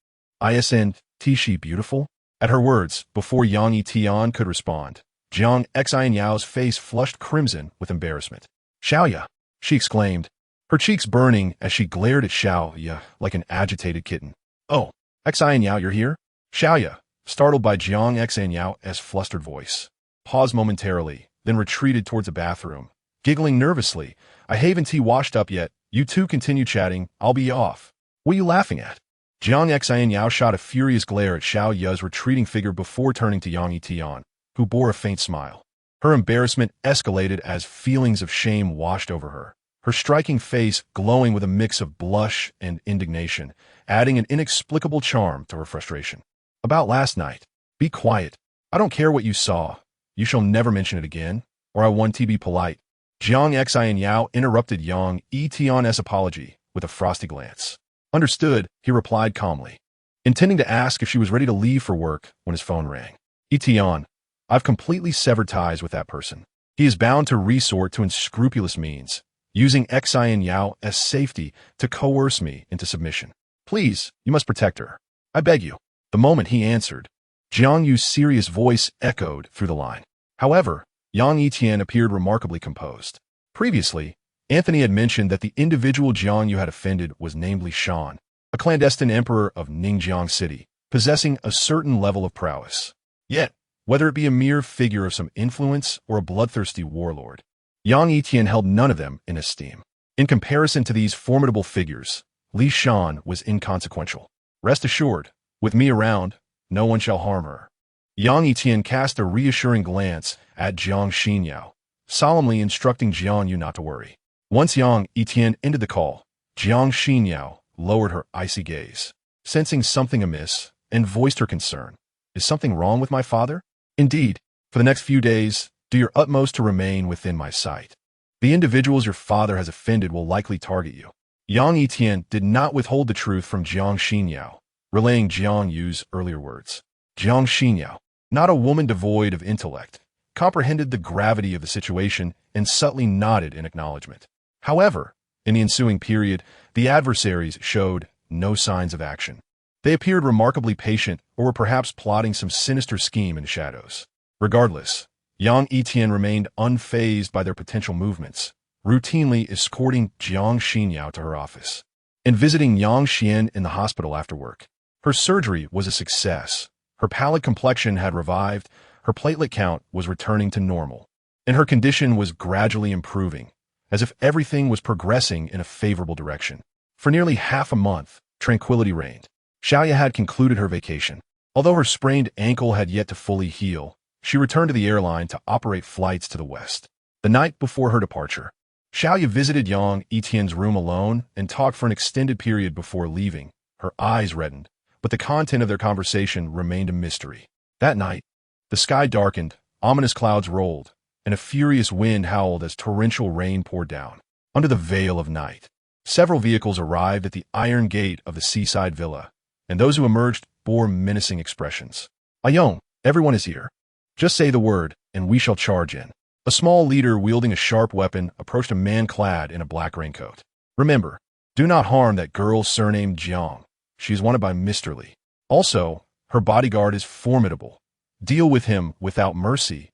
Isn't she beautiful?" At her words, before Yang Yitian could respond, Jiang Xianyao's face flushed crimson with embarrassment. "Xiaoya!" she exclaimed, her cheeks burning as she glared at Xiaoya like an agitated kitten. "Oh, Xianyao, you're here?" Xiaoya, startled by Jiang Xianyao's flustered voice, paused momentarily, then retreated towards the bathroom, giggling nervously. "I haven't washed up yet. You two continue chatting. I'll be off." "What are you laughing at?" Jiang Xianyao shot a furious glare at Xiaoya's retreating figure before turning to Yang Yitian, who bore a faint smile. Her embarrassment escalated as feelings of shame washed over her, her striking face glowing with a mix of blush and indignation, adding an inexplicable charm to her frustration. "About last night. Be quiet. I don't care what you saw. You shall never mention it again, or I want to be polite." Jiang Xianyao interrupted Yang Yitian's apology with a frosty glance. "Understood," he replied calmly, intending to ask if she was ready to leave for work when his phone rang. "Yitian, I've completely severed ties with that person. He is bound to resort to unscrupulous means, using Xianyao's safety to coerce me into submission. Please, you must protect her. I beg you." The moment he answered, Jiang Yu's serious voice echoed through the line. However, Yang Yitian appeared remarkably composed. Previously, Anthony had mentioned that the individual Jiang Yu had offended was namely Shan, a clandestine emperor of Ningjiang City, possessing a certain level of prowess. Yet, whether it be a mere figure of some influence or a bloodthirsty warlord, Yang Yitian held none of them in esteem. In comparison to these formidable figures, Li Shan was inconsequential. Rest assured, with me around, no one shall harm her. Yang Yitian cast a reassuring glance at Jiang Xinyao, solemnly instructing Jiang Yu not to worry. Once Yang Yitian ended the call, Jiang Xinyao lowered her icy gaze, sensing something amiss, and voiced her concern. Is something wrong with my father? Indeed, for the next few days, do your utmost to remain within my sight. The individuals your father has offended will likely target you. Yang Yitian did not withhold the truth from Jiang Xinyao, relaying Jiang Yu's earlier words. Jiang Xinyao, not a woman devoid of intellect, comprehended the gravity of the situation and subtly nodded in acknowledgement. However, in the ensuing period, the adversaries showed no signs of action. They appeared remarkably patient or were perhaps plotting some sinister scheme in the shadows. Regardless, Yang Yitian remained unfazed by their potential movements, routinely escorting Jiang Xinyao to her office and visiting Yang Xian in the hospital after work. Her surgery was a success. Her pallid complexion had revived, her platelet count was returning to normal, and her condition was gradually improving, as if everything was progressing in a favorable direction. For nearly half a month, tranquility reigned. Xiaoya had concluded her vacation. Although her sprained ankle had yet to fully heal, she returned to the airline to operate flights to the west. The night before her departure, Xiaoya visited Yang Yitian's room alone and talked for an extended period before leaving. Her eyes reddened, but the content of their conversation remained a mystery. That night, the sky darkened, ominous clouds rolled, and a furious wind howled as torrential rain poured down. Under the veil of night, several vehicles arrived at the iron gate of the seaside villa, and those who emerged bore menacing expressions. Ayong, everyone is here. Just say the word, and we shall charge in. A small leader wielding a sharp weapon approached a man clad in a black raincoat. Remember, do not harm that girl surnamed Jiang. She is wanted by Mr. Li. Also, her bodyguard is formidable. Deal with him without mercy,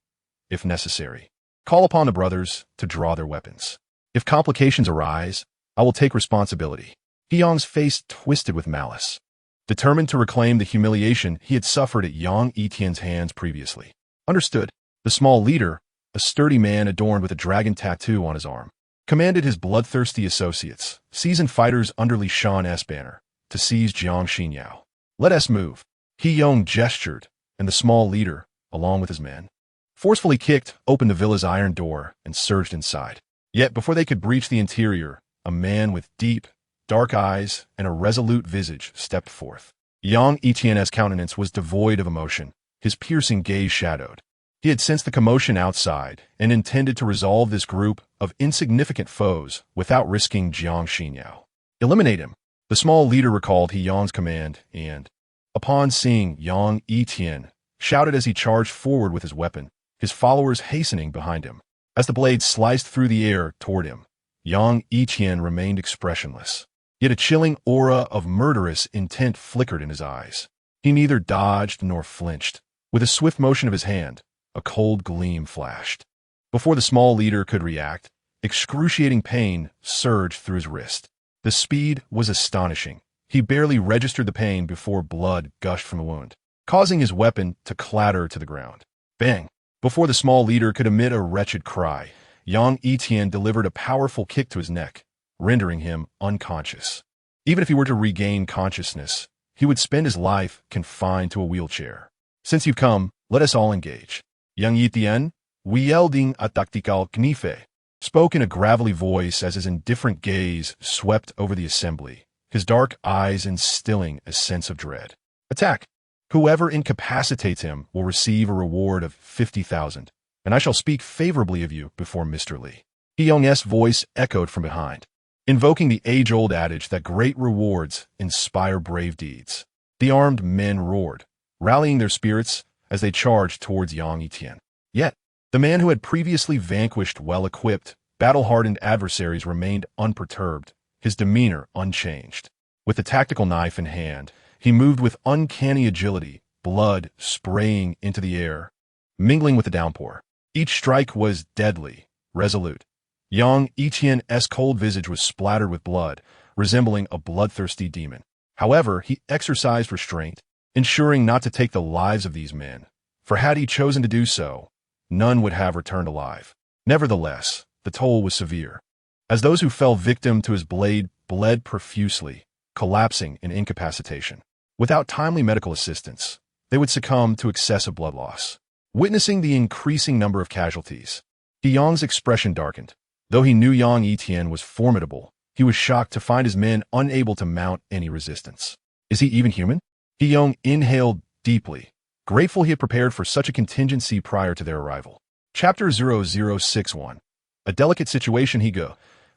if necessary. Call upon the brothers to draw their weapons. If complications arise, I will take responsibility. Yang's face twisted with malice, determined to reclaim the humiliation he had suffered at Yang Yitian's hands previously. Understood. The small leader, a sturdy man adorned with a dragon tattoo on his arm, commanded his bloodthirsty associates, seasoned fighters under Li Shan's banner, to seize Jiang Xinyao. Let us move. Yong gestured, and the small leader, along with his men, forcefully kicked open the villa's iron door and surged inside. Yet before they could breach the interior, a man with deep, dark eyes and a resolute visage stepped forth. Yang Yitian's countenance was devoid of emotion, his piercing gaze shadowed. He had sensed the commotion outside and intended to resolve this group of insignificant foes without risking Jiang Xinyao. Eliminate him. The small leader recalled Yang's command and, upon seeing Yang Yitian, shouted as he charged forward with his weapon, his followers hastening behind him. As the blade sliced through the air toward him, Yang Yitian remained expressionless. Yet a chilling aura of murderous intent flickered in his eyes. He neither dodged nor flinched. With a swift motion of his hand, a cold gleam flashed. Before the small leader could react, excruciating pain surged through his wrist. The speed was astonishing. He barely registered the pain before blood gushed from the wound, causing his weapon to clatter to the ground. Bang! Before the small leader could emit a wretched cry, Yang Yitian delivered a powerful kick to his neck, rendering him unconscious. Even if he were to regain consciousness, he would spend his life confined to a wheelchair. Since you've come, let us all engage. Yang Yitian, wielding a tactical knife, spoke in a gravelly voice as his indifferent gaze swept over the assembly, his dark eyes instilling a sense of dread. Attack! Whoever incapacitates him will receive a reward of 50,000, and I shall speak favorably of you before Mr. Li. Yong's voice echoed from behind, invoking the age-old adage that great rewards inspire brave deeds. The armed men roared, rallying their spirits as they charged towards Yang Yitian. Yet, the man who had previously vanquished well-equipped, battle-hardened adversaries remained unperturbed, his demeanor unchanged. With the tactical knife in hand, he moved with uncanny agility, blood spraying into the air, mingling with the downpour. Each strike was deadly, resolute, Yang Yitian's cold visage was splattered with blood, resembling a bloodthirsty demon. However, he exercised restraint, ensuring not to take the lives of these men, for had he chosen to do so, none would have returned alive. Nevertheless, the toll was severe, as those who fell victim to his blade bled profusely, collapsing in incapacitation. Without timely medical assistance, they would succumb to excessive blood loss. Witnessing the increasing number of casualties, Yang's expression darkened. Though he knew Yang Yitian was formidable, he was shocked to find his men unable to mount any resistance. Is he even human? Yang inhaled deeply, grateful he had prepared for such a contingency prior to their arrival. Chapter 0061. A delicate situation.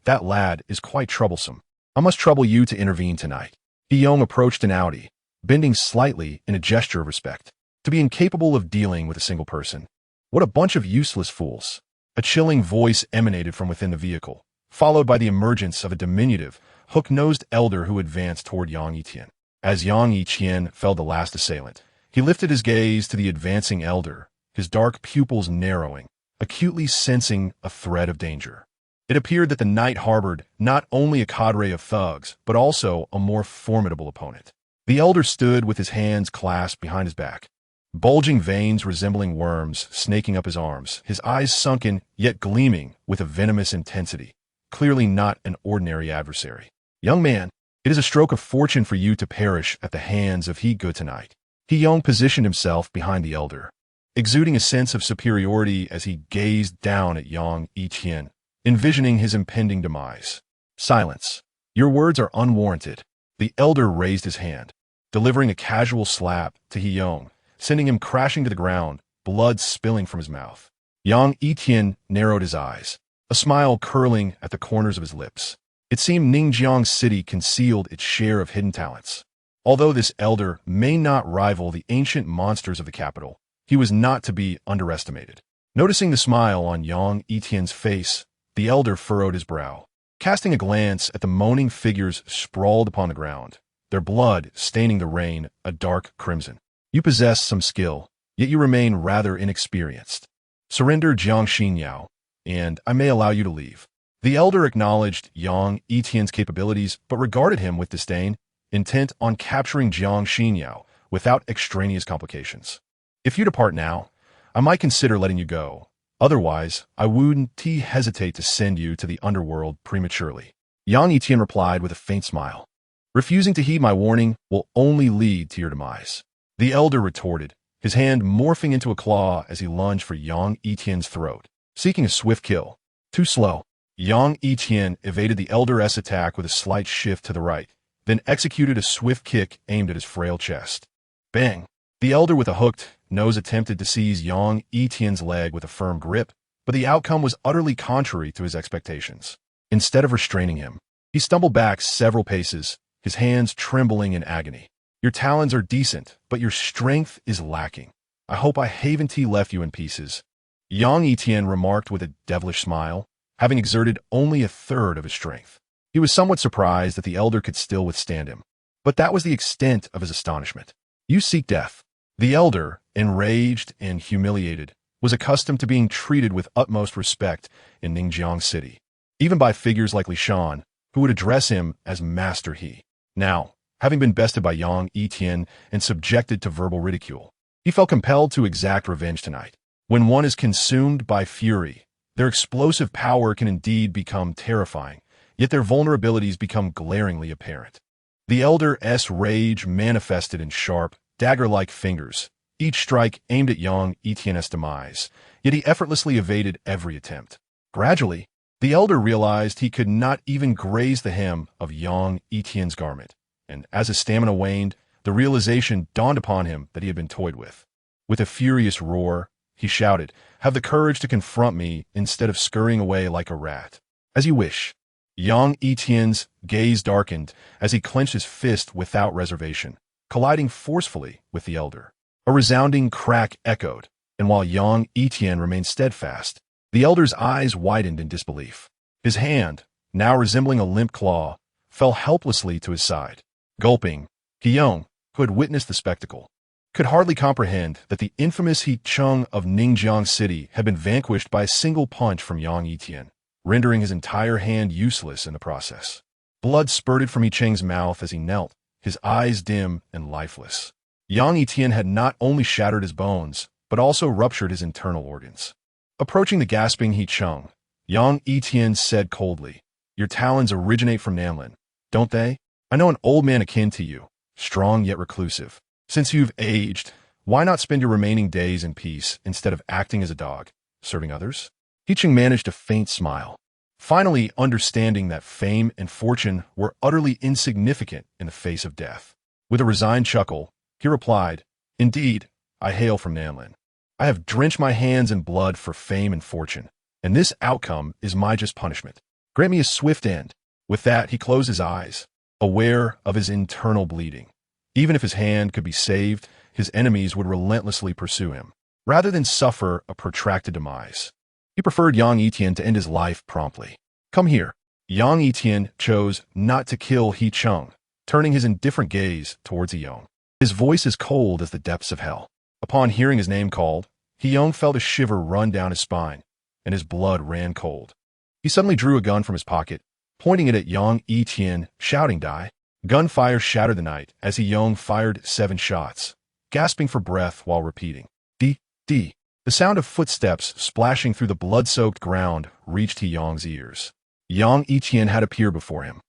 That lad is quite troublesome. I must trouble you to intervene tonight. Yang approached an Audi, bending slightly in a gesture of respect. To be incapable of dealing with a single person. What a bunch of useless fools. A chilling voice emanated from within the vehicle, followed by the emergence of a diminutive, hook-nosed elder who advanced toward Yang Yitian. As Yang Yitian felled the last assailant, he lifted his gaze to the advancing elder, his dark pupils narrowing, acutely sensing a threat of danger. It appeared that the knight harbored not only a cadre of thugs, but also a more formidable opponent. The elder stood with his hands clasped behind his back, bulging veins resembling worms snaking up his arms, his eyes sunken yet gleaming with a venomous intensity, clearly not an ordinary adversary. Young man, it is a stroke of fortune for you to perish at the hands of He Good tonight. Yang positioned himself behind the elder, exuding a sense of superiority as he gazed down at Yang Yitian, envisioning his impending demise. Silence. Your words are unwarranted. The elder raised his hand, delivering a casual slap to Yang, sending him crashing to the ground, blood spilling from his mouth. Yang Yitian narrowed his eyes, a smile curling at the corners of his lips. It seemed Ningjiang City concealed its share of hidden talents. Although this elder may not rival the ancient monsters of the capital, he was not to be underestimated. Noticing the smile on Yang Yitian's face, the elder furrowed his brow, casting a glance at the moaning figures sprawled upon the ground, their blood staining the rain a dark crimson. You possess some skill, yet you remain rather inexperienced. Surrender Jiang Xinyao, and I may allow you to leave. The elder acknowledged Yang Yitian's capabilities, but regarded him with disdain, intent on capturing Jiang Xinyao without extraneous complications. If you depart now, I might consider letting you go. Otherwise, I wouldn't hesitate to send you to the underworld prematurely. Yang Yitian replied with a faint smile. Refusing to heed my warning will only lead to your demise. The elder retorted, his hand morphing into a claw as he lunged for Yang Yitian's throat, seeking a swift kill. Too slow. Yang Yitian evaded the elder's attack with a slight shift to the right, then executed a swift kick aimed at his frail chest. Bang! The elder with a hooked nose attempted to seize Yang Yitian's leg with a firm grip, but the outcome was utterly contrary to his expectations. Instead of restraining him, he stumbled back several paces, his hands trembling in agony. Your talons are decent, but your strength is lacking. I hope I haven't left you in pieces. Yang Yitian remarked with a devilish smile, having exerted only a third of his strength. He was somewhat surprised that the elder could still withstand him, but that was the extent of his astonishment. You seek death. The elder, enraged and humiliated, was accustomed to being treated with utmost respect in Ningjiang City, even by figures like Li Shan, who would address him as Master He. Now, having been bested by Yang Yitian and subjected to verbal ridicule, he felt compelled to exact revenge tonight. When one is consumed by fury, their explosive power can indeed become terrifying, yet their vulnerabilities become glaringly apparent. The elder's rage manifested in sharp, dagger-like fingers, each strike aimed at Yang Yitian's demise, yet he effortlessly evaded every attempt. Gradually, the elder realized he could not even graze the hem of Yang Yitian's garment, and as his stamina waned, the realization dawned upon him that he had been toyed with. With a furious roar, he shouted, "Have the courage to confront me instead of scurrying away like a rat." As you wish. Yang Yitian's gaze darkened as he clenched his fist without reservation, colliding forcefully with the elder. A resounding crack echoed, and while Yang Yitian remained steadfast, the elder's eyes widened in disbelief. His hand, now resembling a limp claw, fell helplessly to his side. Gulping, Yang, who had witnessed the spectacle, could hardly comprehend that the infamous He Chung of Ningjiang City had been vanquished by a single punch from Yang Yitian. rendering his entire hand useless in the process. Blood spurted from Yicheng's mouth as he knelt, his eyes dim and lifeless. Yang Yitian had not only shattered his bones, but also ruptured his internal organs. Approaching the gasping Yicheng, Yang Yitian said coldly, "Your talons originate from Namlin, don't they? I know an old man akin to you, strong yet reclusive. Since you've aged, why not spend your remaining days in peace instead of acting as a dog, serving others?" Yicheng managed a faint smile, finally understanding that fame and fortune were utterly insignificant in the face of death. With a resigned chuckle, he replied, "Indeed, I hail from Namlin. I have drenched my hands in blood for fame and fortune, and this outcome is my just punishment. Grant me a swift end." With that, he closed his eyes, aware of his internal bleeding. Even if his hand could be saved, his enemies would relentlessly pursue him, rather than suffer a protracted demise. He preferred Yang Yitian to end his life promptly. "Come here." Yang Yitian chose not to kill Yicheng, turning his indifferent gaze towards Yong. His voice as cold as the depths of hell. Upon hearing his name called, Yong felt a shiver run down his spine, and his blood ran cold. He suddenly drew a gun from his pocket, pointing it at Yang Yitian, shouting, "Die!" Gunfire shattered the night as Yong fired 7 shots, gasping for breath while repeating, "D, D." The sound of footsteps splashing through the blood-soaked ground reached Yong's ears. Yang Yitian had appeared before him,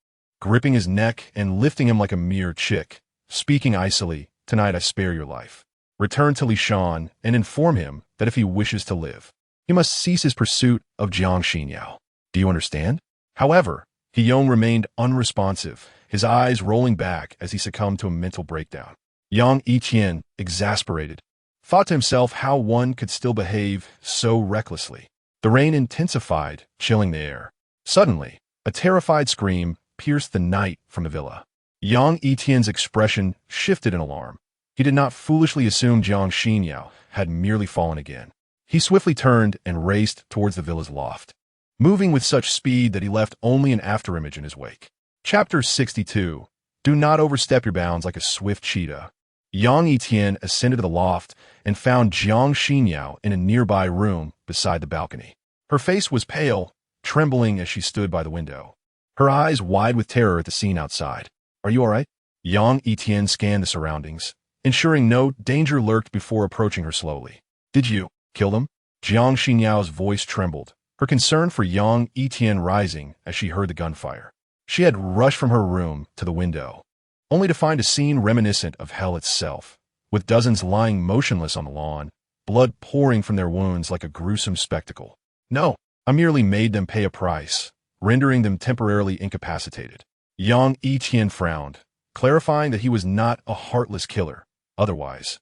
gripping his neck and lifting him like a mere chick, speaking icily, "Tonight I spare your life. Return to Lishan and inform him that if he wishes to live, he must cease his pursuit of Jiang Xinyao. Do you understand?" However, Yong remained unresponsive, his eyes rolling back as he succumbed to a mental breakdown. Yang Yitian, exasperated, thought to himself how one could still behave so recklessly. The rain intensified, chilling the air. Suddenly, a terrified scream pierced the night from the villa. Yang Yitian's expression shifted in alarm. He did not foolishly assume Jiang Xinyao had merely fallen again. He swiftly turned and raced towards the villa's loft, moving with such speed that he left only an afterimage in his wake. Chapter 62. Do not overstep your bounds like a swift cheetah. Yang Yitian ascended to the loft and found Jiang Xinyao in a nearby room beside the balcony. Her face was pale, trembling as she stood by the window, her eyes wide with terror at the scene outside. "Are you all right?" Yang Yitian scanned the surroundings, ensuring no danger lurked before approaching her slowly. "Did you kill them?" Jiang Xinyao's voice trembled, her concern for Yang Yitian rising as she heard the gunfire. She had rushed from her room to the window, only to find a scene reminiscent of hell itself, with dozens lying motionless on the lawn, blood pouring from their wounds like a gruesome spectacle. "No, I merely made them pay a price, rendering them temporarily incapacitated." Yang Yitian frowned, clarifying that he was not a heartless killer. Otherwise,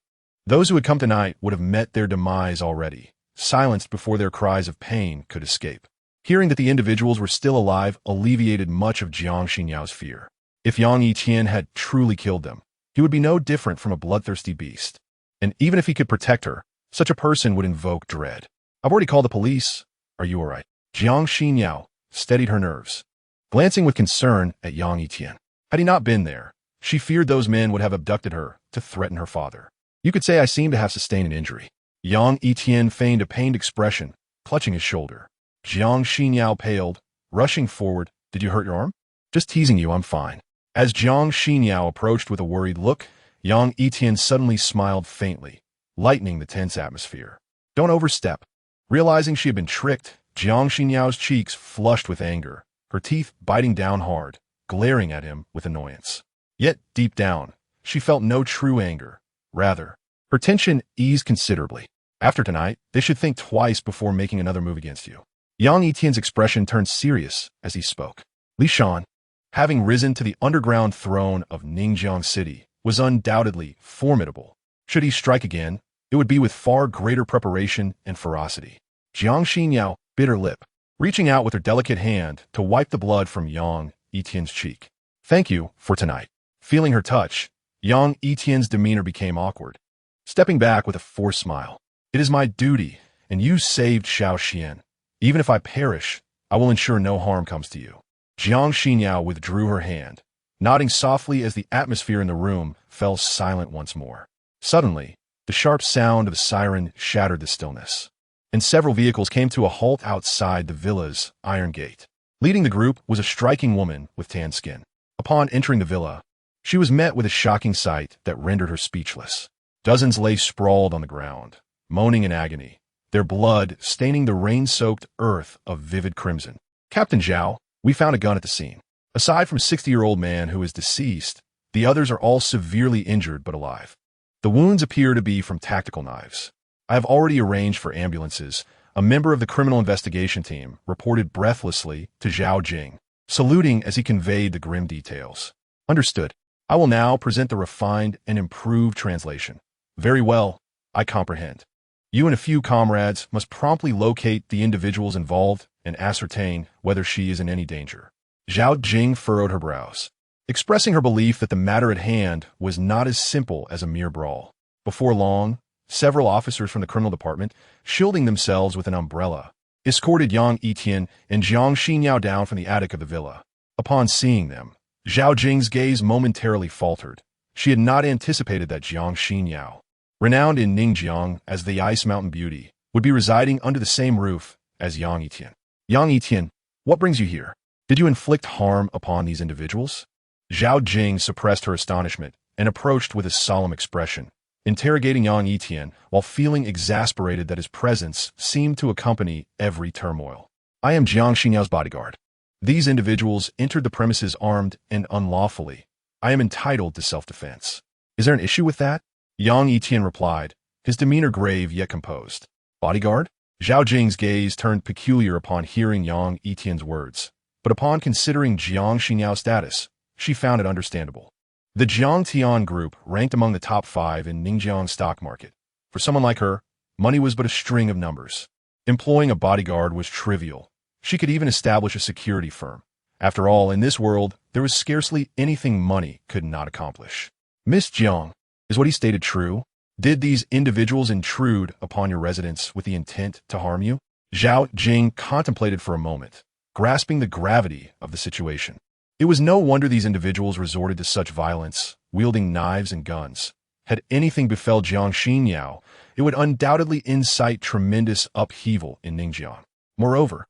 those who had come tonight would have met their demise already, silenced before their cries of pain could escape. Hearing that the individuals were still alive alleviated much of Jiang Xinyao's fear. If Yang Yitian had truly killed them, he would be no different from a bloodthirsty beast. And even if he could protect her, such a person would invoke dread. "I've already called the police. Are you all right?" Jiang Xinyao steadied her nerves, glancing with concern at Yang Yitian. Had he not been there, she feared those men would have abducted her to threaten her father. "You could say I seem to have sustained an injury." Yang Yitian feigned a pained expression, clutching his shoulder. Jiang Xinyao paled, rushing forward. "Did you hurt your arm?" "Just teasing you, I'm fine." As Jiang Xinyao approached with a worried look, Yang Yitian suddenly smiled faintly, lightening the tense atmosphere. "Don't overstep." Realizing she had been tricked, Jiang Xinyao's cheeks flushed with anger, her teeth biting down hard, glaring at him with annoyance. Yet, deep down, she felt no true anger. Rather, her tension eased considerably. After tonight, they should think twice before making another move against you. Yang Yitian's expression turned serious as he spoke. Li Shan, having risen to the underground throne of Ningjiang City, was undoubtedly formidable. Should he strike again, it would be with far greater preparation and ferocity. Jiang Xinyao bit her lip, reaching out with her delicate hand to wipe the blood from Yang Yitian's cheek. "Thank you for tonight." Feeling her touch, Yang Yitian's demeanor became awkward, stepping back with a forced smile. "It is my duty, and you saved Xiao Xian. Even if I perish, I will ensure no harm comes to you." Jiang Xinyao withdrew her hand, nodding softly as the atmosphere in the room fell silent once more. Suddenly, the sharp sound of a siren shattered the stillness. and several vehicles came to a halt outside the villa's iron gate. Leading the group was a striking woman with tan skin. Upon entering the villa, she was met with a shocking sight that rendered her speechless. Dozens lay sprawled on the ground, moaning in agony, their blood staining the rain-soaked earth of vivid crimson. "Captain Zhao, we found a gun at the scene. Aside from a 60-year-old man who is deceased, the others are all severely injured but alive. The wounds appear to be from tactical knives. I have already arranged for ambulances." A member of the criminal investigation team reported breathlessly to Zhao Jing, saluting as he conveyed the grim details. "Understood. I will now present the refined and improved translation." "Very well, I comprehend. You and a few comrades must promptly locate the individuals involved and ascertain whether she is in any danger." Zhao Jing furrowed her brows, expressing her belief that the matter at hand was not as simple as a mere brawl. Before long, several officers from the criminal department, shielding themselves with an umbrella, escorted Yang Yitian and Jiang Xinyao down from the attic of the villa. Upon seeing them, Zhao Jing's gaze momentarily faltered. She had not anticipated that Jiang Xinyao, renowned in Ningjiang as the Ice Mountain Beauty, would be residing under the same roof as Yang Yitian. "Yang Yitian, what brings you here? Did you inflict harm upon these individuals?" Zhao Jing suppressed her astonishment and approached with a solemn expression, interrogating Yang Yitian while feeling exasperated that his presence seemed to accompany every turmoil. "I am Jiang Xinyao's bodyguard. These individuals entered the premises armed and unlawfully. I am entitled to self-defense. Is there an issue with that?" Yang Yitian replied, his demeanor grave yet composed. "Bodyguard?" Zhao Jing's gaze turned peculiar upon hearing Yang Yitian's words, but upon considering Jiang Xinyao's status, she found it understandable. The Jiang Tian group ranked among the top 5 in Ningjiang's stock market. For someone like her, money was but a string of numbers. Employing a bodyguard was trivial. She could even establish a security firm. After all, in this world, there was scarcely anything money could not accomplish. "Miss Jiang, is what he stated true? Did these individuals intrude upon your residence with the intent to harm you?" Zhao Jing contemplated for a moment, grasping the gravity of the situation. It was no wonder these individuals resorted to such violence, wielding knives and guns. Had anything befell Jiang Xinyao, it would undoubtedly incite tremendous upheaval in Ningjiang. Moreover,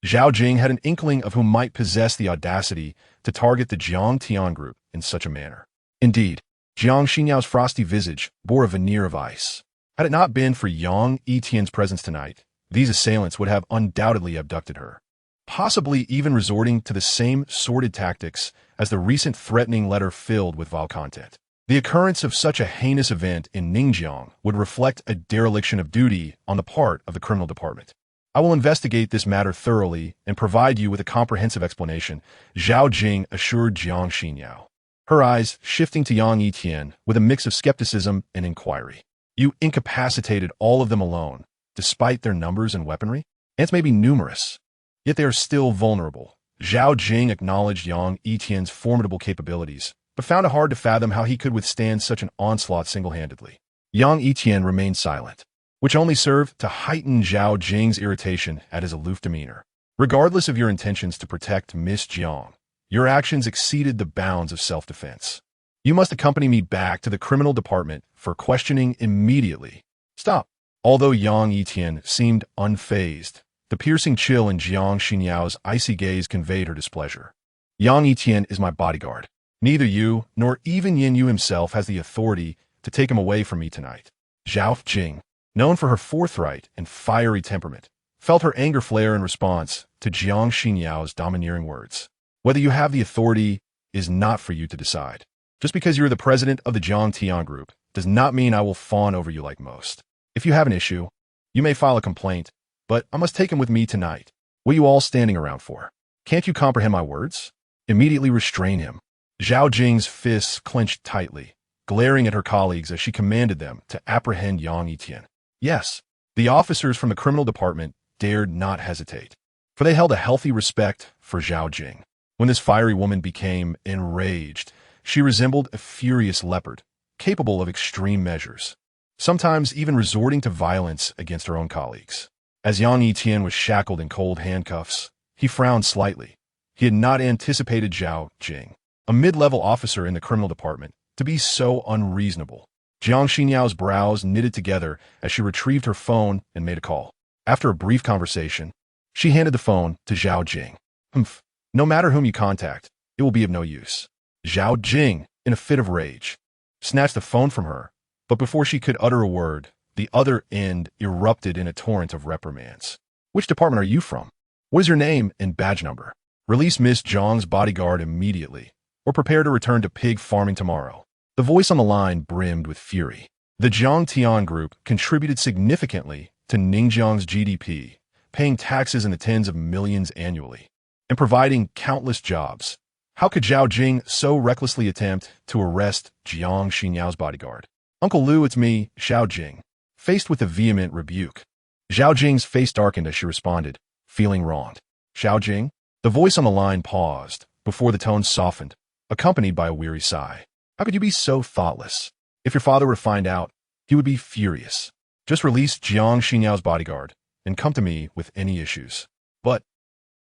Zhao Jing had an inkling of who might possess the audacity to target the Jiang Tian group in such a manner. Indeed, Jiang Xinyao's frosty visage bore a veneer of ice. Had it not been for Yang Yitian's presence tonight, these assailants would have undoubtedly abducted her, possibly even resorting to the same sordid tactics as the recent threatening letter filled with vile content. The occurrence of such a heinous event in Ningjiang would reflect a dereliction of duty on the part of the criminal department. "I will investigate this matter thoroughly and provide you with a comprehensive explanation," Zhao Jing assured Jiang Xinyao, her eyes shifting to Yang Yitian with a mix of skepticism and inquiry. "You incapacitated all of them alone, despite their numbers and weaponry? Ants may be numerous, yet they are still vulnerable." Zhao Jing acknowledged Yang Yitian's formidable capabilities, but found it hard to fathom how he could withstand such an onslaught single-handedly. Yang Yitian remained silent, which only served to heighten Zhao Jing's irritation at his aloof demeanor. "Regardless of your intentions to protect Miss Jiang, your actions exceeded the bounds of self-defense. You must accompany me back to the criminal department for questioning immediately." "Stop." Although Yang Yitian seemed unfazed, the piercing chill in Jiang Xinyao's icy gaze conveyed her displeasure. "Yang Yitian is my bodyguard. Neither you nor even Yin Yu himself has the authority to take him away from me tonight." Zhao Jing, known for her forthright and fiery temperament, felt her anger flare in response to Jiang Xinyao's domineering words. "Whether you have the authority is not for you to decide. Just because you're the president of the Jiang Tian group does not mean I will fawn over you like most. If you have an issue, you may file a complaint, but I must take him with me tonight. What are you all standing around for? Can't you comprehend my words? Immediately restrain him." Zhao Jing's fists clenched tightly, glaring at her colleagues as she commanded them to apprehend Yang Yitian. Yes, the officers from the criminal department dared not hesitate, for they held a healthy respect for Zhao Jing. When this fiery woman became enraged, she resembled a furious leopard, capable of extreme measures, sometimes even resorting to violence against her own colleagues. As Yang Yitian was shackled in cold handcuffs, he frowned slightly. He had not anticipated Zhao Jing, a mid-level officer in the criminal department, to be so unreasonable. Jiang Xinyao's brows knitted together as she retrieved her phone and made a call. After a brief conversation, she handed the phone to Zhao Jing. Humph. No matter whom you contact, it will be of no use. Zhao Jing, in a fit of rage, snatched the phone from her, but before she could utter a word, the other end erupted in a torrent of reprimands. Which department are you from? What is your name and badge number? Release Miss Zhang's bodyguard immediately, or prepare to return to pig farming tomorrow. The voice on the line brimmed with fury. The Yang Yitian group contributed significantly to Ningjiang's GDP, paying taxes in the tens of millions annually, and providing countless jobs. How could Zhao Jing so recklessly attempt to arrest Jiang Xinyao's bodyguard? Uncle Lu, it's me, Zhao Jing. Faced with a vehement rebuke, Zhao Jing's face darkened as she responded, feeling wronged. Zhao Jing? The voice on the line paused, before the tone softened, accompanied by a weary sigh. How could you be so thoughtless? If your father were to find out, he would be furious. Just release Jiang Xinyao's bodyguard, and come to me with any issues. But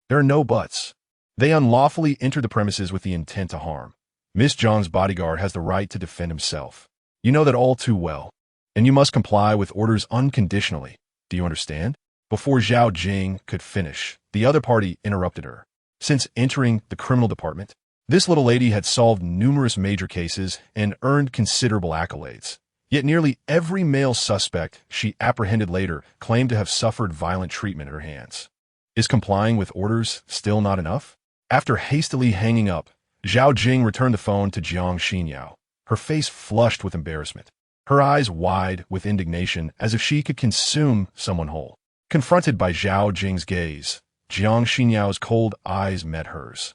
there are no buts. They unlawfully entered the premises with the intent to harm. Miss Zhang's bodyguard has the right to defend himself. You know that all too well, and you must comply with orders unconditionally. Do you understand? Before Zhao Jing could finish, the other party interrupted her. Since entering the criminal department, this little lady had solved numerous major cases and earned considerable accolades. Yet nearly every male suspect she apprehended later claimed to have suffered violent treatment at her hands. Is complying with orders still not enough? After hastily hanging up, Zhao Jing returned the phone to Jiang Xinyao, her face flushed with embarrassment, her eyes wide with indignation as if she could consume someone whole. Confronted by Zhao Jing's gaze, Jiang Xinyao's cold eyes met hers,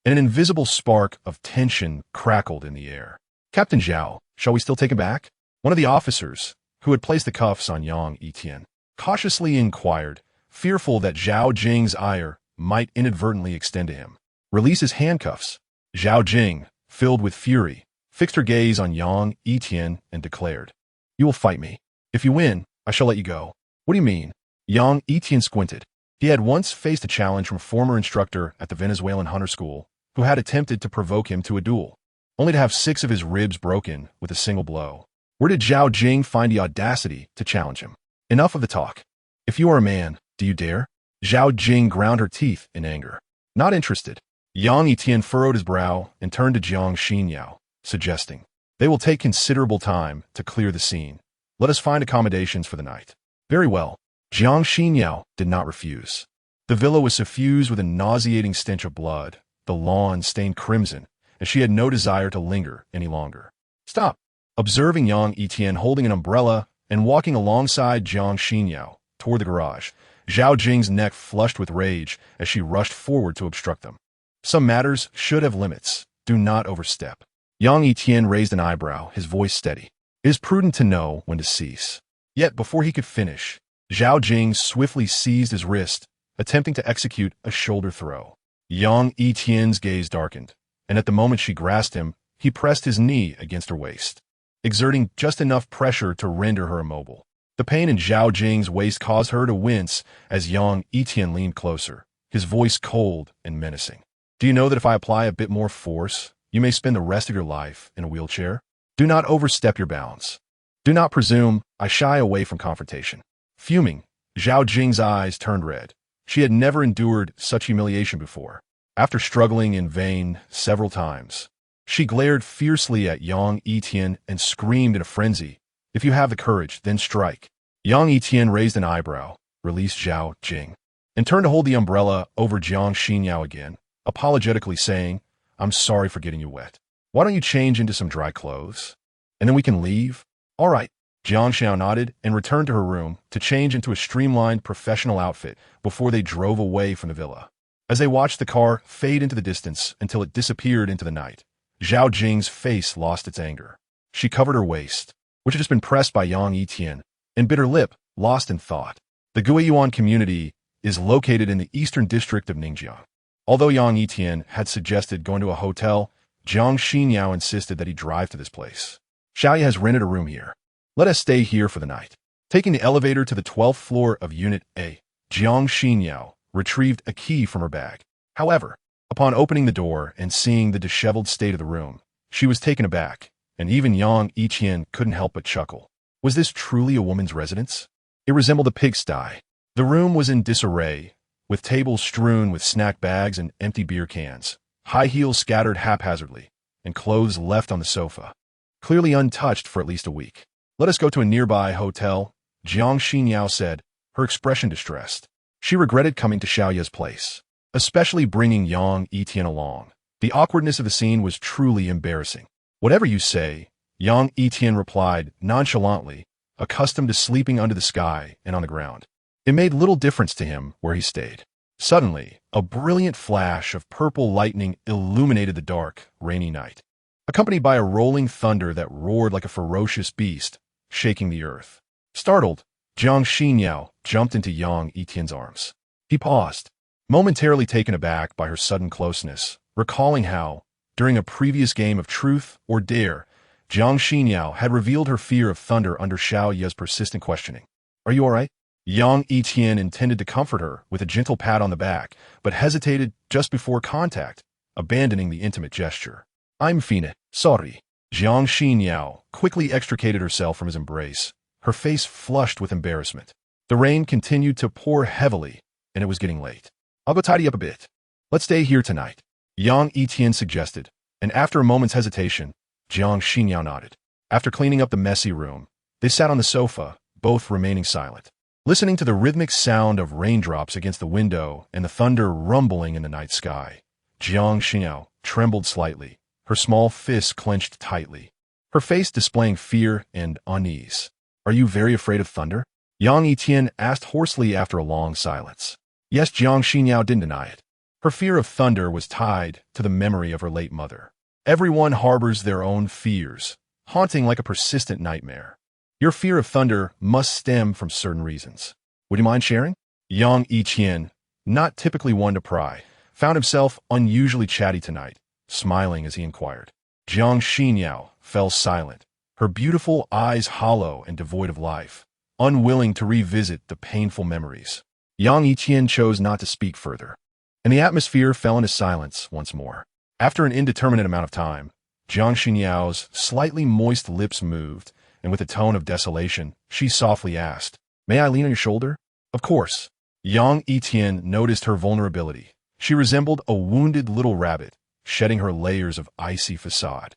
and an invisible spark of tension crackled in the air. Captain Zhao, shall we still take him back? One of the officers, who had placed the cuffs on Yang Yitian, cautiously inquired, fearful that Zhao Jing's ire might inadvertently extend to him. Release his handcuffs. Zhao Jing, filled with fury, fixed her gaze on Yang Yitian and declared, You will fight me. If you win, I shall let you go. What do you mean? Yang Yitian squinted. He had once faced a challenge from a former instructor at the Venezuelan hunter school who had attempted to provoke him to a duel, only to have 6 of his ribs broken with a single blow. Where did Zhao Jing find the audacity to challenge him? Enough of the talk. If you are a man, do you dare? Zhao Jing ground her teeth in anger. Not interested. Yang Yitian furrowed his brow and turned to Jiang Xinyao, suggesting, They will take considerable time to clear the scene. Let us find accommodations for the night. Very well. Jiang Xinyao did not refuse. The villa was suffused with a nauseating stench of blood, the lawn stained crimson, and she had no desire to linger any longer. Stop. Observing Yang Yitian holding an umbrella and walking alongside Jiang Xinyao toward the garage, Zhao Jing's neck flushed with rage as she rushed forward to obstruct them. Some matters should have limits. Do not overstep. Yang Yitian raised an eyebrow, his voice steady. It is prudent to know when to cease. Yet before he could finish, Zhao Jing swiftly seized his wrist, attempting to execute a shoulder throw. Yang Yitian's gaze darkened, and at the moment she grasped him, he pressed his knee against her waist, exerting just enough pressure to render her immobile. The pain in Zhao Jing's waist caused her to wince as Yang Yitian leaned closer, his voice cold and menacing. Do you know that if I apply a bit more force, you may spend the rest of your life in a wheelchair? Do not overstep your bounds. Do not presume I shy away from confrontation. Fuming, Zhao Jing's eyes turned red. She had never endured such humiliation before. After struggling in vain several times, she glared fiercely at Yang Yitian and screamed in a frenzy, If you have the courage, then strike. Yang Yitian raised an eyebrow, released Zhao Jing, and turned to hold the umbrella over Jiang Xinyao again, apologetically saying, I'm sorry for getting you wet. Why don't you change into some dry clothes? And then we can leave? All right. Jiang Xiao nodded and returned to her room to change into a streamlined professional outfit before they drove away from the villa. As they watched the car fade into the distance until it disappeared into the night, Zhao Jing's face lost its anger. She covered her waist, which had just been pressed by Yang Yitian, and bit her lip, lost in thought. The Guiyuan community is located in the eastern district of Ningjiang. Although Yang Yitian had suggested going to a hotel, Jiang Xinyao insisted that he drive to this place. Xiaoye has rented a room here. Let us stay here for the night. Taking the elevator to the 12th floor of Unit A, Jiang Xinyao retrieved a key from her bag. However, upon opening the door and seeing the disheveled state of the room, she was taken aback, and even Yang Yitian couldn't help but chuckle. Was this truly a woman's residence? It resembled a pigsty. The room was in disarray, with tables strewn with snack bags and empty beer cans, high heels scattered haphazardly, and clothes left on the sofa, clearly untouched for at least a week. "Let us go to a nearby hotel," Jiang Xinyao said, her expression distressed. She regretted coming to Xiaoya's place, especially bringing Yang Yitian along. The awkwardness of the scene was truly embarrassing. "Whatever you say," Yang Yitian replied nonchalantly, accustomed to sleeping under the sky and on the ground. It made little difference to him where he stayed. Suddenly, a brilliant flash of purple lightning illuminated the dark, rainy night, accompanied by a rolling thunder that roared like a ferocious beast, shaking the earth. Startled, Jiang Xinyao jumped into Yang Yitian's arms. He paused, momentarily taken aback by her sudden closeness, recalling how, during a previous game of truth or dare, Jiang Xinyao had revealed her fear of thunder under Xiaoya's persistent questioning. "Are you all right?" Yang Yitian intended to comfort her with a gentle pat on the back, but hesitated just before contact, abandoning the intimate gesture. "I'm fine, sorry." Jiang Xinyao quickly extricated herself from his embrace, her face flushed with embarrassment. The rain continued to pour heavily, and it was getting late. "I'll go tidy up a bit. Let's stay here tonight," Yang Yitian suggested, and after a moment's hesitation, Jiang Xinyao nodded. After cleaning up the messy room, they sat on the sofa, both remaining silent, listening to the rhythmic sound of raindrops against the window and the thunder rumbling in the night sky. Jiang Xinyao trembled slightly, her small fists clenched tightly, her face displaying fear and unease. "Are you very afraid of thunder?" Yang Yitian asked hoarsely after a long silence. Yes, Jiang Xinyao didn't deny it. Her fear of thunder was tied to the memory of her late mother. Everyone harbors their own fears, haunting like a persistent nightmare. Your fear of thunder must stem from certain reasons. Would you mind sharing? Yang Yitian, not typically one to pry, found himself unusually chatty tonight, smiling as he inquired. Jiang Xinyao fell silent, her beautiful eyes hollow and devoid of life, unwilling to revisit the painful memories. Yang Yitian chose not to speak further, and the atmosphere fell into silence once more. After an indeterminate amount of time, Jiang Xinyao's slightly moist lips moved, and with a tone of desolation, she softly asked, "May I lean on your shoulder?" "Of course." Yang Yitian noticed her vulnerability. She resembled a wounded little rabbit, shedding her layers of icy facade.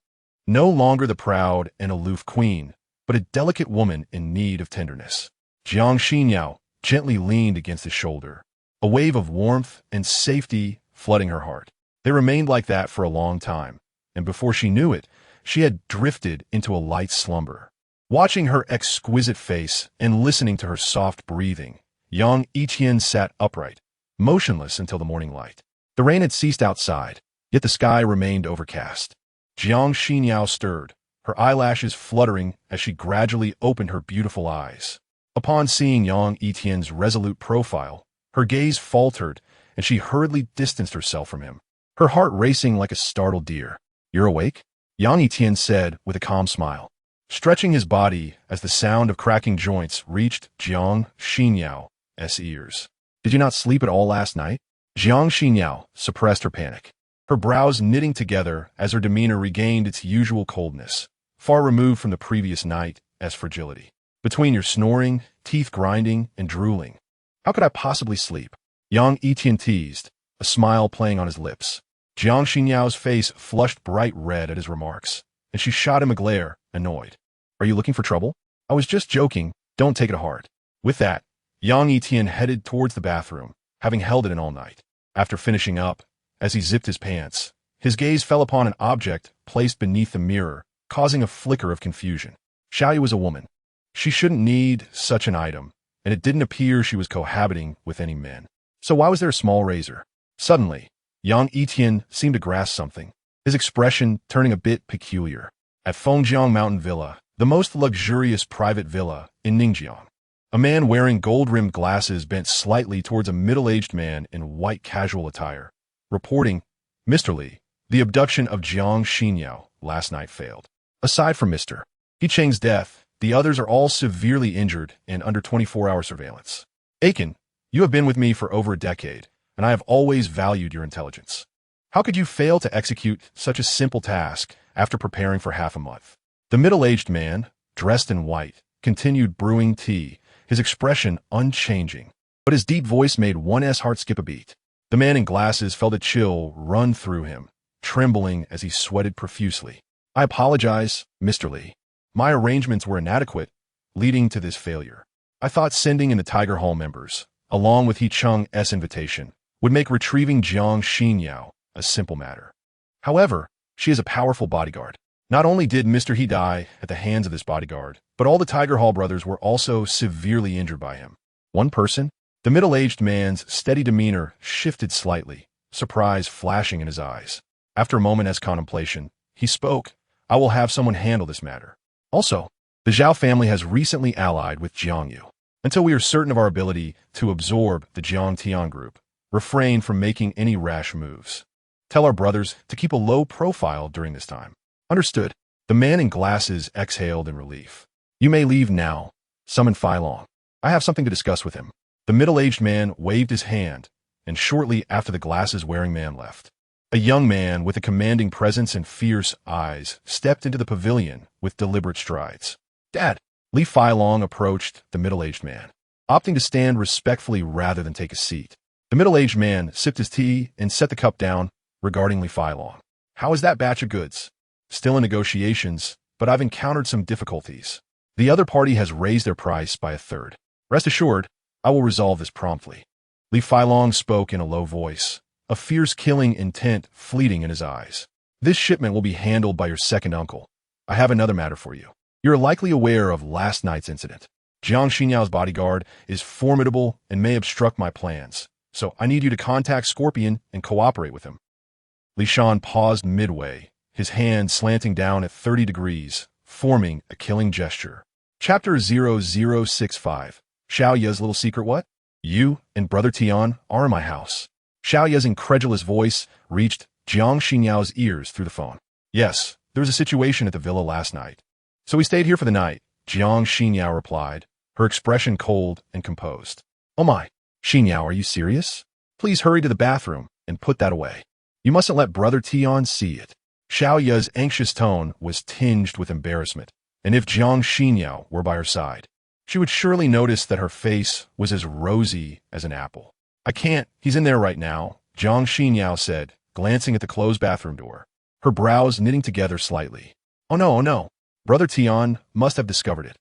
No longer the proud and aloof queen, but a delicate woman in need of tenderness. Jiang Xinyao gently leaned against his shoulder, a wave of warmth and safety flooding her heart. They remained like that for a long time, and before she knew it, she had drifted into a light slumber. Watching her exquisite face and listening to her soft breathing, Yang Yitian sat upright, motionless until the morning light. The rain had ceased outside, yet the sky remained overcast. Jiang Xinyao stirred, her eyelashes fluttering as she gradually opened her beautiful eyes. Upon seeing Yang Yitian's resolute profile, her gaze faltered, and she hurriedly distanced herself from him, her heart racing like a startled deer. "You're awake?" Yang Yitian said with a calm smile, stretching his body as the sound of cracking joints reached Jiang Xinyao's ears. "Did you not sleep at all last night?" Jiang Xinyao suppressed her panic, her brows knitting together as her demeanor regained its usual coldness, far removed from the previous night as fragility. "Between your snoring, teeth grinding, and drooling, how could I possibly sleep?" Yang Yitian teased, a smile playing on his lips. Jiang Xinyao's face flushed bright red at his remarks, and she shot him a glare, annoyed. "Are you looking for trouble?" "I was just joking, don't take it to heart." With that, Yang Yitian headed towards the bathroom, having held it in all night. After finishing up, as he zipped his pants, his gaze fell upon an object placed beneath the mirror, causing a flicker of confusion. Xiaoya was a woman. She shouldn't need such an item, and it didn't appear she was cohabiting with any men. So why was there a small razor? Suddenly, Yang Yitian seemed to grasp something, his expression turning a bit peculiar. At Fengjiang Mountain Villa, the most luxurious private villa in Ningjiang, a man wearing gold-rimmed glasses bent slightly towards a middle-aged man in white casual attire, reporting, "Mr. Li, the abduction of Jiang Xinyao last night failed. Aside from Mr. Yicheng's death, the others are all severely injured and under 24-hour surveillance. Aiken, you have been with me for over a decade, and I have always valued your intelligence. How could you fail to execute such a simple task after preparing for half a month?" The middle-aged man, dressed in white, continued brewing tea, his expression unchanging. but his deep voice made one's heart skip a beat. The man in glasses felt a chill run through him, trembling as he sweated profusely. I apologize, Mr. Lee. My arrangements were inadequate, leading to this failure. I thought sending in the Tiger Hall members, along with He Chung's invitation, would make retrieving Jiang Xinyao a simple matter. However, she is a powerful bodyguard. Not only did Mr. He die at the hands of this bodyguard, but all the Tiger Hall brothers were also severely injured by him. One person? The middle-aged man's steady demeanor shifted slightly, surprise flashing in his eyes. After a moment's contemplation, he spoke. I will have someone handle this matter. Also, the Zhao family has recently allied with Jiangyu. Until we are certain of our ability to absorb the Yang Yitian group, refrain from making any rash moves. Tell our brothers to keep a low profile during this time. Understood. The man in glasses exhaled in relief. You may leave now. Summon Fai Long. I have something to discuss with him. The middle-aged man waved his hand, and shortly after the glasses-wearing man left, a young man with a commanding presence and fierce eyes stepped into the pavilion with deliberate strides. Dad! Li Fai Long approached the middle-aged man, opting to stand respectfully rather than take a seat. The middle-aged man sipped his tea and set the cup down, regarding Li Fai Long. How is that batch of goods? Still in negotiations, but I've encountered some difficulties. The other party has raised their price by a third. Rest assured, I will resolve this promptly. Li Fai Long spoke in a low voice, a fierce killing intent fleeting in his eyes. This shipment will be handled by your second uncle. I have another matter for you. You're likely aware of last night's incident. Jiang Xinyao's bodyguard is formidable and may obstruct my plans, so I need you to contact Scorpion and cooperate with him. Li Shan paused midway, his hand slanting down at 30 degrees, forming a killing gesture. Chapter 0065. Xiao Ye's little secret what? You and Brother Tian are in my house. Xiao Ye's incredulous voice reached Jiang Xinyao's ears through the phone. Yes, there was a situation at the villa last night. So we stayed here for the night, Jiang Xinyao replied, her expression cold and composed. Oh my, Xinyao, are you serious? Please hurry to the bathroom and put that away. You mustn't let Brother Tian see it. Xiao Ye's anxious tone was tinged with embarrassment, and if Jiang Xinyao were by her side, she would surely notice that her face was as rosy as an apple. I can't, he's in there right now, Jiang Xinyao said, glancing at the closed bathroom door, her brows knitting together slightly. Oh no. Brother Tian must have discovered it.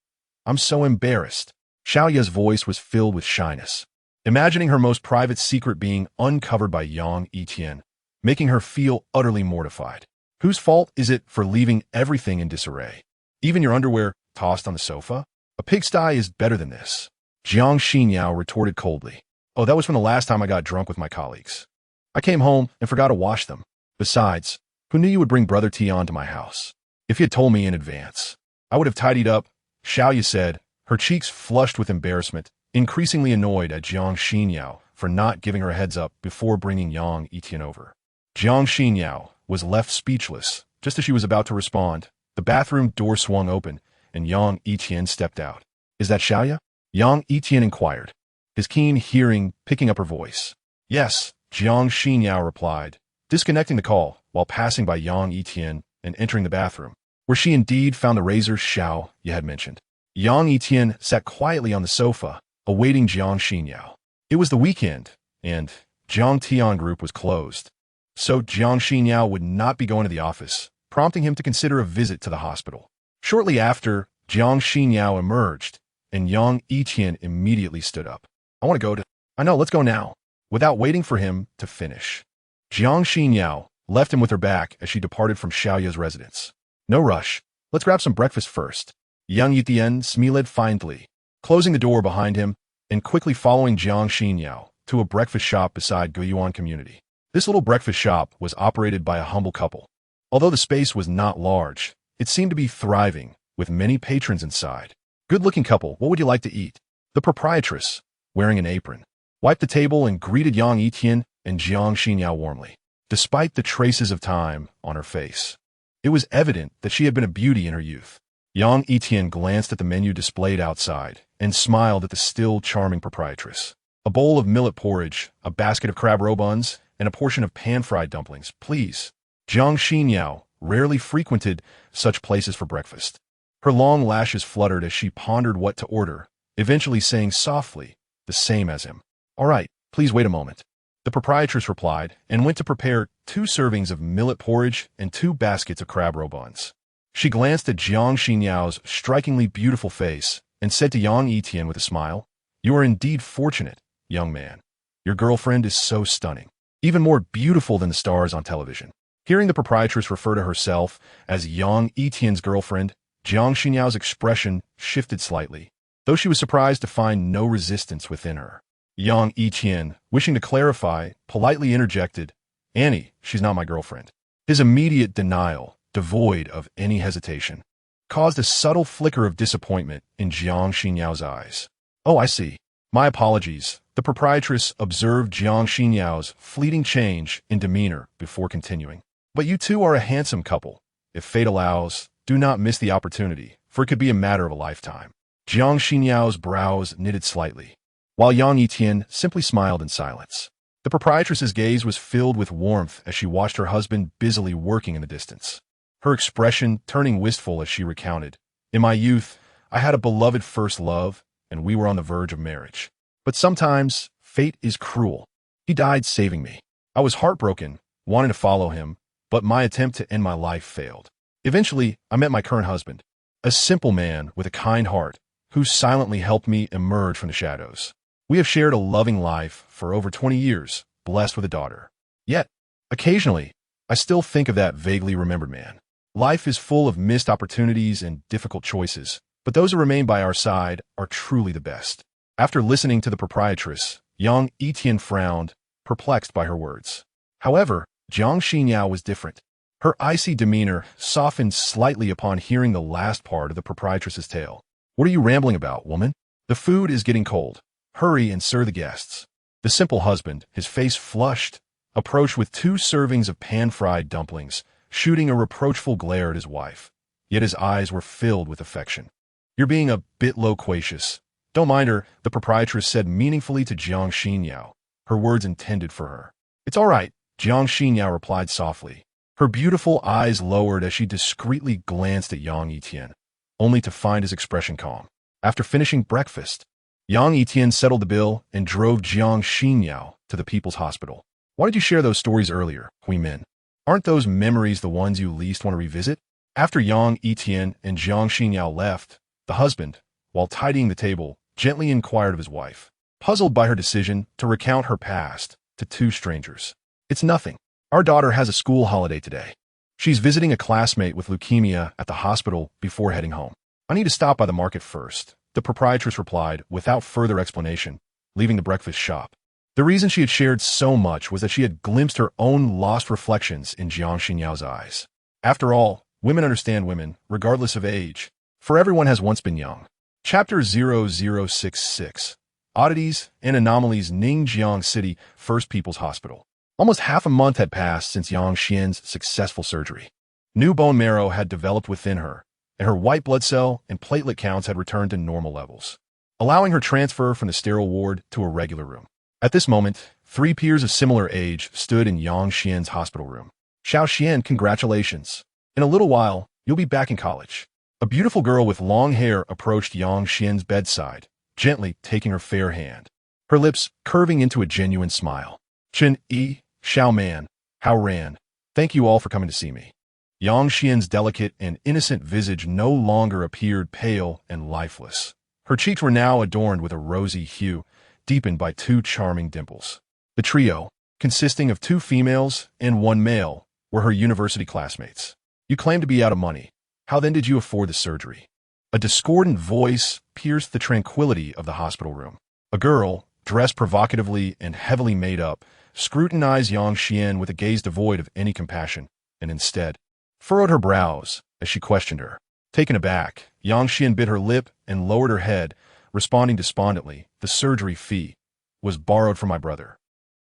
I'm so embarrassed. Xiao Ye's voice was filled with shyness, imagining her most private secret being uncovered by Yang Yitian, making her feel utterly mortified. Whose fault is it for leaving everything in disarray? Even your underwear tossed on the sofa? A pigsty is better than this. Jiang Xinyao retorted coldly. Oh, that was from the last time I got drunk with my colleagues. I came home and forgot to wash them. Besides, who knew you would bring Brother Tian to my house? If you had told me in advance, I would have tidied up, Xiao Ye said, her cheeks flushed with embarrassment, increasingly annoyed at Jiang Xinyao for not giving her a heads up before bringing Yang Yitian over. Jiang Xinyao was left speechless. Just as she was about to respond, the bathroom door swung open, and Yang Yitian stepped out. Is that Xiao Ye? Yang Yitian inquired, his keen hearing picking up her voice. Yes, Jiang Xinyao replied, disconnecting the call while passing by Yang Yitian and entering the bathroom, where she indeed found the razor Xiao Ye had mentioned. Yang Yitian sat quietly on the sofa, awaiting Jiang Xinyao. It was the weekend, and Jiang Tian group was closed, so Jiang Xinyao would not be going to the office, prompting him to consider a visit to the hospital. Shortly after, Jiang Xinyao emerged, and Yang Yitian immediately stood up. I want to go to... I know, let's go now. Without waiting for him to finish, Jiang Xinyao left him with her back as she departed from Xiao Ye's residence. No rush. Let's grab some breakfast first. Yang Yitian smiled faintly, closing the door behind him and quickly following Jiang Xinyao to a breakfast shop beside Guiyuan Community. This little breakfast shop was operated by a humble couple. Although the space was not large, it seemed to be thriving, with many patrons inside. Good-looking couple, what would you like to eat? The proprietress, wearing an apron, wiped the table and greeted Yang Yitian and Jiang Xinyao warmly, despite the traces of time on her face. It was evident that she had been a beauty in her youth. Yang Yitian glanced at the menu displayed outside and smiled at the still charming proprietress. A bowl of millet porridge, a basket of crab roe buns, and a portion of pan-fried dumplings, please. Jiang Xinyao rarely frequented such places for breakfast. Her long lashes fluttered as she pondered what to order, eventually saying softly, the same as him. All right, please wait a moment. The proprietress replied and went to prepare 2 servings of millet porridge and 2 baskets of crab roe buns. She glanced at Jiang Xinyao's strikingly beautiful face and said to Yang Yitian with a smile, "You are indeed fortunate, young man. Your girlfriend is so stunning, even more beautiful than the stars on television." Hearing the proprietress refer to herself as Yang Yitian's girlfriend, Jiang Xinyao's expression shifted slightly, though she was surprised to find no resistance within her. Yang Yitian, wishing to clarify, politely interjected, "Annie, she's not my girlfriend." His immediate denial, devoid of any hesitation, caused a subtle flicker of disappointment in Jiang Xinyao's eyes. "Oh, I see. My apologies." The proprietress observed Jiang Xinyao's fleeting change in demeanor before continuing. "But you two are a handsome couple. If fate allows, do not miss the opportunity, for it could be a matter of a lifetime." Jiang Xinyao's brows knitted slightly, while Yang Yitian simply smiled in silence. The proprietress's gaze was filled with warmth as she watched her husband busily working in the distance, her expression turning wistful as she recounted, "In my youth, I had a beloved first love, and we were on the verge of marriage. But sometimes, fate is cruel. He died saving me. I was heartbroken, wanting to follow him, but my attempt to end my life failed. Eventually, I met my current husband, a simple man with a kind heart, who silently helped me emerge from the shadows. We have shared a loving life for over 20 years, blessed with a daughter. Yet, occasionally, I still think of that vaguely remembered man. Life is full of missed opportunities and difficult choices, but those who remain by our side are truly the best." After listening to the proprietress, Yang Yitian frowned, perplexed by her words. However, Jiang Xinyao was different. Her icy demeanor softened slightly upon hearing the last part of the proprietress's tale. "What are you rambling about, woman? The food is getting cold. Hurry and serve the guests." The simple husband, his face flushed, approached with 2 servings of pan-fried dumplings, shooting a reproachful glare at his wife. Yet his eyes were filled with affection. "You're being a bit loquacious. Don't mind her," the proprietress said meaningfully to Jiang Xinyao, her words intended for her. "It's all right," Jiang Xinyao replied softly. Her beautiful eyes lowered as she discreetly glanced at Yang Yitian, only to find his expression calm. After finishing breakfast, Yang Yitian settled the bill and drove Jiang Xinyao to the People's Hospital. "Why did you share those stories earlier, Hui Min? Aren't those memories the ones you least want to revisit?" After Yang Yitian and Jiang Xinyao left, the husband, while tidying the table, gently inquired of his wife, puzzled by her decision to recount her past to 2 strangers. "It's nothing. Our daughter has a school holiday today. She's visiting a classmate with leukemia at the hospital before heading home. I need to stop by the market first," the proprietress replied without further explanation, leaving the breakfast shop. The reason she had shared so much was that she had glimpsed her own lost reflections in Jiang Xinyao's eyes. After all, women understand women, regardless of age, for everyone has once been young. Chapter 0066, Oddities and Anomalies. Ningjiang City, First People's Hospital. Almost half a month had passed since Yang Xian's successful surgery. New bone marrow had developed within her, and her white blood cell and platelet counts had returned to normal levels, allowing her transfer from the sterile ward to a regular room. At this moment, 3 peers of similar age stood in Yang Xian's hospital room. "Xiao Xian, congratulations. In a little while, you'll be back in college." A beautiful girl with long hair approached Yang Xian's bedside, gently taking her fair hand, her lips curving into a genuine smile. "Chen Yi, Xiao Man, Hao Ran, thank you all for coming to see me." Yang Xian's delicate and innocent visage no longer appeared pale and lifeless. Her cheeks were now adorned with a rosy hue, deepened by 2 charming dimples. The trio, consisting of 2 females and 1 male, were her university classmates. "You claim to be out of money. How then did you afford the surgery?" A discordant voice pierced the tranquility of the hospital room. A girl, dressed provocatively and heavily made up, scrutinized Yang Xian with a gaze devoid of any compassion, and instead furrowed her brows as she questioned her. Taken aback, Yang Xian bit her lip and lowered her head, responding despondently, "The surgery fee was borrowed from my brother."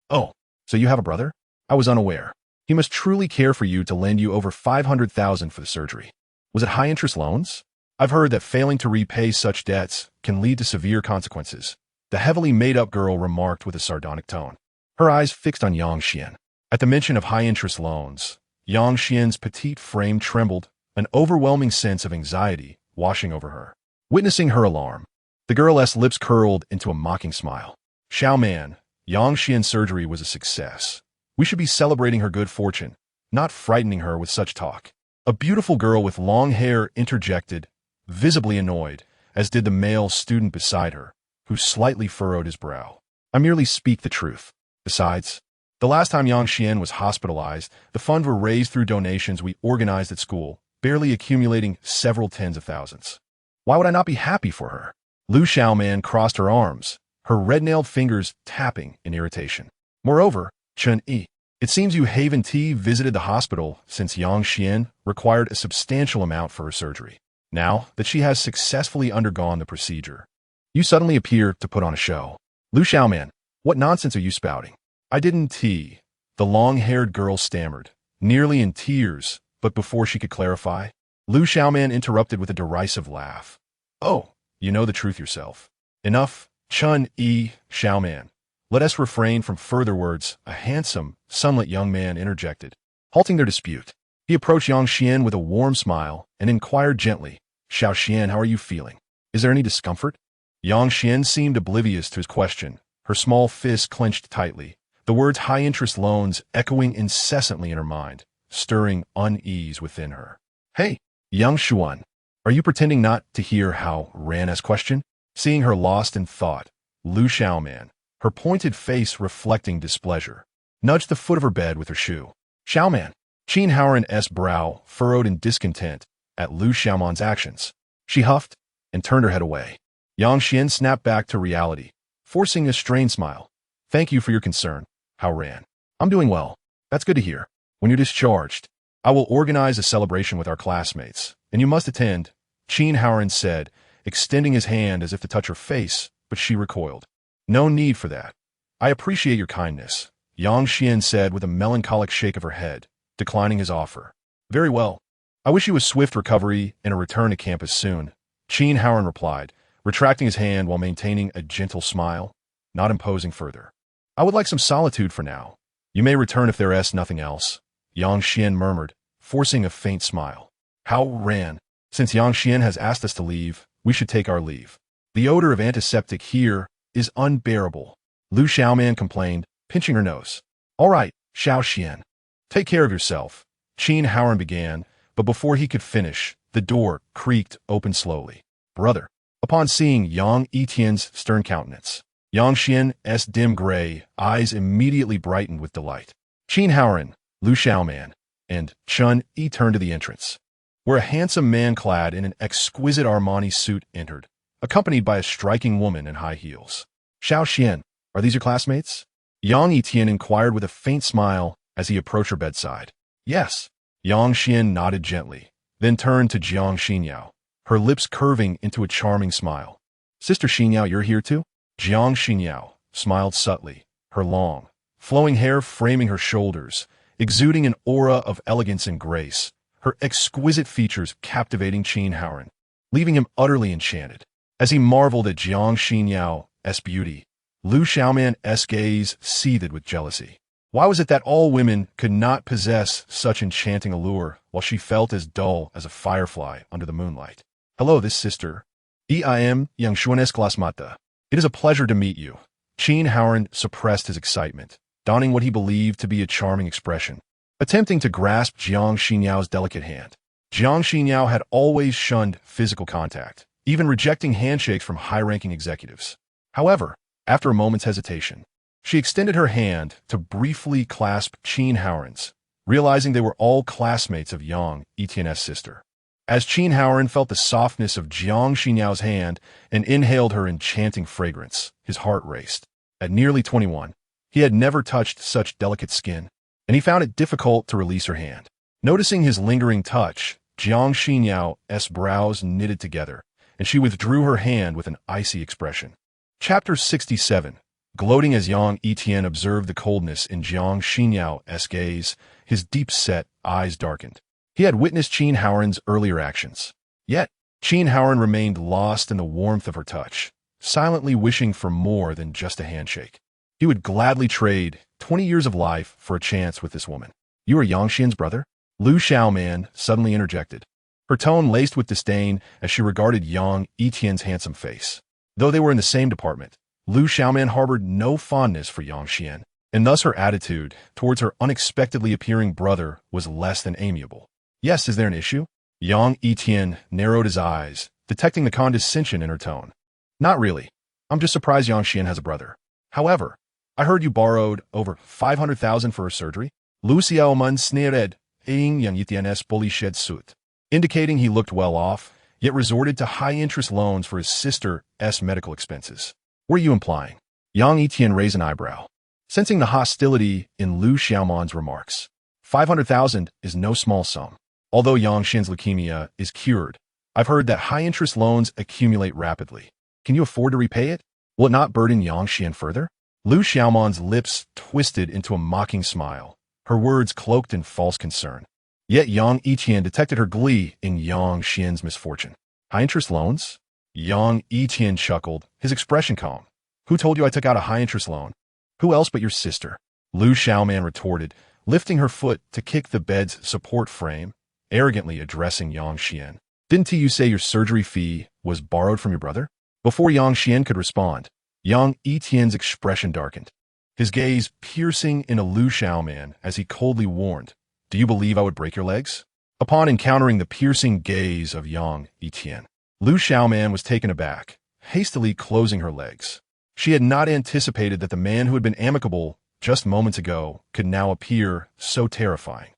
"Oh, so you have a brother? I was unaware. He must truly care for you to lend you over 500,000 for the surgery. Was it high-interest loans? I've heard that failing to repay such debts can lead to severe consequences," the heavily made-up girl remarked with a sardonic tone, her eyes fixed on Yang Xian. At the mention of high-interest loans, Yang Xian's petite frame trembled, an overwhelming sense of anxiety washing over her. Witnessing her alarm, the girl's lips curled into a mocking smile. Xiaoman, Yang Xian's surgery was a success. We should be celebrating her good fortune, not frightening her with such talk. A beautiful girl with long hair interjected, visibly annoyed, as did the male student beside her, who slightly furrowed his brow. I merely speak the truth. Besides, the last time Yang Xian was hospitalized, the funds were raised through donations we organized at school, barely accumulating several tens of thousands. Why would I not be happy for her? Lu Xiaoman crossed her arms, her red-nailed fingers tapping in irritation. Moreover, Chun Yi, it seems you Haven T visited the hospital since Yang Xian required a substantial amount for her surgery. Now that she has successfully undergone the procedure, you suddenly appear to put on a show. Lu Xiaoman, what nonsense are you spouting? I didn't tea. The long-haired girl stammered, nearly in tears, but before she could clarify, Lu Xiaoman interrupted with a derisive laugh. Oh, you know the truth yourself. Enough, Chun Yi, Xiaoman. Let us refrain from further words, a handsome, sunlit young man interjected, halting their dispute. He approached Yang Xian with a warm smile and inquired gently, Xiao Xian, how are you feeling? Is there any discomfort? Yang Xian seemed oblivious to his question, her small fist clenched tightly, the words high-interest loans echoing incessantly in her mind, stirring unease within her. Hey, Yang Xuan, are you pretending not to hear how Ran asked question? Seeing her lost in thought, Lu Xiaoman, her pointed face reflecting displeasure, nudged the foot of her bed with her shoe. Xiaoman, Qin Haoran's brow furrowed in discontent at Lu Xiaoman's actions. She huffed and turned her head away. Yang Xian snapped back to reality, forcing a strained smile. Thank you for your concern, Hao Ran. I'm doing well. That's good to hear. When you're discharged, I will organize a celebration with our classmates, and you must attend, Qin Haoran said, extending his hand as if to touch her face, but she recoiled. No need for that. I appreciate your kindness, Yang Xian said with a melancholic shake of her head, declining his offer. Very well. I wish you a swift recovery and a return to campus soon, Qin Haoran replied, retracting his hand while maintaining a gentle smile, not imposing further. I would like some solitude for now. You may return if there is nothing else, Yang Xian murmured, forcing a faint smile. Hao Ran, since Yang Xian has asked us to leave, we should take our leave. The odor of antiseptic here is unbearable, Lu Xiaoman complained, pinching her nose. All right, Xiao Xian. Take care of yourself, Qin Haoran began, but before he could finish, the door creaked open slowly. Brother. Upon seeing Yang Yitian's stern countenance, Yang Xian's dim gray eyes immediately brightened with delight. Qin Haoran, Lu Xiaoman, and Chun Yi turned to the entrance, where a handsome man clad in an exquisite Armani suit entered, accompanied by a striking woman in high heels. Xiao Xian, are these your classmates? Yang Yitian inquired with a faint smile as he approached her bedside. Yes. Yang Xian nodded gently, then turned to Jiang Xinyao, her lips curving into a charming smile. Sister Xinyao, you're here too? Jiang Xinyao smiled subtly, her long, flowing hair framing her shoulders, exuding an aura of elegance and grace, her exquisite features captivating Qin Haoran, leaving him utterly enchanted. As he marveled at Jiang Xinyao's beauty, Lu Xiaoman's gaze seethed with jealousy. Why was it that all women could not possess such enchanting allure, while she felt as dull as a firefly under the moonlight? Hello, this sister. I am Yang Xuan's classmate. It is a pleasure to meet you. Qin Haoran suppressed his excitement, donning what he believed to be a charming expression, attempting to grasp Jiang Xinyao's delicate hand. Jiang Xinyao had always shunned physical contact, even rejecting handshakes from high-ranking executives. However, after a moment's hesitation, she extended her hand to briefly clasp Qin Haoran's, realizing they were all classmates of Yang Yitian's sister. As Qin Haoran felt the softness of Jiang Xinyao's hand and inhaled her enchanting fragrance, his heart raced. At nearly 21, he had never touched such delicate skin, and he found it difficult to release her hand. Noticing his lingering touch, Jiang Xinyao's brows knitted together, and she withdrew her hand with an icy expression. Chapter 67. Gloating as Yang Yitian observed the coldness in Jiang Xinyao's gaze, his deep-set eyes darkened. He had witnessed Qin Haoran's earlier actions. Yet, Qin Haoran remained lost in the warmth of her touch, silently wishing for more than just a handshake. He would gladly trade 20 years of life for a chance with this woman. You are Yang Xian's brother? Lu Xiaoman suddenly interjected, her tone laced with disdain as she regarded Yang Yitian's handsome face. Though they were in the same department, Lu Xiaoman harbored no fondness for Yang Xian, and thus her attitude towards her unexpectedly appearing brother was less than amiable. Yes, is there an issue? Yang Yitian narrowed his eyes, detecting the condescension in her tone. Not really. I'm just surprised Yang Xian has a brother. However, I heard you borrowed over 500,000 for her surgery? Lu Xiaoman sneered, Yang Yitian's bully shed suit, indicating he looked well off, yet resorted to high-interest loans for his sister's medical expenses. What are you implying? Yang Yitian raised an eyebrow, sensing the hostility in Lu Xiaoman's remarks. 500,000 is no small sum. Although Yang Xian's leukemia is cured, I've heard that high-interest loans accumulate rapidly. Can you afford to repay it? Will it not burden Yang Xian further? Lu Xiaoman's lips twisted into a mocking smile, her words cloaked in false concern. Yet Yang Yitian detected her glee in Yang Xian's misfortune. High-interest loans? Yang Yitian chuckled, his expression calm. Who told you I took out a high-interest loan? Who else but your sister? Lu Xiaoman retorted, lifting her foot to kick the bed's support frame, arrogantly addressing Yang Xian. Didn't you say your surgery fee was borrowed from your brother? Before Yang Xian could respond, Yang Yitian's expression darkened, his gaze piercing into Lu Xiaoman as he coldly warned, Do you believe I would break your legs? Upon encountering the piercing gaze of Yang Yitian, Lu Xiaoman was taken aback, hastily closing her legs. She had not anticipated that the man who had been amicable just moments ago could now appear so terrifying.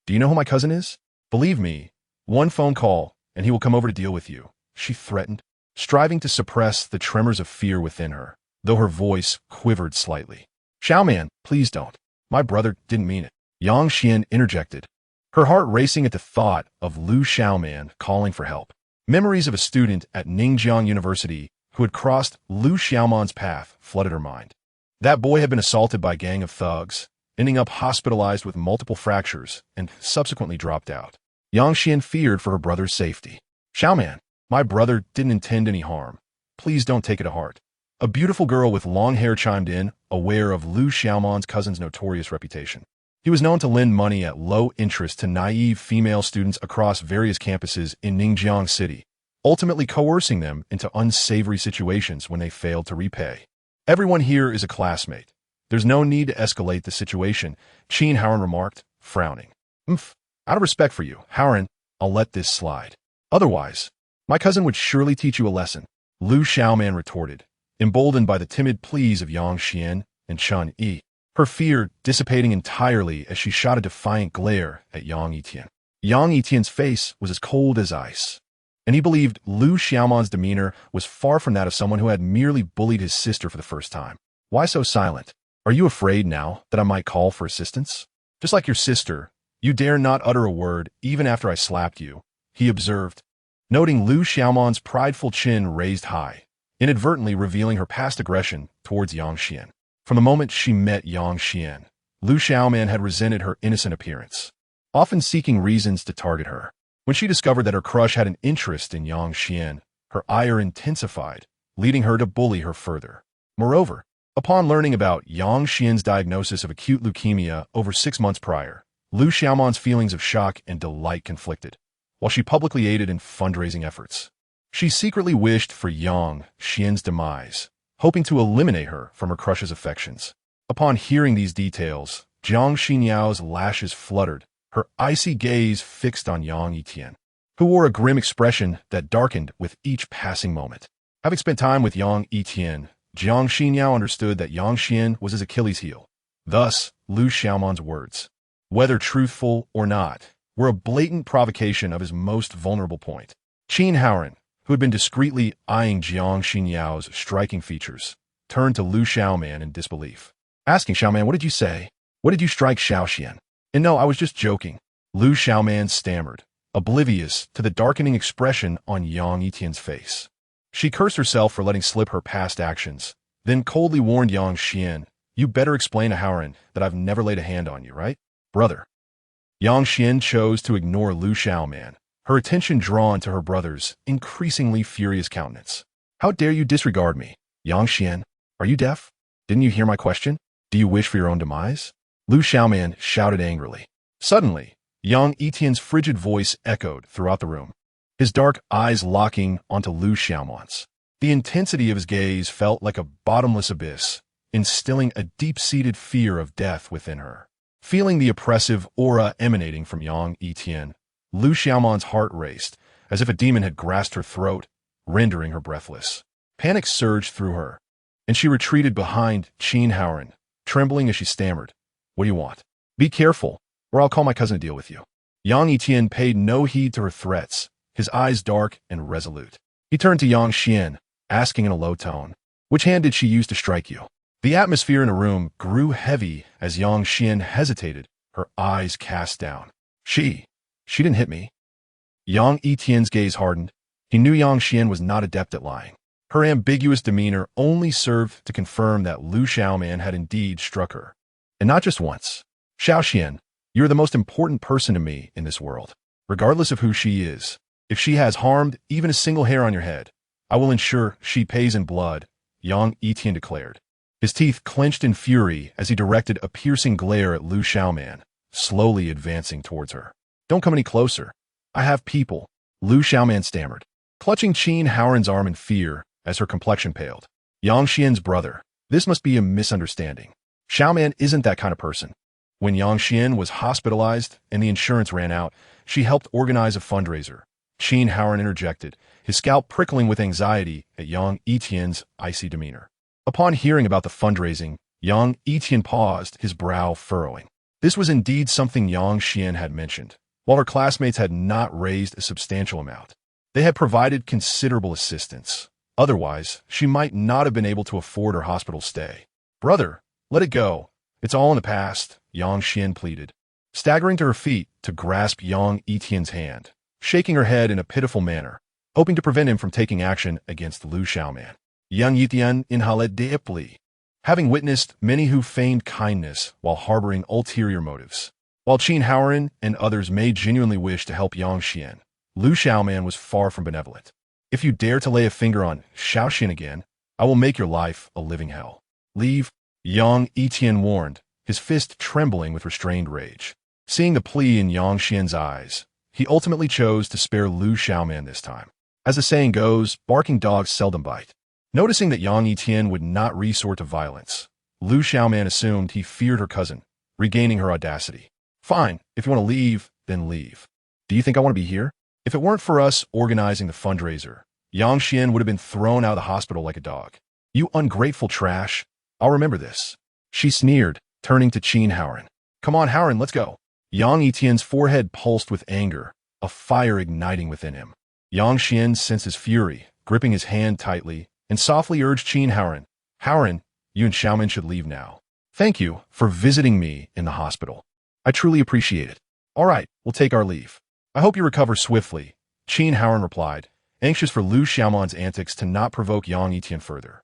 Do you know who my cousin is? Believe me, one phone call, and he will come over to deal with you, she threatened, striving to suppress the tremors of fear within her, though her voice quivered slightly. Xiaoman, please don't. My brother didn't mean it. Yang Xian interjected, her heart racing at the thought of Lu Xiaoman calling for help. Memories of a student at Ningjiang University who had crossed Lu Xiaoman's path flooded her mind. That boy had been assaulted by a gang of thugs, ending up hospitalized with multiple fractures, and subsequently dropped out. Yang Xian feared for her brother's safety. Xiaoman, my brother didn't intend any harm. Please don't take it to heart. A beautiful girl with long hair chimed in, aware of Lu Xiaoman's cousin's notorious reputation. He was known to lend money at low interest to naive female students across various campuses in Ningjiang City, ultimately coercing them into unsavory situations when they failed to repay. Everyone here is a classmate. There's no need to escalate the situation, Qin Haoran remarked, frowning. Out of respect for you, Haoran, I'll let this slide. Otherwise, my cousin would surely teach you a lesson, Lu Xiaoman retorted, emboldened by the timid pleas of Yang Xian and Chun Yi, her fear dissipating entirely as she shot a defiant glare at Yang Yitian. Yang Yitian's face was as cold as ice, and he believed Lu Xiaoman's demeanor was far from that of someone who had merely bullied his sister for the first time. Why so silent? Are you afraid now that I might call for assistance? Just like your sister, you dare not utter a word even after I slapped you, he observed, noting Lu Xiaoman's prideful chin raised high, inadvertently revealing her past aggression towards Yang Xian. From the moment she met Yang Xian, Lu Xiaoman had resented her innocent appearance, often seeking reasons to target her. When she discovered that her crush had an interest in Yang Xian, her ire intensified, leading her to bully her further. Moreover, upon learning about Yang Xian's diagnosis of acute leukemia over 6 months prior, Lu Xiaoman's feelings of shock and delight conflicted, while she publicly aided in fundraising efforts. She secretly wished for Yang Xian's demise, hoping to eliminate her from her crush's affections. Upon hearing these details, Jiang Xinyao's lashes fluttered, her icy gaze fixed on Yang Yitian, who wore a grim expression that darkened with each passing moment. Having spent time with Yang Yitian, Jiang Xinyao understood that Yang Xian was his Achilles heel. Thus, Lu Xiaoman's words, whether truthful or not, were a blatant provocation of his most vulnerable point. Qin Haoran, who had been discreetly eyeing Jiang Xinyao's striking features, turned to Lu Xiaoman in disbelief, asking Xiaoman, what did you say? What did you strike Xiao Xian? And no, I was just joking, Lu Xiaoman stammered, oblivious to the darkening expression on Yang Yitian's face. She cursed herself for letting slip her past actions, then coldly warned Yang Xian, you better explain to Haoran that I've never laid a hand on you, right? Brother. Yang Xian chose to ignore Lu Xiaoman, her attention drawn to her brother's increasingly furious countenance. How dare you disregard me? Yang Xian, are you deaf? Didn't you hear my question? Do you wish for your own demise? Lu Xiaoman shouted angrily. Suddenly, Yang Yitian's frigid voice echoed throughout the room, his dark eyes locking onto Lu Xiaoman's. The intensity of his gaze felt like a bottomless abyss, instilling a deep-seated fear of death within her. Feeling the oppressive aura emanating from Yang Yitian, Lu Xiaoman's heart raced, as if a demon had grasped her throat, rendering her breathless. Panic surged through her, and she retreated behind Qin Haoran, trembling as she stammered, "What do you want? Be careful, or I'll call my cousin to deal with you." Yang Yitian paid no heed to her threats, his eyes dark and resolute. He turned to Yang Xian, asking in a low tone, "Which hand did she use to strike you?" The atmosphere in the room grew heavy as Yang Xian hesitated, her eyes cast down. She didn't hit me." Yang Yitian's gaze hardened. He knew Yang Xian was not adept at lying. Her ambiguous demeanor only served to confirm that Lu Xiaoman had indeed struck her. And not just once. "Xiao Xian, you are the most important person to me in this world. Regardless of who she is, if she has harmed even a single hair on your head, I will ensure she pays in blood," Yang Yitian declared. His teeth clenched in fury as he directed a piercing glare at Lu Xiaoman, slowly advancing towards her. "Don't come any closer. I have people," Lu Xiaoman stammered, clutching Qin Haoran's arm in fear as her complexion paled. "Yang Xian's brother. This must be a misunderstanding. Xiaoman isn't that kind of person. When Yang Xian was hospitalized and the insurance ran out, she helped organize a fundraiser." Qin Haoran interjected, his scalp prickling with anxiety at Yang Yitian's icy demeanor. Upon hearing about the fundraising, Yang Yitian paused, his brow furrowing. This was indeed something Yang Xian had mentioned, while her classmates had not raised a substantial amount. They had provided considerable assistance. Otherwise, she might not have been able to afford her hospital stay. "Brother, let it go. It's all in the past," Yang Xian pleaded, staggering to her feet to grasp Yang Yitian's hand, shaking her head in a pitiful manner, hoping to prevent him from taking action against Lu Xiaoman. Yang Yitian inhaled deeply, having witnessed many who feigned kindness while harboring ulterior motives. While Qin Haoran and others may genuinely wish to help Yang Xian, Lu Xiaoman was far from benevolent. "If you dare to lay a finger on Xiao Xian again, I will make your life a living hell. Leave," Yang Yitian warned, his fist trembling with restrained rage. Seeing the plea in Yang Xian's eyes, he ultimately chose to spare Lu Xiaoman this time. As the saying goes, barking dogs seldom bite. Noticing that Yang Yitian would not resort to violence, Lu Xiaoman assumed he feared her cousin, regaining her audacity. "Fine, if you want to leave, then leave. Do you think I want to be here? If it weren't for us organizing the fundraiser, Yang Xian would have been thrown out of the hospital like a dog. You ungrateful trash. I'll remember this." She sneered, turning to Qin Haoran. "Come on, Haoran, let's go." Yang Yitian's forehead pulsed with anger, a fire igniting within him. Yang Xian sensed his fury, gripping his hand tightly, and softly urged Qin Haoran, "Haoran, you and Xiaoman should leave now. Thank you for visiting me in the hospital. I truly appreciate it. All right, we'll take our leave. I hope you recover swiftly," Qin Haoran replied, anxious for Lu Xiaoman's antics to not provoke Yang Yitian further.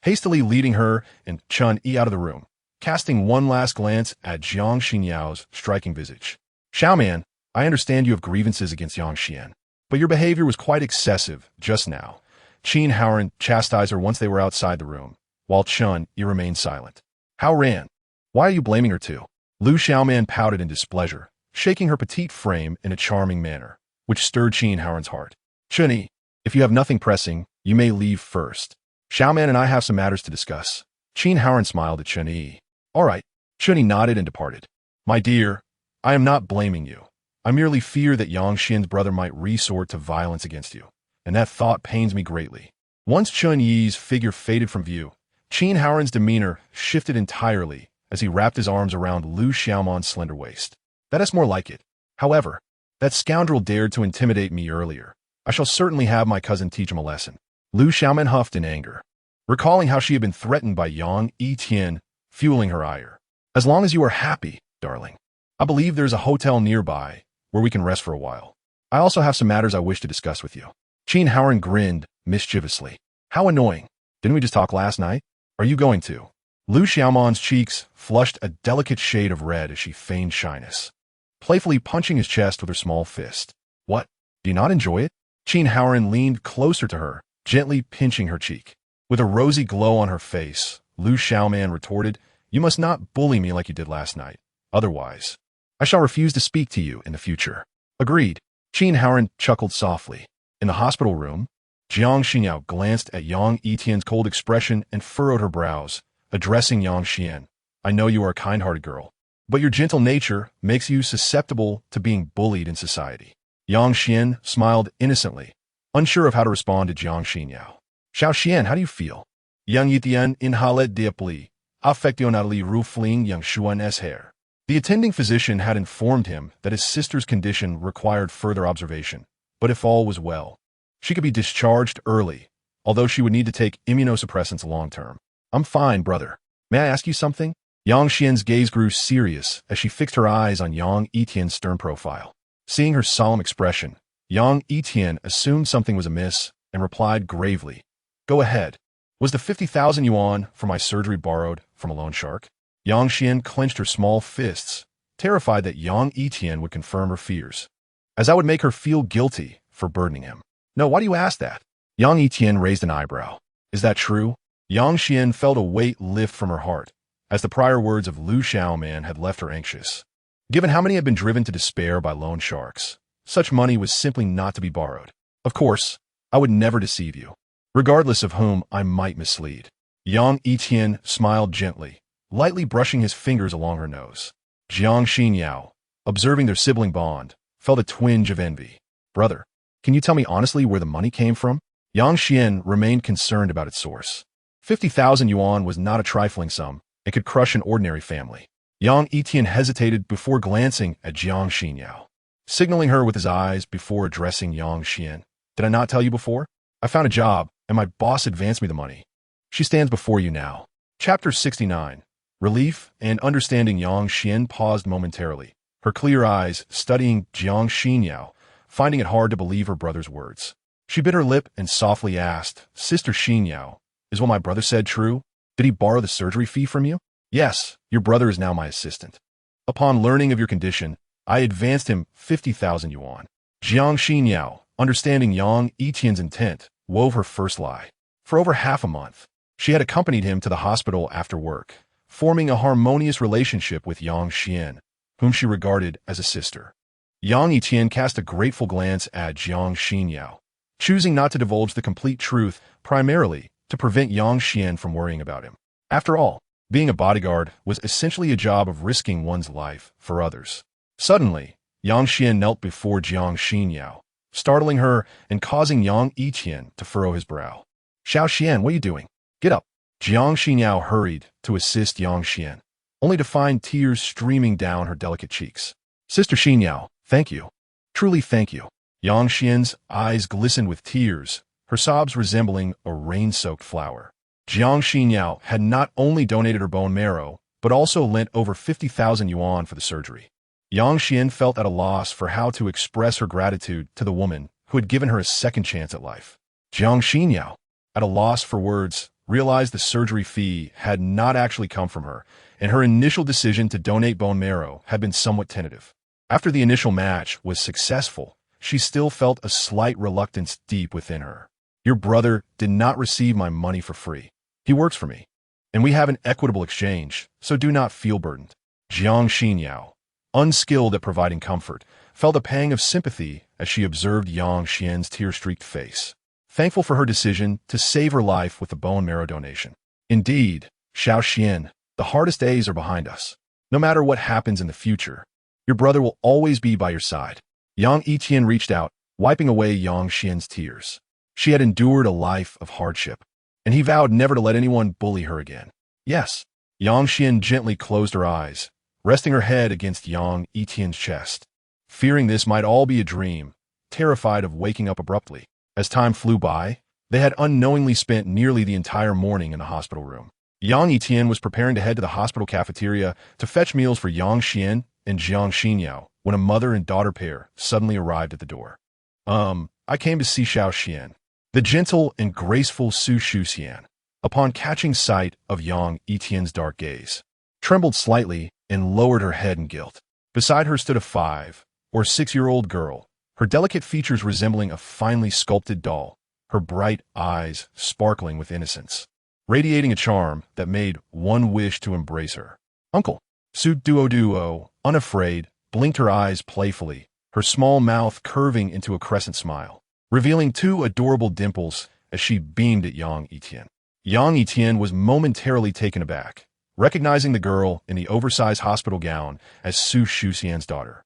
Hastily leading her and Chun Yi out of the room, casting one last glance at Jiang Xinyao's striking visage. "Xiaoman, I understand you have grievances against Yang Xian, but your behavior was quite excessive just now." Qin Haoran chastised her once they were outside the room, while Chun Yi remained silent. "Haoran, why are you blaming her too?" Lu Xiaoman pouted in displeasure, shaking her petite frame in a charming manner, which stirred Qin Haoran's heart. "Chun Yi, if you have nothing pressing, you may leave first. Xiaoman and I have some matters to discuss." Qin Haoran smiled at Chun Yi. "All right." Chun Yi nodded and departed. "My dear, I am not blaming you. I merely fear that Yang Xian's brother might resort to violence against you, and that thought pains me greatly." Once Chun Yi's figure faded from view, Qin Haoran's demeanor shifted entirely as he wrapped his arms around Lu Xiaoman's slender waist. "That is more like it. However, that scoundrel dared to intimidate me earlier. I shall certainly have my cousin teach him a lesson." Lu Xiaoman huffed in anger, recalling how she had been threatened by Yang Yitian, fueling her ire. "As long as you are happy, darling. I believe there's a hotel nearby where we can rest for a while. I also have some matters I wish to discuss with you." Qin Haoran grinned mischievously. "How annoying. Didn't we just talk last night? Are you going to?" Lu Xiaoman's cheeks flushed a delicate shade of red as she feigned shyness, playfully punching his chest with her small fist. "What? Do you not enjoy it?" Qin Haoran leaned closer to her, gently pinching her cheek. With a rosy glow on her face, Lu Xiaoman retorted, "You must not bully me like you did last night. Otherwise, I shall refuse to speak to you in the future." "Agreed." Qin Haoran chuckled softly. In the hospital room, Jiang Xinyao glanced at Yang Yitian's cold expression and furrowed her brows, addressing Yang Xian. I know you are a kind-hearted girl, but your gentle nature makes you susceptible to being bullied in society. Yang Xian smiled innocently, unsure of how to respond to Jiang Xinyao. Xiao Xian, how do you feel? Yang Yitian inhalait deeply, affectionately ruffling Yang Xuan's hair. The attending physician had informed him that his sister's condition required further observation, but if all was well, she could be discharged early, although she would need to take immunosuppressants long-term. I'm fine, brother. May I ask you something? Yang Xian's gaze grew serious as she fixed her eyes on Yang Yitian's stern profile. Seeing her solemn expression, Yang Yitian assumed something was amiss and replied gravely, Go ahead. Was the 50,000 yuan for my surgery borrowed from a loan shark? Yang Xian clenched her small fists, terrified that Yang Yitian would confirm her fears, as I would make her feel guilty for burdening him. No, why do you ask that? Yang Yitian raised an eyebrow. Is that true? Yang Xian felt a weight lift from her heart, as the prior words of Lu Xiaoman had left her anxious. Given how many had been driven to despair by loan sharks, such money was simply not to be borrowed. Of course, I would never deceive you, regardless of whom I might mislead. Yang Yitian smiled gently, lightly brushing his fingers along her nose. Jiang Xinyao, observing their sibling bond, felt a twinge of envy. Brother, can you tell me honestly where the money came from? Yang Xian remained concerned about its source. 50,000 yuan was not a trifling sum and could crush an ordinary family. Yang Yitian hesitated before glancing at Jiang Xinyao, signaling her with his eyes before addressing Yang Xian. Did I not tell you before? I found a job, and my boss advanced me the money. She stands before you now. Chapter 69. Relief and understanding. Yang Xian paused momentarily, her clear eyes studying Jiang Xinyao, finding it hard to believe her brother's words. She bit her lip and softly asked, Sister Xinyao, is what my brother said true? Did he borrow the surgery fee from you? Yes, your brother is now my assistant. Upon learning of your condition, I advanced him 50,000 yuan. Jiang Xinyao, understanding Yang Yitian's intent, wove her first lie. For over half a month, she had accompanied him to the hospital after work, forming a harmonious relationship with Yang Xian, whom she regarded as a sister. Yang Yitian cast a grateful glance at Jiang Xinyao, choosing not to divulge the complete truth primarily to prevent Yang Xian from worrying about him. After all, being a bodyguard was essentially a job of risking one's life for others. Suddenly, Yang Xian knelt before Jiang Xinyao, startling her and causing Yang Yitian to furrow his brow. Xiao Xian, what are you doing? Get up. Jiang Xinyao hurried to assist Yang Xian, only to find tears streaming down her delicate cheeks. Sister Xinyao, thank you. Truly thank you. Yang Xian's eyes glistened with tears, her sobs resembling a rain-soaked flower. Jiang Xinyao had not only donated her bone marrow, but also lent over 50,000 yuan for the surgery. Yang Xian felt at a loss for how to express her gratitude to the woman who had given her a second chance at life. Jiang Xinyao, at a loss for words, realized the surgery fee had not actually come from her, and her initial decision to donate bone marrow had been somewhat tentative. After the initial match was successful, she still felt a slight reluctance deep within her. Your brother did not receive my money for free. He works for me, and we have an equitable exchange, so do not feel burdened. Jiang Xinyao, unskilled at providing comfort, felt a pang of sympathy as she observed Yang Xian's tear-streaked face, thankful for her decision to save her life with the bone marrow donation. Indeed, Xiao Xian, the hardest days are behind us. No matter what happens in the future, your brother will always be by your side. Yang Yitian reached out, wiping away Yang Xian's tears. She had endured a life of hardship, and he vowed never to let anyone bully her again. Yes. Yang Xian gently closed her eyes, resting her head against Yang Yitian's chest, fearing this might all be a dream, terrified of waking up abruptly. As time flew by, they had unknowingly spent nearly the entire morning in the hospital room. Yang Yitian was preparing to head to the hospital cafeteria to fetch meals for Yang Xian and Jiang Xinyao when a mother and daughter pair suddenly arrived at the door. I came to see Xiao Xian. The gentle and graceful Su Shuxian, upon catching sight of Yang Yitian's dark gaze, trembled slightly and lowered her head in guilt. Beside her stood a 5 or 6-year-old girl, her delicate features resembling a finely sculpted doll, her bright eyes sparkling with innocence, radiating a charm that made one wish to embrace her. Uncle. Su Duo, unafraid, blinked her eyes playfully, her small mouth curving into a crescent smile. revealing two adorable dimples as she beamed at Yang Yitian. Yang Yitian was momentarily taken aback, recognizing the girl in the oversized hospital gown as Su Shuxian's daughter.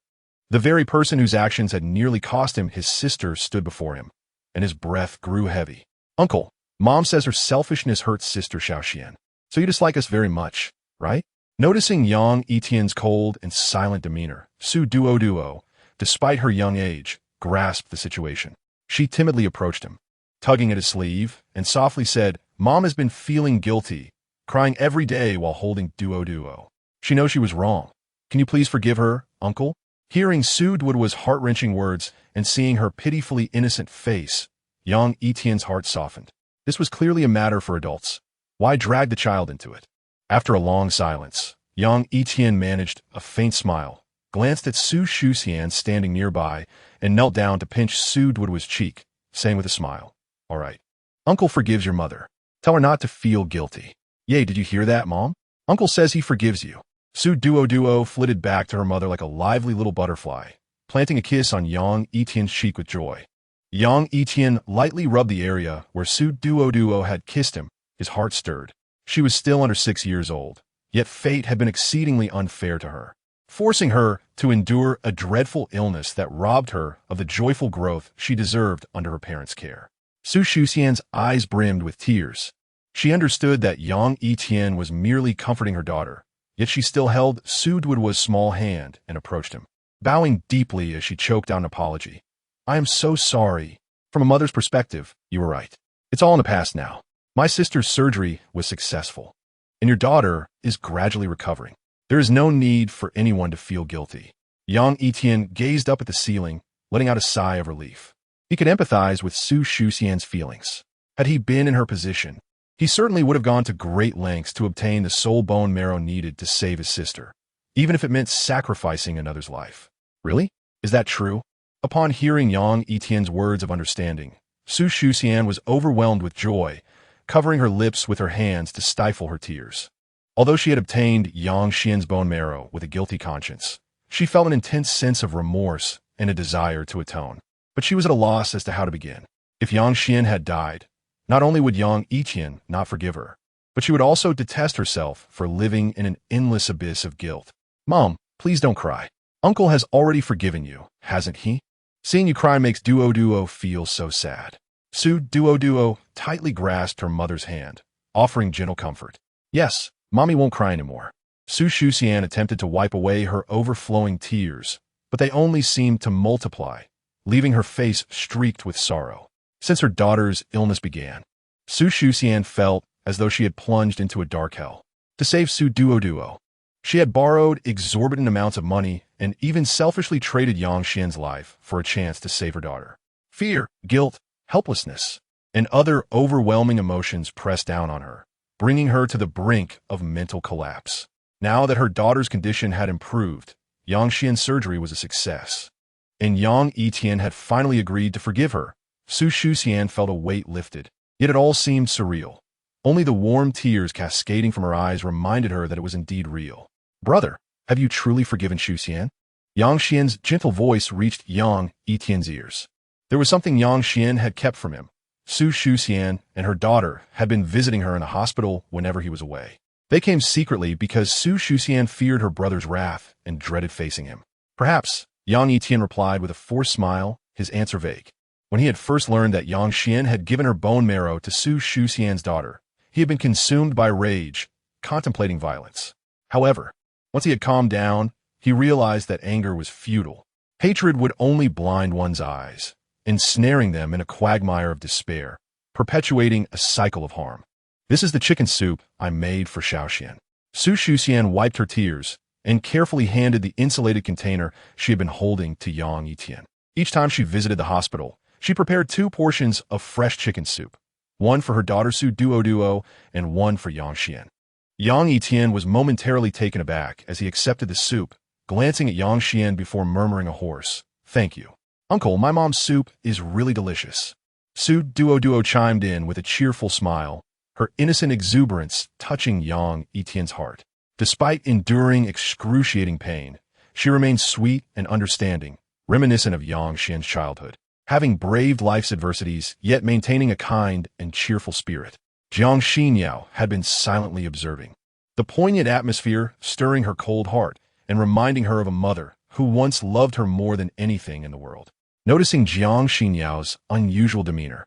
The very person whose actions had nearly cost him his sister stood before him, and his breath grew heavy. Uncle, Mom says her selfishness hurts Sister Xiaoxian. So you dislike us very much, right? Noticing Yang Yitian's cold and silent demeanor, Su Duo, despite her young age, grasped the situation. She timidly approached him, tugging at his sleeve, and softly said, Mom has been feeling guilty, crying every day while holding Duo. She knows she was wrong. Can you please forgive her, Uncle? Hearing Su Duo's heart-wrenching words and seeing her pitifully innocent face, Yang Yitian's heart softened. This was clearly a matter for adults. Why drag the child into it? After a long silence, Yang Yitian managed a faint smile, glanced at Su Shuxian standing nearby, and knelt down to pinch Su Duo's cheek, saying with a smile, All right. Uncle forgives your mother. Tell her not to feel guilty. Yay, did you hear that, Mom? Uncle says he forgives you. Su Duo flitted back to her mother like a lively little butterfly, planting a kiss on Yang Yitian's cheek with joy. Yang Yitian lightly rubbed the area where Su Duo had kissed him. His heart stirred. She was still under 6 years old, yet fate had been exceedingly unfair to her, forcing her to endure a dreadful illness that robbed her of the joyful growth she deserved under her parents' care. Su Shuxian's eyes brimmed with tears. She understood that Yang Yitian was merely comforting her daughter, yet she still held Su Duo's small hand and approached him, bowing deeply as she choked out an apology. I am so sorry. From a mother's perspective, you were right. It's all in the past now. My sister's surgery was successful, and your daughter is gradually recovering. There is no need for anyone to feel guilty. Yang Yitian gazed up at the ceiling, letting out a sigh of relief. He could empathize with Su Shuxian's feelings. Had he been in her position, he certainly would have gone to great lengths to obtain the soul bone marrow needed to save his sister, even if it meant sacrificing another's life. Really? Is that true? Upon hearing Yang Yitian's words of understanding, Su Shuxian was overwhelmed with joy, covering her lips with her hands to stifle her tears. Although she had obtained Yang Xian's bone marrow with a guilty conscience, she felt an intense sense of remorse and a desire to atone. But she was at a loss as to how to begin. If Yang Xian had died, not only would Yang Yitian not forgive her, but she would also detest herself for living in an endless abyss of guilt. Mom, please don't cry. Uncle has already forgiven you, hasn't he? Seeing you cry makes Duo feel so sad. Su Duo tightly grasped her mother's hand, offering gentle comfort. Yes, Mommy won't cry anymore. Su Shuxian attempted to wipe away her overflowing tears, but they only seemed to multiply, leaving her face streaked with sorrow. Since her daughter's illness began, Su Shuxian felt as though she had plunged into a dark hell. To save Su Duo, she had borrowed exorbitant amounts of money and even selfishly traded Yang Xian's life for a chance to save her daughter. Fear, guilt, helplessness, and other overwhelming emotions pressed down on her, bringing her to the brink of mental collapse. Now that her daughter's condition had improved, Yang Xian's surgery was a success, and Yang Yitian had finally agreed to forgive her. Su Shuxian felt a weight lifted, yet it all seemed surreal. Only the warm tears cascading from her eyes reminded her that it was indeed real. Brother, have you truly forgiven Shuxian? Yang Xian's gentle voice reached Yang Yitian's ears. There was something Yang Xian had kept from him. Su Shuxian and her daughter had been visiting her in the hospital whenever he was away. They came secretly because Su Shuxian feared her brother's wrath and dreaded facing him. Perhaps, Yang Yitian replied with a forced smile, his answer vague. When he had first learned that Yang Xian had given her bone marrow to Su Shuxian's daughter, he had been consumed by rage, contemplating violence. However, once he had calmed down, he realized that anger was futile. Hatred would only blind one's eyes, ensnaring them in a quagmire of despair, perpetuating a cycle of harm. This is the chicken soup I made for Xiaoxian. Su Shuxian wiped her tears and carefully handed the insulated container she had been holding to Yang Yitian. Each time she visited the hospital, she prepared 2 portions of fresh chicken soup, one for her daughter Su Duo and one for Yang Xian. Yang Yitian was momentarily taken aback as he accepted the soup, glancing at Yang Xian before murmuring a hoarse, "Thank you. Uncle, my mom's soup is really delicious." Su Duo chimed in with a cheerful smile, her innocent exuberance touching Yang Yitian's heart. Despite enduring excruciating pain, she remained sweet and understanding, reminiscent of Yang Xian's childhood. having braved life's adversities, yet maintaining a kind and cheerful spirit. Jiang Xinyao had been silently observing the poignant atmosphere, stirring her cold heart and reminding her of a mother who once loved her more than anything in the world. Noticing Jiang Xinyao's unusual demeanor,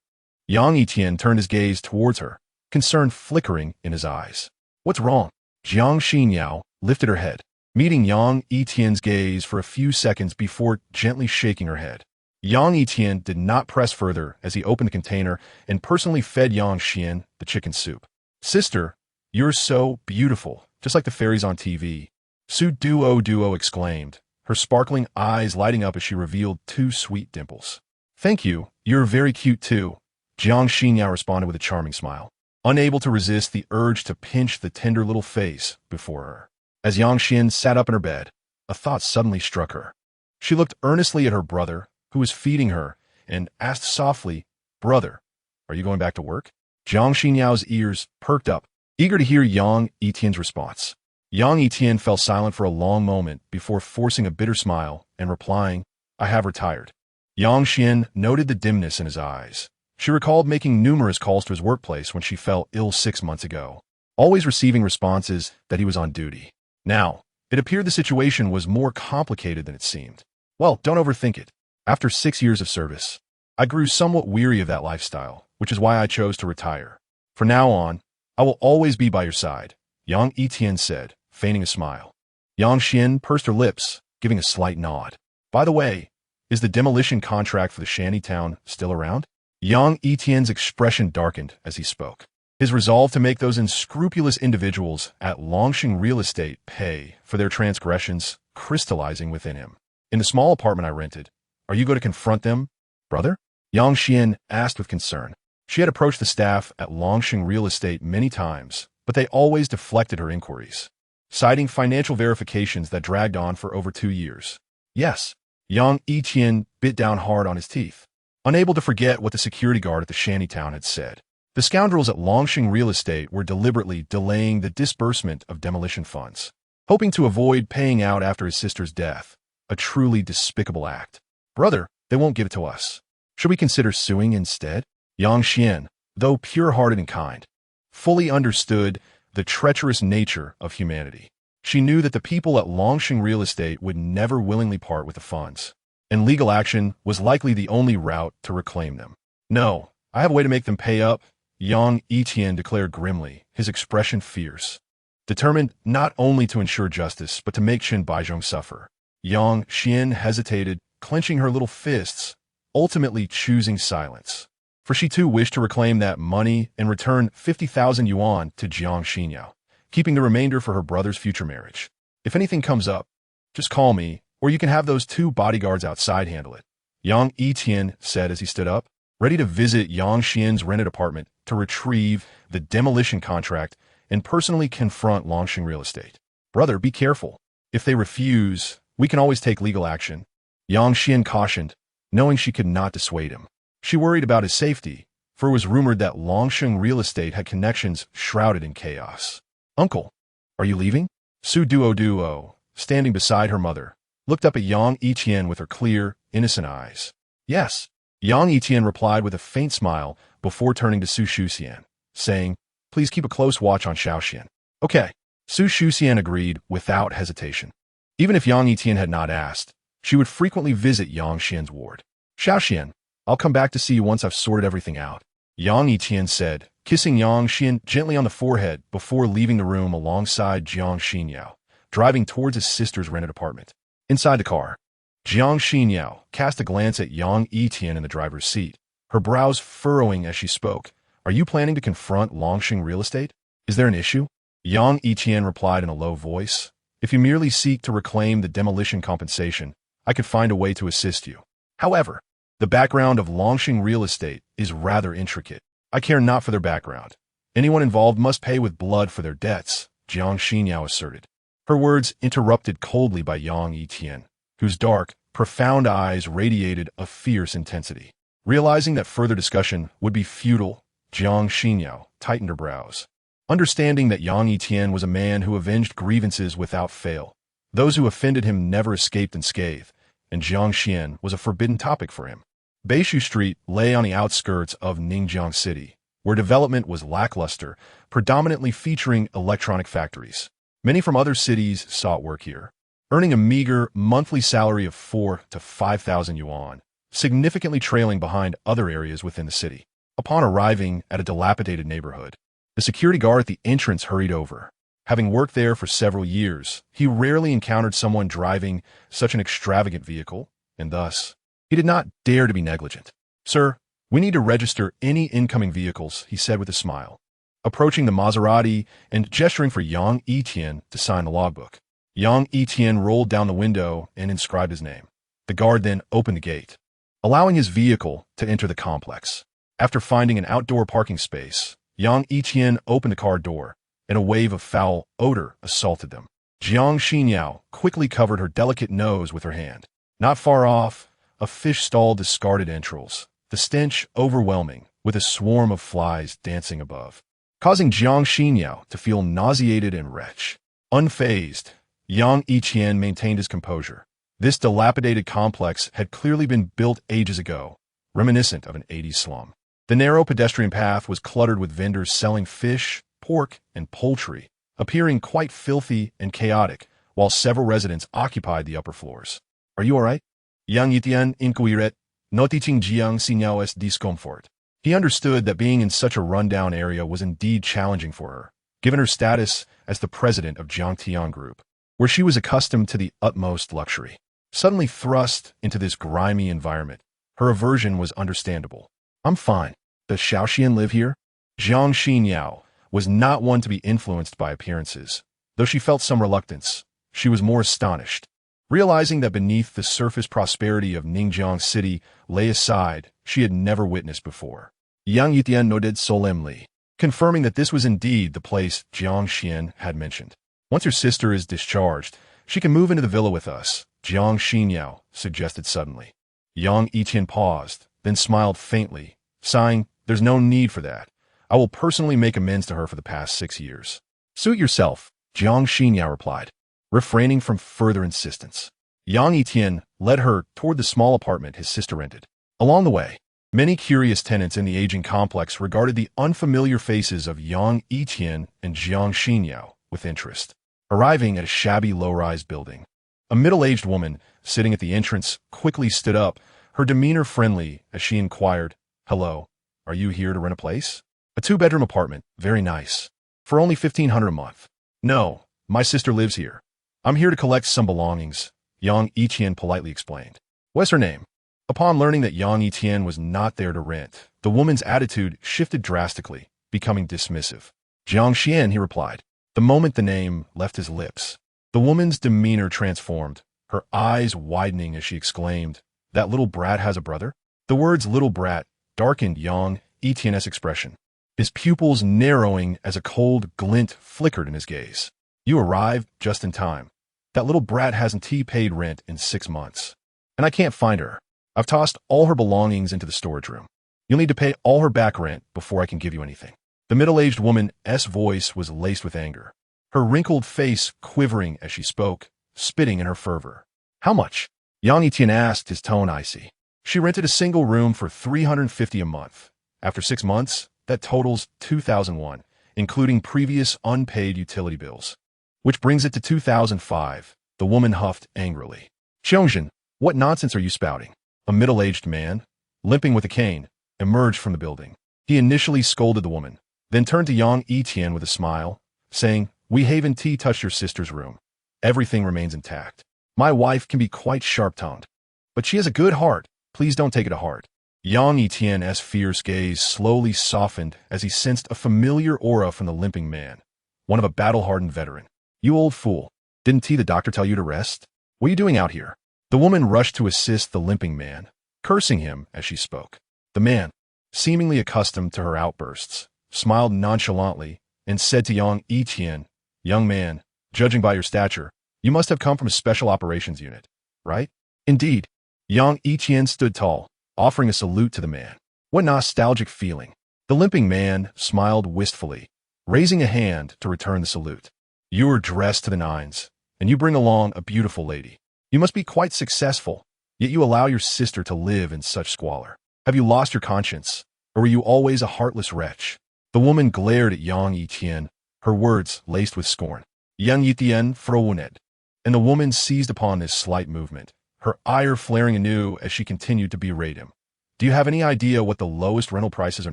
Yang Yitian turned his gaze towards her, concern flickering in his eyes. "What's wrong?" Jiang Xinyao lifted her head, meeting Yang Yitian's gaze for a few seconds before gently shaking her head. Yang Yitian did not press further as he opened the container and personally fed Yang Xian the chicken soup. "Sister, you're so beautiful, just like the fairies on TV," Su Duo exclaimed, her sparkling eyes lighting up as she revealed two sweet dimples. "Thank you, you're very cute too," Jiang Xinyao responded with a charming smile, unable to resist the urge to pinch the tender little face before her. As Yang Xian sat up in her bed, a thought suddenly struck her. She looked earnestly at her brother, who was feeding her, and asked softly, "Brother, are you going back to work?" Jiang Xinyao's ears perked up, eager to hear Yang Yitian's response. Yang Yitian fell silent for a long moment before forcing a bitter smile and replying, "I have retired." Yang Xian noted the dimness in his eyes. She recalled making numerous calls to his workplace when she fell ill 6 months ago, always receiving responses that he was on duty. Now, it appeared the situation was more complicated than it seemed. "Well, don't overthink it. After 6 years of service, I grew somewhat weary of that lifestyle, which is why I chose to retire. From now on, I will always be by your side," Yang Yitian said, feigning a smile. Yang Xian pursed her lips, giving a slight nod. "By the way, is the demolition contract for the shanty town still around?" Yang Yitian's expression darkened as he spoke, his resolve to make those unscrupulous individuals at Longxing Real Estate pay for their transgressions crystallizing within him. "In the small apartment I rented, are you going to confront them, brother?" Yang Xian asked with concern. She had approached the staff at Longxing Real Estate many times, but they always deflected her inquiries, citing financial verifications that dragged on for over 2 years. "Yes." Yang Yitian bit down hard on his teeth, unable to forget what the security guard at the shantytown had said. The scoundrels at Longxing Real Estate were deliberately delaying the disbursement of demolition funds, hoping to avoid paying out after his sister's death, a truly despicable act. "Brother, they won't give it to us. Should we consider suing instead?" Yang Xian, though pure-hearted and kind, fully understood the treacherous nature of humanity. She knew that the people at Longxing Real Estate would never willingly part with the funds, and legal action was likely the only route to reclaim them. "No, I have a way to make them pay up," Yang Yitian declared grimly, his expression fierce, determined not only to ensure justice but to make Qin Baizhong suffer. Yang Xian hesitated, clenching her little fists, ultimately choosing silence, for she too wished to reclaim that money and return 50,000 yuan to Jiang Xinyao, keeping the remainder for her brother's future marriage. "If anything comes up, just call me, or you can have those 2 bodyguards outside handle it," Yang Yitian said as he stood up, ready to visit Yang Xian's rented apartment to retrieve the demolition contract and personally confront Longxing Real Estate. "Brother, be careful. If they refuse, we can always take legal action," Yang Xian cautioned, knowing she could not dissuade him. She worried about his safety, for it was rumored that Longxing Real Estate had connections shrouded in chaos. "Uncle, are you leaving?" Su Duo, standing beside her mother, looked up at Yang Yitian with her clear, innocent eyes. "Yes," Yang Yitian replied with a faint smile before turning to Su Shuxian, saying, "Please keep a close watch on Xiaoxian." "Okay." Su Shuxian agreed without hesitation. Even if Yang Yitian had not asked, she would frequently visit Yang Xian's ward. "Xiaoxian, I'll come back to see you once I've sorted everything out," Yang Yitian said, kissing Yang Xian gently on the forehead before leaving the room alongside Jiang Xinyao, driving towards his sister's rented apartment. Inside the car, Jiang Xinyao cast a glance at Yang Yitian in the driver's seat, her brows furrowing as she spoke. "Are you planning to confront Longxing Real Estate? Is there an issue?" Yang Yitian replied in a low voice, "If you merely seek to reclaim the demolition compensation, I could find a way to assist you. However, the background of Longxing Real Estate is rather intricate. I care not for their background. Anyone involved must pay with blood for their debts," Jiang Xinyao asserted, her words interrupted coldly by Yang Yitian, whose dark, profound eyes radiated a fierce intensity. Realizing that further discussion would be futile, Jiang Xinyao tightened her brows, understanding that Yang Yitian was a man who avenged grievances without fail. Those who offended him never escaped unscathed, and Jiang Xian was a forbidden topic for him. Beishu Street lay on the outskirts of Ningjiang City, where development was lackluster, predominantly featuring electronic factories. Many from other cities sought work here, earning a meager monthly salary of 4 to 5,000 yuan, significantly trailing behind other areas within the city. Upon arriving at a dilapidated neighborhood, the security guard at the entrance hurried over. Having worked there for several years, he rarely encountered someone driving such an extravagant vehicle, and thus, he did not dare to be negligent. "Sir, we need to register any incoming vehicles," he said with a smile, approaching the Maserati and gesturing for Yang Yitian to sign the logbook. Yang Yitian rolled down the window and inscribed his name. The guard then opened the gate, allowing his vehicle to enter the complex. After finding an outdoor parking space, Yang Yitian opened the car door, and a wave of foul odor assaulted them. Jiang Xinyao quickly covered her delicate nose with her hand. Not far off, a fish stall discarded entrails, the stench overwhelming, with a swarm of flies dancing above, causing Jiang Xinyao to feel nauseated and wretched. Unfazed, Yang Yitian maintained his composure. This dilapidated complex had clearly been built ages ago, reminiscent of an 80s slum. The narrow pedestrian path was cluttered with vendors selling fish, pork, and poultry, appearing quite filthy and chaotic, while several residents occupied the upper floors. "Are you all right?" Yang Yitian inquired, noticing Jiang Xinyao's discomfort. He understood that being in such a rundown area was indeed challenging for her, given her status as the president of Jiangtian Group, where she was accustomed to the utmost luxury. Suddenly thrust into this grimy environment, her aversion was understandable. "I'm fine. Does Xiaoxian live here?" Jiang Xinyao was not one to be influenced by appearances. Though she felt some reluctance, she was more astonished. Realizing that beneath the surface prosperity of Ningjiang City lay a side she had never witnessed before. Yang Yitian nodded solemnly, confirming that this was indeed the place Jiang Xian had mentioned. "Once your sister is discharged, she can move into the villa with us," Jiang Xinyao suggested suddenly. Yang Yitian paused, then smiled faintly, sighing, "There's no need for that. I will personally make amends to her for the past 6 years." "Suit yourself," Jiang Xinyao replied, refraining from further insistence. Yang Yitian led her toward the small apartment his sister rented. Along the way, many curious tenants in the aging complex regarded the unfamiliar faces of Yang Yitian and Jiang Xinyao with interest. Arriving at a shabby low-rise building, a middle-aged woman sitting at the entrance quickly stood up, her demeanor friendly as she inquired, "Hello, are you here to rent a place?" "A 2-bedroom apartment, very nice. For only 1,500 a month." "No, my sister lives here. I'm here to collect some belongings," Yang Yitian politely explained. "What's her name?" Upon learning that Yang Yitian was not there to rent, the woman's attitude shifted drastically, becoming dismissive. "Jiang Xian," he replied. The moment the name left his lips, the woman's demeanor transformed, her eyes widening as she exclaimed, "That little brat has a brother?" The words "little brat" darkened Yang Yitian's expression, his pupils narrowing as a cold glint flickered in his gaze. "You arrived just in time. That little brat hasn't paid rent in 6 months. And I can't find her. I've tossed all her belongings into the storage room. You'll need to pay all her back rent before I can give you anything." The middle-aged woman's voice was laced with anger, her wrinkled face quivering as she spoke, spitting in her fervor. "How much?" Yang Yitian asked, his tone icy. "She rented a single room for 350 a month. After 6 months, that totals 2,001, including previous unpaid utility bills. Which brings it to 2,005, the woman huffed angrily. "Xiongxin, what nonsense are you spouting?" A middle-aged man, limping with a cane, emerged from the building. He initially scolded the woman, then turned to Yang Yitian with a smile, saying, "We haven't touched your sister's room. Everything remains intact. My wife can be quite sharp-tongued, but she has a good heart. Please don't take it to heart." Yang Yitian's fierce gaze slowly softened as he sensed a familiar aura from the limping man, one of a battle-hardened veteran. "You old fool. Didn't the doctor tell you to rest? What are you doing out here?" The woman rushed to assist the limping man, cursing him as she spoke. The man, seemingly accustomed to her outbursts, smiled nonchalantly and said to Yang Yitian, "Young man, judging by your stature, you must have come from a special operations unit, right?" "Indeed." Yang Yitian stood tall, offering a salute to the man. What nostalgic feeling. The limping man smiled wistfully, raising a hand to return the salute. "You are dressed to the nines, and you bring along a beautiful lady. You must be quite successful." Yet you allow your sister to live in such squalor. Have you lost your conscience, or were you always a heartless wretch? The woman glared at Yang Yitian, her words laced with scorn. Yang Yitian frowned, and the woman seized upon this slight movement, her ire flaring anew as she continued to berate him. Do you have any idea what the lowest rental prices are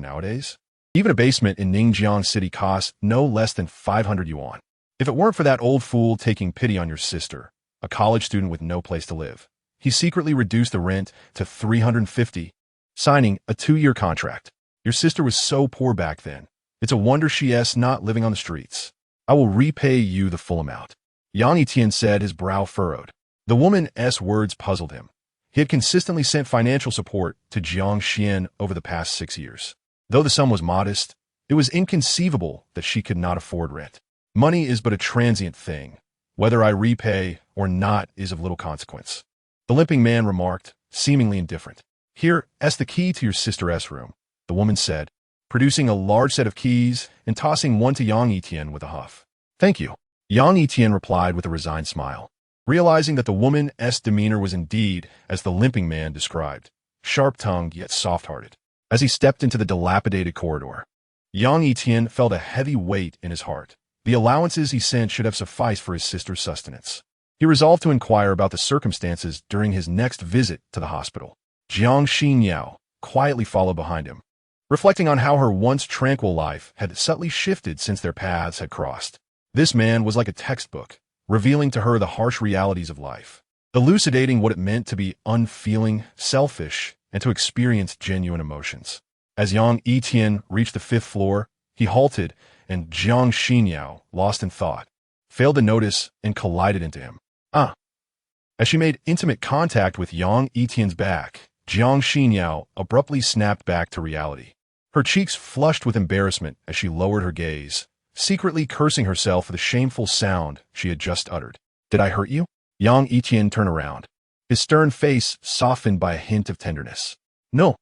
nowadays? Even a basement in Ningjiang City costs no less than 500 yuan. If it weren't for that old fool taking pity on your sister, a college student with no place to live, he secretly reduced the rent to 350, signing a 2-year contract. Your sister was so poor back then. It's a wonder she's not living on the streets. I will repay you the full amount. Yang Yitian said, his brow furrowed. The woman's words puzzled him. He had consistently sent financial support to Jiang Xian over the past 6 years. Though the sum was modest, it was inconceivable that she could not afford rent. Money is but a transient thing. Whether I repay or not is of little consequence. The limping man remarked, seemingly indifferent. Here's the key to your sister's room, the woman said, producing a large set of keys and tossing one to Yang Yitian with a huff. Thank you. Yang Yitian replied with a resigned smile, realizing that the woman's demeanor was indeed as the limping man described, sharp-tongued yet soft-hearted. As he stepped into the dilapidated corridor, Yang Yitian felt a heavy weight in his heart. The allowances he sent should have sufficed for his sister's sustenance. He resolved to inquire about the circumstances during his next visit to the hospital. Jiang Xinyao quietly followed behind him, reflecting on how her once tranquil life had subtly shifted since their paths had crossed. This man was like a textbook, revealing to her the harsh realities of life, elucidating what it meant to be unfeeling, selfish, and to experience genuine emotions. As Yang Yitian reached the 5th floor, he halted, and Jiang Xinyao, lost in thought, failed to notice and collided into him. As she made intimate contact with Yang Yitian's back, Jiang Xinyao abruptly snapped back to reality. Her cheeks flushed with embarrassment as she lowered her gaze, secretly cursing herself for the shameful sound she had just uttered. Did I hurt you? Yang Yitian turned around, his stern face softened by a hint of tenderness. No,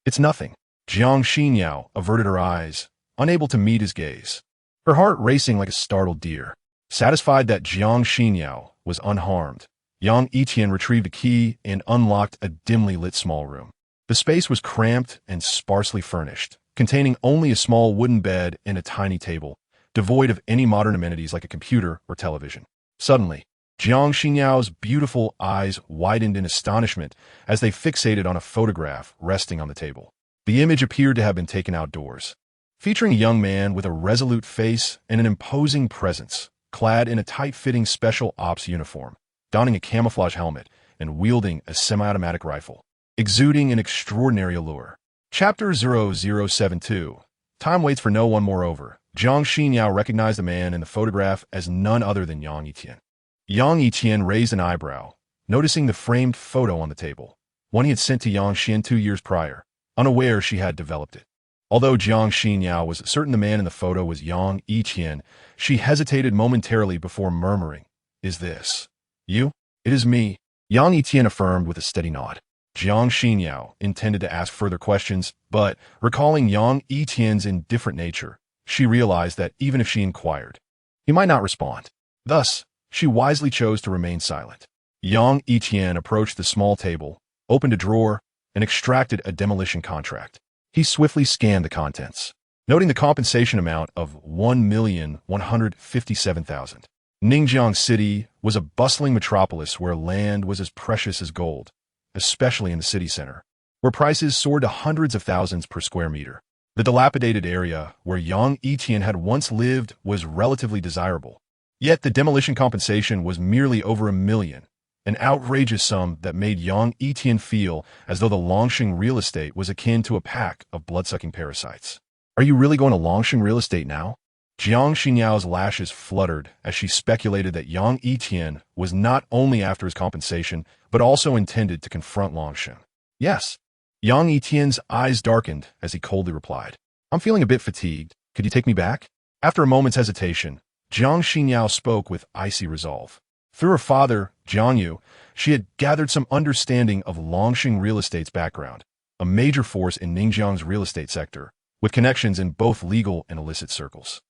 it's nothing. Jiang Xinyao averted her eyes, unable to meet his gaze, her heart racing like a startled deer. Satisfied that Jiang Xinyao was unharmed, Yang Yitian retrieved a key and unlocked a dimly lit small room. The space was cramped and sparsely furnished, containing only a small wooden bed and a tiny table, devoid of any modern amenities like a computer or television. Suddenly, Jiang Xinyao's beautiful eyes widened in astonishment as they fixated on a photograph resting on the table. The image appeared to have been taken outdoors, featuring a young man with a resolute face and an imposing presence, clad in a tight-fitting special ops uniform, donning a camouflage helmet and wielding a semi-automatic rifle, exuding an extraordinary allure. Chapter 0072. Time waits for no one. Moreover, Jiang Xinyao recognized the man in the photograph as none other than Yang Yitian. Yang Yitian raised an eyebrow, noticing the framed photo on the table, one he had sent to Yang Xian 2 years prior, unaware she had developed it. Although Jiang Xinyao was certain the man in the photo was Yang Yitian, she hesitated momentarily before murmuring, "Is this you?" "It is me," Yang Yitian affirmed with a steady nod. Jiang Xinyao intended to ask further questions, but, recalling Yang Yitian's indifferent nature, she realized that even if she inquired, he might not respond. Thus, she wisely chose to remain silent. Yang Yitian approached the small table, opened a drawer, and extracted a demolition contract. He swiftly scanned the contents, noting the compensation amount of 1,157,000. Ningjiang City was a bustling metropolis where land was as precious as gold, especially in the city center, where prices soared to hundreds of thousands per square meter. The dilapidated area where Yang Yitian had once lived was relatively desirable. Yet the demolition compensation was merely over 1 million, an outrageous sum that made Yang Yitian feel as though the Longsheng real estate was akin to a pack of blood-sucking parasites. Are you really going to Longsheng real estate now? Jiang Xinyao's lashes fluttered as she speculated that Yang Yitian was not only after his compensation, but also intended to confront Longsheng. Yes. Yang Yitian's eyes darkened as he coldly replied, "I'm feeling a bit fatigued. Could you take me back?" After a moment's hesitation, Jiang Xinyao spoke with icy resolve. Through her father, Jiang Yu, she had gathered some understanding of Longsheng real estate's background, a major force in Ningjiang's real estate sector, with connections in both legal and illicit circles.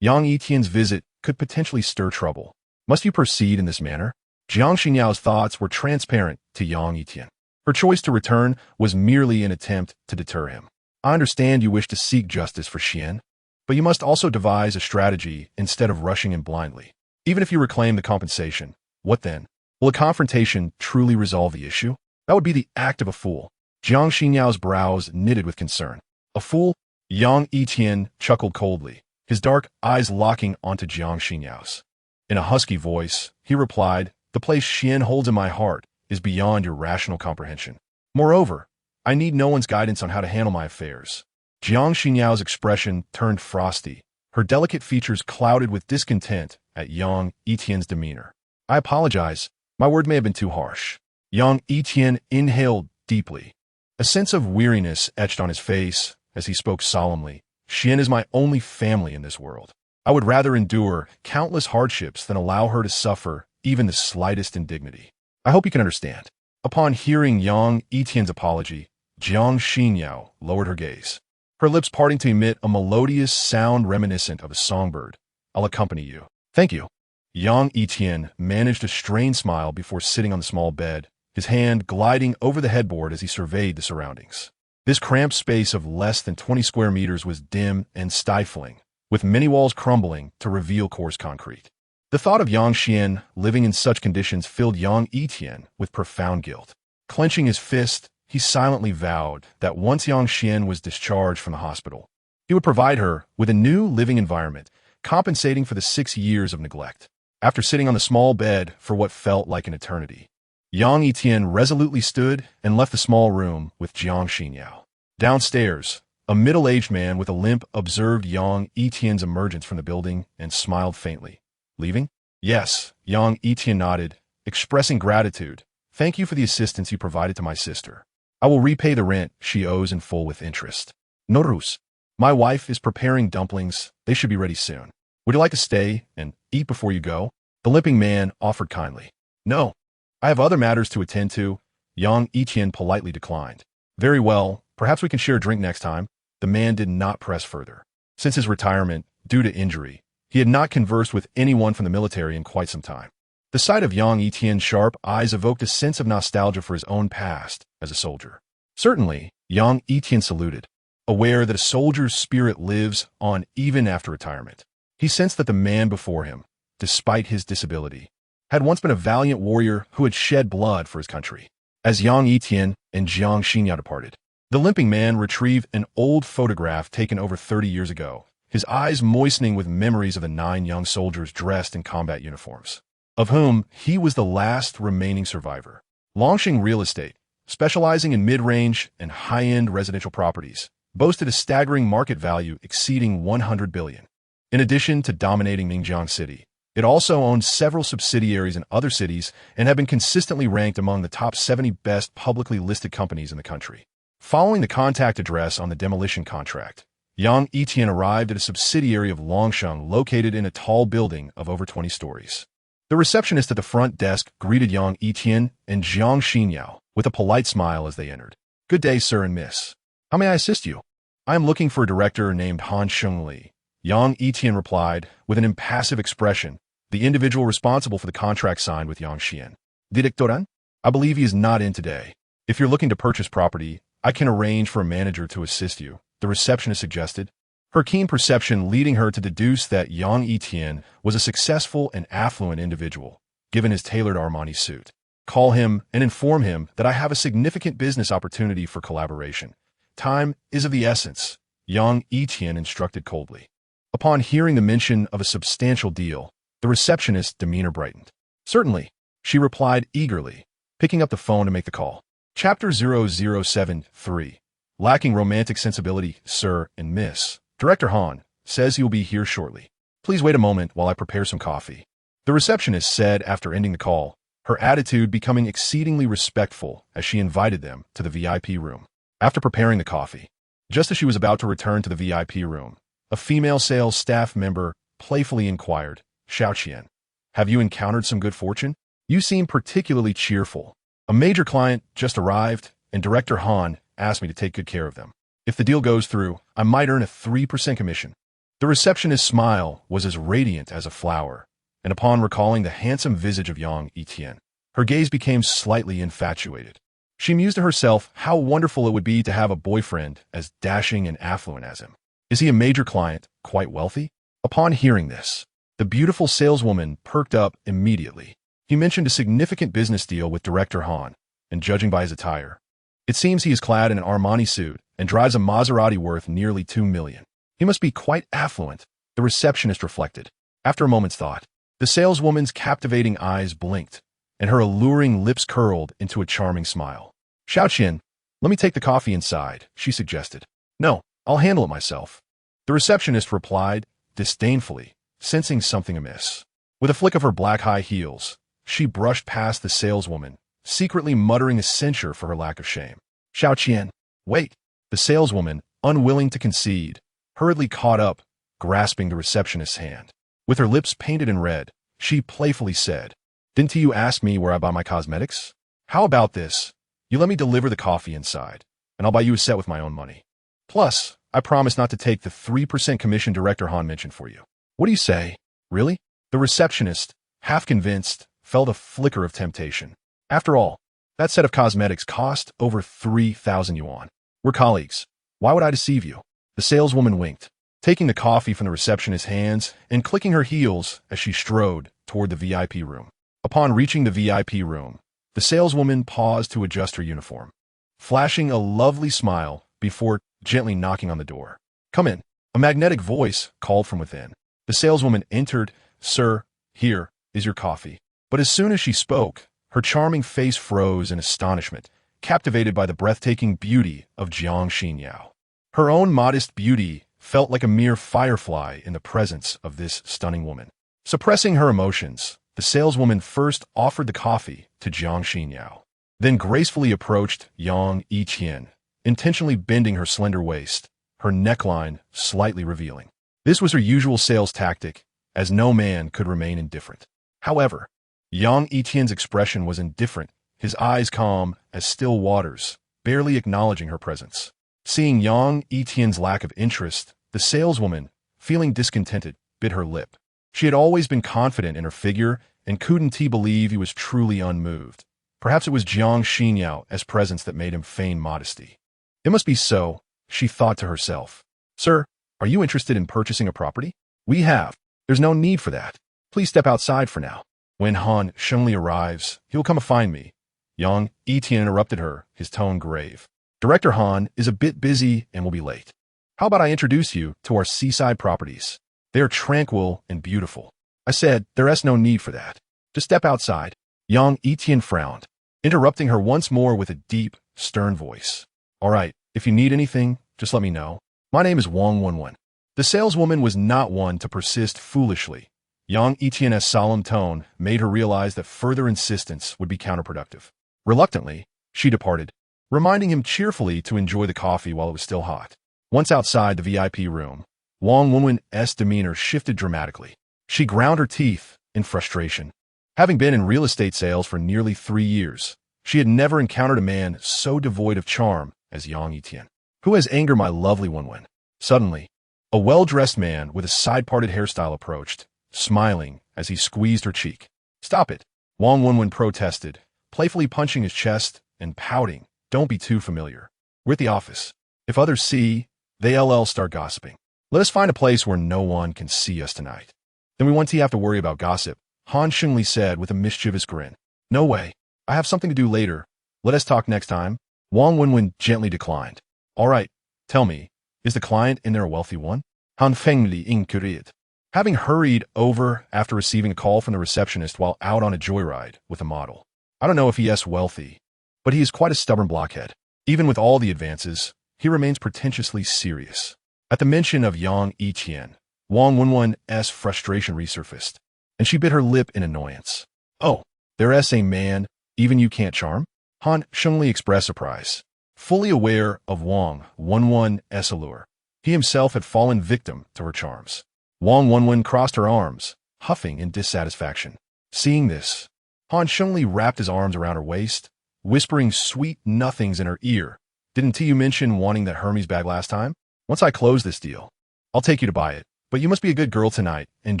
Yang Yitian's visit could potentially stir trouble. Must you proceed in this manner? Jiang Xinyao's thoughts were transparent to Yang Yitian. Her choice to return was merely an attempt to deter him. I understand you wish to seek justice for Xian, but you must also devise a strategy instead of rushing in blindly. Even if you reclaim the compensation, what then? Will a confrontation truly resolve the issue? That would be the act of a fool. Jiang Xinyao's brows knitted with concern. A fool? Yang Yitian chuckled coldly, his dark eyes locking onto Jiang Xinyao's. In a husky voice, he replied, "The place Xian holds in my heart is beyond your rational comprehension. Moreover, I need no one's guidance on how to handle my affairs." Jiang Xinyao's expression turned frosty, her delicate features clouded with discontent at Yang Yitian's demeanor. "I apologize. My word may have been too harsh." Yang Yitian inhaled deeply. A sense of weariness etched on his face as he spoke solemnly. "Xian is my only family in this world. I would rather endure countless hardships than allow her to suffer even the slightest indignity. I hope you can understand." Upon hearing Yang Yitian's apology, Jiang Xinyao lowered her gaze, her lips parting to emit a melodious sound reminiscent of a songbird. "I'll accompany you." "Thank you." Yang Yitian managed a strained smile before sitting on the small bed, his hand gliding over the headboard as he surveyed the surroundings. This cramped space of less than 20 square meters was dim and stifling, with many walls crumbling to reveal coarse concrete. The thought of Yang Xian living in such conditions filled Yang Yitian with profound guilt. Clenching his fist, he silently vowed that once Yang Xian was discharged from the hospital, he would provide her with a new living environment, compensating for the 6 years of neglect. After sitting on the small bed for what felt like an eternity, Yang Yitian resolutely stood and left the small room with Jiang Xinyao. Downstairs, a middle-aged man with a limp observed Yang Yitian's emergence from the building and smiled faintly. "Leaving?" "Yes," Yang Yitian nodded, expressing gratitude. "Thank you for the assistance you provided to my sister. I will repay the rent she owes in full with interest." "Norus, my wife is preparing dumplings. They should be ready soon. Would you like to stay and eat before you go?" The limping man offered kindly. "No, I have other matters to attend to." Yang Yitian politely declined. "Very well, perhaps we can share a drink next time." The man did not press further. Since his retirement, due to injury, he had not conversed with anyone from the military in quite some time. The sight of Yang Yitian's sharp eyes evoked a sense of nostalgia for his own past as a soldier. Certainly, Yang Yitian saluted, aware that a soldier's spirit lives on even after retirement. He sensed that the man before him, despite his disability, had once been a valiant warrior who had shed blood for his country. As Yang Yitian and Jiang Xinyao departed, the limping man retrieved an old photograph taken over 30 years ago, his eyes moistening with memories of the 9 young soldiers dressed in combat uniforms, of whom he was the last remaining survivor. Longsheng Real Estate, specializing in mid-range and high-end residential properties, boasted a staggering market value exceeding 100 billion. In addition to dominating Ningjiang City, it also owned several subsidiaries in other cities and had been consistently ranked among the top 70 best publicly listed companies in the country. Following the contact address on the demolition contract, Yang Yitian arrived at a subsidiary of Longsheng located in a tall building of over 20 stories. The receptionist at the front desk greeted Yang Yitian and Jiang Xinyao with a polite smile as they entered. "Good day, sir and miss. How may I assist you?" "I am looking for a director named Han Shengli," Yang Yitian replied with an impassive expression, the individual responsible for the contract signed with Yang Xian. "Directoran? I believe he is not in today. If you're looking to purchase property, I can arrange for a manager to assist you," the receptionist suggested, her keen perception leading her to deduce that Yang Yitian was a successful and affluent individual, given his tailored Armani suit. "Call him and inform him that I have a significant business opportunity for collaboration. Time is of the essence," Yang Yitian instructed coldly. Upon hearing the mention of a substantial deal, the receptionist's demeanor brightened. "Certainly," she replied eagerly, picking up the phone to make the call. Chapter 0073. Lacking romantic sensibility, Sir and Miss. Director Han says he will be here shortly. Please wait a moment while I prepare some coffee," the receptionist said after ending the call, her attitude becoming exceedingly respectful as she invited them to the VIP room. After preparing the coffee, just as she was about to return to the VIP room, a female sales staff member playfully inquired, "Xiao Qian, have you encountered some good fortune? You seem particularly cheerful. A major client just arrived, and Director Han asked me to take good care of them. If the deal goes through, I might earn a 3% commission." The receptionist's smile was as radiant as a flower, and upon recalling the handsome visage of Yang Yitian, her gaze became slightly infatuated. She mused to herself how wonderful it would be to have a boyfriend as dashing and affluent as him. Is he a major client, quite wealthy? Upon hearing this, the beautiful saleswoman perked up immediately. He mentioned a significant business deal with Director Han, and judging by his attire, it seems he is clad in an Armani suit and drives a Maserati worth nearly $2 million. He must be quite affluent, the receptionist reflected. After a moment's thought, the saleswoman's captivating eyes blinked, and her alluring lips curled into a charming smile. Xiaoqian, let me take the coffee inside, she suggested. No, I'll handle it myself. The receptionist replied, disdainfully, sensing something amiss. With a flick of her black high heels, she brushed past the saleswoman, secretly muttering a censure for her lack of shame. Xiaoqian, wait. The saleswoman, unwilling to concede, hurriedly caught up, grasping the receptionist's hand. With her lips painted in red, she playfully said, Didn't you ask me where I buy my cosmetics? How about this? You let me deliver the coffee inside, and I'll buy you a set with my own money. Plus, I promise not to take the 3% commission Director Han mentioned for you. What do you say? Really? The receptionist, half convinced, felt a flicker of temptation. After all, that set of cosmetics cost over 3,000 yuan. We're colleagues. Why would I deceive you? The saleswoman winked, taking the coffee from the receptionist's hands and clicking her heels as she strode toward the VIP room. Upon reaching the VIP room, the saleswoman paused to adjust her uniform, flashing a lovely smile before gently knocking on the door. Come in. A magnetic voice called from within. The saleswoman entered. Sir, here is your coffee. But as soon as she spoke, her charming face froze in astonishment, captivated by the breathtaking beauty of Jiang Xinyao. Her own modest beauty felt like a mere firefly in the presence of this stunning woman. Suppressing her emotions, the saleswoman first offered the coffee to Jiang Xinyao, then gracefully approached Yang Yitian, intentionally bending her slender waist, her neckline slightly revealing. This was her usual sales tactic, as no man could remain indifferent. However, Yang Yitian's expression was indifferent, his eyes calm as still waters, barely acknowledging her presence. Seeing Yang Yitian's lack of interest, the saleswoman, feeling discontented, bit her lip. She had always been confident in her figure and couldn't believe he was truly unmoved. Perhaps it was Jiang Xinyao presence that made him feign modesty. It must be so, she thought to herself. Sir, are you interested in purchasing a property? We have. There's no need for that. Please step outside for now. When Han Shengli arrives, he'll come find me. Yang Yitian interrupted her, his tone grave. Director Han is a bit busy and will be late. How about I introduce you to our seaside properties? They are tranquil and beautiful. I said, there's no need for that. Just step outside. Yang Yitian frowned, interrupting her once more with a deep, stern voice. All right, if you need anything, just let me know. My name is Wang Wenwen. The saleswoman was not one to persist foolishly. Yang Yitian's solemn tone made her realize that further insistence would be counterproductive. Reluctantly, she departed, reminding him cheerfully to enjoy the coffee while it was still hot. Once outside the VIP room, Wang Wenwen's demeanor shifted dramatically. She ground her teeth in frustration. Having been in real estate sales for nearly 3 years, she had never encountered a man so devoid of charm as Yang Yitian. Who has angered my lovely Wenwen? Suddenly, a well-dressed man with a side-parted hairstyle approached, smiling as he squeezed her cheek. Stop it, Wang Wenwen protested, playfully punching his chest and pouting. Don't be too familiar. We're at the office. If others see, they'll start gossiping. Let us find a place where no one can see us tonight. Then we won't have to worry about gossip, Han Shengli said with a mischievous grin. No way. I have something to do later. Let us talk next time. Wang Wenwen gently declined. All right, tell me, is the client in there a wealthy one? Han Fengli inquired, having hurried over after receiving a call from the receptionist while out on a joyride with a model. I don't know if he is wealthy, but he is quite a stubborn blockhead. Even with all the advances, he remains pretentiously serious. At the mention of Yang Yitian, Wang Wenwen's frustration resurfaced, and she bit her lip in annoyance. Oh, there's a man, even you can't charm? Han Shengli expressed surprise. Fully aware of Wang Wenwen's allure, he himself had fallen victim to her charms. Wang Wenwen crossed her arms, huffing in dissatisfaction. Seeing this, Han Shengli wrapped his arms around her waist, whispering sweet nothings in her ear. Didn't you mention wanting that Hermes bag last time? Once I close this deal, I'll take you to buy it, but you must be a good girl tonight and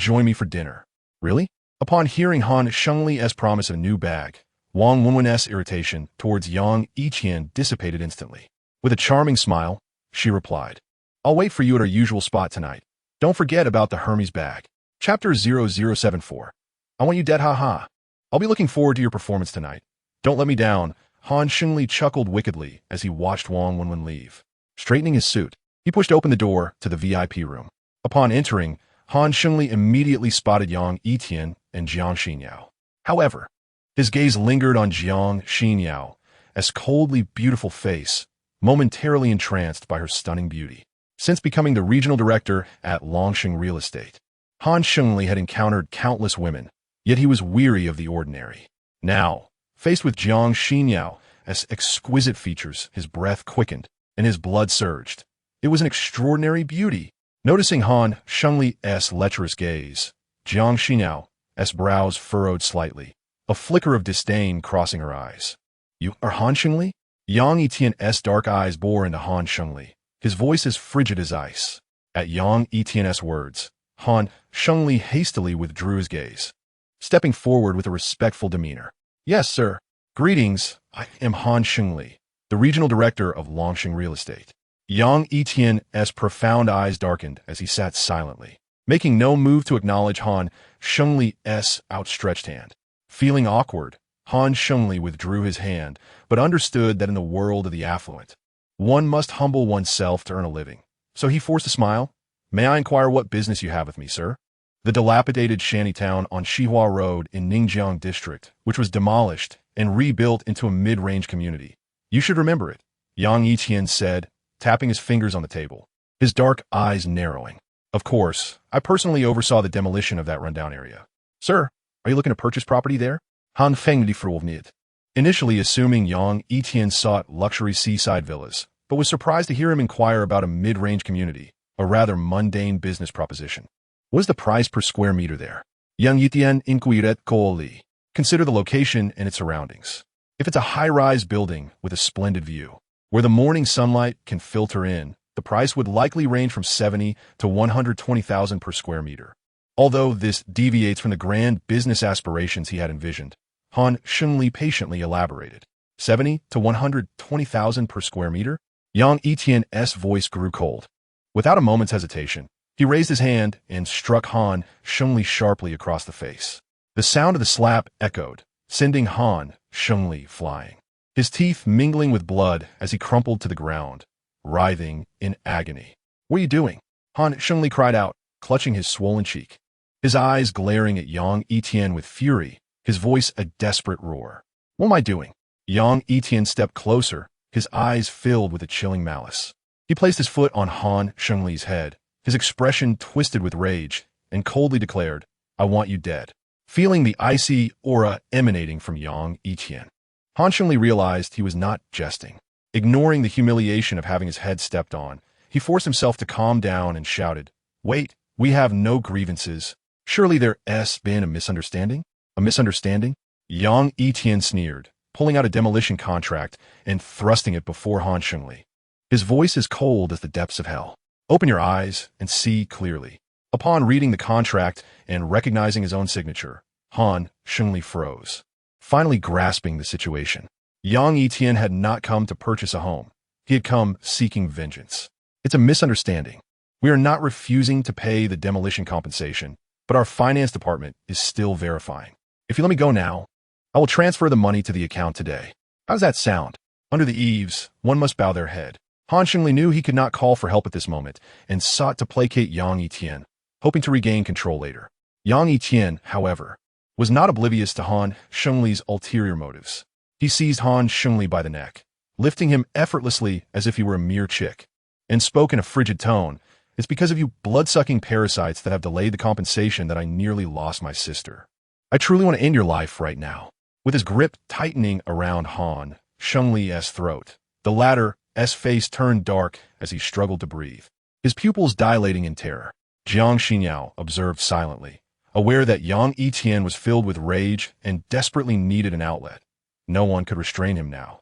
join me for dinner. Really? Upon hearing Han Shengli's promise of a new bag, Wang Wenwen's irritation towards Yang Yitian dissipated instantly. With a charming smile, she replied, I'll wait for you at our usual spot tonight. Don't forget about the Hermes bag. Chapter 0074. I want you dead, haha. I'll be looking forward to your performance tonight. Don't let me down. Han Shengli chuckled wickedly as he watched Wang Wenwen leave. Straightening his suit, he pushed open the door to the VIP room. Upon entering, Han Shengli immediately spotted Yang Yitian and Jiang Xinyao. However, his gaze lingered on Jiang Xinyao,'s coldly beautiful face, momentarily entranced by her stunning beauty. Since becoming the regional director at Longsheng Real Estate, Han Shengli had encountered countless women, yet he was weary of the ordinary. Now, faced with Jiang Xinyao,'s exquisite features, his breath quickened and his blood surged. It was an extraordinary beauty. Noticing Han Shengli's lecherous gaze, Jiang Xinyao,'s brows furrowed slightly, a flicker of disdain crossing her eyes. You are Han Shengli? Yang Yitian's dark eyes bore into Han Shengli, his voice as frigid as ice. At Yang Yitian's words, Han Shengli hastily withdrew his gaze, stepping forward with a respectful demeanor. Yes, sir. Greetings, I am Han Shengli, the regional director of Longsheng Real Estate. Yang Yitian's profound eyes darkened as he sat silently, making no move to acknowledge Han Shengli's outstretched hand. Feeling awkward, Han Shengli withdrew his hand, but understood that in the world of the affluent, one must humble oneself to earn a living. So he forced a smile. May I inquire what business you have with me, sir? The dilapidated shantytown on Xihua Road in Ningjiang District, which was demolished and rebuilt into a mid-range community. You should remember it, Yang Yitian said, tapping his fingers on the table, his dark eyes narrowing. Of course, I personally oversaw the demolition of that rundown area. Sir, are you looking to purchase property there? Han Fengdi Fruovnit. Initially assuming Yang Yitian sought luxury seaside villas, but was surprised to hear him inquire about a mid-range community, a rather mundane business proposition. What is the price per square meter there? Yang Yitian inquired coldly. Consider the location and its surroundings. If it's a high-rise building with a splendid view, where the morning sunlight can filter in, the price would likely range from 70 to 120,000 per square meter. Although this deviates from the grand business aspirations he had envisioned, Han Shengli patiently elaborated. 70 to 120,000 per square meter? Yang Yitian's voice grew cold. Without a moment's hesitation, he raised his hand and struck Han Shengli sharply across the face. The sound of the slap echoed, sending Han Shengli flying, his teeth mingling with blood as he crumpled to the ground, writhing in agony. What are you doing? Han Shengli cried out, clutching his swollen cheek. His eyes glaring at Yang Yitian with fury, his voice a desperate roar. What am I doing? Yang Yitian stepped closer, his eyes filled with a chilling malice. He placed his foot on Han Shengli's head, his expression twisted with rage, and coldly declared, I want you dead. Feeling the icy aura emanating from Yang Yitian, Han Shengli realized he was not jesting. Ignoring the humiliation of having his head stepped on, he forced himself to calm down and shouted, Wait, we have no grievances. Surely there's been a misunderstanding? A misunderstanding? Yang Yitian sneered, pulling out a demolition contract and thrusting it before Han Shengli. His voice as cold as the depths of hell. Open your eyes and see clearly. Upon reading the contract and recognizing his own signature, Han Shengli froze, finally grasping the situation. Yang Yitian had not come to purchase a home. He had come seeking vengeance. It's a misunderstanding. We are not refusing to pay the demolition compensation, but our finance department is still verifying. If you let me go now, I will transfer the money to the account today. How does that sound? Under the eaves, one must bow their head. Han Shengli knew he could not call for help at this moment and sought to placate Yang Yitian, hoping to regain control later. Yang Yitian, however, was not oblivious to Han Shengli's ulterior motives. He seized Han Shengli by the neck, lifting him effortlessly as if he were a mere chick, and spoke in a frigid tone, It's because of you blood-sucking parasites that have delayed the compensation that I nearly lost my sister. I truly want to end your life right now. With his grip tightening around Han Shengli's throat, the latter's face turned dark as he struggled to breathe, his pupils dilating in terror. Jiang Xinyao observed silently, aware that Yang Yitian was filled with rage and desperately needed an outlet. No one could restrain him now.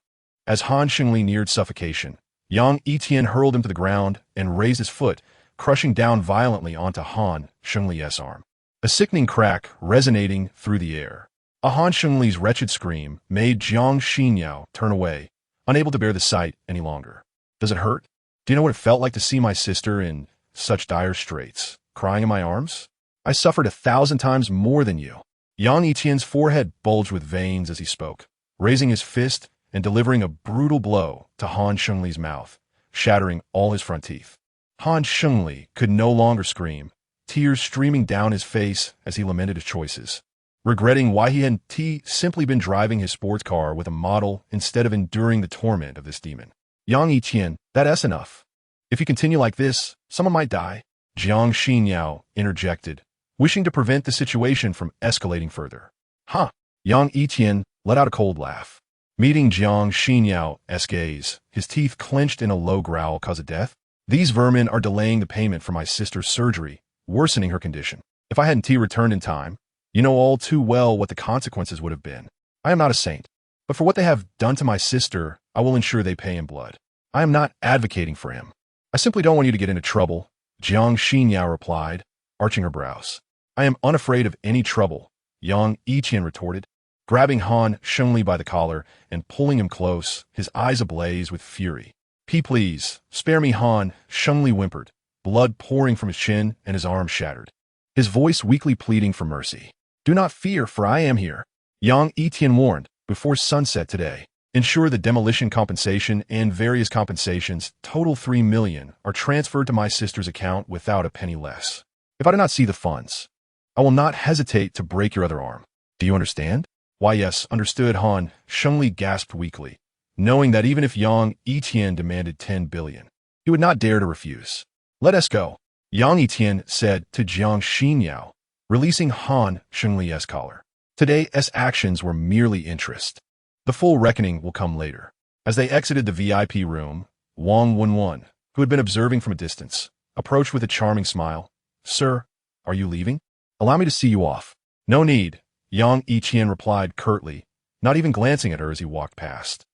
As Han Shengli neared suffocation, Yang Yitian hurled him to the ground and raised his foot, crushing down violently onto Han Shengli's arm. A sickening crack resonating through the air. Han Shengli's wretched scream made Jiang Xinyao turn away, unable to bear the sight any longer. Does it hurt? Do you know what it felt like to see my sister in such dire straits, crying in my arms? I suffered 1,000 times more than you. Yang Yitian's forehead bulged with veins as he spoke, raising his fist and delivering a brutal blow to Han Shengli's mouth, shattering all his front teeth. Han Shengli could no longer scream, tears streaming down his face as he lamented his choices, regretting why he had simply been driving his sports car with a model instead of enduring the torment of this demon. Yang Yitian, that's enough. If you continue like this, someone might die. Jiang Xinyao interjected, wishing to prevent the situation from escalating further. Huh? Yang Yitian let out a cold laugh. Meeting Jiang Xinyao's gaze, his teeth clenched in a low growl cause of death. These vermin are delaying the payment for my sister's surgery, worsening her condition. If I hadn't returned in time, you know all too well what the consequences would have been. I am not a saint, but for what they have done to my sister, I will ensure they pay in blood. I am not advocating for him. I simply don't want you to get into trouble, Jiang Xinyao replied, arching her brows. I am unafraid of any trouble, Yang Yitian retorted, grabbing Han Shengli by the collar and pulling him close, his eyes ablaze with fury. Please, spare me, Han Shengli whimpered, blood pouring from his chin and his arm shattered, his voice weakly pleading for mercy. Do not fear, for I am here, Yang Yitian warned, before sunset today. Ensure the demolition compensation and various compensations, total 3 million, are transferred to my sister's account without a penny less. If I do not see the funds, I will not hesitate to break your other arm. Do you understand? Why, yes, understood, Han Shengli gasped weakly, knowing that even if Yang Yitian demanded 10 billion, he would not dare to refuse. Let us go, Yang Yitian said to Jiang Xinyao, releasing Han Shengli's collar. Today's actions were merely interest. The full reckoning will come later. As they exited the VIP room, Wang Wenwen, who had been observing from a distance, approached with a charming smile. Sir, are you leaving? Allow me to see you off. No need, Yang Yitian replied curtly, not even glancing at her as he walked past.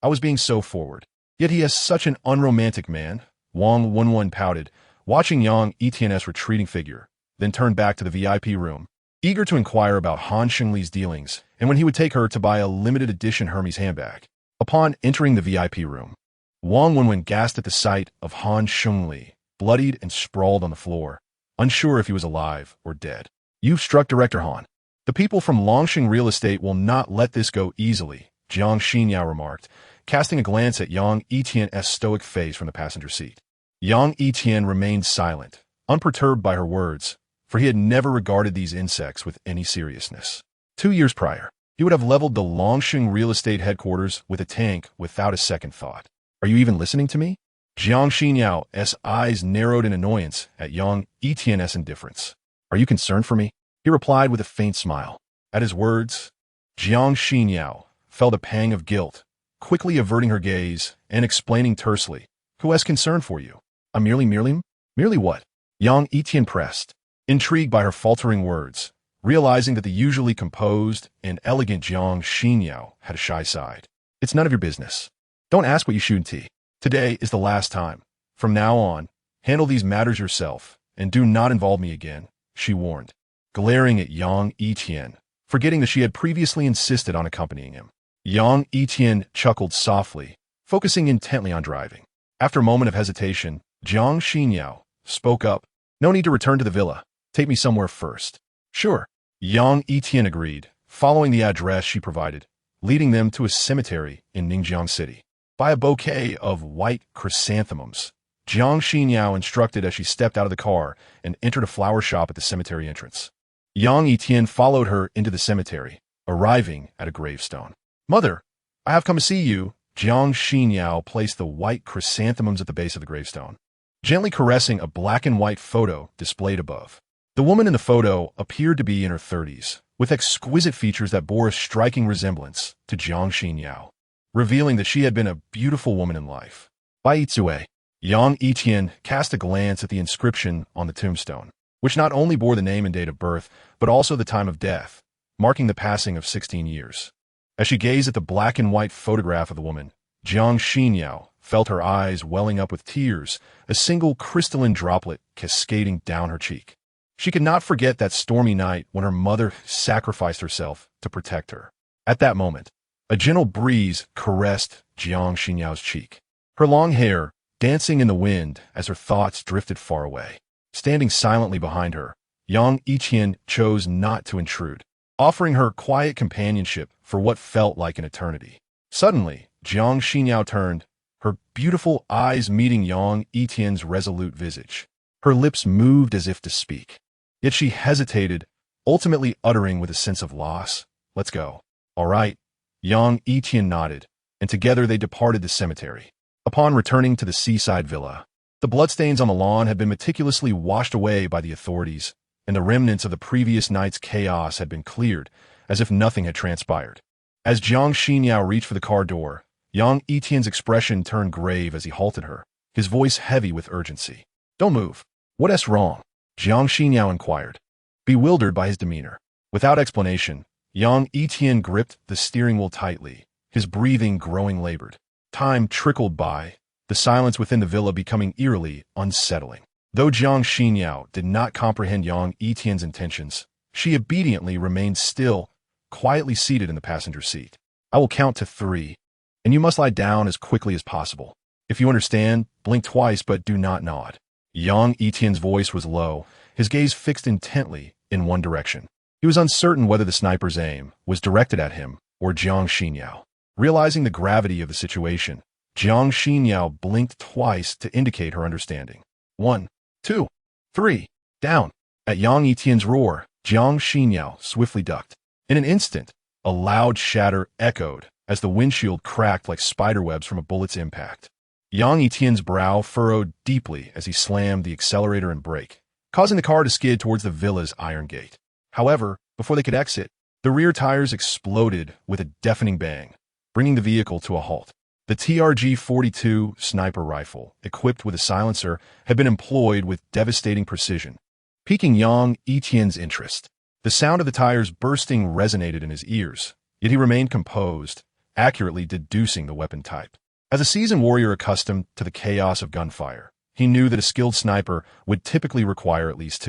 I was being so forward. Yet he is such an unromantic man, Wang Wenwen pouted, watching Yang Yitian's retreating figure, then turned back to the VIP room, eager to inquire about Han Shengli's dealings and when he would take her to buy a limited edition Hermes handbag. Upon entering the VIP room, Wang Wenwen gasped at the sight of Han Shengli, bloodied and sprawled on the floor, unsure if he was alive or dead. You've struck Director Han. The people from Longxing Real Estate will not let this go easily, Jiang Xinyao remarked, casting a glance at Yang Yitian's stoic face from the passenger seat. Yang Yitian remained silent, unperturbed by her words, for he had never regarded these insects with any seriousness. 2 years prior, he would have leveled the Longxing Real Estate headquarters with a tank without a second thought. Are you even listening to me? Jiang Xinyao's eyes narrowed in annoyance at Yang Yitian's indifference. Are you concerned for me? He replied with a faint smile. At his words, Jiang Xinyao felt a pang of guilt, quickly averting her gaze and explaining tersely, Who has concern for you? Merely what? Yang Yitian pressed, intrigued by her faltering words, realizing that the usually composed and elegant Jiang Xinyao had a shy side. It's none of your business. Don't ask what you shouldn't tea. Today is the last time. From now on, handle these matters yourself, and do not involve me again, she warned, glaring at Yang Yitian, forgetting that she had previously insisted on accompanying him. Yang Yitian chuckled softly, focusing intently on driving. After a moment of hesitation, Jiang Xinyao spoke up. No need to return to the villa. Take me somewhere first. Sure. Yang Yitian agreed, following the address she provided, leading them to a cemetery in Ningjiang City. Buy a bouquet of white chrysanthemums, Jiang Xinyao instructed as she stepped out of the car and entered a flower shop at the cemetery entrance. Yang Yitian followed her into the cemetery, arriving at a gravestone. Mother, I have come to see you. Jiang Xinyao placed the white chrysanthemums at the base of the gravestone, gently caressing a black and white photo displayed above. The woman in the photo appeared to be in her 30s, with exquisite features that bore a striking resemblance to Jiang Xinyao, revealing that she had been a beautiful woman in life. Bai Yitsue. Yang Yitian cast a glance at the inscription on the tombstone, which not only bore the name and date of birth, but also the time of death, marking the passing of 16 years. As she gazed at the black and white photograph of the woman, Jiang Xinyao felt her eyes welling up with tears, a single crystalline droplet cascading down her cheek. She could not forget that stormy night when her mother sacrificed herself to protect her. At that moment, a gentle breeze caressed Jiang Xinyao's cheek. Her long hair dancing in the wind as her thoughts drifted far away. Standing silently behind her, Yang Yitian chose not to intrude, offering her quiet companionship for what felt like an eternity. Suddenly, Jiang Xinyiao turned, her beautiful eyes meeting Yang Yitian's resolute visage. Her lips moved as if to speak. Yet she hesitated, ultimately uttering with a sense of loss, "Let's go." "All right." Yang Yitian nodded, and together they departed the cemetery. Upon returning to the seaside villa, the bloodstains on the lawn had been meticulously washed away by the authorities, and the remnants of the previous night's chaos had been cleared, as if nothing had transpired. As Jiang Xinyiao reached for the car door, Yang Yitian's expression turned grave as he halted her, his voice heavy with urgency. "Don't move." "What's wrong?" Jiang Xinyiao inquired, bewildered by his demeanor. Without explanation, Yang Yitian gripped the steering wheel tightly, his breathing growing labored. Time trickled by, the silence within the villa becoming eerily unsettling. Though Jiang Xinyiao did not comprehend Yang Yitian's intentions, she obediently remained still, quietly seated in the passenger seat. "I will count to 3, and you must lie down as quickly as possible. If you understand, blink twice but do not nod." Yang Yitian's voice was low, his gaze fixed intently in one direction. He was uncertain whether the sniper's aim was directed at him or Jiang Xinyiao. Realizing the gravity of the situation, Jiang Xinyiao blinked twice to indicate her understanding. 1, 2, 3, down. At Yang Yitian's roar, Jiang Xinyiao swiftly ducked. In an instant, a loud shatter echoed as the windshield cracked like spiderwebs from a bullet's impact. Yang Yitian's brow furrowed deeply as he slammed the accelerator and brake, causing the car to skid towards the villa's iron gate. However, before they could exit, the rear tires exploded with a deafening bang, bringing the vehicle to a halt. The TRG-42 sniper rifle, equipped with a silencer, had been employed with devastating precision, piquing Yang Yitian's interest. The sound of the tires bursting resonated in his ears, yet he remained composed, accurately deducing the weapon type. As a seasoned warrior accustomed to the chaos of gunfire, he knew that a skilled sniper would typically require at least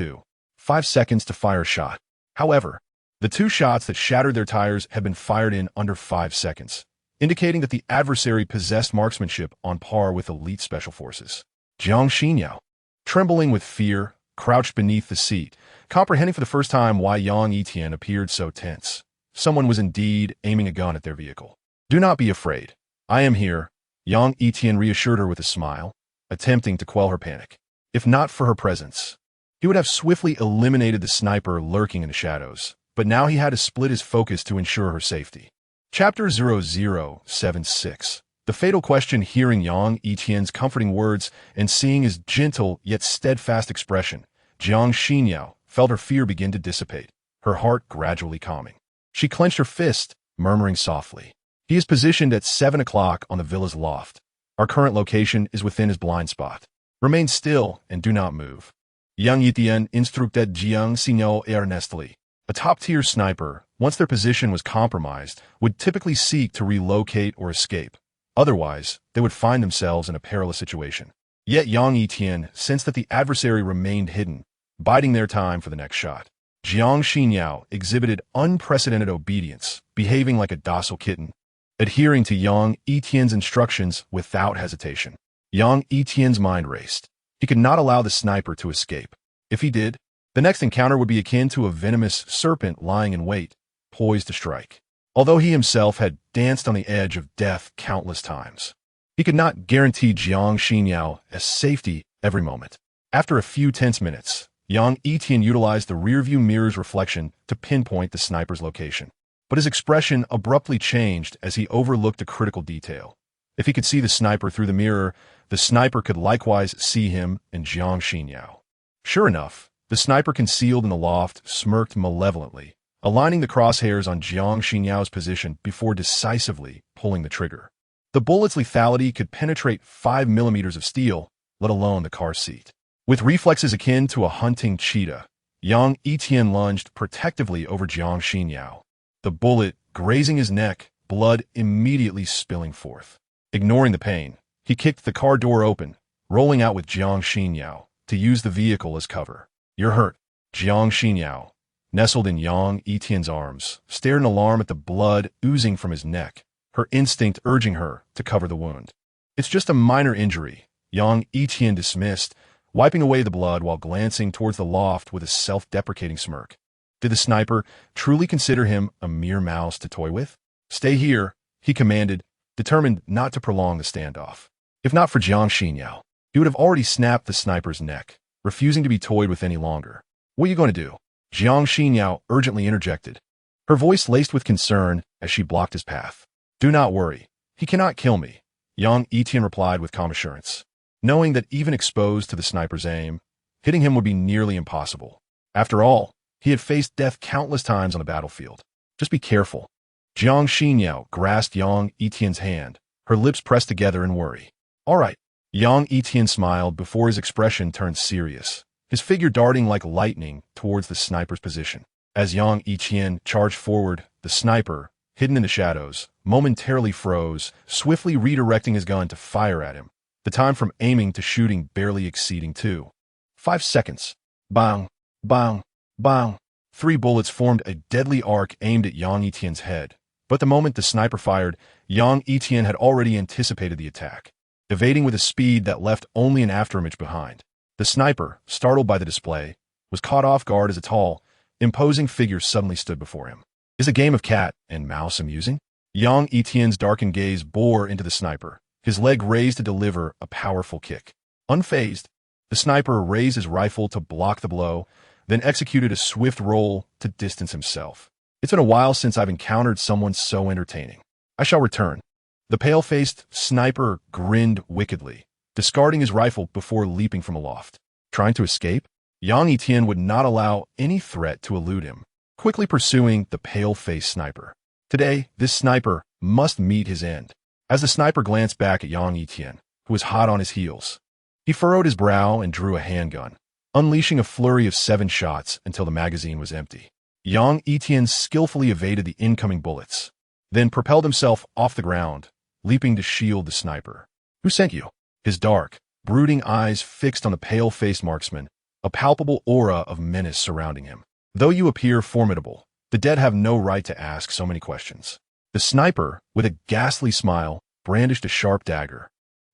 5 seconds to fire a shot. However, the 2 shots that shattered their tires had been fired in under 5 seconds, indicating that the adversary possessed marksmanship on par with elite special forces. Jiang Xinyiao, trembling with fear, crouched beneath the seat, comprehending for the first time why Yang Yitian appeared so tense. Someone was indeed aiming a gun at their vehicle. "Do not be afraid. I am here," Yang Yitian reassured her with a smile, attempting to quell her panic. If not for her presence, he would have swiftly eliminated the sniper lurking in the shadows, but now he had to split his focus to ensure her safety. Chapter 0076. The fatal question. Hearing Yang Yitian's comforting words and seeing his gentle yet steadfast expression, Jiang Xinyiao felt her fear begin to dissipate, her heart gradually calming. She clenched her fist, murmuring softly, "He is positioned at 7 o'clock on the villa's loft. Our current location is within his blind spot. Remain still and do not move." Yang Yitian instructed Jiang Xinyiao earnestly. A top-tier sniper, once their position was compromised, would typically seek to relocate or escape. Otherwise, they would find themselves in a perilous situation. Yet Yang Yitian sensed that the adversary remained hidden, biding their time for the next shot. Jiang Xinyiao exhibited unprecedented obedience, behaving like a docile kitten, adhering to Yang Yitian's instructions without hesitation. Yang Yitian's mind raced. He could not allow the sniper to escape. If he did, the next encounter would be akin to a venomous serpent lying in wait, poised to strike. Although he himself had danced on the edge of death countless times, he could not guarantee Jiang Xinyiao a safety every moment. After a few tense minutes, Yang Yitian utilized the rearview mirror's reflection to pinpoint the sniper's location. But his expression abruptly changed as he overlooked a critical detail. If he could see the sniper through the mirror, the sniper could likewise see him and Jiang Xinyiao. Sure enough, the sniper concealed in the loft smirked malevolently, aligning the crosshairs on Jiang Xinyiao's position before decisively pulling the trigger. The bullet's lethality could penetrate 5 millimeters of steel, let alone the car seat. With reflexes akin to a hunting cheetah, Yang Yitian lunged protectively over Jiang Xinyiao. The bullet grazing his neck, blood immediately spilling forth. Ignoring the pain, he kicked the car door open, rolling out with Jiang Xinyiao to use the vehicle as cover. "You're hurt." Jiang Xinyao, nestled in Yang Yitian's arms, stared in alarm at the blood oozing from his neck, her instinct urging her to cover the wound. It's just a minor injury, Yang Yitian dismissed, wiping away the blood while glancing towards the loft with a self-deprecating smirk. Did the sniper truly consider him a mere mouse to toy with? Stay here, he commanded, determined not to prolong the standoff. If not for Jiang Xinyao, he would have already snapped the sniper's neck, refusing to be toyed with any longer. What are you going to do? Jiang Xinyao urgently interjected, her voice laced with concern as she blocked his path. Do not worry. He cannot kill me, Yang Yitian replied with calm assurance, knowing that even exposed to the sniper's aim, hitting him would be nearly impossible. After all, he had faced death countless times on the battlefield. Just be careful. Jiang Xinyao grasped Yang Yitian's hand, her lips pressed together in worry. All right. Yang Yitian smiled before his expression turned serious, his figure darting like lightning towards the sniper's position. As Yang Yitian charged forward, the sniper, hidden in the shadows, momentarily froze, swiftly redirecting his gun to fire at him, the time from aiming to shooting barely exceeding 5 seconds. Bang, bang, bang. 3 bullets formed a deadly arc aimed at Yang Yitian's head, but the moment the sniper fired, Yang Yitian had already anticipated the attack, evading with a speed that left only an afterimage behind. The sniper, startled by the display, was caught off guard as a tall, imposing figure suddenly stood before him. Is a game of cat and mouse amusing? Yang Yitian's darkened gaze bore into the sniper, his leg raised to deliver a powerful kick. Unfazed, the sniper raised his rifle to block the blow, then executed a swift roll to distance himself. It's been a while since I've encountered someone so entertaining. I shall return. The pale-faced sniper grinned wickedly, discarding his rifle before leaping from aloft. Trying to escape? Yang Yitian would not allow any threat to elude him, quickly pursuing the pale-faced sniper. Today, this sniper must meet his end. As the sniper glanced back at Yang Yitian, who was hot on his heels, he furrowed his brow and drew a handgun, unleashing a flurry of 7 shots until the magazine was empty. Yang Yitian skillfully evaded the incoming bullets, then propelled himself off the ground, leaping to shield the sniper. Who sent you? His dark, brooding eyes fixed on the pale-faced marksman, a palpable aura of menace surrounding him. Though you appear formidable, the dead have no right to ask so many questions. The sniper, with a ghastly smile, brandished a sharp dagger,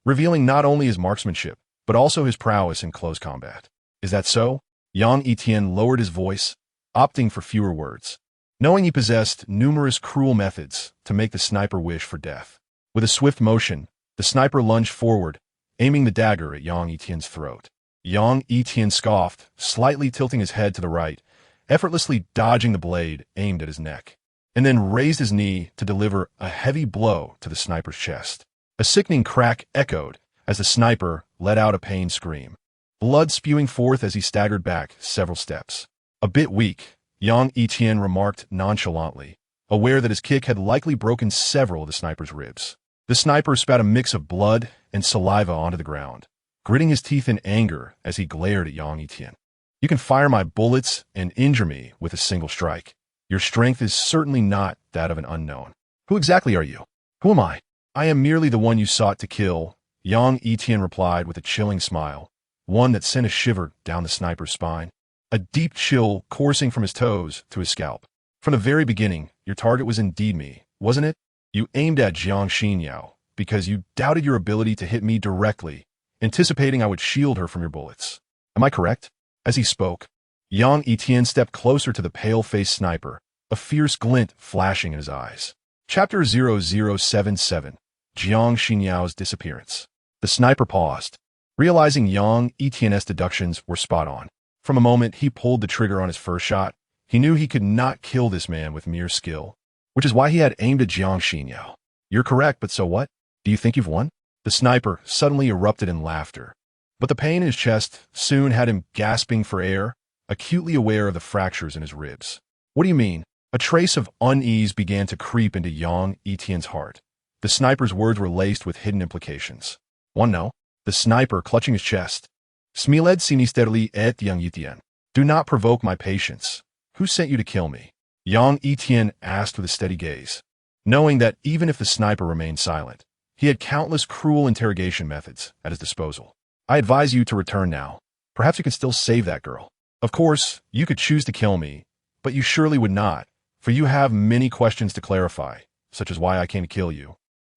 revealing not only his marksmanship, but also his prowess in close combat. Is that so? Yang Yitian lowered his voice, opting for fewer words, knowing he possessed numerous cruel methods to make the sniper wish for death. With a swift motion, the sniper lunged forward, aiming the dagger at Yang Yitian's throat. Yang Yitian scoffed, slightly tilting his head to the right, effortlessly dodging the blade aimed at his neck, and then raised his knee to deliver a heavy blow to the sniper's chest. A sickening crack echoed as the sniper let out a pained scream, blood spewing forth as he staggered back several steps. A bit weak, Yang Yitian remarked nonchalantly, aware that his kick had likely broken several of the sniper's ribs. The sniper spat a mix of blood and saliva onto the ground, gritting his teeth in anger as he glared at Yang Yitian. You can fire my bullets and injure me with a single strike. Your strength is certainly not that of an unknown. Who exactly are you? Who am I? I am merely the one you sought to kill, Yang Yitian replied with a chilling smile, one that sent a shiver down the sniper's spine, a deep chill coursing from his toes to his scalp. From the very beginning, your target was indeed me, wasn't it? You aimed at Jiang Xinyao because you doubted your ability to hit me directly, anticipating I would shield her from your bullets. Am I correct? As he spoke, Yang Yitian stepped closer to the pale-faced sniper, a fierce glint flashing in his eyes. Chapter 0077, Jiang Xinyao's Disappearance. The sniper paused, realizing Yang Yitian's deductions were spot on. From a moment he pulled the trigger on his first shot, he knew he could not kill this man with mere skill, which is why he had aimed at Jiang Xinyao. You're correct, but so what? Do you think you've won? The sniper suddenly erupted in laughter, but the pain in his chest soon had him gasping for air, acutely aware of the fractures in his ribs. What do you mean? A trace of unease began to creep into Yang Yitian's heart. The sniper's words were laced with hidden implications. One no. The sniper, clutching his chest. Smiled sinisterly et Yang Yitian. Do not provoke my patience. Who sent you to kill me? Yang Yitian asked with a steady gaze, knowing that even if the sniper remained silent, he had countless cruel interrogation methods at his disposal. I advise you to return now. Perhaps you can still save that girl. Of course, you could choose to kill me, but you surely would not, for you have many questions to clarify, such as why I came to kill you.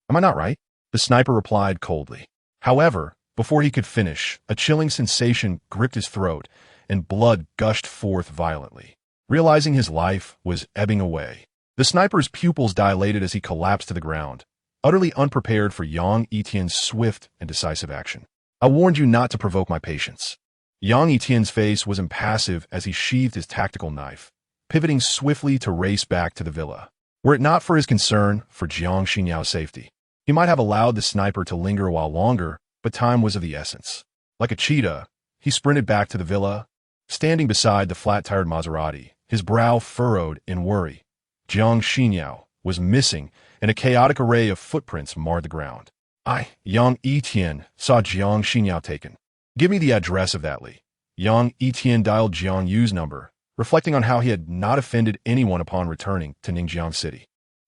Am I not right? The sniper replied coldly. However, before he could finish, a chilling sensation gripped his throat, and blood gushed forth violently. Realizing his life was ebbing away, the sniper's pupils dilated as he collapsed to the ground, utterly unprepared for Yang Yitian's swift and decisive action. I warned you not to provoke my patience. Yang Yitian's face was impassive as he sheathed his tactical knife, pivoting swiftly to race back to the villa. Were it not for his concern for Jiang Xinyao's safety, he might have allowed the sniper to linger a while longer, but time was of the essence. Like a cheetah, he sprinted back to the villa, standing beside the flat-tired Maserati, his brow furrowed in worry. Jiang Xinyao was missing, and a chaotic array of footprints marred the ground. Yang Yitian, saw Jiang Xinyao taken. Give me the address of that Li. Yang Yitian dialed Jiang Yu's number, reflecting on how he had not offended anyone upon returning to Ningjiang City.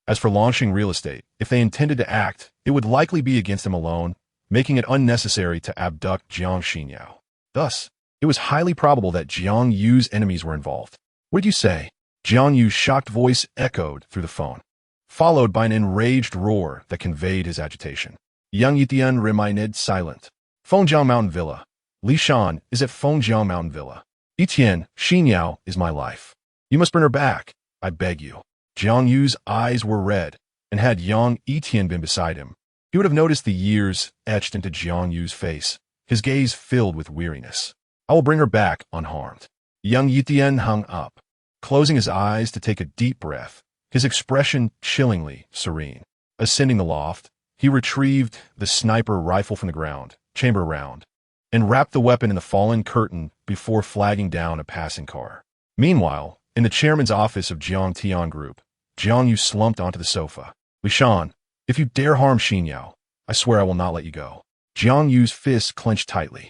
As for launching real estate, if they intended to act, it would likely be against him alone, making it unnecessary to abduct Jiang Xinyao. Thus, it was highly probable that Jiang Yu's enemies were involved. What did you say? Jiang Yu's shocked voice echoed through the phone, followed by an enraged roar that conveyed his agitation. Yang Yitian remained silent. Fengjiang Mountain Villa. Li Shan is at Fengjiang Mountain Villa. Yitian, Xinyao is my life. You must bring her back, I beg you. Jiang Yu's eyes were red, and had Yang Yitian been beside him, he would have noticed the years etched into Jiang Yu's face, his gaze filled with weariness. I will bring her back unharmed. Yang Yitian hung up, closing his eyes to take a deep breath, his expression chillingly serene. Ascending the loft, he retrieved the sniper rifle from the ground, chamber round, and wrapped the weapon in the fallen curtain before flagging down a passing car. Meanwhile, in the chairman's office of Jiang Tian Group, Jiang Yu slumped onto the sofa. Li Shan, if you dare harm Xinyao, I swear I will not let you go. Jiang Yu's fists clenched tightly.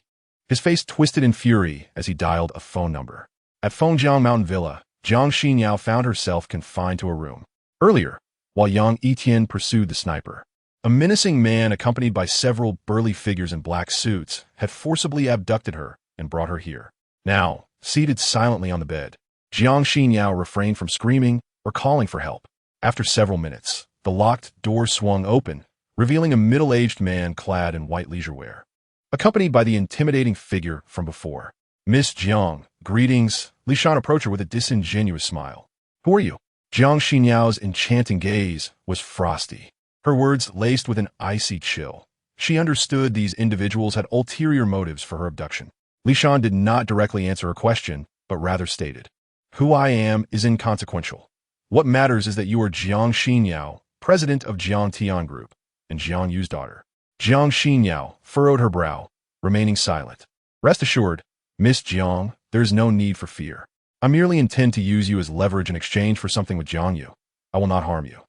His face twisted in fury as he dialed a phone number. At Fengjiang Mountain Villa, Jiang Xinyao found herself confined to a room. Earlier, while Yang Yitian pursued the sniper, a menacing man accompanied by several burly figures in black suits had forcibly abducted her and brought her here. Now, seated silently on the bed, Jiang Xinyao refrained from screaming or calling for help. After several minutes, the locked door swung open, revealing a middle-aged man clad in white leisure wear, accompanied by the intimidating figure from before. Miss Jiang, greetings. Li Shan approached her with a disingenuous smile. Who are you? Jiang Xinyao's enchanting gaze was frosty, her words laced with an icy chill. She understood these individuals had ulterior motives for her abduction. Li Shan did not directly answer her question, but rather stated, Who I am is inconsequential. What matters is that you are Jiang Xinyao, president of Jiang Tian Group, and Jiang Yu's daughter. Jiang Xinyao furrowed her brow, remaining silent. Rest assured, Miss Jiang, there is no need for fear. I merely intend to use you as leverage in exchange for something with Jiang Yu. I will not harm you.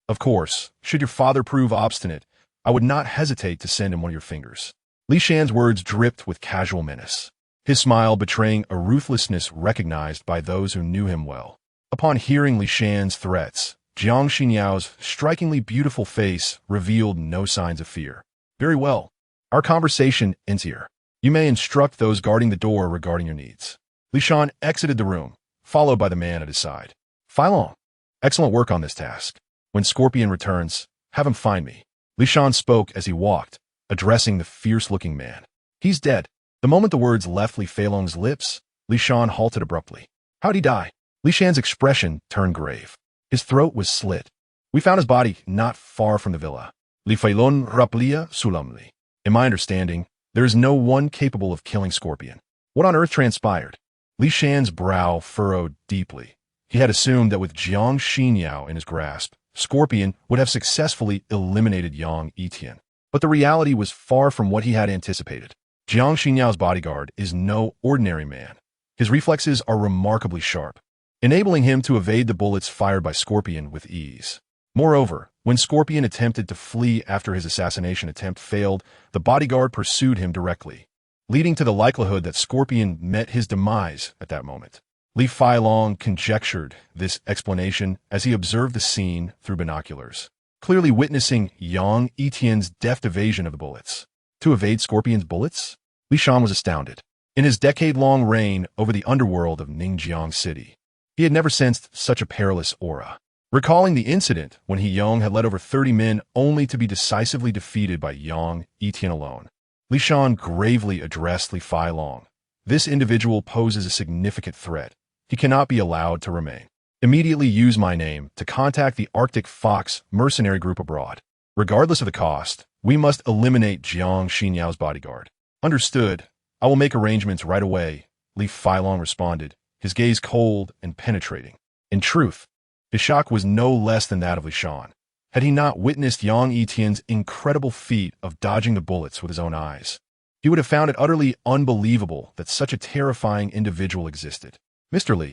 Of course, should your father prove obstinate, I would not hesitate to send him one of your fingers. Li Shan's words dripped with casual menace, his smile betraying a ruthlessness recognized by those who knew him well. Upon hearing Li Shan's threats, Jiang Xinyao's strikingly beautiful face revealed no signs of fear. Very well. Our conversation ends here. You may instruct those guarding the door regarding your needs. Li Shan exited the room, followed by the man at his side. Fai Long, excellent work on this task. When Scorpion returns, have him find me. Li Shan spoke as he walked, addressing the fierce-looking man. He's dead. The moment the words left Li Feilong's lips, Li Shan halted abruptly. How'd he die? Li Shan's expression turned grave. His throat was slit. We found his body not far from the villa. Li Feilong raplia sulamli. In my understanding, there is no one capable of killing Scorpion. What on earth transpired? Li Shan's brow furrowed deeply. He had assumed that with Jiang Xinyao in his grasp, Scorpion would have successfully eliminated Yang Yitian. But the reality was far from what he had anticipated. Jiang Xinyao's bodyguard is no ordinary man. His reflexes are remarkably sharp, enabling him to evade the bullets fired by Scorpion with ease. Moreover, when Scorpion attempted to flee after his assassination attempt failed, the bodyguard pursued him directly, leading to the likelihood that Scorpion met his demise at that moment. Li Feilong conjectured this explanation as he observed the scene through binoculars, clearly witnessing Yang Yitian's deft evasion of the bullets. To evade Scorpion's bullets? Li Shan was astounded. In his decade-long reign over the underworld of Ningjiang City, he had never sensed such a perilous aura. Recalling the incident when He Yong had led over 30 men only to be decisively defeated by Yang Yitian alone, Li Shan gravely addressed Li Failong. This individual poses a significant threat. He cannot be allowed to remain. Immediately use my name to contact the Arctic Fox mercenary group abroad. Regardless of the cost, we must eliminate Jiang Xinyao's bodyguard. Understood. I will make arrangements right away, Li Failong responded, his gaze cold and penetrating. In truth, his shock was no less than that of Li Shan. Had he not witnessed Yang Yitian's incredible feat of dodging the bullets with his own eyes, he would have found it utterly unbelievable that such a terrifying individual existed. Mr. Li.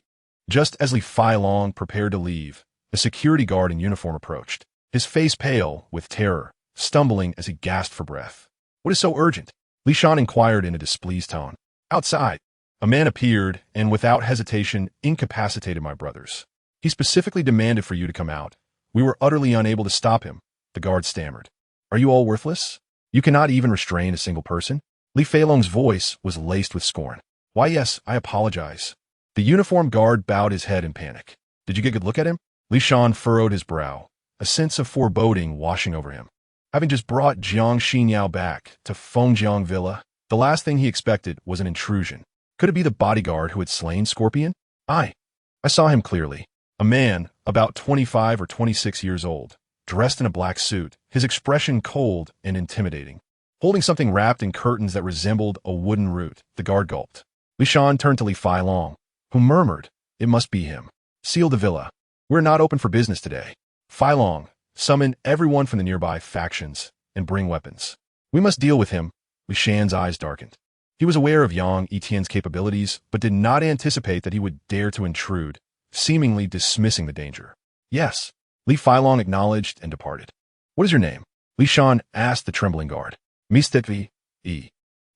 Just as Li Failong prepared to leave, a security guard in uniform approached, his face pale with terror, stumbling as he gasped for breath. What is so urgent? Li Shan inquired in a displeased tone. Outside, a man appeared and without hesitation incapacitated my brothers. He specifically demanded for you to come out. We were utterly unable to stop him, the guard stammered. Are you all worthless? You cannot even restrain a single person? Li Failong's voice was laced with scorn. Why yes, I apologize. The uniformed guard bowed his head in panic. Did you get a good look at him? Li Shan furrowed his brow, a sense of foreboding washing over him. Having just brought Jiang Xinyao back to Fengjiang Villa, the last thing he expected was an intrusion. Could it be the bodyguard who had slain Scorpion? I saw him clearly. A man, about 25 or 26 years old, dressed in a black suit, his expression cold and intimidating. Holding something wrapped in curtains that resembled a wooden root, the guard gulped. Li Shan turned to Li Failong, who murmured, It must be him. Seal the villa. We're not open for business today. Failong, summon everyone from the nearby factions and bring weapons. We must deal with him. Li Shan's eyes darkened. He was aware of Yang Yitian's capabilities, but did not anticipate that he would dare to intrude, seemingly dismissing the danger. Yes, Li Failong acknowledged and departed. What is your name? Li Shan asked the trembling guard. Mistetvi, E.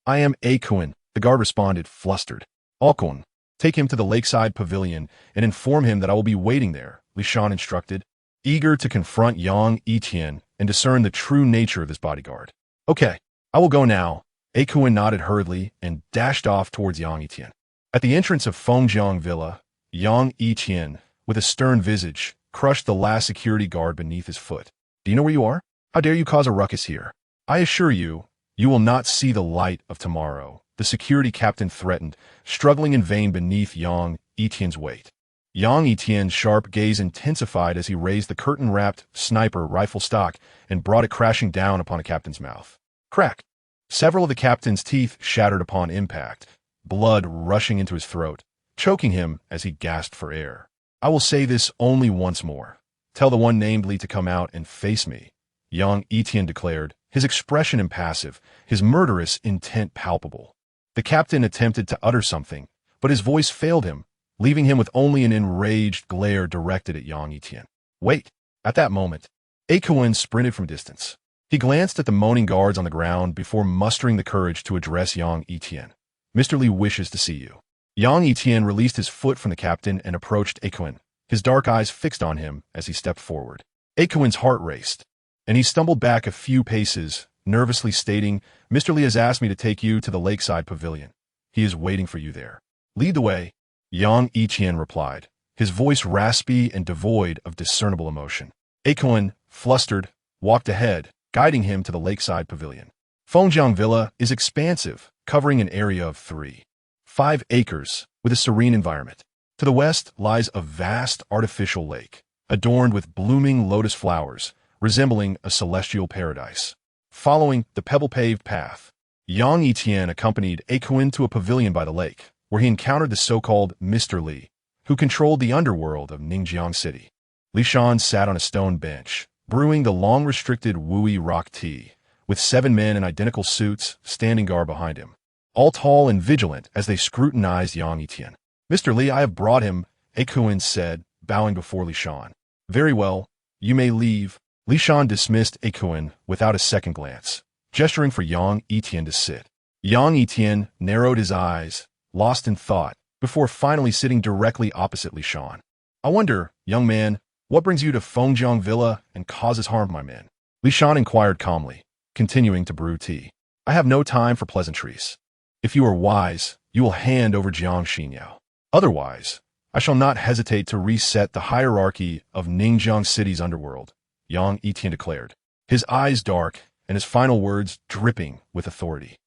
I am Akun, the guard responded, flustered. Akun, take him to the lakeside pavilion and inform him that I will be waiting there, Li Shan instructed, eager to confront Yang Yitian and discern the true nature of this bodyguard. Okay, I will go now. Akun nodded hurriedly and dashed off towards Yang Yitian. At the entrance of Fengjiang Villa, Yang Yitian, with a stern visage, crushed the last security guard beneath his foot. Do you know where you are? How dare you cause a ruckus here? I assure you, you will not see the light of tomorrow, the security captain threatened, struggling in vain beneath Yang Yitian's weight. Yang Yitian's sharp gaze intensified as he raised the curtain-wrapped sniper rifle stock and brought it crashing down upon the captain's mouth. Crack! Several of the captain's teeth shattered upon impact, blood rushing into his throat, choking him as he gasped for air. I will say this only once more. Tell the one named Li to come out and face me, Yang Yitian declared, his expression impassive, his murderous intent palpable. The captain attempted to utter something, but his voice failed him, leaving him with only an enraged glare directed at Yang Yitian. Wait! At that moment, Akun sprinted from distance. He glanced at the moaning guards on the ground before mustering the courage to address Yang Yitian. Mr. Li wishes to see you. Yang Yitian released his foot from the captain and approached Akun, his dark eyes fixed on him as he stepped forward. Akun's heart raced, and he stumbled back a few paces, nervously stating, Mr. Li has asked me to take you to the lakeside pavilion. He is waiting for you there. Lead the way, Yang Yitian replied, his voice raspy and devoid of discernible emotion. Akun, flustered, walked ahead, guiding him to the lakeside pavilion. Fengjiang Villa is expansive, covering an area of 5 acres, with a serene environment. To the west lies a vast artificial lake, adorned with blooming lotus flowers, resembling a celestial paradise. Following the pebble-paved path, Yang Yitian accompanied Akun to a pavilion by the lake, where he encountered the so-called Mr. Li, who controlled the underworld of Ningjiang City. Li Shan sat on a stone bench, brewing the long-restricted Wui rock tea, with 7 men in identical suits standing guard behind him, all tall and vigilant as they scrutinized Yang Yitian. Mr. Li, I have brought him, Akun said, bowing before Li Shan. Very well, you may leave. Li Shan dismissed Akun without a second glance, gesturing for Yang Yitian to sit. Yang Yitian narrowed his eyes, lost in thought, before finally sitting directly opposite Li Shan. I wonder, young man, what brings you to Fengjiang Villa and causes harm, my man? Li Shan inquired calmly, continuing to brew tea. I have no time for pleasantries. If you are wise, you will hand over Jiang Xinyao. Otherwise, I shall not hesitate to reset the hierarchy of Ningjiang City's underworld, Yang Yitian declared, his eyes dark and his final words dripping with authority.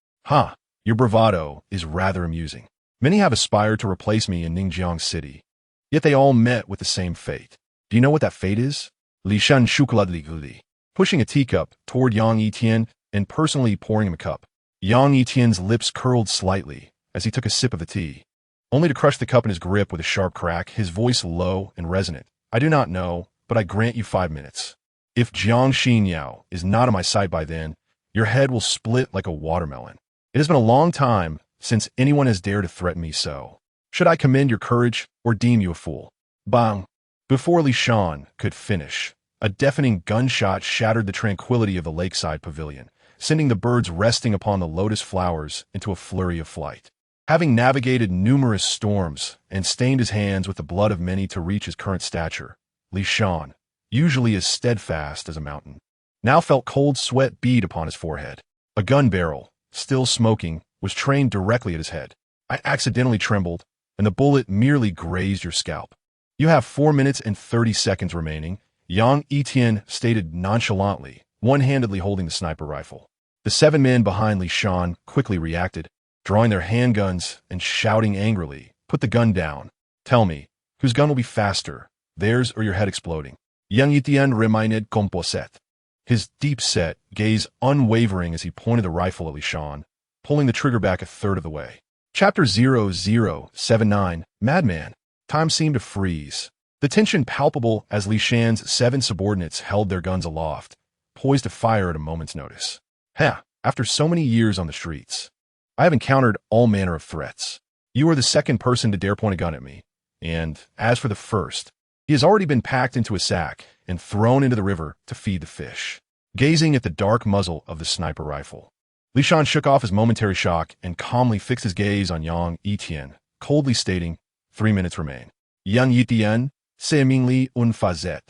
Your bravado is rather amusing. Many have aspired to replace me in Ningjiang City, yet they all met with the same fate. Do you know what that fate is? Li Shan Shukuladli, pushing a teacup toward Yang Yitian and personally pouring him a cup. Yang Yitian's lips curled slightly as he took a sip of the tea, only to crush the cup in his grip with a sharp crack, his voice low and resonant. I do not know, but I grant you 5 minutes. If Jiang Xinyao is not in my sight by then, your head will split like a watermelon. It has been a long time since anyone has dared to threaten me so. Should I commend your courage or deem you a fool? Bang! Before Li Shan could finish, a deafening gunshot shattered the tranquility of the lakeside pavilion, sending the birds resting upon the lotus flowers into a flurry of flight. Having navigated numerous storms and stained his hands with the blood of many to reach his current stature, Li Shan, usually as steadfast as a mountain, now felt cold sweat bead upon his forehead. A gun barrel, still smoking, was trained directly at his head. I accidentally trembled, and the bullet merely grazed your scalp. You have 4 minutes and 30 seconds remaining, Yang Yitian stated nonchalantly, one-handedly holding the sniper rifle. The 7 men behind Li Shan quickly reacted, drawing their handguns and shouting angrily, "Put the gun down. Tell me, whose gun will be faster, theirs or your head exploding?" Yang Yitian remained composite, his deep-set gaze unwavering as he pointed the rifle at Li Shan, pulling the trigger back a third of the way. Chapter 0079, Madman. Time seemed to freeze, the tension palpable as Li Shan's 7 subordinates held their guns aloft, poised to fire at a moment's notice. After so many years on the streets, I have encountered all manner of threats. You are the second person to dare point a gun at me, and as for the first, he has already been packed into a sack and thrown into the river to feed the fish. Gazing at the dark muzzle of the sniper rifle, Li Shan shook off his momentary shock and calmly fixed his gaze on Yang Yitian, coldly stating, 3 minutes remain. Yang Yitian, seemingly unfazet,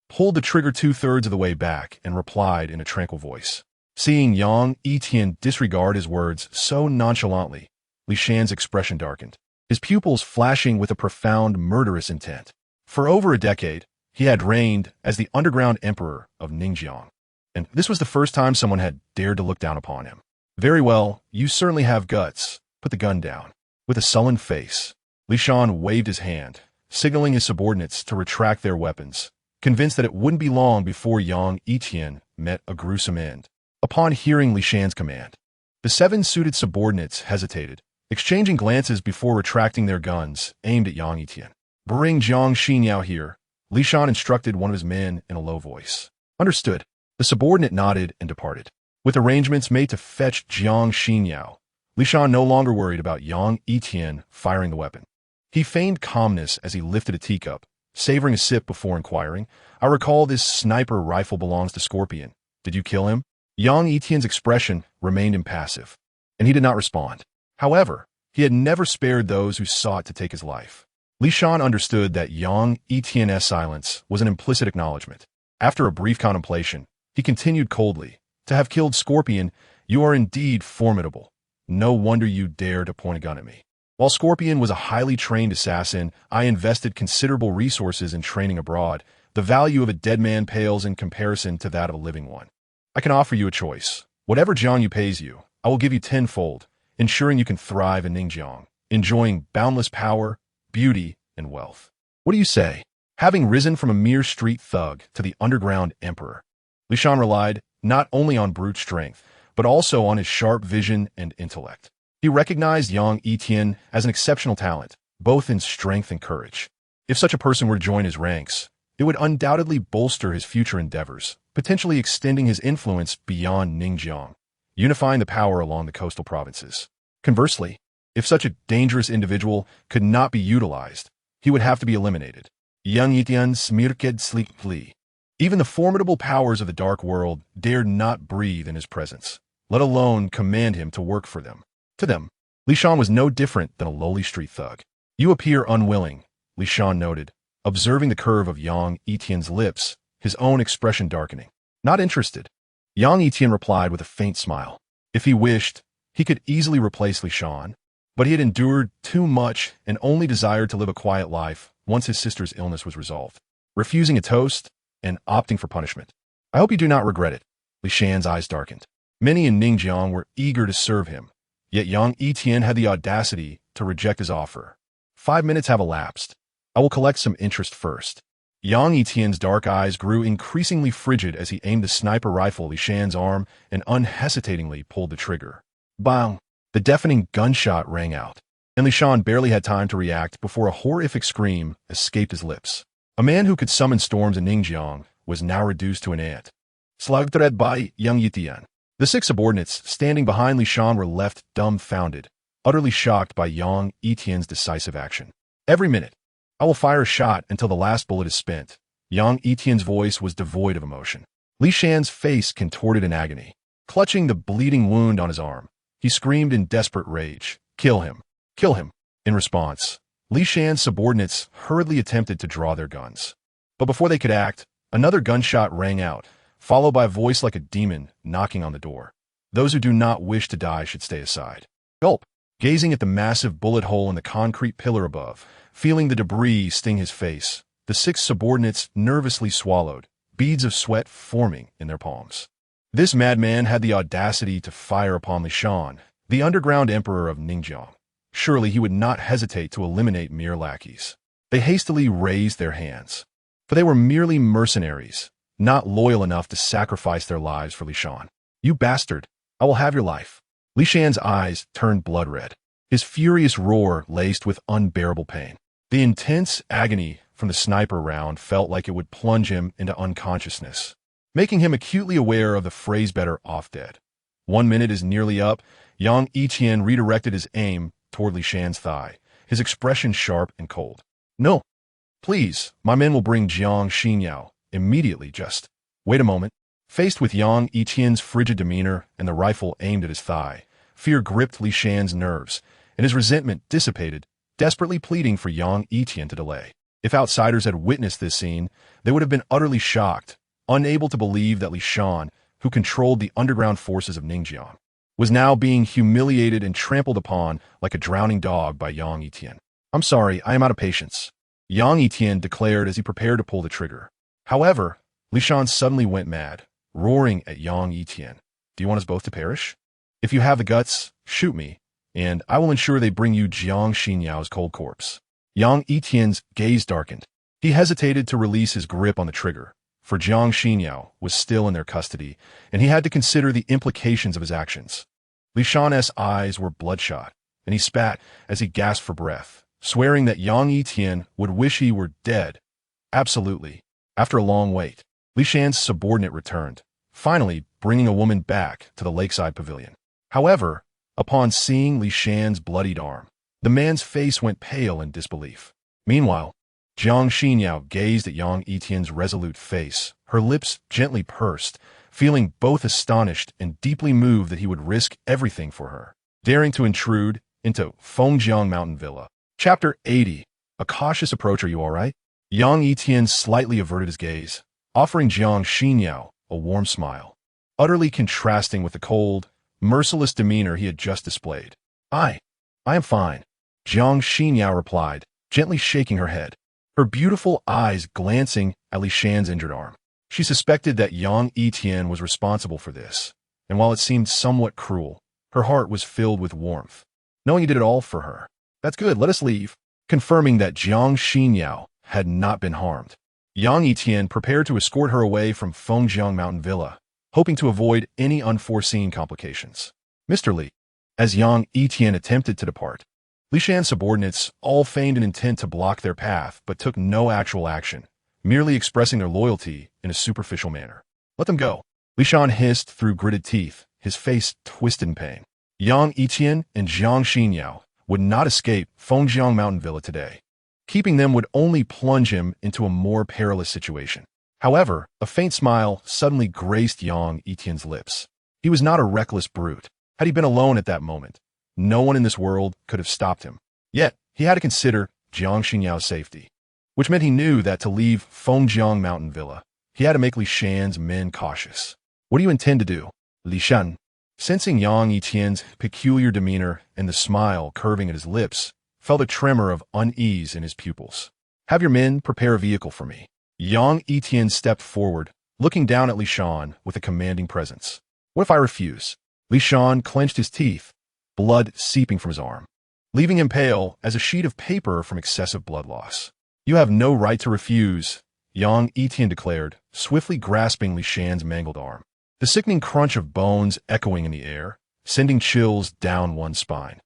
pulled the trigger 2/3 of the way back and replied in a tranquil voice. Seeing Yang Yitian disregard his words so nonchalantly, Li Shan's expression darkened, his pupils flashing with a profound murderous intent. For over a decade, he had reigned as the underground emperor of Ningjiang, and this was the first time someone had dared to look down upon him. Very well, you certainly have guts. Put the gun down. With a sullen face, Li Shan waved his hand, signaling his subordinates to retract their weapons, convinced that it wouldn't be long before Yang Yitian met a gruesome end. Upon hearing Li Shan's command, the 7 suited subordinates hesitated, exchanging glances before retracting their guns aimed at Yang Yitian. Bring Jiang Xinyao here, Li Shan instructed one of his men in a low voice. Understood. The subordinate nodded and departed. With arrangements made to fetch Jiang Xinyao, Li Shan no longer worried about Yang Yitian firing the weapon. He feigned calmness as he lifted a teacup, savoring a sip before inquiring, I recall this sniper rifle belongs to Scorpion. Did you kill him? Yang Yitian's expression remained impassive, and he did not respond. However, he had never spared those who sought to take his life. Li Shan understood that Yang Yitian's silence was an implicit acknowledgement. After a brief contemplation, he continued coldly, to have killed Scorpion, you are indeed formidable. No wonder you dare to point a gun at me. While Scorpion was a highly trained assassin, I invested considerable resources in training abroad. The value of a dead man pales in comparison to that of a living one. I can offer you a choice. Whatever Jiang Yu pays you, I will give you tenfold, ensuring you can thrive in Ningjiang, enjoying boundless power, beauty, and wealth. What do you say? Having risen from a mere street thug to the underground emperor, Li Shan relied not only on brute strength, but also on his sharp vision and intellect. He recognized Yang Yitian as an exceptional talent, both in strength and courage. If such a person were to join his ranks, it would undoubtedly bolster his future endeavors, potentially extending his influence beyond Ningjiang, unifying the power along the coastal provinces. Conversely, if such a dangerous individual could not be utilized, he would have to be eliminated. Yang Yitian smirked sleekly. Even the formidable powers of the dark world dared not breathe in his presence, let alone command him to work for them. To them, Li Shan was no different than a lowly street thug. You appear unwilling, Li Shan noted, observing the curve of Yang Yitian's lips, his own expression darkening. Not interested. Yang Yitian replied with a faint smile. If he wished, he could easily replace Li Shan, But he had endured too much and only desired to live a quiet life once his sister's illness was resolved, refusing a toast and opting for punishment. I hope you do not regret it. Li Shan's eyes darkened. Many in Ningjiang were eager to serve him, yet Yang Yitian had the audacity to reject his offer. 5 minutes have elapsed. I will collect some interest first. Yang Yitian's dark eyes grew increasingly frigid as he aimed the sniper rifle at Li Shan's arm and unhesitatingly pulled the trigger. Bang! The deafening gunshot rang out, and Li Shan barely had time to react before a horrific scream escaped his lips. A man who could summon storms in Ningjiang was now reduced to an ant. Slaughtered by Yang Yitian. The 6 subordinates standing behind Li Shan were left dumbfounded, utterly shocked by Yang Yitian's decisive action. Every minute, I will fire a shot until the last bullet is spent. Yang Yitian's voice was devoid of emotion. Li Shan's face contorted in agony. Clutching the bleeding wound on his arm, he screamed in desperate rage, "Kill him! Kill him!" In response, Li Shan's subordinates hurriedly attempted to draw their guns. But before they could act, another gunshot rang out, followed by a voice like a demon knocking on the door. Those who do not wish to die should stay aside. Gulp! Gazing at the massive bullet hole in the concrete pillar above, feeling the debris sting his face, the 6 subordinates nervously swallowed, beads of sweat forming in their palms. This madman had the audacity to fire upon Li Shan, the underground emperor of Ningjiang. Surely he would not hesitate to eliminate mere lackeys. They hastily raised their hands, for they were merely mercenaries, not loyal enough to sacrifice their lives for Li Shan. "You bastard! I will have your life." Li Shan's eyes turned blood red, his furious roar laced with unbearable pain. The intense agony from the sniper round felt like it would plunge him into unconsciousness, making him acutely aware of the phrase "better off dead." 1 minute is nearly up. Yang Yitian redirected his aim toward Li Shan's thigh, his expression sharp and cold. "No, please, my men will bring Jiang Xinyao immediately. Just wait a moment." Faced with Yang Yitian's frigid demeanor and the rifle aimed at his thigh, fear gripped Li Shan's nerves, and his resentment dissipated, desperately pleading for Yang Yitian to delay. If outsiders had witnessed this scene, they would have been utterly shocked, unable to believe that Li Shan, who controlled the underground forces of Ningjiang, was now being humiliated and trampled upon like a drowning dog by Yang Yitian. "I'm sorry, I am out of patience," Yang Yitian declared as he prepared to pull the trigger. However, Li Shan suddenly went mad, roaring at Yang Yitian. "Do you want us both to perish? If you have the guts, shoot me, and I will ensure they bring you Jiang Xinyao's cold corpse." Yang Yitian's gaze darkened. He hesitated to release his grip on the trigger, for Jiang Xinyao was still in their custody, and he had to consider the implications of his actions. Li Shan's eyes were bloodshot, and he spat as he gasped for breath, swearing that Yang Yitian would wish he were dead. Absolutely. After a long wait, Li Shan's subordinate returned, finally bringing a woman back to the lakeside pavilion. However, upon seeing Li Shan's bloodied arm, the man's face went pale in disbelief. Meanwhile, Jiang Xinyao gazed at Yang Yitian's resolute face, her lips gently pursed, feeling both astonished and deeply moved that he would risk everything for her, daring to intrude into Fengjiang Mountain Villa. Chapter 80. A cautious approach. "Are you all right?" Yang Yitian slightly averted his gaze, offering Jiang Xinyao a warm smile, utterly contrasting with the cold, merciless demeanor he had just displayed. I am fine," Jiang Xinyao replied, gently shaking her head, her beautiful eyes glancing at Li Shan's injured arm. She suspected that Yang Yitian was responsible for this, and while it seemed somewhat cruel, her heart was filled with warmth, knowing he did it all for her. "That's good, let us leave," confirming that Jiang Xinyao had not been harmed. Yang Yitian prepared to escort her away from Fengjiang Mountain Villa, hoping to avoid any unforeseen complications. "Mr. Li," as Yang Yitian attempted to depart, Li Shan's subordinates all feigned an intent to block their path but took no actual action, merely expressing their loyalty in a superficial manner. "Let them go," Li Shan hissed through gritted teeth, his face twisted in pain. Yang Yitian and Jiang Xinyao would not escape Fengjiang Mountain Villa today. Keeping them would only plunge him into a more perilous situation. However, a faint smile suddenly graced Yang Yitian's lips. He was not a reckless brute. Had he been alone at that moment, no one in this world could have stopped him. Yet, he had to consider Jiang Xinyao's safety, which meant he knew that to leave Fengjiang Mountain Villa, he had to make Li Shan's men cautious. "What do you intend to do?" Li Shan Sensing Yang Yitian's peculiar demeanor and the smile curving at his lips, felt a tremor of unease in his pupils. "Have your men prepare a vehicle for me." Yang Yitian stepped forward, looking down at Li Shan with a commanding presence. "What if I refuse?" Li Shan clenched his teeth, blood seeping from his arm, leaving him pale as a sheet of paper from excessive blood loss. "You have no right to refuse," Yang Yitian declared, swiftly grasping Li Shan's mangled arm. The sickening crunch of bones echoing in the air, sending chills down one's spine.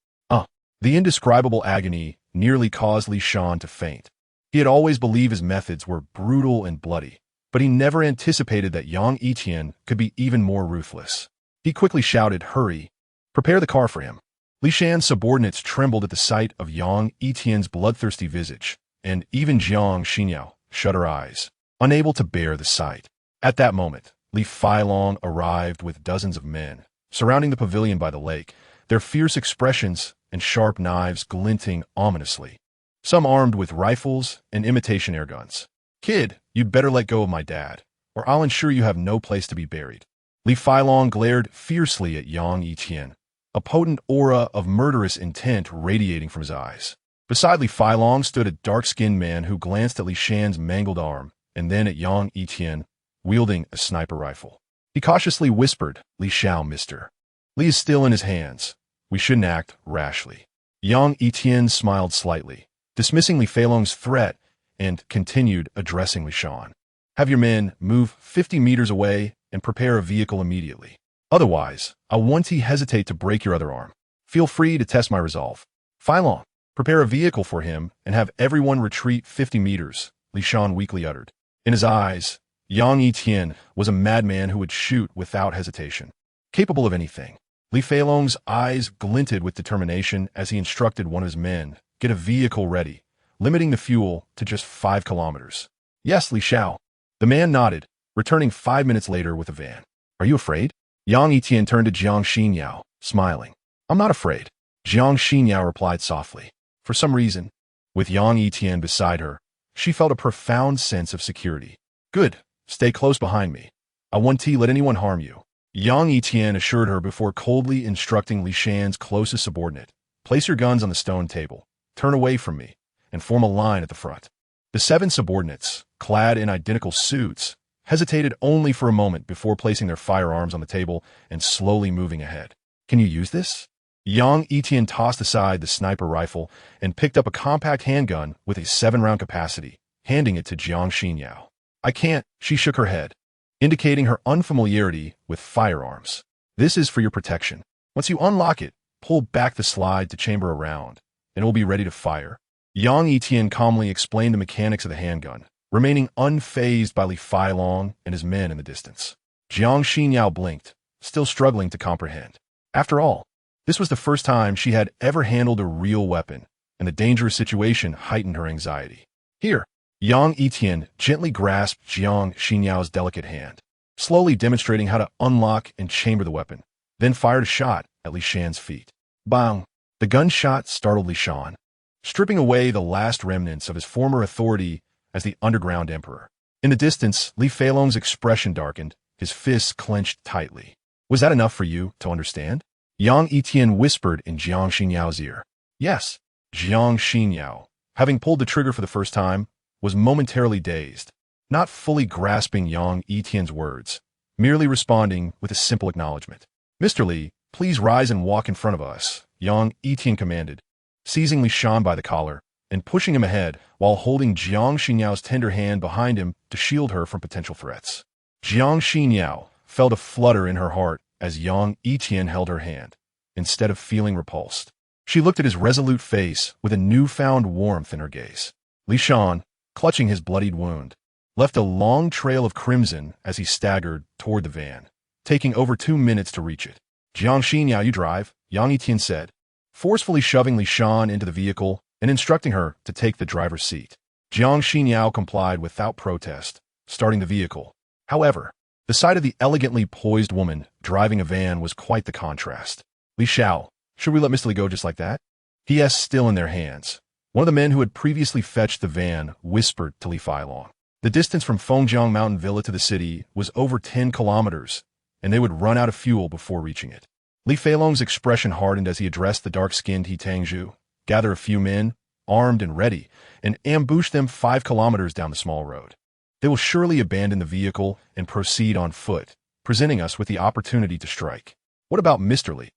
The indescribable agony nearly caused Li Shan to faint. He had always believed his methods were brutal and bloody, but he never anticipated that Yang Yitian could be even more ruthless. He quickly shouted, "Hurry! Prepare the car for him." Li Shan's subordinates trembled at the sight of Yang Yitian's bloodthirsty visage, and even Jiang Xinyao shut her eyes, unable to bear the sight. At that moment, Li Feilong arrived with dozens of men, surrounding the pavilion by the lake, their fierce expressions and sharp knives glinting ominously, some armed with rifles and imitation air guns. "Kid, you'd better let go of my dad, or I'll ensure you have no place to be buried." Li Feilong glared fiercely at Yang Yitian, a potent aura of murderous intent radiating from his eyes. Beside Li Feilong stood a dark-skinned man who glanced at Li Shan's mangled arm and then at Yang Yitian, wielding a sniper rifle. He cautiously whispered, "Li Shao, mister. Li is still in his hands. We shouldn't act rashly." Yang Yitian smiled slightly, dismissing Li Feilong's threat, and continued addressing Li Shan. "Have your men move 50 meters away and prepare a vehicle immediately. Otherwise, I won't hesitate to break your other arm. Feel free to test my resolve." "Feilong, prepare a vehicle for him and have everyone retreat 50 meters, Li Shan weakly uttered. In his eyes, Yang Yitian was a madman who would shoot without hesitation, capable of anything. Li Feilong's eyes glinted with determination as he instructed one of his men, "Get a vehicle ready, limiting the fuel to just 5 kilometers. "Yes, Li Shao." The man nodded, returning 5 minutes later with a van. "Are you afraid?" Yang Yitian turned to Jiang Xinyao, smiling. "I'm not afraid," Jiang Xinyao replied softly. For some reason, with Yang Yitian beside her, she felt a profound sense of security. "Good. Stay close behind me. I won't let anyone harm you," Yang Yitian assured her before coldly instructing Li Shan's closest subordinate. "Place your guns on the stone table, turn away from me, and form a line at the front." The 7 subordinates, clad in identical suits, hesitated only for a moment before placing their firearms on the table and slowly moving ahead. "Can you use this?" Yang Yitian tossed aside the sniper rifle and picked up a compact handgun with a 7-round capacity, handing it to Jiang Xinyao. "I can't," she shook her head, indicating her unfamiliarity with firearms. "This is for your protection. Once you unlock it, pull back the slide to chamber a round, and it will be ready to fire." Yang Yitian calmly explained the mechanics of the handgun, remaining unfazed by Li Feilong and his men in the distance. Jiang Xinyao blinked, still struggling to comprehend. After all, this was the first time she had ever handled a real weapon, and the dangerous situation heightened her anxiety. "Here." Yang Yitian gently grasped Jiang Xinyao's delicate hand, slowly demonstrating how to unlock and chamber the weapon, then fired a shot at Li Shan's feet. Bang! The gunshot startled Li Shan, stripping away the last remnants of his former authority as the underground emperor. In the distance, Li Feilong's expression darkened, his fists clenched tightly. "Was that enough for you to understand?" Yang Yitian whispered in Jiang Xinyao's ear. "Yes." Jiang Xinyao, having pulled the trigger for the first time, was momentarily dazed, not fully grasping Yang Yitian's words, merely responding with a simple acknowledgement. "Mr. Li, please rise and walk in front of us," Yang Yitian commanded, seizing Li Shan by the collar and pushing him ahead while holding Jiang Xinyao's tender hand behind him to shield her from potential threats. Jiang Xinyao felt a flutter in her heart as Yang Yitian held her hand, instead of feeling repulsed. She looked at his resolute face with a newfound warmth in her gaze. Li Shan, clutching his bloodied wound, left a long trail of crimson as he staggered toward the van, taking over 2 minutes to reach it. "Jiang Xinyao, you drive," Yang Yitian said, forcefully shoving Li Shan into the vehicle and instructing her to take the driver's seat. Jiang Xinyao complied without protest, starting the vehicle. However, the sight of the elegantly poised woman driving a van was quite the contrast. "Li Shao, should we let Mr. Li go just like that?" He asked, still in their hands. One of the men who had previously fetched the van whispered to Li Feilong. The distance from Fengjiang Mountain Villa to the city was over 10 kilometers, and they would run out of fuel before reaching it. Li Feilong's expression hardened as he addressed the dark-skinned He Tangzhu, gather a few men, armed and ready, and ambush them 5 kilometers down the small road. They will surely abandon the vehicle and proceed on foot, presenting us with the opportunity to strike. What about Mr. Li?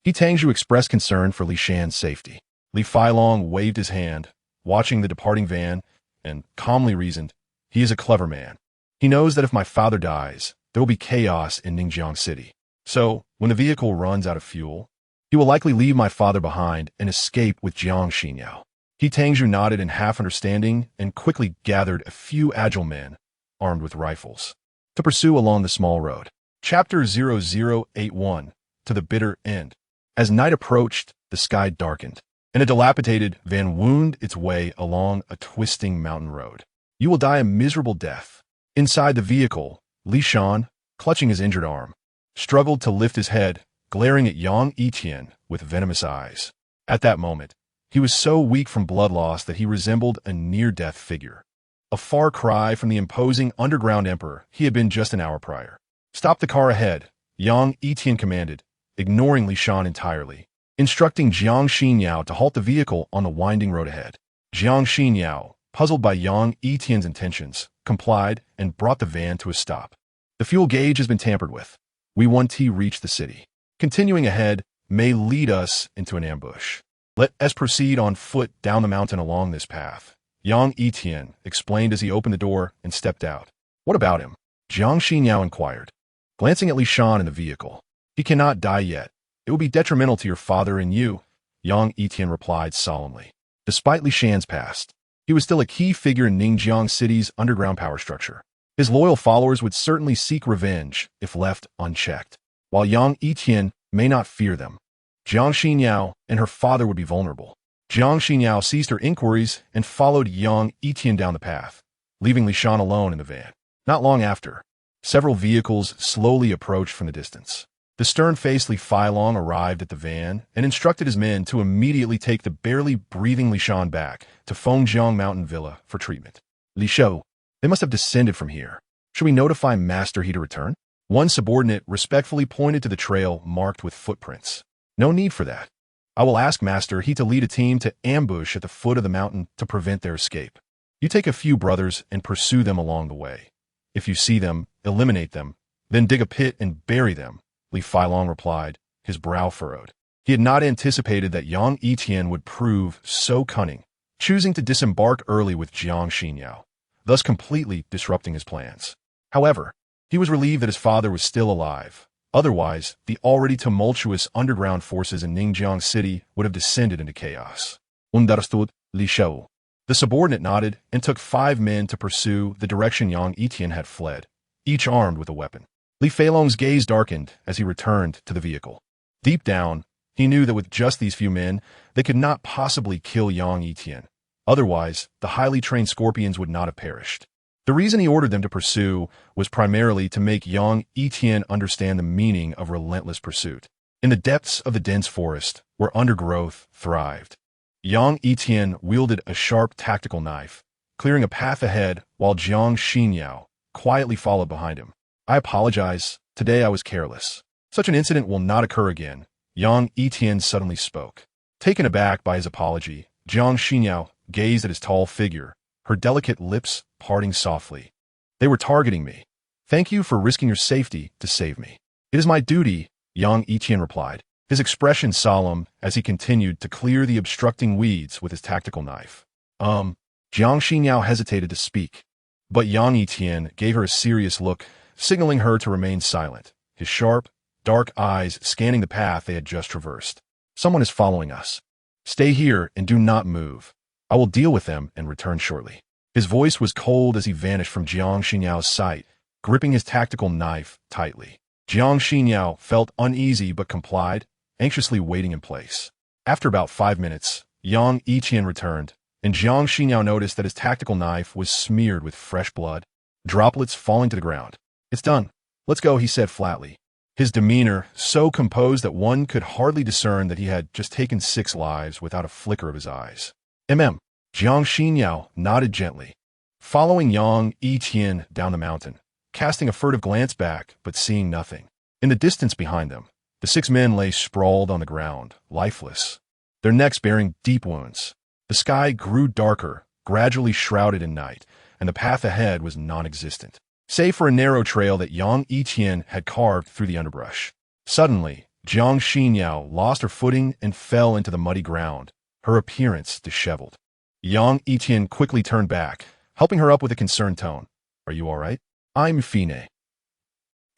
He Tangzhu expressed concern for Li Shan's safety. Li Feilong waved his hand, watching the departing van, and calmly reasoned, he is a clever man. He knows that if my father dies, there will be chaos in Ningjiang City. So, when the vehicle runs out of fuel, he will likely leave my father behind and escape with Jiang Xinyao. He Tangzhu nodded in half understanding and quickly gathered a few agile men, armed with rifles, to pursue along the small road. Chapter 0081, To the Bitter End. As night approached, the sky darkened, and a dilapidated van wound its way along a twisting mountain road. You will die a miserable death. Inside the vehicle, Li Shan, clutching his injured arm, struggled to lift his head, glaring at Yang Yitian with venomous eyes. At that moment, he was so weak from blood loss that he resembled a near-death figure, a far cry from the imposing underground emperor he had been just an hour prior. Stop the car ahead, Yang Yitian commanded, ignoring Li Shan entirely, instructing Jiang Xinyao to halt the vehicle on the winding road ahead. Jiang Xinyao, puzzled by Yang Yitian's intentions, complied and brought the van to a stop. The fuel gauge has been tampered with. We want to reach the city. Continuing ahead may lead us into an ambush. Let us proceed on foot down the mountain along this path, Yang Yitian explained as he opened the door and stepped out. What about him? Jiang Xinyao inquired, glancing at Li Shan in the vehicle. He cannot die yet. It will be detrimental to your father and you, Yang Yitian replied solemnly. Despite Li Shan's past, he was still a key figure in Ningjiang City's underground power structure. His loyal followers would certainly seek revenge if left unchecked. While Yang Yitian may not fear them, Jiang Xinyao and her father would be vulnerable. Jiang Xinyao ceased her inquiries and followed Yang Yitian down the path, leaving Li Shan alone in the van. Not long after, several vehicles slowly approached from the distance. The stern-faced Li Feilong arrived at the van and instructed his men to immediately take the barely breathing Li Shan back to Fengjiang Mountain Villa for treatment. Li Shou, they must have descended from here. Should we notify Master He to return? One subordinate respectfully pointed to the trail marked with footprints. No need for that. I will ask Master He to lead a team to ambush at the foot of the mountain to prevent their escape. You take a few brothers and pursue them along the way. If you see them, eliminate them, then dig a pit and bury them, Li Feilong replied, his brow furrowed. He had not anticipated that Yang Yitian would prove so cunning, choosing to disembark early with Jiang Xinyao, thus completely disrupting his plans. However, he was relieved that his father was still alive. Otherwise, the already tumultuous underground forces in Ningjiang City would have descended into chaos. Understood, Li Shou. The subordinate nodded and took 5 men to pursue the direction Yang Yitian had fled, each armed with a weapon. Li Feilong's gaze darkened as he returned to the vehicle. Deep down, he knew that with just these few men, they could not possibly kill Yang Yitian. Otherwise, the highly trained scorpions would not have perished. The reason he ordered them to pursue was primarily to make Yang Yitian understand the meaning of relentless pursuit. In the depths of the dense forest, where undergrowth thrived, Yang Yitian wielded a sharp tactical knife, clearing a path ahead while Jiang Xinyao quietly followed behind him. I apologize. Today I was careless. Such an incident will not occur again, Yang Yitian suddenly spoke. Taken aback by his apology, Jiang Xinyao gazed at his tall figure, her delicate lips parting softly. They were targeting me. Thank you for risking your safety to save me. It is my duty, Yang Yitian replied, his expression solemn as he continued to clear the obstructing weeds with his tactical knife. Jiang Xinyao hesitated to speak, but Yang Yitian gave her a serious look, signaling her to remain silent, his sharp, dark eyes scanning the path they had just traversed. Someone is following us. Stay here and do not move. I will deal with them and return shortly. His voice was cold as he vanished from Jiang Xinyao's sight, gripping his tactical knife tightly. Jiang Xinyao felt uneasy but complied, anxiously waiting in place. After about 5 minutes, Yang Yitian returned, and Jiang Xinyao noticed that his tactical knife was smeared with fresh blood, droplets falling to the ground. It's done. Let's go, he said flatly, his demeanor so composed that one could hardly discern that he had just taken 6 lives without a flicker of his eyes. Jiang Xinyao nodded gently, following Yang Yitian down the mountain, casting a furtive glance back but seeing nothing. In the distance behind them, The 6 men lay sprawled on the ground, lifeless, their necks bearing deep wounds. The sky grew darker, gradually shrouded in night, and the path ahead was non-existent, save for a narrow trail that Yang Yitian had carved through the underbrush. Suddenly, Jiang Xinyao lost her footing and fell into the muddy ground, her appearance disheveled. Yang Yitian quickly turned back, helping her up with a concerned tone. "Are you all right?" "I'm fine."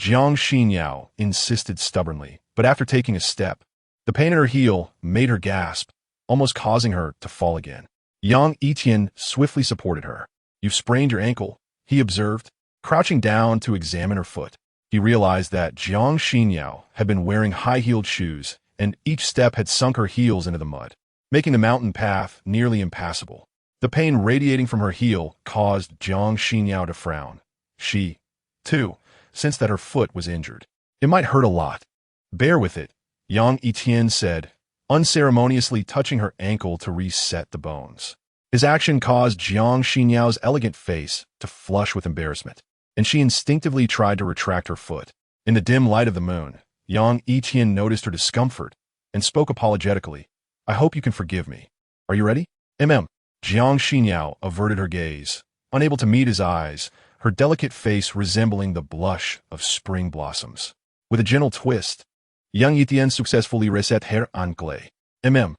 Jiang Xinyao insisted stubbornly, but after taking a step, the pain in her heel made her gasp, almost causing her to fall again. Yang Yitian swiftly supported her. "You've sprained your ankle," he observed, crouching down to examine her foot. He realized that Jiang Xinyao had been wearing high-heeled shoes, and each step had sunk her heels into the mud, making the mountain path nearly impassable. The pain radiating from her heel caused Jiang Xinyao to frown. She, too, sensed that her foot was injured. "It might hurt a lot. Bear with it," Yang Yitian said, unceremoniously touching her ankle to reset the bones. His action caused Jiang Xinyao's elegant face to flush with embarrassment, and she instinctively tried to retract her foot. In the dim light of the moon, Yang Yitian noticed her discomfort and spoke apologetically. "I hope you can forgive me. Are you ready?" Jiang Xinyao averted her gaze, unable to meet his eyes, her delicate face resembling the blush of spring blossoms. With a gentle twist, Yang Yitian successfully reset her ankle. Jiang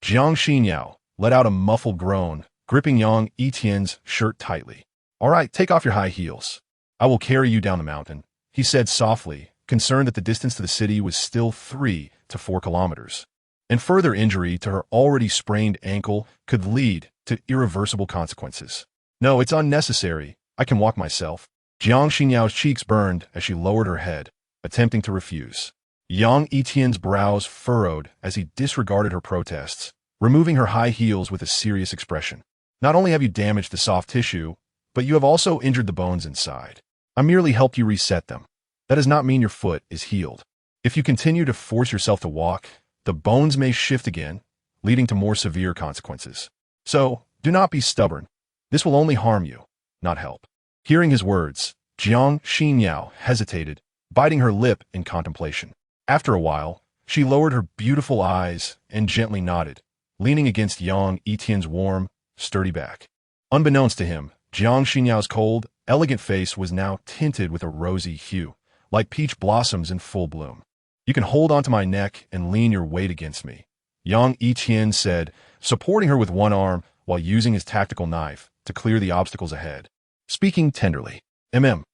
Xinyao let out a muffled groan, gripping Yang Yitian's shirt tightly. "All right, take off your high heels. I will carry you down the mountain," he said softly, concerned that the distance to the city was still 3 to 4 kilometers. And further injury to her already sprained ankle could lead to irreversible consequences. "No, it's unnecessary. I can walk myself." Jiang Xinyao's cheeks burned as she lowered her head, attempting to refuse. Yang Yitian's brows furrowed as he disregarded her protests, removing her high heels with a serious expression. "Not only have you damaged the soft tissue, but you have also injured the bones inside. I merely helped you reset them. That does not mean your foot is healed. If you continue to force yourself to walk, the bones may shift again, leading to more severe consequences. So, do not be stubborn. This will only harm you, not help." Hearing his words, Jiang Xinyao hesitated, biting her lip in contemplation. After a while, she lowered her beautiful eyes and gently nodded, leaning against Yang Yitian's warm, sturdy back. Unbeknownst to him, Jiang Xinyao's cold, elegant face was now tinted with a rosy hue, like peach blossoms in full bloom. "You can hold onto my neck and lean your weight against me," Yang Yitian said, supporting her with one arm while using his tactical knife to clear the obstacles ahead. Speaking tenderly, Jiang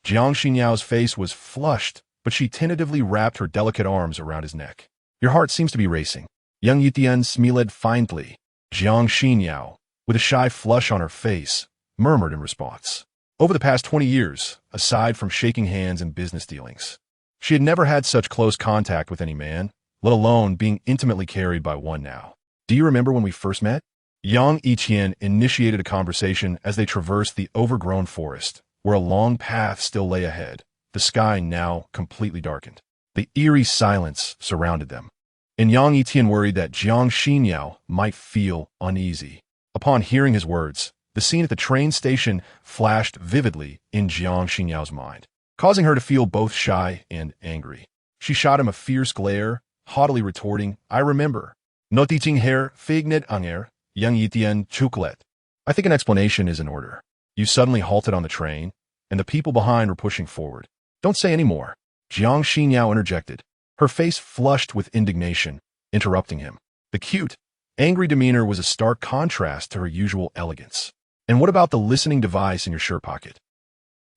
Xinyao's face was flushed, but she tentatively wrapped her delicate arms around his neck. "Your heart seems to be racing." Yang Yitian smiled faintly. Jiang Xinyao, with a shy flush on her face, murmured in response. Over the past 20 years, aside from shaking hands in business dealings, she had never had such close contact with any man, let alone being intimately carried by one now. "Do you remember when we first met?" Yang Yitian initiated a conversation as they traversed the overgrown forest, where a long path still lay ahead, the sky now completely darkened. The eerie silence surrounded them, and Yang Yitian worried that Jiang Xinyao might feel uneasy. Upon hearing his words, the scene at the train station flashed vividly in Jiang Xinyao's mind, causing her to feel both shy and angry. She shot him a fierce glare, haughtily retorting, "I remember. No teaching her fignet anger, Yang Yitian chocolate." "I think an explanation is in order. You suddenly halted on the train, and the people behind were pushing forward." "Don't say any more," Jiang Xinyao interjected, her face flushed with indignation, interrupting him. The cute, angry demeanor was a stark contrast to her usual elegance. "And what about the listening device in your shirt pocket?"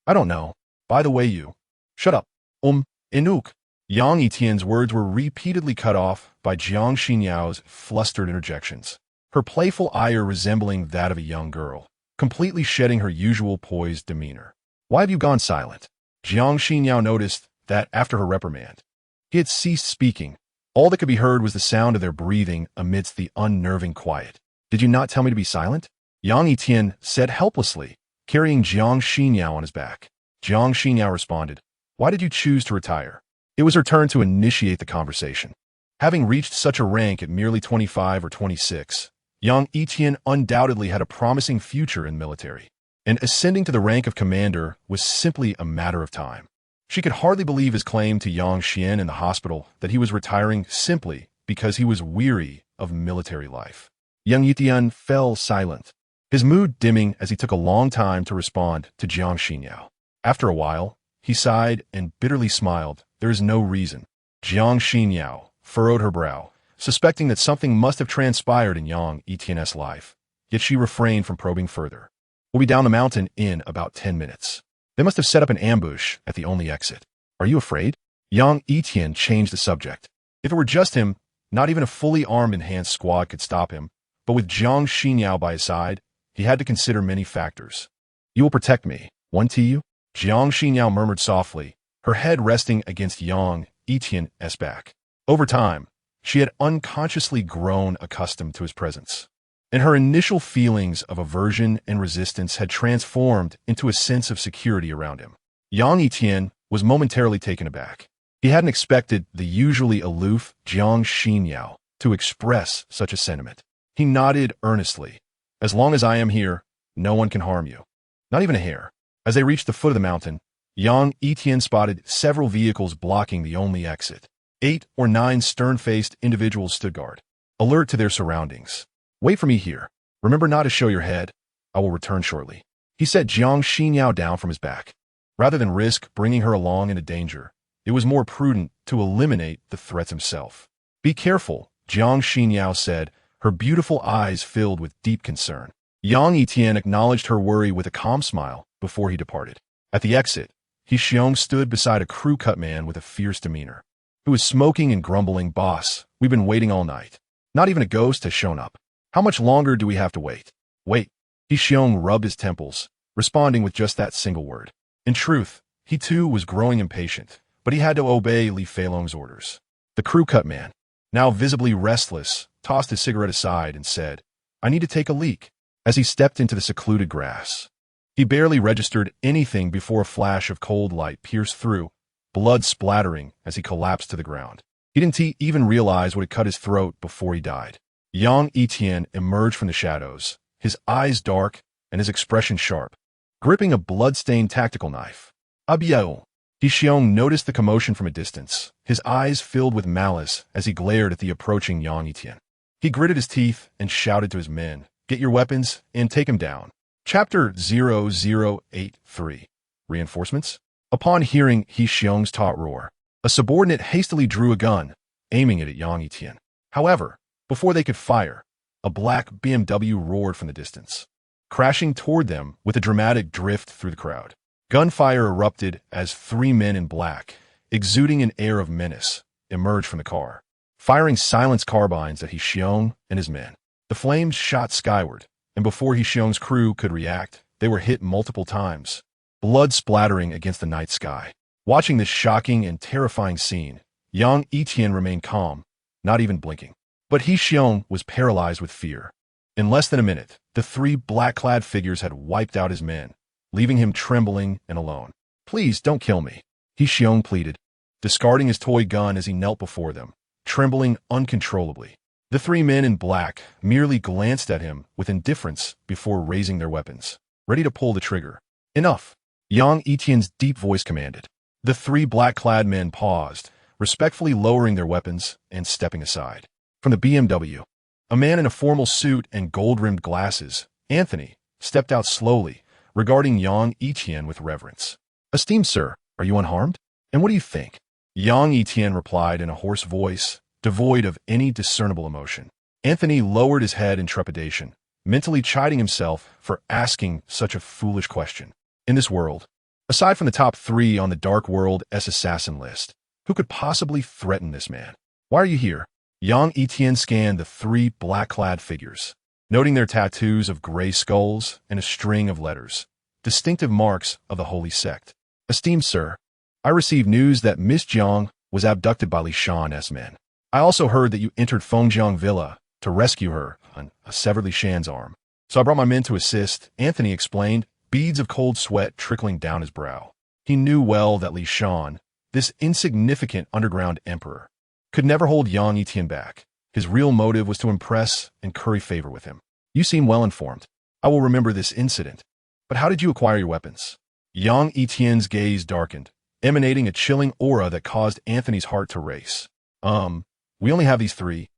"I don't know. By the way, you..." "Shut up. Inuk." Yang Yitian's words were repeatedly cut off by Jiang Xinyao's flustered interjections, her playful ire resembling that of a young girl, completely shedding her usual poised demeanor. "Why have you gone silent?" Jiang Xinyao noticed that after her reprimand, he had ceased speaking. All that could be heard was the sound of their breathing amidst the unnerving quiet. "Did you not tell me to be silent?" Yang Yitian said helplessly, carrying Jiang Xinyao on his back. Jiang Xinyao responded, "Why did you choose to retire?" It was her turn to initiate the conversation. Having reached such a rank at merely 25 or 26, Yang Yitian undoubtedly had a promising future in the military, and ascending to the rank of commander was simply a matter of time. She could hardly believe his claim to Yang Xian in the hospital that he was retiring simply because he was weary of military life. Yang Yitian fell silent, his mood dimming as he took a long time to respond to Jiang Xinyao. After a while, he sighed and bitterly smiled. There is no reason. Jiang Xinyao furrowed her brow, suspecting that something must have transpired in Yang Yitian's life, yet she refrained from probing further. We'll be down the mountain in about 10 minutes. They must have set up an ambush at the only exit. Are you afraid? Yang Yitian changed the subject. If it were just him, not even a fully armed enhanced squad could stop him, but with Jiang Xinyao by his side, he had to consider many factors. You will protect me, won't you? Jiang Xinyao murmured softly, her head resting against Yang Yitian's back. Over time, she had unconsciously grown accustomed to his presence, and her initial feelings of aversion and resistance had transformed into a sense of security around him. Yang Yitian was momentarily taken aback. He hadn't expected the usually aloof Jiang Xinyao to express such a sentiment. He nodded earnestly. As long as I am here, no one can harm you. Not even a hair. As they reached the foot of the mountain, Yang Yitian spotted several vehicles blocking the only exit. 8 or 9 stern-faced individuals stood guard, alert to their surroundings. Wait for me here. Remember not to show your head. I will return shortly. He set Jiang Xinyao down from his back. Rather than risk bringing her along into danger, it was more prudent to eliminate the threats himself. Be careful, Jiang Xinyao said, her beautiful eyes filled with deep concern. Yang Yitian acknowledged her worry with a calm smile before he departed. At the exit, He Xiong stood beside a crew-cut man with a fierce demeanor, who was smoking and grumbling, "Boss, we've been waiting all night. Not even a ghost has shown up. How much longer do we have to wait?" "Wait." He Xiong rubbed his temples, responding with just that single word. In truth, he too was growing impatient, but he had to obey Li Feilong's orders. The crew-cut man, now visibly restless, tossed his cigarette aside and said, "I need to take a leak," as he stepped into the secluded grass. He barely registered anything before a flash of cold light pierced through, blood splattering as he collapsed to the ground. He didn't even realize what had cut his throat before he died. Yang Yitian emerged from the shadows, his eyes dark and his expression sharp, gripping a blood-stained tactical knife. "Abiao!" He Xiong noticed the commotion from a distance, his eyes filled with malice as he glared at the approaching Yang Yitian. He gritted his teeth and shouted to his men, "Get your weapons and take him down." Chapter 0083. Reinforcements? Upon hearing He Xiong's taut roar, a subordinate hastily drew a gun, aiming it at Yang Yitian. However, before they could fire, a black BMW roared from the distance, crashing toward them with a dramatic drift through the crowd. Gunfire erupted as 3 men in black, exuding an air of menace, emerged from the car, firing silenced carbines at He Xiong and his men. The flames shot skyward, and before He Xiong's crew could react, they were hit multiple times, blood splattering against the night sky. Watching this shocking and terrifying scene, Yang Yitian remained calm, not even blinking. But He Xiong was paralyzed with fear. In less than a minute, the 3 black-clad figures had wiped out his men, leaving him trembling and alone. "Please don't kill me," He Xiong pleaded, discarding his toy gun as he knelt before them, trembling uncontrollably. The 3 men in black merely glanced at him with indifference before raising their weapons, ready to pull the trigger. "Enough," Yang Yitian's deep voice commanded. The 3 black-clad men paused, respectfully lowering their weapons and stepping aside. From the BMW, a man in a formal suit and gold-rimmed glasses, Anthony, stepped out slowly, regarding Yang Yitian with reverence. "Esteemed sir, are you unharmed? And what do you think?" Yang Yitian replied in a hoarse voice, devoid of any discernible emotion. Anthony lowered his head in trepidation, mentally chiding himself for asking such a foolish question. In this world, aside from the top 3 on the Dark World's assassin list, who could possibly threaten this man? "Why are you here?" Yang Yitian scanned the 3 black-clad figures, noting their tattoos of gray skulls and a string of letters, distinctive marks of the holy sect. "Esteemed sir, I received news that Miss Jiang was abducted by Li Shan's men. I also heard that you entered Fengjiang Villa to rescue her on a severed Li Shan's arm. So I brought my men to assist," Anthony explained, beads of cold sweat trickling down his brow. He knew well that Li Shan, this insignificant underground emperor, could never hold Yang Yitian back. His real motive was to impress and curry favor with him. "You seem well informed. I will remember this incident. But how did you acquire your weapons?" Yang Yitian's gaze darkened, emanating a chilling aura that caused Anthony's heart to race. We only have these three.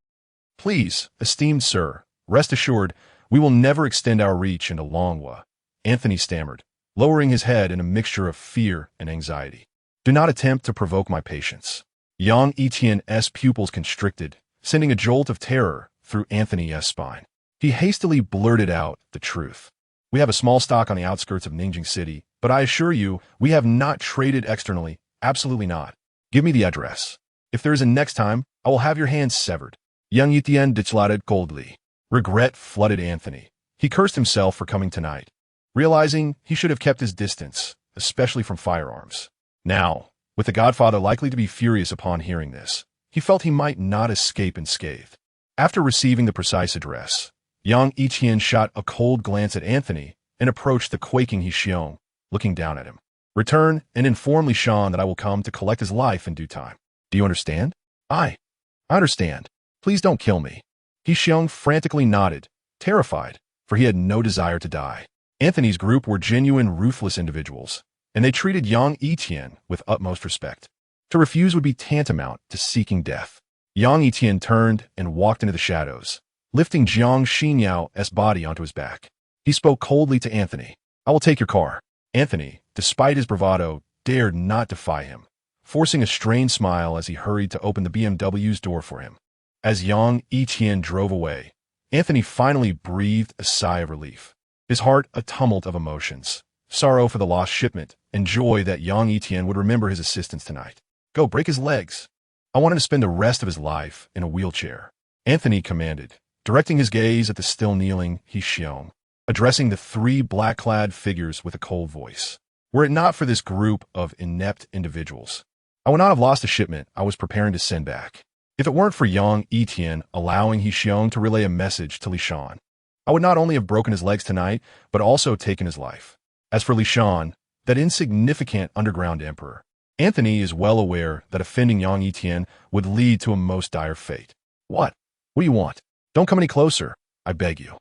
Please, esteemed sir, rest assured, we will never extend our reach into Longwa, Anthony stammered, lowering his head in a mixture of fear and anxiety. Do not attempt to provoke my patience. Yang Yitian's pupils constricted, sending a jolt of terror through Anthony's spine. He hastily blurted out the truth. We have a small stock on the outskirts of Ningjing City, but I assure you, we have not traded externally. Absolutely not. Give me the address. If there is a next time, I will have your hands severed. Yang Yitian declared coldly. Regret flooded Anthony. He cursed himself for coming tonight, realizing he should have kept his distance, especially from firearms. Now, with the Godfather likely to be furious upon hearing this, he felt he might not escape unscathed. After receiving the precise address, Yang Yitian shot a cold glance at Anthony and approached the quaking He Xiong, looking down at him. Return and inform Li Shan that I will come to collect his life in due time. Do you understand? I understand. Please don't kill me. He Xiong frantically nodded, terrified, for he had no desire to die. Anthony's group were genuine, ruthless individuals, and they treated Yang Yitian with utmost respect. To refuse would be tantamount to seeking death. Yang Yitian turned and walked into the shadows, lifting Jiang Xinyao's body onto his back. He spoke coldly to Anthony. I will take your car. Anthony, despite his bravado, dared not defy him, forcing a strained smile as he hurried to open the BMW's door for him. As Yang Yitian drove away, Anthony finally breathed a sigh of relief, his heart a tumult of emotions, sorrow for the lost shipment, and joy that Yang Yitian would remember his assistance tonight. Go, break his legs. I want him to spend the rest of his life in a wheelchair, Anthony commanded, directing his gaze at the still kneeling He Xiong, addressing the three black-clad figures with a cold voice. Were it not for this group of inept individuals, I would not have lost the shipment I was preparing to send back. If it weren't for Yang Yitian allowing He Xiong to relay a message to Li Shan, I would not only have broken his legs tonight, but also taken his life. As for Li Shan, that insignificant underground emperor, Anthony is well aware that offending Yang Yitian would lead to a most dire fate. What? What do you want? Don't come any closer, I beg you.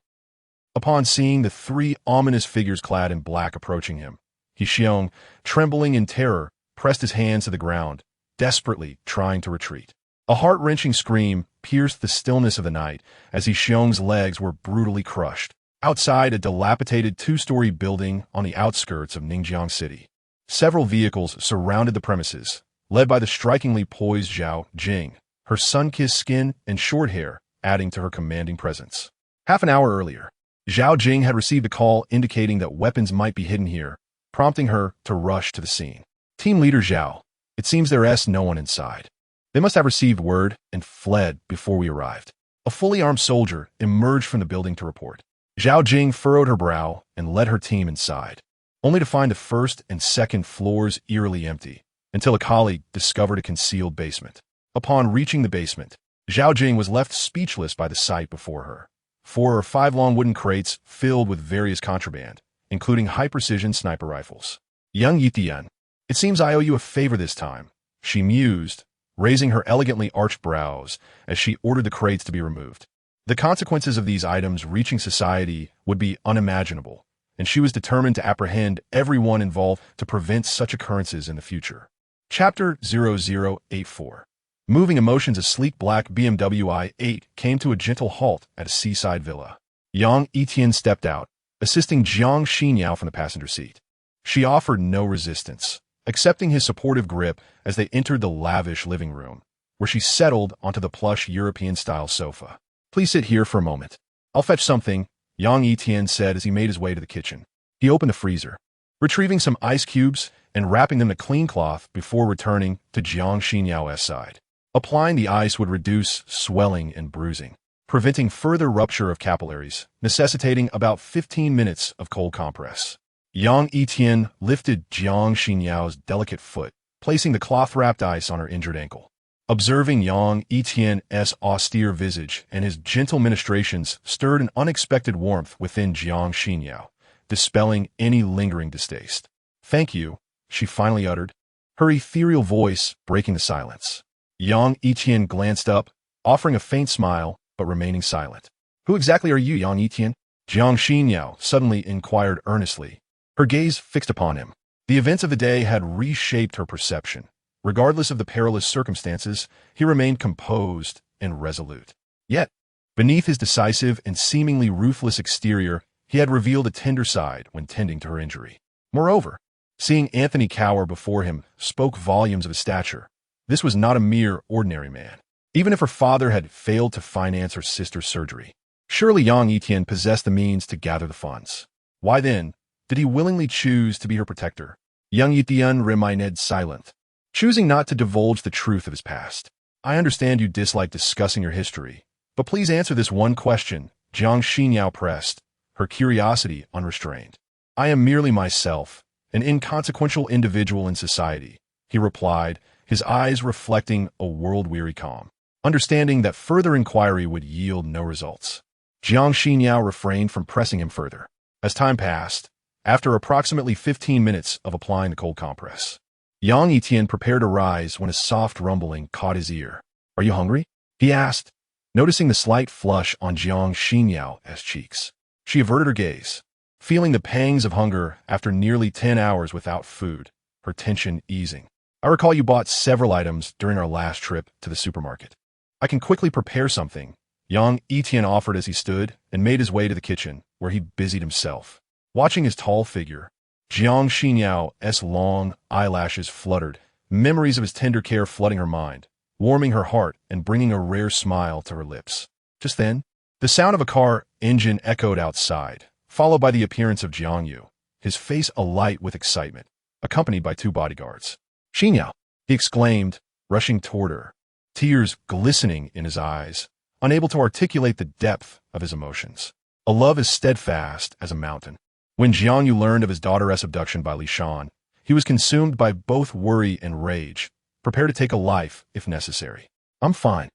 Upon seeing the three ominous figures clad in black approaching him, He Xiong, trembling in terror, pressed his hands to the ground, desperately trying to retreat. A heart-wrenching scream pierced the stillness of the night as He Xiong's legs were brutally crushed. Outside a dilapidated two-story building on the outskirts of Ningjing City, several vehicles surrounded the premises, led by the strikingly poised Zhao Jing, her sun-kissed skin and short hair adding to her commanding presence. Half an hour earlier, Zhao Jing had received a call indicating that weapons might be hidden here, prompting her to rush to the scene. Team leader Zhao, it seems there's no one inside. They must have received word and fled before we arrived. A fully armed soldier emerged from the building to report. Zhao Jing furrowed her brow and led her team inside, only to find the first and second floors eerily empty, until a colleague discovered a concealed basement. Upon reaching the basement, Zhao Jing was left speechless by the sight before her. 4 or 5 long wooden crates filled with various contraband, including high-precision sniper rifles. Yang Yitian, it seems I owe you a favor this time, she mused, raising her elegantly arched brows as she ordered the crates to be removed. The consequences of these items reaching society would be unimaginable, and she was determined to apprehend everyone involved to prevent such occurrences in the future. Chapter 0084. Moving emotions, a sleek black BMW i8 came to a gentle halt at a seaside villa. Yang Yitian stepped out, assisting Jiang Xinyao from the passenger seat. She offered no resistance, accepting his supportive grip as they entered the lavish living room, where she settled onto the plush European-style sofa. Please sit here for a moment. I'll fetch something, Yang Yitian said as he made his way to the kitchen. He opened the freezer, retrieving some ice cubes and wrapping them in a clean cloth before returning to Jiang Xinyao's side. Applying the ice would reduce swelling and bruising, preventing further rupture of capillaries, necessitating about 15 minutes of cold compress. Yang Yitian lifted Jiang Xinyao's delicate foot, placing the cloth-wrapped ice on her injured ankle. Observing Yang Yitian's austere visage and his gentle ministrations stirred an unexpected warmth within Jiang Xinyao, dispelling any lingering distaste. Thank you, she finally uttered, her ethereal voice breaking the silence. Yang Yitian glanced up, offering a faint smile, but remaining silent. Who exactly are you, Yang Yitian? Jiang Xinyao suddenly inquired earnestly, her gaze fixed upon him. The events of the day had reshaped her perception. Regardless of the perilous circumstances, he remained composed and resolute. Yet, beneath his decisive and seemingly ruthless exterior, he had revealed a tender side when tending to her injury. Moreover, seeing Anthony cower before him spoke volumes of his stature. This was not a mere ordinary man. Even if her father had failed to finance her sister's surgery, surely Yang Yitian possessed the means to gather the funds. Why then did he willingly choose to be her protector? Yang Yitian remained silent, choosing not to divulge the truth of his past. I understand you dislike discussing your history, but please answer this one question, Jiang Xinyao pressed, her curiosity unrestrained. I am merely myself, an inconsequential individual in society, he replied, his eyes reflecting a world-weary calm. Understanding that further inquiry would yield no results, Jiang Xinyao refrained from pressing him further. As time passed, after approximately 15 minutes of applying the cold compress, Yang Yitian prepared to rise when a soft rumbling caught his ear. Are you hungry? He asked, noticing the slight flush on Jiang Xinyao's cheeks. She averted her gaze, feeling the pangs of hunger after nearly 10 hours without food, her tension easing. I recall you bought several items during our last trip to the supermarket. I can quickly prepare something, Yang Yitian offered as he stood and made his way to the kitchen, where he busied himself. Watching his tall figure, Jiang Xinyao's long eyelashes fluttered, memories of his tender care flooding her mind, warming her heart and bringing a rare smile to her lips. Just then, the sound of a car engine echoed outside, followed by the appearance of Jiang Yu, his face alight with excitement, accompanied by 2 bodyguards. Xinyao, he exclaimed, rushing toward her, tears glistening in his eyes, unable to articulate the depth of his emotions. A love as steadfast as a mountain. When Jiang Yu learned of his daughter's abduction by Li Shan, he was consumed by both worry and rage, prepared to take a life if necessary. I'm fine,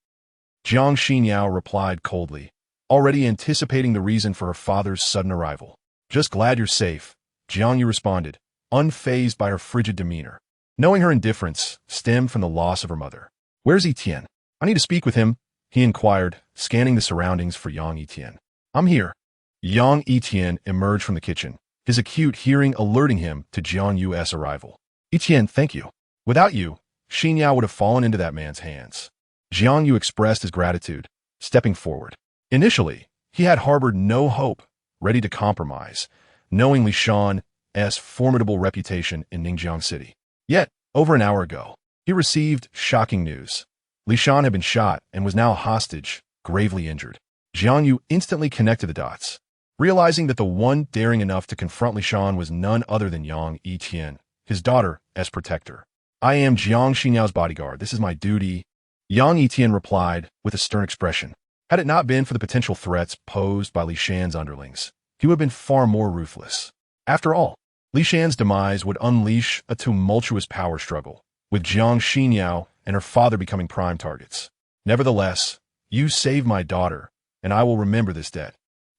Jiang Xinyao replied coldly, already anticipating the reason for her father's sudden arrival. Just glad you're safe, Jiang Yu responded, unfazed by her frigid demeanor, knowing her indifference stemmed from the loss of her mother. Where's Yitian? I need to speak with him, he inquired, scanning the surroundings for Yang Yitian. I'm here. Yang Yitian emerged from the kitchen, his acute hearing alerting him to Jiang Yu's arrival. Yitian, thank you. Without you, Xinyao would have fallen into that man's hands. Jiang Yu expressed his gratitude, stepping forward. Initially, he had harbored no hope, ready to compromise, knowing Li Shan's formidable reputation in Ningjiang City. Yet, over an hour ago, he received shocking news. Li Shan had been shot and was now a hostage, gravely injured. Jiang Yu instantly connected the dots, realizing that the one daring enough to confront Li Shan was none other than Yang Yitian, his daughter, as protector. I am Jiang Xinyao's bodyguard. This is my duty, Yang Yitian replied with a stern expression. Had it not been for the potential threats posed by Li Shan's underlings, he would have been far more ruthless. After all, Li Shan's demise would unleash a tumultuous power struggle, with Jiang Xinyao and her father becoming prime targets. Nevertheless, you saved my daughter, and I will remember this debt,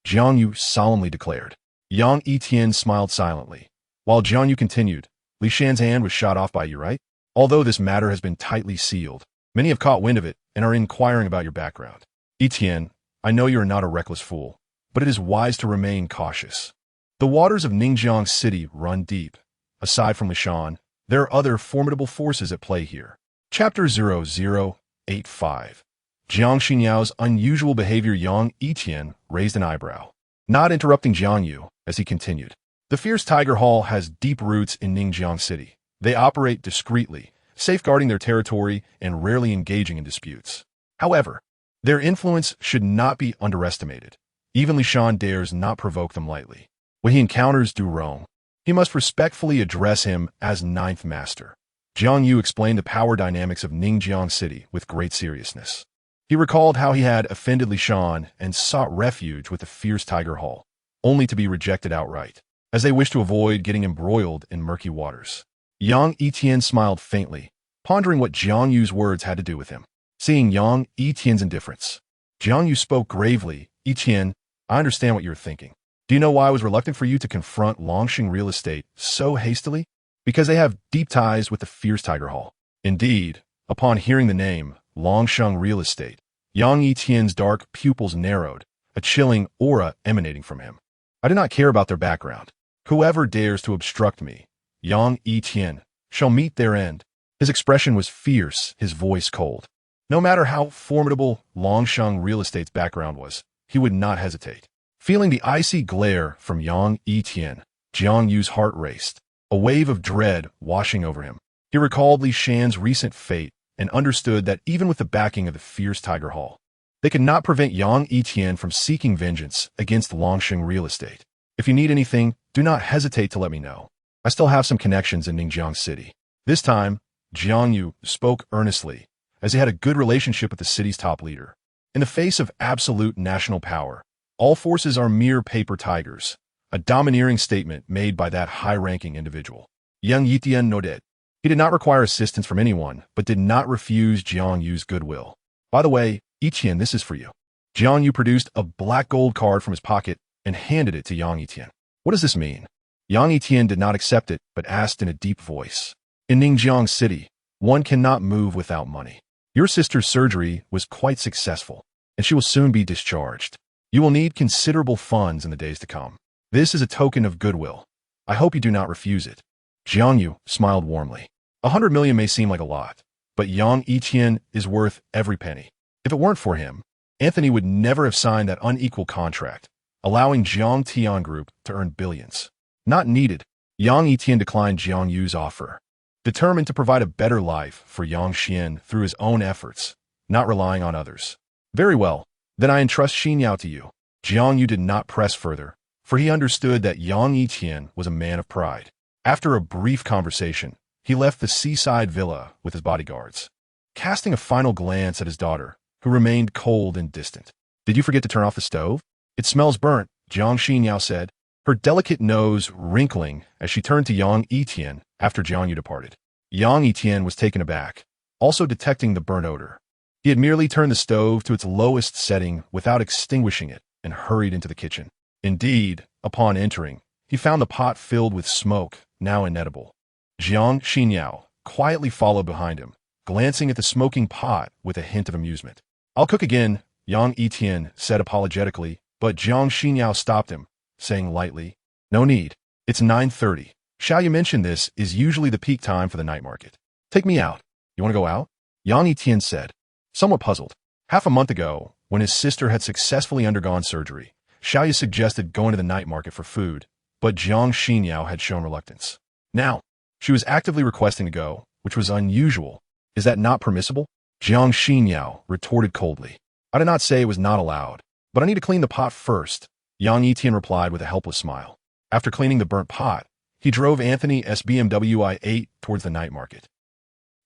Jiang Yu solemnly declared. Yang Yitian smiled silently, while Jiang Yu continued, Li Shan's hand was shot off by you, right? Although this matter has been tightly sealed, many have caught wind of it and are inquiring about your background. Yitian, I know you are not a reckless fool, but it is wise to remain cautious. The waters of Ningjiang City run deep. Aside from Li Shan, there are other formidable forces at play here. Chapter 0085. Jiang Xinyao's unusual behavior. Yang Yitian raised an eyebrow, not interrupting Jiang Yu as he continued. The fierce Tiger Hall has deep roots in Ningjiang City. They operate discreetly, safeguarding their territory and rarely engaging in disputes. However, their influence should not be underestimated. Even Li Shan dares not provoke them lightly. When he encounters Du Rong, he must respectfully address him as Ninth Master. Jiang Yu explained the power dynamics of Ningjiang City with great seriousness. He recalled how he had offended Li Shan and sought refuge with the fierce Tiger Hall, only to be rejected outright, as they wished to avoid getting embroiled in murky waters. Yang Yitian smiled faintly, pondering what Jiang Yu's words had to do with him. Seeing Yang Yitian's indifference, Jiang Yu spoke gravely. Yitian, I understand what you're thinking. Do you know why I was reluctant for you to confront Longsheng Real Estate so hastily? Because they have deep ties with the fierce Tiger Hall. Indeed, upon hearing the name, Longsheng Real Estate, Yang Yitian's dark pupils narrowed, a chilling aura emanating from him. I do not care about their background. Whoever dares to obstruct me, Yang Yitian, shall meet their end. His expression was fierce, his voice cold. No matter how formidable Longsheng real estate's background was, he would not hesitate. Feeling the icy glare from Yang Yitian, Jiang Yu's heart raced, a wave of dread washing over him. He recalled Li Shan's recent fate and understood that even with the backing of the fierce Tiger Hall, they could not prevent Yang Yitian from seeking vengeance against Longsheng real estate. If you need anything, do not hesitate to let me know. I still have some connections in Ningjiang City. This time, Jiang Yu spoke earnestly, as he had a good relationship with the city's top leader. In the face of absolute national power, all forces are mere paper tigers, a domineering statement made by that high-ranking individual. Yang Yitian nodded. He did not require assistance from anyone, but did not refuse Jiang Yu's goodwill. By the way, Yitian, this is for you. Jiang Yu produced a black gold card from his pocket and handed it to Yang Yitian. What does this mean? Yang Yitian did not accept it, but asked in a deep voice. In Ningjiang City, one cannot move without money. Your sister's surgery was quite successful, and she will soon be discharged. You will need considerable funds in the days to come. This is a token of goodwill. I hope you do not refuse it. Jiang Yu smiled warmly. 100 million may seem like a lot, but Yang Yitian is worth every penny. If it weren't for him, Anthony would never have signed that unequal contract, allowing Jiang Tian Group to earn billions. Not needed. Yang Yitian declined Jiang Yu's offer, determined to provide a better life for Yang Xian through his own efforts, not relying on others. Very well, then I entrust Xinyao to you. Jiang Yu did not press further, for he understood that Yang Yitian was a man of pride. After a brief conversation, he left the seaside villa with his bodyguards, casting a final glance at his daughter, who remained cold and distant. Did you forget to turn off the stove? It smells burnt, Jiang Xinyao said, her delicate nose wrinkling as she turned to Yang Yitian after Jiang Yu departed. Yang Yitian was taken aback, also detecting the burnt odor. He had merely turned the stove to its lowest setting without extinguishing it and hurried into the kitchen. Indeed, upon entering, he found the pot filled with smoke, now inedible. Jiang Xinyao quietly followed behind him, glancing at the smoking pot with a hint of amusement. I'll cook again, Yang Yitian said apologetically, but Jiang Xinyao stopped him, saying lightly, no need. It's 9:30. Shall you mention this is usually the peak time for the night market. Take me out. You want to go out? Yang Yitian said, somewhat puzzled. Half a month ago, when his sister had successfully undergone surgery, Xiaoyu suggested going to the night market for food, but Jiang Xinyao had shown reluctance. Now, she was actively requesting to go, which was unusual. Is that not permissible? Jiang Xinyao retorted coldly. I did not say it was not allowed, but I need to clean the pot first, Yang Yitian replied with a helpless smile. After cleaning the burnt pot, he drove Anthony's BMW i8 towards the night market.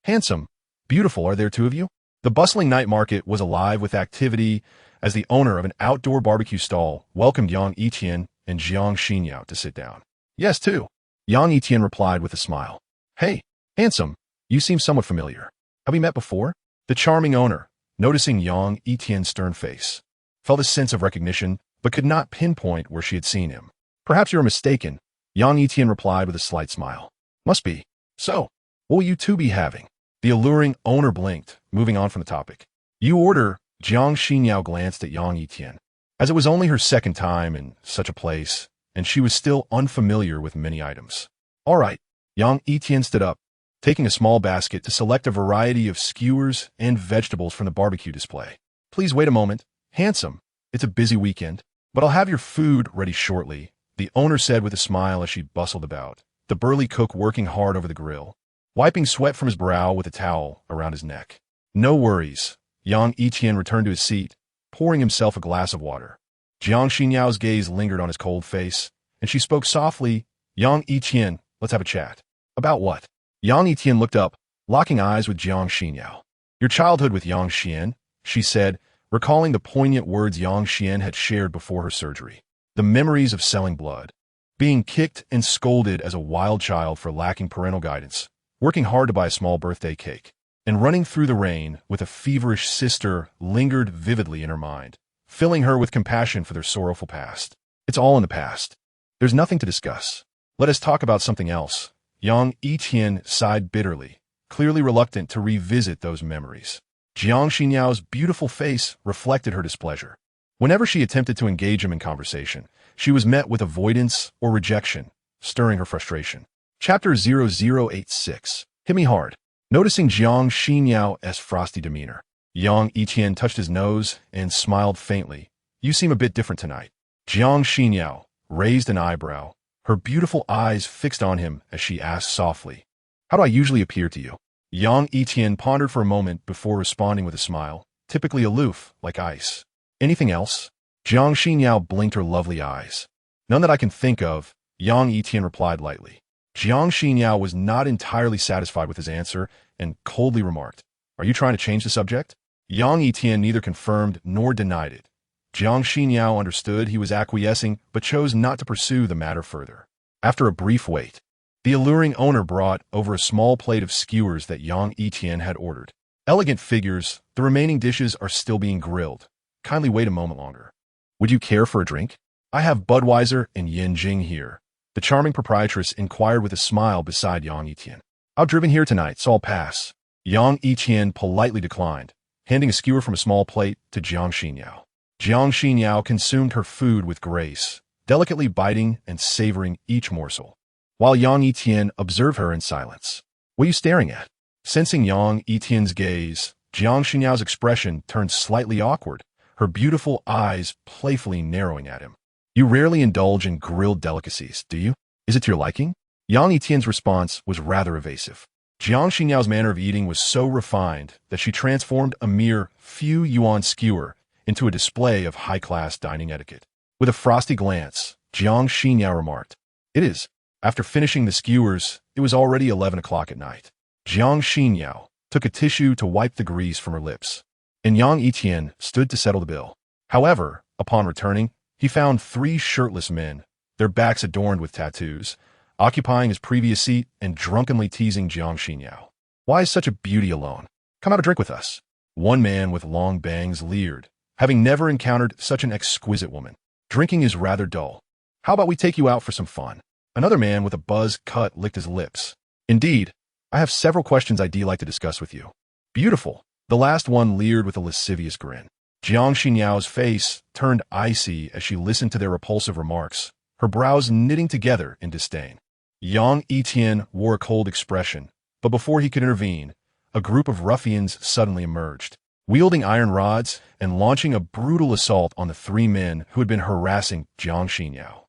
Handsome, beautiful, are there two of you? The bustling night market was alive with activity as the owner of an outdoor barbecue stall welcomed Yang Yitian and Jiang Xinyao to sit down. Yes, two. Yang Yitian replied with a smile. Hey, handsome, you seem somewhat familiar. Have we met before? The charming owner, noticing Yang Yitian's stern face, felt a sense of recognition, but could not pinpoint where she had seen him. Perhaps you are mistaken, Yang Yitian replied with a slight smile. Must be. So, what will you two be having? The alluring owner blinked, moving on from the topic. You order, Jiang Xinyao glanced at Yang Yitian, as it was only her second time in such a place, and she was still unfamiliar with many items. All right, Yang Yitian stood up, taking a small basket to select a variety of skewers and vegetables from the barbecue display. Please wait a moment. Handsome, it's a busy weekend, but I'll have your food ready shortly, the owner said with a smile as she bustled about, the burly cook working hard over the grill, wiping sweat from his brow with a towel around his neck. No worries. Yang Yitian returned to his seat, pouring himself a glass of water. Jiang Xinyao's gaze lingered on his cold face, and she spoke softly, Yang Yitian, let's have a chat. About what? Yang Yitian looked up, locking eyes with Jiang Xinyao. Your childhood with Yang Xian, she said, recalling the poignant words Yang Xian had shared before her surgery. The memories of selling blood, being kicked and scolded as a wild child for lacking parental guidance, working hard to buy a small birthday cake, and running through the rain with a feverish sister lingered vividly in her mind, filling her with compassion for their sorrowful past. It's all in the past. There's nothing to discuss. Let us talk about something else. Yang Yitian sighed bitterly, clearly reluctant to revisit those memories. Jiang Xinyao's beautiful face reflected her displeasure. Whenever she attempted to engage him in conversation, she was met with avoidance or rejection, stirring her frustration. Chapter 0086. Hit me hard. Noticing Jiang Xinyao's frosty demeanor, Yang Yitian touched his nose and smiled faintly. You seem a bit different tonight. Jiang Xinyao raised an eyebrow, her beautiful eyes fixed on him as she asked softly, How do I usually appear to you? Yang Yitian pondered for a moment before responding with a smile, typically aloof, like ice. Anything else? Jiang Xinyao blinked her lovely eyes. None that I can think of, Yang Yitian replied lightly. Jiang Xinyao was not entirely satisfied with his answer and coldly remarked, Are you trying to change the subject? Yang Yitian neither confirmed nor denied it. Jiang Xinyao understood he was acquiescing but chose not to pursue the matter further. After a brief wait, the alluring owner brought over a small plate of skewers that Yang Yitian had ordered. Elegant figures, the remaining dishes are still being grilled. Kindly wait a moment longer. Would you care for a drink? I have Budweiser and Yin Jing here. The charming proprietress inquired with a smile beside Yang Yitian. Outdriven here tonight, so I'll pass. Yang Yitian politely declined, handing a skewer from a small plate to Jiang Xinyao. Jiang Xinyao consumed her food with grace, delicately biting and savoring each morsel, while Yang Yitian observed her in silence. What are you staring at? Sensing Yang Yitian's gaze, Jiang Xinyao's expression turned slightly awkward, her beautiful eyes playfully narrowing at him. You rarely indulge in grilled delicacies, do you? Is it to your liking? Yang Yitian's response was rather evasive. Jiang Xinyao's manner of eating was so refined that she transformed a mere few yuan skewer into a display of high-class dining etiquette. With a frosty glance, Jiang Xinyao remarked, It is. After finishing the skewers, it was already 11 o'clock at night. Jiang Xinyao took a tissue to wipe the grease from her lips, and Yang Yitian stood to settle the bill. However, upon returning, he found 3 shirtless men, their backs adorned with tattoos, occupying his previous seat and drunkenly teasing Jiang Xinyao. Why is such a beauty alone? Come have a drink with us. One man with long bangs leered, having never encountered such an exquisite woman. Drinking is rather dull. How about we take you out for some fun? Another man with a buzz cut licked his lips. Indeed, I have several questions I'd like to discuss with you. Beautiful. The last one leered with a lascivious grin. Jiang Xinyao's face turned icy as she listened to their repulsive remarks, her brows knitting together in disdain. Yang Yitian wore a cold expression, but before he could intervene, a group of ruffians suddenly emerged, wielding iron rods and launching a brutal assault on the 3 men who had been harassing Jiang Xinyao.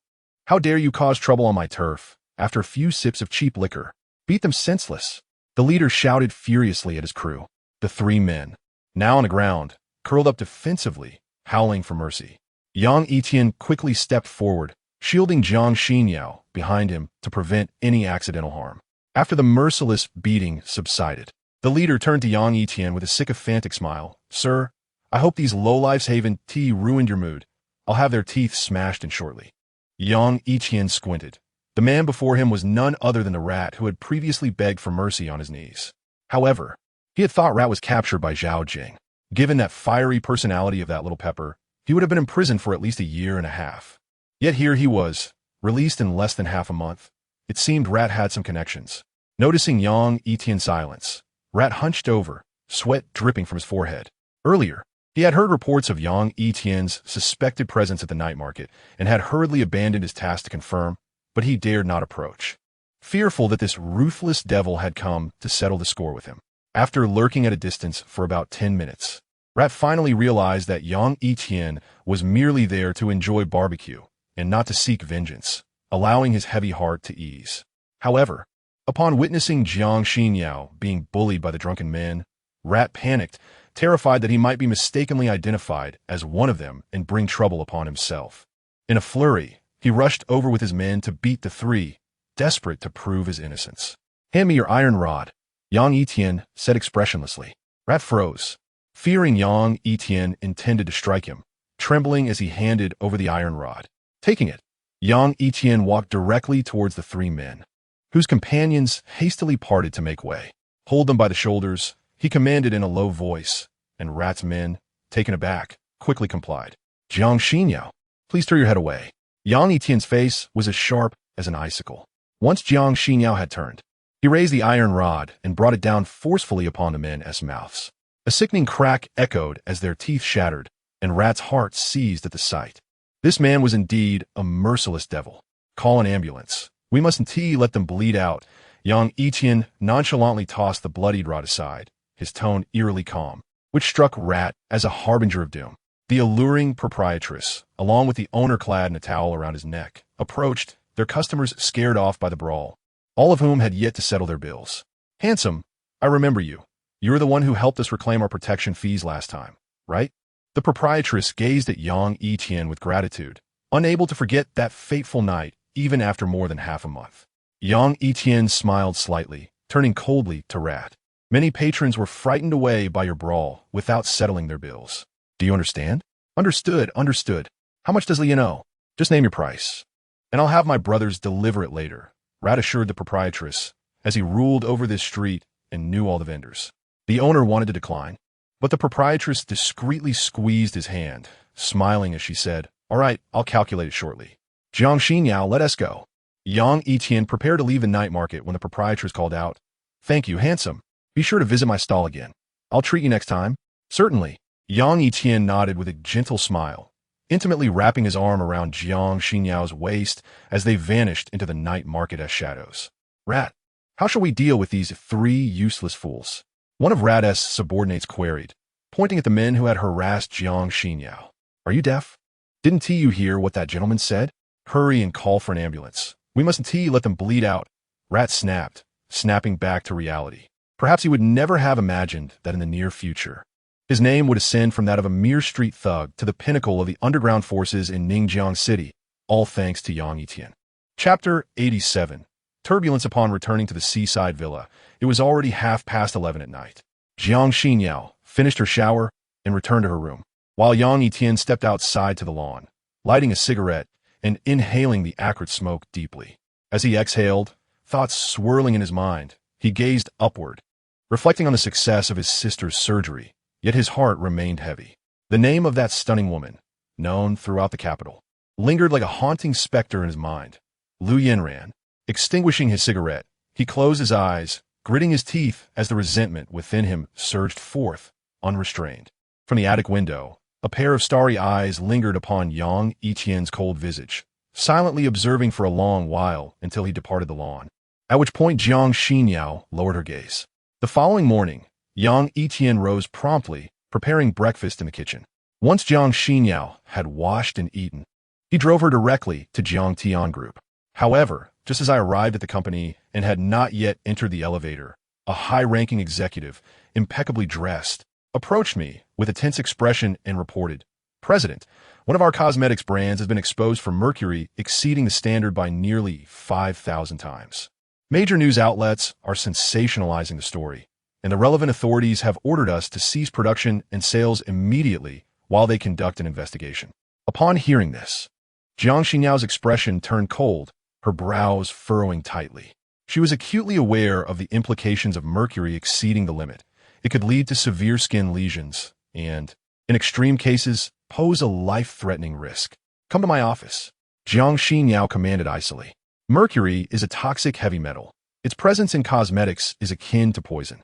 How dare you cause trouble on my turf? After a few sips of cheap liquor, beat them senseless. The leader shouted furiously at his crew. The 3 men, now on the ground, curled up defensively, howling for mercy. Yang Yitian quickly stepped forward, shielding Jiang Xinyao behind him to prevent any accidental harm. After the merciless beating subsided, the leader turned to Yang Yitian with a sycophantic smile. Sir, I hope these lowlifes haven't ruined your mood. I'll have their teeth smashed in shortly. Yang Yitian squinted. The man before him was none other than the rat who had previously begged for mercy on his knees. However, he had thought Rat was captured by Zhao Jing. Given that fiery personality of that little pepper, he would have been imprisoned for at least 1.5 years. Yet here he was, released in less than half a month. It seemed Rat had some connections. Noticing Yang Yitian's silence, Rat hunched over, sweat dripping from his forehead. Earlier, he had heard reports of Yang Yitian's suspected presence at the night market and had hurriedly abandoned his task to confirm, but he dared not approach, fearful that this ruthless devil had come to settle the score with him. After lurking at a distance for about 10 minutes, Rat finally realized that Yang Yitian was merely there to enjoy barbecue and not to seek vengeance, allowing his heavy heart to ease. However, upon witnessing Jiang Xinyao being bullied by the drunken men, Rat panicked, terrified that he might be mistakenly identified as one of them and bring trouble upon himself. In a flurry, he rushed over with his men to beat the 3, desperate to prove his innocence. Hand me your iron rod, Yang Yitian said expressionlessly. Rat froze, fearing Yang Yitian intended to strike him, trembling as he handed over the iron rod. Taking it, Yang Yitian walked directly towards the 3 men, whose companions hastily parted to make way. Hold them by the shoulders, he commanded in a low voice, and Rat's men, taken aback, quickly complied. Jiang Xinyao, please turn your head away. Yang Yitian's face was as sharp as an icicle. Once Jiang Xinyao had turned, he raised the iron rod and brought it down forcefully upon the men's mouths. A sickening crack echoed as their teeth shattered, and Rat's heart seized at the sight. This man was indeed a merciless devil. Call an ambulance. We mustn't let them bleed out. Yang Yitian nonchalantly tossed the bloodied rod aside, his tone eerily calm, which struck Rat as a harbinger of doom. The alluring proprietress, along with the owner clad in a towel around his neck, approached, their customers scared off by the brawl, all of whom had yet to settle their bills. "Handsome, I remember you. You were the one who helped us reclaim our protection fees last time, right?" The proprietress gazed at Yang Yitian with gratitude, unable to forget that fateful night, even after more than half a month. Yang Yitian smiled slightly, turning coldly to Rat. "Many patrons were frightened away by your brawl without settling their bills. Do you understand?" "Understood, understood. How much does Leah know? Just name your price, and I'll have my brothers deliver it later," Rat assured the proprietress, as he ruled over this street and knew all the vendors. The owner wanted to decline, but the proprietress discreetly squeezed his hand, smiling as she said, "All right, I'll calculate it shortly. Jiang Xinyao, let us go." Yang Yitian prepared to leave the night market when the proprietress called out, "Thank you, handsome. Be sure to visit my stall again. I'll treat you next time." "Certainly." Yang Yitian nodded with a gentle smile, intimately wrapping his arm around Jiang Xinyao's waist as they vanished into the night market as shadows. "Rat, how shall we deal with these three useless fools?" one of Rat's subordinates queried, pointing at the men who had harassed Jiang Xinyao. "Are you deaf? Didn't you hear what that gentleman said? Hurry and call for an ambulance. We mustn't let them bleed out." Rat snapped, snapping back to reality. Perhaps he would never have imagined that in the near future, his name would ascend from that of a mere street thug to the pinnacle of the underground forces in Ningjiang City, all thanks to Yang Yitian. Chapter 87. Turbulence upon returning to the seaside villa. It was already 11:30 at night. Jiang Xinyao finished her shower and returned to her room, while Yang Yitian stepped outside to the lawn, lighting a cigarette and inhaling the acrid smoke deeply. As he exhaled, thoughts swirling in his mind, he gazed upward, reflecting on the success of his sister's surgery, yet his heart remained heavy. The name of that stunning woman, known throughout the capital, lingered like a haunting specter in his mind. Lu Yanran. Extinguishing his cigarette, he closed his eyes, gritting his teeth as the resentment within him surged forth, unrestrained. From the attic window, a pair of starry eyes lingered upon Yang Yitian's cold visage, silently observing for a long while until he departed the lawn, at which point Jiang Xinyao lowered her gaze. The following morning, Yang Yitian rose promptly, preparing breakfast in the kitchen. Once Jiang Xinyao had washed and eaten, he drove her directly to Jiang Yitian Group. However, just as I arrived at the company and had not yet entered the elevator, a high-ranking executive, impeccably dressed, approached me with a tense expression and reported, "President, one of our cosmetics brands has been exposed for mercury exceeding the standard by nearly 5,000 times. Major news outlets are sensationalizing the story, and the relevant authorities have ordered us to cease production and sales immediately while they conduct an investigation." Upon hearing this, Jiang Xinyao's expression turned cold, her brows furrowing tightly. She was acutely aware of the implications of mercury exceeding the limit. It could lead to severe skin lesions and, in extreme cases, pose a life-threatening risk. "Come to my office," Jiang Xinyao commanded icily. Mercury is a toxic heavy metal. Its presence in cosmetics is akin to poison.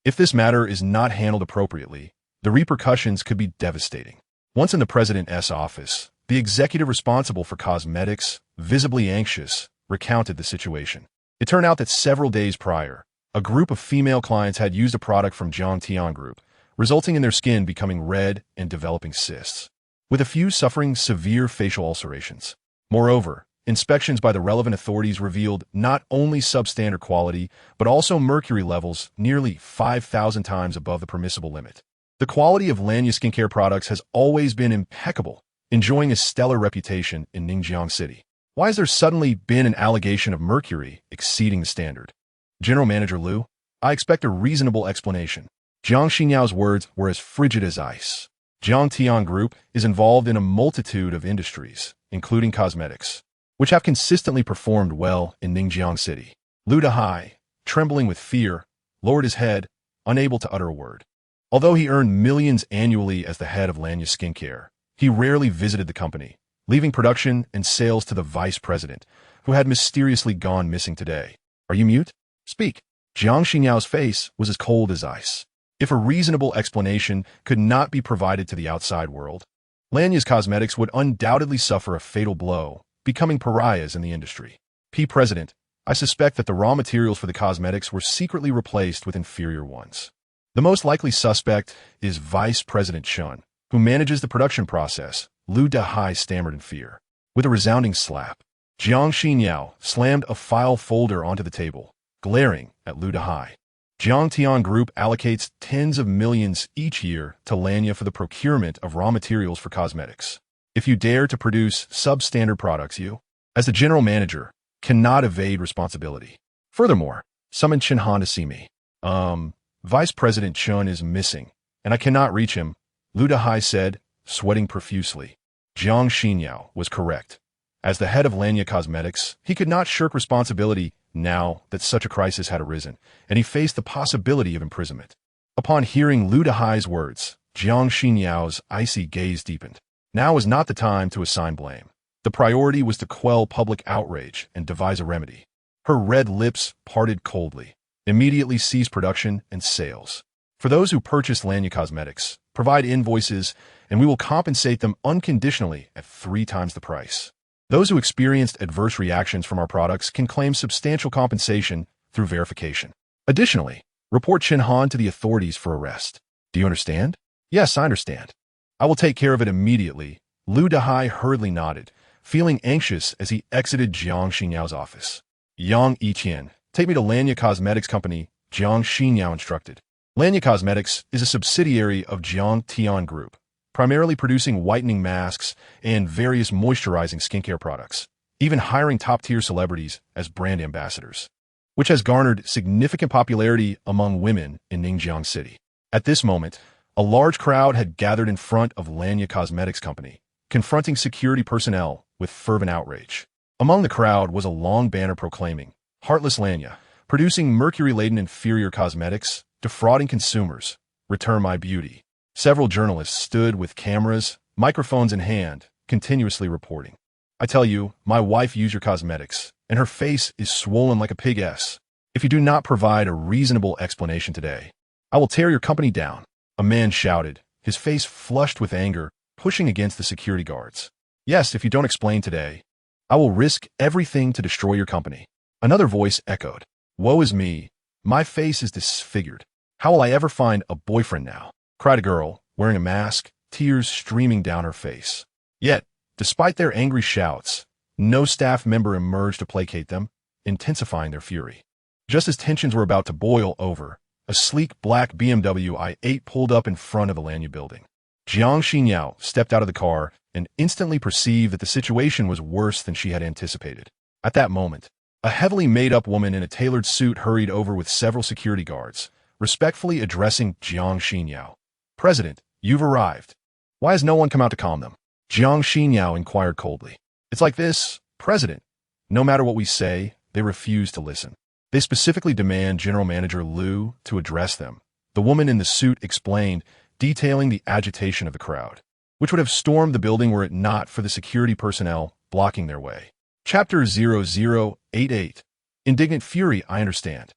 If this matter is not handled appropriately, the repercussions could be devastating. Once in the president's office, the executive responsible for cosmetics, visibly anxious, recounted the situation. It turned out that several days prior, a group of female clients had used a product from Jiang Yitian Group, resulting in their skin becoming red and developing cysts, with a few suffering severe facial ulcerations. Moreover, inspections by the relevant authorities revealed not only substandard quality, but also mercury levels nearly 5,000 times above the permissible limit. The quality of Lanya skincare products has always been impeccable, enjoying a stellar reputation in Ningjiang City. Why has there suddenly been an allegation of mercury exceeding the standard? General Manager Liu, I expect a reasonable explanation. Jiang Xinyao's words were as frigid as ice. Jiang Yitian Group is involved in a multitude of industries, including cosmetics, which have consistently performed well in Ningjiang City. Liu Dahai, trembling with fear, lowered his head, unable to utter a word. Although he earned millions annually as the head of Lanya Skincare, he rarely visited the company, leaving production and sales to the vice president, who had mysteriously gone missing today. Are you mute? Speak. Jiang Xinyao's face was as cold as ice. If a reasonable explanation could not be provided to the outside world, Lanya's cosmetics would undoubtedly suffer a fatal blow, becoming pariahs in the industry. President, I suspect that the raw materials for the cosmetics were secretly replaced with inferior ones. The most likely suspect is Vice President Chun, who manages the production process. Lu Dahai stammered in fear. With a resounding slap, Jiang Xinyao slammed a file folder onto the table, glaring at Lu Dahai. Yang Yitian Group allocates tens of millions each year to Lanya for the procurement of raw materials for cosmetics. If you dare to produce substandard products, you, as the general manager, cannot evade responsibility. Furthermore, summon Chen Han to see me. Vice President Chun is missing, and I cannot reach him, Lu Dahai said, sweating profusely. Jiang Xinyao was correct. As the head of Lanya Cosmetics, he could not shirk responsibility now that such a crisis had arisen, and he faced the possibility of imprisonment. Upon hearing Lu Dahai's words, Jiang Xinyao's icy gaze deepened. Now was not the time to assign blame. The priority was to quell public outrage and devise a remedy. Her red lips parted coldly. Immediately cease production and sales. For those who purchase Lanya Cosmetics, provide invoices, and we will compensate them unconditionally at 3 times the price. Those who experienced adverse reactions from our products can claim substantial compensation through verification. Additionally, report Chen Han to the authorities for arrest. Do you understand? Yes, I understand. I will take care of it immediately. Lu Dahai hurriedly nodded, feeling anxious as he exited Jiang Xinyao's office. Yang Yitian, take me to Lanya Cosmetics Company, Jiang Xinyao instructed. Lanya Cosmetics is a subsidiary of Yang Yitian Group, primarily producing whitening masks and various moisturizing skincare products, even hiring top-tier celebrities as brand ambassadors, which has garnered significant popularity among women in Ningjiang City. At this moment, a large crowd had gathered in front of Lanya Cosmetics Company, confronting security personnel with fervent outrage. Among the crowd was a long banner proclaiming, "Heartless Lanya, producing mercury-laden inferior cosmetics, defrauding consumers, return my beauty." Several journalists stood with cameras, microphones in hand, continuously reporting. I tell you, my wife used your cosmetics, and her face is swollen like a pig S. If you do not provide a reasonable explanation today, I will tear your company down. A man shouted, his face flushed with anger, pushing against the security guards. Yes, if you don't explain today, I will risk everything to destroy your company. Another voice echoed. Woe is me. My face is disfigured. How will I ever find a boyfriend now? Cried a girl, wearing a mask, tears streaming down her face. Yet, despite their angry shouts, no staff member emerged to placate them, intensifying their fury. Just as tensions were about to boil over, a sleek black BMW i8 pulled up in front of the Lanya building. Jiang Xinyao stepped out of the car and instantly perceived that the situation was worse than she had anticipated. At that moment, a heavily made-up woman in a tailored suit hurried over with several security guards, respectfully addressing Jiang Xinyao. President, you've arrived. Why has no one come out to calm them? Jiang Xinyao inquired coldly. It's like this, President. No matter what we say, they refuse to listen. They specifically demand General Manager Lu to address them. The woman in the suit explained, detailing the agitation of the crowd, which would have stormed the building were it not for the security personnel blocking their way. Chapter 0088. Indignant fury, I understand.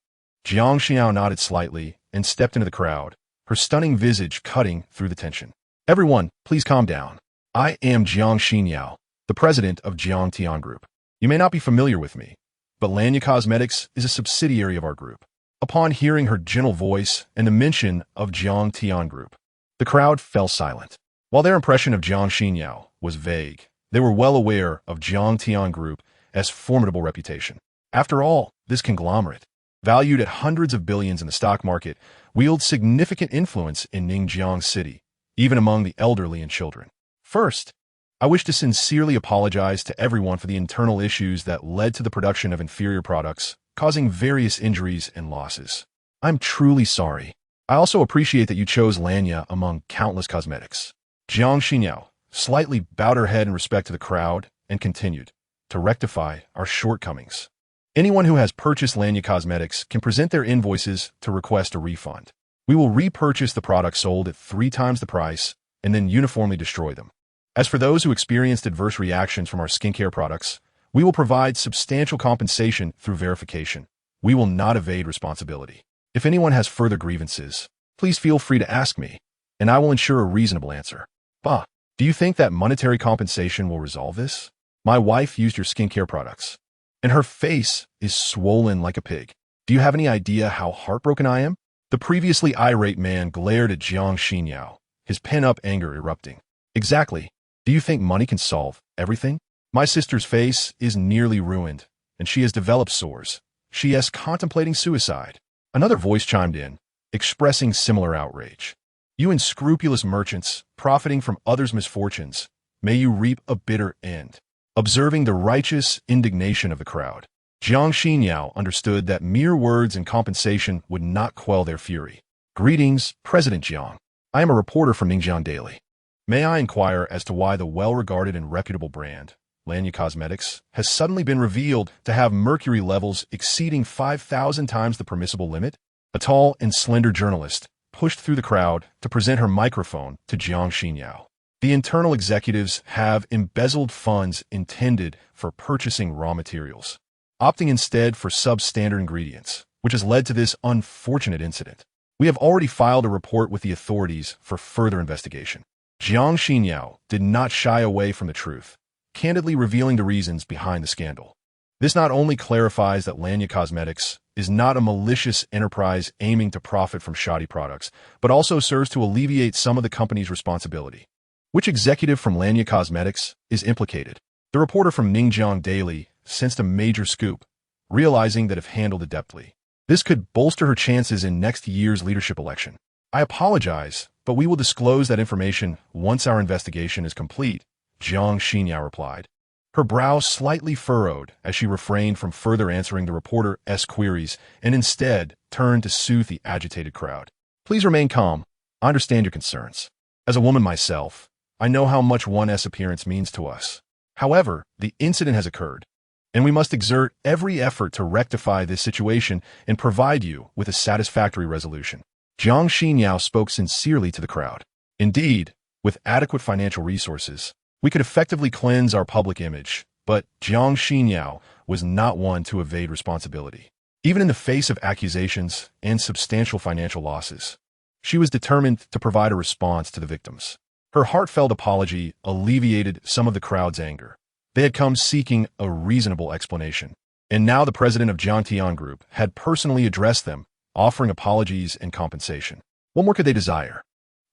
Jiang Xinyao nodded slightly and stepped into the crowd, her stunning visage cutting through the tension. Everyone, please calm down. I am Jiang Xinyao, the president of Yang Yitian Group. You may not be familiar with me, but Lanya Cosmetics is a subsidiary of our group. Upon hearing her gentle voice and the mention of Yang Yitian Group, the crowd fell silent. While their impression of Jiang Xinyao was vague, they were well aware of Yang Yitian Group as formidable reputation. After all, this conglomerate, valued at hundreds of billions in the stock market, wields significant influence in Ningjiang City, even among the elderly and children. First, I wish to sincerely apologize to everyone for the internal issues that led to the production of inferior products, causing various injuries and losses. I'm truly sorry. I also appreciate that you chose Lanya among countless cosmetics. Jiang Xinyao slightly bowed her head in respect to the crowd and continued, to rectify our shortcomings. Anyone who has purchased Lanya Cosmetics can present their invoices to request a refund. We will repurchase the products sold at 3 times the price and then uniformly destroy them. As for those who experienced adverse reactions from our skincare products, we will provide substantial compensation through verification. We will not evade responsibility. If anyone has further grievances, please feel free to ask me, and I will ensure a reasonable answer. Bah, do you think that monetary compensation will resolve this? My wife used your skincare products. and her face is swollen like a pig. Do you have any idea how heartbroken I am? The previously irate man glared at Jiang Xinyao, his pent-up anger erupting. Exactly. Do you think money can solve everything? My sister's face is nearly ruined, and she has developed sores. She is contemplating suicide. Another voice chimed in, expressing similar outrage. You unscrupulous merchants, profiting from others' misfortunes, may you reap a bitter end. Observing the righteous indignation of the crowd, Jiang Xinyao understood that mere words and compensation would not quell their fury. Greetings, President Jiang. I am a reporter from Ningjiang Daily. May I inquire as to why the well-regarded and reputable brand, Lanya Cosmetics, has suddenly been revealed to have mercury levels exceeding 5,000 times the permissible limit? A tall and slender journalist pushed through the crowd to present her microphone to Jiang Xinyao. The internal executives have embezzled funds intended for purchasing raw materials, opting instead for substandard ingredients, which has led to this unfortunate incident. We have already filed a report with the authorities for further investigation. Jiang Xinyao did not shy away from the truth, candidly revealing the reasons behind the scandal. This not only clarifies that Lanya Cosmetics is not a malicious enterprise aiming to profit from shoddy products, but also serves to alleviate some of the company's responsibility. Which executive from Lanya Cosmetics is implicated? The reporter from Ningjiang Daily sensed a major scoop, realizing that if handled adeptly, this could bolster her chances in next year's leadership election. I apologize, but we will disclose that information once our investigation is complete, Jiang Xinyao replied. Her brow slightly furrowed as she refrained from further answering the reporter's queries and instead turned to soothe the agitated crowd. Please remain calm. I understand your concerns. As a woman myself, I know how much one's appearance means to us. However, the incident has occurred, and we must exert every effort to rectify this situation and provide you with a satisfactory resolution. Jiang Xinyao spoke sincerely to the crowd. Indeed, with adequate financial resources, we could effectively cleanse our public image, but Jiang Xinyao was not one to evade responsibility. Even in the face of accusations and substantial financial losses, she was determined to provide a response to the victims. Her heartfelt apology alleviated some of the crowd's anger. They had come seeking a reasonable explanation, and now the president of Yang Yitian Group had personally addressed them, offering apologies and compensation. What more could they desire?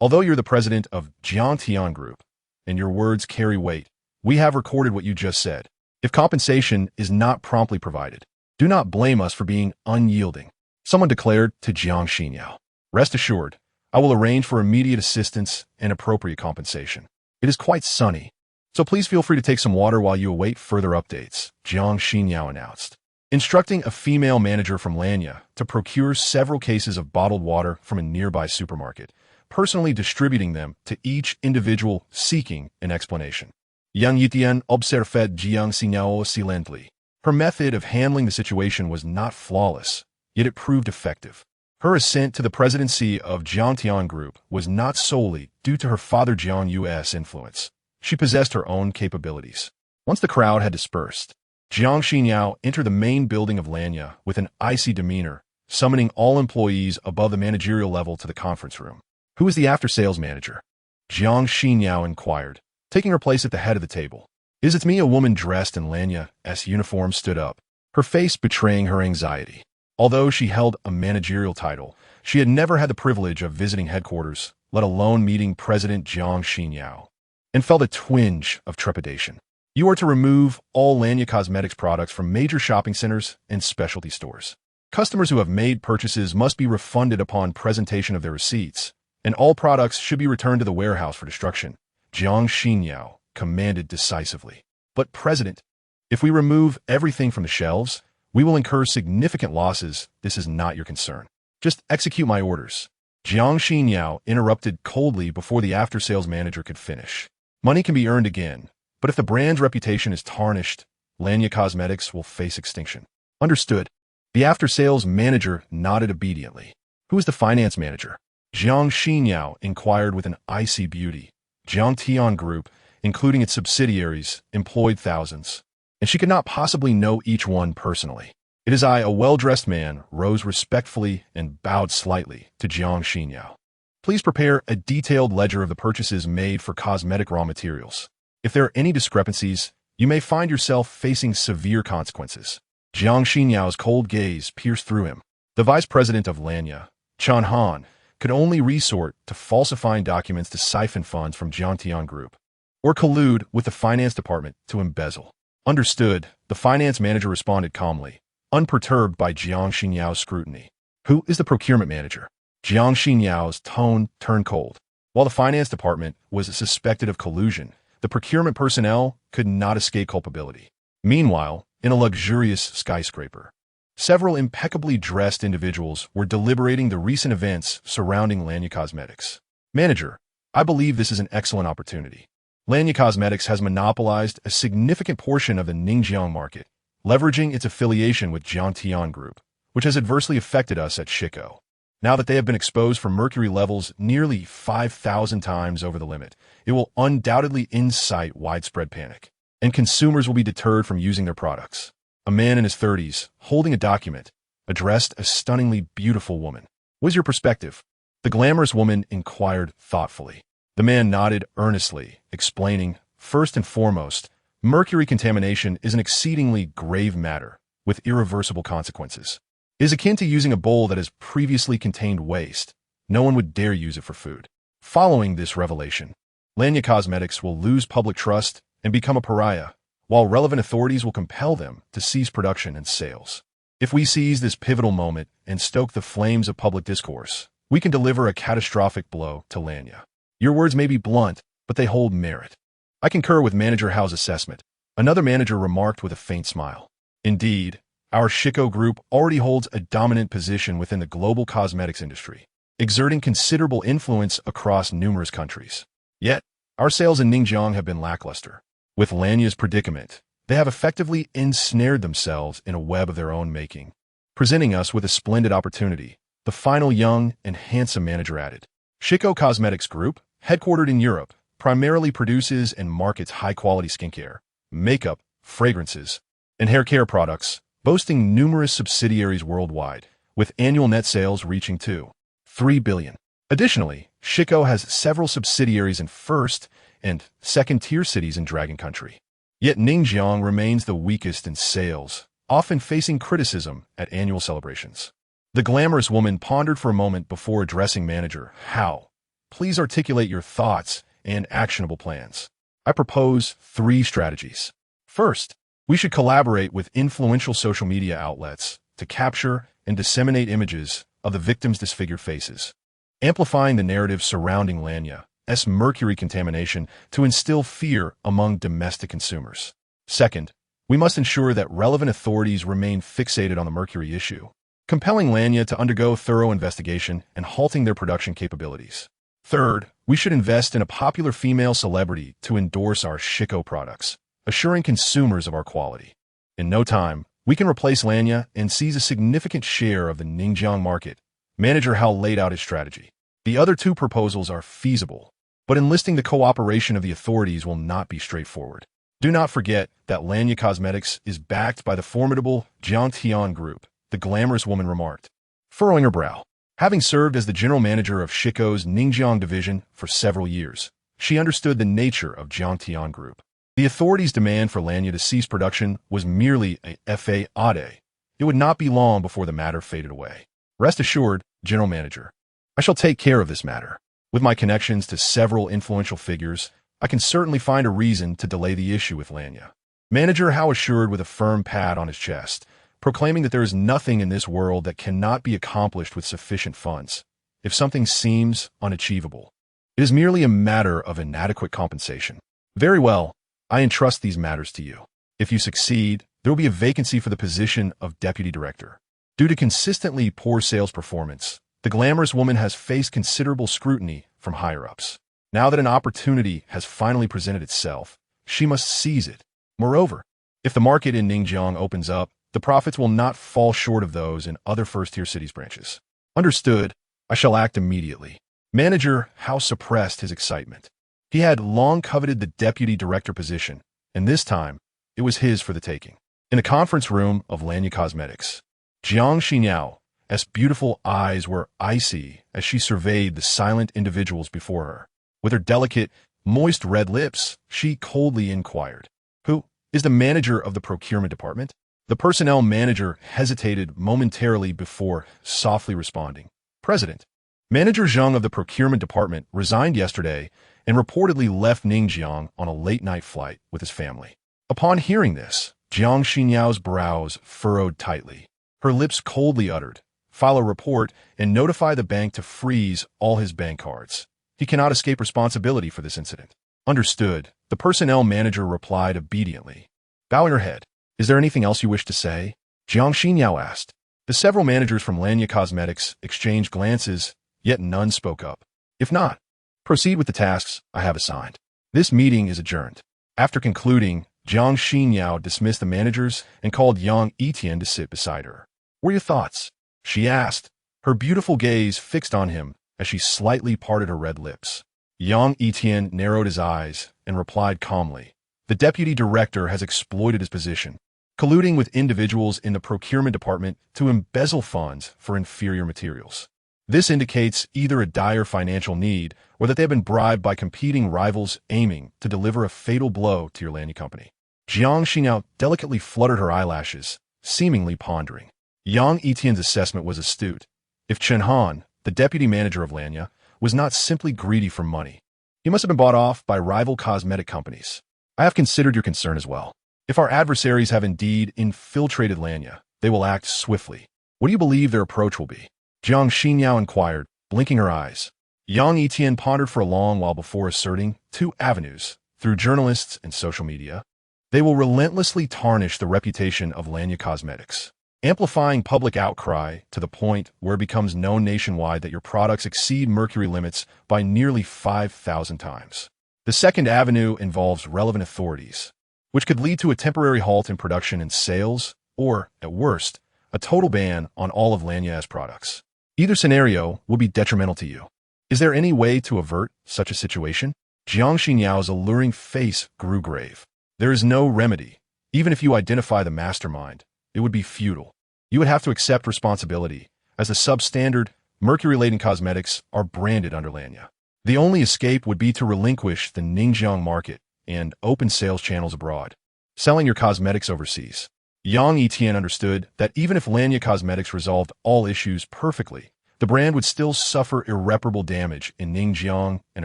Although you're the president of Yang Yitian Group, and your words carry weight, we have recorded what you just said. If compensation is not promptly provided, do not blame us for being unyielding, someone declared to Jiang Xinyao. Rest assured, I will arrange for immediate assistance and appropriate compensation. It is quite sunny, so please feel free to take some water while you await further updates, Jiang Xinyao announced, instructing a female manager from Lanya to procure several cases of bottled water from a nearby supermarket, personally distributing them to each individual seeking an explanation. Yang Yitian observed Jiang Xinyao silently. Her method of handling the situation was not flawless, yet it proved effective. Her ascent to the presidency of Yang Yitian Group was not solely due to her father Jiang Yu's influence. She possessed her own capabilities. Once the crowd had dispersed, Jiang Xinyao entered the main building of Lanya with an icy demeanor, summoning all employees above the managerial level to the conference room. Who is the after-sales manager? Jiang Xinyao inquired, taking her place at the head of the table. It's me. A woman dressed in Lanya's uniform stood up, her face betraying her anxiety. Although she held a managerial title, she had never had the privilege of visiting headquarters, let alone meeting President Jiang Xinyao, and felt a twinge of trepidation. You are to remove all Lanya Cosmetics products from major shopping centers and specialty stores. Customers who have made purchases must be refunded upon presentation of their receipts, and all products should be returned to the warehouse for destruction, Jiang Xinyao commanded decisively. But President, if we remove everything from the shelves, we will incur significant losses. This is not your concern. Just execute my orders. Jiang Xinyao interrupted coldly before the after-sales manager could finish. Money can be earned again, but if the brand's reputation is tarnished, Lanya Cosmetics will face extinction. Understood. The after-sales manager nodded obediently. Who is the finance manager? Jiang Xinyao inquired with an icy beauty. Yang Yitian Group, including its subsidiaries, employed thousands, and she could not possibly know each one personally. It is I, a well-dressed man, rose respectfully and bowed slightly to Jiang Xinyao. Please prepare a detailed ledger of the purchases made for cosmetic raw materials. If there are any discrepancies, you may find yourself facing severe consequences. Jiang Xinyao's cold gaze pierced through him. The vice president of Lanya, Chen Han, could only resort to falsifying documents to siphon funds from Jiang Yitian Group, or collude with the finance department to embezzle. Understood, the finance manager responded calmly, unperturbed by Jiang Xinyao's scrutiny. Who is the procurement manager? Jiang Xinyao's tone turned cold. While the finance department was suspected of collusion, the procurement personnel could not escape culpability. Meanwhile, in a luxurious skyscraper, several impeccably dressed individuals were deliberating the recent events surrounding Lanya Cosmetics. Manager, I believe this is an excellent opportunity. Lanya Cosmetics has monopolized a significant portion of the Ningjiang market, leveraging its affiliation with Jiang Yitian Group, which has adversely affected us at Shiko. Now that they have been exposed for mercury levels nearly 5,000 times over the limit, it will undoubtedly incite widespread panic, and consumers will be deterred from using their products. A man in his 30s, holding a document, addressed a stunningly beautiful woman. What is your perspective? The glamorous woman inquired thoughtfully. The man nodded earnestly, explaining, first and foremost, mercury contamination is an exceedingly grave matter with irreversible consequences. It is akin to using a bowl that has previously contained waste. No one would dare use it for food. Following this revelation, Lanya Cosmetics will lose public trust and become a pariah, while relevant authorities will compel them to cease production and sales. If we seize this pivotal moment and stoke the flames of public discourse, we can deliver a catastrophic blow to Lanya. Your words may be blunt, but they hold merit. I concur with Manager Hao's assessment. Another manager remarked with a faint smile. Indeed, our Shiko Group already holds a dominant position within the global cosmetics industry, exerting considerable influence across numerous countries. Yet, our sales in Ningjiang have been lackluster. With Lanya's predicament, they have effectively ensnared themselves in a web of their own making, presenting us with a splendid opportunity, the final young and handsome manager added. Shiko Cosmetics Group, headquartered in Europe, primarily produces and markets high-quality skincare, makeup, fragrances, and hair care products, boasting numerous subsidiaries worldwide, with annual net sales reaching to 3 billion. Additionally, Shiko has several subsidiaries in first and second-tier cities in Dragon Country. Yet Ningjiang remains the weakest in sales, often facing criticism at annual celebrations. The glamorous woman pondered for a moment before addressing Manager Hao. Please articulate your thoughts and actionable plans. I propose 3 strategies. First, we should collaborate with influential social media outlets to capture and disseminate images of the victims' disfigured faces, amplifying the narrative surrounding Lanya's mercury contamination to instill fear among domestic consumers. Second, we must ensure that relevant authorities remain fixated on the mercury issue, compelling Lanya to undergo thorough investigation and halting their production capabilities. Third, we should invest in a popular female celebrity to endorse our Shiko products, assuring consumers of our quality. In no time, we can replace Lanya and seize a significant share of the Ningjiang market. Manager Hao laid out his strategy. The other 2 proposals are feasible, but enlisting the cooperation of the authorities will not be straightforward. Do not forget that Lanya Cosmetics is backed by the formidable Jiang Yitian Group, the glamorous woman remarked, furrowing her brow. Having served as the general manager of Shiko's Ningjiang division for several years, she understood the nature of Jiang Yitian Group. The authorities' demand for Lanya to cease production was merely a fade. It would not be long before the matter faded away. Rest assured, General Manager, I shall take care of this matter. With my connections to several influential figures, I can certainly find a reason to delay the issue with Lanya. Manager Hao assured with a firm pat on his chest, proclaiming that there is nothing in this world that cannot be accomplished with sufficient funds. If something seems unachievable, it is merely a matter of inadequate compensation. Very well, I entrust these matters to you. If you succeed, there will be a vacancy for the position of deputy director. Due to consistently poor sales performance, the glamorous woman has faced considerable scrutiny from higher-ups. Now that an opportunity has finally presented itself, she must seize it. Moreover, if the market in Ningjiang opens up, the profits will not fall short of those in other first-tier cities branches. Understood, I shall act immediately. Manager Hao suppressed his excitement. He had long coveted the deputy director position, and this time, it was his for the taking. In the conference room of Lanya Cosmetics, Jiang Xinyao's beautiful eyes were icy as she surveyed the silent individuals before her. With her delicate, moist red lips, she coldly inquired, Who is the manager of the procurement department. The personnel manager hesitated momentarily before softly responding. President. Manager Zhang of the procurement department resigned yesterday and reportedly left Ningjiang on a late-night flight with his family. Upon hearing this, Jiang Xinyao's brows furrowed tightly. Her lips coldly uttered, "File a report and notify the bank to freeze all his bank cards. He cannot escape responsibility for this incident." Understood, the personnel manager replied obediently. Bowing her head, "Is there anything else you wish to say?" Jiang Xinyao asked. The several managers from Lanya Cosmetics exchanged glances, yet none spoke up. "If not, proceed with the tasks I have assigned." This meeting is adjourned. After concluding, Jiang Xinyao dismissed the managers and called Yang Yitian to sit beside her. "What are your thoughts?" she asked, her beautiful gaze fixed on him as she slightly parted her red lips. Yang Yitian narrowed his eyes and replied calmly, "The deputy director has exploited his position, colluding with individuals in the procurement department to embezzle funds for inferior materials. This indicates either a dire financial need or that they have been bribed by competing rivals aiming to deliver a fatal blow to your Lanya company." Jiang Xinao delicately fluttered her eyelashes, seemingly pondering. Yang Yitian's assessment was astute. If Chen Han, the deputy manager of Lanya, was not simply greedy for money, he must have been bought off by rival cosmetic companies. "I have considered your concern as well. If our adversaries have indeed infiltrated Lanya, they will act swiftly. What do you believe their approach will be?" Jiang Xinyao inquired, blinking her eyes. Yang Yitian pondered for a long while before asserting 2 avenues, through journalists and social media. They will relentlessly tarnish the reputation of Lanya Cosmetics, amplifying public outcry to the point where it becomes known nationwide that your products exceed mercury limits by nearly 5,000 times. The second avenue involves relevant authorities, which could lead to a temporary halt in production and sales, or, at worst, a total ban on all of Lanya's products. Either scenario will be detrimental to you. Is there any way to avert such a situation? Jiang Xinyao's alluring face grew grave. There is no remedy. Even if you identify the mastermind, it would be futile. You would have to accept responsibility, as the substandard, mercury-laden cosmetics are branded under Lanya. The only escape would be to relinquish the Ningjiang market and open sales channels abroad, selling your cosmetics overseas. Yang Yitian understood that even if Lanya Cosmetics resolved all issues perfectly, the brand would still suffer irreparable damage in Ningjiang and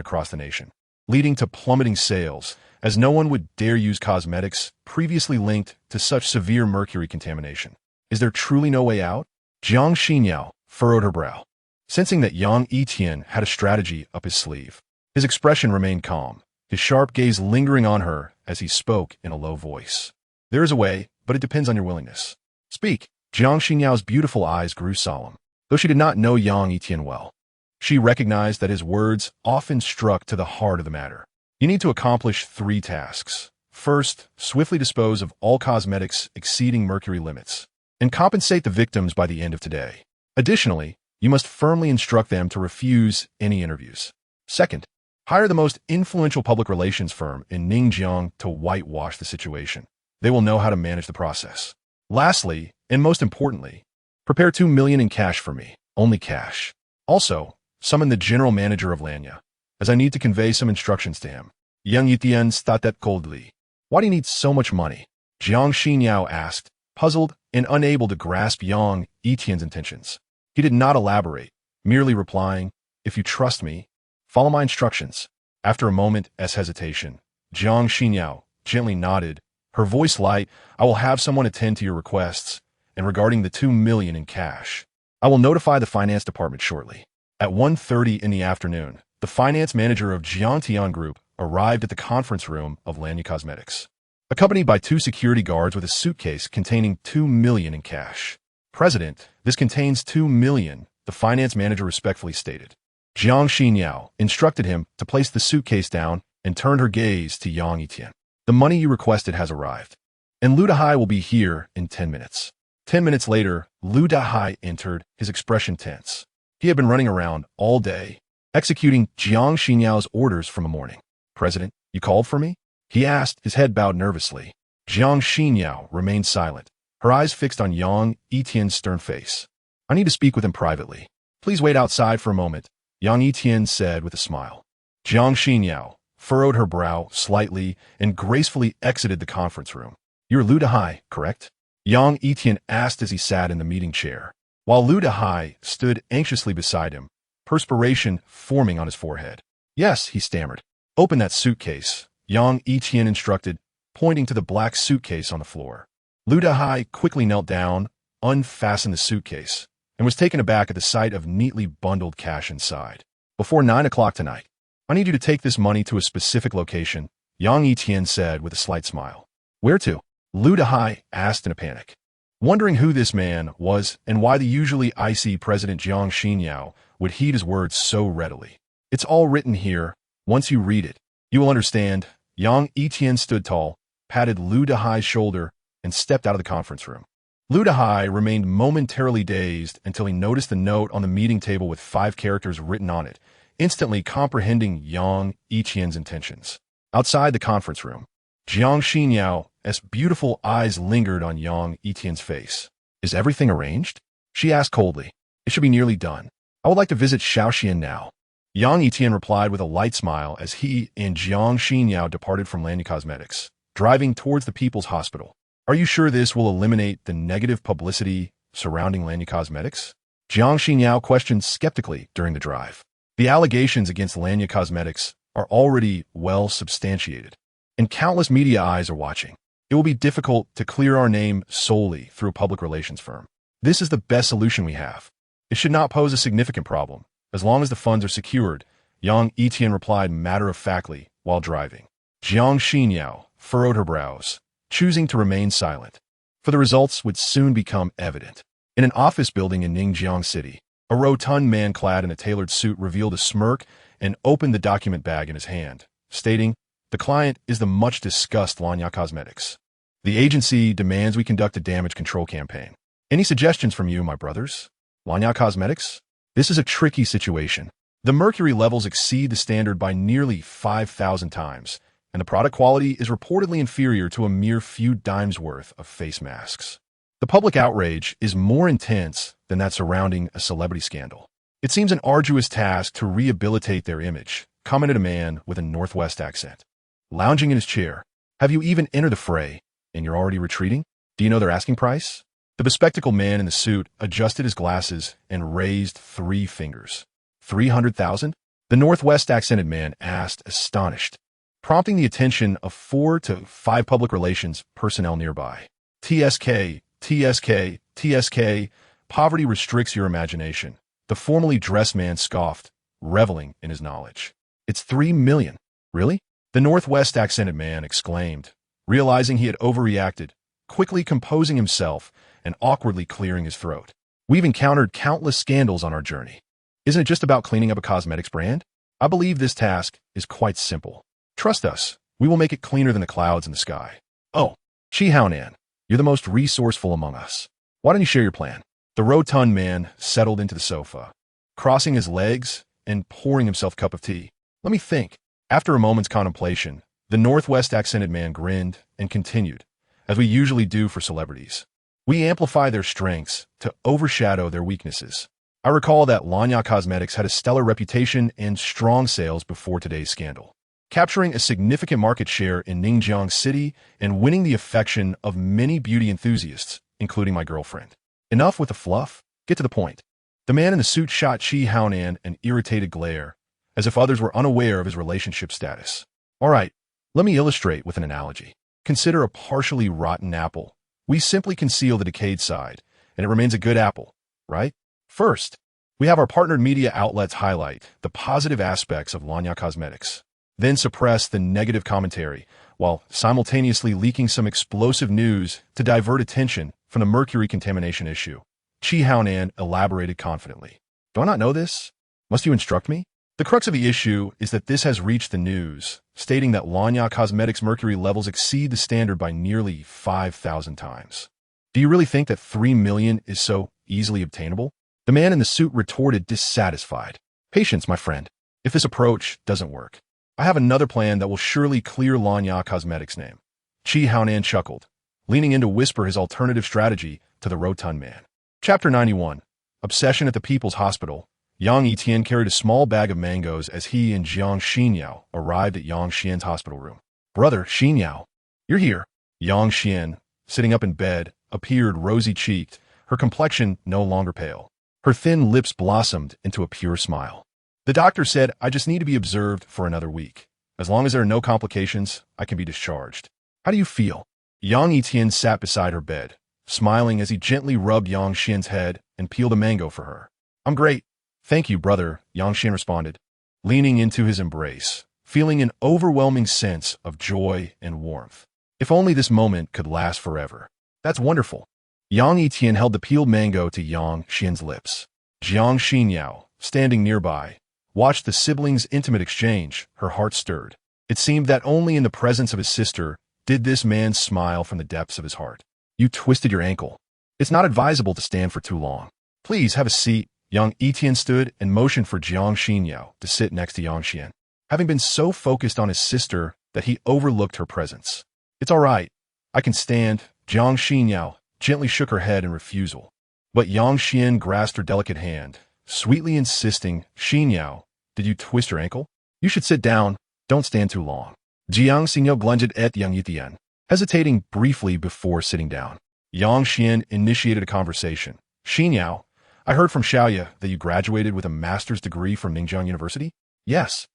across the nation, leading to plummeting sales, as no one would dare use cosmetics previously linked to such severe mercury contamination. Is there truly no way out? Jiang Xinyao furrowed her brow, sensing that Yang Yitian had a strategy up his sleeve. His expression remained calm, his sharp gaze lingering on her as he spoke in a low voice. "There is a way, but it depends on your willingness. Speak." Jiang Xinyao's beautiful eyes grew solemn. Though she did not know Yang Yitian well, she recognized that his words often struck to the heart of the matter. You need to accomplish 3 tasks. First, swiftly dispose of all cosmetics exceeding mercury limits, and compensate the victims by the end of today. Additionally, you must firmly instruct them to refuse any interviews. Second, hire the most influential public relations firm in Ningjiang to whitewash the situation. They will know how to manage the process. Lastly, and most importantly, prepare 2 million in cash for me, only cash. Also, summon the general manager of Lanya, as I need to convey some instructions to him. Yang Yitian stared coldly. "Why do you need so much money?" Jiang Xinyao asked, puzzled and unable to grasp Yang Yitian's intentions. He did not elaborate, merely replying, "If you trust me, follow my instructions." After a moment's hesitation, Jiang Xinyao gently nodded, her voice light. "I will have someone attend to your requests, and regarding the 2 million in cash, I will notify the finance department shortly." At 1:30 in the afternoon, the finance manager of Jiangtian Group arrived at the conference room of Lanya Cosmetics, accompanied by 2 security guards with a suitcase containing 2 million in cash. "President, this contains 2 million, the finance manager respectfully stated. Jiang Xinyao instructed him to place the suitcase down and turned her gaze to Yang Yitian. "The money you requested has arrived, and Lu Dahai will be here in 10 minutes. 10 minutes later, Lu Dahai entered, his expression tense. He had been running around all day, executing Jiang Xinyao's orders from the morning. "President, you called for me?" he asked, his head bowed nervously. Jiang Xinyao remained silent, her eyes fixed on Yang Yitian's stern face. "I need to speak with him privately. Please wait outside for a moment," Yang Yitian said with a smile. Jiang Xinyao furrowed her brow slightly and gracefully exited the conference room. "You're Lu Dehai, correct?" Yang Yitian asked as he sat in the meeting chair, while Lu Dehai stood anxiously beside him, perspiration forming on his forehead. "Yes," he stammered. "Open that suitcase," Yang Yitian instructed, pointing to the black suitcase on the floor. Lu Dehai quickly knelt down, unfastened the suitcase, and was taken aback at the sight of neatly bundled cash inside. "Before 9 o'clock tonight, I need you to take this money to a specific location," Yang Yitian said with a slight smile. "Where to?" Lu Dehai asked in a panic, wondering who this man was and why the usually icy President Jiang Xinyao would heed his words so readily. "It's all written here. Once you read it, you will understand." Yang Yitian stood tall, patted Lu Dehai's shoulder, and stepped out of the conference room. Lu Dehai remained momentarily dazed until he noticed the note on the meeting table with 5 characters written on it, instantly comprehending Yang Yitian's intentions. Outside the conference room, Jiang Xinyao's beautiful eyes lingered on Yang Yitian's face. "Is everything arranged?" she asked coldly. "It should be nearly done. I would like to visit Shaoxian now." Yang Yitian replied with a light smile as he and Jiang Xinyao departed from Lanya Cosmetics, driving towards the People's Hospital. "Are you sure this will eliminate the negative publicity surrounding Lanya Cosmetics?" Jiang Xinyao questioned skeptically during the drive. "The allegations against Lanya Cosmetics are already well substantiated, and countless media eyes are watching. It will be difficult to clear our name solely through a public relations firm. This is the best solution we have. It should not pose a significant problem, as long as the funds are secured," Yang Yitian replied matter-of-factly while driving. Jiang Xinyao furrowed her brows, choosing to remain silent, for the results would soon become evident. In an office building in Ningjiang City, a rotund man clad in a tailored suit revealed a smirk and opened the document bag in his hand, stating, "The client is the much-discussed Lanya Cosmetics. The agency demands we conduct a damage control campaign. Any suggestions from you, my brothers? Lanya Cosmetics? This is a tricky situation. The mercury levels exceed the standard by nearly 5,000 times, and the product quality is reportedly inferior to a mere few dimes worth of face masks. The public outrage is more intense than that surrounding a celebrity scandal. It seems an arduous task to rehabilitate their image," commented a man with a Northwest accent, lounging in his chair. "Have you even entered the fray, and you're already retreating? Do you know their asking price?" The bespectacled man in the suit adjusted his glasses and raised 3 fingers. 300,000? The Northwest accented man asked, astonished, prompting the attention of 4 to 5 public relations personnel nearby. "TSK, TSK, TSK, poverty restricts your imagination," the formally dressed man scoffed, reveling in his knowledge. "It's 3 million. Really?" The Northwest accented man exclaimed, realizing he had overreacted, quickly composing himself and awkwardly clearing his throat. "We've encountered countless scandals on our journey. Isn't it just about cleaning up a cosmetics brand? I believe this task is quite simple. Trust us, we will make it cleaner than the clouds in the sky." "Oh, Chi Haonan, you're the most resourceful among us. Why don't you share your plan?" The rotund man settled into the sofa, crossing his legs and pouring himself a cup of tea. "Let me think." After a moment's contemplation, the Northwest accented man grinned and continued, as we usually do for celebrities. "We amplify their strengths to overshadow their weaknesses. I recall that Lanya Cosmetics had a stellar reputation and strong sales before today's scandal, capturing a significant market share in Ningjiang City and winning the affection of many beauty enthusiasts, including my girlfriend. Enough with the fluff. Get to the point." The man in the suit shot Chi Haonan an irritated glare, as if others were unaware of his relationship status. "All right, let me illustrate with an analogy. Consider a partially rotten apple. We simply conceal the decayed side, and it remains a good apple, right? First, we have our partnered media outlets highlight the positive aspects of Lanya Cosmetics, then suppress the negative commentary, while simultaneously leaking some explosive news to divert attention from the mercury contamination issue," Chi Haonan elaborated confidently. "Do I not know this? Must you instruct me? The crux of the issue is that this has reached the news, stating that Lanya Cosmetics mercury levels exceed the standard by nearly 5,000 times. Do you really think that 3 million is so easily obtainable?" The man in the suit retorted, dissatisfied. "Patience, my friend. If this approach doesn't work, I have another plan that will surely clear Lanya Cosmetics' name." Chi Haonan chuckled, leaning in to whisper his alternative strategy to the rotund man. Chapter 91. Obsession at the People's Hospital. Yang Yitian carried a small bag of mangoes as he and Jiang Xinyao arrived at Yang Xian's hospital room. Brother, Xinyao, you're here. Yang Xian, sitting up in bed, appeared rosy-cheeked, her complexion no longer pale. Her thin lips blossomed into a pure smile. The doctor said, I just need to be observed for another week. As long as there are no complications, I can be discharged. How do you feel? Yang Yitian sat beside her bed, smiling as he gently rubbed Yang Xian's head and peeled a mango for her. I'm great. Thank you, brother, Yang Xian responded, leaning into his embrace, feeling an overwhelming sense of joy and warmth. If only this moment could last forever. That's wonderful. Yang Yitian held the peeled mango to Yang Xian's lips. Jiang Xinyao, standing nearby, watched the siblings' intimate exchange. Her heart stirred. It seemed that only in the presence of his sister did this man smile from the depths of his heart. You twisted your ankle. It's not advisable to stand for too long. Please have a seat. Yang Yitian stood and motioned for Jiang Xinyao to sit next to Yang Xian, having been so focused on his sister that he overlooked her presence. It's all right. I can stand. Jiang Xinyao gently shook her head in refusal. But Yang Xian grasped her delicate hand, sweetly insisting, Xinyao, did you twist your ankle? You should sit down. Don't stand too long. Jiang Xinyao glunged at Yang Yitian, hesitating briefly before sitting down. Yang Xian initiated a conversation. Xinyao, I heard from Xiaoya that you graduated with a master's degree from Ningjiang University? Yes.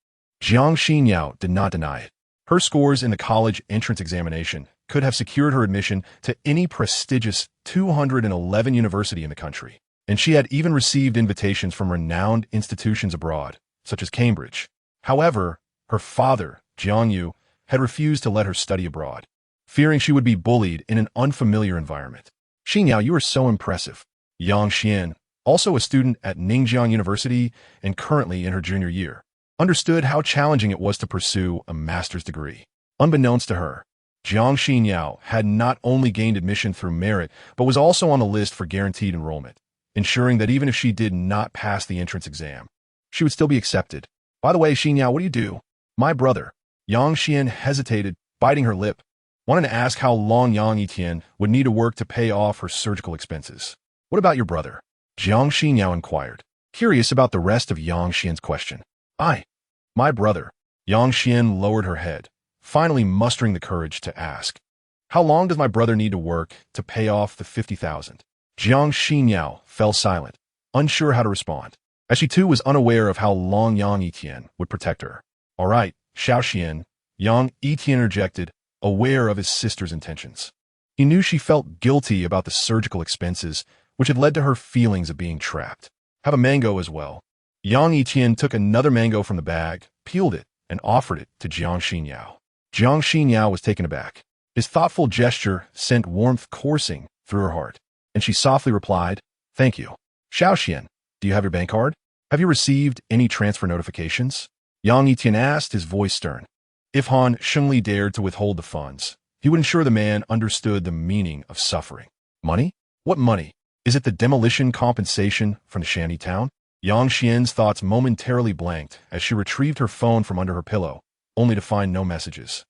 Jiang Xinyao did not deny it. Her scores in the college entrance examination could have secured her admission to any prestigious 211 university in the country, and she had even received invitations from renowned institutions abroad, such as Cambridge. However, her father, Jiang Yu, had refused to let her study abroad, fearing she would be bullied in an unfamiliar environment. Xinyao, you are so impressive. Yang Xian, also a student at Ningjiang University and currently in her junior year, understood how challenging it was to pursue a master's degree. Unbeknownst to her, Jiang Xinyao had not only gained admission through merit, but was also on the list for guaranteed enrollment, ensuring that even if she did not pass the entrance exam, she would still be accepted. By the way, Xinyao, what do you do? My brother. Yang Xian hesitated, biting her lip, wanting to ask how long Yang Yitian would need to work to pay off her surgical expenses. What about your brother? Jiang Xinyao inquired, curious about the rest of Yang Xian's question. My brother. Yang Xian lowered her head, finally mustering the courage to ask. How long does my brother need to work to pay off the 50,000? Jiang Xinyao fell silent, unsure how to respond, as she too was unaware of how long Yang Yitian would protect her. All right, Xiao Xian, Yang Yitian interjected, aware of his sister's intentions. He knew she felt guilty about the surgical expenses, which had led to her feelings of being trapped. Have a mango as well. Yang Yitian took another mango from the bag, peeled it, and offered it to Jiang Xinyao. Jiang Xinyao was taken aback. His thoughtful gesture sent warmth coursing through her heart, and she softly replied, Thank you. Xiao Xian, do you have your bank card? Have you received any transfer notifications? Yang Yitian asked, his voice stern. If Han Shengli dared to withhold the funds, he would ensure the man understood the meaning of suffering. Money? What money? Is it the demolition compensation from the shanty town? Yang Xian's thoughts momentarily blanked as she retrieved her phone from under her pillow, only to find no messages.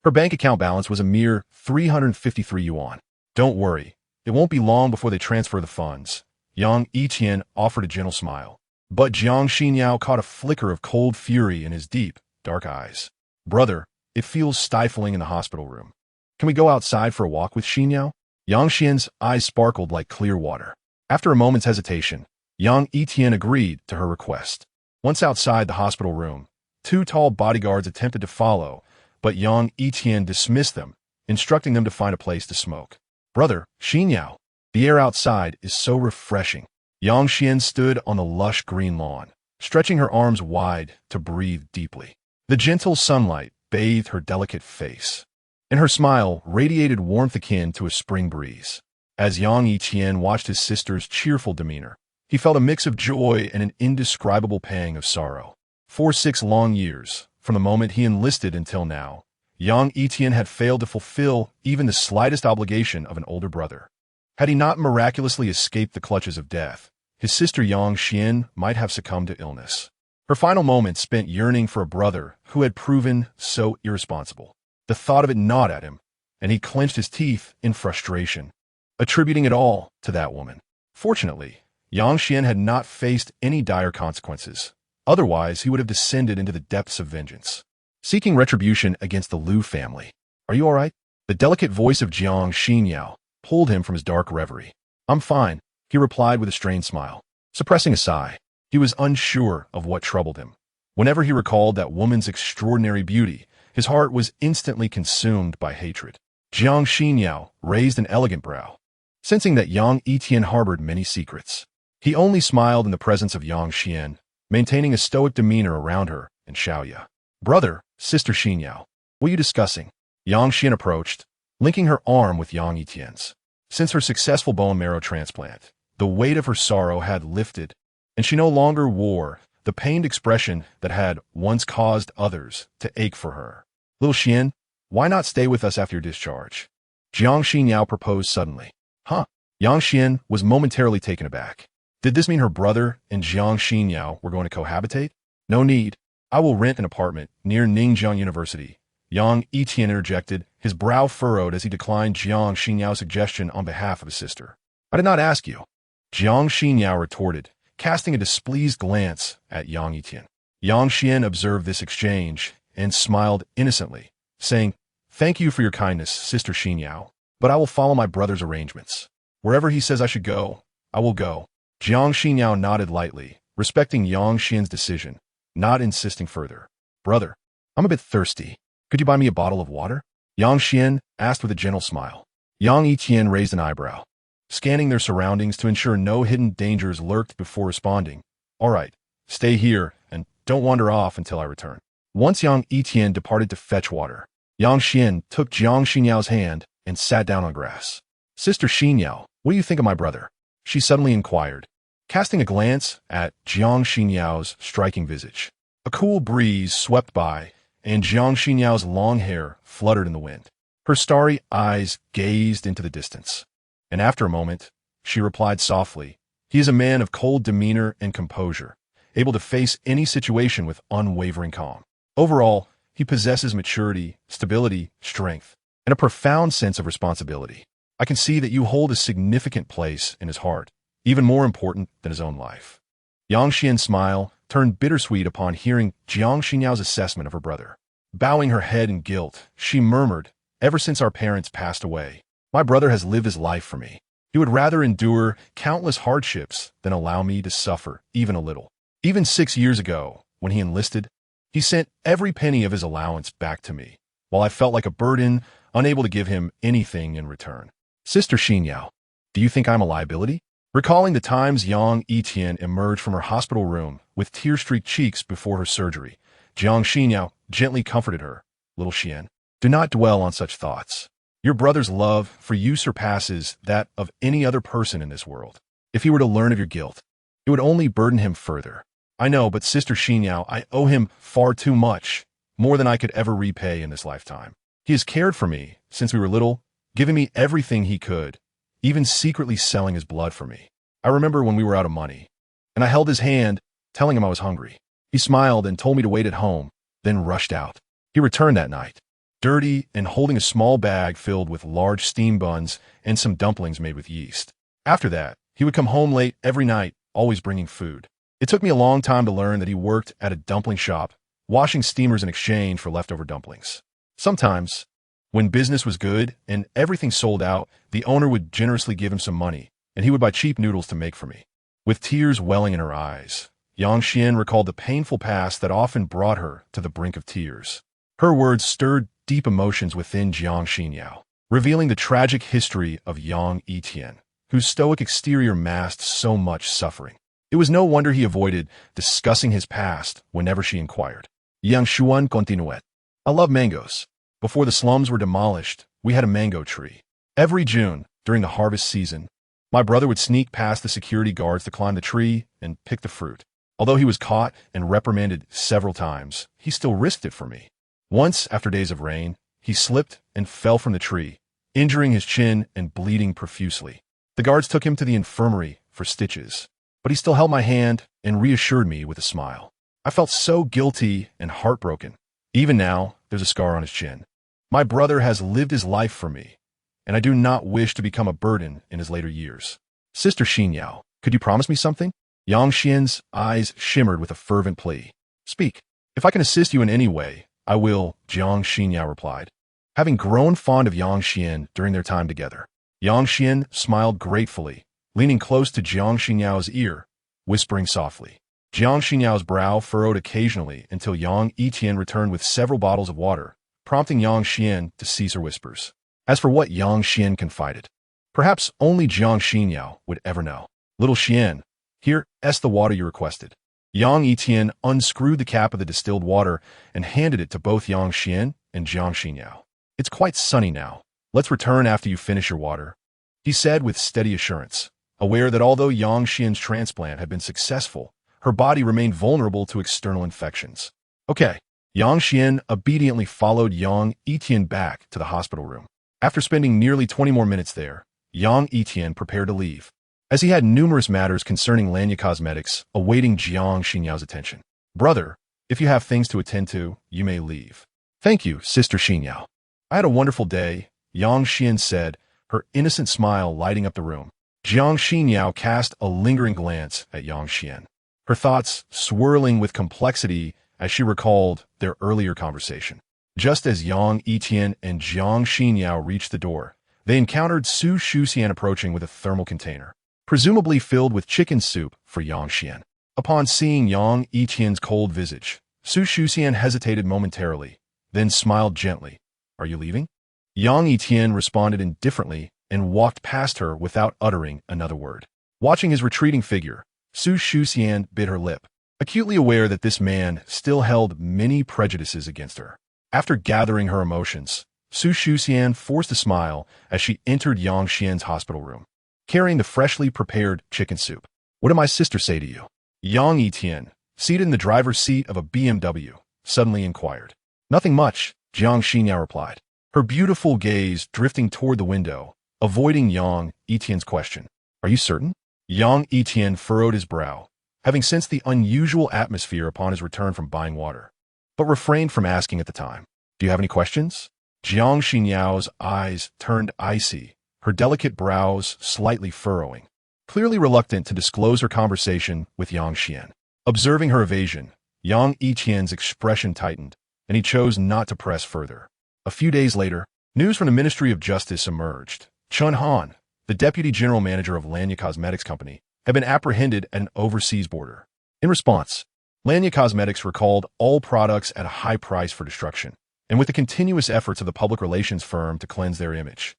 Her bank account balance was a mere 353 yuan. Don't worry, it won't be long before they transfer the funds. Yang Yitian offered a gentle smile. But Jiang Xinyao caught a flicker of cold fury in his deep, dark eyes. Brother, it feels stifling in the hospital room. Can we go outside for a walk with Xinyao? Yang Xian's eyes sparkled like clear water. After a moment's hesitation, Yang Yitian agreed to her request. Once outside the hospital room, two tall bodyguards attempted to follow, but Yang Yitian dismissed them, instructing them to find a place to smoke. Brother, Xinyao, the air outside is so refreshing. Yang Xian stood on the lush green lawn, stretching her arms wide to breathe deeply. The gentle sunlight bathed her delicate face, and her smile radiated warmth akin to a spring breeze. As Yang Yitian watched his sister's cheerful demeanor, he felt a mix of joy and an indescribable pang of sorrow. For 6 long years, from the moment he enlisted until now, Yang Yitian had failed to fulfill even the slightest obligation of an older brother. Had he not miraculously escaped the clutches of death, his sister Yang Xian might have succumbed to illness. Her final moments spent yearning for a brother who had proven so irresponsible. The thought of it gnawed at him, and he clenched his teeth in frustration, attributing it all to that woman. Fortunately, Yang Xian had not faced any dire consequences. Otherwise, he would have descended into the depths of vengeance, seeking retribution against the Liu family. Are you all right? The delicate voice of Jiang Xinyao pulled him from his dark reverie. I'm fine, he replied with a strained smile. Suppressing a sigh, he was unsure of what troubled him. Whenever he recalled that woman's extraordinary beauty, his heart was instantly consumed by hatred. Jiang Xinyao raised an elegant brow, sensing that Yang Yitian harbored many secrets. He only smiled in the presence of Yang Xian, maintaining a stoic demeanor around her and Xiaoya. Brother, Sister Xinyao, what are you discussing? Yang Xian approached, linking her arm with Yang Yitian's. Since her successful bone marrow transplant, the weight of her sorrow had lifted, and she no longer wore the pained expression that had once caused others to ache for her. Little Xian, why not stay with us after your discharge? Jiang Xinyao proposed suddenly. Huh? Yang Xian was momentarily taken aback. Did this mean her brother and Jiang Xinyao were going to cohabitate? No need. I will rent an apartment near Ningjiang University. Yang Yitian interjected, his brow furrowed as he declined Jiang Xinyao's suggestion on behalf of his sister. I did not ask you. Jiang Xinyao retorted, casting a displeased glance at Yang Yitian. Yang Xian observed this exchange and smiled innocently, saying, Thank you for your kindness, Sister Xinyao, but I will follow my brother's arrangements. Wherever he says I should go, I will go. Jiang Xinyao nodded lightly, respecting Yang Xian's decision, not insisting further. Brother, I'm a bit thirsty. Could you buy me a bottle of water? Yang Xian asked with a gentle smile. Yang Yitian raised an eyebrow, scanning their surroundings to ensure no hidden dangers lurked before responding. All right, stay here and don't wander off until I return. Once Yang Yitian departed to fetch water, Yang Xian took Jiang Xinyao's hand and sat down on grass. Sister Xinyao, what do you think of my brother? She suddenly inquired, casting a glance at Jiang Xinyao's striking visage. A cool breeze swept by, and Jiang Xinyao's long hair fluttered in the wind. Her starry eyes gazed into the distance. And after a moment, she replied softly, He is a man of cold demeanor and composure, able to face any situation with unwavering calm. Overall, he possesses maturity, stability, strength, and a profound sense of responsibility. I can see that you hold a significant place in his heart, even more important than his own life. Yang Xian's smile turned bittersweet upon hearing Jiang Xinyao's assessment of her brother. Bowing her head in guilt, she murmured, Ever since our parents passed away, my brother has lived his life for me. He would rather endure countless hardships than allow me to suffer even a little. Even 6 years ago, when he enlisted, he sent every penny of his allowance back to me, while I felt like a burden, unable to give him anything in return. Sister Xinyao, do you think I'm a liability? Recalling the times Yang Yitian emerged from her hospital room with tear-streaked cheeks before her surgery, Jiang Xinyao gently comforted her. Little Xian, do not dwell on such thoughts. Your brother's love for you surpasses that of any other person in this world. If he were to learn of your guilt, it would only burden him further. I know, but Sister Xinyao, I owe him far too much, more than I could ever repay in this lifetime. He has cared for me since we were little, giving me everything he could, even secretly selling his blood for me. I remember when we were out of money, and I held his hand, telling him I was hungry. He smiled and told me to wait at home, then rushed out. He returned that night, dirty and holding a small bag filled with large steam buns and some dumplings made with yeast. After that, he would come home late every night, always bringing food. It took me a long time to learn that he worked at a dumpling shop, washing steamers in exchange for leftover dumplings. Sometimes, when business was good and everything sold out, the owner would generously give him some money, and he would buy cheap noodles to make for me. With tears welling in her eyes, Yang Xian recalled the painful past that often brought her to the brink of tears. Her words stirred deep emotions within Jiang Xinyao, revealing the tragic history of Yang Yitian, whose stoic exterior masked so much suffering. It was no wonder he avoided discussing his past whenever she inquired. Yang Xuan continued. I love mangoes. Before the slums were demolished, we had a mango tree. Every June, during the harvest season, my brother would sneak past the security guards to climb the tree and pick the fruit. Although he was caught and reprimanded several times, he still risked it for me. Once, after days of rain, he slipped and fell from the tree, injuring his chin and bleeding profusely. The guards took him to the infirmary for stitches, but he still held my hand and reassured me with a smile. I felt so guilty and heartbroken. Even now, there's a scar on his chin. My brother has lived his life for me, and I do not wish to become a burden in his later years. Sister Xinyao, Could you promise me something? Yang Xian's eyes shimmered with a fervent plea. Speak. If I can assist you in any way, I will, Jiang Xinyao replied. Having grown fond of Yang Xian during their time together, Yang Xian smiled gratefully, leaning close to Jiang Xinyao's ear, whispering softly. Jiang Xinyao's brow furrowed occasionally until Yang Yitian returned with several bottles of water, prompting Yang Xian to cease her whispers. As for what Yang Xian confided, perhaps only Jiang Xinyao would ever know. Little Xian, here's the water you requested. Yang Yitian unscrewed the cap of the distilled water and handed it to both Yang Xian and Jiang Xinyao. It's quite sunny now. Let's return after you finish your water, he said with steady assurance, aware that although Yang Xian's transplant had been successful, her body remained vulnerable to external infections. Okay. Yang Xian obediently followed Yang Yitian back to the hospital room. After spending nearly 20 more minutes there, Yang Yitian prepared to leave, as he had numerous matters concerning Lanya Cosmetics awaiting Jiang Xinyao's attention. Brother, if you have things to attend to, you may leave. Thank you, Sister Xinyao. I had a wonderful day, Yang Xian said, her innocent smile lighting up the room. Jiang Xinyao cast a lingering glance at Yang Xian, her thoughts swirling with complexity as she recalled their earlier conversation. Just as Yang Yitian and Jiang Xinyao reached the door, they encountered Su Shuxian approaching with a thermal container, presumably filled with chicken soup for Yang Xian. Upon seeing Yang Yitian's cold visage, Su Shuxian hesitated momentarily, then smiled gently. Are you leaving? Yang Yitian responded indifferently and walked past her without uttering another word. Watching his retreating figure, Su Shuxian bit her lip, acutely aware that this man still held many prejudices against her. After gathering her emotions, Su Shuxian forced a smile as she entered Yang Xian's hospital room, carrying the freshly prepared chicken soup. What did my sister say to you? Yang Yitian, seated in the driver's seat of a BMW, suddenly inquired. Nothing much, Jiang Xinyao replied, her beautiful gaze drifting toward the window, avoiding Yang Yitian's question. Are you certain? Yang Yitian furrowed his brow, having sensed the unusual atmosphere upon his return from buying water, but refrained from asking at the time. Do you have any questions? Jiang Xinyao's eyes turned icy, her delicate brows slightly furrowing, clearly reluctant to disclose her conversation with Yang Xian. Observing her evasion, Yang Yitian's expression tightened, and he chose not to press further. A few days later, news from the Ministry of Justice emerged. Chun Han, the deputy general manager of Lanya Cosmetics Company, had been apprehended at an overseas border. In response, Lanya Cosmetics recalled all products at a high price for destruction, and with the continuous efforts of the public relations firm to cleanse their image,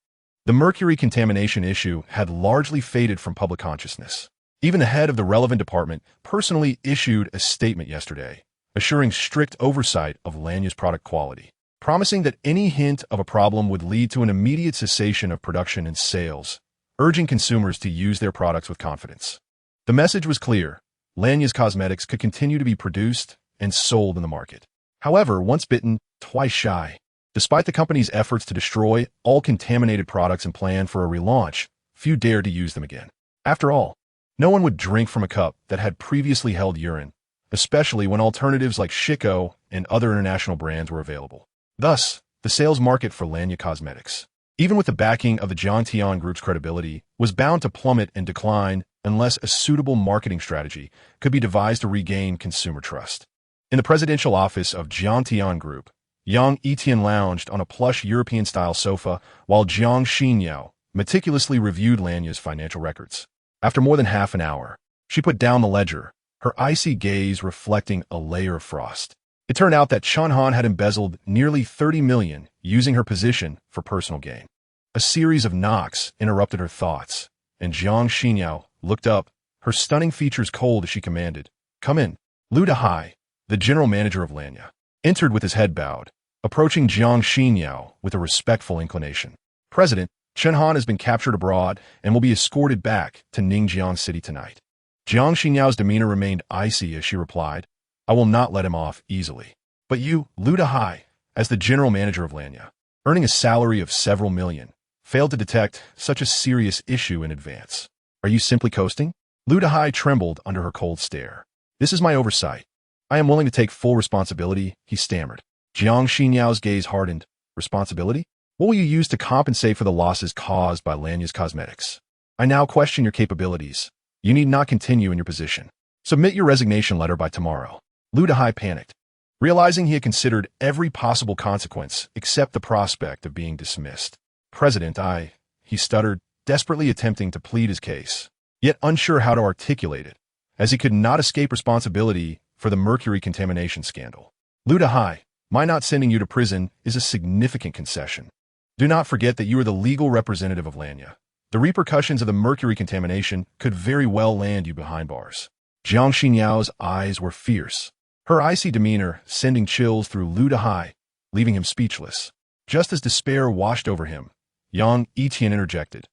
the mercury contamination issue had largely faded from public consciousness. Even the head of the relevant department personally issued a statement yesterday, assuring strict oversight of Lanya's product quality, promising that any hint of a problem would lead to an immediate cessation of production and sales, urging consumers to use their products with confidence. The message was clear. Lanya's cosmetics could continue to be produced and sold in the market. However, once bitten, twice shy. Despite the company's efforts to destroy all contaminated products and plan for a relaunch, few dared to use them again. After all, no one would drink from a cup that had previously held urine, especially when alternatives like Chico and other international brands were available. Thus, the sales market for Lanya Cosmetics, even with the backing of the Yang Yitian Group's credibility, was bound to plummet and decline unless a suitable marketing strategy could be devised to regain consumer trust. In the presidential office of Yang Yitian Group, Yang Yitian lounged on a plush European-style sofa while Jiang Xinyao meticulously reviewed Lanya's financial records. After more than half an hour, she put down the ledger, her icy gaze reflecting a layer of frost. It turned out that Chun Han had embezzled nearly 30 million using her position for personal gain. A series of knocks interrupted her thoughts, and Jiang Xinyao looked up, her stunning features cold as she commanded, "Come in." Lu Dehai, the general manager of Lanya, entered with his head bowed, approaching Jiang Xinyao with a respectful inclination. "President, Chun Han has been captured abroad and will be escorted back to Ningjiang City tonight." Jiang Xinyao's demeanor remained icy as she replied, "I will not let him off easily. But you, Lu Dehai, as the general manager of Lanya, earning a salary of several million, failed to detect such a serious issue in advance. Are you simply coasting?" Lu Dehai trembled under her cold stare. "This is my oversight. I am willing to take full responsibility," he stammered. Jiang Xinyao's gaze hardened. "Responsibility? What will you use to compensate for the losses caused by Lanya's cosmetics? I now question your capabilities." You need not continue in your position. Submit your resignation letter by tomorrow. Lu Dahai panicked, realizing he had considered every possible consequence except the prospect of being dismissed. President, he stuttered, desperately attempting to plead his case, yet unsure how to articulate it, as he could not escape responsibility for the mercury contamination scandal. Lu Dahai, my not sending you to prison is a significant concession. Do not forget that you are the legal representative of Lanya. The repercussions of the mercury contamination could very well land you behind bars. Jiang Xinyao's eyes were fierce, her icy demeanor sending chills through Lu Dahai, leaving him speechless. Just as despair washed over him, Yang Yitian interjected,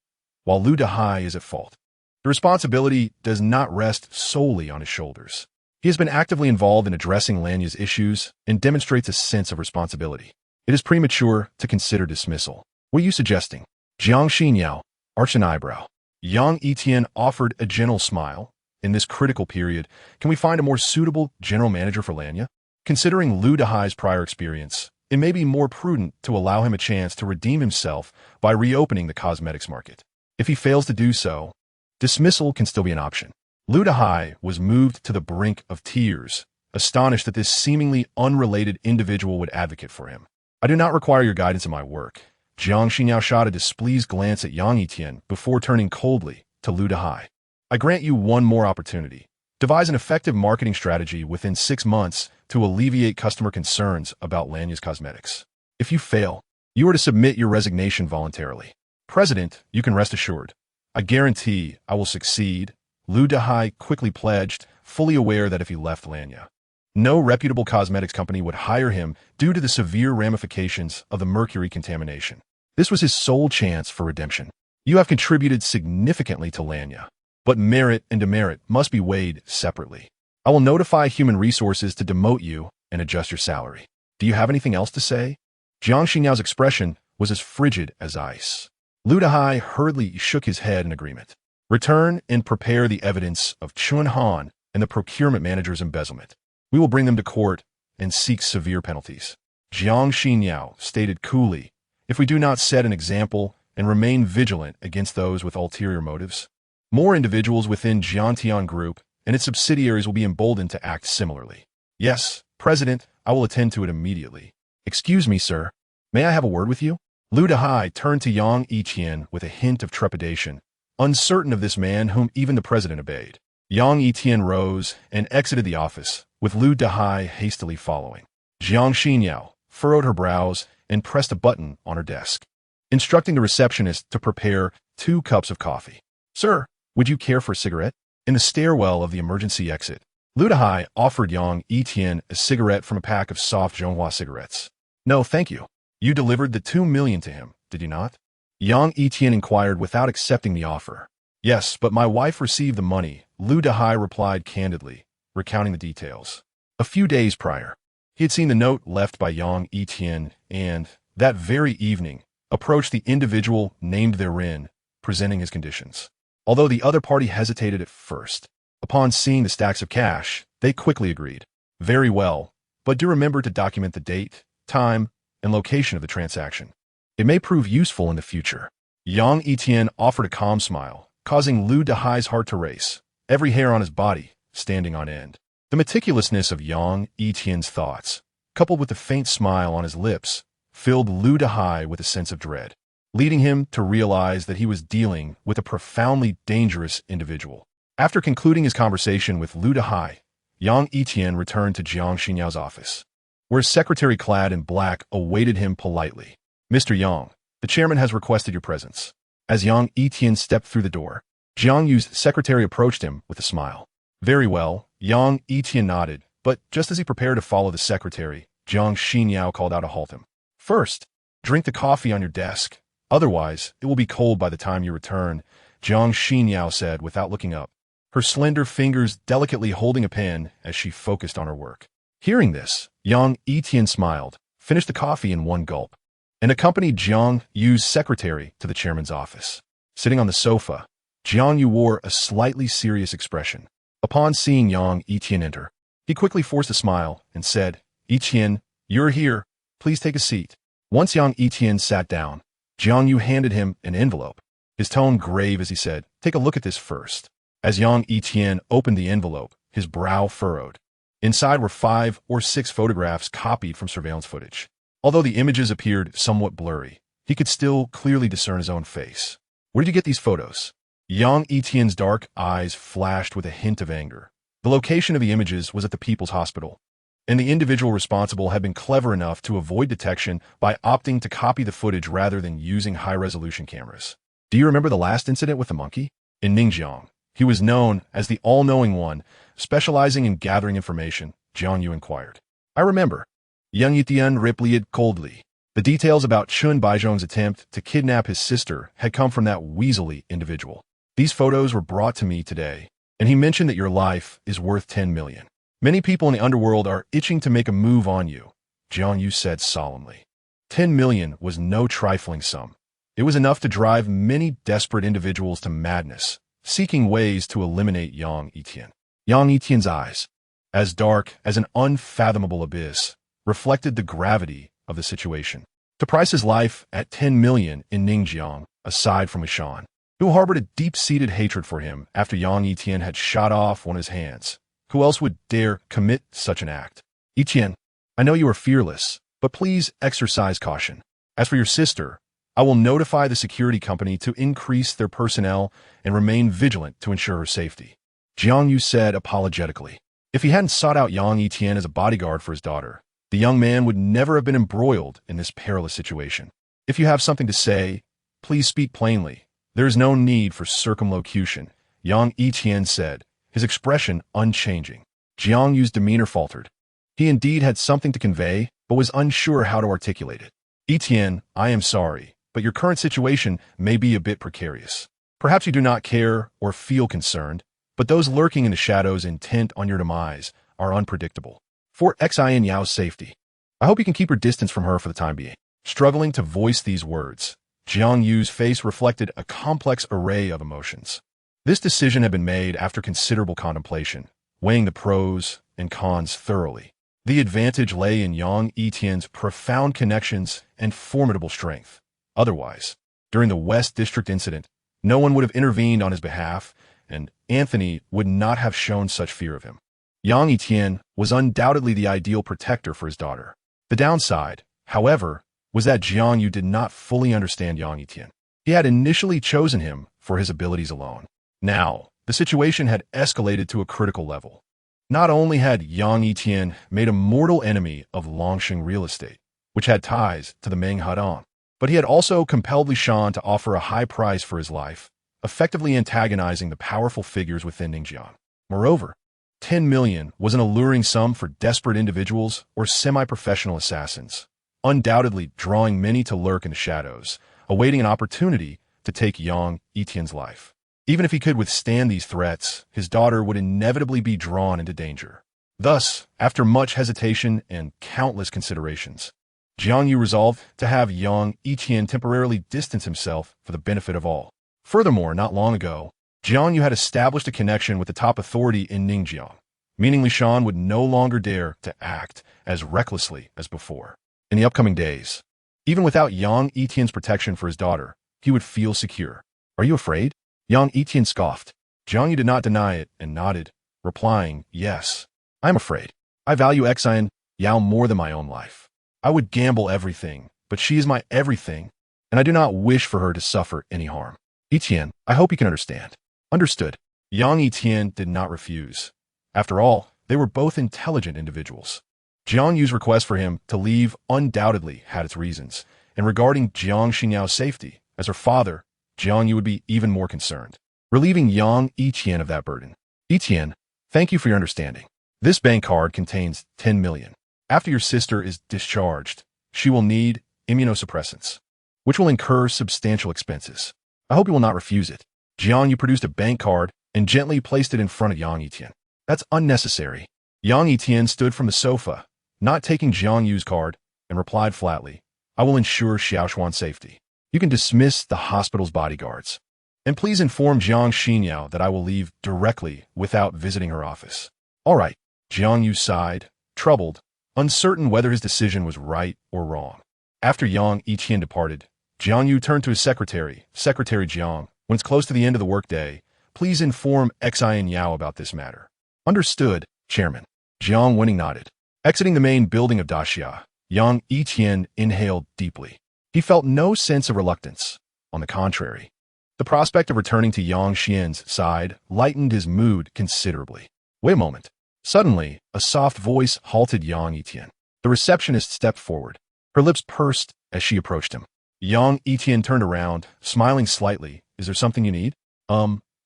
while Lu Dahai is at fault. The responsibility does not rest solely on his shoulders. He has been actively involved in addressing Lanya's issues and demonstrates a sense of responsibility. It is premature to consider dismissal. What are you suggesting? Jiang Xinyao arched an eyebrow. Yang Yitian offered a gentle smile. In this critical period, can we find a more suitable general manager for Lanya? Considering Lu Dahai's prior experience, it may be more prudent to allow him a chance to redeem himself by reopening the cosmetics market. If he fails to do so, dismissal can still be an option. Lu Dahai was moved to the brink of tears, astonished that this seemingly unrelated individual would advocate for him. I do not require your guidance in my work. Jiang Xinyao shot a displeased glance at Yang Yitian before turning coldly to Lu Dahai. I grant you one more opportunity. Devise an effective marketing strategy within 6 months to alleviate customer concerns about Lanya's cosmetics. If you fail, you are to submit your resignation voluntarily. President, you can rest assured. I guarantee I will succeed. Lu Dahai quickly pledged, fully aware that if he left Lanya, no reputable cosmetics company would hire him due to the severe ramifications of the mercury contamination. This was his sole chance for redemption. You have contributed significantly to Lanya, but merit and demerit must be weighed separately. I will notify human resources to demote you and adjust your salary. Do you have anything else to say? Jiang Xinyao's expression was as frigid as ice. Lu Dahai hurriedly shook his head in agreement. Return and prepare the evidence of Chun Han and the procurement manager's embezzlement. We will bring them to court and seek severe penalties. Jiang Xinyao stated coolly, if we do not set an example and remain vigilant against those with ulterior motives, more individuals within Jiantian Group and its subsidiaries will be emboldened to act similarly. Yes, President, I will attend to it immediately. Excuse me, sir. May I have a word with you? Lu Dahai turned to Yang Yitian with a hint of trepidation, uncertain of this man whom even the president obeyed. Yang Yitian rose and exited the office, with Lu Dahai hastily following. Jiang Xinyao furrowed her brows and pressed a button on her desk, instructing the receptionist to prepare 2 cups of coffee. Sir, would you care for a cigarette? In the stairwell of the emergency exit, Lu Dahai offered Yang Yitian a cigarette from a pack of soft Zhonghua cigarettes. No, thank you. You delivered the 2 million to him, did you not? Yang Yitian inquired without accepting the offer. Yes, but my wife received the money, Lu Dahai replied candidly, recounting the details. A few days prior, he had seen the note left by Yang Yitian and, that very evening, approached the individual named therein, presenting his conditions. Although the other party hesitated at first, upon seeing the stacks of cash, they quickly agreed. Very well, but do remember to document the date, time, and location of the transaction. It may prove useful in the future. Yang Yitian offered a calm smile, causing Lu Dahai's heart to race, every hair on his body standing on end. The meticulousness of Yang Yitian's thoughts, coupled with the faint smile on his lips, filled Lu Dahai with a sense of dread, leading him to realize that he was dealing with a profoundly dangerous individual. After concluding his conversation with Lu Dahai, Yang Yitian returned to Jiang Xinyao's office, where a secretary clad in black awaited him politely. Mr. Yang, the chairman has requested your presence. As Yang Yitian stepped through the door, Jiang Yu's secretary approached him with a smile. Very well, Yang Yitian nodded, but just as he prepared to follow the secretary, Jiang Xinyao called out to halt him. First, drink the coffee on your desk. Otherwise, it will be cold by the time you return, Jiang Xinyao said without looking up, her slender fingers delicately holding a pen as she focused on her work. Hearing this, Yang Yitian smiled, finished the coffee in one gulp, and accompanied Jiang Yu's secretary to the chairman's office. Sitting on the sofa, Jiang Yu wore a slightly serious expression. Upon seeing Yang Yitian enter, he quickly forced a smile and said, Yitian, you're here. Please take a seat. Once Yang Yitian sat down, Jiang Yu handed him an envelope, his tone grave as he said, take a look at this first. As Yang Yitian opened the envelope, his brow furrowed. Inside were 5 or 6 photographs copied from surveillance footage. Although the images appeared somewhat blurry, he could still clearly discern his own face. Where did you get these photos? Yang Yitian's dark eyes flashed with a hint of anger. The location of the images was at the People's Hospital, and the individual responsible had been clever enough to avoid detection by opting to copy the footage rather than using high-resolution cameras. Do you remember the last incident with the monkey? In Ningxiang, he was known as the all-knowing one, specializing in gathering information, Jiang Yu inquired. I remember. Yang Yitian replied coldly. The details about Chun Baizhong's attempt to kidnap his sister had come from that weaselly individual. These photos were brought to me today, and he mentioned that your life is worth 10 million. Many people in the underworld are itching to make a move on you, Jiang Yu said solemnly. 10 million was no trifling sum. It was enough to drive many desperate individuals to madness, seeking ways to eliminate Yang Yitian. Yang Yitian's eyes, as dark as an unfathomable abyss, reflected the gravity of the situation. To price his life at 10 million in Ningxiang, aside from Wishan, who harbored a deep-seated hatred for him after Yang Yitian had shot off one of his hands. Who else would dare commit such an act? Yitian, I know you are fearless, but please exercise caution. As for your sister, I will notify the security company to increase their personnel and remain vigilant to ensure her safety. Jiang Yu said apologetically. If he hadn't sought out Yang Yitian as a bodyguard for his daughter, the young man would never have been embroiled in this perilous situation. If you have something to say, please speak plainly. There is no need for circumlocution, Yang Yitian said, his expression unchanging. Jiang Yu's demeanor faltered. He indeed had something to convey, but was unsure how to articulate it. Yitian, I am sorry, but your current situation may be a bit precarious. Perhaps you do not care or feel concerned, but those lurking in the shadows intent on your demise are unpredictable. For Xin Yao's safety, I hope you can keep your distance from her for the time being. Struggling to voice these words, Jiang Yu's face reflected a complex array of emotions. This decision had been made after considerable contemplation, weighing the pros and cons thoroughly. The advantage lay in Yang Yitian's profound connections and formidable strength. Otherwise, during the West District incident, no one would have intervened on his behalf, and Anthony would not have shown such fear of him. Yang Yitian was undoubtedly the ideal protector for his daughter. The downside, however, was that Jiang Yu did not fully understand Yang Yitian. He had initially chosen him for his abilities alone. Now, the situation had escalated to a critical level. Not only had Yang Yitian made a mortal enemy of Longsheng real estate, which had ties to the Meng Hadong, but he had also compelled Li Shan to offer a high price for his life, effectively antagonizing the powerful figures within Ningxiang. Moreover, 10 million was an alluring sum for desperate individuals or semi-professional assassins, undoubtedly drawing many to lurk in the shadows, awaiting an opportunity to take Yang Yitian's life. Even if he could withstand these threats, his daughter would inevitably be drawn into danger. Thus, after much hesitation and countless considerations, Jiang Yu resolved to have Yang Yitian temporarily distance himself for the benefit of all. Furthermore, not long ago, Jiang Yu had established a connection with the top authority in Ningxiang, meaning Li Shan would no longer dare to act as recklessly as before. In the upcoming days, even without Yang Yitian's protection for his daughter, he would feel secure. Are you afraid? Yang Yitian scoffed. Jiang Yu did not deny it and nodded, replying, yes, I'm afraid. I value Xin Yao more than my own life. I would gamble everything, but she is my everything, and I do not wish for her to suffer any harm. Yitian, I hope you can understand. Understood. Yang Yitian did not refuse. After all, they were both intelligent individuals. Jiang Yu's request for him to leave undoubtedly had its reasons, and regarding Jiang Xinyao's safety, as her father, Jiang Yu would be even more concerned, relieving Yang Yitian of that burden. Yitian, thank you for your understanding. This bank card contains 10 million. After your sister is discharged, she will need immunosuppressants, which will incur substantial expenses. I hope you will not refuse it. Jiang Yu produced a bank card and gently placed it in front of Yang Yitian. That's unnecessary. Yang Yitian stood from the sofa, not taking Jiang Yu's card, and replied flatly, I will ensure Xiaoshuan's safety. You can dismiss the hospital's bodyguards. And please inform Jiang Xinyao that I will leave directly without visiting her office. All right. Jiang Yu sighed, troubled, uncertain whether his decision was right or wrong. After Yang Yitian departed, Jiang Yu turned to his secretary, Secretary Jiang. When it's close to the end of the workday, Please inform Xian Yao about this matter. Understood, Chairman. Jiang Winning nodded. Exiting the main building of Daxia, Yang Yitian inhaled deeply. He felt no sense of reluctance. On the contrary, the prospect of returning to Yang Xian's side lightened his mood considerably. Wait a moment. Suddenly, a soft voice halted Yang Yitian. The receptionist stepped forward. Her lips pursed as she approached him. Yang Yitian turned around, smiling slightly. Is there something you need?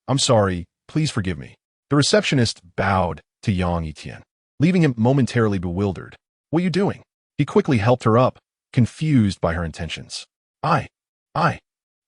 I'm sorry. Please forgive me. The receptionist bowed to Yang Yitian, leaving him momentarily bewildered. What are you doing? He quickly helped her up, confused by her intentions. I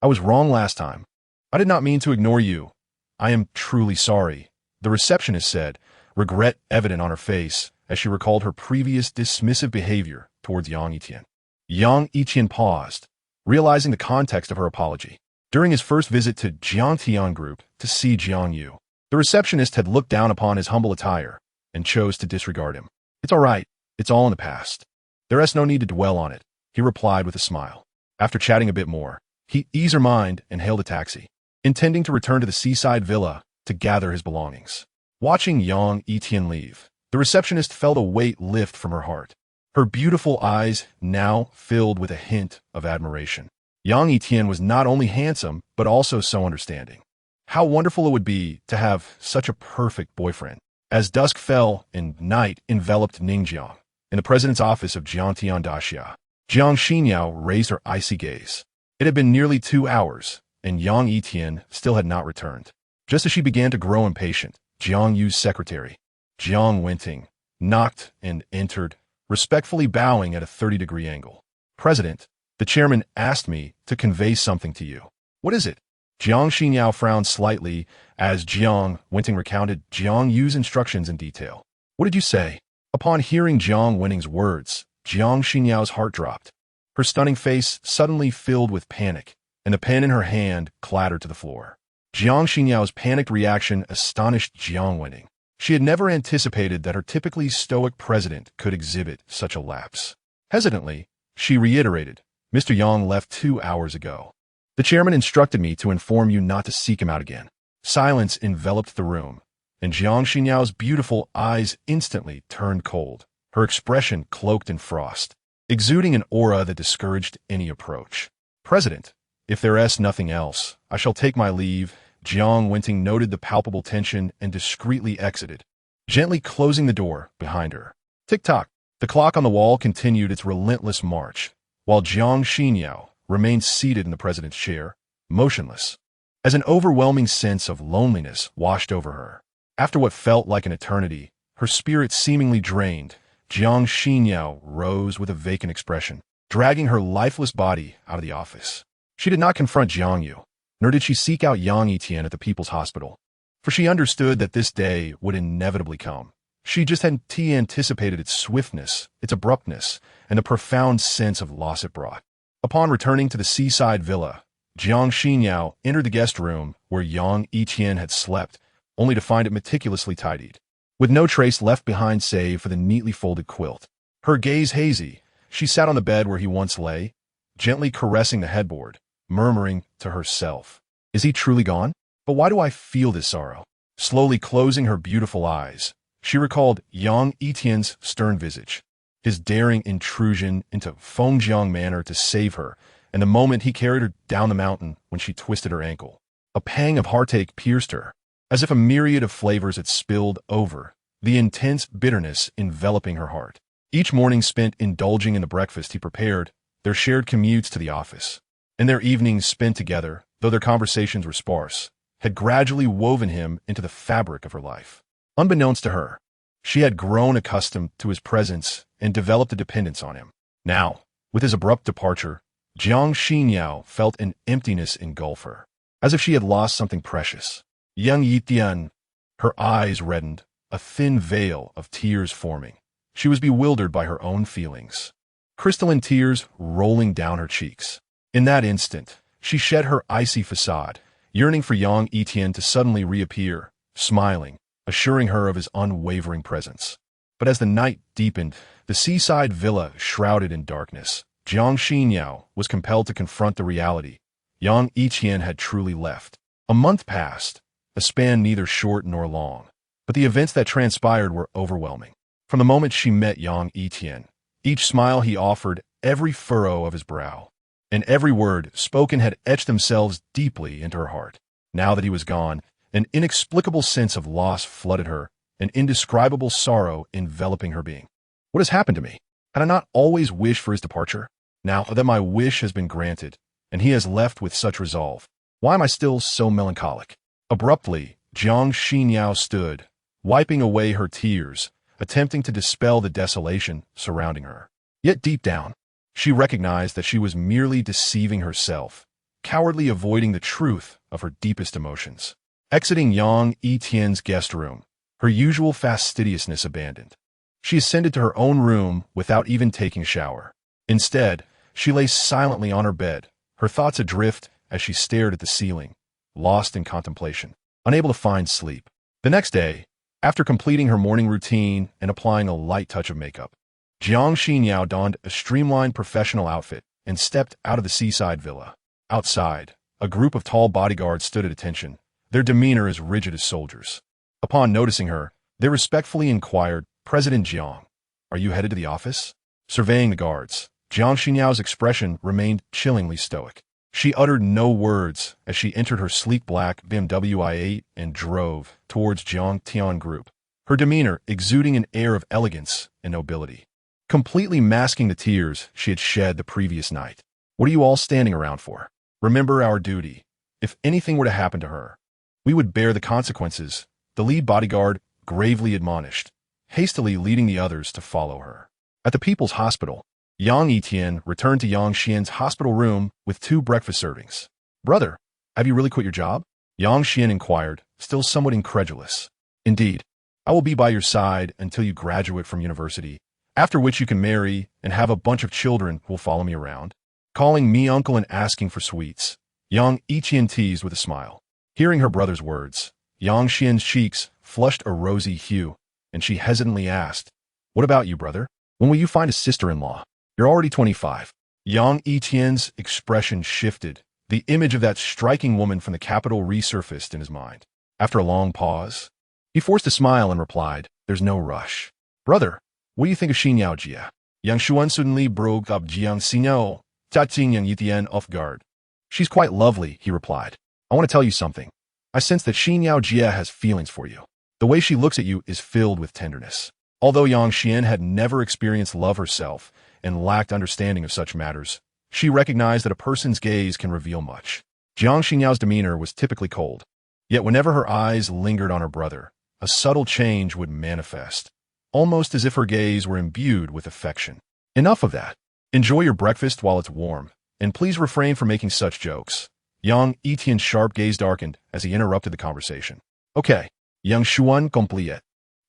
was wrong last time. I did not mean to ignore you. I am truly sorry, the receptionist said, regret evident on her face as she recalled her previous dismissive behavior towards Yang Yitian. Yang Yitian paused, realizing the context of her apology. During his first visit to Jiangtian Group to see Jiang Yu, the receptionist had looked down upon his humble attire and chose to disregard him. It's all right. It's all in the past. There is no need to dwell on it, he replied with a smile. After chatting a bit more, he eased her mind and hailed a taxi, intending to return to the seaside villa to gather his belongings. Watching Yang Yitian leave, the receptionist felt a weight lift from her heart. Her beautiful eyes now filled with a hint of admiration. Yang Yitian was not only handsome, but also so understanding. How wonderful it would be to have such a perfect boyfriend. As dusk fell and night enveloped Ningjiang, in the president's office of Jiangtian Daxia, Jiang Xinyao raised her icy gaze. It had been nearly 2 hours, and Yang Yitian still had not returned. Just as she began to grow impatient, Jiang Yu's secretary, Jiang Wenting, knocked and entered, respectfully bowing at a 30-degree angle. President, the chairman asked me to convey something to you. What is it? Jiang Xinyao frowned slightly as Jiang Wenting recounted Jiang Yu's instructions in detail. What did you say? Upon hearing Jiang Wenting's words, Jiang Xinyao's heart dropped. Her stunning face suddenly filled with panic, and the pen in her hand clattered to the floor. Jiang Xinyao's panicked reaction astonished Jiang Wenting. She had never anticipated that her typically stoic president could exhibit such a lapse. Hesitantly, she reiterated, Mr. Yang left 2 hours ago. The chairman instructed me to inform you not to seek him out again. Silence enveloped the room, and Jiang Xinyao's beautiful eyes instantly turned cold, her expression cloaked in frost, exuding an aura that discouraged any approach. President, if there is nothing else, I shall take my leave. Jiang Wenting noted the palpable tension and discreetly exited, gently closing the door behind her. Tick-tock, the clock on the wall continued its relentless march, while Jiang Xinyao remained seated in the president's chair, motionless, as an overwhelming sense of loneliness washed over her. After what felt like an eternity, her spirit seemingly drained, Jiang Xinyao rose with a vacant expression, dragging her lifeless body out of the office. She did not confront Jiang Yu, nor did she seek out Yang Yitian at the People's Hospital, for she understood that this day would inevitably come. She just hadn't anticipated its swiftness, its abruptness, and the profound sense of loss it brought. Upon returning to the seaside villa, Jiang Xinyao entered the guest room where Yang Yitian had slept, only to find it meticulously tidied, with no trace left behind save for the neatly folded quilt. Her gaze hazy, she sat on the bed where he once lay, gently caressing the headboard, murmuring to herself, Is he truly gone? But why do I feel this sorrow? Slowly closing her beautiful eyes, she recalled Yang Yitian's stern visage, his daring intrusion into Fengjiang Manor to save her, and the moment he carried her down the mountain when she twisted her ankle. A pang of heartache pierced her, as if a myriad of flavors had spilled over, the intense bitterness enveloping her heart. Each morning spent indulging in the breakfast he prepared, their shared commutes to the office, and their evenings spent together, though their conversations were sparse, had gradually woven him into the fabric of her life. Unbeknownst to her, she had grown accustomed to his presence and developed a dependence on him. Now, with his abrupt departure, Jiang Xinyao felt an emptiness engulf her, as if she had lost something precious. Yang Yitian, her eyes reddened, a thin veil of tears forming. She was bewildered by her own feelings, crystalline tears rolling down her cheeks. In that instant, she shed her icy facade, yearning for Yang Yitian to suddenly reappear, smiling, assuring her of his unwavering presence. But as the night deepened, the seaside villa shrouded in darkness, Jiang Xinyao was compelled to confront the reality. Yang Yitian had truly left. A month passed, a span neither short nor long. But the events that transpired were overwhelming. From the moment she met Yang Yitian, each smile he offered, every furrow of his brow, and every word spoken had etched themselves deeply into her heart. Now that he was gone, an inexplicable sense of loss flooded her, an indescribable sorrow enveloping her being. What has happened to me? Had I not always wished for his departure? Now that my wish has been granted, and he has left with such resolve, why am I still so melancholic? Abruptly, Jiang Xinyao stood, wiping away her tears, attempting to dispel the desolation surrounding her. Yet deep down, she recognized that she was merely deceiving herself, cowardly avoiding the truth of her deepest emotions. Exiting Yang Yitian's guest room, her usual fastidiousness abandoned, she ascended to her own room without even taking a shower. Instead, she lay silently on her bed, her thoughts adrift as she stared at the ceiling, lost in contemplation, unable to find sleep. The next day, after completing her morning routine and applying a light touch of makeup, Jiang Xinyao donned a streamlined professional outfit and stepped out of the seaside villa. Outside, a group of tall bodyguards stood at attention, their demeanor as rigid as soldiers. Upon noticing her, they respectfully inquired, "President Jiang, are you headed to the office?" Surveying the guards, Jiang Xinyao's expression remained chillingly stoic. She uttered no words as she entered her sleek black BMW i8 and drove towards Yang Yitian Group, her demeanor exuding an air of elegance and nobility, completely masking the tears she had shed the previous night. "What are you all standing around for? Remember our duty. If anything were to happen to her, we would bear the consequences," the lead bodyguard gravely admonished, hastily leading the others to follow her. At the People's Hospital, Yang Yitian returned to Yang Xian's hospital room with 2 breakfast servings. "Brother, have you really quit your job?" Yang Xian inquired, still somewhat incredulous. "Indeed, I will be by your side until you graduate from university, after which you can marry and have a bunch of children who will follow me around, calling me uncle and asking for sweets," Yang Yitian teased with a smile. Hearing her brother's words, Yang Xian's cheeks flushed a rosy hue, and she hesitantly asked, "What about you, brother? When will you find a sister-in-law? You're already 25. Yang Yitian's expression shifted. The image of that striking woman from the capital resurfaced in his mind. After a long pause, he forced a smile and replied, "There's no rush. Brother, what do you think of Xinyao Jia?" Yang Xuan suddenly broke up Jiang Xinyao, catching Yang Yitian off guard. "She's quite lovely," he replied. "I want to tell you something. I sense that Xinyao Jia has feelings for you. The way she looks at you is filled with tenderness." Although Yang Xian had never experienced love herself and lacked understanding of such matters, she recognized that a person's gaze can reveal much. Jiang Xinyao's demeanor was typically cold, yet whenever her eyes lingered on her brother, a subtle change would manifest, almost as if her gaze were imbued with affection. "Enough of that. Enjoy your breakfast while it's warm, and please refrain from making such jokes." Yang Yitian's sharp gaze darkened as he interrupted the conversation. "Okay, Yang Xuan complete,"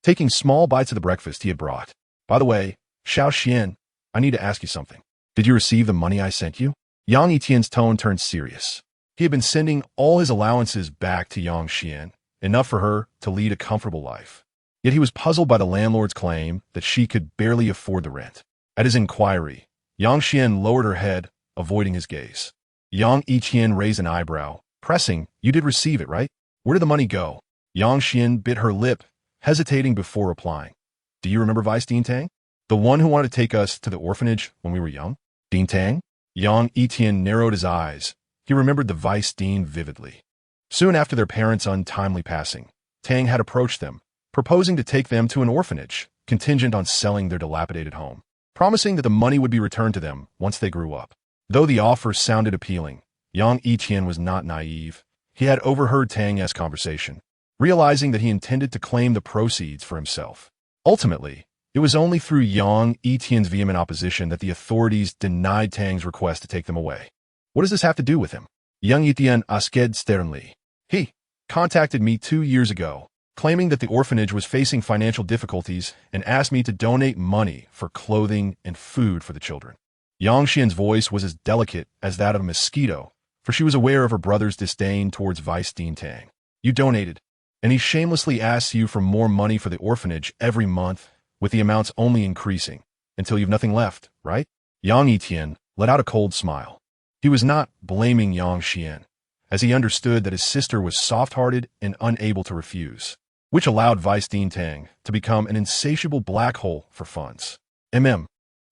taking small bites of the breakfast he had brought. "By the way, Xiao Xian, I need to ask you something. Did you receive the money I sent you?" Yang Yitian's tone turned serious. He had been sending all his allowances back to Yang Xian, enough for her to lead a comfortable life. Yet he was puzzled by the landlord's claim that she could barely afford the rent. At his inquiry, Yang Xian lowered her head, avoiding his gaze. Yang Yitian raised an eyebrow, pressing, "You did receive it, right? Where did the money go?" Yang Xian bit her lip, hesitating before replying. "Do you remember Vice Dean Tang? The one who wanted to take us to the orphanage when we were young?" "Dean Tang?" Yang Yitian narrowed his eyes. He remembered the Vice Dean vividly. Soon after their parents' untimely passing, Tang had approached them, proposing to take them to an orphanage, contingent on selling their dilapidated home, promising that the money would be returned to them once they grew up. Though the offer sounded appealing, Yang Yitian was not naive. He had overheard Tang's conversation, realizing that he intended to claim the proceeds for himself. Ultimately, it was only through Yang Yitian's vehement opposition that the authorities denied Tang's request to take them away. "What does this have to do with him?" Yang Yitian asked sternly. "He contacted me 2 years ago, claiming that the orphanage was facing financial difficulties and asked me to donate money for clothing and food for the children." Yang Xian's voice was as delicate as that of a mosquito, for she was aware of her brother's disdain towards Vice Dean Tang. "You donated, and he shamelessly asks you for more money for the orphanage every month, with the amounts only increasing, until you've nothing left, right?" Yang Yitian let out a cold smile. He was not blaming Yang Xian, as he understood that his sister was soft-hearted and unable to refuse, which allowed Vice Dean Tang to become an insatiable black hole for funds.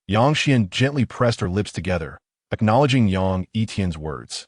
Yang Xian gently pressed her lips together, acknowledging Yang Yitian's words,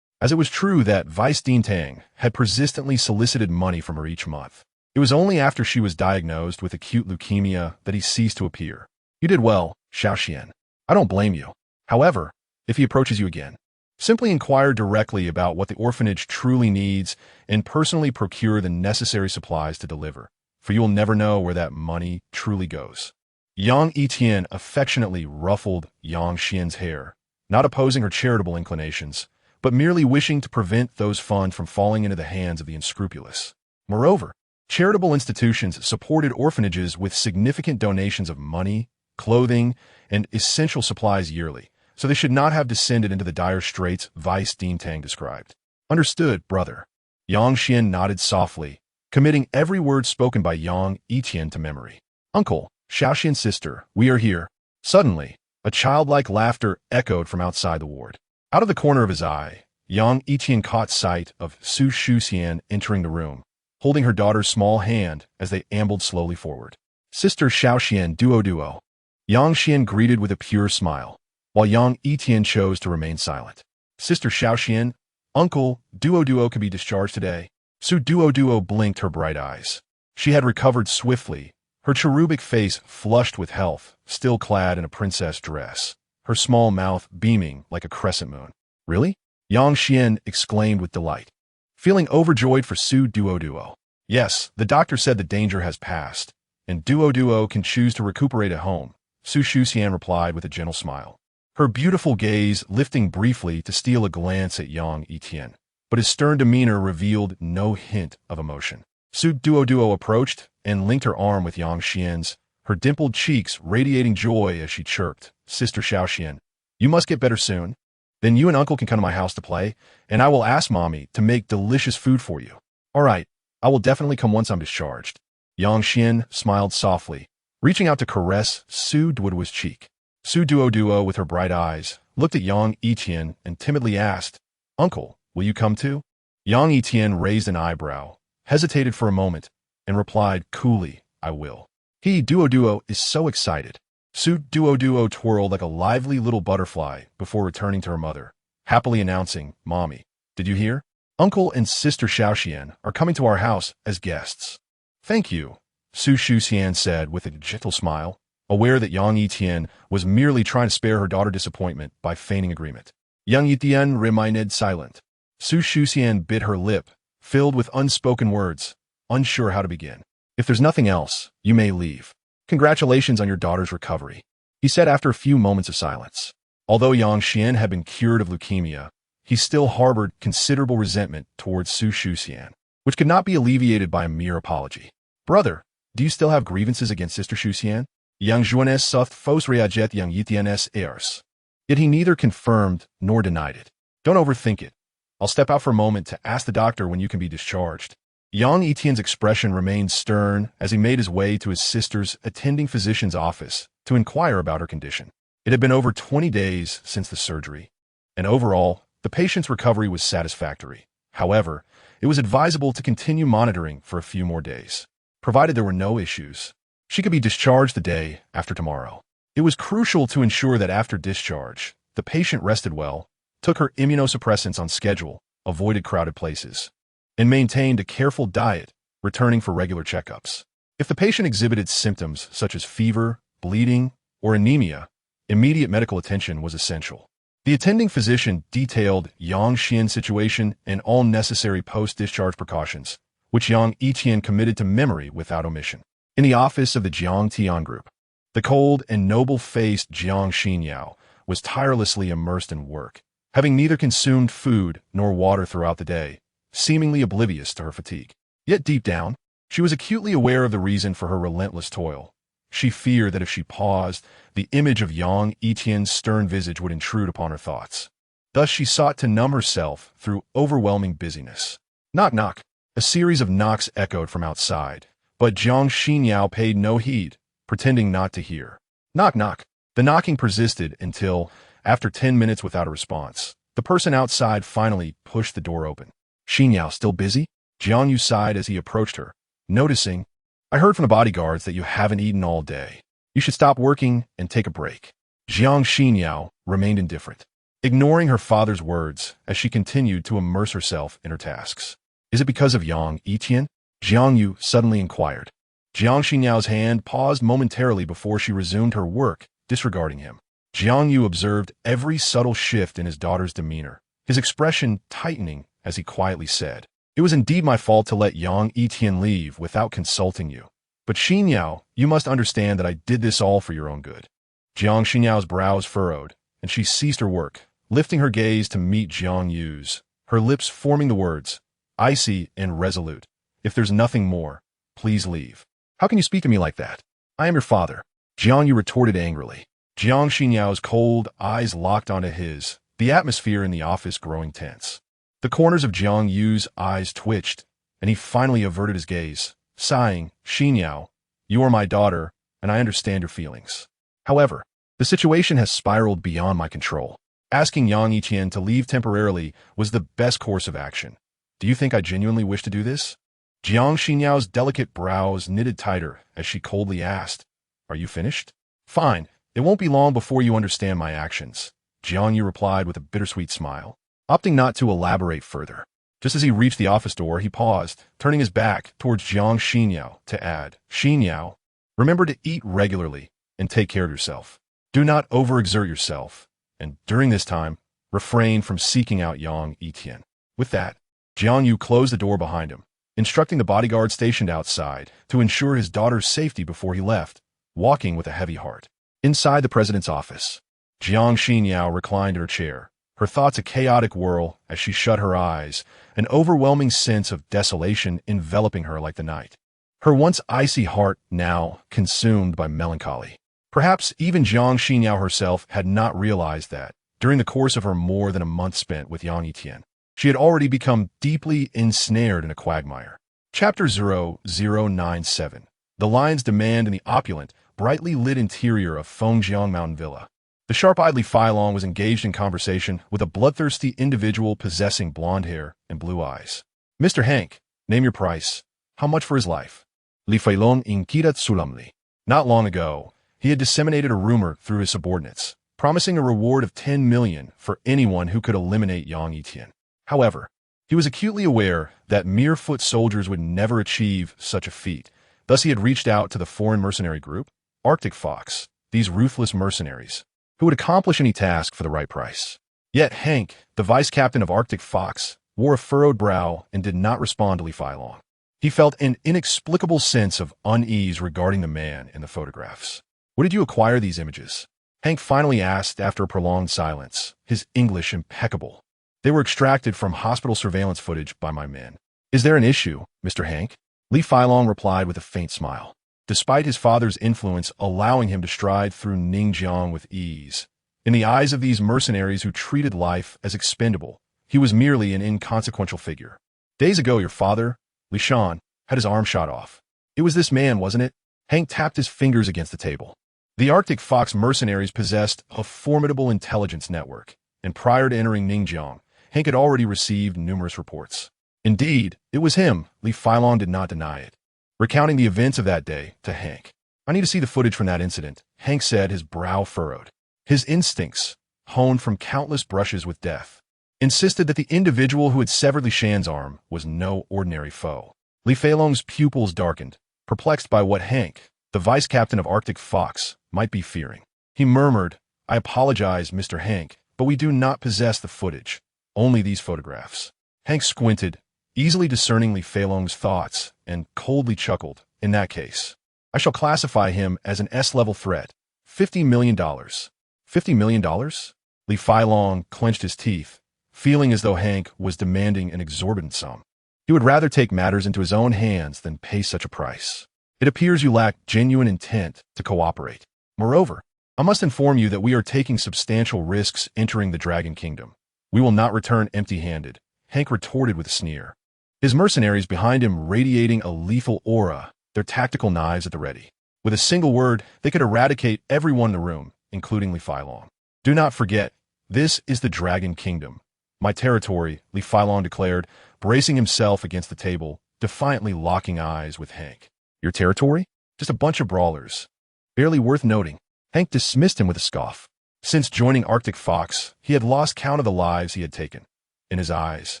as it was true that Vice Dean Tang had persistently solicited money from her each month. It was only after she was diagnosed with acute leukemia that he ceased to appear. You did well, Xiaoxian. I don't blame you. However, if he approaches you again, simply inquire directly about what the orphanage truly needs and personally procure the necessary supplies to deliver, for you will never know where that money truly goes. Yang Yitian affectionately ruffled Yang Xian's hair, not opposing her charitable inclinations, but merely wishing to prevent those funds from falling into the hands of the unscrupulous. Moreover, charitable institutions supported orphanages with significant donations of money, clothing, and essential supplies yearly, so they should not have descended into the dire straits Vice Dean Tang described. Understood, brother. Yang Xian nodded softly, committing every word spoken by Yang Yitian to memory. Uncle, Xiaoxian's sister, we are here. Suddenly, a childlike laughter echoed from outside the ward. Out of the corner of his eye, Yang Yitian caught sight of Su Shuxian entering the room, holding her daughter's small hand as they ambled slowly forward. Sister Xiaoxian duo. Yang Xian greeted with a pure smile, while Yang Yitian chose to remain silent. Sister Xiaoxian, Uncle Duo can be discharged today. Su Duo blinked her bright eyes. She had recovered swiftly, her cherubic face flushed with health, still clad in a princess dress, her small mouth beaming like a crescent moon. Really? Yang Xian exclaimed with delight, feeling overjoyed for Su Duo. Yes, the doctor said the danger has passed, and Duo can choose to recuperate at home, Su Shuxian replied with a gentle smile, her beautiful gaze lifting briefly to steal a glance at Yang Yitian, but his stern demeanor revealed no hint of emotion. Su Duo approached and linked her arm with Yang Xian's, her dimpled cheeks radiating joy as she chirped, Sister Xiaoxian, you must get better soon. Then you and Uncle can come to my house to play, and I will ask Mommy to make delicious food for you. All right, I will definitely come once I'm discharged. Yang Xian smiled softly, reaching out to caress Su Duo's cheek. Su Duo, with her bright eyes, looked at Yang Yitian and timidly asked, Uncle, will you come too? Yang Yitian raised an eyebrow, hesitated for a moment, and replied coolly, I will. He, Duo, is so excited. Su Duo twirled like a lively little butterfly before returning to her mother, happily announcing, Mommy, did you hear? Uncle and Sister Xiaoxian are coming to our house as guests. Thank you, Su Shuxian said with a gentle smile, aware that Yang Yitian was merely trying to spare her daughter disappointment by feigning agreement. Yang Yitian remained silent. Su Shuxian bit her lip, filled with unspoken words, unsure how to begin. If there's nothing else, you may leave. Congratulations on your daughter's recovery, he said after a few moments of silence. Although Yang Xian had been cured of leukemia, he still harbored considerable resentment towards Su Shuxian, which could not be alleviated by a mere apology. Brother, do you still have grievances against Sister Shuxian? Yang Juanes suft fos reaget Yang Yitianes heirs. Yet he neither confirmed nor denied it. Don't overthink it. I'll step out for a moment to ask the doctor when you can be discharged. Yang Yitian's expression remained stern as he made his way to his sister's attending physician's office to inquire about her condition. It had been over 20 days since the surgery, and overall, the patient's recovery was satisfactory. However, it was advisable to continue monitoring for a few more days. Provided there were no issues, she could be discharged the day after tomorrow. It was crucial to ensure that after discharge, the patient rested well, took her immunosuppressants on schedule, avoided crowded places, and maintained a careful diet, returning for regular checkups. If the patient exhibited symptoms such as fever, bleeding, or anemia, immediate medical attention was essential. The attending physician detailed Yang Xian's situation and all necessary post-discharge precautions, which Yang Yitian committed to memory without omission. In the office of the Jiang Tian Group, the cold and noble-faced Jiang Xinyao was tirelessly immersed in work, having neither consumed food nor water throughout the day, seemingly oblivious to her fatigue. Yet deep down, she was acutely aware of the reason for her relentless toil. She feared that if she paused, the image of Yang Yitian's stern visage would intrude upon her thoughts. Thus she sought to numb herself through overwhelming busyness. Knock knock. A series of knocks echoed from outside, but Jiang Xinyao paid no heed, pretending not to hear. Knock knock. The knocking persisted until, after 10 minutes without a response, The person outside finally pushed the door open. Xinyao, still busy? Jiang Yu sighed as he approached her, noticing, I heard from the bodyguards that you haven't eaten all day. You should stop working and take a break. Jiang Xinyao remained indifferent, ignoring her father's words as she continued to immerse herself in her tasks. Is it because of Yang Yitian? Jiang Yu suddenly inquired. Jiang Xinyao's hand paused momentarily before she resumed her work, disregarding him. Jiang Yu observed every subtle shift in his daughter's demeanor, his expression tightening as he quietly said, It was indeed my fault to let Yang Yitian leave without consulting you. But Xinyao, you must understand that I did this all for your own good. Jiang Xinyao's brows furrowed, and she ceased her work, lifting her gaze to meet Jiang Yu's, her lips forming the words, icy and resolute. If there's nothing more, please leave. How can you speak to me like that? I am your father. Jiang Yu retorted angrily. Jiang Xinyao's cold eyes locked onto his, the atmosphere in the office growing tense. The corners of Jiang Yu's eyes twitched, and he finally averted his gaze, sighing, Xinyao, you are my daughter, and I understand your feelings. However, the situation has spiraled beyond my control. Asking Yang Yitian to leave temporarily was the best course of action. Do you think I genuinely wish to do this? Jiang Xinyao's delicate brows knitted tighter as she coldly asked, Are you finished? Fine, it won't be long before you understand my actions, Jiang Yu replied with a bittersweet smile, opting not to elaborate further. Just as he reached the office door, he paused, turning his back towards Jiang Xinyao to add, Xinyao, remember to eat regularly and take care of yourself. Do not overexert yourself, and during this time, refrain from seeking out Yang Yitian. With that, Jiang Yu closed the door behind him, instructing the bodyguard stationed outside to ensure his daughter's safety before he left, walking with a heavy heart. Inside the president's office, Jiang Xinyao reclined in her chair, her thoughts a chaotic whirl as she shut her eyes, an overwhelming sense of desolation enveloping her like the night. Her once icy heart now consumed by melancholy. Perhaps even Jiang Xinyao herself had not realized that, during the course of her more than a month spent with Yang Yitian, she had already become deeply ensnared in a quagmire. Chapter 0097. The lion's demand in the opulent, brightly lit interior of Fengjiang Mountain Villa. The sharp-eyed Li Feilong was engaged in conversation with a bloodthirsty individual possessing blonde hair and blue eyes. Mr. Hank, name your price. How much for his life? Li Feilong inquired solemnly. Not long ago, he had disseminated a rumor through his subordinates, promising a reward of 10 million for anyone who could eliminate Yang Yitian. However, he was acutely aware that mere foot soldiers would never achieve such a feat. Thus he had reached out to the foreign mercenary group, Arctic Fox, these ruthless mercenaries, who would accomplish any task for the right price. Yet Hank, the vice captain of Arctic Fox, wore a furrowed brow and did not respond to Li Feilong. He felt an inexplicable sense of unease regarding the man in the photographs. Where did you acquire these images? Hank finally asked after a prolonged silence, his English impeccable. They were extracted from hospital surveillance footage by my men. Is there an issue, Mr. Hank? Li Feilong replied with a faint smile. Despite his father's influence allowing him to stride through Ningjiang with ease, in the eyes of these mercenaries who treated life as expendable, he was merely an inconsequential figure. Days ago, your father, Li Shan, had his arm shot off. It was this man, wasn't it? Hank tapped his fingers against the table. The Arctic Fox mercenaries possessed a formidable intelligence network, and prior to entering Ningjiang, Hank had already received numerous reports. Indeed, it was him. Li Feilong did not deny it. Recounting the events of that day to Hank. I need to see the footage from that incident, Hank said, his brow furrowed. His instincts, honed from countless brushes with death, insisted that the individual who had severed Li Shan's arm was no ordinary foe. Li Feilong's pupils darkened, perplexed by what Hank, the vice captain of Arctic Fox, might be fearing. He murmured, I apologize, Mr. Hank, but we do not possess the footage, only these photographs. Hank squinted, easily discerning Li Feilong's thoughts, and coldly chuckled. In that case, I shall classify him as an S-level threat. $50 million. $50 million? Li Feilong clenched his teeth, feeling as though Hank was demanding an exorbitant sum. He would rather take matters into his own hands than pay such a price. It appears you lack genuine intent to cooperate. Moreover, I must inform you that we are taking substantial risks entering the Dragon Kingdom. We will not return empty-handed, Hank retorted with a sneer. His mercenaries behind him radiating a lethal aura, their tactical knives at the ready. With a single word, they could eradicate everyone in the room, including Li Feilong. Do not forget, this is the Dragon Kingdom, My territory, Li Filong declared, bracing himself against the table, defiantly locking eyes with Hank. Your territory? Just a bunch of brawlers. Barely worth noting. Hank dismissed him with a scoff. Since joining Arctic Fox, he had lost count of the lives he had taken. In his eyes,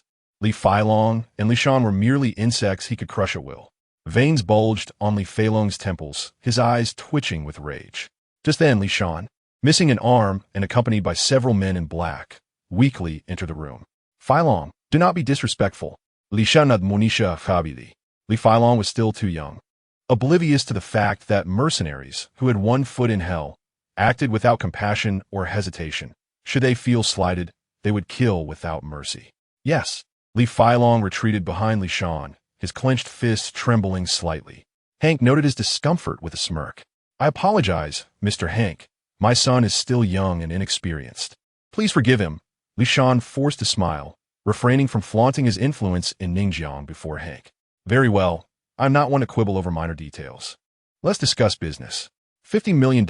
Li Filong and Li Shan were merely insects he could crush at will. Veins bulged on Li Filong's temples, his eyes twitching with rage. Just then, Li Shan, missing an arm and accompanied by several men in black, weakly entered the room. Filong, do not be disrespectful. Li Shan admonisha Khabili. Li Filong was still too young, oblivious to the fact that mercenaries who had one foot in hell acted without compassion or hesitation. Should they feel slighted, they would kill without mercy. Yes. Li Filong retreated behind Li Shan, his clenched fists trembling slightly. Hank noted his discomfort with a smirk. I apologize, Mr. Hank. My son is still young and inexperienced. Please forgive him. Li Shan forced a smile, refraining from flaunting his influence in Ningjiang before Hank. Very well. I'm not one to quibble over minor details. Let's discuss business. $50 million,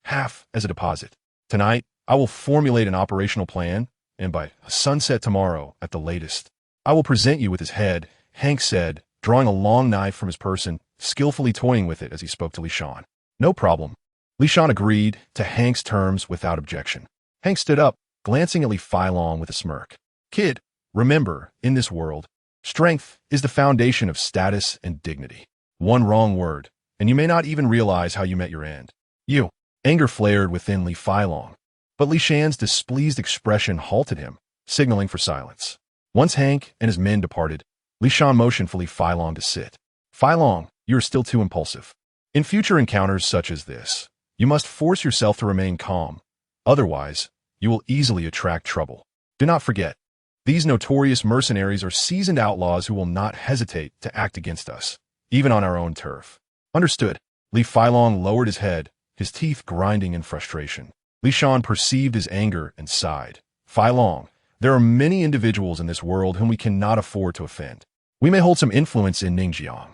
half as a deposit. Tonight, I will formulate an operational plan, and by sunset tomorrow at the latest, I will present you with his head, Hank said, drawing a long knife from his person, skillfully toying with it as he spoke to Li Shan. No problem. Li Shan agreed to Hank's terms without objection. Hank stood up, glancing at Li Filong with a smirk. Kid, remember, in this world, strength is the foundation of status and dignity. One wrong word, and you may not even realize how you met your end. You. Anger flared within Li Filong, but Li Shan's displeased expression halted him, signaling for silence. Once Hank and his men departed, Li Shan motioned for Li Filong to sit. Filong, you are still too impulsive. In future encounters such as this, you must force yourself to remain calm. Otherwise, you will easily attract trouble. Do not forget, these notorious mercenaries are seasoned outlaws who will not hesitate to act against us, even on our own turf. Understood. Li Filong lowered his head, his teeth grinding in frustration. Li Shan perceived his anger and sighed. Filong, there are many individuals in this world whom we cannot afford to offend. We may hold some influence in Ningjiang,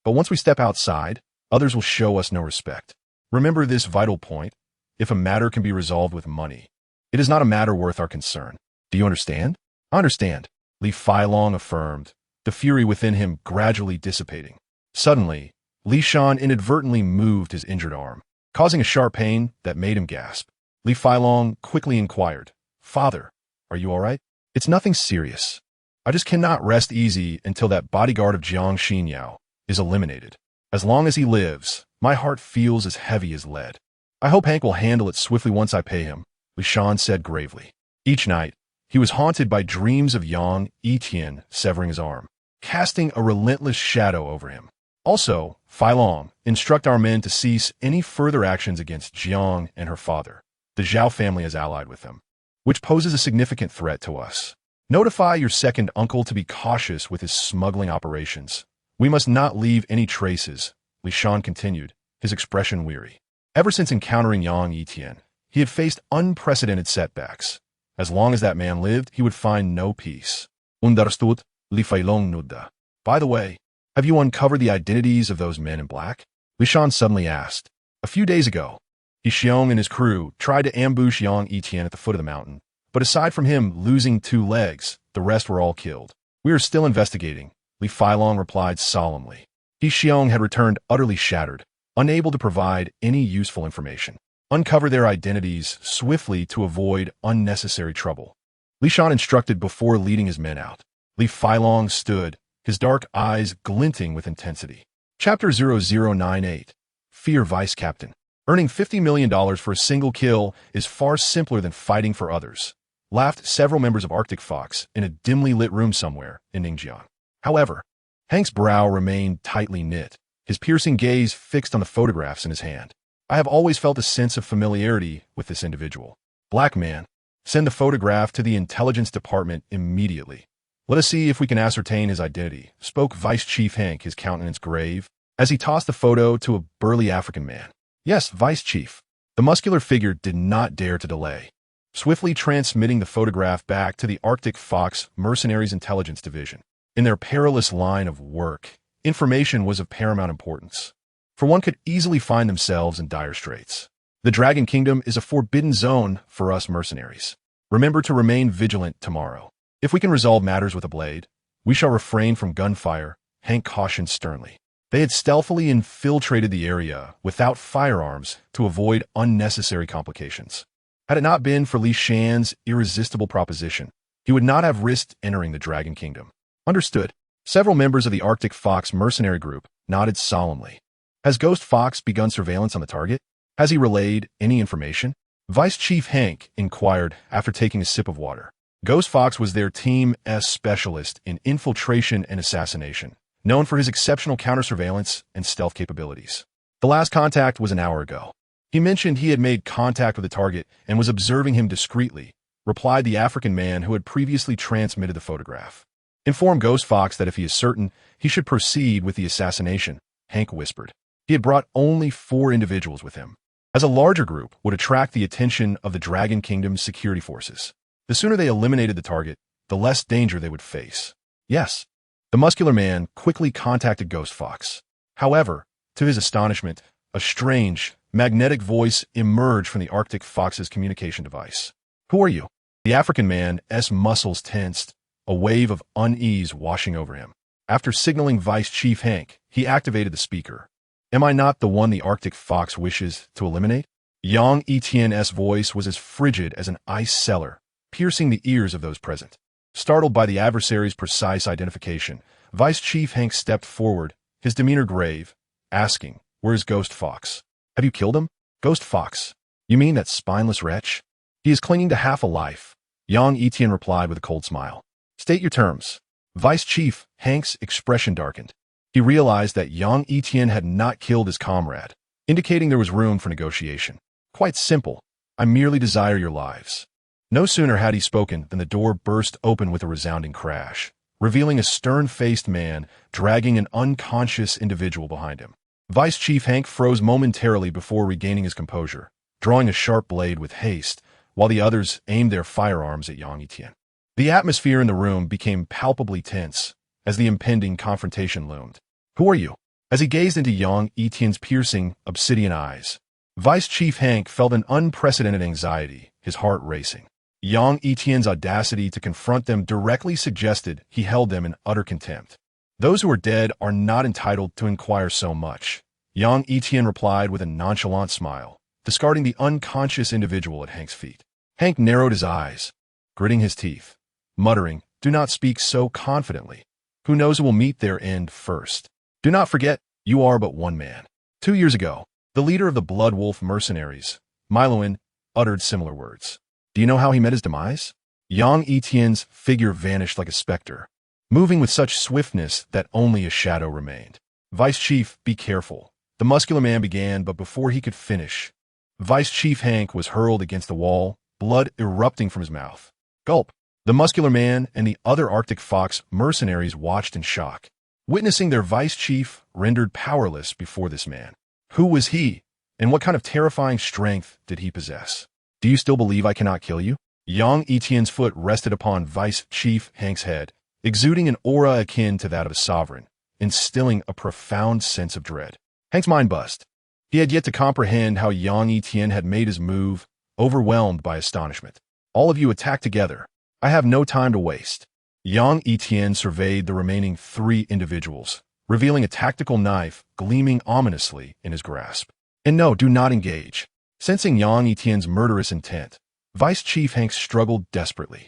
but once we step outside, others will show us no respect. Remember this vital point. If a matter can be resolved with money, it is not a matter worth our concern. Do you understand? I understand, Li Filong affirmed, the fury within him gradually dissipating. Suddenly, Li Shan inadvertently moved his injured arm, causing a sharp pain that made him gasp. Li Filong quickly inquired, Father, are you all right? It's nothing serious. I just cannot rest easy until that bodyguard of Jiang Xinyao is eliminated. As long as he lives, my heart feels as heavy as lead. I hope Hank will handle it swiftly once I pay him, Li Shan said gravely. Each night, he was haunted by dreams of Yang Yitian severing his arm, casting a relentless shadow over him. Also, Filong, instruct our men to cease any further actions against Jiang and her father. The Zhao family is allied with them, which poses a significant threat to us. Notify your second uncle to be cautious with his smuggling operations. We must not leave any traces, Li Shan continued, his expression weary. Ever since encountering Yang Yitian, he had faced unprecedented setbacks. As long as that man lived, he would find no peace. Understood, Li Filong nudda. By the way, have you uncovered the identities of those men in black? Li Shan suddenly asked. A few days ago, He Xiong and his crew tried to ambush Yang Yitian at the foot of the mountain, but aside from him losing 2 legs, the rest were all killed. We are still investigating, Li Filong replied solemnly. He Xiong had returned utterly shattered, unable to provide any useful information. Uncover their identities swiftly to avoid unnecessary trouble. Li Shan instructed before leading his men out. Li Filong stood, his dark eyes glinting with intensity. Chapter 0098. Fear Vice Captain. Earning $50 million for a single kill is far simpler than fighting for others, laughed several members of Arctic Fox in a dimly lit room somewhere in Ningjiang. However, Hank's brow remained tightly knit, his piercing gaze fixed on the photographs in his hand. I have always felt a sense of familiarity with this individual. Black man, send the photograph to the intelligence department immediately. Let us see if we can ascertain his identity, spoke Vice Chief Hank, his countenance grave, as he tossed the photo to a burly African man. Yes, Vice Chief. The muscular figure did not dare to delay, swiftly transmitting the photograph back to the Arctic Fox Mercenaries Intelligence Division. In their perilous line of work, information was of paramount importance, for one could easily find themselves in dire straits. The Dragon Kingdom is a forbidden zone for us mercenaries. Remember to remain vigilant tomorrow. If we can resolve matters with a blade, we shall refrain from gunfire, Hank cautioned sternly. They had stealthily infiltrated the area without firearms to avoid unnecessary complications. Had it not been for Li Shan's irresistible proposition, he would not have risked entering the Dragon Kingdom. Understood. Several members of the Arctic Fox mercenary group nodded solemnly. Has Ghost Fox begun surveillance on the target? Has he relayed any information? Vice Chief Hank inquired after taking a sip of water. Ghost Fox was their Team S specialist in infiltration and assassination, known for his exceptional counter-surveillance and stealth capabilities. The last contact was an hour ago. He mentioned he had made contact with the target and was observing him discreetly, replied the African man who had previously transmitted the photograph. Inform Ghost Fox that if he is certain, he should proceed with the assassination, Hank whispered. He had brought only 4 individuals with him, as a larger group would attract the attention of the Dragon Kingdom's security forces. The sooner they eliminated the target, the less danger they would face. Yes. The muscular man quickly contacted Ghost Fox. However, to his astonishment, a strange, magnetic voice emerged from the Arctic Fox's communication device. Who are you? The African man's muscles tensed, a wave of unease washing over him. After signaling Vice Chief Hank, he activated the speaker. Am I not the one the Arctic Fox wishes to eliminate? Yang Yitian's voice was as frigid as an ice cellar, piercing the ears of those present. Startled by the adversary's precise identification, Vice Chief Hank stepped forward, his demeanor grave, asking, Where is Ghost Fox? Have you killed him? Ghost Fox? You mean that spineless wretch? He is clinging to half a life, Yang Yitian replied with a cold smile. State your terms. Vice Chief Hank's expression darkened. He realized that Yang Yitian had not killed his comrade, indicating there was room for negotiation. Quite simple. I merely desire your lives. No sooner had he spoken than the door burst open with a resounding crash, revealing a stern-faced man dragging an unconscious individual behind him. Vice Chief Hank froze momentarily before regaining his composure, drawing a sharp blade with haste, while the others aimed their firearms at Yang Yitian. The atmosphere in the room became palpably tense as the impending confrontation loomed. Who are you? As he gazed into Yang Yitian's piercing, obsidian eyes, Vice Chief Hank felt an unprecedented anxiety, his heart racing. Yang Yitian's audacity to confront them directly suggested he held them in utter contempt. Those who are dead are not entitled to inquire so much, Yang Yitian replied with a nonchalant smile, discarding the unconscious individual at Hank's feet. Hank narrowed his eyes, gritting his teeth, muttering, Do not speak so confidently. Who knows who will meet their end first? Do not forget, you are but one man. 2 years ago, the leader of the Blood Wolf mercenaries, Miloin, uttered similar words. Do you know how he met his demise? Yang Yitian's figure vanished like a specter, moving with such swiftness that only a shadow remained. Vice Chief, be careful. The muscular man began, but before he could finish, Vice Chief Hank was hurled against the wall, blood erupting from his mouth. Gulp. The muscular man and the other Arctic Fox mercenaries watched in shock, witnessing their Vice Chief rendered powerless before this man. Who was he, and what kind of terrifying strength did he possess? Do you still believe I cannot kill you? Yang Yitian's foot rested upon Vice Chief Hank's head, exuding an aura akin to that of a sovereign, instilling a profound sense of dread. Hank's mind buzzed. He had yet to comprehend how Yang Yitian had made his move, overwhelmed by astonishment. All of you attack together. I have no time to waste. Yang Yitian surveyed the remaining 3 individuals, revealing a tactical knife gleaming ominously in his grasp. And no, do not engage. Sensing Yang Yitian's murderous intent, Vice Chief Hank struggled desperately,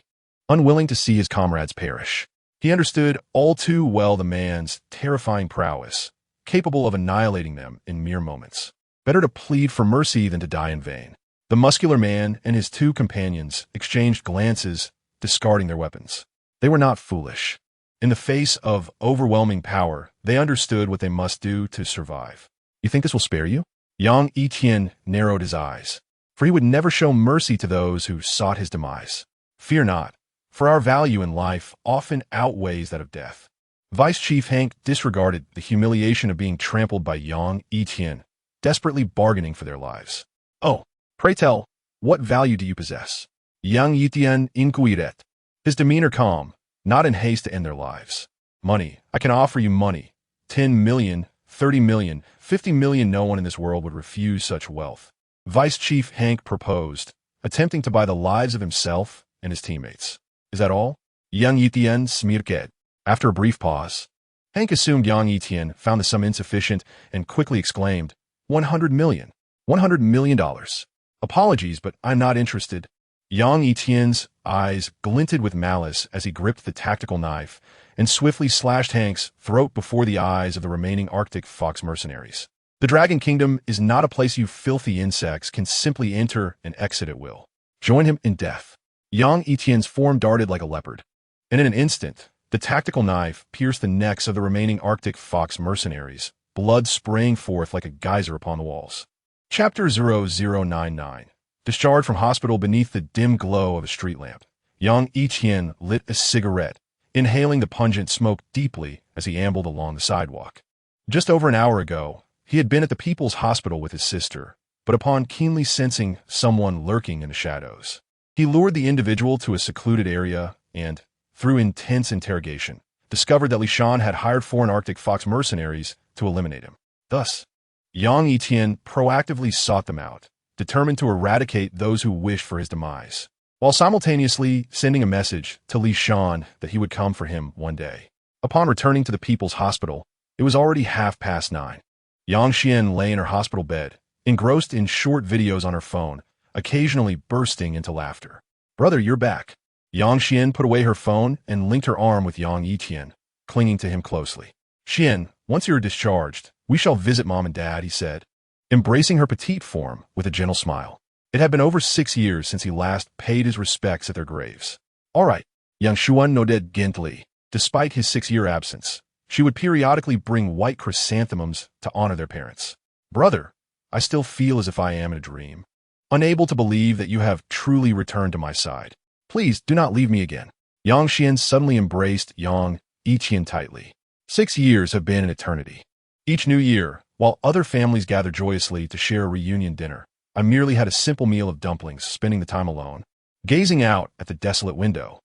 unwilling to see his comrades perish. He understood all too well the man's terrifying prowess, capable of annihilating them in mere moments. Better to plead for mercy than to die in vain. The muscular man and his 2 companions exchanged glances, discarding their weapons. They were not foolish. In the face of overwhelming power, they understood what they must do to survive. You think this will spare you? Yang Yitian narrowed his eyes, for he would never show mercy to those who sought his demise. Fear not, for our value in life often outweighs that of death. Vice Chief Hank disregarded the humiliation of being trampled by Yang Yitian, desperately bargaining for their lives. Oh, pray tell, what value do you possess? Yang Yitian inquired, his demeanor calm, not in haste to end their lives. Money. I can offer you money. 10 million, 30 million, 50 million. No one in this world would refuse such wealth. Vice Chief Hank proposed, attempting to buy the lives of himself and his teammates. Is that all? Yang Yitian smirked. After a brief pause, Hank assumed Yang Yitian found the sum insufficient and quickly exclaimed, 100 million. $100 million. Apologies, but I'm not interested. Yang Yitian's eyes glinted with malice as he gripped the tactical knife and swiftly slashed Hank's throat before the eyes of the remaining Arctic Fox mercenaries. The Dragon Kingdom is not a place you filthy insects can simply enter and exit at will. Join him in death. Yang Yitian's form darted like a leopard, and in an instant, the tactical knife pierced the necks of the remaining Arctic Fox mercenaries, blood spraying forth like a geyser upon the walls. Chapter 0099. Discharged from hospital beneath the dim glow of a street lamp, Yang Yitian lit a cigarette, inhaling the pungent smoke deeply as he ambled along the sidewalk. Just over an hour ago, he had been at the People's Hospital with his sister, but upon keenly sensing someone lurking in the shadows, he lured the individual to a secluded area and, through intense interrogation, discovered that Li Shan had hired 4 Arctic Fox mercenaries to eliminate him. Thus, Yang Yitian proactively sought them out, determined to eradicate those who wished for his demise, while simultaneously sending a message to Li Shan that he would come for him one day. Upon returning to the People's Hospital, it was already 9:30. Yang Xian lay in her hospital bed, engrossed in short videos on her phone, occasionally bursting into laughter. Brother, you're back. Yang Xian put away her phone and linked her arm with Yang Yitian, clinging to him closely. Xian, once you're discharged, we shall visit Mom and Dad, he said, embracing her petite form with a gentle smile. It had been over 6 years since he last paid his respects at their graves. All right, Yang Xuan nodded gently. Despite his 6-year absence, she would periodically bring white chrysanthemums to honor their parents. Brother, I still feel as if I am in a dream, unable to believe that you have truly returned to my side. Please do not leave me again. Yang Xian suddenly embraced Yang Yitian tightly. 6 years have been an eternity. Each new year, while other families gather joyously to share a reunion dinner, I merely had a simple meal of dumplings, spending the time alone, gazing out at the desolate window.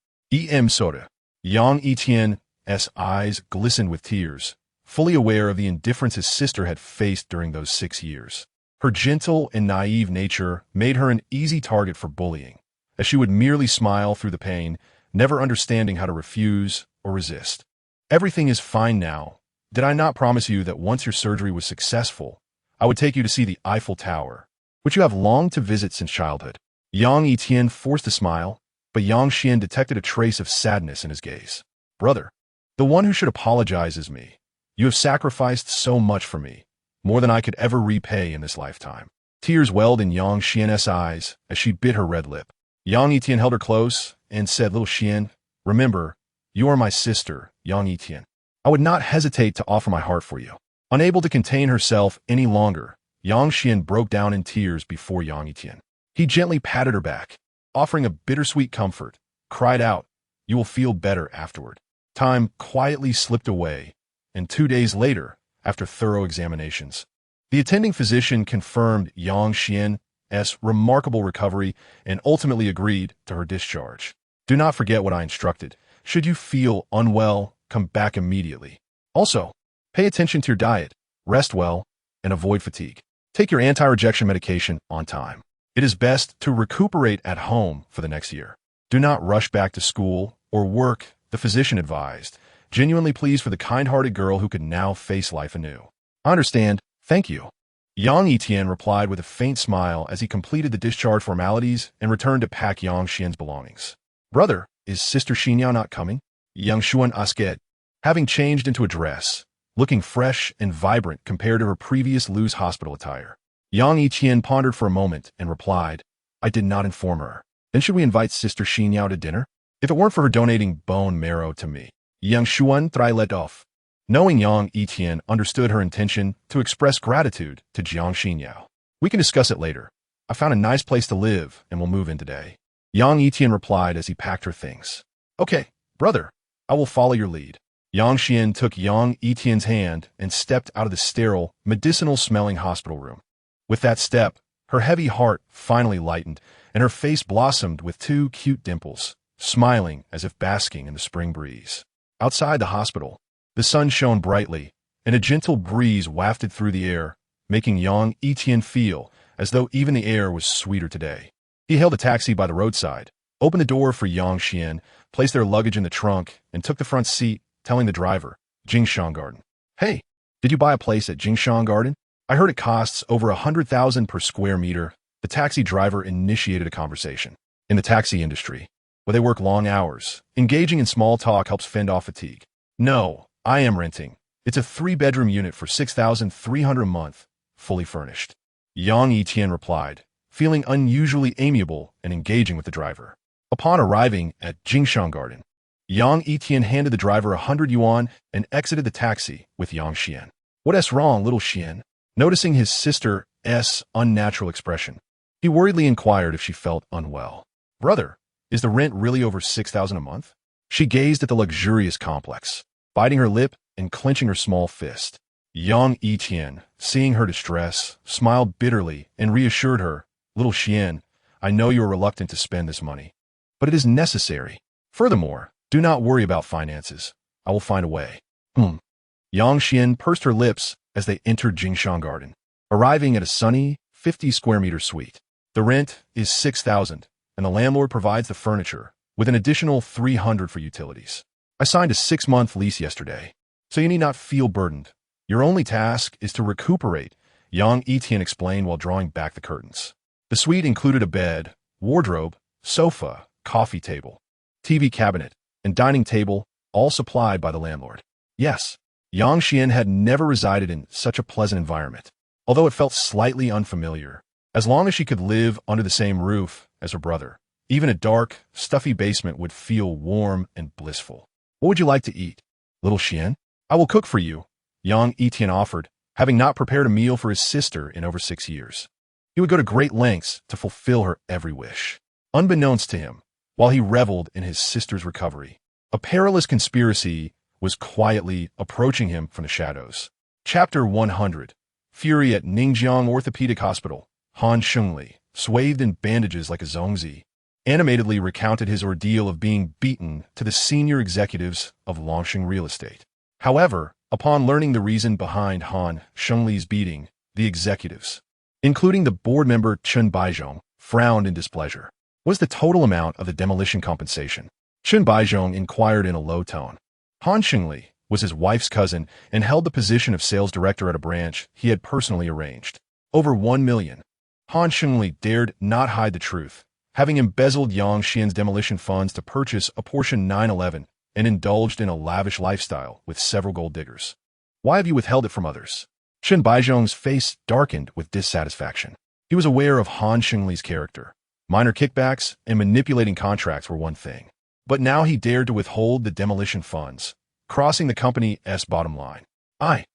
Soda. Yang Yitian's eyes glistened with tears, fully aware of the indifference his sister had faced during those 6 years. Her gentle and naive nature made her an easy target for bullying, as she would merely smile through the pain, never understanding how to refuse or resist. Everything is fine now. Did I not promise you that once your surgery was successful, I would take you to see the Eiffel Tower, which you have longed to visit since childhood? Yang Yitian forced a smile, but Yang Xian detected a trace of sadness in his gaze. Brother, the one who should apologize is me. You have sacrificed so much for me, more than I could ever repay in this lifetime. Tears welled in Yang Xian's eyes as she bit her red lip. Yang Yitian held her close and said, Little Xian, remember, you are my sister, Yang Yitian. I would not hesitate to offer my heart for you. Unable to contain herself any longer, Yang Xian broke down in tears before Yang Yitian. He gently patted her back, offering a bittersweet comfort, cried out, You will feel better afterward. Time quietly slipped away, and 2 days later, after thorough examinations, the attending physician confirmed Yang Xian's remarkable recovery and ultimately agreed to her discharge. Do not forget what I instructed. Should you feel unwell, come back immediately. Also, pay attention to your diet, rest well, and avoid fatigue. Take your anti-rejection medication on time. It is best to recuperate at home for the next year. Do not rush back to school or work, the physician advised, genuinely pleased for the kind-hearted girl who could now face life anew. I understand, thank you. Yang Yitian replied with a faint smile as he completed the discharge formalities and returned to pack Yang Xian's belongings. Brother, is Sister Xinyao not coming? Yang Xuan asked, having changed into a dress, looking fresh and vibrant compared to her previous loose hospital attire. Yang Yitian pondered for a moment and replied, I did not inform her. Then should we invite Sister Xinyao to dinner? If it weren't for her donating bone marrow to me. Yang Xuan led off. Knowing Yang Yitian understood her intention to express gratitude to Jiang Xinyao. We can discuss it later. I found a nice place to live and will move in today. Yang Yitian replied as he packed her things. Okay, brother, I will follow your lead. Yang Xian took Yang Yitian's hand and stepped out of the sterile, medicinal-smelling hospital room. With that step, her heavy heart finally lightened, and her face blossomed with 2 cute dimples, smiling as if basking in the spring breeze. Outside the hospital, the sun shone brightly, and a gentle breeze wafted through the air, making Yang Yitian feel as though even the air was sweeter today. He hailed a taxi by the roadside, opened the door for Yang Yitian, placed their luggage in the trunk, and took the front seat, telling the driver, Jingshan Garden. Hey, did you buy a place at Jingshan Garden? I heard it costs over 100,000 per square meter. The taxi driver initiated a conversation. In the taxi industry, where they work long hours, engaging in small talk helps fend off fatigue. No, I am renting. It's a 3-bedroom unit for 6,300 a month, fully furnished. Yang Yitian replied, feeling unusually amiable and engaging with the driver. Upon arriving at Jingshan Garden, Yang Yitian handed the driver 100 yuan and exited the taxi with Yang Xian. What's wrong, little Xian? Noticing his sister's unnatural expression, he worriedly inquired if she felt unwell. Brother, is the rent really over 6,000 a month? She gazed at the luxurious complex, biting her lip and clenching her small fist. Yang Yitian, seeing her distress, smiled bitterly and reassured her, Little Xian, I know you are reluctant to spend this money, but it is necessary. Furthermore, do not worry about finances. I will find a way. Yang Xian pursed her lips as they entered Jingshan Garden, arriving at a sunny, 50-square-meter suite. The rent is 6,000, and the landlord provides the furniture, with an additional 300 for utilities. I signed a 6-month lease yesterday, so you need not feel burdened. Your only task is to recuperate, Yang Yitian explained while drawing back the curtains. The suite included a bed, wardrobe, sofa, coffee table, TV cabinet, and dining table, all supplied by the landlord. Yes, Yang Xian had never resided in such a pleasant environment, although it felt slightly unfamiliar. As long as she could live under the same roof as her brother, even a dark, stuffy basement would feel warm and blissful. What would you like to eat, little Xian? I will cook for you, Yang Yitian offered, having not prepared a meal for his sister in over 6 years. He would go to great lengths to fulfill her every wish. Unbeknownst to him, while he reveled in his sister's recovery, a perilous conspiracy was quietly approaching him from the shadows. Chapter 100. Fury at Ningjiang Orthopedic Hospital. Han Shengli, swathed in bandages like a zongzi, animatedly recounted his ordeal of being beaten to the senior executives of Longsheng Real Estate. However, upon learning the reason behind Han Shengli's beating, the executives, including the board member Chen Baizhong, frowned in displeasure. What was the total amount of the demolition compensation? Chen Baizhong inquired in a low tone. Han Shengli was his wife's cousin and held the position of sales director at a branch he had personally arranged. Over 1 million. Han Shengli dared not hide the truth, having embezzled Yang Xian's demolition funds to purchase a Porsche 911 and indulged in a lavish lifestyle with several gold diggers. Why have you withheld it from others? Chen Baizhong's face darkened with dissatisfaction. He was aware of Han Shengli's character. Minor kickbacks and manipulating contracts were one thing. But now he dared to withhold the demolition funds, crossing the company's bottom line. I,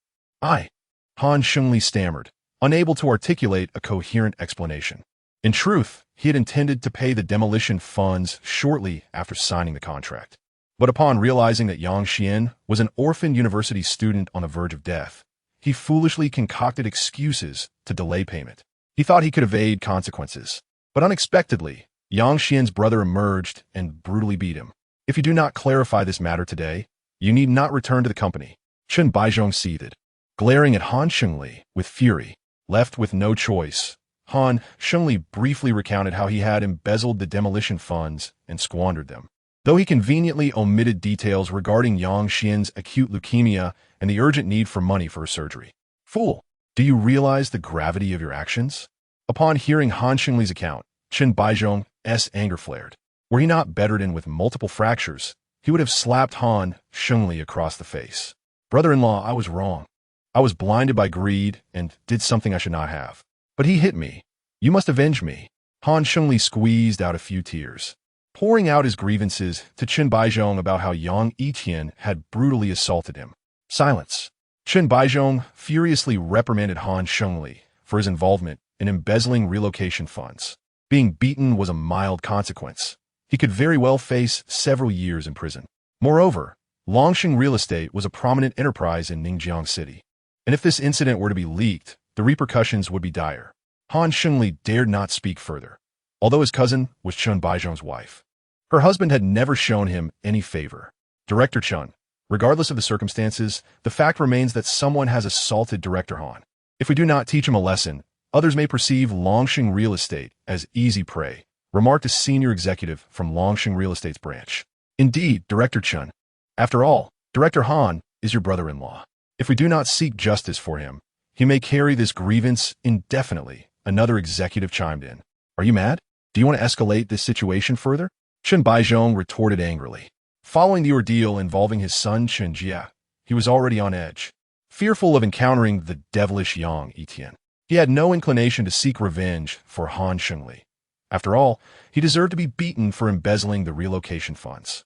Han Shengli stammered, unable to articulate a coherent explanation. In truth, he had intended to pay the demolition funds shortly after signing the contract. But upon realizing that Yang Xian was an orphaned university student on the verge of death, he foolishly concocted excuses to delay payment. He thought he could evade consequences. But unexpectedly, Yang Xian's brother emerged and brutally beat him. If you do not clarify this matter today, you need not return to the company. Chen Baizhong seethed, glaring at Han Shengli with fury. Left with no choice, Han Shengli briefly recounted how he had embezzled the demolition funds and squandered them, though he conveniently omitted details regarding Yang Xian's acute leukemia and the urgent need for money for her surgery. Fool, do you realize the gravity of your actions? Upon hearing Han Shengli's account, Chen Baizhong's anger flared. Were he not bedridden with multiple fractures, he would have slapped Han Shengli across the face. Brother-in-law, I was wrong. I was blinded by greed and did something I should not have. But he hit me. You must avenge me. Han Shengli squeezed out a few tears, pouring out his grievances to Chen Baizhong about how Yang Yitian had brutally assaulted him. Silence. Chen Baizhong furiously reprimanded Han Shengli for his involvement in embezzling relocation funds. Being beaten was a mild consequence. He could very well face several years in prison. Moreover, Longsheng Real Estate was a prominent enterprise in Ningjiang City, and if this incident were to be leaked, the repercussions would be dire. Han Shengli dared not speak further, although his cousin was Chen Baizhong's wife. Her husband had never shown him any favor. Director Chen, regardless of the circumstances, the fact remains that someone has assaulted Director Han. If we do not teach him a lesson, others may perceive Longsheng Real Estate as easy prey, remarked a senior executive from Longsheng Real Estate's branch. Indeed, Director Chen. After all, Director Han is your brother-in-law. If we do not seek justice for him, he may carry this grievance indefinitely, another executive chimed in. Are you mad? Do you want to escalate this situation further? Chen Baizhong retorted angrily. Following the ordeal involving his son Chen Jia, he was already on edge, fearful of encountering the devilish Yang Yitian. He had no inclination to seek revenge for Han Shengli. After all, he deserved to be beaten for embezzling the relocation funds.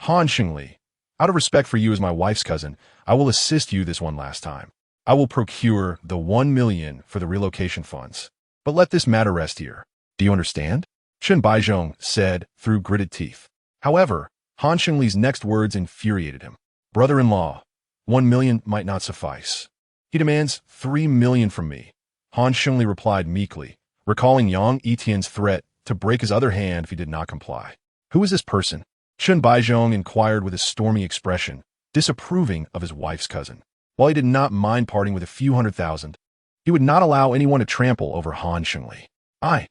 Han Shengli, out of respect for you as my wife's cousin, I will assist you this one last time. I will procure the 1 million for the relocation funds. But let this matter rest here. Do you understand? Chen Baizhong said through gritted teeth. However, Han Shengli's next words infuriated him. Brother-in-law, 1 million might not suffice. He demands 3 million from me. Han Shengli replied meekly, recalling Yang Yitian's threat to break his other hand if he did not comply. Who is this person? Chen Baizhong inquired with a stormy expression, disapproving of his wife's cousin. While he did not mind parting with a few 100,000, he would not allow anyone to trample over Han Shengli. I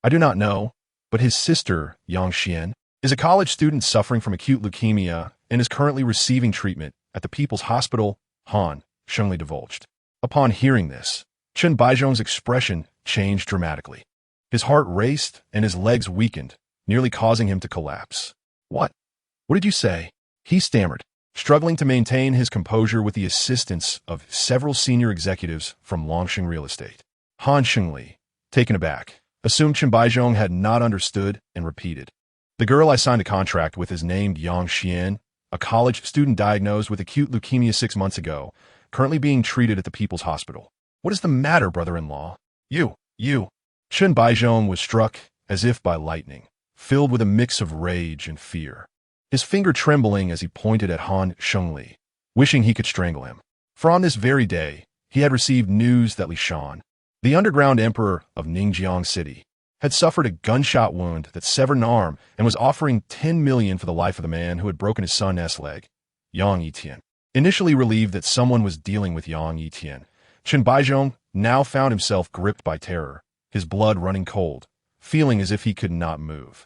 do not know, but his sister, Yang Yitian, is a college student suffering from acute leukemia and is currently receiving treatment at the People's Hospital, Han Shengli divulged. Upon hearing this, Chen Baizhong's expression changed dramatically. His heart raced and his legs weakened, nearly causing him to collapse. What? What did you say? He stammered, struggling to maintain his composure with the assistance of several senior executives from Longsheng Real Estate. Han Shengli, taken aback, assumed Chen Baizhong had not understood and repeated. The girl I signed a contract with is named Yang Yitian, a college student diagnosed with acute leukemia 6 months ago, currently being treated at the People's Hospital. What is the matter, brother-in-law? You. Chen Baizhong was struck as if by lightning, filled with a mix of rage and fear, his finger trembling as he pointed at Han Shengli, wishing he could strangle him. For on this very day, he had received news that Li Shan, the underground emperor of Ningjiang City, had suffered a gunshot wound that severed an arm and was offering 10 million for the life of the man who had broken his son's leg, Yang Yitian. Initially relieved that someone was dealing with Yang Yitian, Chen Baizhong now found himself gripped by terror, his blood running cold, feeling as if he could not move.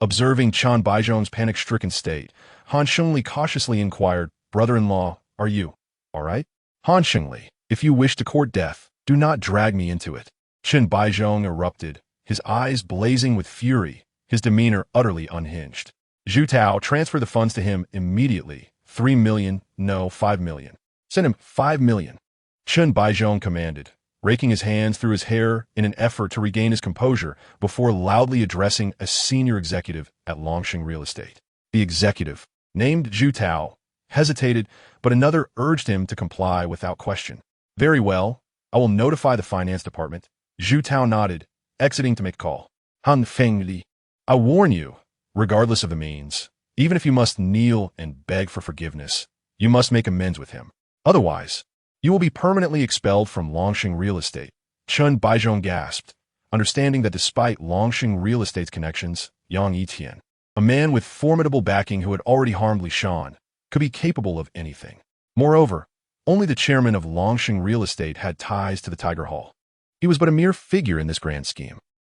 Observing Chen Baizhong's panic-stricken state, Han Shengli cautiously inquired, Brother-in-law, are you all right? Han Shengli, if you wish to court death, do not drag me into it. Chen Baizhong erupted, his eyes blazing with fury, his demeanor utterly unhinged. Zhu Tao transferred the funds to him immediately. 3 million, no, 5 million. Send him 5 million. Chen Baizhong commanded, raking his hands through his hair in an effort to regain his composure before loudly addressing a senior executive at Longsheng Real Estate. The executive, named Zhu Tao, hesitated, but another urged him to comply without question. Very well, I will notify the finance department. Zhu Tao nodded, exiting to make a call. Han Fengli, I warn you, regardless of the means, even if you must kneel and beg for forgiveness, you must make amends with him. Otherwise, you will be permanently expelled from Longsheng Real Estate. Chen Baizhong gasped, understanding that despite Longsheng Real Estate's connections, Yang Yitian, a man with formidable backing who had already harmed Li Shan, could be capable of anything. Moreover, only the chairman of Longsheng Real Estate had ties to the Tiger Hall. He was but a mere figure in this grand scheme.